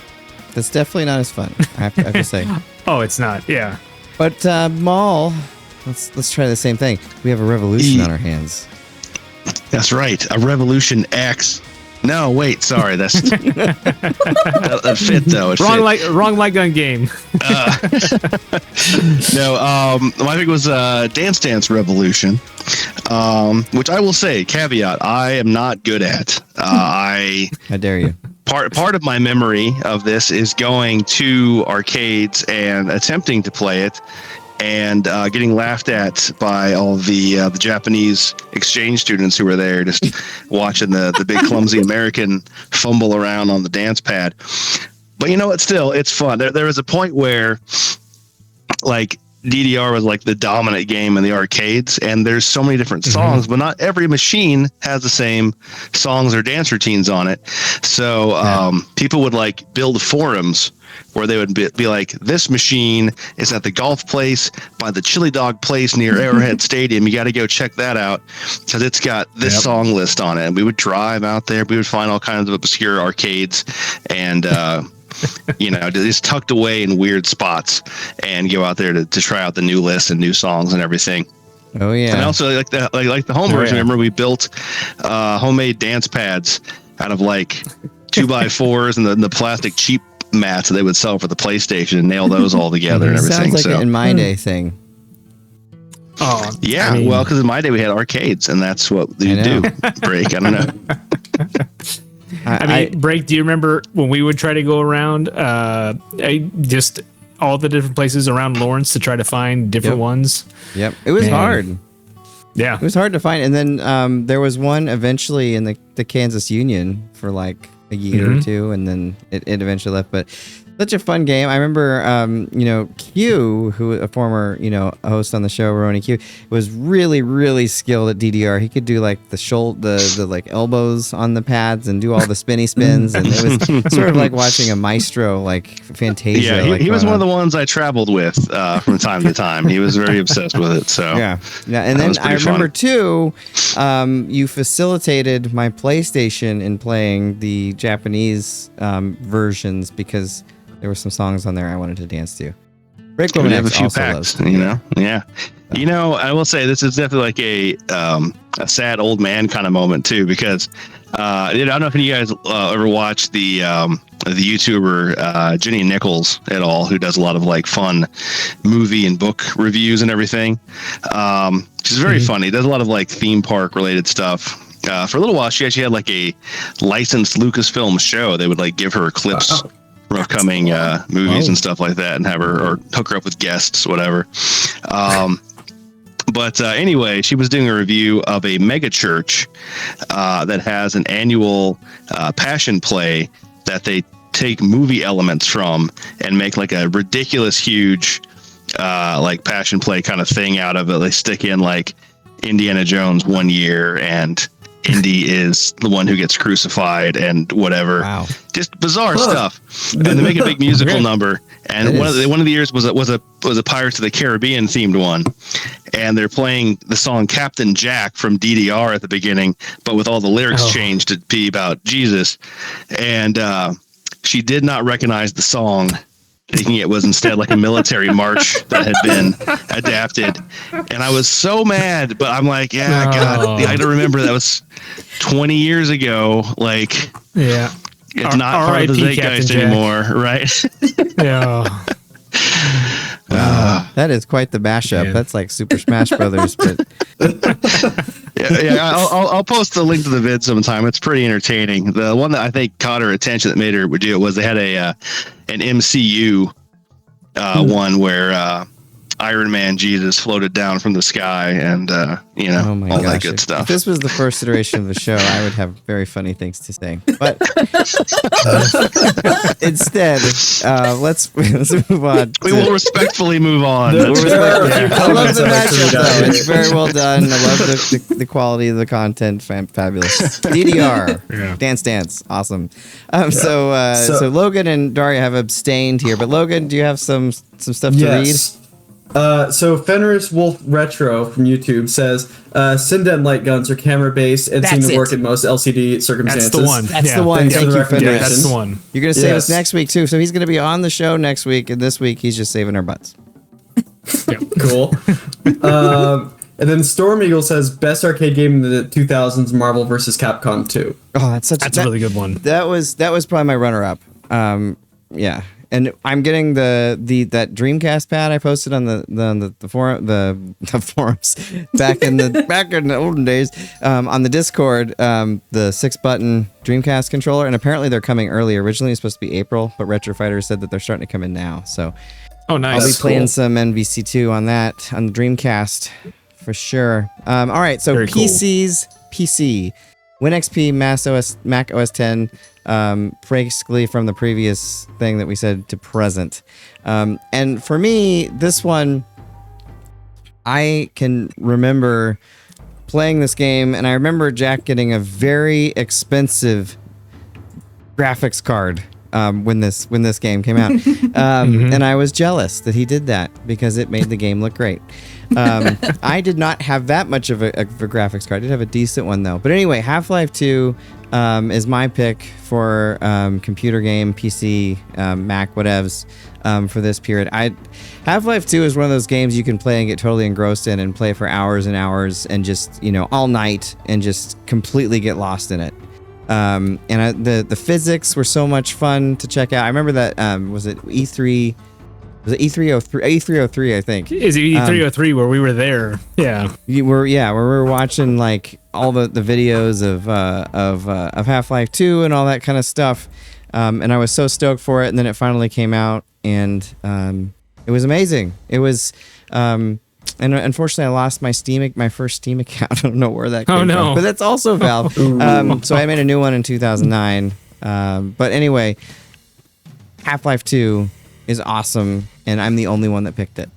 That's definitely not as fun. I have to say. Oh, it's not. Yeah. But Maul, let's try the same thing. We have a revolution on our hands. That's right, a Revolution X. No, wait, sorry. That's that fit though. Wrong light gun game. My pick was Dance Dance Revolution, which I will say, caveat, I am not good at. How dare you? Part of my memory of this is going to arcades and attempting to play it, and getting laughed at by all the Japanese exchange students who were there, just watching the big clumsy American fumble around on the dance pad. But you know what? Still, it's fun. There was a point where, like, DDR was like the dominant game in the arcades, and there's so many different songs, but not every machine has the same songs or dance routines on it. So people would like build forums where they would be like, this machine is at the golf place by the chili dog place near Arrowhead Stadium. You got to go check that out because it's got this song list on it. And we would drive out there. We would find all kinds of obscure arcades and, just tucked away in weird spots and go out there to try out the new lists and new songs and everything. Oh, yeah. And also like the home version, remember we built homemade dance pads out of like 2x4s and the plastic cheap mats that they would sell for the PlayStation and nail those all together and everything. Sounds like an In My Day thing. Oh yeah, well, because in my day we had arcades and that's what you do. Break, I don't know. Break, do you remember when we would try to go around just all the different places around Lawrence to try to find different ones? Yep, it was hard. Yeah, it was hard to find. And then there was one eventually in the Kansas Union for like a year or two, and then it eventually left. But such a fun game. I remember, Q, who a former, host on the show, Roni Q, was really, really skilled at DDR. He could do like the like elbows on the pads and do all the spinny spins, and it was sort of like watching a maestro, like Fantasia. Yeah, he was one of the ones I traveled with from time to time. He was very obsessed with it. So yeah. And then I remember too, you facilitated my PlayStation in playing the Japanese versions because there were some songs on there I wanted to dance to. BreakmanX also loves. Yeah. I will say this is definitely like a sad old man kind of moment too, because I don't know if any of you guys ever watched the YouTuber Jenny Nichols at all, who does a lot of like fun movie and book reviews and everything. She's very funny. Does a lot of like theme park related stuff. For a little while, she actually had like a licensed Lucasfilm show. They would like give her clips from upcoming movies and stuff like that, and have her or hook her up with guests, whatever. But anyway, she was doing a review of a mega church that has an annual passion play that they take movie elements from and make like a ridiculous huge like passion play kind of thing out of it. They stick in like Indiana Jones 1 year and Indy is the one who gets crucified and whatever. Wow. Just bizarre stuff. And they make a big musical number. And one of the years was a Pirates of the Caribbean themed one. And they're playing the song Captain Jack from DDR at the beginning, but with all the lyrics changed to be about Jesus. And she did not recognize the song thinking it was instead like a military march that had been adapted. And I was so mad, but I'm like, yeah, God, I don't remember that was 20 years ago. Like, yeah, it's not part of the zeitgeist anymore, right? Yeah. That is quite the mashup. Yeah. That's like Super Smash Brothers, but I'll post a link to the vid sometime. It's pretty entertaining. The one that I think caught her attention that made her do it was they had an MCU one where Iron Man Jesus floated down from the sky and oh my all gosh, that good if stuff. this was the first iteration of the show, I would have very funny things to say. But instead, let's move on. We will respectfully move on. I love the matchup, though. It's very well done. I love the quality of the content. Fabulous. DDR. Dance. Awesome. So Logan and Darria have abstained here. But Logan, do you have some stuff to read? So Fenris Wolf Retro from YouTube says Sinden light guns are camera based and seem to work in most LCD circumstances. That's the one. That's the one. Thank you, Fenris. Yeah, that's the one. You're gonna save us next week too. So he's gonna be on the show next week, and this week he's just saving our butts. Cool. And then Storm Eagle says best arcade game in the 2000s, Marvel vs. Capcom 2. Oh, that's a really good one. That was probably my runner up. Yeah. And I'm getting that Dreamcast pad I posted on the forum, the forums back in the olden days on the Discord, the 6-button Dreamcast controller, and apparently they're coming early. Originally it's supposed to be April, but Retro Fighter said that they're starting to come in now. So oh, nice. I'll be playing some NVC2 on that on the Dreamcast for sure. All right, so PC, WinXP, Mac OS 10. Basically from the previous thing that we said to present. And for me, this one, I can remember playing this game, and I remember Jack getting a very expensive graphics card when this game came out. And I was jealous that he did that because it made the game look great. I did not have that much of a graphics card. I did have a decent one though. But anyway, Half-Life 2 is my pick for computer game, PC, Mac, whatevs, for this period. Half-Life 2 is one of those games you can play and get totally engrossed in and play for hours and hours and just, all night and just completely get lost in it. The physics were so much fun to check out. I remember that, was it E3? Was it E303? E303, I think. Is it E303 where we were there? Yeah. Where we were watching like all the videos of Half-Life 2 and all that kind of stuff. And I was so stoked for it, and then it finally came out, and it was amazing. It was and unfortunately I lost my first Steam account. I don't know where that came from. But that's also Valve. So I made a new one in 2009. But anyway, Half-Life 2 is awesome, and I'm the only one that picked it.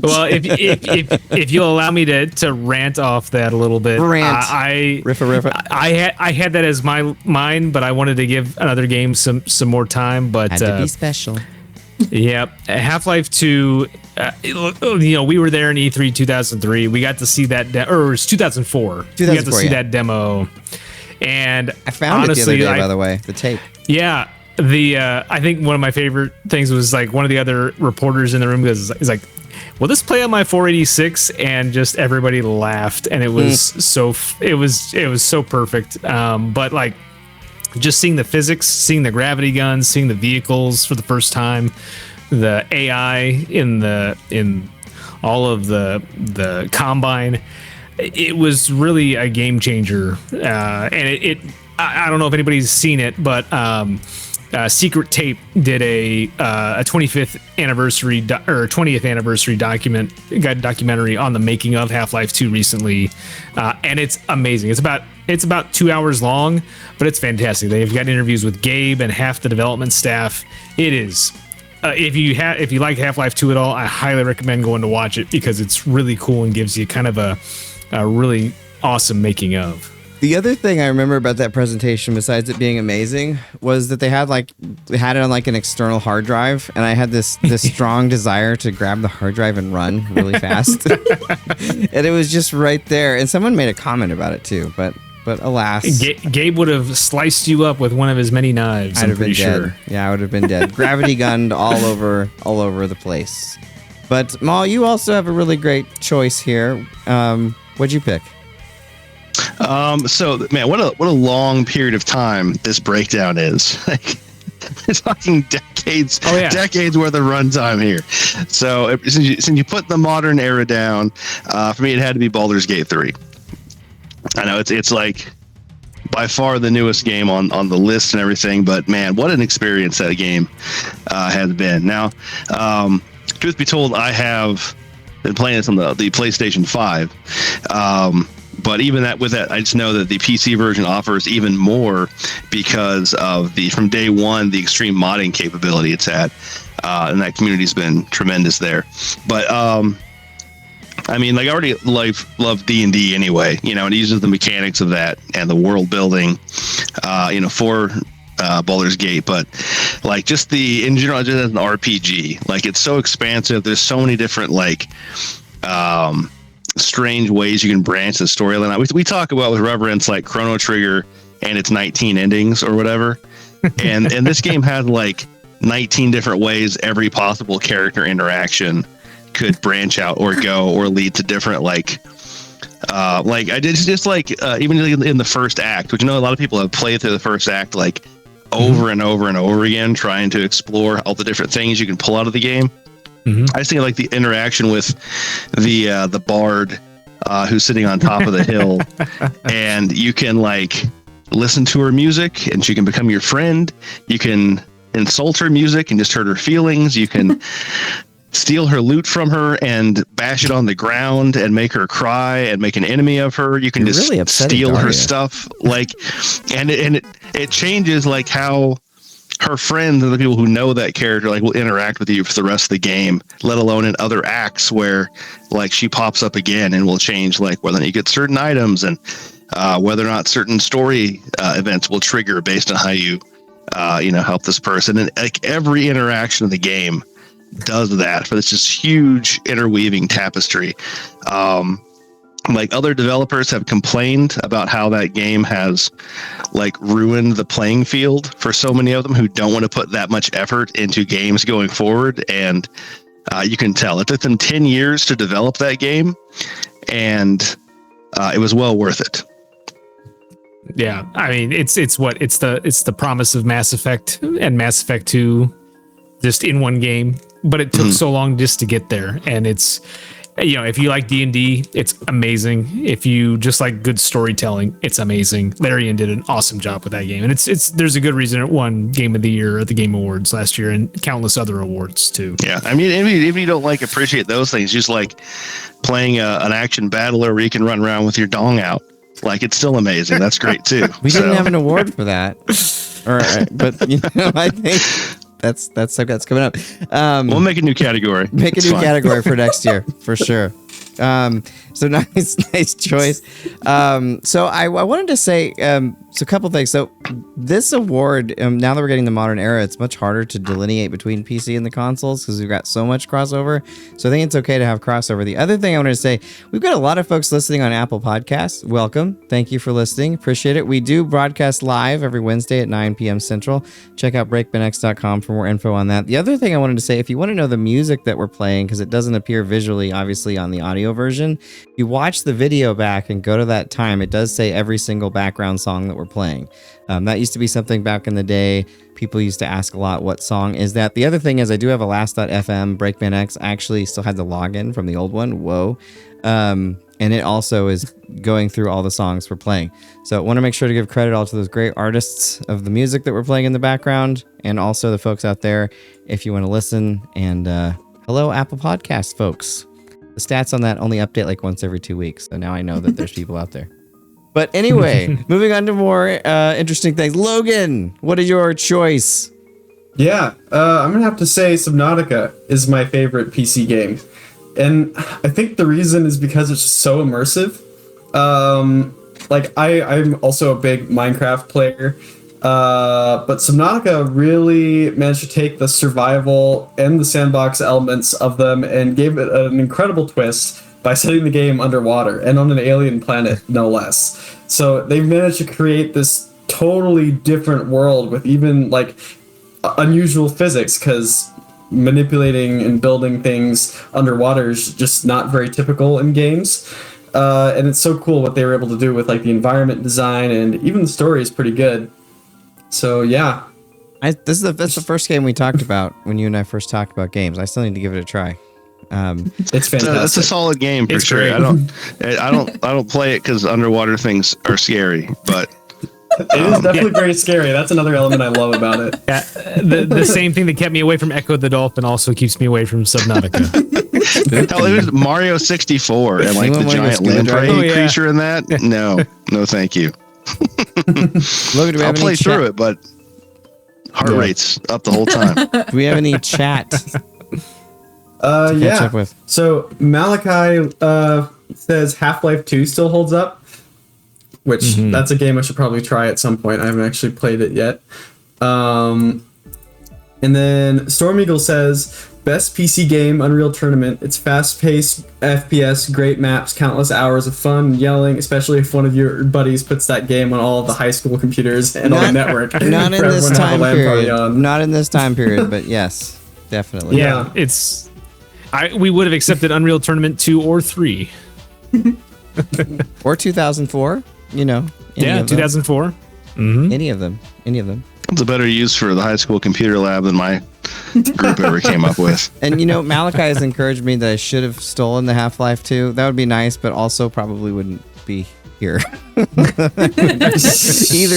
Well, if you'll allow me to rant off that a little bit, riff. I had that as mine, but I wanted to give another game some more time. But had to be special. Yeah, Half-Life 2. We were there in E3 2003. We got to see that, or it was 2004. We got to see that demo, and I found honestly, it the other day, by the way, the tape. Yeah. I think one of my favorite things was like one of the other reporters in the room is like, will this play on my 486? And just everybody laughed, and it was so perfect. But like just seeing the physics, seeing the gravity guns, seeing the vehicles for the first time, the AI in all of the Combine, it was really a game changer. And I don't know if anybody's seen it, but Secret Tape did a 20th anniversary documentary on the making of Half-Life 2 recently, and it's amazing. It's about 2 hours long, but it's fantastic. They've got interviews with Gabe and half the development staff. It is. If you like Half-Life 2 at all, I highly recommend going to watch it because it's really cool and gives you kind of a really awesome making of. The other thing I remember about that presentation, besides it being amazing, was that they had it on like an external hard drive, and I had this strong desire to grab the hard drive and run really fast, and it was just right there. And someone made a comment about it too, but but alas, Gabe would have sliced you up with one of his many knives. I'd I'm have been pretty dead. sure. Yeah, I would have been dead. Gravity gunned all over the place. But Maul, you also have a really great choice here. What'd you pick? So man, what a long period of time this breakdown is. Like, we're talking decades, decades worth of runtime here. So since you put the modern era down, for me it had to be Baldur's Gate 3. I know it's like by far the newest game on the list and everything, but man, what an experience that game has been. Now, truth be told, I have been playing this on the PlayStation 5. But even with that, I just know that the PC version offers even more because of from day one, the extreme modding capability it's had. And that community's been tremendous there. But, I mean, like, I already love D&D anyway, and it uses the mechanics of that and the world building, for Baldur's Gate. But, like, just in general, just as an RPG, like, it's so expansive. There's so many different, like, strange ways you can branch the storyline. We talk about with reverence like Chrono Trigger and its 19 endings or whatever, and this game has like 19 different ways every possible character interaction could branch out or go or lead to different like I did just like even in the first act, which a lot of people have played through the first act like over and over and over again, trying to explore all the different things you can pull out of the game. I just think like the interaction with the bard who's sitting on top of the hill, and you can like listen to her music, and she can become your friend. You can insult her music and just hurt her feelings. You can steal her loot from her and bash it on the ground and make her cry and make an enemy of her. You can just really steal her stuff, like, and it changes like how her friends and the people who know that character like will interact with you for the rest of the game, let alone in other acts where like she pops up again and will change like whether you get certain items and whether or not certain story events will trigger based on how you help this person. And like every interaction of the game does that for this just huge interweaving tapestry. Like other developers have complained about how that game has like ruined the playing field for so many of them who don't want to put that much effort into games going forward. And you can tell it took them 10 years to develop that game, and it was well worth it. Yeah, I mean, it's the promise of Mass Effect and Mass Effect 2 just in one game, but it took so long just to get there. And it's, if you like D&D, it's amazing. If you just like good storytelling, it's amazing. Larian did an awesome job with that game, and there's a good reason it won Game of the Year at the Game Awards last year and countless other awards too. Yeah, I mean, if you don't like appreciate those things, just like playing an action battler where you can run around with your dong out, like it's still amazing. That's great too. We didn't have an award for that, but I think. That's coming up. We'll make a new category. Make a new category for next year for sure. So nice choice. So I wanted to say so a couple things. So this award, now that we're getting the modern era, it's much harder to delineate between PC and the consoles because we've got so much crossover. So I think it's okay to have crossover. The other thing I wanted to say, we've got a lot of folks listening on Apple Podcasts. Welcome. Thank you for listening. Appreciate it. We do broadcast live every Wednesday at 9 p.m. Central. Check out BreakmanX.com for more info on that. The other thing I wanted to say, if you want to know the music that we're playing, because it doesn't appear visually, obviously, on the audio version, you watch the video back and go to that time, it does say every single background song that we're playing. That used to be something back in the day. People used to ask a lot, what song is that? The other thing is I do have a last.fm. BreakmanX actually still had the login from the old one. Whoa. And it also is going through all the songs we're playing. So I want to make sure to give credit all to those great artists of the music that we're playing in the background, and also the folks out there if you want to listen. And hello, Apple Podcasts folks. The stats on that only update like once every 2 weeks. So now I know that there's people out there. But anyway, moving on to more interesting things. Logan, what is your choice? Yeah, I'm going to have to say Subnautica is my favorite PC game. And I think the reason is because it's just so immersive. I'm also a big Minecraft player. But Subnautica really managed to take the survival and the sandbox elements of them and gave it an incredible twist by setting the game underwater and on an alien planet, no less. So they've managed to create this totally different world with even like unusual physics, because manipulating and building things underwater is just not very typical in games. And it's so cool what they were able to do with like the environment design, and even the story is pretty good. So yeah. That's the first game we talked about when you and I first talked about games. I still need to give it a try. It's fantastic. That's a solid game for sure. Great. I don't play it because underwater things are scary, but it is definitely very scary. That's another element I love about it. Yeah, the same thing that kept me away from Echo the Dolphin also keeps me away from Subnautica. Hell, it was Mario 64 and like the giant lamprey creature in that. No, thank you. Logan, do we have I'll play any through it, but heart rate's up the whole time. Do we have any chat? Yeah. Up with? So Malachi says Half-Life 2 still holds up, which that's a game I should probably try at some point. I haven't actually played it yet. And then Storm Eagle says best PC game, Unreal Tournament. It's fast-paced FPS, great maps, countless hours of fun and yelling, especially if one of your buddies puts that game on all of the high school computers and on the network. Not in this time period. Not in this time period, but yes, definitely. Yeah, we would have accepted Unreal Tournament 2 or 3. Or 2004, you know. 2004. Mm-hmm. Any of them. It's a better use for the high school computer lab than my group ever came up with. And you know, Malachi has encouraged me that I should have stolen the Half-Life 2. That would be nice, but also probably wouldn't be here. Either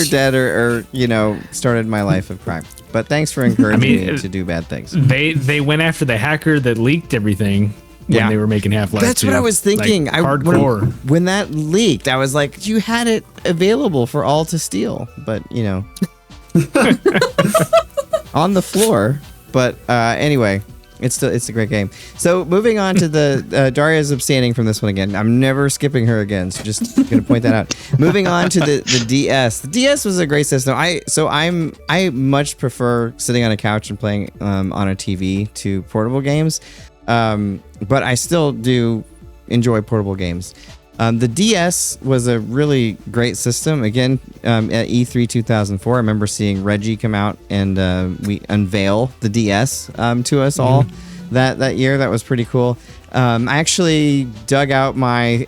dead or you know, started my life of crime. But thanks for encouraging me to do bad things. They went after the hacker that leaked everything when they were making Half-Life 2. That's what I was thinking. Like, hardcore. When that leaked, I was like, you had it available for all to steal, but you know, on the floor. But anyway, it's a great game. So moving on to the Darria's abstaining from this one again. I'm never skipping her again. So just gonna point that out. Moving on to the DS. The DS was a great system. I much prefer sitting on a couch and playing on a TV to portable games. But I still do enjoy portable games. The DS was a really great system. Again, at E3 2004, I remember seeing Reggie come out and we unveil the DS to us all that year. That was pretty cool. I actually dug out my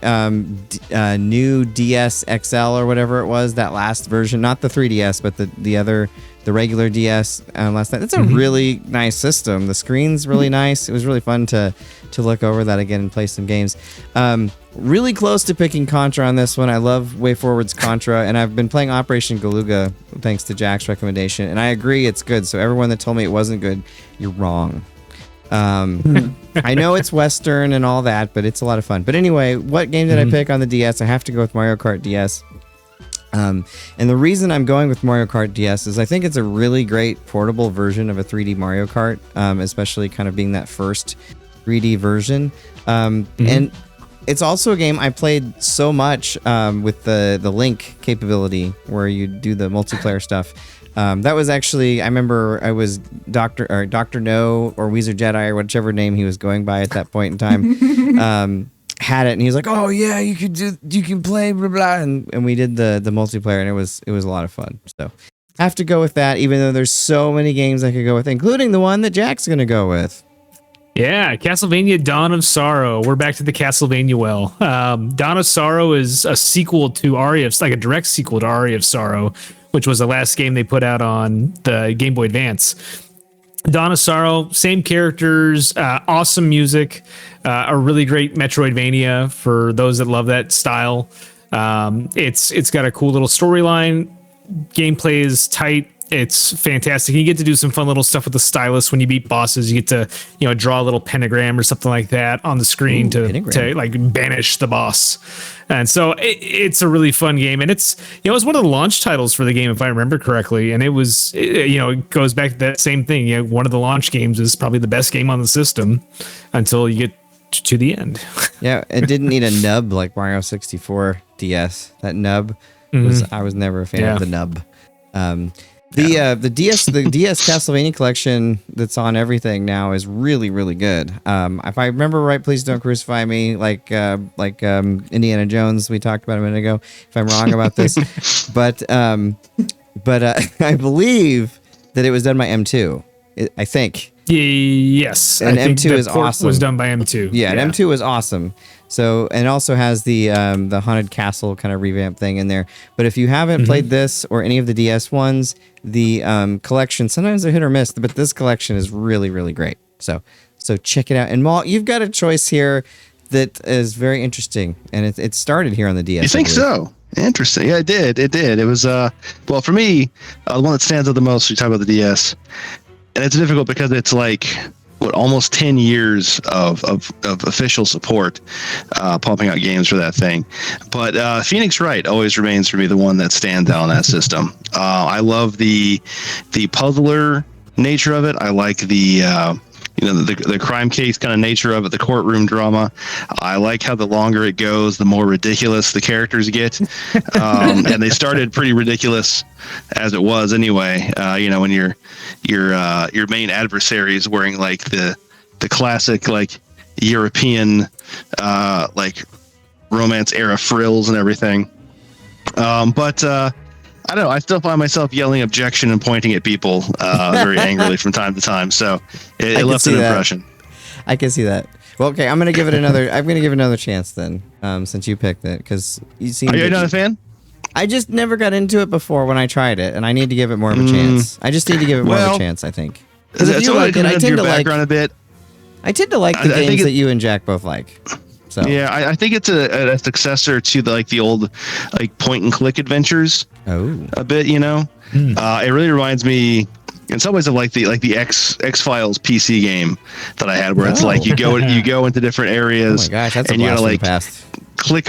new DS XL or whatever it was, that last version, not the 3DS, but the regular DS last night. It's a really nice system. The screen's really nice. It was really fun to look over that again and play some games. Really close to picking Contra on this one. I love WayForward's Contra, and I've been playing Operation Galuga thanks to Jack's recommendation, and I agree it's good. So everyone that told me it wasn't good, you're wrong. I know it's Western and all that, but it's a lot of fun. But anyway, what game did I pick on the DS? I have to go with Mario Kart DS. And the reason I'm going with Mario Kart DS is I think it's a really great portable version of a 3D Mario Kart, especially kind of being that first 3D version. And it's also a game I played so much with the Link capability where you do the multiplayer stuff. That was actually, I remember I was Dr. No or Wizard Jedi or whichever name he was going by at that point in time. Had it and he was like, oh yeah, you can play blah blah, and we did the multiplayer, and it was a lot of fun. So I have to go with that, even though there's so many games I could go with, including the one that Jack's gonna go with. Yeah, Castlevania Dawn of Sorrow. We're back to the Castlevania well. Dawn of Sorrow is a sequel to Aria, like a direct sequel to Aria of Sorrow, which was the last game they put out on the Game Boy Advance. Dawn of Sorrow, same characters, awesome music, a really great Metroidvania for those that love that style. It's got a cool little storyline. Gameplay is tight. It's fantastic. You get to do some fun little stuff with the stylus when you beat bosses. You get to, draw a little pentagram or something like that on the screen to like banish the boss. And so it's a really fun game. And it was one of the launch titles for the game, if I remember correctly. And it goes back to that same thing. One of the launch games is probably the best game on the system until you get to the end. Yeah, it didn't need a nub like Mario 64 DS. That nub I was never a fan of the nub. The DS Castlevania collection that's on everything now is really, really good. If I remember right, please don't crucify me like Indiana Jones we talked about a minute ago. If I'm wrong about this, but I believe that it was done by M2. I think. Yes, and I think M2 the is port awesome. Was done by M2. Yeah, and M2 is awesome. So, and it also has the haunted castle kind of revamp thing in there. But if you haven't played this or any of the DS ones, the collection sometimes they're hit or miss, but this collection is really, really great. So check it out. And Maul, you've got a choice here that is very interesting, and it started here on the DS. You think so? Interesting. Yeah, it did. It was well, for me, the one that stands out the most. We talk about the DS, and it's difficult because it's like almost 10 years of official support, pumping out games for that thing. But Phoenix Wright always remains for me the one that stands out on that system. I love the puzzler nature of it. I like the the crime case kind of nature of it, the courtroom drama. I like how the longer it goes, the more ridiculous the characters get. And they started pretty ridiculous as it was anyway. When your main adversary is wearing like the classic like European like romance era frills and everything. But I don't know. I still find myself yelling objection and pointing at people very angrily from time to time. So it left an impression. I can see that. Well, okay, I'm gonna give it another chance then, since you picked it, because you seem. Are you not a fan? I just never got into it before when I tried it, and I need to give it more of a chance. I just need to give it more of a chance. I think. Because if you like it, I tend to like a bit. I tend to like the games that you and Jack both like. So. Yeah, I think it's a successor to the old like point and click adventures. Oh, a bit, It really reminds me in some ways of like the X-Files PC game that I had, where it's like you go into different areas. Oh my gosh, that's and a blast you from the past. click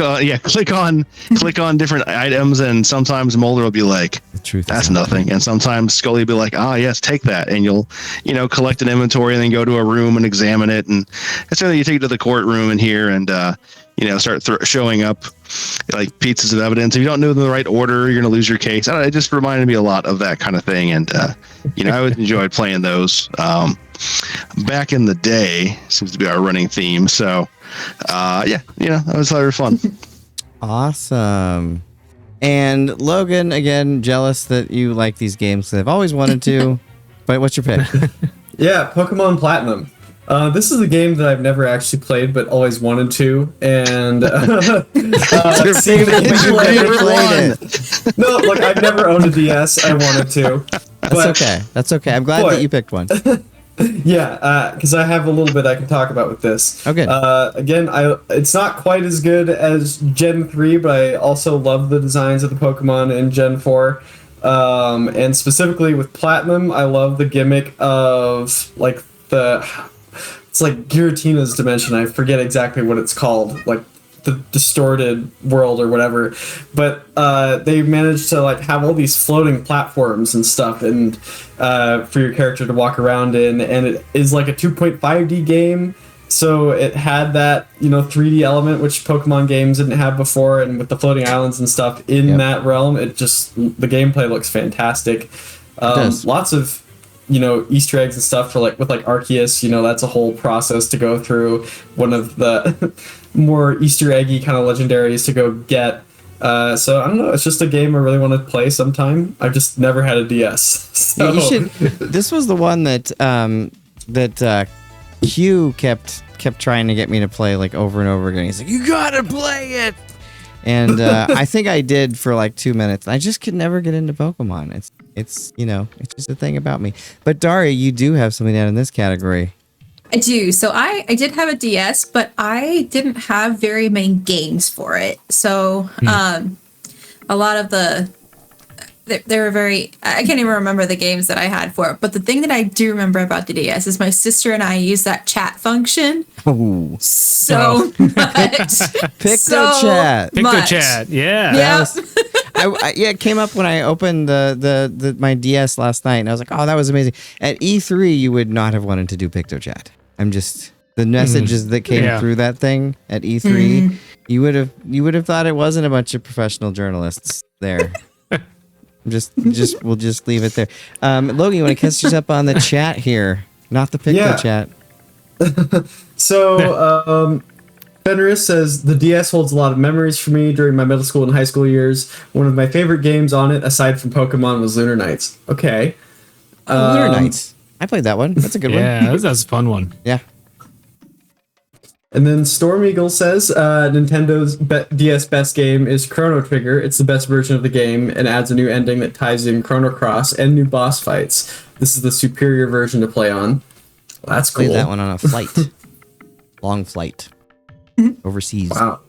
on different items, and sometimes Mulder will be like, that's nothing, and sometimes Scully will be like, yes, take that, and you'll collect an inventory and then go to a room and examine it, and it's something you take it to the courtroom in here and start showing up like pieces of evidence. If you don't know them in the right order, you're gonna lose your case. It just reminded me a lot of that kind of thing, and I always enjoyed playing those back in the day. Seems to be our running theme. So that was a lot of fun. Awesome. And Logan, again, jealous that you like these games. I've always wanted to, but what's your pick? Yeah, Pokemon Platinum. This is a game that I've never actually played, but always wanted to. And no, look, I've never owned a DS. I wanted to. That's okay. I'm glad that you picked one. Yeah, because I have a little bit I can talk about with this. Okay. Again, it's not quite as good as Gen 3, but I also love the designs of the Pokemon in Gen 4. And specifically with Platinum, I love the gimmick of like it's like Giratina's dimension. I forget exactly what it's called, like the distorted world or whatever. But they managed to like have all these floating platforms and stuff, and for your character to walk around in, and it is like a 2.5D game. So it had that 3D element, which Pokemon games didn't have before, and with the floating islands and stuff in that realm, the gameplay looks fantastic. Lots of Easter eggs and stuff with Arceus. That's a whole process to go through. One of the more Easter eggy kind of legendaries to go get. So I don't know. It's just a game I really want to play sometime. I've just never had a DS. So. You should. This was the one that Q kept trying to get me to play like over and over again. He's like, "You gotta play it," and I think I did for like 2 minutes. I just could never get into Pokemon. It's just a thing about me. But Darria, you do have something down in this category. I do. So I did have a DS, but I didn't have very many games for it. So a lot of they were very, I can't even remember the games that I had for it. But the thing that I do remember about the DS is my sister and I used that chat function so much. PictoChat. PictoChat, yeah. Yeah. It came up when I opened my DS last night, and I was like, "Oh, that was amazing." At E3, you would not have wanted to do PictoChat. The messages that came through that thing at E3, you would have thought it wasn't a bunch of professional journalists there. We'll just leave it there. Logan, you want to catch us up on the chat here? Not the Picto chat. So, Fenris says, the DS holds a lot of memories for me during my middle school and high school years. One of my favorite games on it, aside from Pokemon, was Lunar Nights. Okay. Lunar Nights. I played that one. That's a good one. Yeah, that's a fun one. Yeah. And then Storm Eagle says, Nintendo's DS best game is Chrono Trigger. It's the best version of the game and adds a new ending that ties in Chrono Cross and new boss fights. This is the superior version to play on. Well, that's cool. Played that one on a flight. Long flight. Overseas. Wow.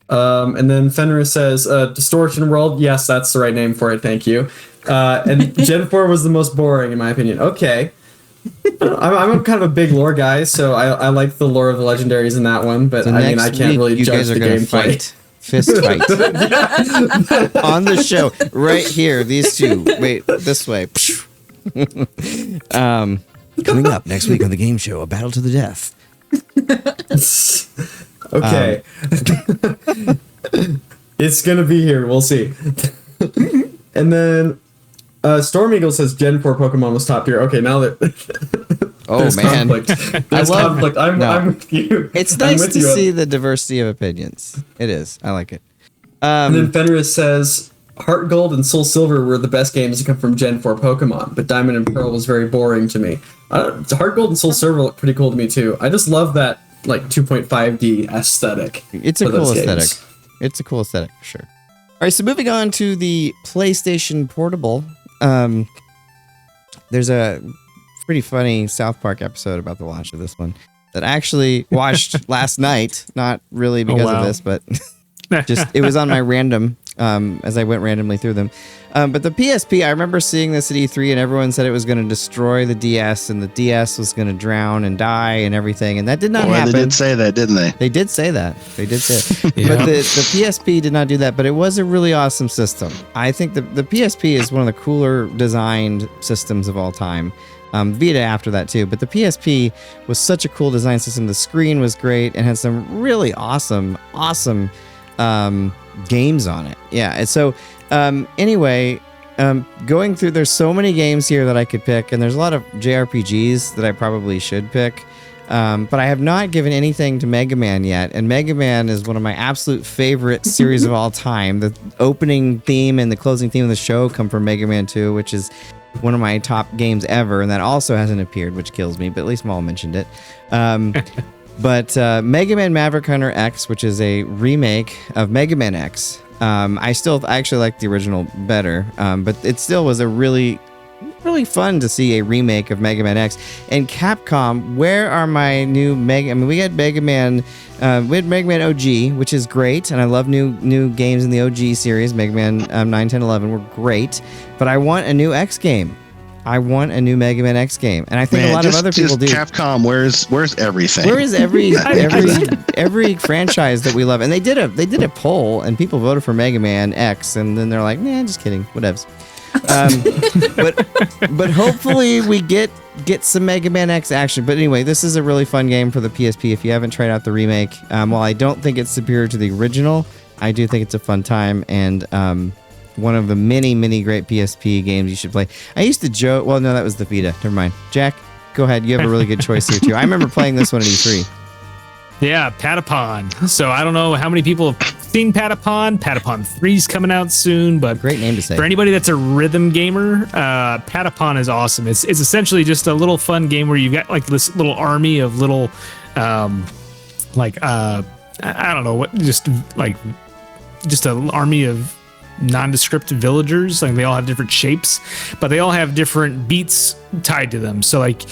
And then Fenris says, Distortion World. Yes, that's the right name for it. Thank you. And Gen 4 was the most boring, in my opinion. Okay. I'm kind of a big lore guy, so I like the lore of the legendaries in that one, but So I mean, I can't really judge the gameplay. Fist fight. On the show. Right here. These two. Wait, this way. Coming up next week on the game show, A Battle to the Death. Okay. It's gonna be here. We'll see. And then Storm Eagle says Gen 4 Pokemon was top tier. Okay, now that there's man. conflict. There's conflict. I'm with you. It's nice to see the diversity of opinions. It is. I like it. And then Fenris says Heart Gold and Soul Silver were the best games to come from Gen 4 Pokemon, but Diamond and Pearl was very boring to me. Heart Gold and Soul Silver look pretty cool to me too. I just love that like 2.5D aesthetic. It's a cool aesthetic. It's a cool aesthetic for sure. All right, so moving on to the PlayStation Portable. There's a pretty funny South Park episode about the launch of this one that I actually watched last night. Not really because of this, but just it was on my random as I went randomly through them. But the PSP, I remember seeing this at E3 and everyone said it was going to destroy the DS and the DS was going to drown and die and everything. And that did not happen. They did say that, didn't they? They did say that. They did say it. But the PSP did not do that, but it was a really awesome system. I think the PSP is one of the cooler designed systems of all time. Vita after that too, but the PSP was such a cool design system. The screen was great and had some really awesome games on it. Yeah, and so anyway, going through, there's so many games here that I could pick, and there's a lot of JRPGs that I probably should pick, but I have not given anything to Mega Man yet, and Mega Man is one of my absolute favorite series of all time. The opening theme and the closing theme of the show come from Mega Man 2, which is one of my top games ever, and that also hasn't appeared, which kills me, but at least Maul mentioned it. But Mega Man Maverick Hunter X, which is a remake of Mega Man X. I actually like the original better, but it still was a really fun to see a remake of Mega Man X. And Capcom, where are my new Mega? I mean, we had Mega Man, we had Mega Man OG, which is great, and I love new games in the OG series. Mega Man 9, 10, 11 were great, but I want a new X game. I want a new Mega Man X game, and I think a lot of other people do. Capcom, where's everything? Where is every franchise that we love? And they did a poll, and people voted for Mega Man X, and then they're like, nah, just kidding, whatevs. But hopefully we get some Mega Man X action. But anyway, this is a really fun game for the PSP. If you haven't tried out the remake, while I don't think it's superior to the original, I do think it's a fun time and one of the many great PSP games you should play. I used to joke. Well, no, that was the Vita. Never mind. Jack, go ahead. You have a really good choice here too. I remember playing this one at E3. Yeah, Patapon. So I don't know how many people have seen Patapon. Patapon 3's coming out soon, but great name to say. For anybody that's a rhythm gamer, Patapon is awesome. It's essentially just a little fun game where you've got like this little army of little, I don't know what, just an army of nondescript villagers. Like they all have different shapes, but they all have different beats tied to them. So like,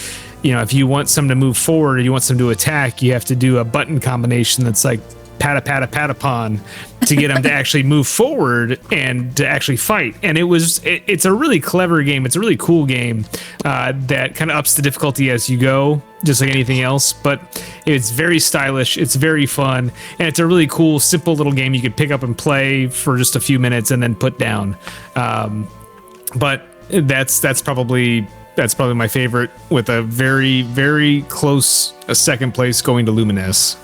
you know, if you want some to move forward or you want some to attack, you have to do a button combination that's like patapon to get them to actually move forward and to actually fight. And it's a really clever game. It's a really cool game that kind of ups the difficulty as you go, just like anything else. But it's very stylish. It's very fun. And it's a really cool, simple little game you could pick up and play for just a few minutes and then put down. But that's probably my favorite, with a very, very close second place going to Luminous.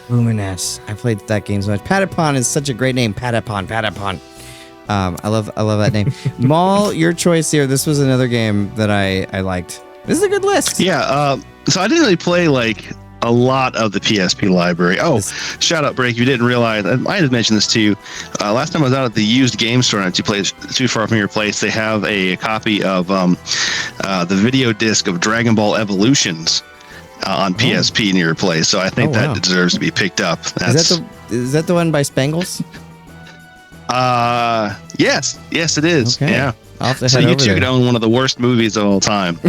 Luminous. I played that game so much. Patapon is such a great name. Patapon. I love that name. Maul, your choice here. This was another game that I liked. This is a good list. Yeah. So I didn't really play like a lot of the PSP library. Oh, shout out, Break. You didn't realize, I might have mentioned this to you. Last time I was out at the used game store, not too far from your place, they have a copy of the video disc of Dragon Ball Evolutions on PSP near your place. So I think that deserves to be picked up. Is that the one by Spangles? Yes, it is. Okay. Yeah. I'll have to So head you over two there. could own one of the worst movies of all time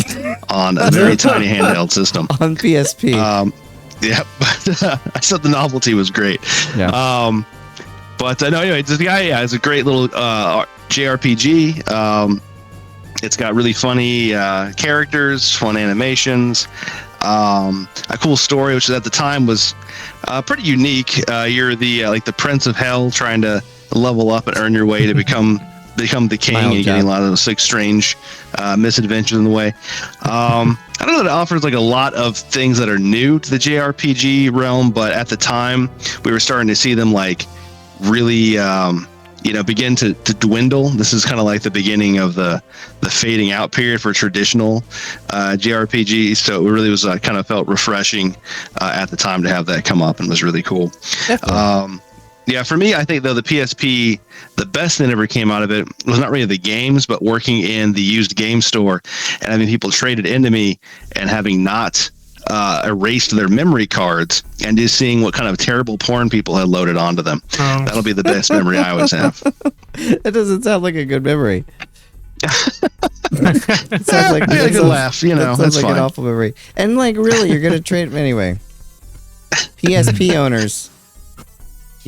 on a very tiny handheld system on PSP. Yeah, but I thought the novelty was great. Yeah. But no, anyway, this guy, it's a great little JRPG. It's got really funny characters, fun animations, a cool story, which at the time was pretty unique. You're the like the Prince of Hell, trying to level up and earn your way to become the king, and you're getting a lot of those like strange misadventures in the way. I don't know that it offers like a lot of things that are new to the JRPG realm, but at the time we were starting to see them like really begin to dwindle. This is kind of like the beginning of the fading out period for traditional JRPGs, so it really was kind of felt refreshing at the time to have that come up, and was really cool. Yeah, for me, I think though the PSP, the best thing that ever came out of it was not really the games, but working in the used game store and having people trade it into me and having not erased their memory cards and just seeing what kind of terrible porn people had loaded onto them. That'll be the best memory I always have. That doesn't sound like a good memory. It sounds like I had a good laugh, That sounds like fine. an awful memory. And like, really, you're gonna trade anyway. PSP owners.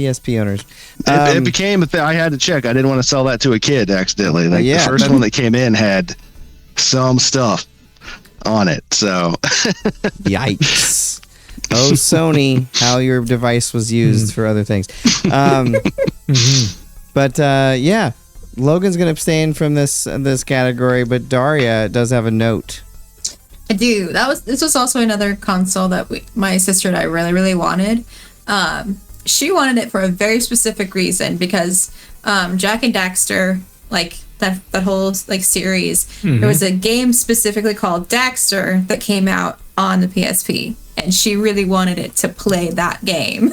It became a thing. I had to check. I didn't want to sell that to a kid accidentally. Like the first one that came in had some stuff on it. So yikes. Oh, Sony, how your device was used for other things. But yeah, Logan's gonna abstain from this category, but Darria does have a note. I do. This was also another console that my sister and I really, really wanted. She wanted it for a very specific reason, because Jack and Daxter, like that whole like series, there was a game specifically called Daxter that came out on the PSP, and she really wanted it to play that game.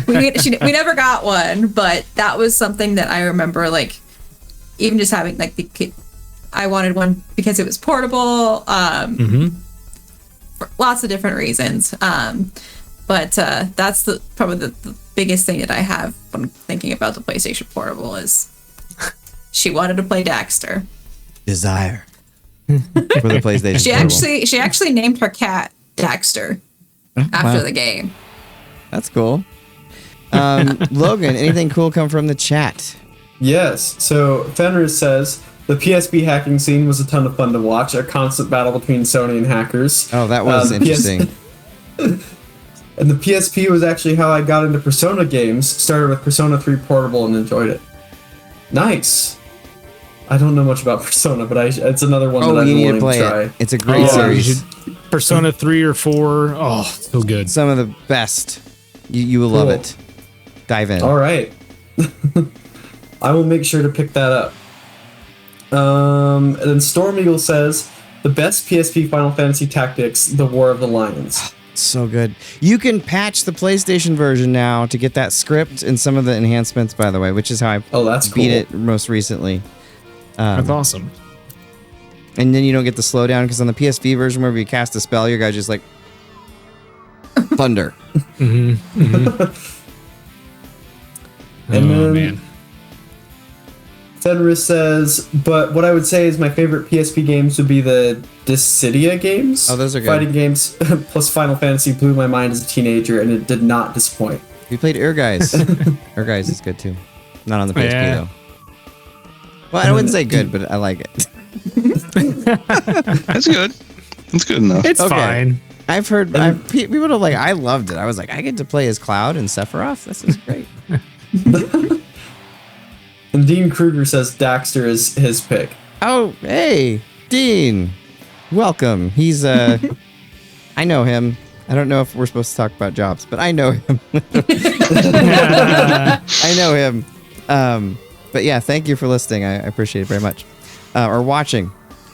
We never got one, but that was something that I remember, like even just having like I wanted one because it was portable, for lots of different reasons. But that's probably the biggest thing that I have when thinking about the PlayStation Portable is she wanted to play Daxter. Desire for the PlayStation Portable. She actually named her cat Daxter after the game. That's cool. Logan, anything cool come from the chat? Yes. So Fenris says the PSP hacking scene was a ton of fun to watch. A constant battle between Sony and hackers. Oh, that was interesting. And the PSP was actually how I got into Persona games. Started with Persona 3 Portable and enjoyed it. Nice. I don't know much about Persona, but it's another one that I'm willing to try. It's a great series. Persona 3 or 4. Oh, so good. Some of the best. You will love it. Dive in. All right. I will make sure to pick that up. And then Storm Eagle says, the best PSP Final Fantasy Tactics, The War of the Lions. So good. You can patch the PlayStation version now to get that script and some of the enhancements, by the way, which is how I beat it most recently. That's awesome. And then you don't get the slowdown, because on the PSP version, where you cast a spell, your guy's just like thunder. And then man. Fenris says, but what I would say is my favorite PSP games would be the Dissidia games. Oh, those are good. Fighting games plus Final Fantasy blew my mind as a teenager, and it did not disappoint. We played Urgeist. Urgeist is good too. Not on the PSP though. Well, I wouldn't say good, but I like it. That's good. It's good enough. It's fine. I've heard people are like, I loved it. I was like, I get to play as Cloud and Sephiroth. This is great. And Dean Kruger says Daxter is his pick. Oh, hey, Dean. Welcome. He's I know him. I don't know if we're supposed to talk about jobs, but I know him. I know him. But yeah, thank you for listening. I appreciate it very much. Or watching.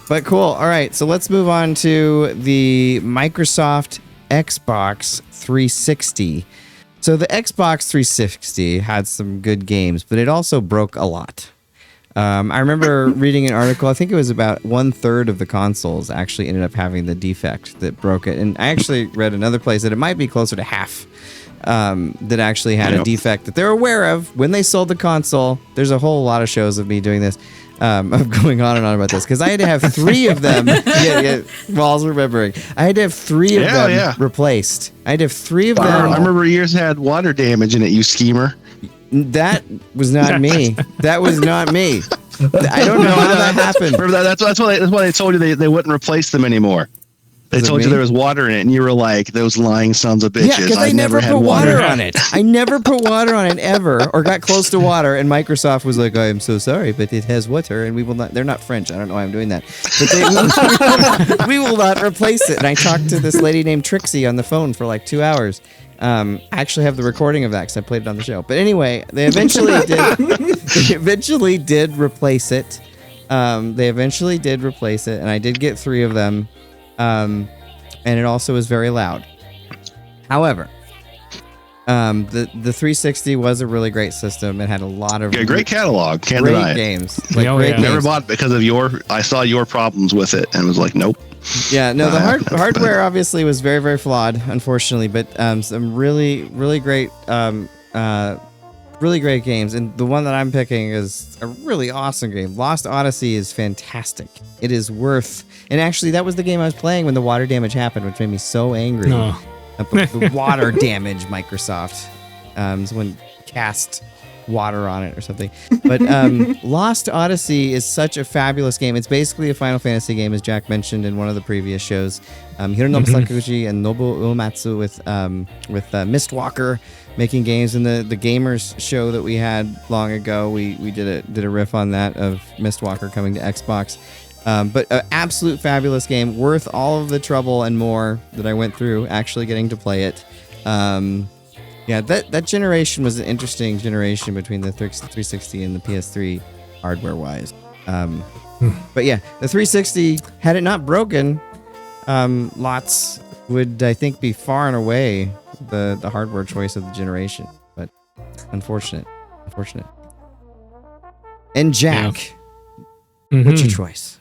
But cool. All right, so let's move on to the Microsoft Xbox 360. So the Xbox 360 had some good games, but it also broke a lot. I remember reading an article, I think it was about 1/3 of the consoles actually ended up having the defect that broke it. And I actually read another place that it might be closer to half that actually had a defect that they're aware of when they sold the console. There's a whole lot of shows of me doing this, of going on and on about this, because I had to have 3 of them. Maul's remembering. I had to have 3 of them replaced. I had to have 3 of them. I remember yours had water damage in it, you schemer. That was not me. That was not me. I don't know how that happened. That's why they told you they wouldn't replace them anymore. They told you there was water in it, and you were like, "Those lying sons of bitches!" Yeah, because I never put water on it. I never put water on it ever, or got close to water. And Microsoft was like, "I am so sorry, but it has water, and we will not." They're not French. I don't know why I'm doing that, but we will not replace it. And I talked to this lady named Trixie on the phone for like 2 hours. I actually have the recording of that because I played it on the show. But anyway, they eventually did. They eventually did replace it. And I did get 3 of them. And it also is very loud. However, the 360 was a really great system. It had a lot of great catalog. Can't deny it. Games. Never bought it because of I saw your problems with it and was like, nope. Yeah, no, the hardware obviously was very, very flawed, unfortunately, but some really, really great, really great games. And the one that I'm picking is a really awesome game. Lost Odyssey is fantastic. It is worth, and actually that was the game I was playing when the water damage happened, which made me so angry. Oh. The water damage, Microsoft. Someone cast water on it or something. But Lost Odyssey is such a fabulous game. It's basically a Final Fantasy game, as Jack mentioned in one of the previous shows. Hironobu Sakaguchi and Nobuo Uematsu with Mistwalker making games. In the Gamers show that we had long ago, we did a riff on that of Mistwalker coming to Xbox. But an absolute fabulous game, worth all of the trouble and more that I went through actually getting to play it. Yeah, that generation was an interesting generation between the 360 and the PS3 hardware-wise. But yeah, the 360, had it not broken, lots would, I think, be far and away the hardware choice of the generation. But unfortunate. And Jack, what's your choice?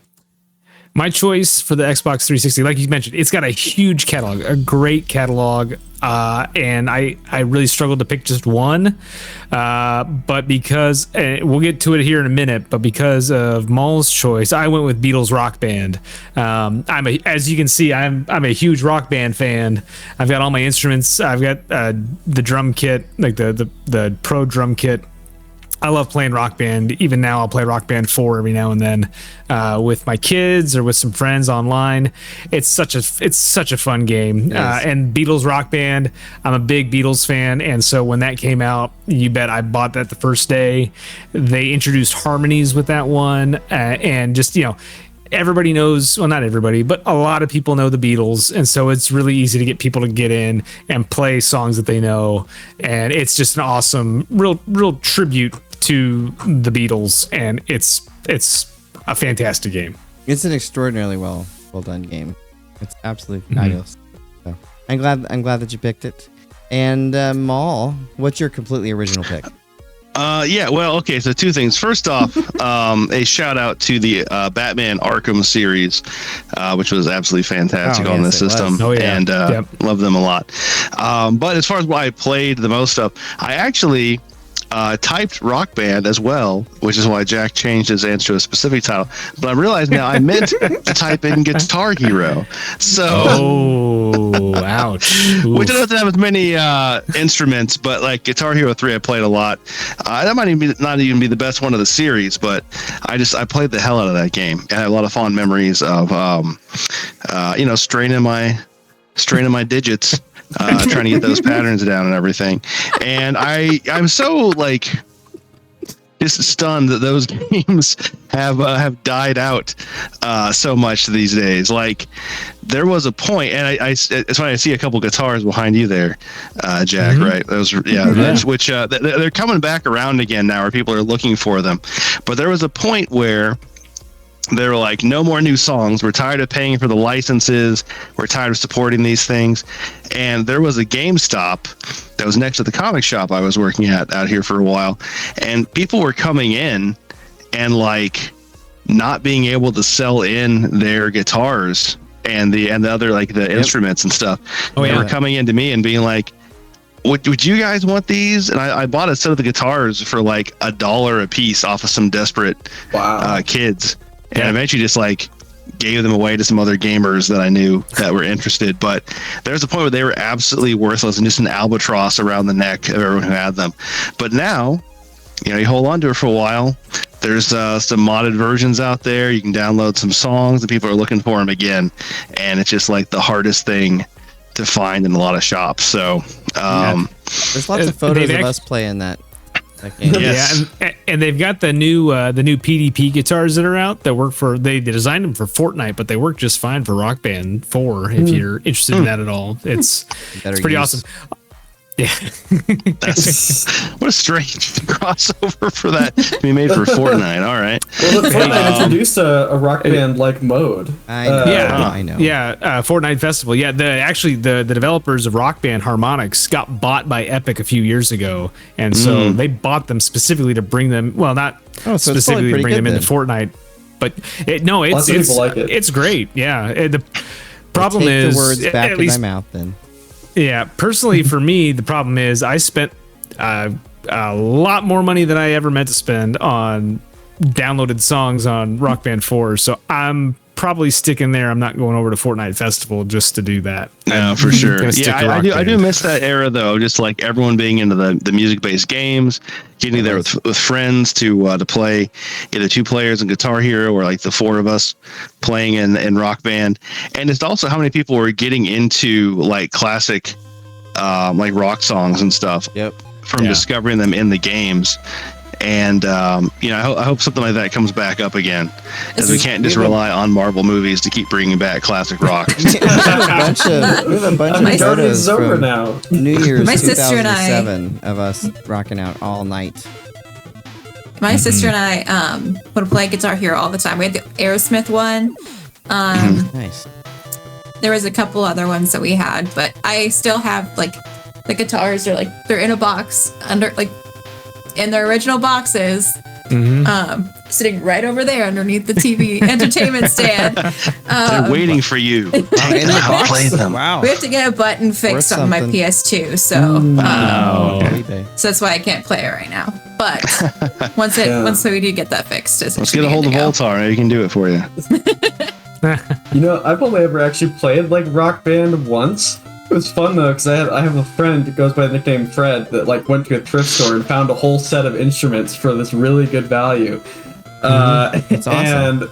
My choice for the Xbox 360, like you mentioned, it's got a huge catalog, a great catalog, and I really struggled to pick just one, but because, we'll get to it here in a minute, but because of Maul's choice, I went with Beatles Rock Band. As you can see, I'm a huge Rock Band fan. I've got all my instruments. I've got the drum kit, like the pro drum kit. I love playing Rock Band. Even now, I'll play Rock Band 4 every now and then with my kids or with some friends online. It's such a fun game. Yes. And Beatles Rock Band, I'm a big Beatles fan, and so when that came out, you bet I bought that the first day. They introduced harmonies with that one, and just everybody knows, well, not everybody, but a lot of people know the Beatles, and so it's really easy to get people to get in and play songs that they know, and it's just an awesome, real tribute to the Beatles, and it's a fantastic game. It's an extraordinarily well done game. It's absolutely fabulous. So I'm glad that you picked it. And Maul, what's your completely original pick? Okay, so 2 things. First off, a shout out to the Batman Arkham series, which was absolutely fantastic on this system. And love them a lot. But as far as what I played the most of, I actually typed Rock Band as well, which is why Jack changed his answer to a specific title. But I realized now I meant to type in Guitar Hero. So, ouch. Which doesn't have as many instruments, but like Guitar Hero 3, I played a lot. That might not even be the best one of the series, but I played the hell out of that game. And I have a lot of fond memories of, straining my digits. Trying to get those patterns down and everything. And I'm so just stunned that those games have died out so much these days. Like, there was a point, and it's funny, I see a couple guitars behind you there, Jack. Mm-hmm. Right? Those, which they're coming back around again now, where people are looking for them. But there was a point where they were like, no more new songs. We're tired of paying for the licenses. We're tired of supporting these things. And there was a GameStop that was next to the comic shop I was working at out here for a while. And people were coming in and like not being able to sell in their guitars and the other, like the instruments and stuff. They were coming into me and being like, would you guys want these? And I bought a set of the guitars for like $1 a piece off of some desperate kids. And eventually just like gave them away to some other gamers that I knew that were interested. But there's a point where they were absolutely worthless and just an albatross around the neck of everyone who had them. But now, you hold on to it for a while. There's some modded versions out there. You can download some songs and people are looking for them again. And it's just like the hardest thing to find in a lot of shops. So there's lots of photos of us playing that. And they've got the new PDP guitars that are out that work for. They designed them for Fortnite, but they work just fine for Rock Band 4 if you're interested in that at all. It's pretty awesome. Yeah, that's what a strange crossover for that to be made for Fortnite. All right. Well, the Fortnite introduced a Rock Band like mode. I know. Fortnite Festival. Yeah, the developers of Rock Band Harmonix got bought by Epic a few years ago, and so they bought them specifically to bring them. Well, not specifically to bring them into Fortnite, but it's like it. It's great. Yeah, the problem is the words back in my mouth then. Yeah, personally for me, the problem is I spent a lot more money than I ever meant to spend on downloaded songs on Rock Band 4. So I'm probably sticking there. I'm not going over to Fortnite Festival just to do that. No, for sure. I do miss that era though. Just like everyone being into the music-based games, getting there with friends to play either 2 players in Guitar Hero or like the 4 of us playing in Rock Band. And it's also how many people were getting into like classic like rock songs and stuff from discovering them in the games. And I hope something like that comes back up again, as we can't just rely on Marvel movies to keep bringing back classic rock. we have a bunch of photos over from now. New Year's My sister and 2007 of us rocking out all night. My sister and I would play Guitar Hero all the time. We had the Aerosmith one. Nice. There was a couple other ones that we had, but I still have like the guitars are like they're in a box under like in their original boxes, sitting right over there underneath the TV entertainment stand. They're waiting for you. Play them. Wow. We have to get a button fixed on my PS2, so so that's why I can't play it right now. But once we do get that fixed, let's get a hold of Voultar. He can do it for you. I've only ever actually played like Rock Band once. It was fun though, because I have a friend who goes by the nickname Fred that like went to a thrift store and found a whole set of instruments for this really good value. That's awesome. And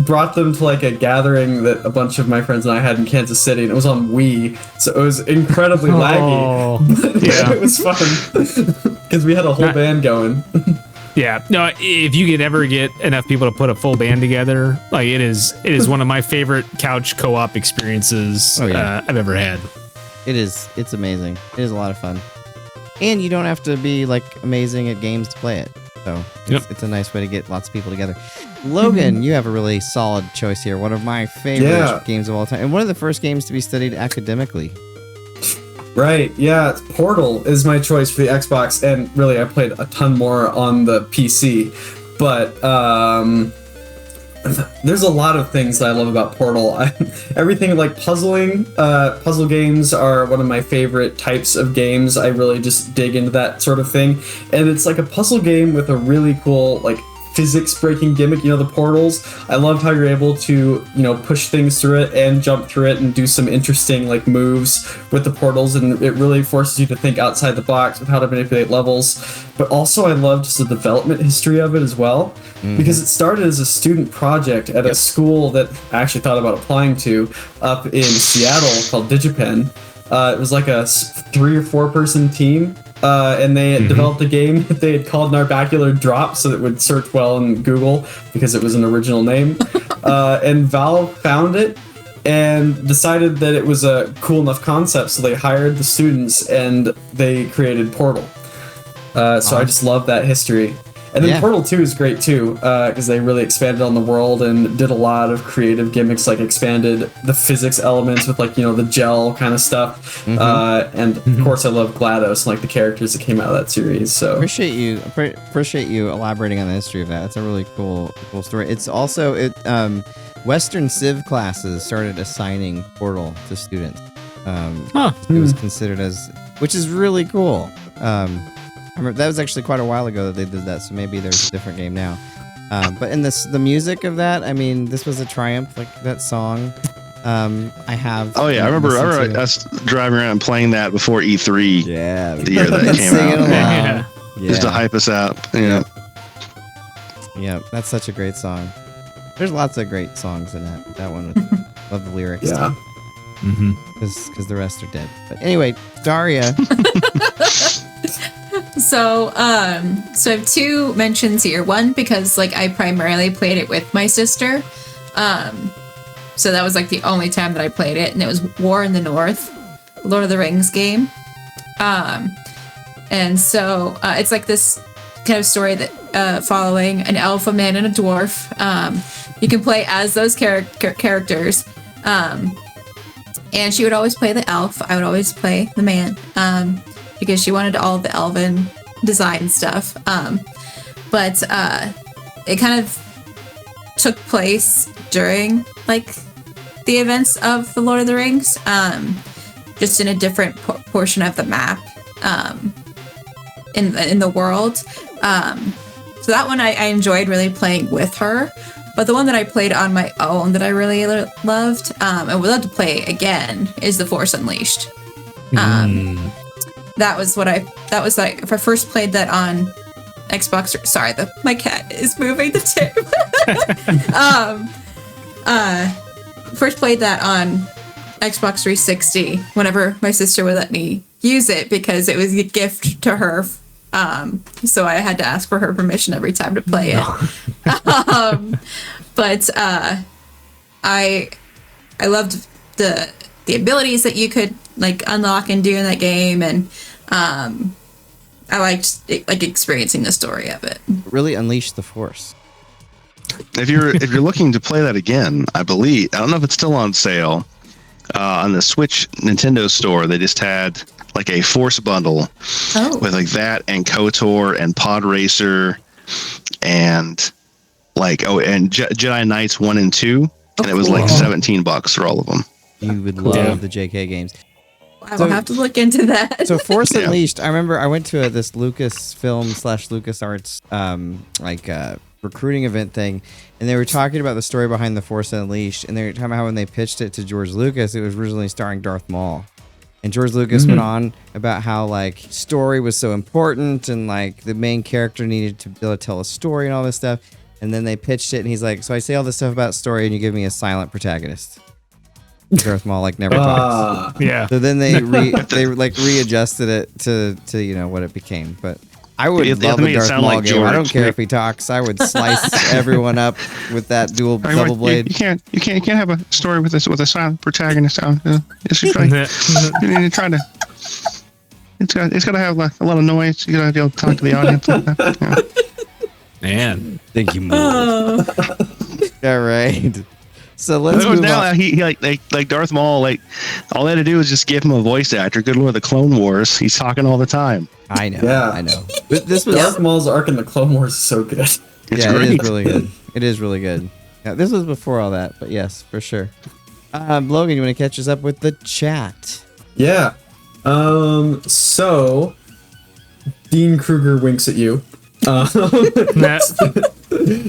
brought them to like a gathering that a bunch of my friends and I had in Kansas City, and it was on Wii, so it was incredibly laggy. But it was fun because we had a whole band going. Yeah, no, if you could ever get enough people to put a full band together, like it is one of my favorite couch co-op experiences I've ever had. It's amazing. It is a lot of fun. And you don't have to be like amazing at games to play it. So it's a nice way to get lots of people together. Logan, you have a really solid choice here. One of my favorite games of all time. And one of the first games to be studied academically. Right, yeah. Portal is my choice for the Xbox, and really I played a ton more on the PC. But there's a lot of things that I love about Portal. Everything like puzzling, puzzle games are one of my favorite types of games. I really just dig into that sort of thing. And it's like a puzzle game with a really cool like physics breaking gimmick, the portals. I loved how you're able to, push things through it and jump through it and do some interesting like moves with the portals, and it really forces you to think outside the box with how to manipulate levels. But also I love just the development history of it as well, because it started as a student project at a school that I actually thought about applying to up in Seattle called DigiPen. It was like a 3 or 4 person team, and they had developed a game that they had called Narbacular Drop, so it would search well in Google because it was an original name. And Valve found it and decided that it was a cool enough concept, so they hired the students and they created Portal. So I just love that history. And then Portal 2 is great too, because they really expanded on the world and did a lot of creative gimmicks, like expanded the physics elements with like, the gel kind of stuff. And of course I love GLaDOS and like the characters that came out of that series. So appreciate you elaborating on the history of that. That's a really cool story. It's also Western Civ classes started assigning Portal to students. It was considered which is really cool. I remember that was actually quite a while ago that they did that, so maybe there's a different game now. But in the music of that, I mean, this was a triumph. Like that song, I have. Oh yeah, I remember us driving around and playing that before E3. Yeah, the year that it came out. Just to hype us out. Yeah. Yeah, that's such a great song. There's lots of great songs in that one. Love the lyrics. Yeah. Because the rest are dead. But anyway, Darria. So I have two mentions here. One, because like I primarily played it with my sister. So that was like the only time that I played it, and it was War in the North, Lord of the Rings game. And so it's like this kind of story that following an elf, a man, and a dwarf. You can play as those characters. And she would always play the elf. I would always play the man. Because she wanted all the elven design stuff. But it kind of took place during like the events of the Lord of the Rings, just in a different portion of the map in the world. So that one I enjoyed really playing with her. But the one that I played on my own that I really loved and would love to play again is The Force Unleashed. That was like if I first played that on Xbox. Sorry, my cat is moving the table. First played that on Xbox 360 whenever my sister would let me use it because it was a gift to her. So I had to ask for her permission every time to play it. But I loved the abilities that you could like unlock and do in that game, and I liked like experiencing the story of it. Really unleashed the Force. If you're looking to play that again, I don't know if it's still on sale on the Switch Nintendo store. They just had like a Force bundle with like that and KOTOR and Pod Racer and like Jedi Knights 1 and 2, and it was like $17 for all of them. You would love the JK games. I will have to look into that. So Force Unleashed, I remember I went to this Lucasfilm / LucasArts recruiting event thing, and they were talking about the story behind the Force Unleashed, and they were talking about how when they pitched it to George Lucas, it was originally starring Darth Maul. And George Lucas went on about how like story was so important and like the main character needed to be able to tell a story and all this stuff. And then they pitched it, and he's like, so I say all this stuff about story, and you give me a silent protagonist. Darth Maul like never talks. Yeah. So then they readjusted it to what it became. But I would love a Darth Maul game. I don't care if he talks. I would slice everyone up with that double blade. You can't have a story with a silent protagonist. It's just like you need to try to. It's got to have a lot of noise. You got to be able to talk to the audience. Like that. Yeah. Man, thank you, Maul. All right. So let's move on. He like Darth Maul. Like all they had to do was just give him a voice actor. Good Lord, the Clone Wars. He's talking all the time. I know. Yeah, I know. But this was Darth Maul's arc in the Clone Wars is so good. It's great. great. It is really good. It is really good. Yeah, this was before all that, but yes, for sure. Logan, you want to catch us up with the chat? Yeah. So Dean Kruger winks at you.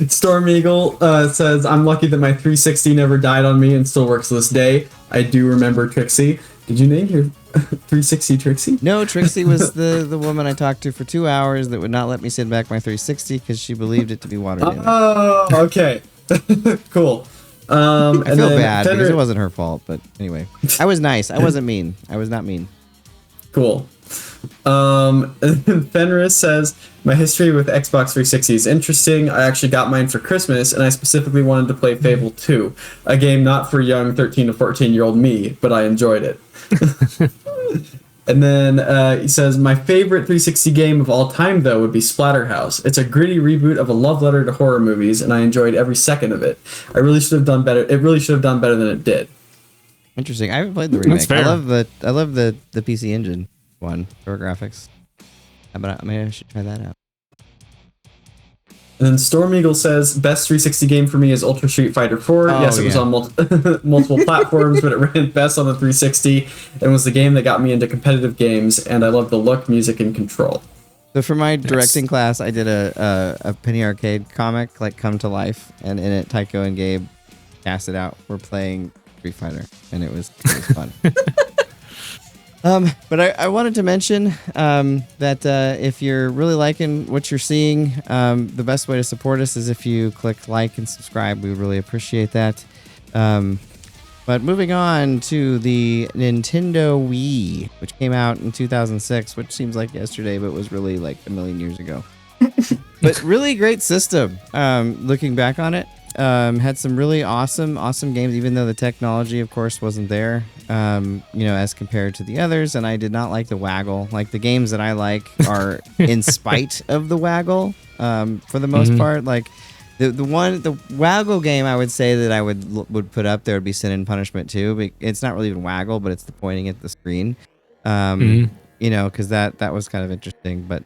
Storm Eagle says, I'm lucky that my 360 never died on me and still works to this day. I do remember Trixie. Did you name your 360 Trixie? No, Trixie was the woman I talked to for 2 hours that would not let me send back my 360 because she believed it to be water damage. Oh, okay. Cool. I feel bad because it wasn't her fault, but anyway. I was nice. I wasn't mean. I was not mean. Cool. Fenris says, my history with Xbox 360 is interesting. I actually got mine for Christmas, and I specifically wanted to play Fable 2, a game not for young 13 to 14-year-old me, but I enjoyed it. And then he says, my favorite 360 game of all time, though, would be Splatterhouse. It's a gritty reboot of a love letter to horror movies, and I enjoyed every second of it. I really should have done better. It really should have done better than it did. Interesting. I haven't played the remake. I love the PC Engine one for graphics. Maybe I should try that out. And then Storm Eagle says, best 360 game for me is Ultra Street Fighter 4. Yes, it was on multiple platforms, but it ran best on the 360 and was the game that got me into competitive games, and I love the look, music, and control. So for my directing class, I did a Penny Arcade comic, like Come to Life, and in it, Tycho and Gabe cast it out. We're playing Street Fighter, and it was fun. But I wanted to mention that if you're really liking what you're seeing, the best way to support us is if you click like and subscribe. We would really appreciate that. But moving on to the Nintendo Wii, which came out in 2006, which seems like yesterday, but was really like a million years ago. But really great system. Looking back on it. Had some really awesome games, even though the technology, of course, wasn't there, as compared to the others. And I did not like the waggle. Like, the games that I like are in spite of the waggle, for the most part. Like, the waggle game I would say that I would put up there would be Sin and Punishment 2. But it's not really even waggle, but it's the pointing at the screen. Because that was kind of interesting. But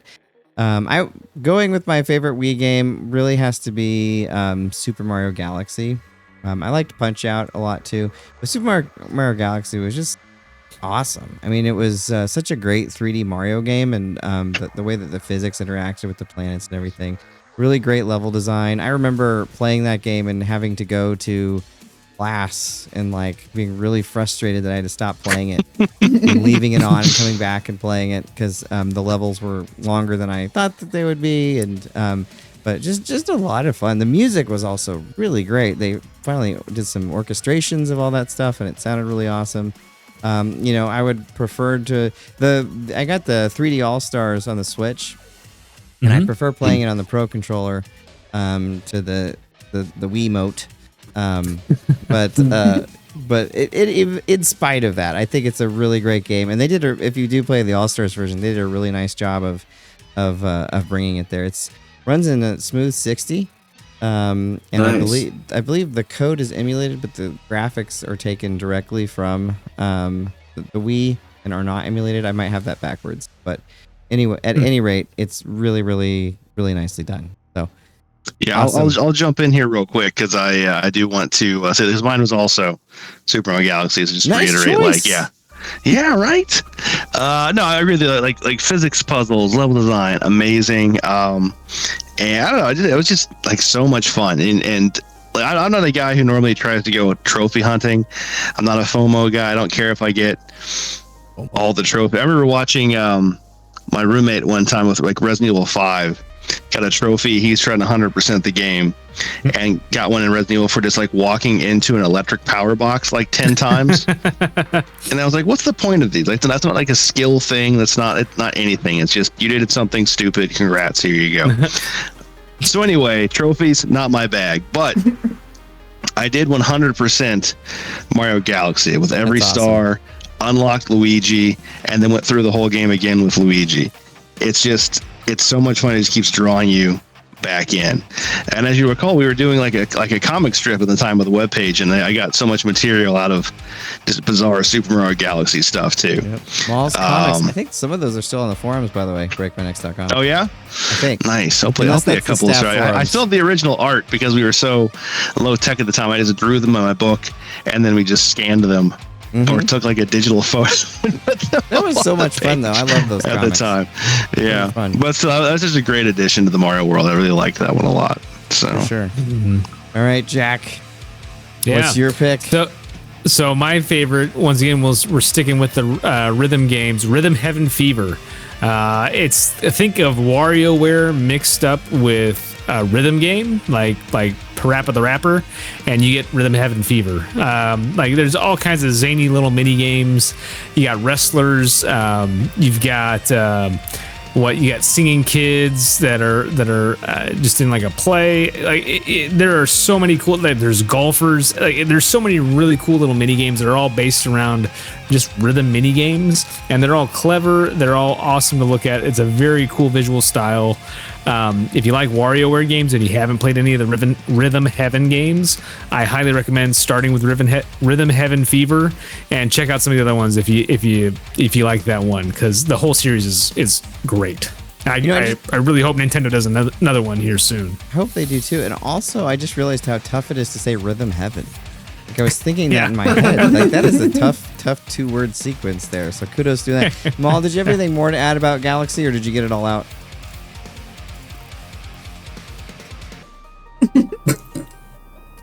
I going with my favorite Wii game really has to be Super Mario Galaxy. I liked Punch Out a lot too, but Super Mario Galaxy was just awesome. I mean, it was such a great 3D Mario game, and the way that the physics interacted with the planets and everything. Really great level design. I remember playing that game and having to go to class and like being really frustrated that I had to stop playing it and leaving it on and coming back and playing it because the levels were longer than I thought that they would be, and but just a lot of fun. The music was also really great. They finally did some orchestrations of all that stuff, and it sounded really awesome. I would prefer to I got the 3D All Stars on the Switch, and I prefer playing it on the Pro Controller to the Wiimote. But in spite of that, I think it's a really great game, and they did. If you do play the All Stars version, they did a really nice job of bringing it there. It runs in a smooth 60, and nice. I believe the code is emulated, but the graphics are taken directly from the Wii and are not emulated. I might have that backwards, but anyway, at any rate, it's really, really, really nicely done. So. Yeah, awesome. I'll jump in here real quick because I do want to say this. Mine was also Super Mario Galaxy. So just nice reiterate, choice. yeah, right. No, I really like physics puzzles, level design, amazing. And I don't know, it was just like so much fun. And I'm not a guy who normally tries to go trophy hunting. I'm not a FOMO guy. I don't care if I get all the trophies. I remember watching my roommate one time with like Resident Evil 5. Got a trophy. He's trying to 100% the game and got one in Resident Evil for just like walking into an electric power box like 10 times. And I was like, what's the point of these? Like, that's not like a skill thing. It's not anything. It's just you did something stupid. Congrats. Here you go. So anyway, trophies, not my bag, but I did 100% Mario Galaxy with every star, unlocked Luigi, and then went through the whole game again with Luigi. It's so much fun. It just keeps drawing you back in. And as you recall, we were doing like a comic strip at the time of the webpage, and I got so much material out of just bizarre Super Mario Galaxy stuff too. Yep. Maul's comics. I think some of those are still on the forums, by the way. BreakmanX.com. Oh yeah, I think. Nice. I'll play a couple. I still have the original art because we were so low tech at the time. I just drew them in my book, and then we just scanned them. Or took like a digital photo. That was so much fun, though. I love those at comics. the time. Yeah, but that's just a great addition to the Mario world. I really liked that one a lot. So for sure. All right, Jack. Yeah. What's your pick? So my favorite, once again, we're sticking with the rhythm games. Rhythm Heaven Fever. Think of WarioWare mixed up with a rhythm game, like Parappa the Rapper, and you get Rhythm Heaven Fever. Like there's all kinds of zany little mini games. You got wrestlers. You've got you got singing kids that are just in like a play. Like there are so many cool. Like, there's golfers. Like there's so many really cool little mini games that are all based around just rhythm mini games, and they're all clever. They're all awesome to look at. It's a very cool visual style. If you like WarioWare games and you haven't played any of the Rhythm Heaven games, I highly recommend starting with Rhythm Heaven Fever and check out some of the other ones if you like that one, because the whole series is great. I really hope Nintendo does another one here soon. I hope they do too. And also, I just realized how tough it is to say Rhythm Heaven. Like I was thinking that in my head. Like that is a tough 2-word sequence there. So kudos to that. Maul, did you have anything more to add about Galaxy, or did you get it all out?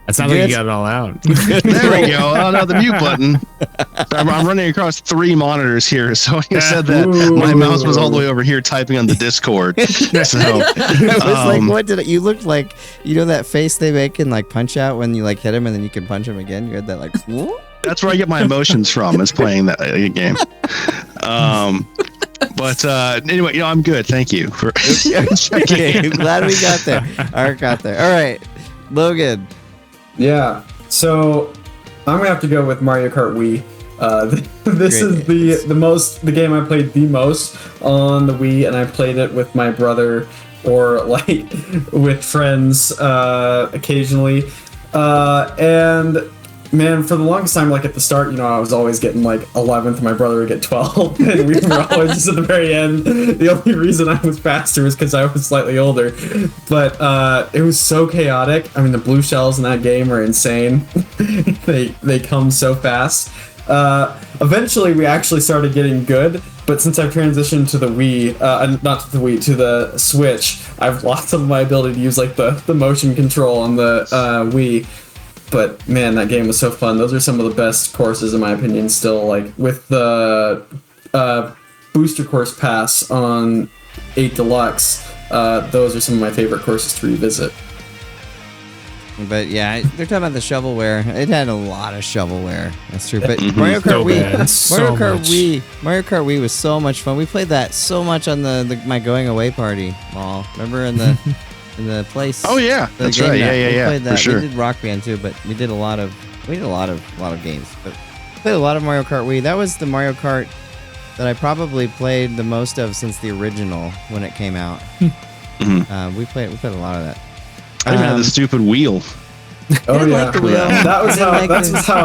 That's not like you got it all out. There we go. Oh no, the mute button. I'm running across 3 monitors here, so you said that my mouse was all the way over here typing on the Discord. So it was like, what did it? You looked like, you know that face they make in like Punch Out when you like hit him and then you can punch him again. You had that like. Whoop? That's where I get my emotions from, is playing that game. But anyway, I'm good. Thank you for. Okay, I'm glad we got there. Art got there. All right, Logan. Yeah, so I'm gonna have to go with Mario Kart Wii. This is the game I played the most on the Wii, and I played it with my brother or like with friends occasionally. And man, for the longest time, like at the start, I was always getting like 11th, my brother would get 12th, and we were always just at the very end. The only reason I was faster was because I was slightly older. But it was so chaotic. I mean, the blue shells in that game are insane. they come so fast. Eventually, we actually started getting good, but since I've transitioned to the Wii, not to the Wii, to the Switch, I've lost some of my ability to use like the motion control on the Wii. But man, that game was so fun. Those are some of the best courses in my opinion still. Like with the Booster Course Pass on 8 Deluxe, those are some of my favorite courses to revisit. But yeah, they're talking about the shovelware. It had a lot of shovelware. That's true. But Mario Kart Wii, Mario Kart Wii was so much fun. We played that so much on my going away party, Maul. Remember in the place? Oh yeah, that's right. Yeah. Played that. For sure. We did Rock Band too, but we did a lot of games. But played a lot of Mario Kart Wii. That was the Mario Kart that I probably played the most of since the original when it came out. We played a lot of that. I even had the stupid wheel. Oh yeah, like the wheel. That was how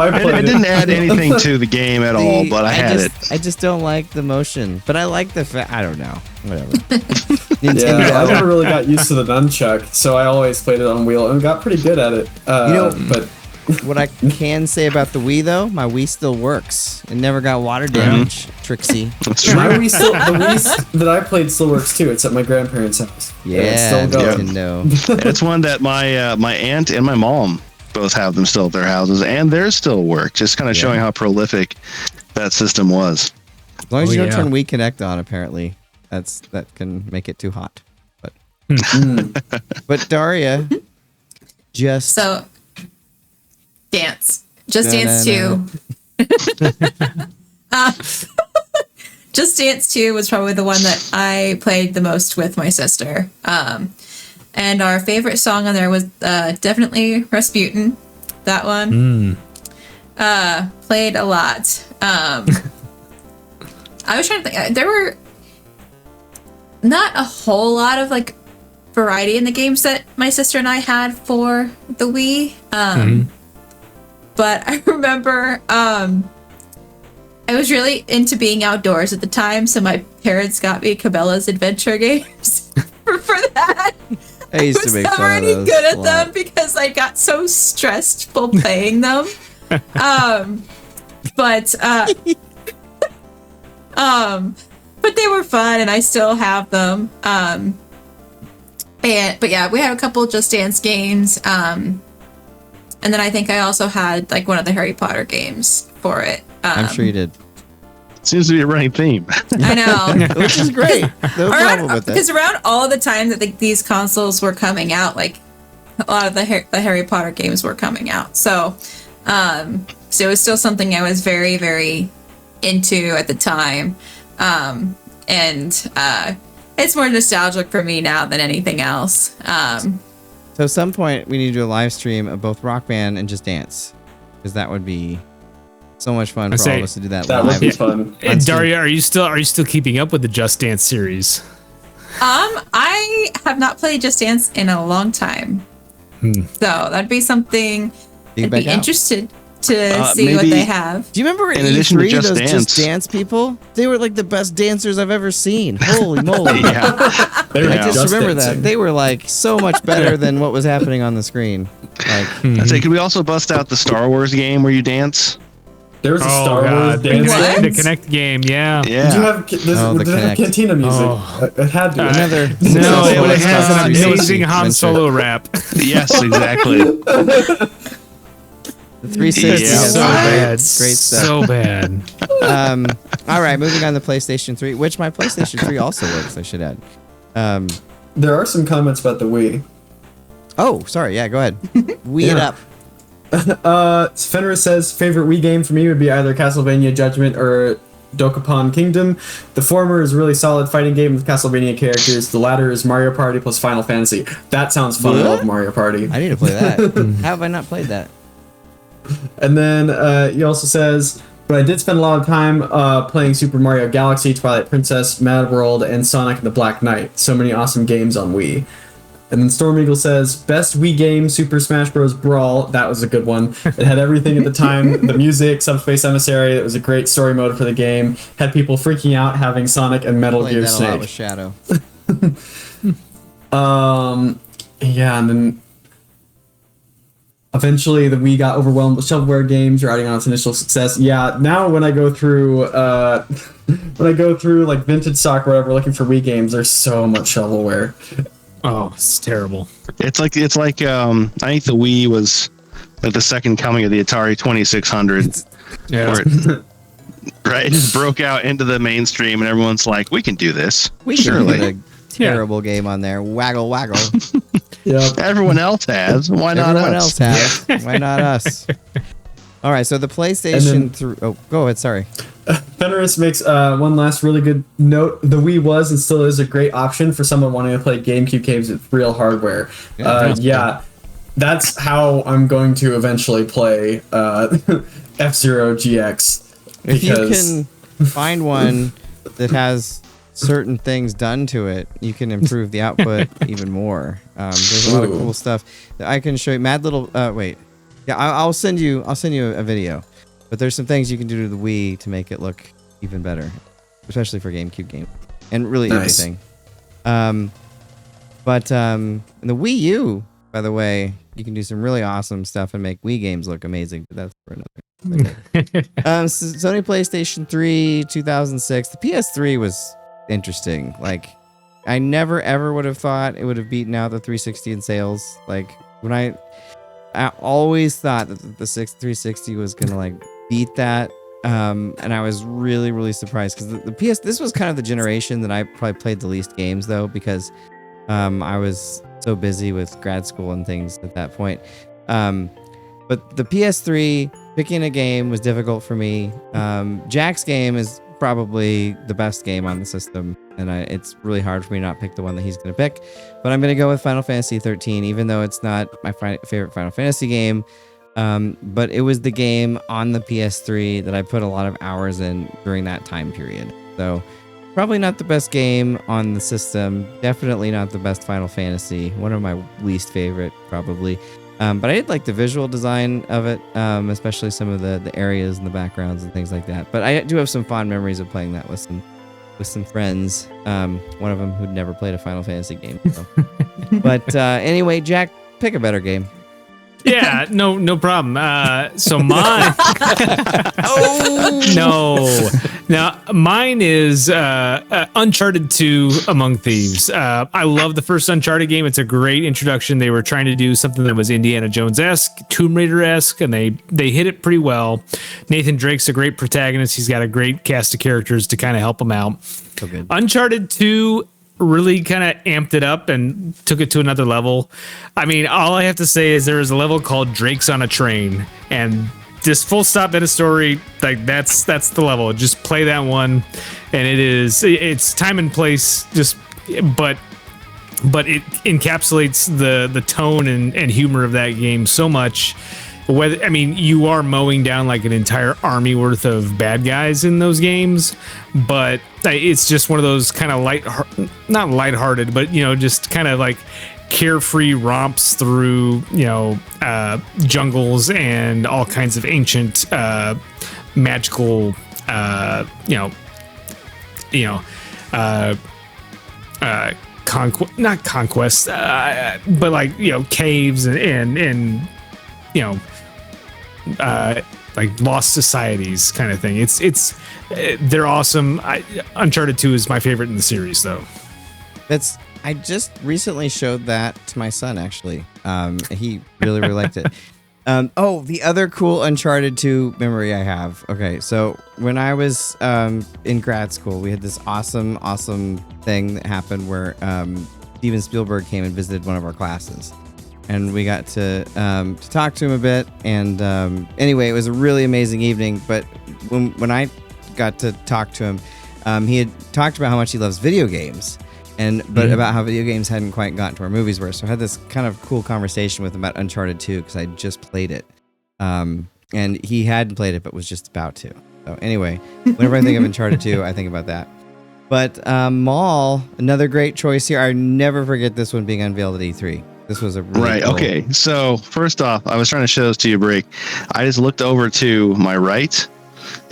I played it. It didn't add anything to the game at all, but I had it. I just don't like the motion, but I like the I don't know. Whatever. Yeah, I never really got used to the nunchuck, so I always played it on wheel and got pretty good at it. But what I can say about the Wii though, my Wii still works. It never got water damage. Trixie. That's true. The Wii that I played still works too. It's at my grandparents' house. Yeah, it's still going. It's one that my aunt and my mom both have them still at their houses, and theirs still work. Just kind of showing how prolific that system was. As long as you don't turn Wii Connect on, apparently that can make it too hot. But but Darria, just Dance. Just Dance 2. Just Dance 2 was probably the one that I played the most with my sister. And our favorite song on there was definitely Rasputin. That one. Played a lot. I was trying to think. There were not a whole lot of like variety in the games that my sister and I had for the Wii. But I remember I was really into being outdoors at the time, so my parents got me Cabela's adventure games for that. I used to make fun of those. I was never any good at them because I got so stressful playing them. But they were fun, and I still have them. But yeah, we had a couple Just Dance games. And then I think I also had like one of the Harry Potter games for it. I'm sure you did. Seems to be a running theme. I know. Which is great. No problem with that. Because around all the time that these consoles were coming out, like a lot of the Harry Potter games were coming out. So so it was still something I was very, very into at the time. And it's more nostalgic for me now than anything else. So at some point we need to do a live stream of both Rock Band and Just Dance, because that would be so much fun for all of us to do that live. That would be fun. And Darria, are you still keeping up with the Just Dance series? I have not played Just Dance in a long time. So that'd be something I'd be interested to see what they have. Do you remember in addition to those Just Just Dance people? They were like the best dancers I've ever seen. Holy moly. I just remember that. They were like so much better than what was happening on the screen. Like, I'd say, could we also bust out the Star Wars game where you dance? There was a Star Wars dance game. The Connect game, yeah. Did you have did it have Cantina music? It had to. It has an amazing Han Solo rap. Yes, exactly. The 360 is so bad. Great stuff. So bad. All right, moving on to PlayStation 3, which my PlayStation 3 also works, I should add. There are some comments about the Wii. Oh, sorry. Yeah, go ahead. Wii it up. Fenris says favorite Wii game for me would be either Castlevania Judgment or Dokapon Kingdom. The former is a really solid fighting game with Castlevania characters. The latter is Mario Party plus Final Fantasy. That sounds fun. I love Mario Party. I need to play that. How have I not played that? And then he also says, but I did spend a lot of time playing Super Mario Galaxy, Twilight Princess, Mad World, and Sonic and the Black Knight. So many awesome games on Wii. And then Storm Eagle says, best Wii game, Super Smash Bros. Brawl. That was a good one. It had everything at the time. The music, Subspace Emissary. It was a great story mode for the game. Had people freaking out having Sonic and Metal Gear Snake. A lot with Shadow. Yeah, and then eventually the Wii got overwhelmed with shovelware games, riding on its initial success. Yeah, now when I go through like vintage stock or whatever looking for Wii games, there's so much shovelware. Oh, it's terrible. It's like I think the Wii was like the second coming of the Atari 2600. Yeah. Where it, right, it just broke out into the mainstream, and everyone's like, "We can do this." We surely a terrible game on there. Waggle waggle. Yeah. Everyone else has. Why not Everyone us? else has. Why not us? All right, so the PlayStation 3. Oh, go ahead. Sorry. Fenris makes one last really good note. The Wii was and still is a great option for someone wanting to play GameCube games with real hardware. Yeah, that's how I'm going to eventually play F-Zero GX. If you can find one that has certain things done to it, you can improve the output even more. There's a lot of cool stuff that I can show you. Mad Little. Wait. Yeah, I'll send you a video. But there's some things you can do to the Wii to make it look even better, especially for GameCube games, and really everything. But in the Wii U, by the way, you can do some really awesome stuff and make Wii games look amazing. But that's for another. Sony PlayStation 3, 2006. The PS3 was interesting. Like, I never ever would have thought it would have beaten out the 360 in sales. Like when I always thought that the 360 was gonna like beat that, and I was really, really surprised because the PS. This was kind of the generation that I probably played the least games though, because I was so busy with grad school and things at that point. But the PS3 picking a game was difficult for me. Jack's game is probably the best game on the system, and it's really hard for me to not pick the one that he's going to pick. But I'm going to go with Final Fantasy 13, even though it's not my favorite Final Fantasy game. But it was the game on the PS3 that I put a lot of hours in during that time period. So probably not the best game on the system. Definitely not the best Final Fantasy. One of my least favorite, probably. But I did like the visual design of it, especially some of the areas and the backgrounds and things like that. But I do have some fond memories of playing that with some friends. One of them who'd never played a Final Fantasy game. So. But anyway, Jack, pick a better game. Yeah, no problem. So mine. No. Now mine is Uncharted 2: Among Thieves. I love the first Uncharted game. It's a great introduction. They were trying to do something that was Indiana Jones-esque, Tomb Raider-esque, and they hit it pretty well. Nathan Drake's a great protagonist. He's got a great cast of characters to kind of help him out. So good. Uncharted 2 really kind of amped it up and took it to another level. I mean, all I have to say is there is a level called Drake's on a Train, and just full stop in a story, like that's the level. Just play that one, and it's time and place, but it encapsulates the tone and humor of that game so much. You are mowing down like an entire army worth of bad guys in those games, but it's just one of those kind of not lighthearted, but just kind of like carefree romps through jungles and all kinds of ancient magical not conquest, but like caves and like lost societies kind of thing. They're awesome. Uncharted 2 is my favorite in the series, though. I just recently showed that to my son, actually. He really liked it. The other cool Uncharted 2 memory I have. Okay, so when I was in grad school, we had this awesome thing that happened where Steven Spielberg came and visited one of our classes. And we got to talk to him a bit. And anyway, it was a really amazing evening. But when I got to talk to him, he had talked about how much he loves video games. But about how video games hadn't quite gotten to where movies were. So I had this kind of cool conversation with him about Uncharted 2 because I just played it. And he hadn't played it, but was just about to. So anyway, whenever I think of Uncharted 2, I think about that. But Maul, another great choice here. I never forget this one being unveiled at E3. This was a really cool. Okay. So first off, I was trying to show this to you, Break. I just looked over to my right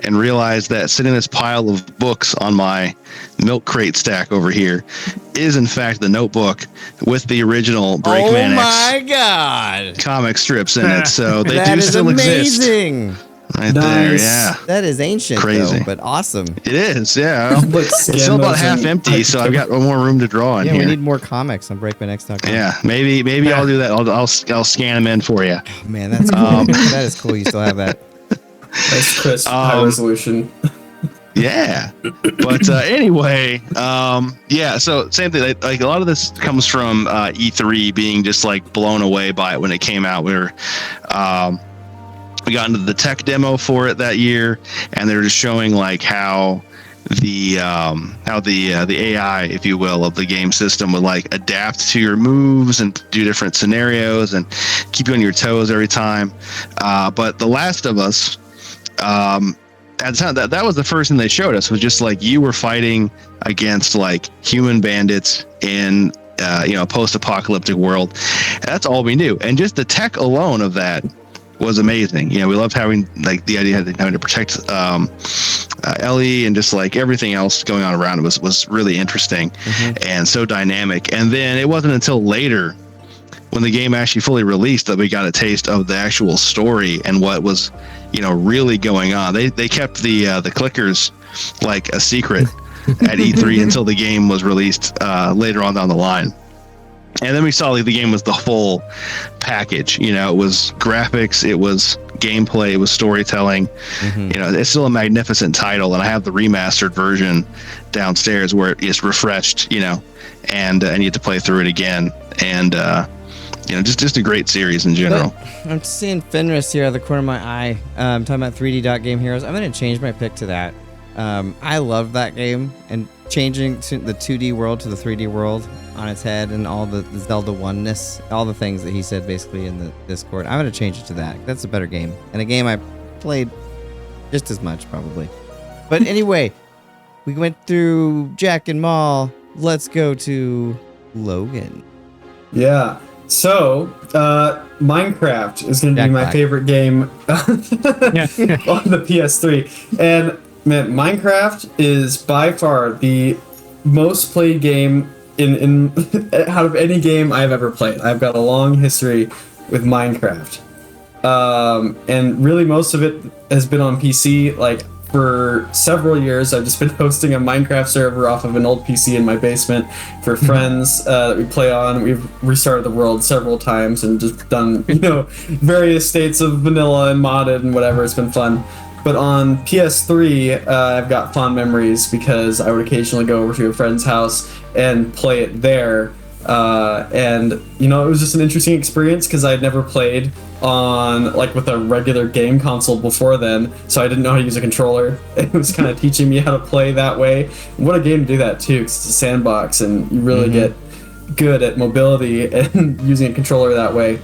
and realized that sitting in this pile of books on my milk crate stack over here is in fact the notebook with the original BreakmanX. Oh my god! Comic strips in it, so they that do is still amazing. exist. Right there, yeah. That is ancient, crazy, though, but awesome. It is, yeah. It's still about half empty, so I've got more room to draw in here. We need more comics on BreakmanX.com. Yeah, maybe I'll do that. I'll scan them in for you. Oh, man, that's cool. That is cool. You still have that. That's crisp, high resolution. Yeah, but anyway, so same thing. Like a lot of this comes from E3 being just like blown away by it when it came out. We got into the tech demo for it that year, and they were just showing like how the AI, if you will, of the game system would like adapt to your moves and do different scenarios and keep you on your toes every time. But The Last of Us, at the time, that was the first thing they showed us, was just like you were fighting against like human bandits in a post-apocalyptic world. And that's all we knew, and just the tech alone of that was amazing. We loved having like the idea of having to protect Ellie, and just like everything else going on around it was really interesting and so dynamic. And then it wasn't until later, when the game actually fully released, that we got a taste of the actual story and what was really going on. They kept the clickers like a secret at E3 until the game was released later on down the line. And then we saw like the game was the full package. It was graphics, it was gameplay, it was storytelling. It's still a magnificent title, and I have the remastered version downstairs where it is refreshed, and you have to play through it again. And just a great series in general. But I'm seeing Fenris here out of the corner of my eye. Talking about 3D Dot Game Heroes. I'm going to change my pick to that. I love that game, and changing the 2D world to the 3D world on its head, and all the Zelda oneness, all the things that he said basically in the Discord. I'm going to change it to that. That's a better game, and a game I played just as much probably. But anyway, we went through Jack and Maul. Let's go to Logan. Yeah. So, Minecraft is going to be my favorite game on the PS3. And man, Minecraft is by far the most played game in out of any game I've ever played. I've got a long history with Minecraft. And really most of it has been on PC. Like, for several years, I've just been hosting a Minecraft server off of an old PC in my basement for friends that we play on. We've restarted the world several times and just done, various states of vanilla and modded and whatever. It's been fun. But on PS3, I've got fond memories because I would occasionally go over to a friend's house and play it there. And it was just an interesting experience because I'd never played on with a regular game console before then, so I didn't know how to use a controller. It was kind of teaching me how to play that way. What a game to do that too, because it's a sandbox and you really get good at mobility and using a controller that way.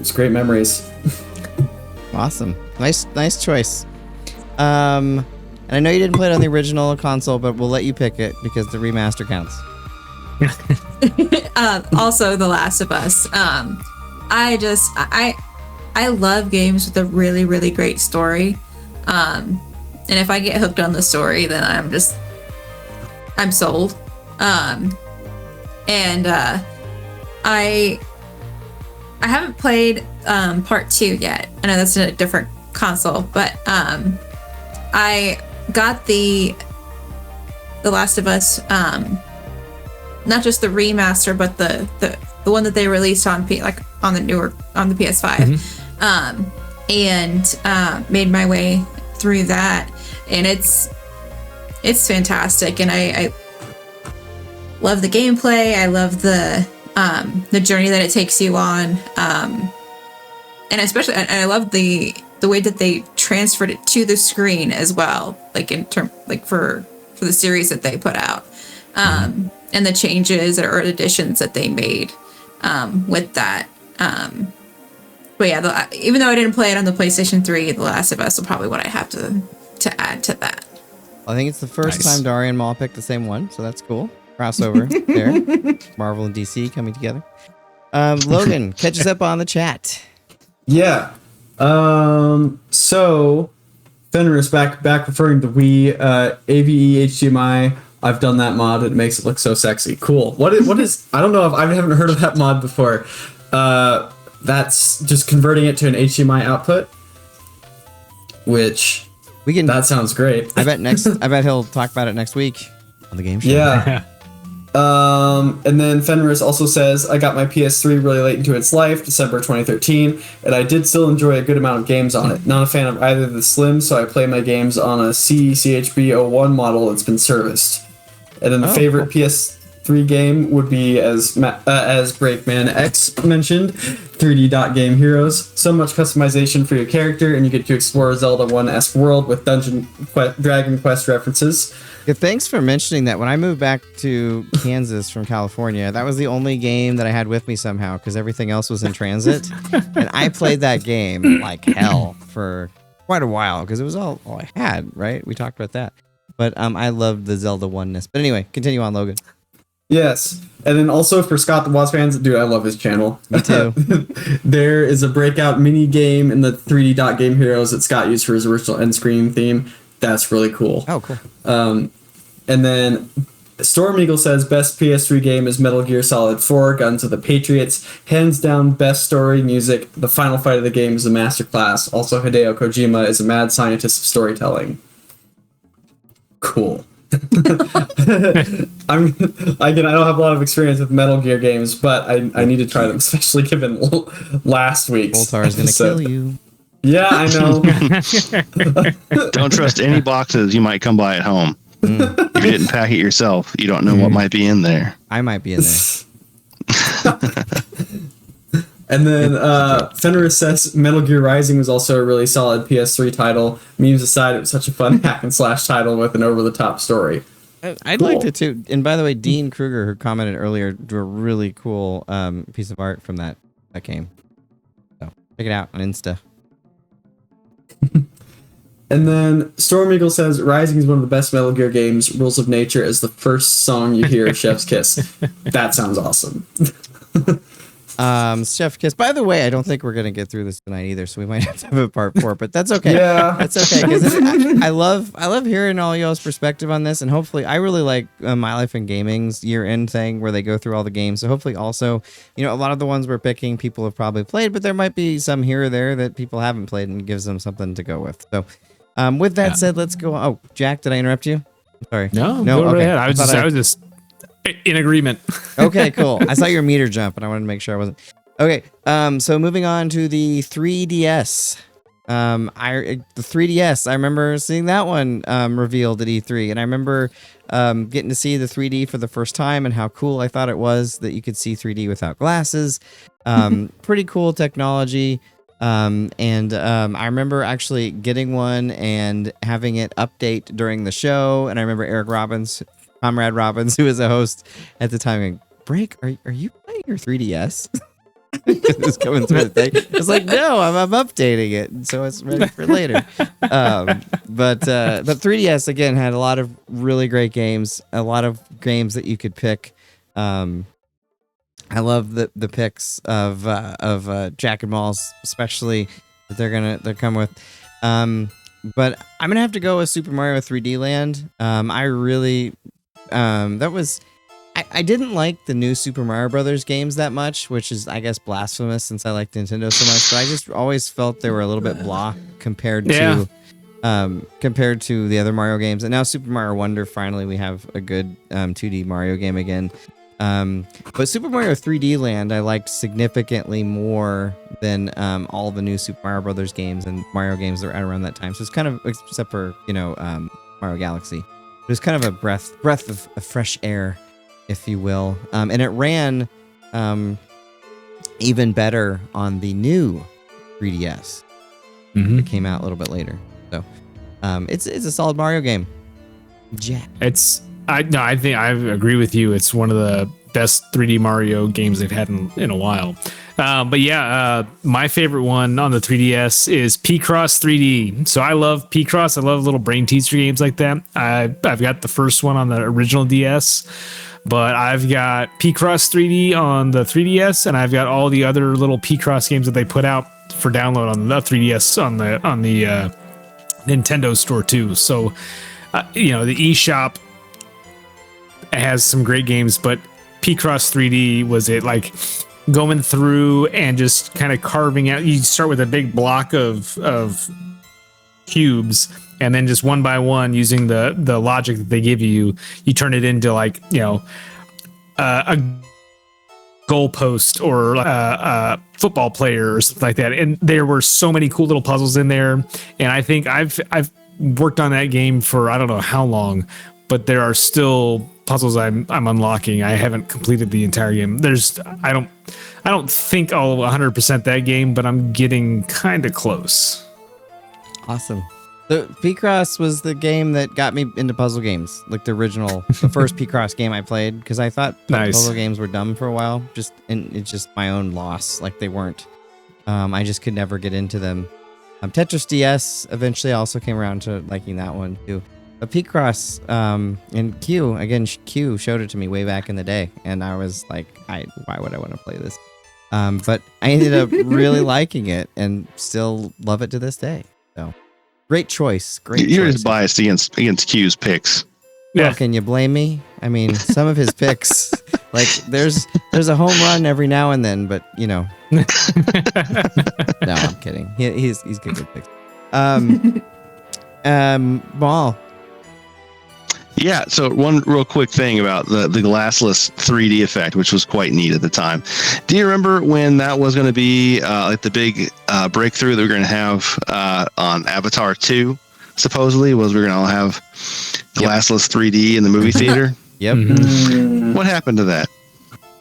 It's great memories. Awesome. Nice choice. And I know you didn't play it on the original console, but we'll let you pick it because the remaster counts. Also, The Last of Us. I love games with a really, really great story. And if I get hooked on the story, then I'm sold. I haven't played part 2 yet. I know that's a different console, but I got the Last of Us, not just the remaster, but the one that they released on the PS5, and made my way through that, and it's fantastic, and I love the gameplay. I love the journey that it takes you on, and especially I love the way that they transferred it to the screen as well, for the series that they put out, and the changes or additions that they made with that. But yeah, even though I didn't play it on the PlayStation 3, The Last of Us will probably what I have to add to that. I think it's the first time Darria and Maul picked the same one, so that's cool. Crossover there. Marvel and DC coming together. Logan, catch us up on the chat. Yeah. So Fenris back referring to Wii, AVE HDMI. I've done that mod. It makes it look so sexy. Cool. What is I don't know if I haven't heard of that mod before. That's just converting it to an HDMI output, which that sounds great. I bet he'll talk about it next week on the game show. Yeah. And then Fenris also says, I got my PS3 really late into its life, December 2013, and I did still enjoy a good amount of games on it. Not a fan of either the Slim, so I play my games on a CHB01 model that's been serviced. And then the favorite PS3 game would be, as BreakmanX mentioned, 3D Dot Game Heroes. So much customization for your character, and you get to explore a Zelda 1-esque world with Dragon Quest references. Yeah, thanks for mentioning that. When I moved back to Kansas from California, that was the only game that I had with me somehow because everything else was in transit. And I played that game like hell for quite a while because it was all I had, right? We talked about that. But I loved the Zelda oneness. But anyway, continue on, Logan. Yes. And then also for Scott the Wasp fans, dude, I love his channel. Me too. There is a breakout mini game in the 3D Dot Game Heroes that Scott used for his original end screen theme. That's really cool. Oh, cool. And then Storm Eagle says best PS3 game is Metal Gear Solid 4, Guns of the Patriots. Hands down, best story, music. The final fight of the game is a masterclass. Also, Hideo Kojima is a mad scientist of storytelling. Cool. I don't have a lot of experience with Metal Gear games, but I need to try them, especially given last week's. Voultar is going to kill you. Yeah, I know. Don't trust any boxes you might come by at home. If you didn't pack it yourself, you don't know what might be in there. I might be in there. And then Fenris says Metal Gear Rising was also a really solid PS3 title. Memes aside, it was such a fun hack and slash title with an over-the-top story. I liked it too. And by the way, Dean Kruger, who commented earlier, drew a really cool piece of art from that game. So check it out on Insta. And then Storm Eagle says Rising is one of the best Metal Gear games. Rules of Nature is the first song you hear, Chef's Kiss. That sounds awesome. Chef Kiss. By the way, I don't think we're gonna get through this tonight either, so we might have to have a part 4. But that's okay. Yeah, that's okay. Because I love hearing all y'all's perspective on this, and hopefully, I really like My Life in Gaming's year-end thing where they go through all the games. So hopefully, also, a lot of the ones we're picking, people have probably played, but there might be some here or there that people haven't played, and gives them something to go with. So, with that said, let's go. Oh, Jack, did I interrupt you? I'm sorry. No, go right ahead. I was just in agreement. Okay, cool. I saw your meter jump, and I wanted to make sure I wasn't. Okay, so moving on to the 3DS. The 3DS, I remember seeing that one revealed at E3, and I remember getting to see the 3D for the first time and how cool I thought it was that you could see 3D without glasses. Pretty cool technology. I remember actually getting one and having it update during the show. And I remember Comrade Robbins, who was a host at the time, going, Break, are you playing your 3DS? It was coming through the thing. I was like, no, I'm updating it, and so it's ready for later. But 3DS again had a lot of really great games, a lot of games that you could pick. I love the picks of Jack and Maul's, especially that they're coming with. But I'm gonna have to go with Super Mario 3D Land. I really I didn't like the new Super Mario Brothers games that much, which is, I guess, blasphemous since I like Nintendo so much. But I just always felt they were a little bit blah compared to the other Mario games. And now Super Mario Wonder, finally, we have a good 2D Mario game again. But Super Mario 3D Land, I liked significantly more than all the new Super Mario Brothers games and Mario games that were out around that time. So it's kind of, except for Mario Galaxy, it was kind of a breath of fresh air, if you will. And it ran even better on the new 3DS. It came out a little bit later. So it's a solid Mario game. Jack. I think I agree with you. It's one of the best 3D Mario games they've had in a while. My favorite one on the 3DS is P-Cross 3D. So I love P-Cross. I love little brain teaser games like that. I've got the first one on the original DS, but I've got P-Cross 3D on the 3DS, and I've got all the other little P-Cross games that they put out for download on the 3DS on the Nintendo store too. So the eShop has some great games, but P-Cross 3D was it, like going through and just kind of carving out. You start with a big block of cubes, and then just one by one, using the logic that they give you, you turn it into a goalpost or a football player or something like that. And there were so many cool little puzzles in there. And I think I've worked on that game for I don't know how long, but there are still puzzles I'm unlocking. I haven't completed the entire game. I don't think I'll 100% that game, but I'm getting kind of close. Awesome. The P-Cross was the game that got me into puzzle games, like the first P-Cross game I played, because I thought puzzle games were dumb for a while. And it's just my own loss. Like they weren't. I just could never get into them. Tetris DS eventually also came around to liking that one too. But P-Cross and Q showed it to me way back in the day, and I was like, why would I want to play this? But I ended up really liking it and still love it to this day. So great choice. You're just biased against Q's picks. Well, can you blame me? I mean, some of his picks, like there's a home run every now and then, but No, I'm kidding. He's good with picks. Maul. Yeah, so one real quick thing about the glassless 3D effect, which was quite neat at the time. Do you remember when that was going to be like the big breakthrough that we were going to have on Avatar 2, supposedly, was we were going to all have glassless 3D in the movie theater? Yep. Mm-hmm. What happened to that?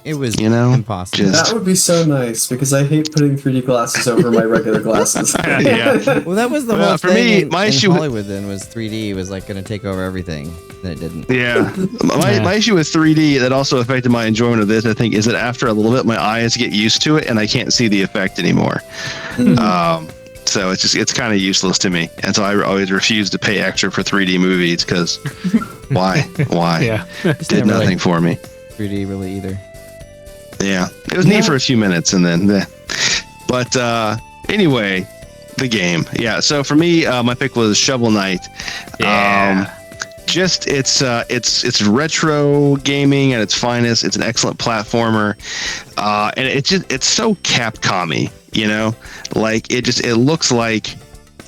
It was impossible. That would be so nice, because I hate putting 3D glasses over my regular glasses. Yeah. Well, that was the whole for thing me, my in issue Hollywood then was 3D was like going to take over everything, and it didn't. Yeah. My issue with 3D that also affected my enjoyment of this, I think, is that after a little bit, my eyes get used to it, and I can't see the effect anymore. So it's kind of useless to me, and so I always refuse to pay extra for 3D movies, because why? Yeah. Did nothing for me. 3D really either. Yeah, it was neat for a few minutes, and then, but anyway, the game. Yeah, so for me, my pick was Shovel Knight. Yeah. It's retro gaming at its finest. It's an excellent platformer, and it's so Capcom-y, like it looks like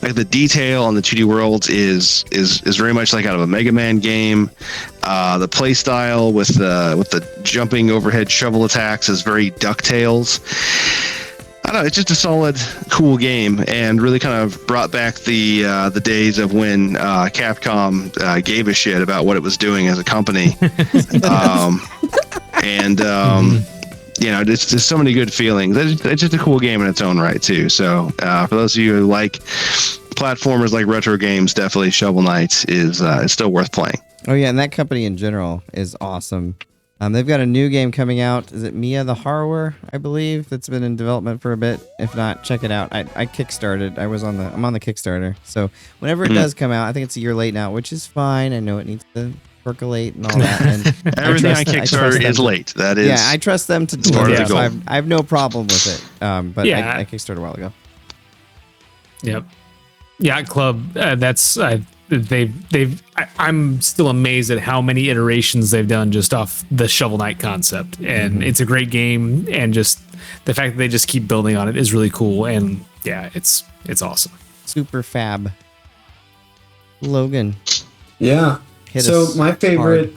the detail on the 2D worlds is very much like out of a Mega Man game. The play style with the jumping overhead shovel attacks is very DuckTales. don't know. It's just a solid, cool game, and really kind of brought back the days of when Capcom gave a shit about what it was doing as a company. It's just so many good feelings. It's just a cool game in its own right too. So for those of you who like platformers like retro games, definitely Shovel Knight is still worth playing. Oh yeah, and that company in general is awesome. They've got a new game coming out. Is it Mia the Horror? I believe that's been in development for a bit. If not, check it out. I kickstarted. I'm on the Kickstarter. So whenever it does come out, I think it's a year late now, which is fine. I know it needs to percolate and all that. And everything on Kickstarter is late. That is. Yeah, I trust them to deliver. So I have no problem with it. But Yeah. I kickstarted a while ago. Yep. Yacht Club. I'm still amazed at how many iterations they've done just off the Shovel Knight concept, and it's a great game, and just the fact that they just keep building on it is really cool. And yeah, it's awesome. Super fab. Logan. Yeah. So my favorite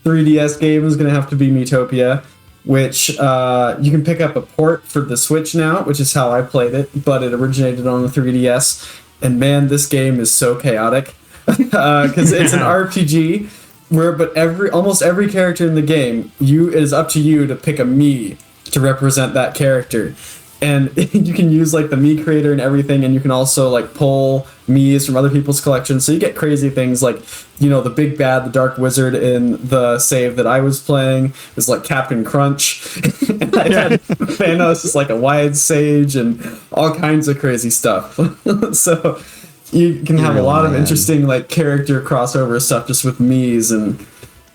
3DS game is going to have to be Miitopia, which you can pick up a port for the Switch now, which is how I played it, but it originated on the 3DS. And man, this game is so chaotic because it's an RPG but almost every character in the game, it is up to you to pick a Mii to represent that character. And you can use like the Mii creator and everything, and you can also like pull Mii's from other people's collections. So you get crazy things like, the big bad, the dark wizard in the save that I was playing is like Captain Crunch. And I had Thanos is like a wide sage and all kinds of crazy stuff. So you can have a lot of interesting like character crossover stuff just with Mii's, and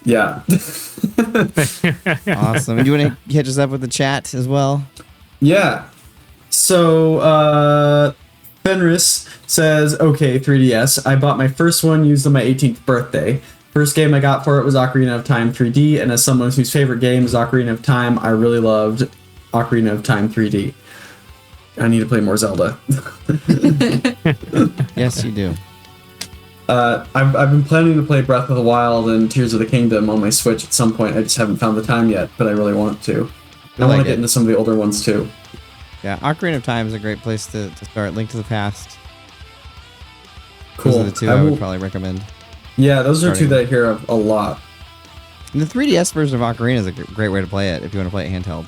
yeah. Awesome. And you want to catch us up with the chat as well? Yeah. So, Fenris says, okay, 3DS. I bought my first one used on my 18th birthday. First game I got for it was Ocarina of Time 3D, and as someone whose favorite game is Ocarina of Time, I really loved Ocarina of Time 3D. I need to play more Zelda. Yes, you do. I've been planning to play Breath of the Wild and Tears of the Kingdom on my Switch at some point. I just haven't found the time yet, but I really want to. I want to get into some of the older ones too. Yeah, Ocarina of Time is a great place to start. Link to the Past. Cool. Those are the two I would probably recommend. Yeah, those are two that I hear of a lot. And the 3DS version of Ocarina is a great way to play it if you want to play it handheld.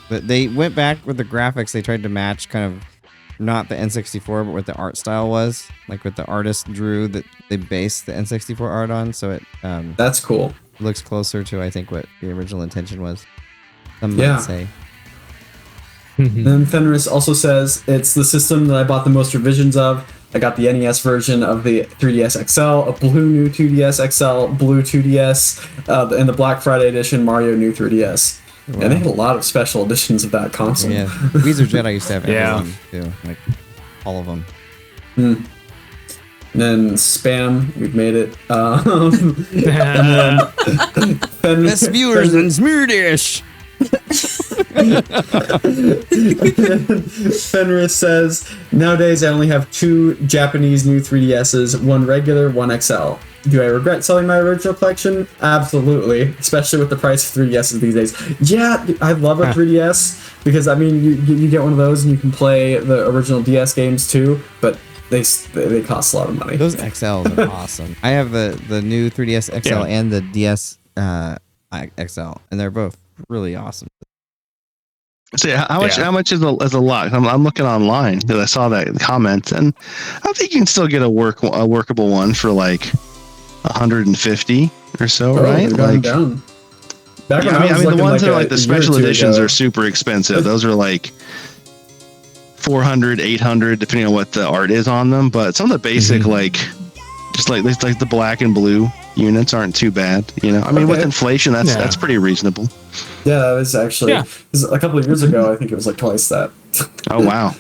But they went back with the graphics. They tried to match kind of not the N64, but what the art style was, like what the artist drew that they based the N64 art on. So it that's cool. Looks closer to I think what the original intention was. Some might say. Then Fenris also says it's the system that I bought the most revisions of. I got the NES version of the 3DS XL, a blue new 2DS XL, blue 2DS, and the Black Friday edition Mario new 3DS. Wow. And they had a lot of special editions of that console. Yeah, Weezer Jedi used to have everyone too, like all of them. And then Spam, we've made it. Best viewers in Smeardish. Fenris says, nowadays I only have 2 Japanese new 3DSs, one regular, one XL. Do I regret selling my original collection? Absolutely, especially with the price of 3DSs these days. Yeah, I love a 3DS because I mean you get one of those and you can play the original DS games too, but they cost a lot of money. Those XLs are awesome. I have the new 3DS XL and the DS XL, and they're both really awesome. So how much is a lot? I'm looking online because I saw that comment, and I think you can still get a workable one for like 150 or so, right? Like down. I mean the ones that are like the special editions are super expensive. Those are like 400, 800, depending on what the art is on them. But some of the basic like the black and blue units aren't too bad, I mean, with inflation, that's pretty reasonable. Yeah, that was actually a couple of years ago. I think it was like twice that. Oh wow.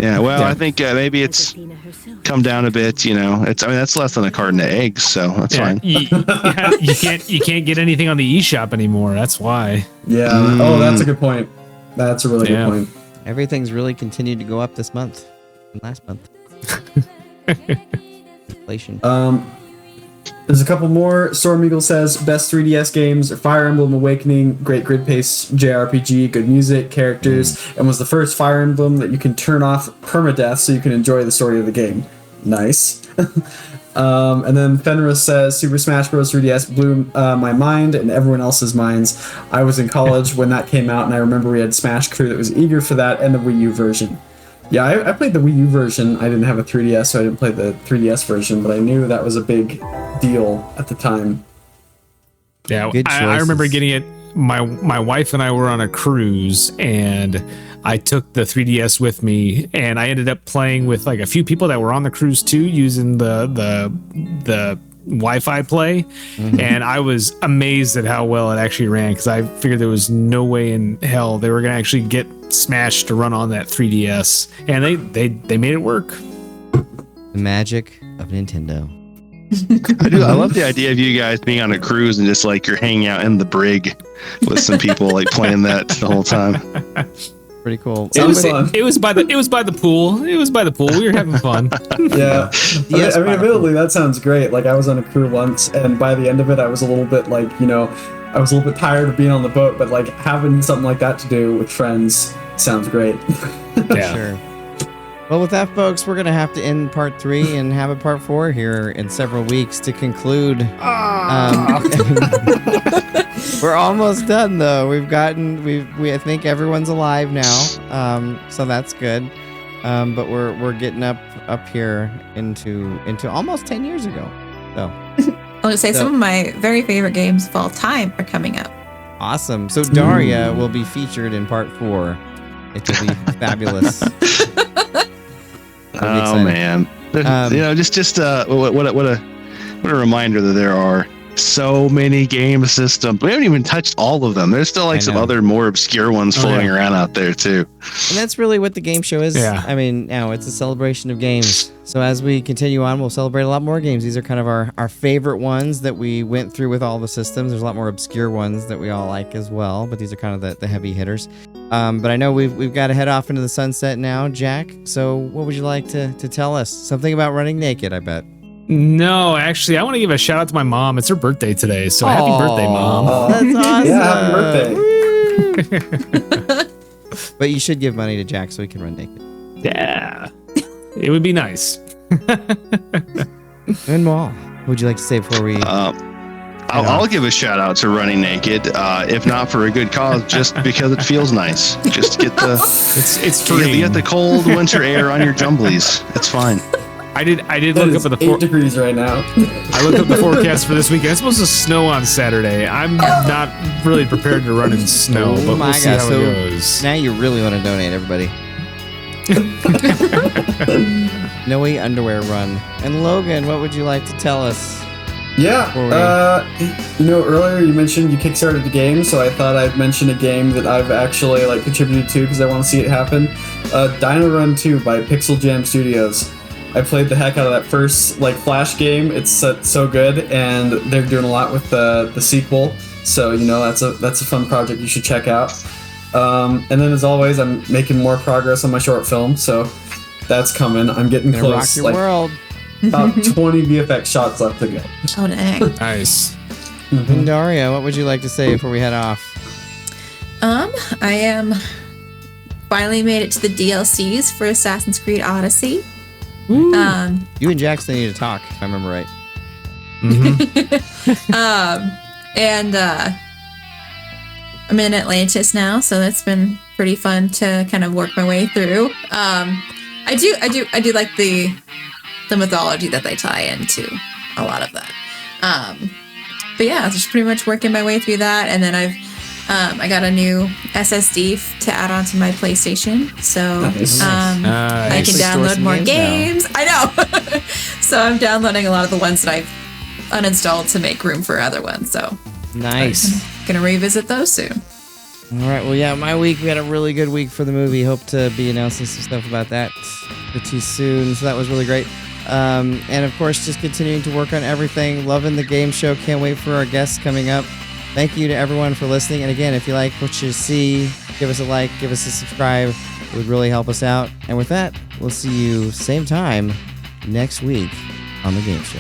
Yeah. Well, I think maybe it's come down a bit. That's less than a carton of eggs, so that's fine. You can't get anything on the eShop anymore. That's why. Yeah. Oh, that's a good point. That's a really good point. Everything's really continued to go up this month and last month. Inflation. There's a couple more. Storm Eagle says best 3DS games are Fire Emblem Awakening, great grid pace JRPG, good music, characters, and was the first Fire Emblem that you can turn off permadeath so you can enjoy the story of the game. Nice. And then Fenris says Super Smash Bros. 3DS blew my mind and everyone else's minds. I was in college when that came out, and I remember we had Smash crew that was eager for that and the Wii U version. Yeah, I played the Wii U version. I didn't have a 3DS, so I didn't play the 3DS version, but I knew that was a big deal at the time. Yeah, I remember getting it. My wife and I were on a cruise, and I took the 3DS with me, and I ended up playing with like a few people that were on the cruise too, using the Wi-Fi play, and I was amazed at how well it actually ran, because I figured there was no way in hell they were gonna actually get Smash to run on that 3DS, and they made it work. The magic of Nintendo. I love the idea of you guys being on a cruise and just like you're hanging out in the brig with some people like playing that the whole time. Pretty cool. It was by the pool. It was by the pool. We were having fun. Yeah. I mean, admittedly, that sounds great. Like, I was on a crew once, and by the end of it, I was a little bit like, I was a little bit tired of being on the boat, but like having something like that to do with friends sounds great. Yeah. Sure. Well, with that, folks, we're going to have to end part 3 and have a part 4 here in several weeks to conclude. We're almost done, though. I think everyone's alive now, so that's good. But we're getting up here into almost 10 years ago. So I'll just say some of my very favorite games of all time are coming up. Awesome. So Darria will be featured in part 4. It will be fabulous. Oh man, just what a reminder that there are so many game systems. We haven't even touched all of them. There's still like some other more obscure ones floating around out there too. And that's really what the game show is. Yeah. I mean, now it's a celebration of games. So as we continue on, we'll celebrate a lot more games. These are kind of our favorite ones that we went through with all the systems. There's a lot more obscure ones that we all like as well, but these are kind of the heavy hitters. But I know we've got to head off into the sunset now, Jack. So what would you like to tell us? Something about running naked, I bet. No, actually, I want to give a shout out to my mom. It's her birthday today, so happy birthday, Mom. That's awesome. Yeah, happy birthday. But you should give money to Jack so he can run naked. Yeah, it would be nice. And Maul, what would you like to say before we... I'll give a shout out to running naked, if not for a good cause, just because it feels nice. Just get the it's free. Get the cold winter air on your jumblies. It's fine. I did look up at the 8 degrees right now. I looked up the forecast for this weekend. It's supposed to snow on Saturday. I'm not really prepared to run in snow, but we'll see how it goes. Now you really want to donate, everybody. Noe Underwear Run. And Logan, what would you like to tell us? Yeah, earlier you mentioned you kickstarted the game, so I thought I'd mention a game that I've actually contributed to because I want to see it happen. Dino Run 2 by Pixel Jam Studios. I played the heck out of that first Flash game. It's so good, and they're doing a lot with the sequel. So that's a fun project you should check out. And then as always, I'm making more progress on my short film, so that's coming. I'm getting close. Rock your world. About 20 VFX shots left to go. Oh dang! Nice. And Darria, what would you like to say before we head off? I am finally made it to the DLCs for Assassin's Creed Odyssey. You and Jackson need to talk, if I remember right. And I'm in Atlantis now, so that's been pretty fun to kind of work my way through. I do like the mythology that they tie into a lot of that. But yeah, just pretty much working my way through that, and then I got a new SSD to add onto my PlayStation, so I can download more games. I know. So I'm downloading a lot of the ones that I've uninstalled to make room for other ones. So nice. I'm gonna revisit those soon. All right. Well, yeah, my week, we had a really good week for the movie. Hope to be announcing some stuff about that pretty soon. So that was really great. And of course, just continuing to work on everything. Loving the game show. Can't wait for our guests coming up. Thank you to everyone for listening. And again, if you like what you see, give us a like, give us a subscribe. It would really help us out. And with that, we'll see you same time next week on the game show.